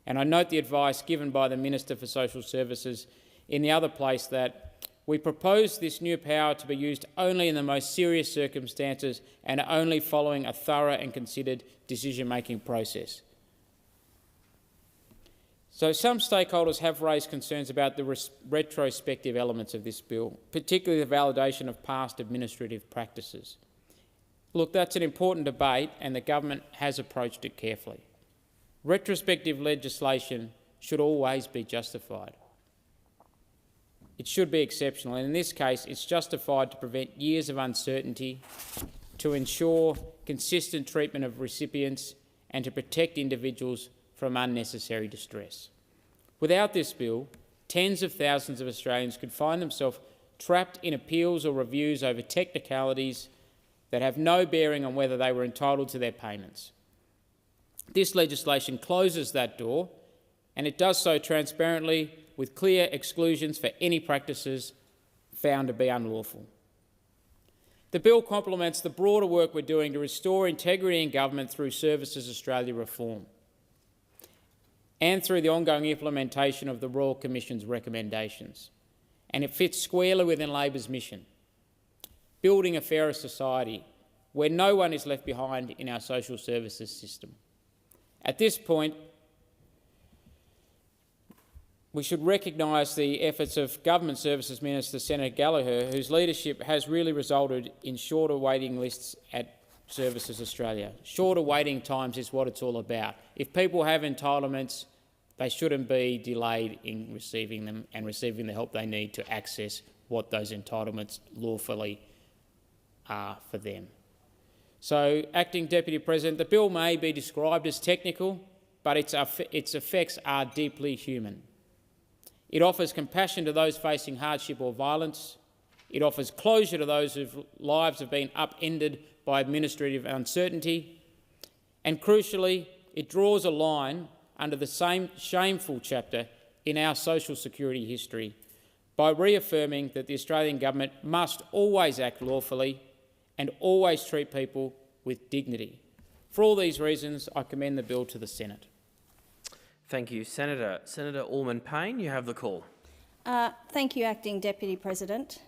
And I note the advice given by the Minister for Social Services in the other place that we propose this new power to be used only in the most serious circumstances and only following a thorough and considered decision-making process. So some stakeholders have raised concerns about the retrospective elements of this bill, particularly the validation of past administrative practices. Look, that's an important debate and the government has approached it carefully. Retrospective legislation should always be justified. It should be exceptional, and in this case it's justified to prevent years of uncertainty, to ensure consistent treatment of recipients and to protect individuals from unnecessary distress. Without this bill, tens of thousands of Australians could find themselves trapped in appeals or reviews over technicalities that have no bearing on whether they were entitled to their payments. This legislation closes that door, and it does so transparently with clear exclusions for any practices found to be unlawful. The bill complements the broader work we're doing to restore integrity in government through Services Australia reform and through the ongoing implementation of the Royal Commission's recommendations. And it fits squarely within Labor's mission, building a fairer society where no one is left behind in our social services system. At this point, we should recognise the efforts of Government Services Minister Senator Gallagher, whose leadership has really resulted in shorter waiting lists at Services Australia. Shorter waiting times is what it's all about. If people have entitlements, they shouldn't be delayed in receiving them and receiving the help they need to access what those entitlements lawfully are for them. So, Acting Deputy President, the bill may be described as technical, but its effects are deeply human. It offers compassion to those facing hardship or violence. It offers closure to those whose lives have been upended by administrative uncertainty. And crucially, it draws a line under the same shameful chapter in our social security history by reaffirming that the Australian government must always act lawfully and always treat people with dignity. For all these reasons, I commend the bill to the Senate. Thank you. Senator Allman-Payne, you have the call. Thank you, Acting Deputy President.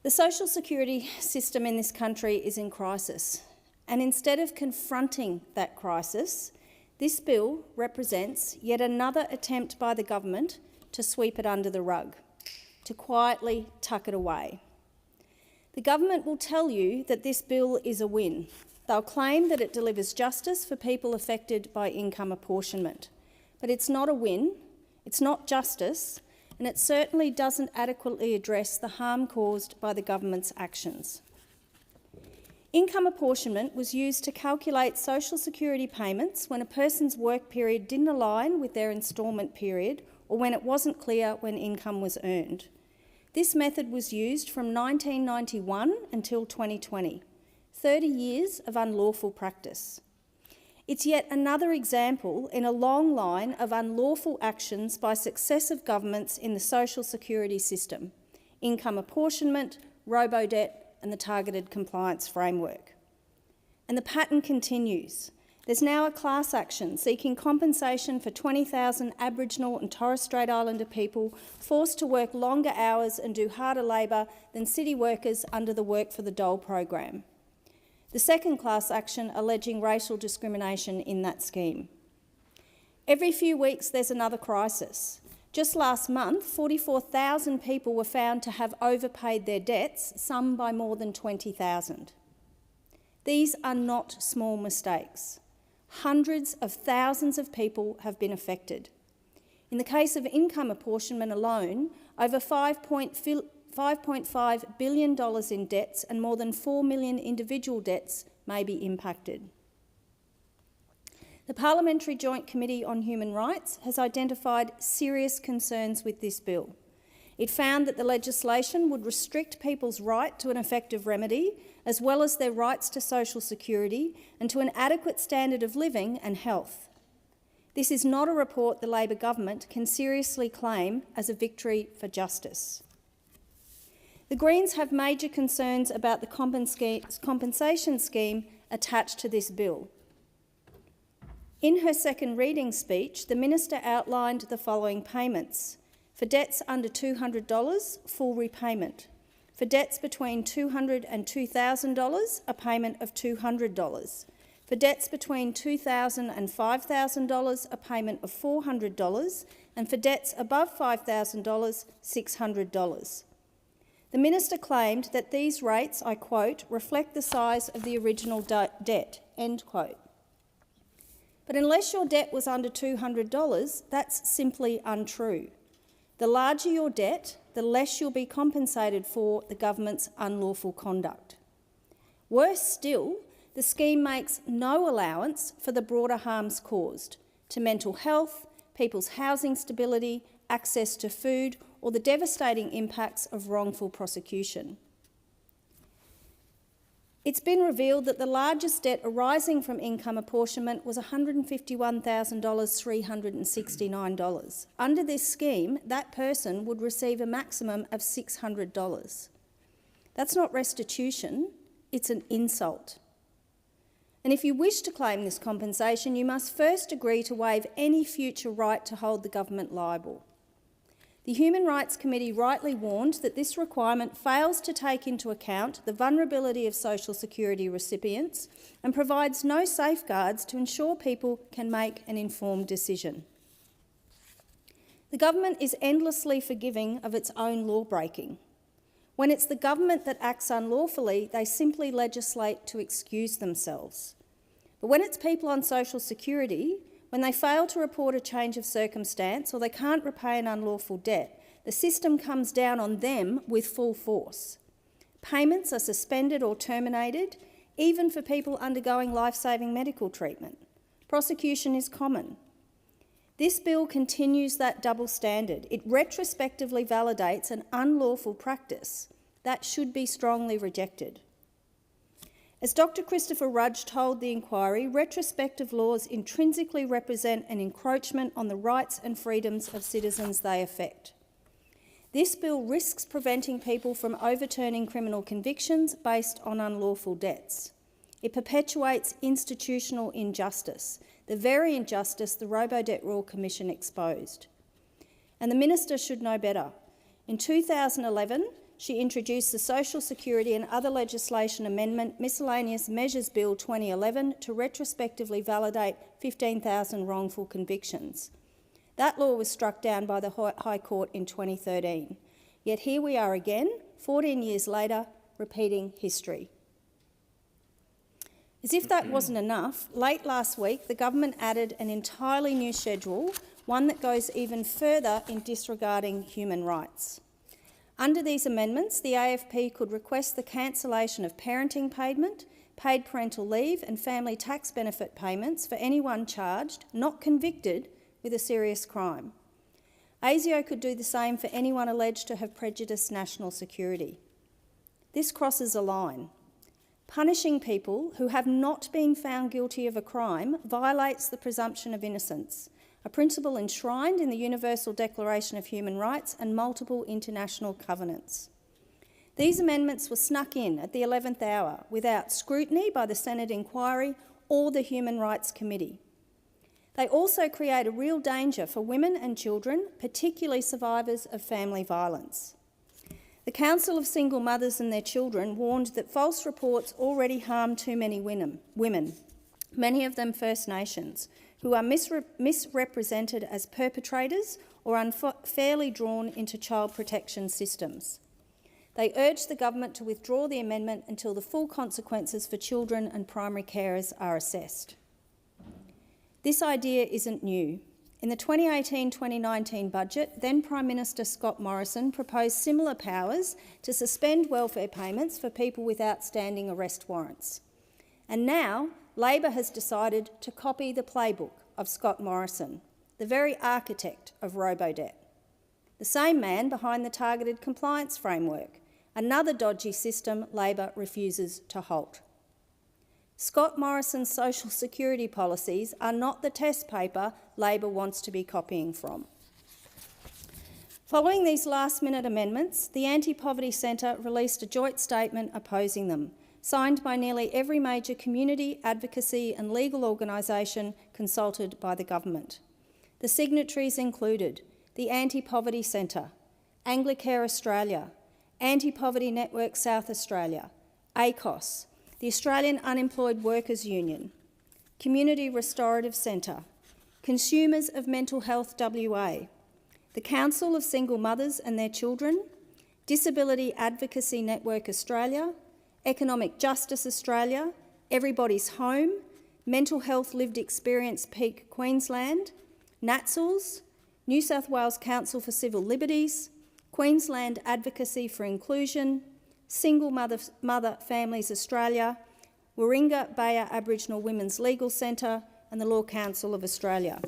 The social security system in this country is in crisis, and instead of confronting that crisis, this bill represents yet another attempt by the government to sweep it under the rug, to quietly tuck it away. The government will tell you that this bill is a win. They'll claim that it delivers justice for people affected by income apportionment. But it's not a win, it's not justice, and it certainly doesn't adequately address the harm caused by the government's actions. Income apportionment was used to calculate social security payments when a person's work period didn't align with their instalment period or when it wasn't clear when income was earned. This method was used from 1991 until 2020, 30 years of unlawful practice. It's yet another example in a long line of unlawful actions by successive governments in the social security system: income apportionment, robo-debt and the targeted compliance framework. And the pattern continues. There's now a class action seeking compensation for 20,000 Aboriginal and Torres Strait Islander people forced to work longer hours and do harder labour than city workers under the Work for the Dole program. The second class action alleging racial discrimination in that scheme. Every few weeks there's another crisis. Just last month, 44,000 people were found to have overpaid their debts, some by more than 20,000. These are not small mistakes. Hundreds of thousands of people have been affected. In the case of income apportionment alone, over $5.5 billion in debts and more than 4 million individual debts may be impacted. The Parliamentary Joint Committee on Human Rights has identified serious concerns with this bill. It found that the legislation would restrict people's right to an effective remedy, as well as their rights to social security and to an adequate standard of living and health. This is not a report the Labor government can seriously claim as a victory for justice. The Greens have major concerns about the compensation scheme attached to this bill. In her second reading speech, the Minister outlined the following payments. For debts under $200, full repayment. For debts between $200 and $2,000, a payment of $200. For debts between $2,000 and $5,000, a payment of $400. And for debts above $5,000, $600. The Minister claimed that these rates, I quote, reflect the size of the original debt, end quote. But unless your debt was under $200, that's simply untrue. The larger your debt, the less you'll be compensated for the government's unlawful conduct. Worse still, the scheme makes no allowance for the broader harms caused to mental health, people's housing stability, access to food, or the devastating impacts of wrongful prosecution. It's been revealed that the largest debt arising from income apportionment was $151,369. Under this scheme, that person would receive a maximum of $600. That's not restitution, it's an insult. And if you wish to claim this compensation, you must first agree to waive any future right to hold the government liable. The Human Rights Committee rightly warned that this requirement fails to take into account the vulnerability of social security recipients and provides no safeguards to ensure people can make an informed decision. The government is endlessly forgiving of its own law-breaking. When it's the government that acts unlawfully, they simply legislate to excuse themselves. But when it's people on social security, when they fail to report a change of circumstance or they can't repay an unlawful debt, the system comes down on them with full force. Payments are suspended or terminated, even for people undergoing life-saving medical treatment. Prosecution is common. This bill continues that double standard. It retrospectively validates an unlawful practice that should be strongly rejected. As Dr. Christopher Rudge told the inquiry, retrospective laws intrinsically represent an encroachment on the rights and freedoms of citizens they affect. This bill risks preventing people from overturning criminal convictions based on unlawful debts. It perpetuates institutional injustice, the very injustice the Robo-Debt Royal Commission exposed. And the Minister should know better. In 2011, she introduced the Social Security and Other Legislation Amendment Miscellaneous Measures Bill 2011 to retrospectively validate 15,000 wrongful convictions. That law was struck down by the High Court in 2013. Yet here we are again, 14 years later, repeating history. As if that wasn't enough, late last week the government added an entirely new schedule, one that goes even further in disregarding human rights. Under these amendments, the AFP could request the cancellation of parenting payment, paid parental leave and family tax benefit payments for anyone charged, not convicted, with a serious crime. ASIO could do the same for anyone alleged to have prejudiced national security. This crosses a line. Punishing people who have not been found guilty of a crime violates the presumption of innocence, a principle enshrined in the Universal Declaration of Human Rights and multiple international covenants. These amendments were snuck in at the 11th hour without scrutiny by the Senate inquiry or the Human Rights Committee. They also create a real danger for women and children, particularly survivors of family violence. The Council of Single Mothers and Their Children warned that false reports already harm too many women, many of them First Nations, who are misrepresented as perpetrators or unfairly drawn into child protection systems. They urged the government to withdraw the amendment until the full consequences for children and primary carers are assessed. This idea isn't new. In the 2018-2019 budget, then Prime Minister Scott Morrison proposed similar powers to suspend welfare payments for people with outstanding arrest warrants. And now, Labor has decided to copy the playbook of Scott Morrison, the very architect of Robo-Debt. The same man behind the targeted compliance framework, another dodgy system Labor refuses to halt. Scott Morrison's social security policies are not the test paper Labor wants to be copying from. Following these last-minute amendments, the Anti-Poverty Centre released a joint statement opposing them, signed by nearly every major community, advocacy and legal organisation consulted by the government. The signatories included the Anti-Poverty Centre, Anglicare Australia, Anti-Poverty Network South Australia, ACOS, the Australian Unemployed Workers Union, Community Restorative Centre, Consumers of Mental Health WA, the Council of Single Mothers and Their Children, Disability Advocacy Network Australia, Economic Justice Australia, Everybody's Home, Mental Health Lived Experience Peak Queensland, NATSLS, New South Wales Council for Civil Liberties, Queensland Advocacy for Inclusion, Single Mother Families Australia, Warringah Bayer Aboriginal Women's Legal Centre and the Law Council of Australia.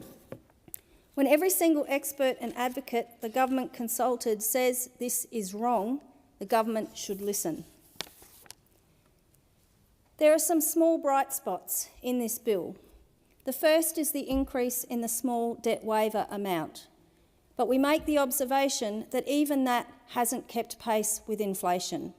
When every single expert and advocate the government consulted says this is wrong, the government should listen. There are some small bright spots in this bill. The first is the increase in the small debt waiver amount, but we make the observation that even that hasn't kept pace with inflation.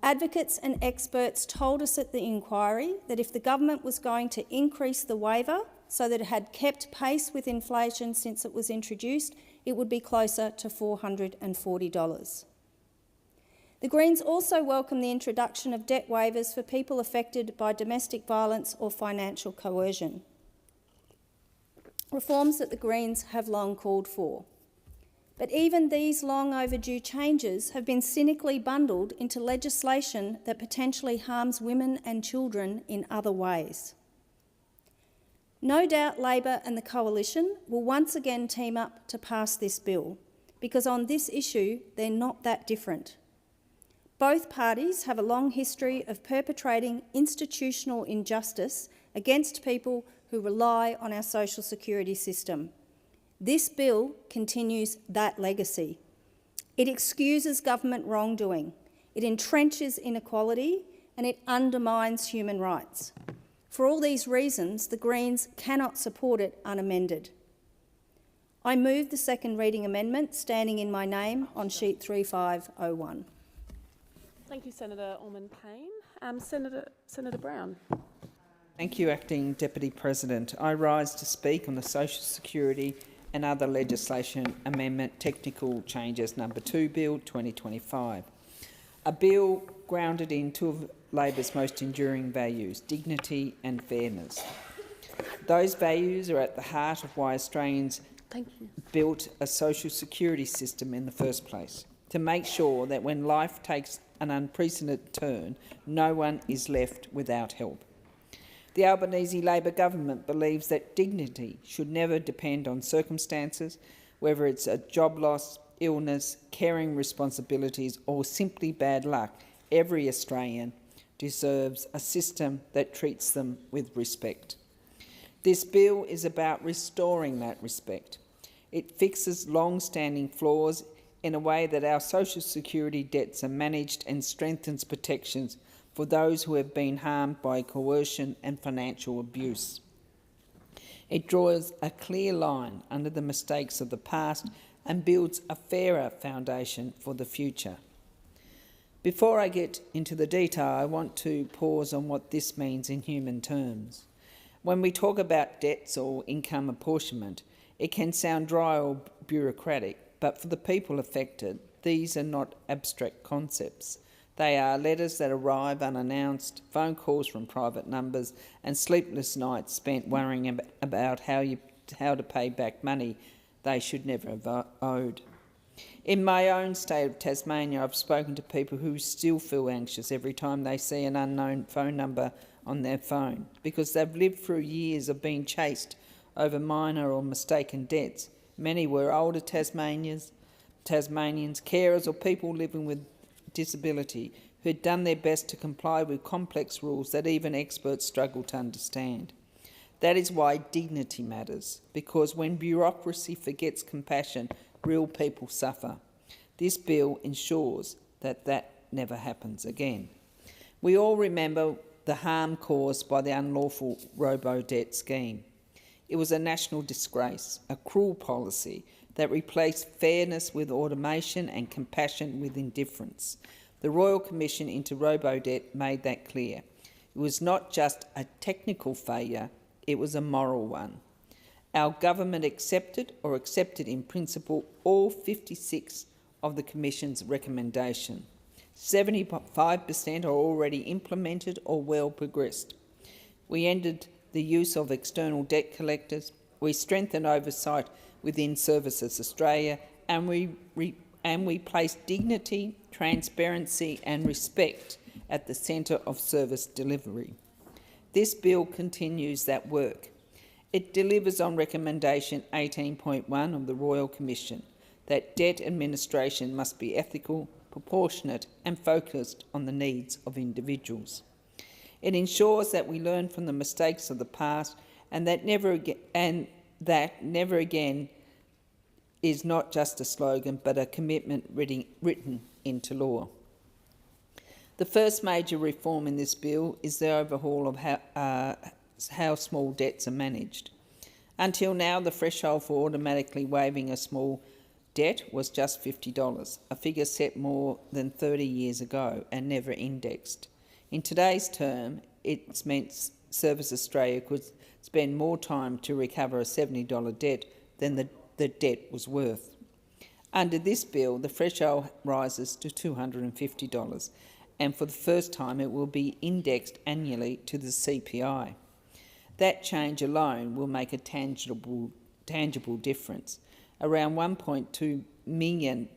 Advocates and experts told us at the inquiry that if the government was going to increase the waiver so that it had kept pace with inflation since it was introduced, it would be closer to $440. The Greens also welcome the introduction of debt waivers for people affected by domestic violence or financial coercion, reforms that the Greens have long called for. But even these long overdue changes have been cynically bundled into legislation that potentially harms women and children in other ways. No doubt Labor and the Coalition will once again team up to pass this bill, because on this issue they're not that different. Both parties have a long history of perpetrating institutional injustice against people who rely on our social security system. This bill continues that legacy. It excuses government wrongdoing, it entrenches inequality, and it undermines human rights. For all these reasons, the Greens cannot support it unamended. I move the second reading amendment standing in my name on sheet 3501. Thank you, Senator Orman-Payne. Senator Brown. Thank you, Acting Deputy President. I rise to speak on the Social Security and other legislation amendment technical changes number 2 Bill 2025. A bill grounded in two of Labor's most enduring values, dignity and fairness. Those values are at the heart of why Australians built a social security system in the first place, to make sure that when life takes an unprecedented turn, no one is left without help. The Albanese Labor government believes that dignity should never depend on circumstances, whether it's a job loss, illness, caring responsibilities or simply bad luck. Every Australian deserves a system that treats them with respect. This bill is about restoring that respect. It fixes long-standing flaws in a way that our social security debts are managed and strengthens protections for those who have been harmed by coercion and financial abuse. It draws a clear line under the mistakes of the past and builds a fairer foundation for the future. Before I get into the detail, I want to pause on what this means in human terms. When we talk about debts or income apportionment, it can sound dry or bureaucratic, but for the people affected, these are not abstract concepts. They are letters that arrive unannounced, phone calls from private numbers, and sleepless nights spent worrying about how to pay back money they should never have owed. In my own state of Tasmania, I've spoken to people who still feel anxious every time they see an unknown phone number on their phone, because they've lived through years of being chased over minor or mistaken debts. Many were older Tasmanians, carers or people living with disability who had done their best to comply with complex rules that even experts struggle to understand. That is why dignity matters, because when bureaucracy forgets compassion, real people suffer. This bill ensures that that never happens again. We all remember the harm caused by the unlawful robo-debt scheme. It was a national disgrace, a cruel policy that replaced fairness with automation and compassion with indifference. The Royal Commission into robo-debt made that clear. It was not just a technical failure, it was a moral one. Our government accepted in principle all 56 of the Commission's recommendations. 75% are already implemented or well progressed. We ended the use of external debt collectors, we strengthened oversight within Services Australia, and we placed dignity, transparency and respect at the centre of service delivery. This bill continues that work. It delivers on recommendation 18.1 of the Royal Commission that debt administration must be ethical, proportionate and focused on the needs of individuals. It ensures that we learn from the mistakes of the past and that never again is not just a slogan but a commitment written into law. The first major reform in this bill is the overhaul of how small debts are managed. Until now, the threshold for automatically waiving a small debt was just $50, a figure set more than 30 years ago and never indexed. In today's term, it's meant Service Australia could spend more time to recover a $70 debt than the debt was worth. Under this bill, the threshold rises to $250, and for the first time it will be indexed annually to the CPI. That change alone will make a tangible difference. Around 1.2 million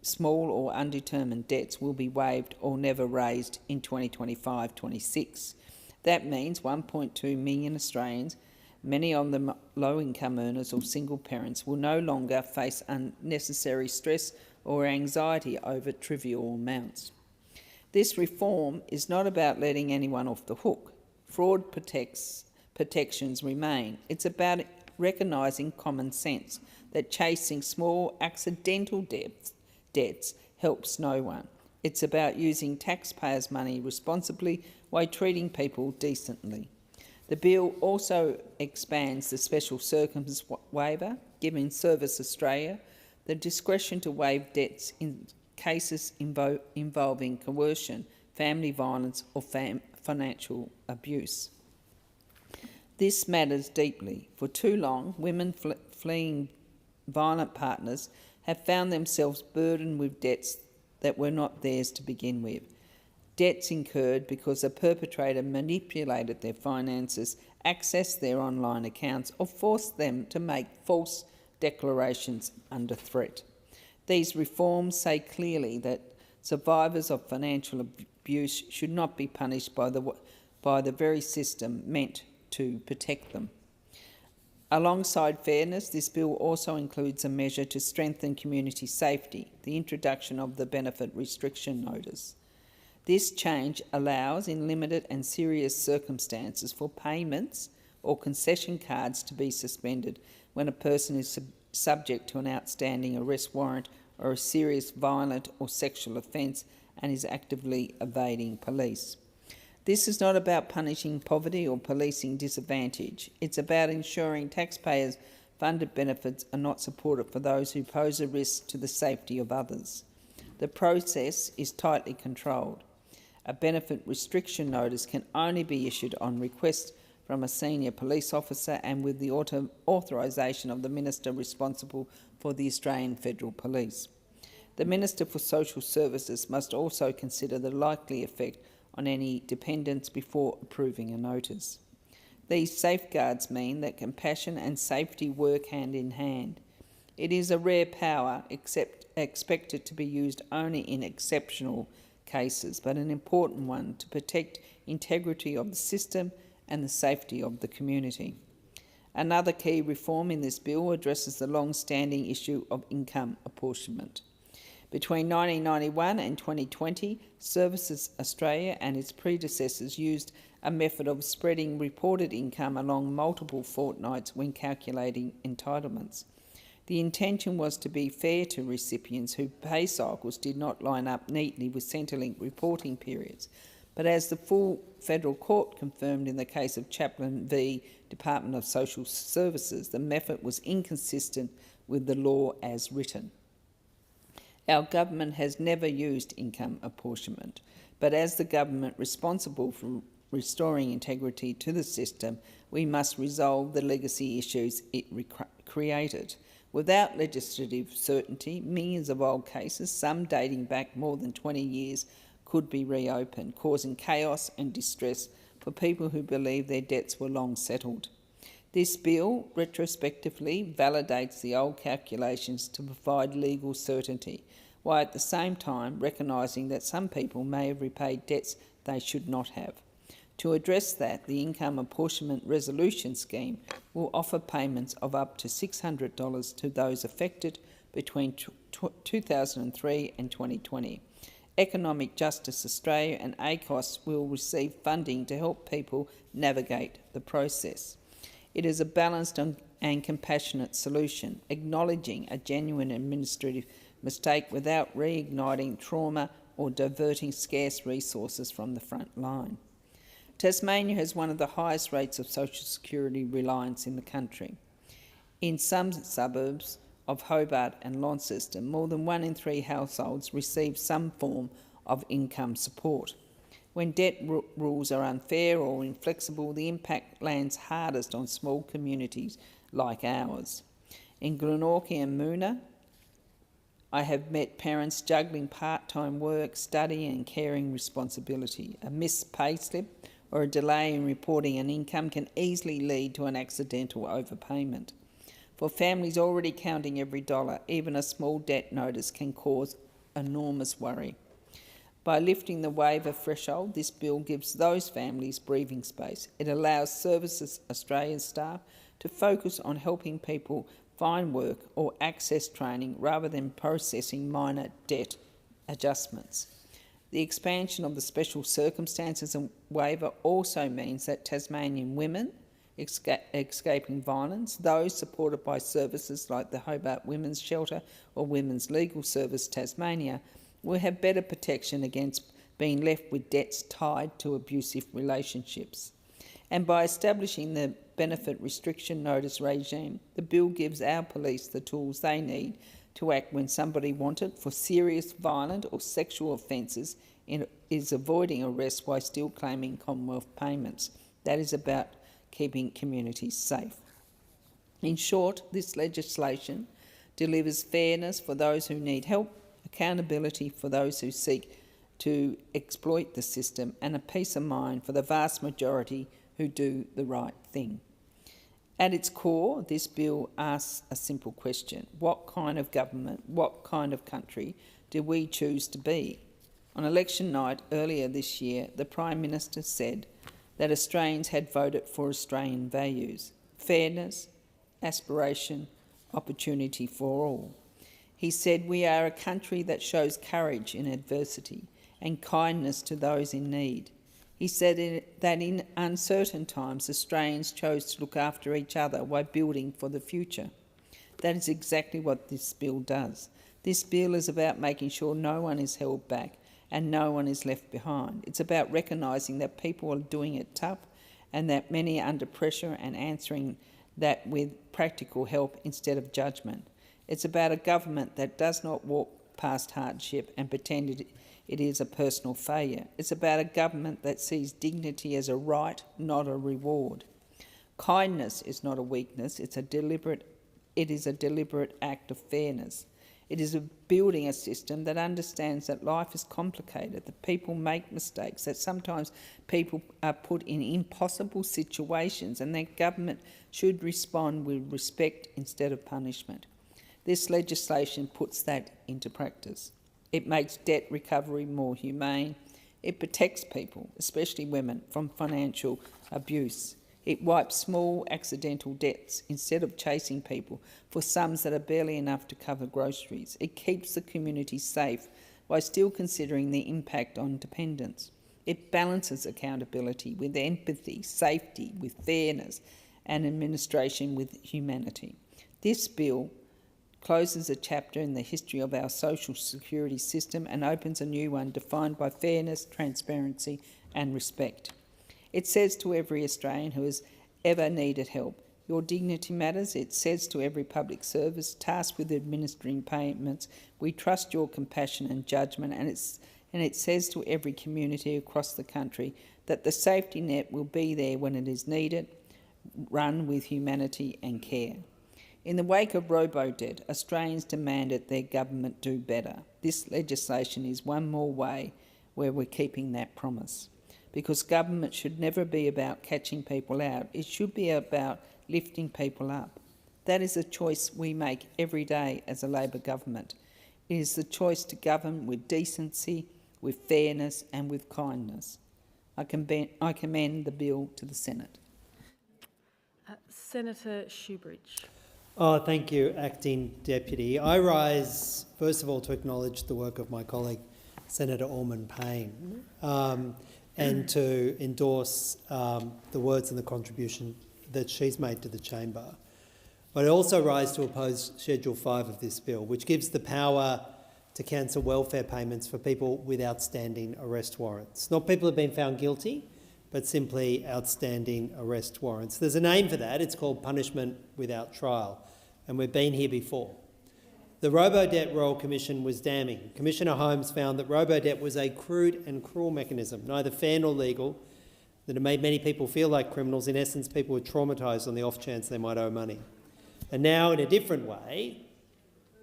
small or undetermined debts will be waived or never raised in 2025-26. That means 1.2 million Australians, many of them low-income earners or single parents, will no longer face unnecessary stress or anxiety over trivial amounts. This reform is not about letting anyone off the hook. Fraud protections remain. It's about recognising common sense that chasing small accidental debts helps no one. It's about using taxpayers' money responsibly while treating people decently. The bill also expands the special circumstances waiver, giving Service Australia the discretion to waive debts in cases involving coercion, family violence or financial abuse. This matters deeply. For too long, women fleeing violent partners have found themselves burdened with debts that were not theirs to begin with. Debts incurred because the perpetrator manipulated their finances, accessed their online accounts, or forced them to make false declarations under threat. These reforms say clearly that survivors of financial abuse should not be punished by the very system meant to protect them. Alongside fairness, this bill also includes a measure to strengthen community safety, the introduction of the benefit restriction notice. This change allows, in limited and serious circumstances, for payments or concession cards to be suspended when a person is subject to an outstanding arrest warrant or a serious violent or sexual offence and is actively evading police. This is not about punishing poverty or policing disadvantage. It's about ensuring taxpayers' funded benefits are not supported for those who pose a risk to the safety of others. The process is tightly controlled. A benefit restriction notice can only be issued on request from a senior police officer and with the authorisation of the Minister responsible for the Australian Federal Police. The Minister for Social Services must also consider the likely effect on any dependents before approving a notice. These safeguards mean that compassion and safety work hand in hand. It is a rare power expected to be used only in exceptional cases, but an important one to protect integrity of the system and the safety of the community. Another key reform in this bill addresses the long-standing issue of income apportionment. Between 1991 and 2020, Services Australia and its predecessors used a method of spreading reported income along multiple fortnights when calculating entitlements. The intention was to be fair to recipients whose pay cycles did not line up neatly with Centrelink reporting periods. But as the full federal court confirmed in the case of Chaplin v Department of Social Services, the method was inconsistent with the law as written. Our government has never used income apportionment, but as the government responsible for restoring integrity to the system, we must resolve the legacy issues it created. Without legislative certainty, millions of old cases, some dating back more than 20 years, could be reopened, causing chaos and distress for people who believe their debts were long settled. This bill retrospectively validates the old calculations to provide legal certainty, while at the same time recognising that some people may have repaid debts they should not have. To address that, the Income Apportionment Resolution Scheme will offer payments of up to $600 to those affected between 2003 and 2020. Economic Justice Australia and ACOS will receive funding to help people navigate the process. It is a balanced and compassionate solution, acknowledging a genuine administrative mistake without reigniting trauma or diverting scarce resources from the front line. Tasmania has one of the highest rates of social security reliance in the country. In some suburbs of Hobart and Launceston, more than 1 in 3 households receive some form of income support. When debt rules are unfair or inflexible, the impact lands hardest on small communities like ours. In Glenorchy and Moona, I have met parents juggling part-time work, study and caring responsibility. A missed payslip or a delay in reporting an income can easily lead to an accidental overpayment. For families already counting every dollar, even a small debt notice can cause enormous worry. By lifting the waiver threshold, this bill gives those families breathing space. It allows Services Australia staff to focus on helping people find work or access training rather than processing minor debt adjustments. The expansion of the special circumstances and waiver also means that Tasmanian women escaping violence, those supported by services like the Hobart Women's Shelter or Women's Legal Service Tasmania, will have better protection against being left with debts tied to abusive relationships. And by establishing the benefit restriction notice regime, the bill gives our police the tools they need to act when somebody wanted for serious violent or sexual offences is avoiding arrest while still claiming Commonwealth payments. That is about keeping communities safe. In short, this legislation delivers fairness for those who need help, accountability for those who seek to exploit the system, and a peace of mind for the vast majority who do the right thing. At its core, this bill asks a simple question: what kind of government, what kind of country do we choose to be? On election night earlier this year, the Prime Minister said that Australians had voted for Australian values: fairness, aspiration, opportunity for all. He said we are a country that shows courage in adversity and kindness to those in need. He said that in uncertain times, Australians chose to look after each other while building for the future. That is exactly what this bill does. This bill is about making sure no one is held back and no one is left behind. It's about recognising that people are doing it tough and that many are under pressure and answering that with practical help instead of judgment. It's about a government that does not walk past hardship and pretend it is a personal failure. It's about a government that sees dignity as a right, not a reward. Kindness is not a weakness, it is a deliberate act of fairness. It is building a system that understands that life is complicated, that people make mistakes, that sometimes people are put in impossible situations, and that government should respond with respect instead of punishment. This legislation puts that into practice. It makes debt recovery more humane. It protects people, especially women, from financial abuse. It wipes small accidental debts instead of chasing people for sums that are barely enough to cover groceries. It keeps the community safe while still considering the impact on dependents. It balances accountability with empathy, safety with fairness, and administration with humanity. This bill closes a chapter in the history of our social security system and opens a new one defined by fairness, transparency and respect. It says to every Australian who has ever needed help, your dignity matters. It says to every public service tasked with administering payments, we trust your compassion and judgment. And it says to every community across the country that the safety net will be there when it is needed, run with humanity and care. In the wake of robo-debt, Australians demanded their government do better. This legislation is one more way where we're keeping that promise. Because government should never be about catching people out. It should be about lifting people up. That is a choice we make every day as a Labor government. It is the choice to govern with decency, with fairness and with kindness. I commend the bill to the Senate. Senator Shoebridge. Oh, thank you, Acting Deputy. I rise, first of all, to acknowledge the work of my colleague, Senator Orman Payne, and to endorse the words and the contribution that she's made to the chamber. But I also rise to oppose Schedule 5 of this bill, which gives the power to cancel welfare payments for people with outstanding arrest warrants. Not people who have been found guilty, but simply outstanding arrest warrants. There's a name for that. It's called punishment without trial, and we've been here before. The Robo-Debt Royal Commission was damning. Commissioner Holmes found that Robo-Debt was a crude and cruel mechanism, neither fair nor legal, that it made many people feel like criminals. In essence, people were traumatised on the off chance they might owe money. And now, in a different way,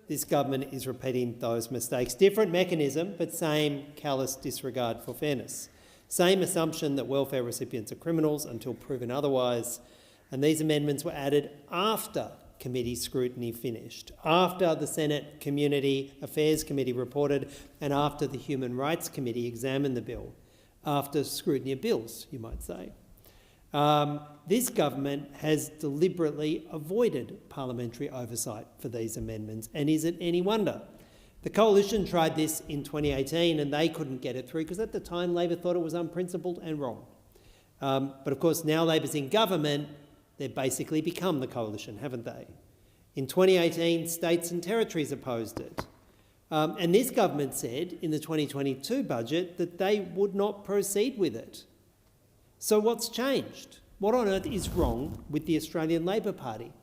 this government is repeating those mistakes. Different mechanism, but same callous disregard for fairness. Same assumption that welfare recipients are criminals until proven otherwise. And these amendments were added after committee scrutiny finished, after the Senate Community Affairs Committee reported, and after the Human Rights Committee examined the bill, after scrutiny of bills, you might say. This government has deliberately avoided parliamentary oversight for these amendments, and is it any wonder? The Coalition tried this in 2018 and they couldn't get it through because at the time Labor thought it was unprincipled and wrong. But of course now Labor's in government, they've basically become the Coalition, haven't they? In 2018, states and territories opposed it. And this government said in the 2022 budget that they would not proceed with it. So what's changed? What on earth is wrong with the Australian Labor Party?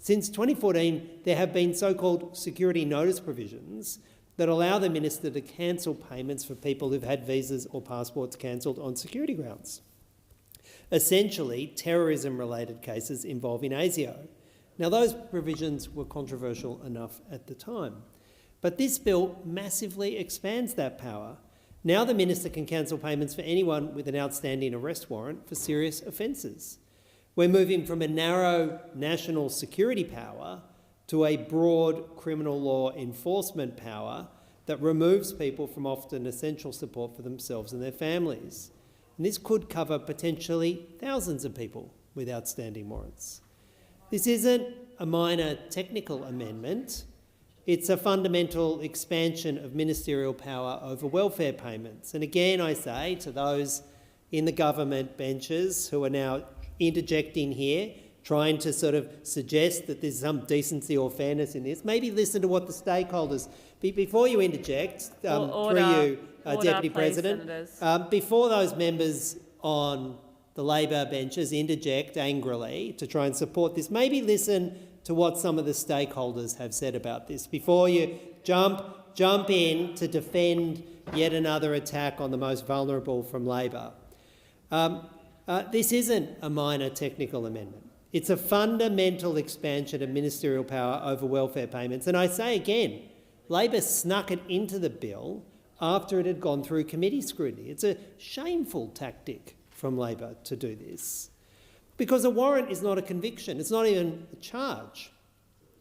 Since 2014, there have been so-called security notice provisions that allow the minister to cancel payments for people who've had visas or passports cancelled on security grounds. Essentially, terrorism-related cases involving ASIO. Now, those provisions were controversial enough at the time, but this bill massively expands that power. Now the minister can cancel payments for anyone with an outstanding arrest warrant for serious offences. We're moving from a narrow national security power to a broad criminal law enforcement power that removes people from often essential support for themselves and their families. And this could cover potentially thousands of people with outstanding warrants. This isn't a minor technical amendment. It's a fundamental expansion of ministerial power over welfare payments. And again, I say to those in the government benches who are now interjecting here, trying to sort of suggest that there's some decency or fairness in this, maybe listen to what the stakeholders... Before you interject, through you, Deputy President, before those members on the Labor benches interject angrily to try and support this, maybe listen to what some of the stakeholders have said about this before you jump in to defend yet another attack on the most vulnerable from Labor. This isn't a minor technical amendment. It's a fundamental expansion of ministerial power over welfare payments. And I say again, Labor snuck it into the bill after it had gone through committee scrutiny. It's a shameful tactic from Labor to do this. Because a warrant is not a conviction, it's not even a charge.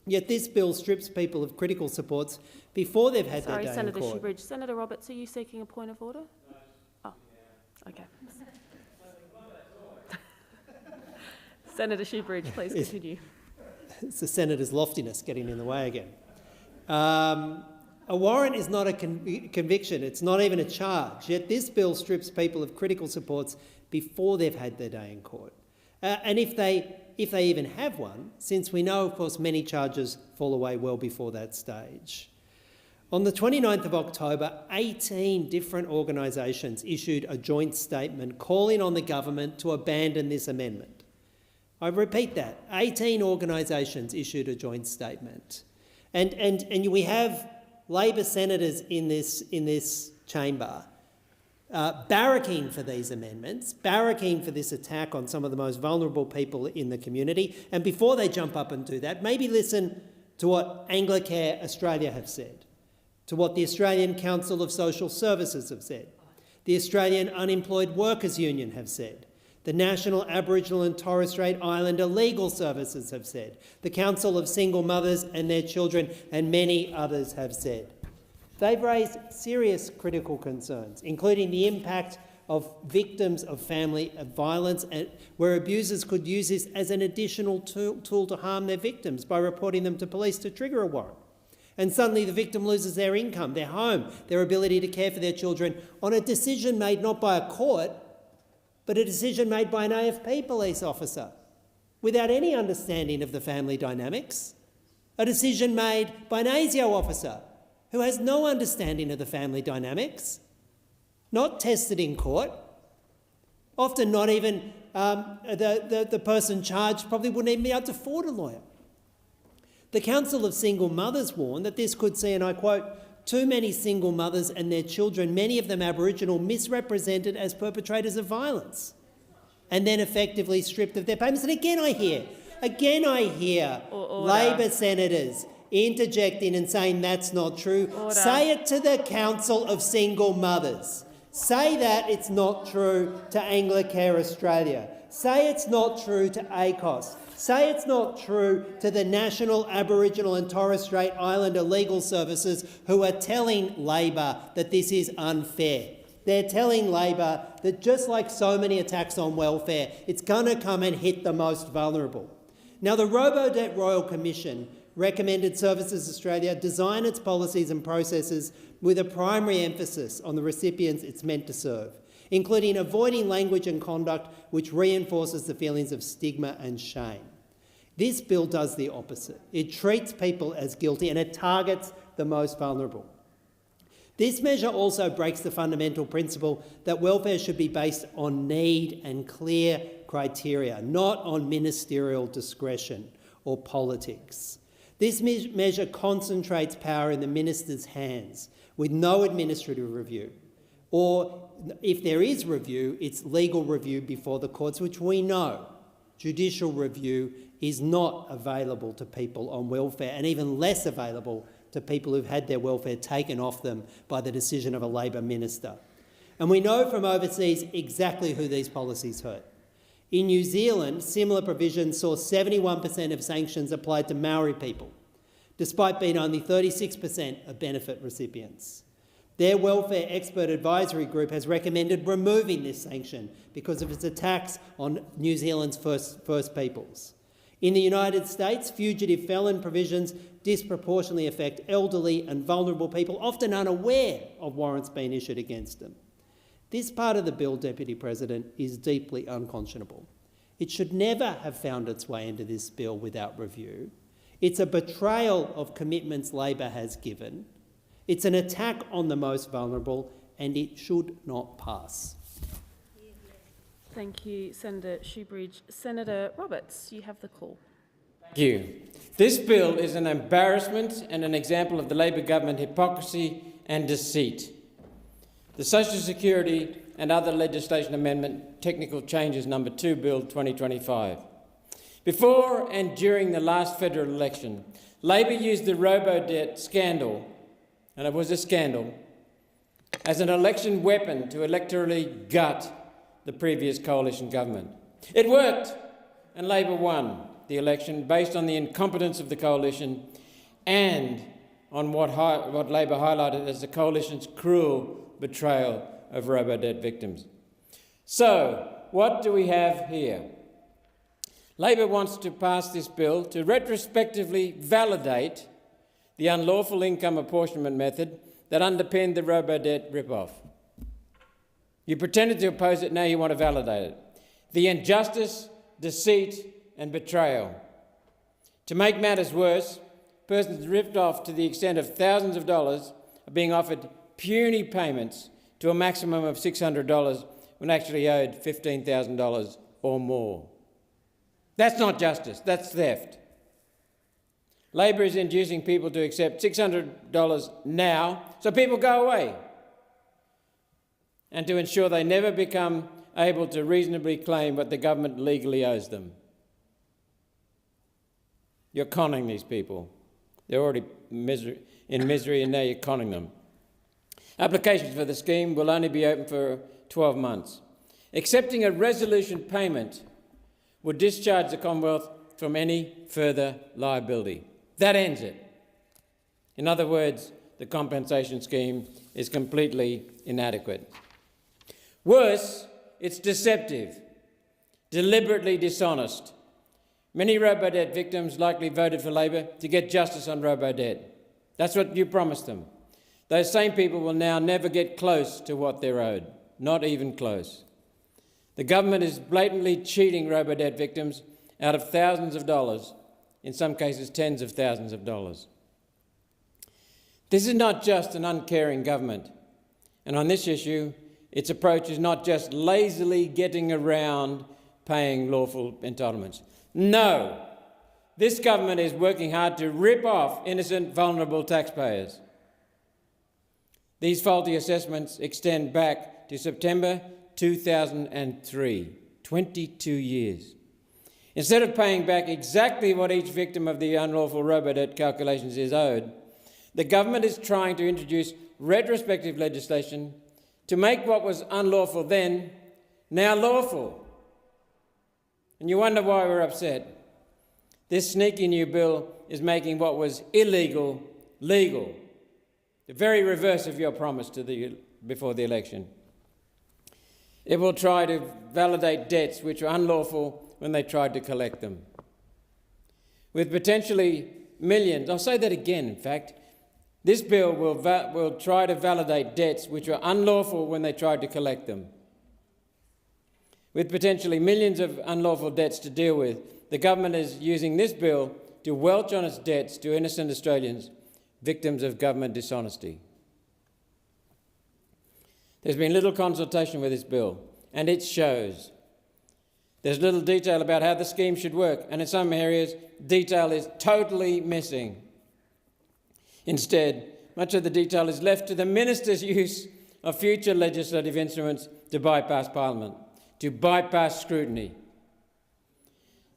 Yet this bill strips people of critical supports before they've had their day Senator in court. Shoebridge. Senator Roberts, are you seeking a point of order? Oh, okay. Senator Shoebridge, please continue. It's the senator's loftiness getting in the way again. A warrant is not a conviction, it's not even a charge, yet this bill strips people of critical supports before they've had their day in court. And if they even have one, since we know, of course, many charges fall away well before that stage. On the 29th of October, 18 different organisations issued a joint statement calling on the government to abandon this amendment. I repeat that, 18 organisations issued a joint statement. And we have Labor senators in this chamber barracking for these amendments, barracking for this attack on some of the most vulnerable people in the community. And before they jump up and do that, maybe listen to what Anglicare Australia have said, to what the Australian Council of Social Services have said, the Australian Unemployed Workers Union have said, the National Aboriginal and Torres Strait Islander Legal Services have said, the Council of Single Mothers and Their Children, and many others have said. They've raised serious critical concerns, including the impact of victims of family violence, where abusers could use this as an additional tool to harm their victims by reporting them to police to trigger a warrant. And suddenly the victim loses their income, their home, their ability to care for their children on a decision made not by a court, but a decision made by an AFP police officer without any understanding of the family dynamics. A decision made by an ASIO officer who has no understanding of the family dynamics, not tested in court, often not even the person charged probably wouldn't even be able to afford a lawyer. The Council of Single Mothers warned that this could see, and I quote, too many single mothers and their children, many of them Aboriginal, misrepresented as perpetrators of violence and then effectively stripped of their payments. And again I hear Labor senators interjecting and saying that's not true. Order. Say it to the Council of Single Mothers. Say that it's not true to Anglicare Australia. Say it's not true to ACOS. Say it's not true to the National Aboriginal and Torres Strait Islander Legal Services who are telling Labor that this is unfair. They're telling Labor that just like so many attacks on welfare, it's going to come and hit the most vulnerable. Now, the Robo-Debt Royal Commission recommended Services Australia design its policies and processes with a primary emphasis on the recipients it's meant to serve, including avoiding language and conduct which reinforces the feelings of stigma and shame. This bill does the opposite. It treats people as guilty and it targets the most vulnerable. This measure also breaks the fundamental principle that welfare should be based on need and clear criteria, not on ministerial discretion or politics. This measure concentrates power in the minister's hands with no administrative review, or if there is review, it's legal review before the courts, which we know judicial review is not available to people on welfare, and even less available to people who've had their welfare taken off them by the decision of a Labor minister. And we know from overseas exactly who these policies hurt. In New Zealand, similar provisions saw 71% of sanctions applied to Maori people, despite being only 36% of benefit recipients. Their welfare expert advisory group has recommended removing this sanction because of its attacks on New Zealand's First Peoples. In the United States, fugitive felon provisions disproportionately affect elderly and vulnerable people, often unaware of warrants being issued against them. This part of the bill, Deputy President, is deeply unconscionable. It should never have found its way into this bill without review. It's a betrayal of commitments Labor has given. It's an attack on the most vulnerable, and it should not pass. Thank you, Senator Shoebridge. Senator Roberts, you have the call. Thank you. This bill is an embarrassment and an example of the Labor government hypocrisy and deceit. The Social Security and Other Legislation Amendment Technical Changes No. 2 Bill 2025. Before and during the last federal election, Labor used the robo-debt scandal, and it was a scandal, as an election weapon to electorally gut the previous coalition government. It worked, and Labor won the election based on the incompetence of the coalition and on what Labor highlighted as the coalition's cruel betrayal of robo-debt victims. So, what do we have here? Labor wants to pass this bill to retrospectively validate the unlawful income apportionment method that underpinned the robo-debt rip-off. You pretended to oppose it, now you want to validate it. The injustice, deceit and betrayal. To make matters worse, persons ripped off to the extent of thousands of dollars are being offered puny payments to a maximum of $600 when actually owed $15,000 or more. That's not justice, that's theft. Labor is inducing people to accept $600 now so people go away, and to ensure they never become able to reasonably claim what the government legally owes them. You're conning these people. They're already in misery and now you're conning them. Applications for the scheme will only be open for 12 months. Accepting a resolution payment would discharge the Commonwealth from any further liability. That ends it. In other words, the compensation scheme is completely inadequate. Worse, it's deceptive, deliberately dishonest. Many robo-debt victims likely voted for Labor to get justice on robo-debt. That's what you promised them. Those same people will now never get close to what they're owed, not even close. The government is blatantly cheating robo-debt victims out of thousands of dollars, in some cases tens of thousands of dollars. This is not just an uncaring government, and on this issue, its approach is not just lazily getting around paying lawful entitlements. No, this government is working hard to rip off innocent, vulnerable taxpayers. These faulty assessments extend back to September 2003, 22 years. Instead of paying back exactly what each victim of the unlawful robo-debt calculations is owed, the government is trying to introduce retrospective legislation to make what was unlawful then now lawful. And you wonder why we're upset. This sneaky new bill is making what was illegal legal, the very reverse of your promise before the election. It will try to validate debts which were unlawful when they tried to collect them. With potentially millions, I'll say that again, in fact, this bill will try to validate debts which were unlawful when they tried to collect them. With potentially millions of unlawful debts to deal with, the government is using this bill to welch on its debts to innocent Australians, victims of government dishonesty. There's been little consultation with this bill, and it shows. There's little detail about how the scheme should work, and in some areas, detail is totally missing. Instead, much of the detail is left to the minister's use of future legislative instruments to bypass Parliament, to bypass scrutiny.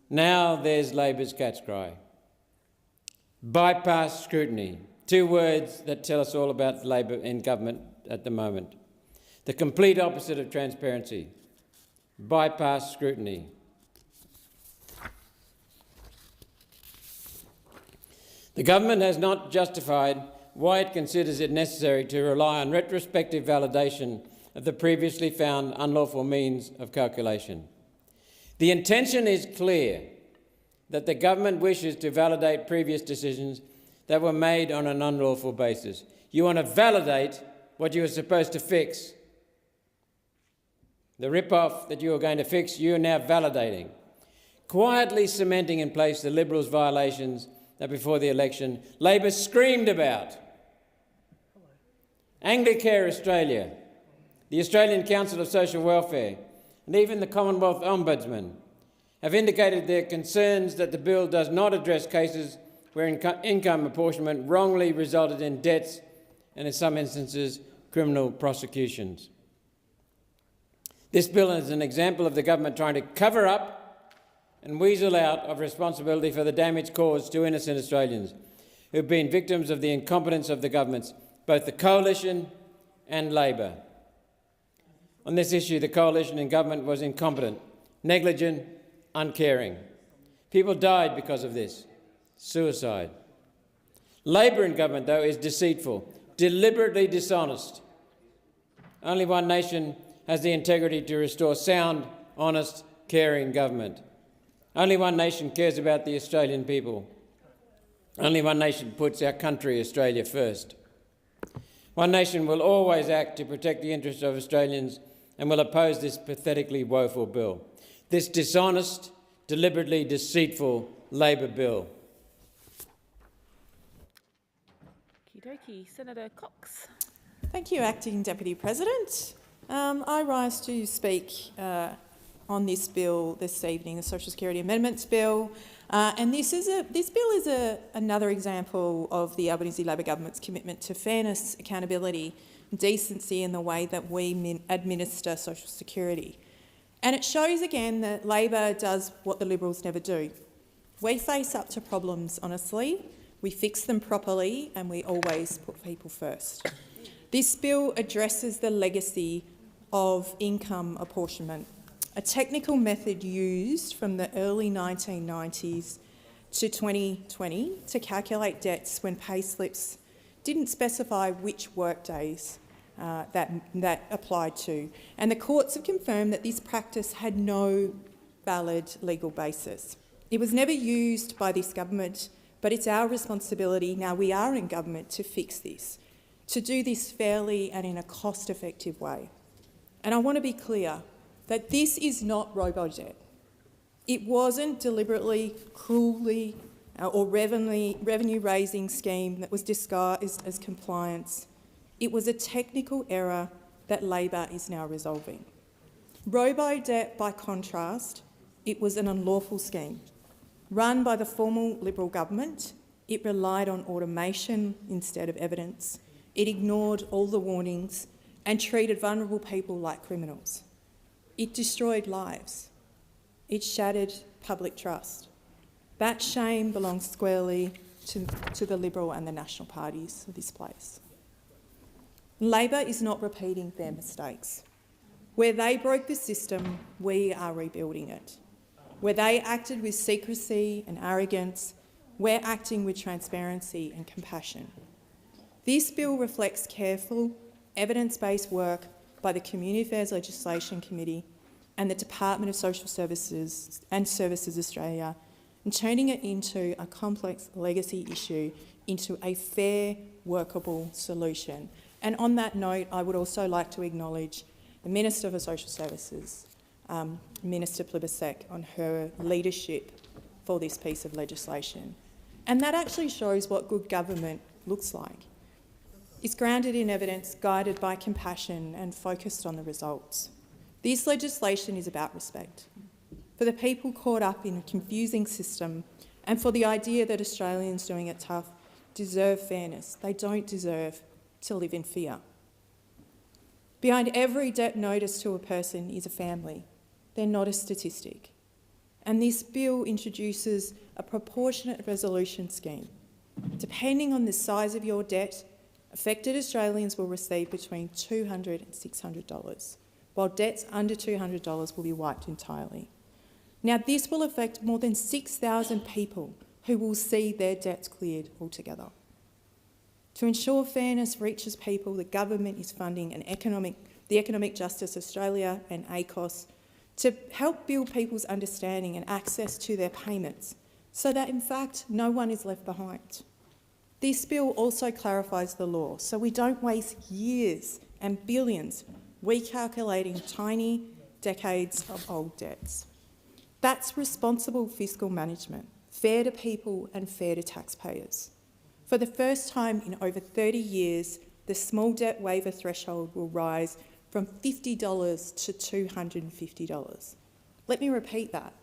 Now there's Labor's cat's cry. Bypass scrutiny. Two words that tell us all about Labor in government at the moment. The complete opposite of transparency. Bypass scrutiny. The government has not justified why it considers it necessary to rely on retrospective validation of the previously found unlawful means of calculation. The intention is clear that the government wishes to validate previous decisions that were made on an unlawful basis. You want to validate what you were supposed to fix. The rip-off that you were going to fix, you are now validating, quietly cementing in place the Liberals' violations that before the election Labor screamed about. Anglicare Australia, the Australian Council of Social Welfare, and even the Commonwealth Ombudsman have indicated their concerns that the bill does not address cases where income apportionment wrongly resulted in debts and, in some instances, criminal prosecutions. This bill is an example of the government trying to cover up and weasel out of responsibility for the damage caused to innocent Australians who have been victims of the incompetence of the governments, both the Coalition and Labor. On this issue, the Coalition and government was incompetent, negligent, uncaring. People died because of this. Suicide. Labor in government, though, is deceitful, deliberately dishonest. Only one nation has the integrity to restore sound, honest, caring government. Only one nation cares about the Australian people. Only one nation puts our country, Australia, first. One nation will always act to protect the interests of Australians and will oppose this pathetically woeful bill. This dishonest, deliberately deceitful Labor bill. Okey-dokey. Senator Cox. Thank you, Acting Deputy President. I rise to speak on this bill this evening, the Social Security Amendments Bill. And this bill is another example of the Albanese Labor government's commitment to fairness, accountability, and decency in the way that we administer social security. And it shows again that Labor does what the Liberals never do. We face up to problems honestly, we fix them properly, and we always put people first. This bill addresses the legacy of income apportionment, a technical method used from the early 1990s to 2020 to calculate debts when pay slips didn't specify which workdays that applied to. And the courts have confirmed that this practice had no valid legal basis. It was never used by this government but it's our responsibility, now we are in government, to fix this, to do this fairly and in a cost-effective way. And I want to be clear that this is not robo-debt. It wasn't deliberately, cruelly or revenue-raising scheme that was disguised as compliance. It was a technical error that Labor is now resolving. Robo-debt, by contrast, it was an unlawful scheme. Run by the former Liberal government, it relied on automation instead of evidence. It ignored all the warnings and treated vulnerable people like criminals. It destroyed lives. It shattered public trust. That shame belongs squarely to the Liberal and the National parties of this place. Labor is not repeating their mistakes. Where they broke the system, we are rebuilding it. Where they acted with secrecy and arrogance, we're acting with transparency and compassion. This bill reflects careful, evidence-based work by the Community Affairs Legislation Committee and the Department of Social Services and Services Australia, and turning it into a complex legacy issue into a fair, workable solution. And on that note, I would also like to acknowledge the Minister for Social Services, Minister Plibersek, on her leadership for this piece of legislation. And that actually shows what good government looks like. It's grounded in evidence, guided by compassion and focused on the results. This legislation is about respect for the people caught up in a confusing system and for the idea that Australians doing it tough deserve fairness. They don't deserve to live in fear. Behind every debt notice to a person is a family. They're not a statistic. And this bill introduces a proportionate resolution scheme. Depending on the size of your debt, affected Australians will receive between $200 and $600, while debts under $200 will be wiped entirely. Now, this will affect more than 6,000 people who will see their debts cleared altogether. To ensure fairness reaches people, the government is funding the Economic Justice Australia and ACOS to help build people's understanding and access to their payments so that, in fact, no one is left behind. This bill also clarifies the law so we don't waste years and billions recalculating tiny decades of old debts. That's responsible fiscal management, fair to people and fair to taxpayers. For the first time in over 30 years, the small debt waiver threshold will rise from $50 to $250. Let me repeat that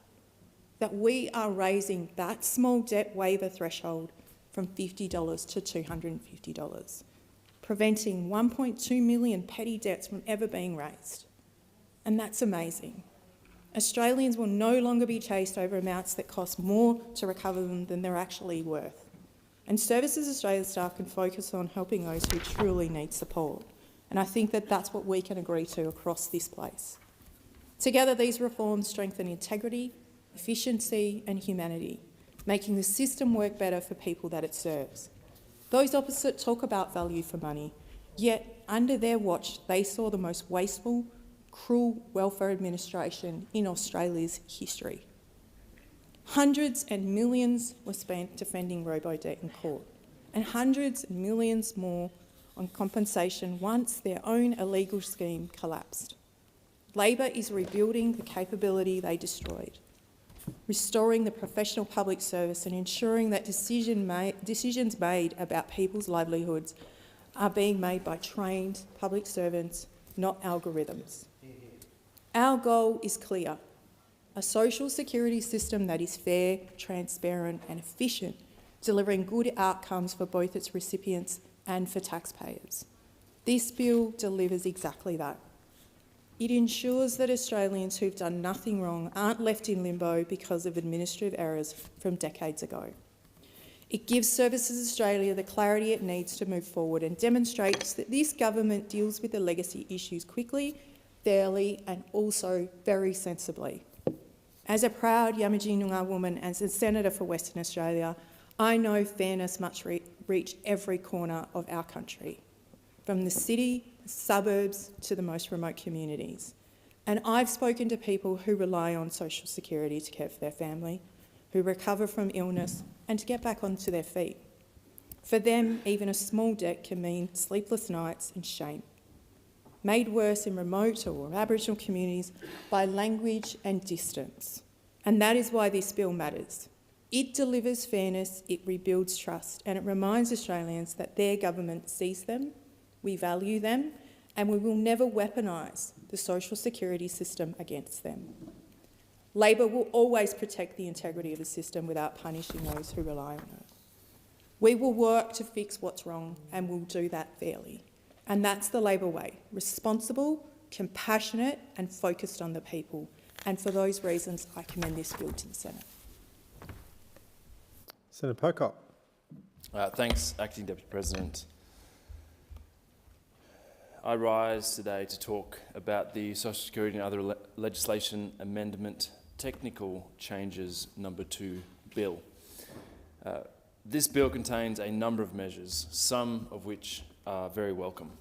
we are raising that small debt waiver threshold from $50 to $250, preventing 1.2 million petty debts from ever being raised. And that's amazing. Australians will no longer be chased over amounts that cost more to recover them than they're actually worth. And Services Australia staff can focus on helping those who truly need support. And I think that that's what we can agree to across this place. Together, these reforms strengthen integrity, efficiency and humanity, making the system work better for people that it serves. Those opposite talk about value for money, yet under their watch, they saw the most wasteful, cruel welfare administration in Australia's history. Hundreds and millions were spent defending robo-debt in court, and hundreds and millions more on compensation once their own illegal scheme collapsed. Labor is rebuilding the capability they destroyed, restoring the professional public service and ensuring that decisions made about people's livelihoods are being made by trained public servants, not algorithms. Our goal is clear: a social security system that is fair, transparent and efficient, delivering good outcomes for both its recipients and for taxpayers. This bill delivers exactly that. It ensures that Australians who've done nothing wrong aren't left in limbo because of administrative errors from decades ago. It gives Services Australia the clarity it needs to move forward and demonstrates that this government deals with the legacy issues quickly, fairly and also very sensibly. As a proud Yamatji Noongar woman and as a Senator for Western Australia, I know fairness must reach every corner of our country, from the city, the suburbs to the most remote communities. And I've spoken to people who rely on social security to care for their family, who recover from illness, and to get back onto their feet. For them, even a small debt can mean sleepless nights and shame, made worse in remote or Aboriginal communities by language and distance. And that is why this bill matters. It delivers fairness, it rebuilds trust, and it reminds Australians that their government sees them, we value them, and we will never weaponise the social security system against them. Labor will always protect the integrity of the system without punishing those who rely on it. We will work to fix what's wrong, and we'll do that fairly. And that's the Labor way: responsible, compassionate, and focused on the people. And for those reasons, I commend this bill to the Senate. Senator Pocock. Thanks, Acting Deputy President. I rise today to talk about the Social Security and Other Legislation Amendment Technical Changes Number 2 Bill. This bill contains a number of measures, some of which are very welcome.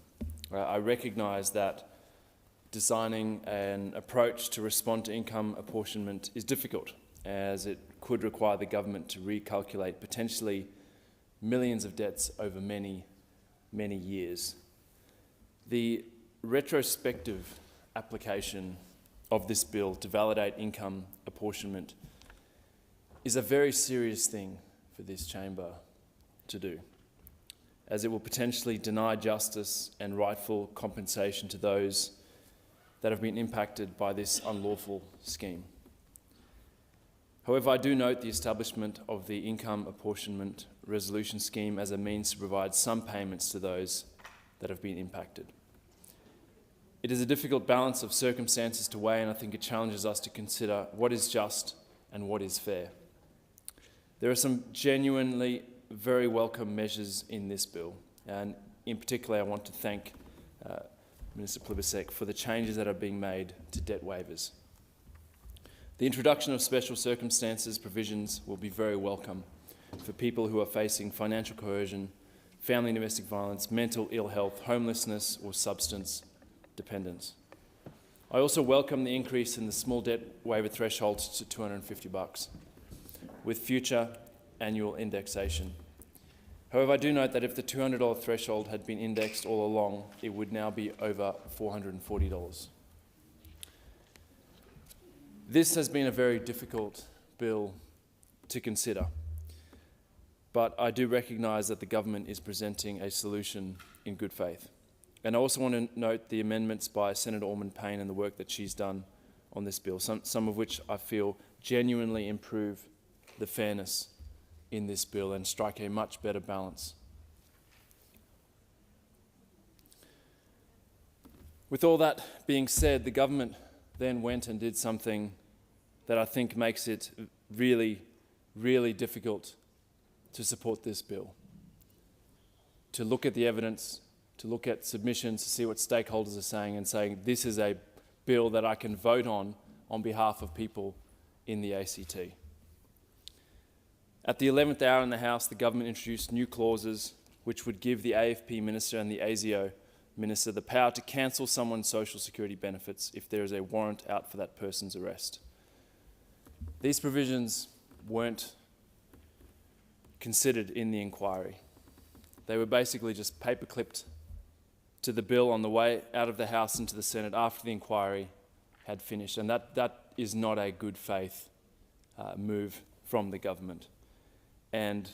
I recognise that designing an approach to respond to income apportionment is difficult, as it could require the government to recalculate potentially millions of debts over many, many years. The retrospective application of this bill to validate income apportionment is a very serious thing for this chamber to do, as it will potentially deny justice and rightful compensation to those that have been impacted by this unlawful scheme. However, I do note the establishment of the income apportionment resolution scheme as a means to provide some payments to those that have been impacted. It is a difficult balance of circumstances to weigh, and I think it challenges us to consider what is just and what is fair. There are some genuinely very welcome measures in this bill, and in particular I want to thank Minister Plibersek for the changes that are being made to debt waivers. The introduction of special circumstances provisions will be very welcome for people who are facing financial coercion, family and domestic violence, mental ill health, homelessness or substance dependence. I also welcome the increase in the small debt waiver threshold to $250 with future annual indexation. However, I do note that if the $200 threshold had been indexed all along, it would now be over $440. This has been a very difficult bill to consider, but I do recognise that the government is presenting a solution in good faith. And I also want to note the amendments by Senator Ormond-Payne and the work that she's done on this bill, some of which I feel genuinely improve the fairness in this bill and strike a much better balance. With all that being said, the government then went and did something that I think makes it really, really difficult to support this bill. To look at the evidence, to look at submissions, to see what stakeholders are saying and saying this is a bill that I can vote on behalf of people in the ACT. At the 11th hour in the House, the government introduced new clauses which would give the AFP Minister and the ASIO Minister the power to cancel someone's social security benefits if there is a warrant out for that person's arrest. These provisions weren't considered in the inquiry. They were basically just paper-clipped to the bill on the way out of the House into the Senate after the inquiry had finished, and that is not a good faith move from the government. And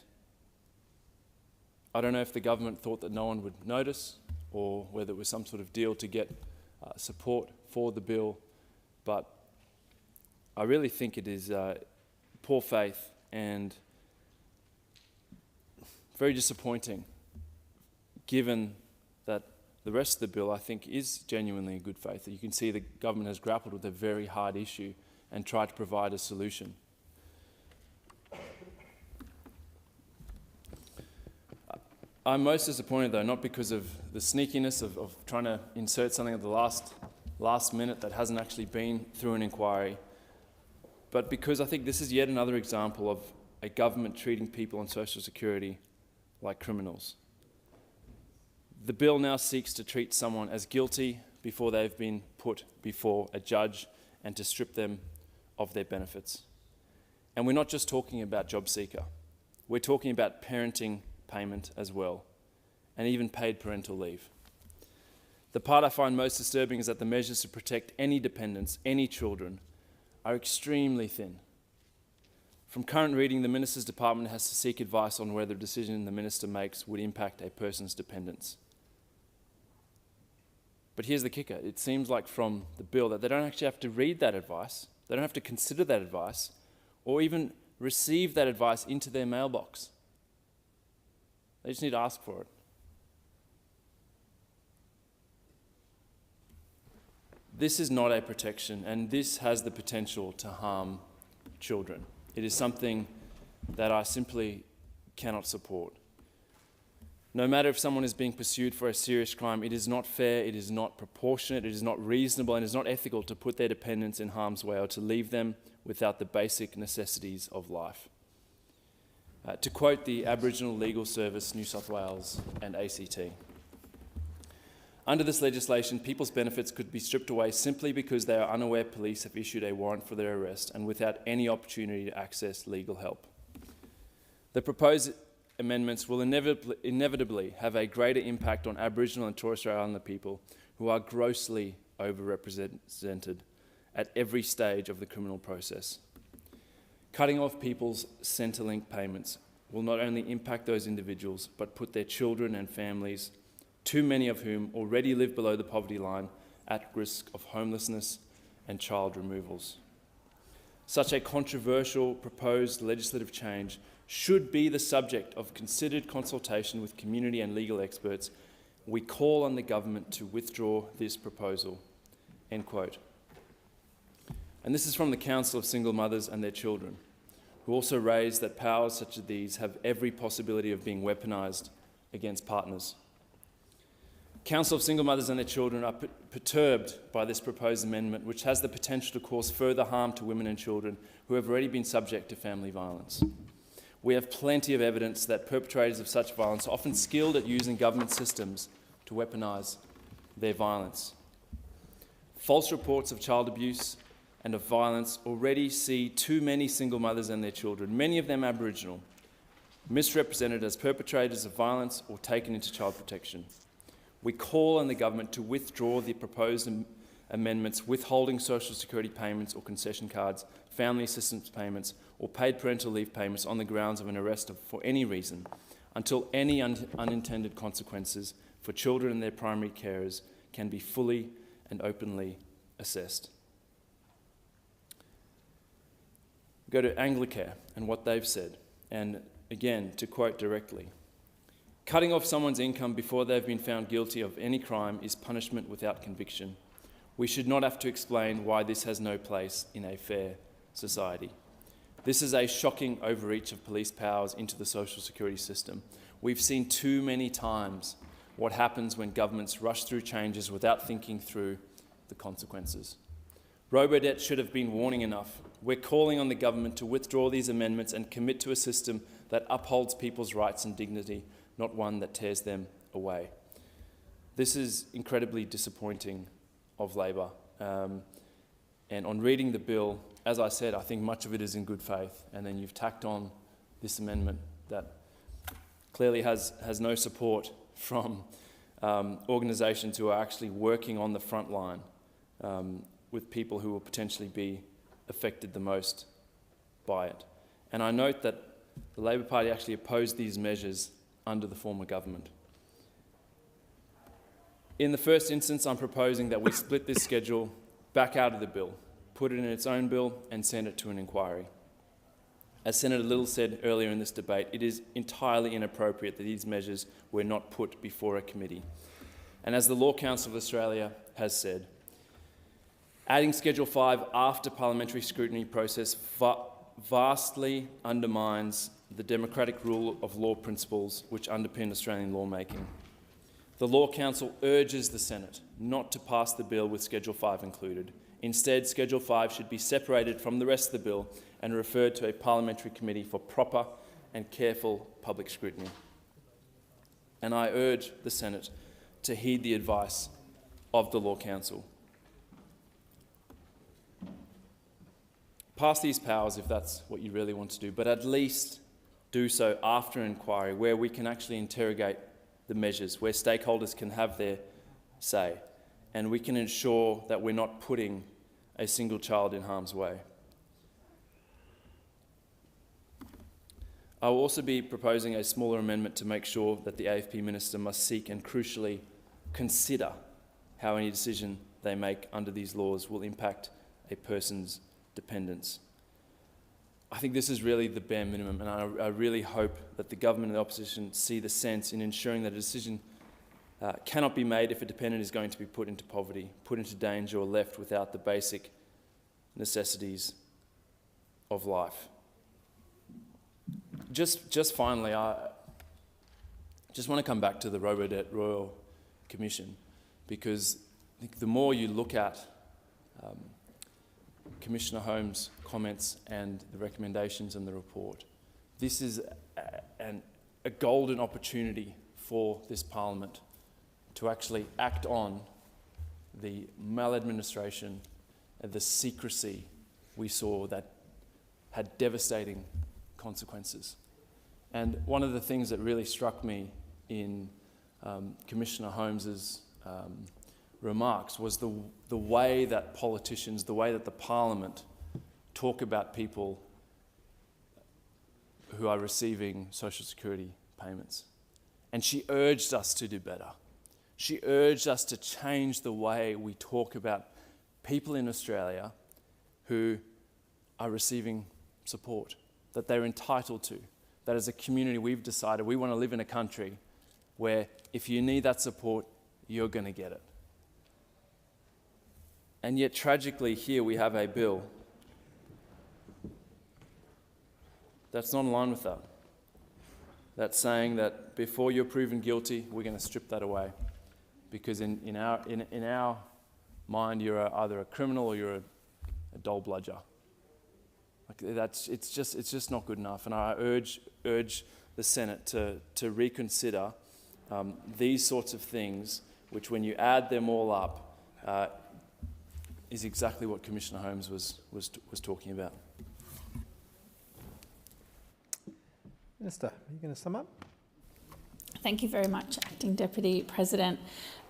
I don't know if the government thought that no one would notice or whether it was some sort of deal to get support for the bill, but I really think it is poor faith and very disappointing, given that the rest of the bill, I think, is genuinely in good faith. You can see the government has grappled with a very hard issue and tried to provide a solution. I'm most disappointed, though, not because of the sneakiness of trying to insert something at the last minute that hasn't actually been through an inquiry, but because I think this is yet another example of a government treating people on social security like criminals. The bill now seeks to treat someone as guilty before they've been put before a judge and to strip them of their benefits. And we're not just talking about JobSeeker. we're talking about parenting payment as well, and even paid parental leave. The part I find most disturbing is that the measures to protect any dependents, any children, are extremely thin. From current reading, the Minister's Department has to seek advice on whether a decision the Minister makes would impact a person's dependence. But here's the kicker. It seems like from the bill that they don't actually have to read that advice, they don't have to consider that advice, or even receive that advice into their mailbox. They just need to ask for it. This is not a protection, and this has the potential to harm children. It is something that I simply cannot support. No matter if someone is being pursued for a serious crime, it is not fair, it is not proportionate, it is not reasonable, and it is not ethical to put their dependents in harm's way or to leave them without the basic necessities of life. To quote the Aboriginal Legal Service, New South Wales and ACT, under this legislation, people's benefits could be stripped away simply because they are unaware police have issued a warrant for their arrest and without any opportunity to access legal help. The proposed amendments will inevitably have a greater impact on Aboriginal and Torres Strait Islander people who are grossly overrepresented at every stage of the criminal process. Cutting off people's Centrelink payments will not only impact those individuals, but put their children and families, too many of whom already live below the poverty line, at risk of homelessness and child removals. Such a controversial proposed legislative change should be the subject of considered consultation with community and legal experts. We call on the government to withdraw this proposal." End quote. And this is from the Council of Single Mothers and Their Children, who also raised that powers such as these have every possibility of being weaponised against partners. Council of Single Mothers and Their Children are perturbed by this proposed amendment, which has the potential to cause further harm to women and children who have already been subject to family violence. We have plenty of evidence that perpetrators of such violence are often skilled at using government systems to weaponise their violence. False reports of child abuse and of violence already see too many single mothers and their children, many of them Aboriginal, misrepresented as perpetrators of violence or taken into child protection. We call on the government to withdraw the proposed amendments withholding social security payments or concession cards, family assistance payments or paid parental leave payments on the grounds of an arrest for any reason until any unintended consequences for children and their primary carers can be fully and openly assessed. Go to Anglicare and what they've said, and again, to quote directly, "Cutting off someone's income before they've been found guilty of any crime is punishment without conviction. We should not have to explain why this has no place in a fair society. This is a shocking overreach of police powers into the social security system. We've seen too many times what happens when governments rush through changes without thinking through the consequences. Robodebt should have been warning enough. We're calling on the government to withdraw these amendments and commit to a system that upholds people's rights and dignity, not one that tears them away." This is incredibly disappointing of Labor. And on reading the bill, as I said, I think much of it is in good faith, and then you've tacked on this amendment that clearly has no support from organisations who are actually working on the front line with people who will potentially be affected the most by it. And I note that the Labor Party actually opposed these measures under the former government. In the first instance, I'm proposing that we split this schedule back out of the bill, put it in its own bill and send it to an inquiry. As Senator Little said earlier in this debate, it is entirely inappropriate that these measures were not put before a committee. And as the Law Council of Australia has said, adding Schedule 5 after parliamentary scrutiny process vastly undermines the democratic rule of law principles which underpin Australian lawmaking. The Law Council urges the Senate not to pass the bill with Schedule 5 included. Instead, Schedule 5 should be separated from the rest of the bill and referred to a parliamentary committee for proper and careful public scrutiny. And I urge the Senate to heed the advice of the Law Council. Pass these powers if that's what you really want to do, but at least do so after an inquiry where we can actually interrogate the measures, where stakeholders can have their say, and we can ensure that we're not putting a single child in harm's way. I will also be proposing a smaller amendment to make sure that the AFP Minister must seek and crucially consider how any decision they make under these laws will impact a person's dependence. I think this is really the bare minimum, and I really hope that the government and the opposition see the sense in ensuring that a decision cannot be made if a dependent is going to be put into poverty, put into danger, or left without the basic necessities of life. Just finally, I just want to come back to the Robodebt Royal Commission, because I think the more you look at Commissioner Holmes' comments and the recommendations in the report, this is a golden opportunity for this Parliament to actually act on the maladministration and the secrecy we saw that had devastating consequences. And one of the things that really struck me in Commissioner Holmes's remarks was the way that politicians, the way that the Parliament talk about people who are receiving social security payments. And she urged us to do better. She urged us to change the way we talk about people in Australia who are receiving support, that they're entitled to, that as a community we've decided we want to live in a country where if you need that support, you're going to get it. And yet tragically here we have a bill that's not in line with that. That's saying that before you're proven guilty, we're going to strip that away. Because in our mind, you're either a criminal or you're a dole bludger. It's just not good enough. And I urge the Senate to reconsider these sorts of things, which when you add them all up, is exactly what Commissioner Holmes was talking about. Minister, are you going to sum up? Thank you very much, Acting Deputy President.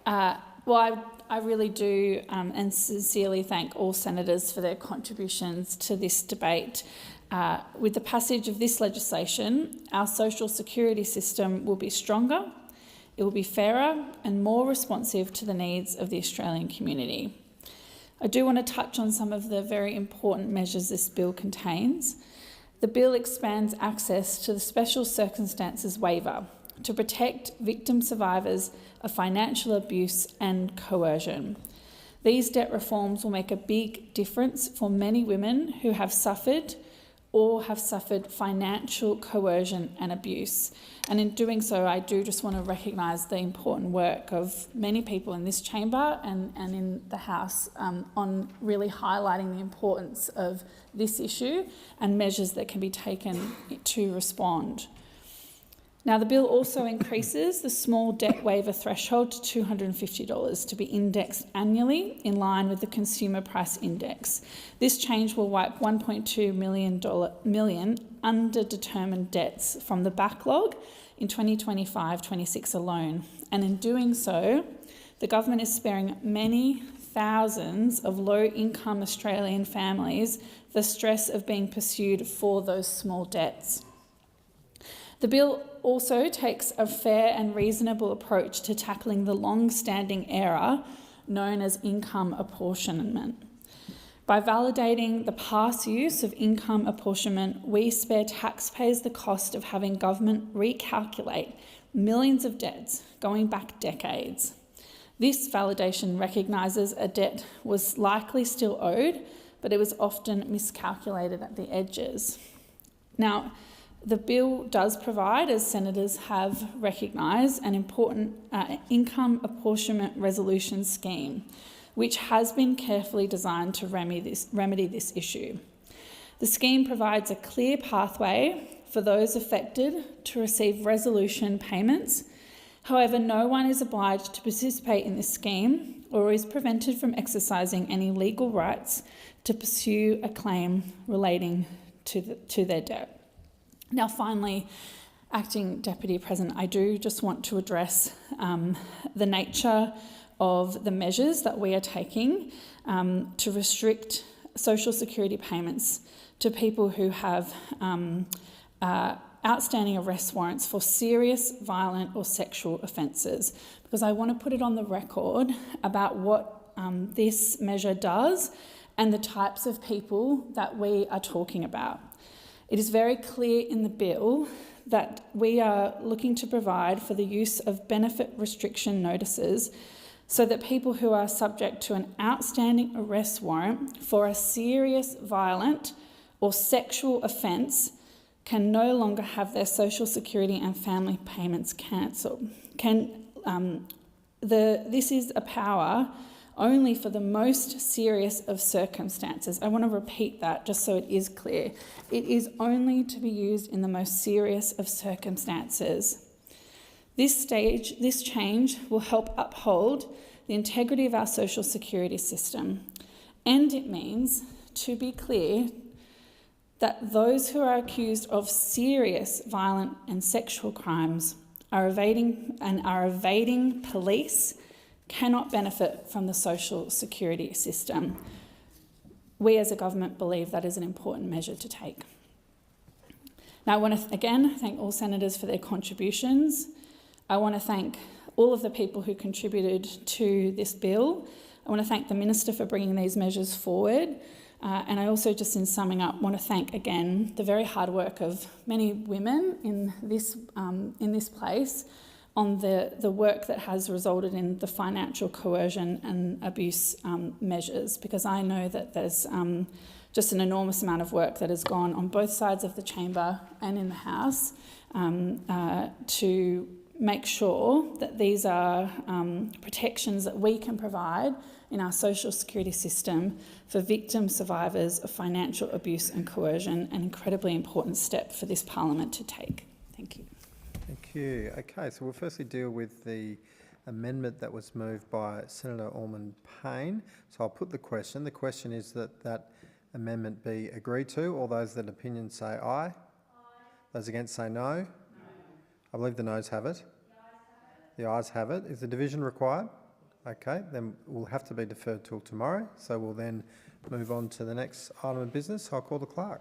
Well, I really do and sincerely thank all senators for their contributions to this debate. With the passage of this legislation, our social security system will be stronger, it will be fairer and more responsive to the needs of the Australian community. I do want to touch on some of the very important measures this bill contains. The bill expands access to the Special Circumstances Waiver to protect victim survivors of financial abuse and coercion. These debt reforms will make a big difference for many women who have suffered financial coercion and abuse. And in doing so, I do just want to recognise the important work of many people in this chamber and in the House on really highlighting the importance of this issue and measures that can be taken to respond. Now, the bill also increases the small debt waiver threshold to $250 to be indexed annually in line with the Consumer Price Index. This change will wipe $1.2 million underdetermined debts from the backlog in 2025-26 alone. And in doing so, the government is sparing many thousands of low-income Australian families the stress of being pursued for those small debts. The bill also takes a fair and reasonable approach to tackling the long-standing error known as income apportionment. By validating the past use of income apportionment, we spare taxpayers the cost of having government recalculate millions of debts going back decades. This validation recognises a debt was likely still owed, but it was often miscalculated at the edges. Now, the bill does provide, as senators have recognised, an important income apportionment resolution scheme, which has been carefully designed to remedy this issue. The scheme provides a clear pathway for those affected to receive resolution payments. However, no one is obliged to participate in this scheme or is prevented from exercising any legal rights to pursue a claim relating to their debt. Now, finally, Acting Deputy President, I do just want to address the nature of the measures that we are taking to restrict social security payments to people who have outstanding arrest warrants for serious, violent or sexual offences, because I want to put it on the record about what this measure does and the types of people that we are talking about. It is very clear in the bill that we are looking to provide for the use of benefit restriction notices so that people who are subject to an outstanding arrest warrant for a serious, violent or sexual offence can no longer have their social security and family payments cancelled. This is a power only for the most serious of circumstances. I want to repeat that just so it is clear. It is only to be used in the most serious of circumstances. This change will help uphold the integrity of our social security system, and it means, to be clear, that those who are accused of serious violent and sexual crimes are evading police cannot benefit from the social security system. We as a government believe that is an important measure to take. Now, I want to again thank all senators for their contributions. I want to thank all of the people who contributed to this bill. I want to thank the Minister for bringing these measures forward. And I also, just in summing up, want to thank again the very hard work of many women in this place on the work that has resulted in the financial coercion and abuse measures, because I know that there's just an enormous amount of work that has gone on both sides of the chamber and in the House to make sure that these are protections that we can provide in our social security system for victim survivors of financial abuse and coercion, an incredibly important step for this parliament to take. Thank you. Thank you. Okay, so we'll firstly deal with the amendment that was moved by Senator Ormond-Payne. So I'll put the question. The question is that that amendment be agreed to. All those that opinion say aye. Aye. Those against say no. No. I believe the noes have it. The ayes have it. Is the division required? Okay, then will have to be deferred till tomorrow. So we'll then move on to the next item of business. I'll call the clerk.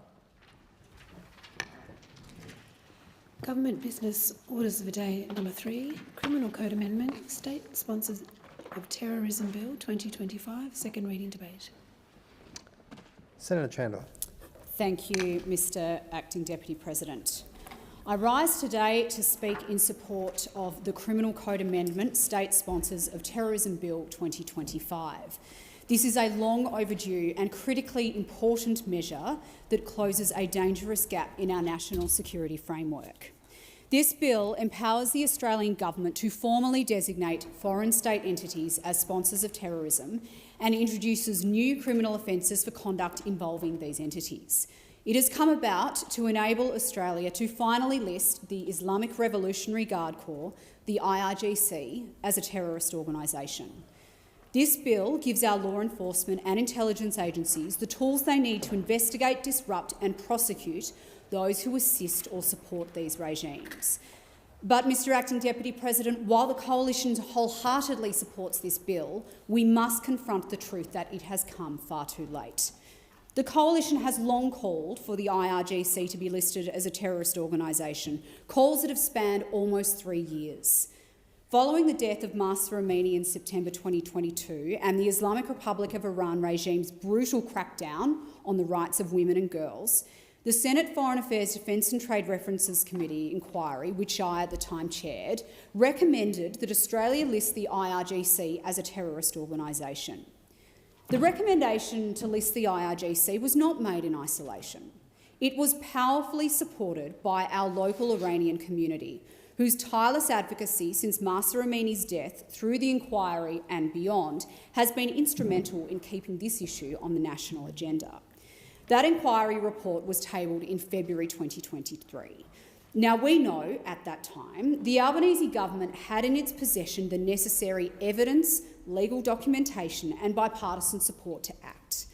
Government Business Orders of the Day number 3, Criminal Code Amendment, State Sponsors of Terrorism Bill 2025, second reading debate. Senator Chandler. Thank you, Mr Acting Deputy President. I rise today to speak in support of the Criminal Code Amendment, State Sponsors of Terrorism Bill 2025. This is a long overdue and critically important measure that closes a dangerous gap in our national security framework. This bill empowers the Australian government to formally designate foreign state entities as sponsors of terrorism and introduces new criminal offences for conduct involving these entities. It has come about to enable Australia to finally list the Islamic Revolutionary Guard Corps, the IRGC, as a terrorist organisation. This bill gives our law enforcement and intelligence agencies the tools they need to investigate, disrupt and prosecute those who assist or support these regimes. But, Mr Acting Deputy President, while the Coalition wholeheartedly supports this bill, we must confront the truth that it has come far too late. The Coalition has long called for the IRGC to be listed as a terrorist organisation, calls that have spanned almost 3 years. Following the death of Mahsa Amini in September 2022 and the Islamic Republic of Iran regime's brutal crackdown on the rights of women and girls, the Senate Foreign Affairs Defence and Trade References Committee inquiry, which I at the time chaired, recommended that Australia list the IRGC as a terrorist organisation. The recommendation to list the IRGC was not made in isolation. It was powerfully supported by our local Iranian community, whose tireless advocacy since Mahsa Amini's death through the inquiry and beyond has been instrumental in keeping this issue on the national agenda. That inquiry report was tabled in February 2023. Now, we know at that time the Albanese government had in its possession the necessary evidence, legal documentation and bipartisan support to act.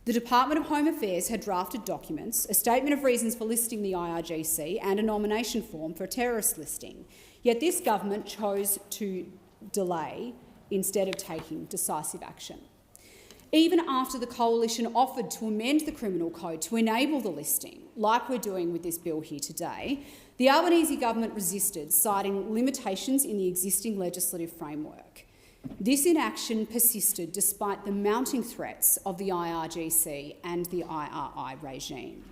The Department of Home Affairs had drafted documents, a statement of reasons for listing the IRGC and a nomination form for a terrorist listing. Yet this government chose to delay instead of taking decisive action. Even after the Coalition offered to amend the Criminal Code to enable the listing, like we're doing with this bill here today, the Albanese government resisted, citing limitations in the existing legislative framework. This inaction persisted despite the mounting threats of the IRGC and the IRI regime.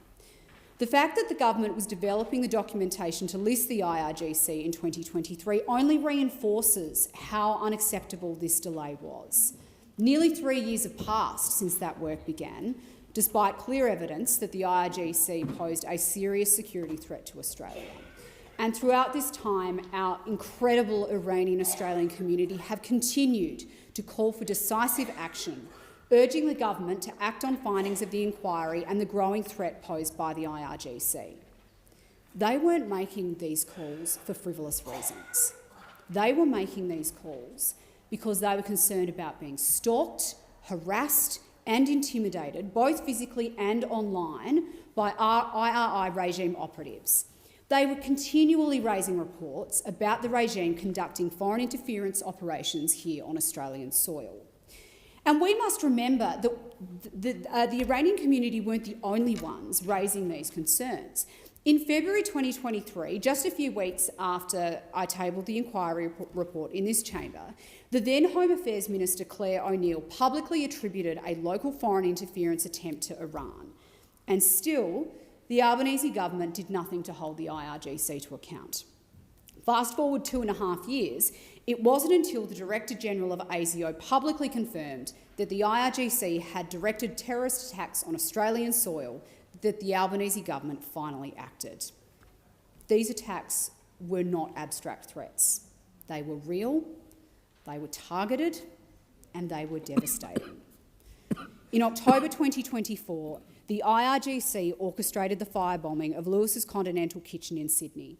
The fact that the government was developing the documentation to list the IRGC in 2023 only reinforces how unacceptable this delay was. Nearly 3 years have passed since that work began, despite clear evidence that the IRGC posed a serious security threat to Australia. And throughout this time, our incredible Iranian-Australian community have continued to call for decisive action, urging the government to act on findings of the inquiry and the growing threat posed by the IRGC. They weren't making these calls for frivolous reasons. They were making these calls because they were concerned about being stalked, harassed and intimidated, both physically and online, by IRI regime operatives. They were continually raising reports about the regime conducting foreign interference operations here on Australian soil. And we must remember that the Iranian community weren't the only ones raising these concerns. In February 2023, just a few weeks after I tabled the inquiry report in this chamber, the then Home Affairs Minister Claire O'Neill publicly attributed a local foreign interference attempt to Iran. And still, the Albanese government did nothing to hold the IRGC to account. Fast forward 2.5 years, it wasn't until the Director General of ASIO publicly confirmed that the IRGC had directed terrorist attacks on Australian soil that the Albanese government finally acted. These attacks were not abstract threats. They were real, they were targeted, and they were devastating. In October 2024, the IRGC orchestrated the firebombing of Lewis's Continental Kitchen in Sydney.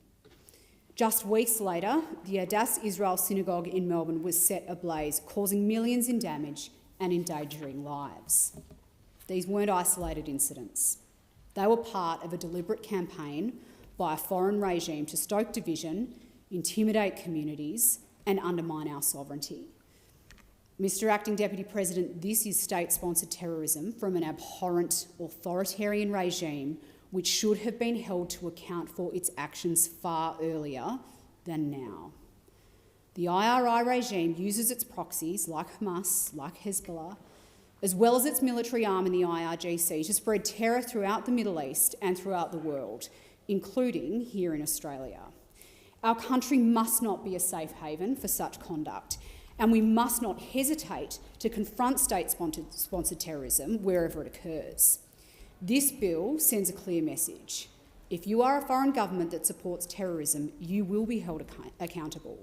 Just weeks later, the Adass Israel Synagogue in Melbourne was set ablaze, causing millions in damage and endangering lives. These weren't isolated incidents. They were part of a deliberate campaign by a foreign regime to stoke division, intimidate communities and undermine our sovereignty. Mr Acting Deputy President, this is state-sponsored terrorism from an abhorrent authoritarian regime which should have been held to account for its actions far earlier than now. The IRI regime uses its proxies, like Hamas, like Hezbollah, as well as its military arm in the IRGC, to spread terror throughout the Middle East and throughout the world, including here in Australia. Our country must not be a safe haven for such conduct, and we must not hesitate to confront state-sponsored terrorism wherever it occurs. This bill sends a clear message. If you are a foreign government that supports terrorism, you will be held accountable.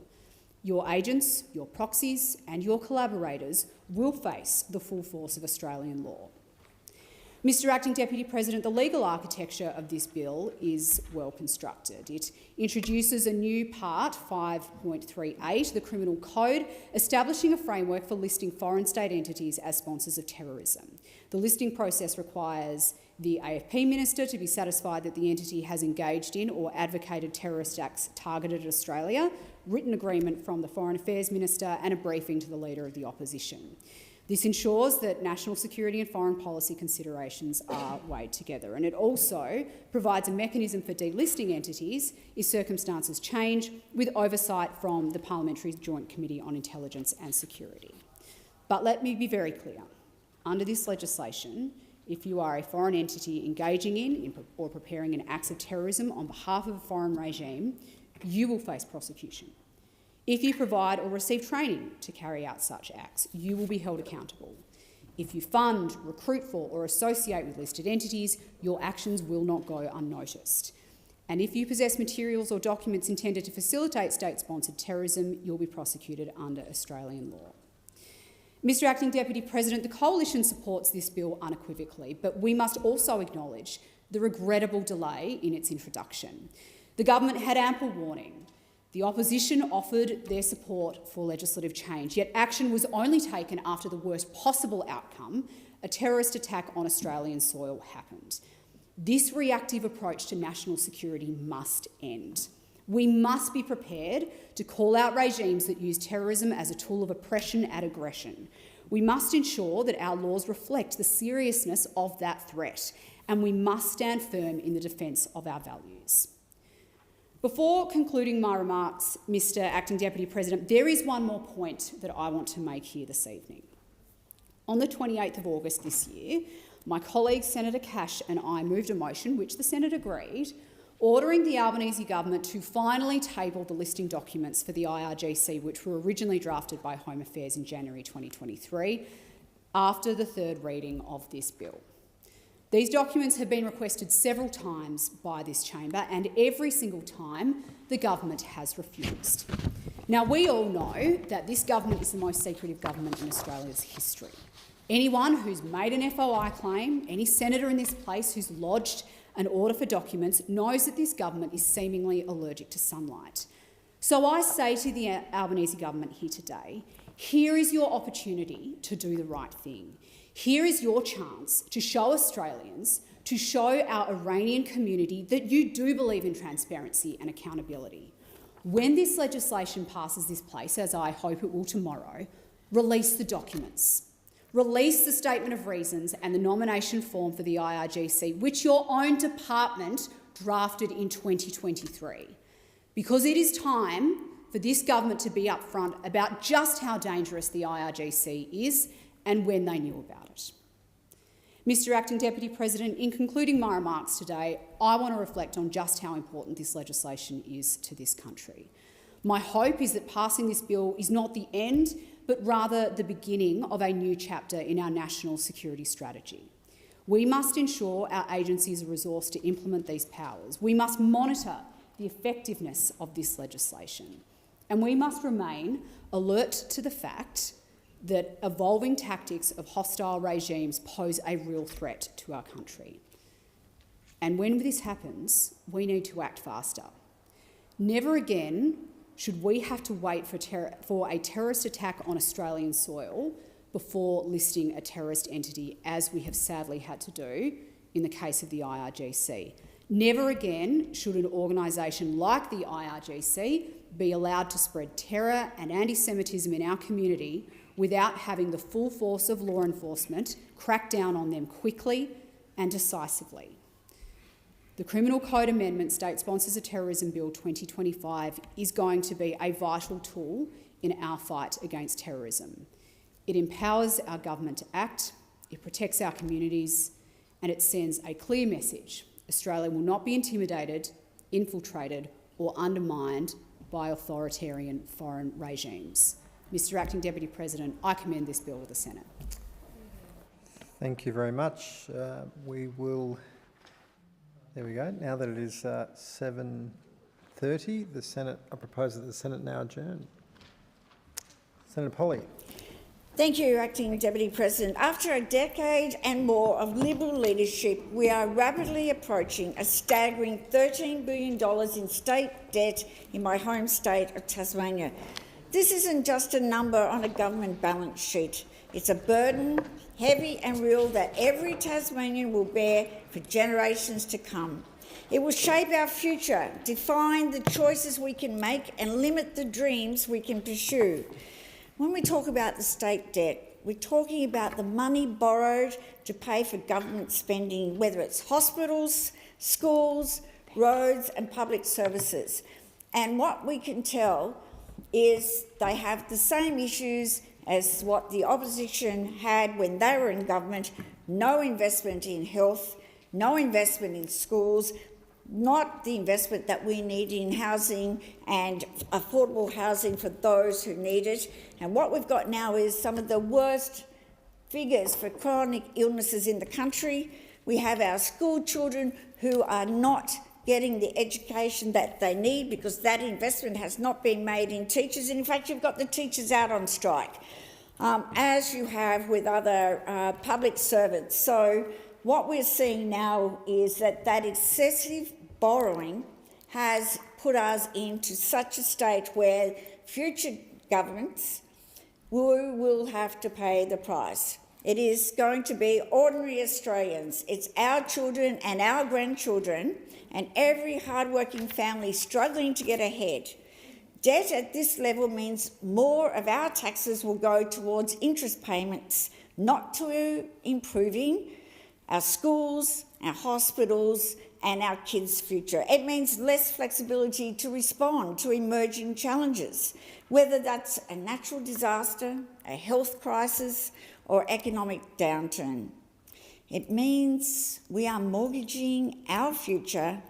Your agents, your proxies and your collaborators will face the full force of Australian law. Mr Acting Deputy President, the legal architecture of this bill is well constructed. It introduces a new Part 5.38, the Criminal Code, establishing a framework for listing foreign state entities as sponsors of terrorism. The listing process requires the AFP Minister to be satisfied that the entity has engaged in or advocated terrorist acts targeted at Australia, written agreement from the Foreign Affairs Minister and a briefing to the Leader of the Opposition. This ensures that national security and foreign policy considerations are weighed together, and it also provides a mechanism for delisting entities if circumstances change, with oversight from the Parliamentary Joint Committee on Intelligence and Security. But let me be very clear. Under this legislation, if you are a foreign entity engaging in or preparing an act of terrorism on behalf of a foreign regime, you will face prosecution. If you provide or receive training to carry out such acts, you will be held accountable. If you fund, recruit for or associate with listed entities, your actions will not go unnoticed. And if you possess materials or documents intended to facilitate state-sponsored terrorism, you'll be prosecuted under Australian law. Mr Acting Deputy President, the Coalition supports this bill unequivocally, but we must also acknowledge the regrettable delay in its introduction. The government had ample warning. The opposition offered their support for legislative change, yet action was only taken after the worst possible outcome, a terrorist attack on Australian soil, happened. This reactive approach to national security must end. We must be prepared to call out regimes that use terrorism as a tool of oppression and aggression. We must ensure that our laws reflect the seriousness of that threat, and we must stand firm in the defence of our values. Before concluding my remarks, Mr Acting Deputy President, there is one more point that I want to make here this evening. On the 28th of August this year, my colleague Senator Cash and I moved a motion, which the Senate agreed, ordering the Albanese government to finally table the listing documents for the IRGC, which were originally drafted by Home Affairs in January 2023, after the third reading of this bill. These documents have been requested several times by this chamber, and every single time the government has refused. Now, we all know that this government is the most secretive government in Australia's history. Anyone who's made an FOI claim, any senator in this place who's lodged an order for documents, knows that this government is seemingly allergic to sunlight. So I say to the Albanese government here today, here is your opportunity to do the right thing. Here is your chance to show Australians, to show our Iranian community that you do believe in transparency and accountability. When this legislation passes this place, as I hope it will tomorrow, release the documents. Release the statement of reasons and the nomination form for the IRGC, which your own department drafted in 2023. Because it is time for this government to be upfront about just how dangerous the IRGC is and when they knew about it. Mr Acting Deputy President, in concluding my remarks today, I want to reflect on just how important this legislation is to this country. My hope is that passing this bill is not the end, but rather the beginning of a new chapter in our national security strategy. We must ensure our agencies are resourced to implement these powers. We must monitor the effectiveness of this legislation. And we must remain alert to the fact that evolving tactics of hostile regimes pose a real threat to our country. And when this happens, we need to act faster. Never again should we have to wait for a terrorist attack on Australian soil before listing a terrorist entity, as we have sadly had to do in the case of the IRGC. Never again should an organisation like the IRGC be allowed to spread terror and anti-Semitism in our community without having the full force of law enforcement crack down on them quickly and decisively. The Criminal Code Amendment, State Sponsors of Terrorism Bill 2025, is going to be a vital tool in our fight against terrorism. It empowers our government to act, it protects our communities, and it sends a clear message. Australia will not be intimidated, infiltrated, or undermined by authoritarian foreign regimes. Mr Acting Deputy President, I commend this bill to the Senate. Thank you very much. We will... There we go. Now that it is 7:30, I propose that the Senate now adjourn. Senator Polley. Thank you, Acting Deputy President. After a decade and more of Liberal leadership, we are rapidly approaching a staggering $13 billion in state debt in my home state of Tasmania. This isn't just a number on a government balance sheet. It's a burden, heavy and real, that every Tasmanian will bear for generations to come. It will shape our future, define the choices we can make and limit the dreams we can pursue. When we talk about the state debt, we're talking about the money borrowed to pay for government spending, whether it's hospitals, schools, roads and public services. And what we can tell is they have the same issues as what the opposition had when they were in government: no investment in health, no investment in schools, not the investment that we need in housing and affordable housing for those who need it. And what we've got now is some of the worst figures for chronic illnesses in the country. We have our school children who are not getting the education that they need because that investment has not been made in teachers. And in fact, you've got the teachers out on strike, as you have with other public servants. So what we're seeing now is that excessive borrowing has put us into such a state where future governments will have to pay the price. It is going to be ordinary Australians. It's our children and our grandchildren and every hardworking family struggling to get ahead. Debt at this level means more of our taxes will go towards interest payments, not to improving our schools, our hospitals and our kids' future. It means less flexibility to respond to emerging challenges, whether that's a natural disaster, a health crisis or economic downturn. It means we are mortgaging our future,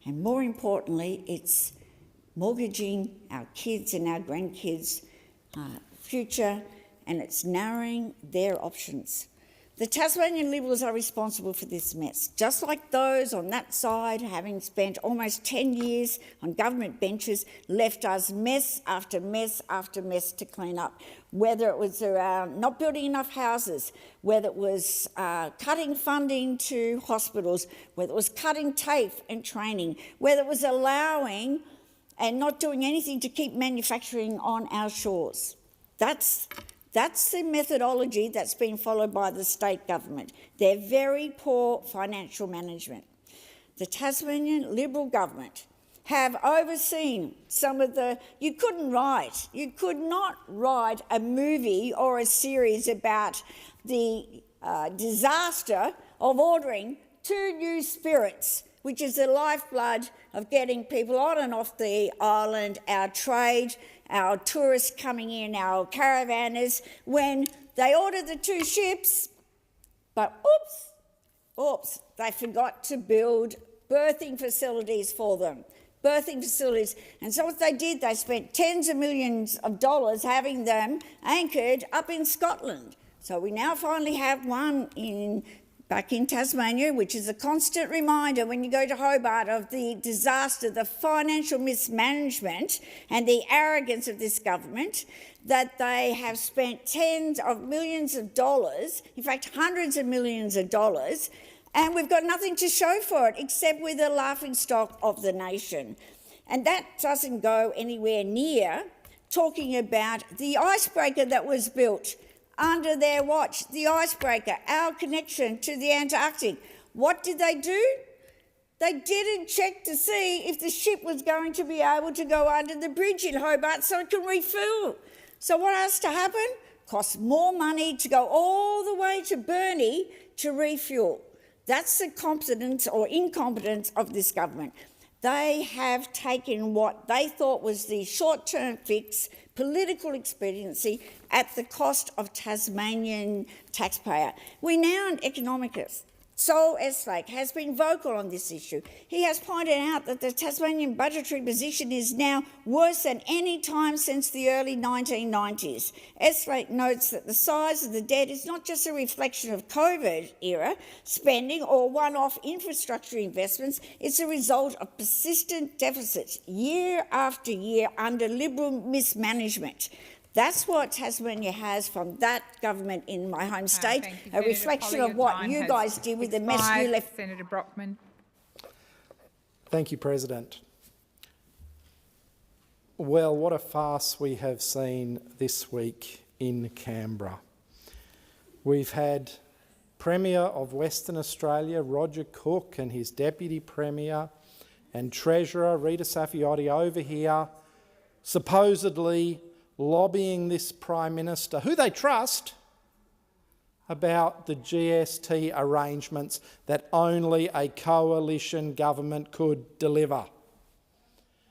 and more importantly, it's mortgaging our kids and our grandkids' future, and it's narrowing their options. The Tasmanian Liberals are responsible for this mess, just like those on that side, having spent almost 10 years on government benches, left us mess after mess after mess to clean up, whether it was around not building enough houses, whether it was cutting funding to hospitals, whether it was cutting TAFE and training, whether it was allowing and not doing anything to keep manufacturing on our shores. That's the methodology that's been followed by the state government. They're very poor financial management. The Tasmanian Liberal government have overseen some of the... You could not write a movie or a series about the disaster of ordering 2 new Spirits, which is the lifeblood of getting people on and off the island, our trade, our tourists coming in, our caravanners, when they ordered the 2 ships, but oops, they forgot to build birthing facilities for them. And so what they did, they spent tens of millions of dollars having them anchored up in Scotland. So we now finally have one back in Tasmania, which is a constant reminder when you go to Hobart of the disaster, the financial mismanagement and the arrogance of this government, that they have spent tens of millions of dollars, in fact hundreds of millions of dollars, and we've got nothing to show for it except we're the laughingstock of the nation. And that doesn't go anywhere near talking about the icebreaker that was built under their watch, the icebreaker, our connection to the Antarctic. What did they do? They didn't check to see if the ship was going to be able to go under the bridge in Hobart so it can refuel. So what has to happen? Costs more money to go all the way to Burnie to refuel. That's the competence or incompetence of this government. They have taken what they thought was the short-term fix, political expediency, at the cost of Tasmanian taxpayer. We now an economicist. Sol Estlake has been vocal on this issue. He has pointed out that the Tasmanian budgetary position is now worse than any time since the early 1990s. Estlake notes that the size of the debt is not just a reflection of COVID-era spending or one-off infrastructure investments, it's a result of persistent deficits year after year under Liberal mismanagement. That's what Tasmania has from that government in my home state, a reflection of what you guys did with the mess you left. Senator Brockman. Thank you, President. Well, what a farce we have seen this week in Canberra. We've had Premier of Western Australia, Roger Cook, and his Deputy Premier and Treasurer, Rita Saffioti, over here, supposedly lobbying this Prime Minister, who they trust, about the GST arrangements that only a coalition government could deliver.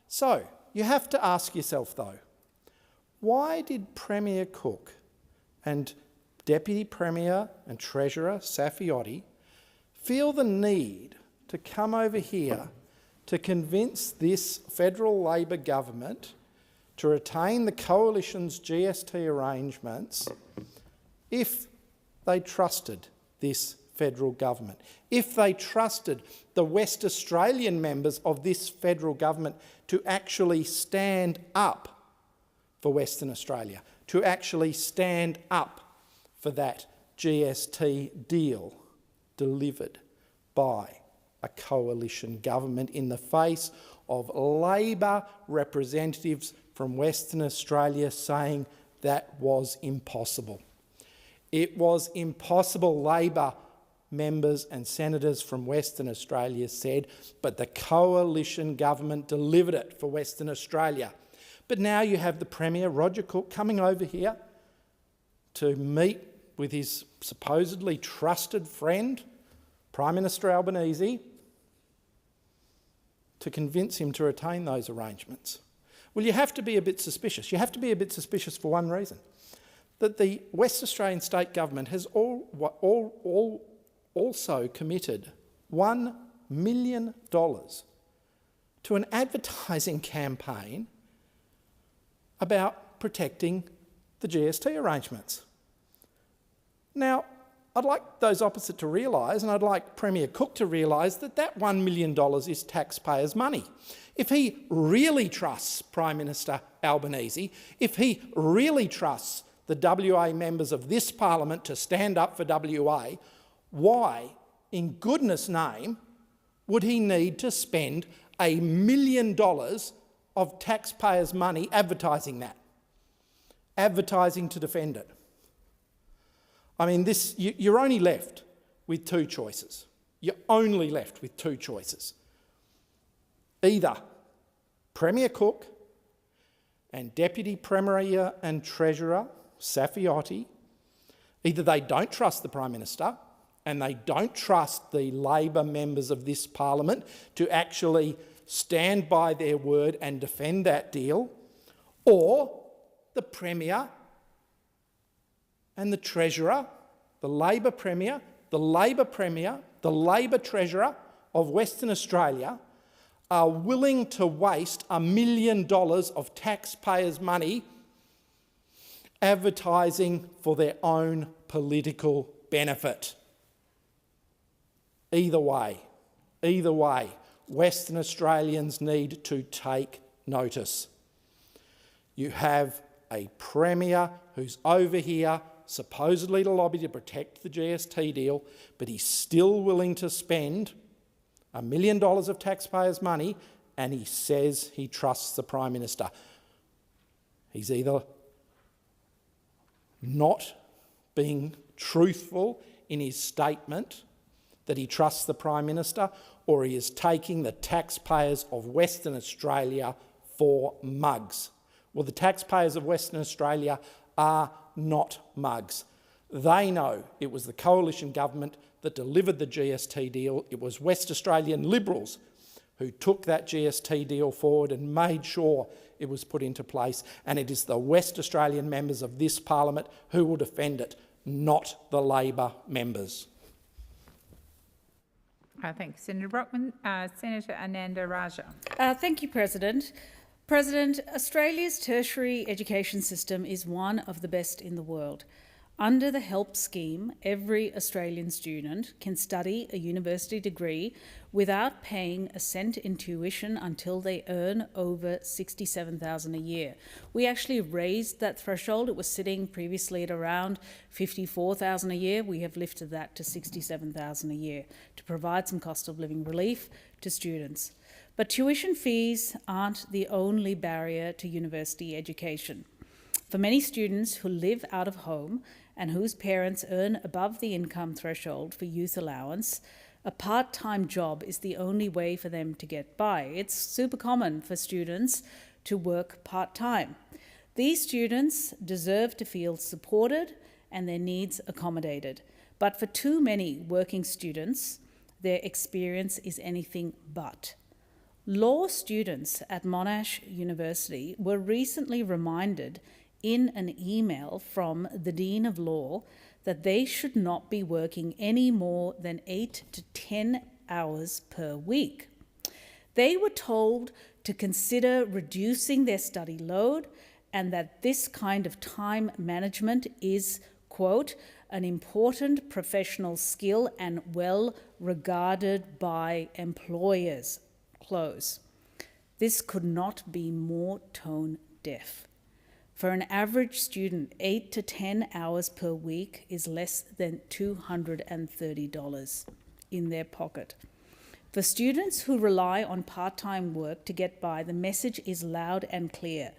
So, you have to ask yourself though, why did Premier Cook and Deputy Premier and Treasurer Saffioti feel the need to come over here to convince this federal Labor government to retain the coalition's GST arrangements if they trusted this federal government, if they trusted the West Australian members of this federal government to actually stand up for Western Australia, to actually stand up for that GST deal delivered by a coalition government in the face of Labor representatives from Western Australia saying that was impossible. It was impossible, Labor members and senators from Western Australia said, but the coalition government delivered it for Western Australia. But now you have the Premier, Roger Cook, coming over here to meet with his supposedly trusted friend, Prime Minister Albanese, to convince him to retain those arrangements. Well, you have to be a bit suspicious. You have to be a bit suspicious for one reason, that the West Australian state government has also committed $1 million to an advertising campaign about protecting the GST arrangements. Now, I'd like those opposite to realise, and I'd like Premier Cook to realise, that that $1 million is taxpayers' money. If he really trusts Prime Minister Albanese, if he really trusts the WA members of this parliament to stand up for WA, why, in goodness name, would he need to spend $1 million of taxpayers' money advertising that? Advertising to defend it. I mean, you're only left with two choices. You're only left with two choices. Either Premier Cook and Deputy Premier and Treasurer Saffioti, either they don't trust the Prime Minister and they don't trust the Labor members of this parliament to actually stand by their word and defend that deal, or the Premier and the Treasurer, the Labor Premier, the Labor Treasurer of Western Australia are willing to waste $1 million of taxpayers' money advertising for their own political benefit. Either way, Western Australians need to take notice. You have a Premier who's over here supposedly to lobby to protect the GST deal, but he's still willing to spend $1 million of taxpayers' money, and he says he trusts the Prime Minister. He's either not being truthful in his statement that he trusts the Prime Minister, or he is taking the taxpayers of Western Australia for mugs. Well, the taxpayers of Western Australia are not mugs. They know it was the coalition government that delivered the GST deal. It was West Australian Liberals who took that GST deal forward and made sure it was put into place, and it is the West Australian members of this parliament who will defend it, not the Labor members. Thank you, Senator Brockman. Senator Ananda Raja. Thank you, President. President, Australia's tertiary education system is one of the best in the world. Under the HELP scheme, every Australian student can study a university degree without paying a cent in tuition until they earn over $67,000 a year. We actually raised that threshold. It was sitting previously at around $54,000 a year. We have lifted that to $67,000 a year to provide some cost of living relief to students. But tuition fees aren't the only barrier to university education. For many students who live out of home and whose parents earn above the income threshold for youth allowance, a part-time job is the only way for them to get by. It's super common for students to work part-time. These students deserve to feel supported and their needs accommodated. But for too many working students, their experience is anything but. Law students at Monash University were recently reminded in an email from the Dean of Law that they should not be working any more than 8 to 10 hours per week. They were told to consider reducing their study load and that this kind of time management is, quote, an important professional skill and well regarded by employers, close. This could not be more tone deaf. For an average student, 8 to 10 hours per week is less than $230 in their pocket. For students who rely on part-time work to get by, the message is loud and clear.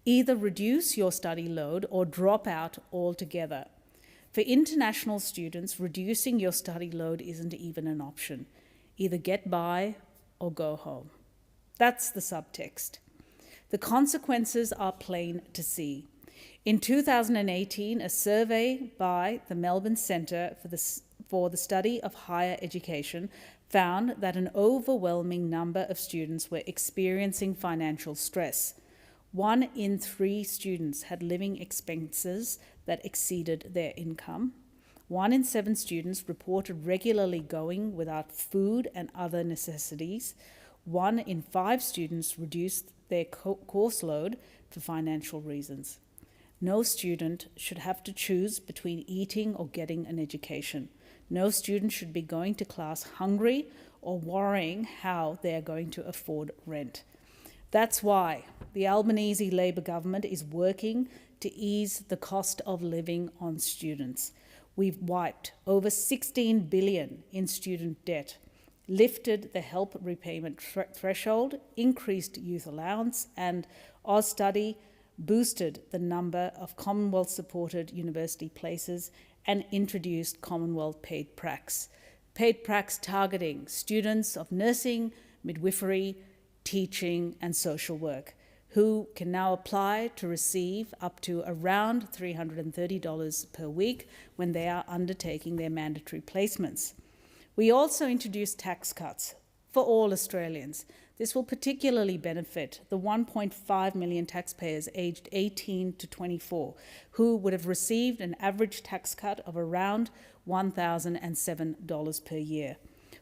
Either reduce your study load or drop out altogether. For international students, reducing your study load isn't even an option. Either get by or go home. That's the subtext. The consequences are plain to see. In 2018, a survey by the Melbourne Centre for the Study of Higher Education found that an overwhelming number of students were experiencing financial stress. 1 in 3 students had living expenses that exceeded their income. 1 in 7 students reported regularly going without food and other necessities. 1 in 5 students reduced their course load for financial reasons. No student should have to choose between eating or getting an education. No student should be going to class hungry or worrying how they are going to afford rent. That's why the Albanese Labor government is working to ease the cost of living on students. We've wiped over $16 billion in student debt, lifted the help repayment threshold, increased youth allowance, and AusStudy boosted the number of Commonwealth-supported university places and introduced Commonwealth paid pracs. Paid pracs targeting students of nursing, midwifery, teaching and social work, who can now apply to receive up to around $330 per week when they are undertaking their mandatory placements. We also introduced tax cuts for all Australians. This will particularly benefit the 1.5 million taxpayers aged 18 to 24, who would have received an average tax cut of around $1,007 per year.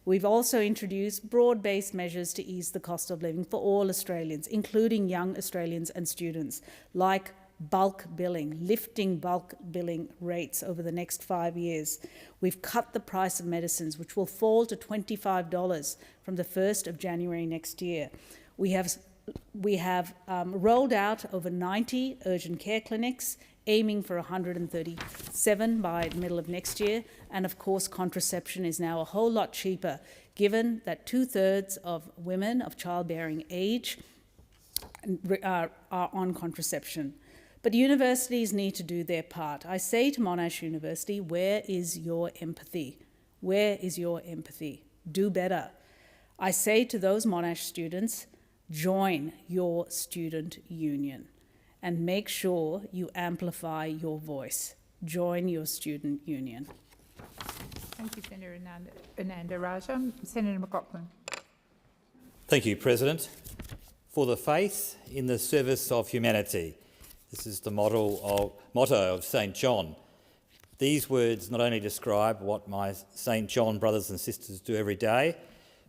We've also introduced broad-based measures to ease the cost of living for all Australians, including young Australians and students, like bulk billing, lifting bulk billing rates over the next 5 years. We've cut the price of medicines, which will fall to $25 from the 1st of January next year. We have rolled out over 90 urgent care clinics, aiming for 137 by the middle of next year. And of course, contraception is now a whole lot cheaper, given that 2/3 of women of childbearing age are on contraception. But universities need to do their part. I say to Monash University, where is your empathy? Where is your empathy? Do better. I say to those Monash students, join your student union and make sure you amplify your voice. Join your student union. Thank you, Senator Ananda Rajah. Senator McLaughlin. Thank you, President. For the faith in the service of humanity. This is the motto of St. John. These words not only describe what my St. John brothers and sisters do every day,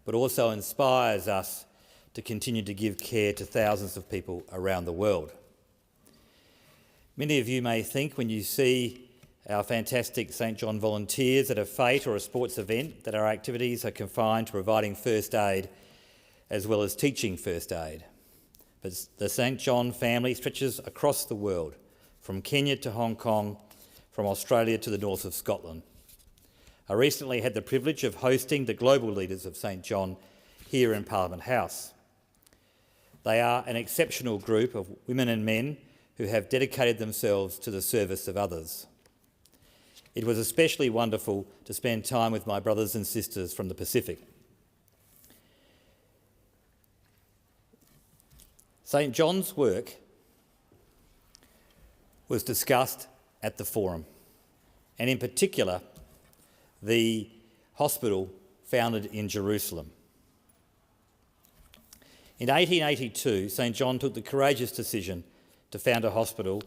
but also inspires us to continue to give care to thousands of people around the world. Many of you may think when you see our fantastic St. John volunteers at a fete or a sports event that our activities are confined to providing first aid as well as teaching first aid. But the St. John family stretches across the world, from Kenya to Hong Kong, from Australia to the north of Scotland. I recently had the privilege of hosting the global leaders of St. John here in Parliament House. They are an exceptional group of women and men who have dedicated themselves to the service of others. It was especially wonderful to spend time with my brothers and sisters from the Pacific. St. John's work was discussed at the forum, and in particular, the hospital founded in Jerusalem. In 1882, St. John took the courageous decision to found a hospital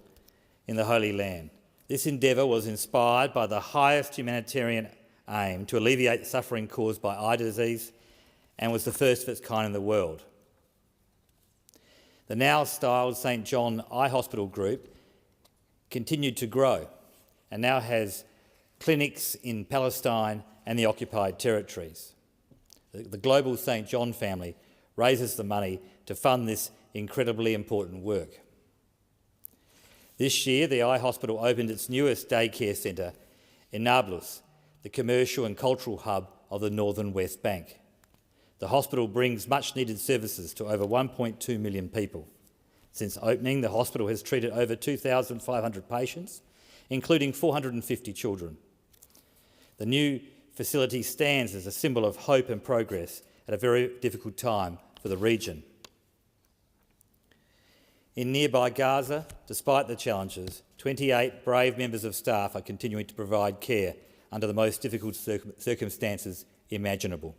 in the Holy Land. This endeavour was inspired by the highest humanitarian aim to alleviate the suffering caused by eye disease and was the first of its kind in the world. The now styled St. John Eye Hospital Group continued to grow and now has clinics in Palestine and the occupied territories. The global St. John family raises the money to fund this incredibly important work. This year, the Eye Hospital opened its newest daycare centre in Nablus, the commercial and cultural hub of the northern West Bank. The hospital brings much-needed services to over 1.2 million people. Since opening, the hospital has treated over 2,500 patients, including 450 children. The new facility stands as a symbol of hope and progress at a very difficult time for the region. In nearby Gaza, despite the challenges, 28 brave members of staff are continuing to provide care under the most difficult circumstances imaginable.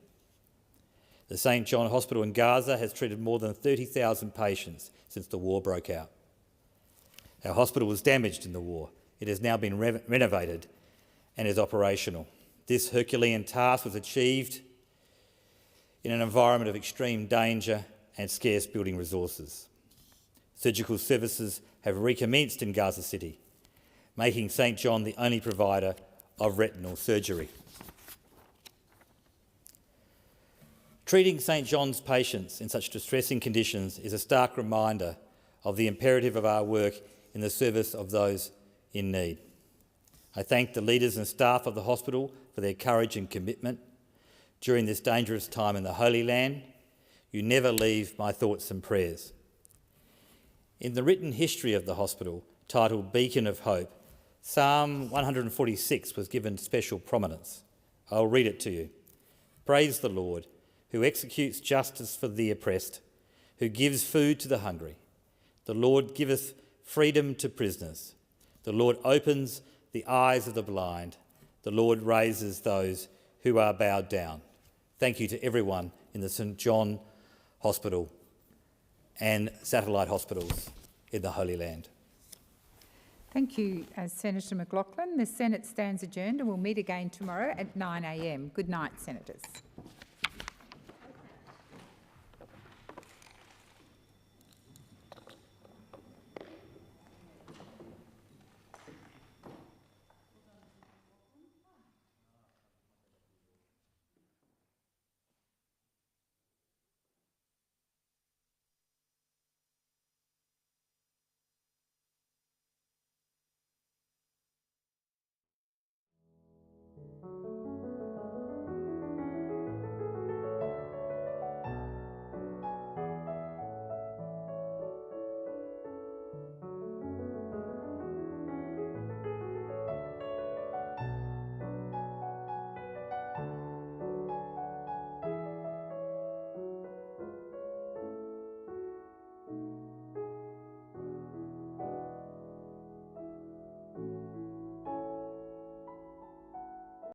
The St John Hospital in Gaza has treated more than 30,000 patients since the war broke out. Our hospital was damaged in the war. It has now been renovated and is operational. This Herculean task was achieved in an environment of extreme danger and scarce building resources. Surgical services have recommenced in Gaza City, making St John the only provider of retinal surgery. Treating St John's patients in such distressing conditions is a stark reminder of the imperative of our work in the service of those in need. I thank the leaders and staff of the hospital for their courage and commitment during this dangerous time in the Holy Land. You never leave my thoughts and prayers. In the written history of the hospital, titled Beacon of Hope, Psalm 146 was given special prominence. I'll read it to you. Praise the Lord, who executes justice for the oppressed, who gives food to the hungry. The Lord giveth freedom to prisoners. The Lord opens the eyes of the blind. The Lord raises those who are bowed down. Thank you to everyone in the St John Hospital and satellite hospitals in the Holy Land. Thank you, Senator McLaughlin. The Senate stands adjourned and will meet again tomorrow at 9 a.m. Good night, Senators.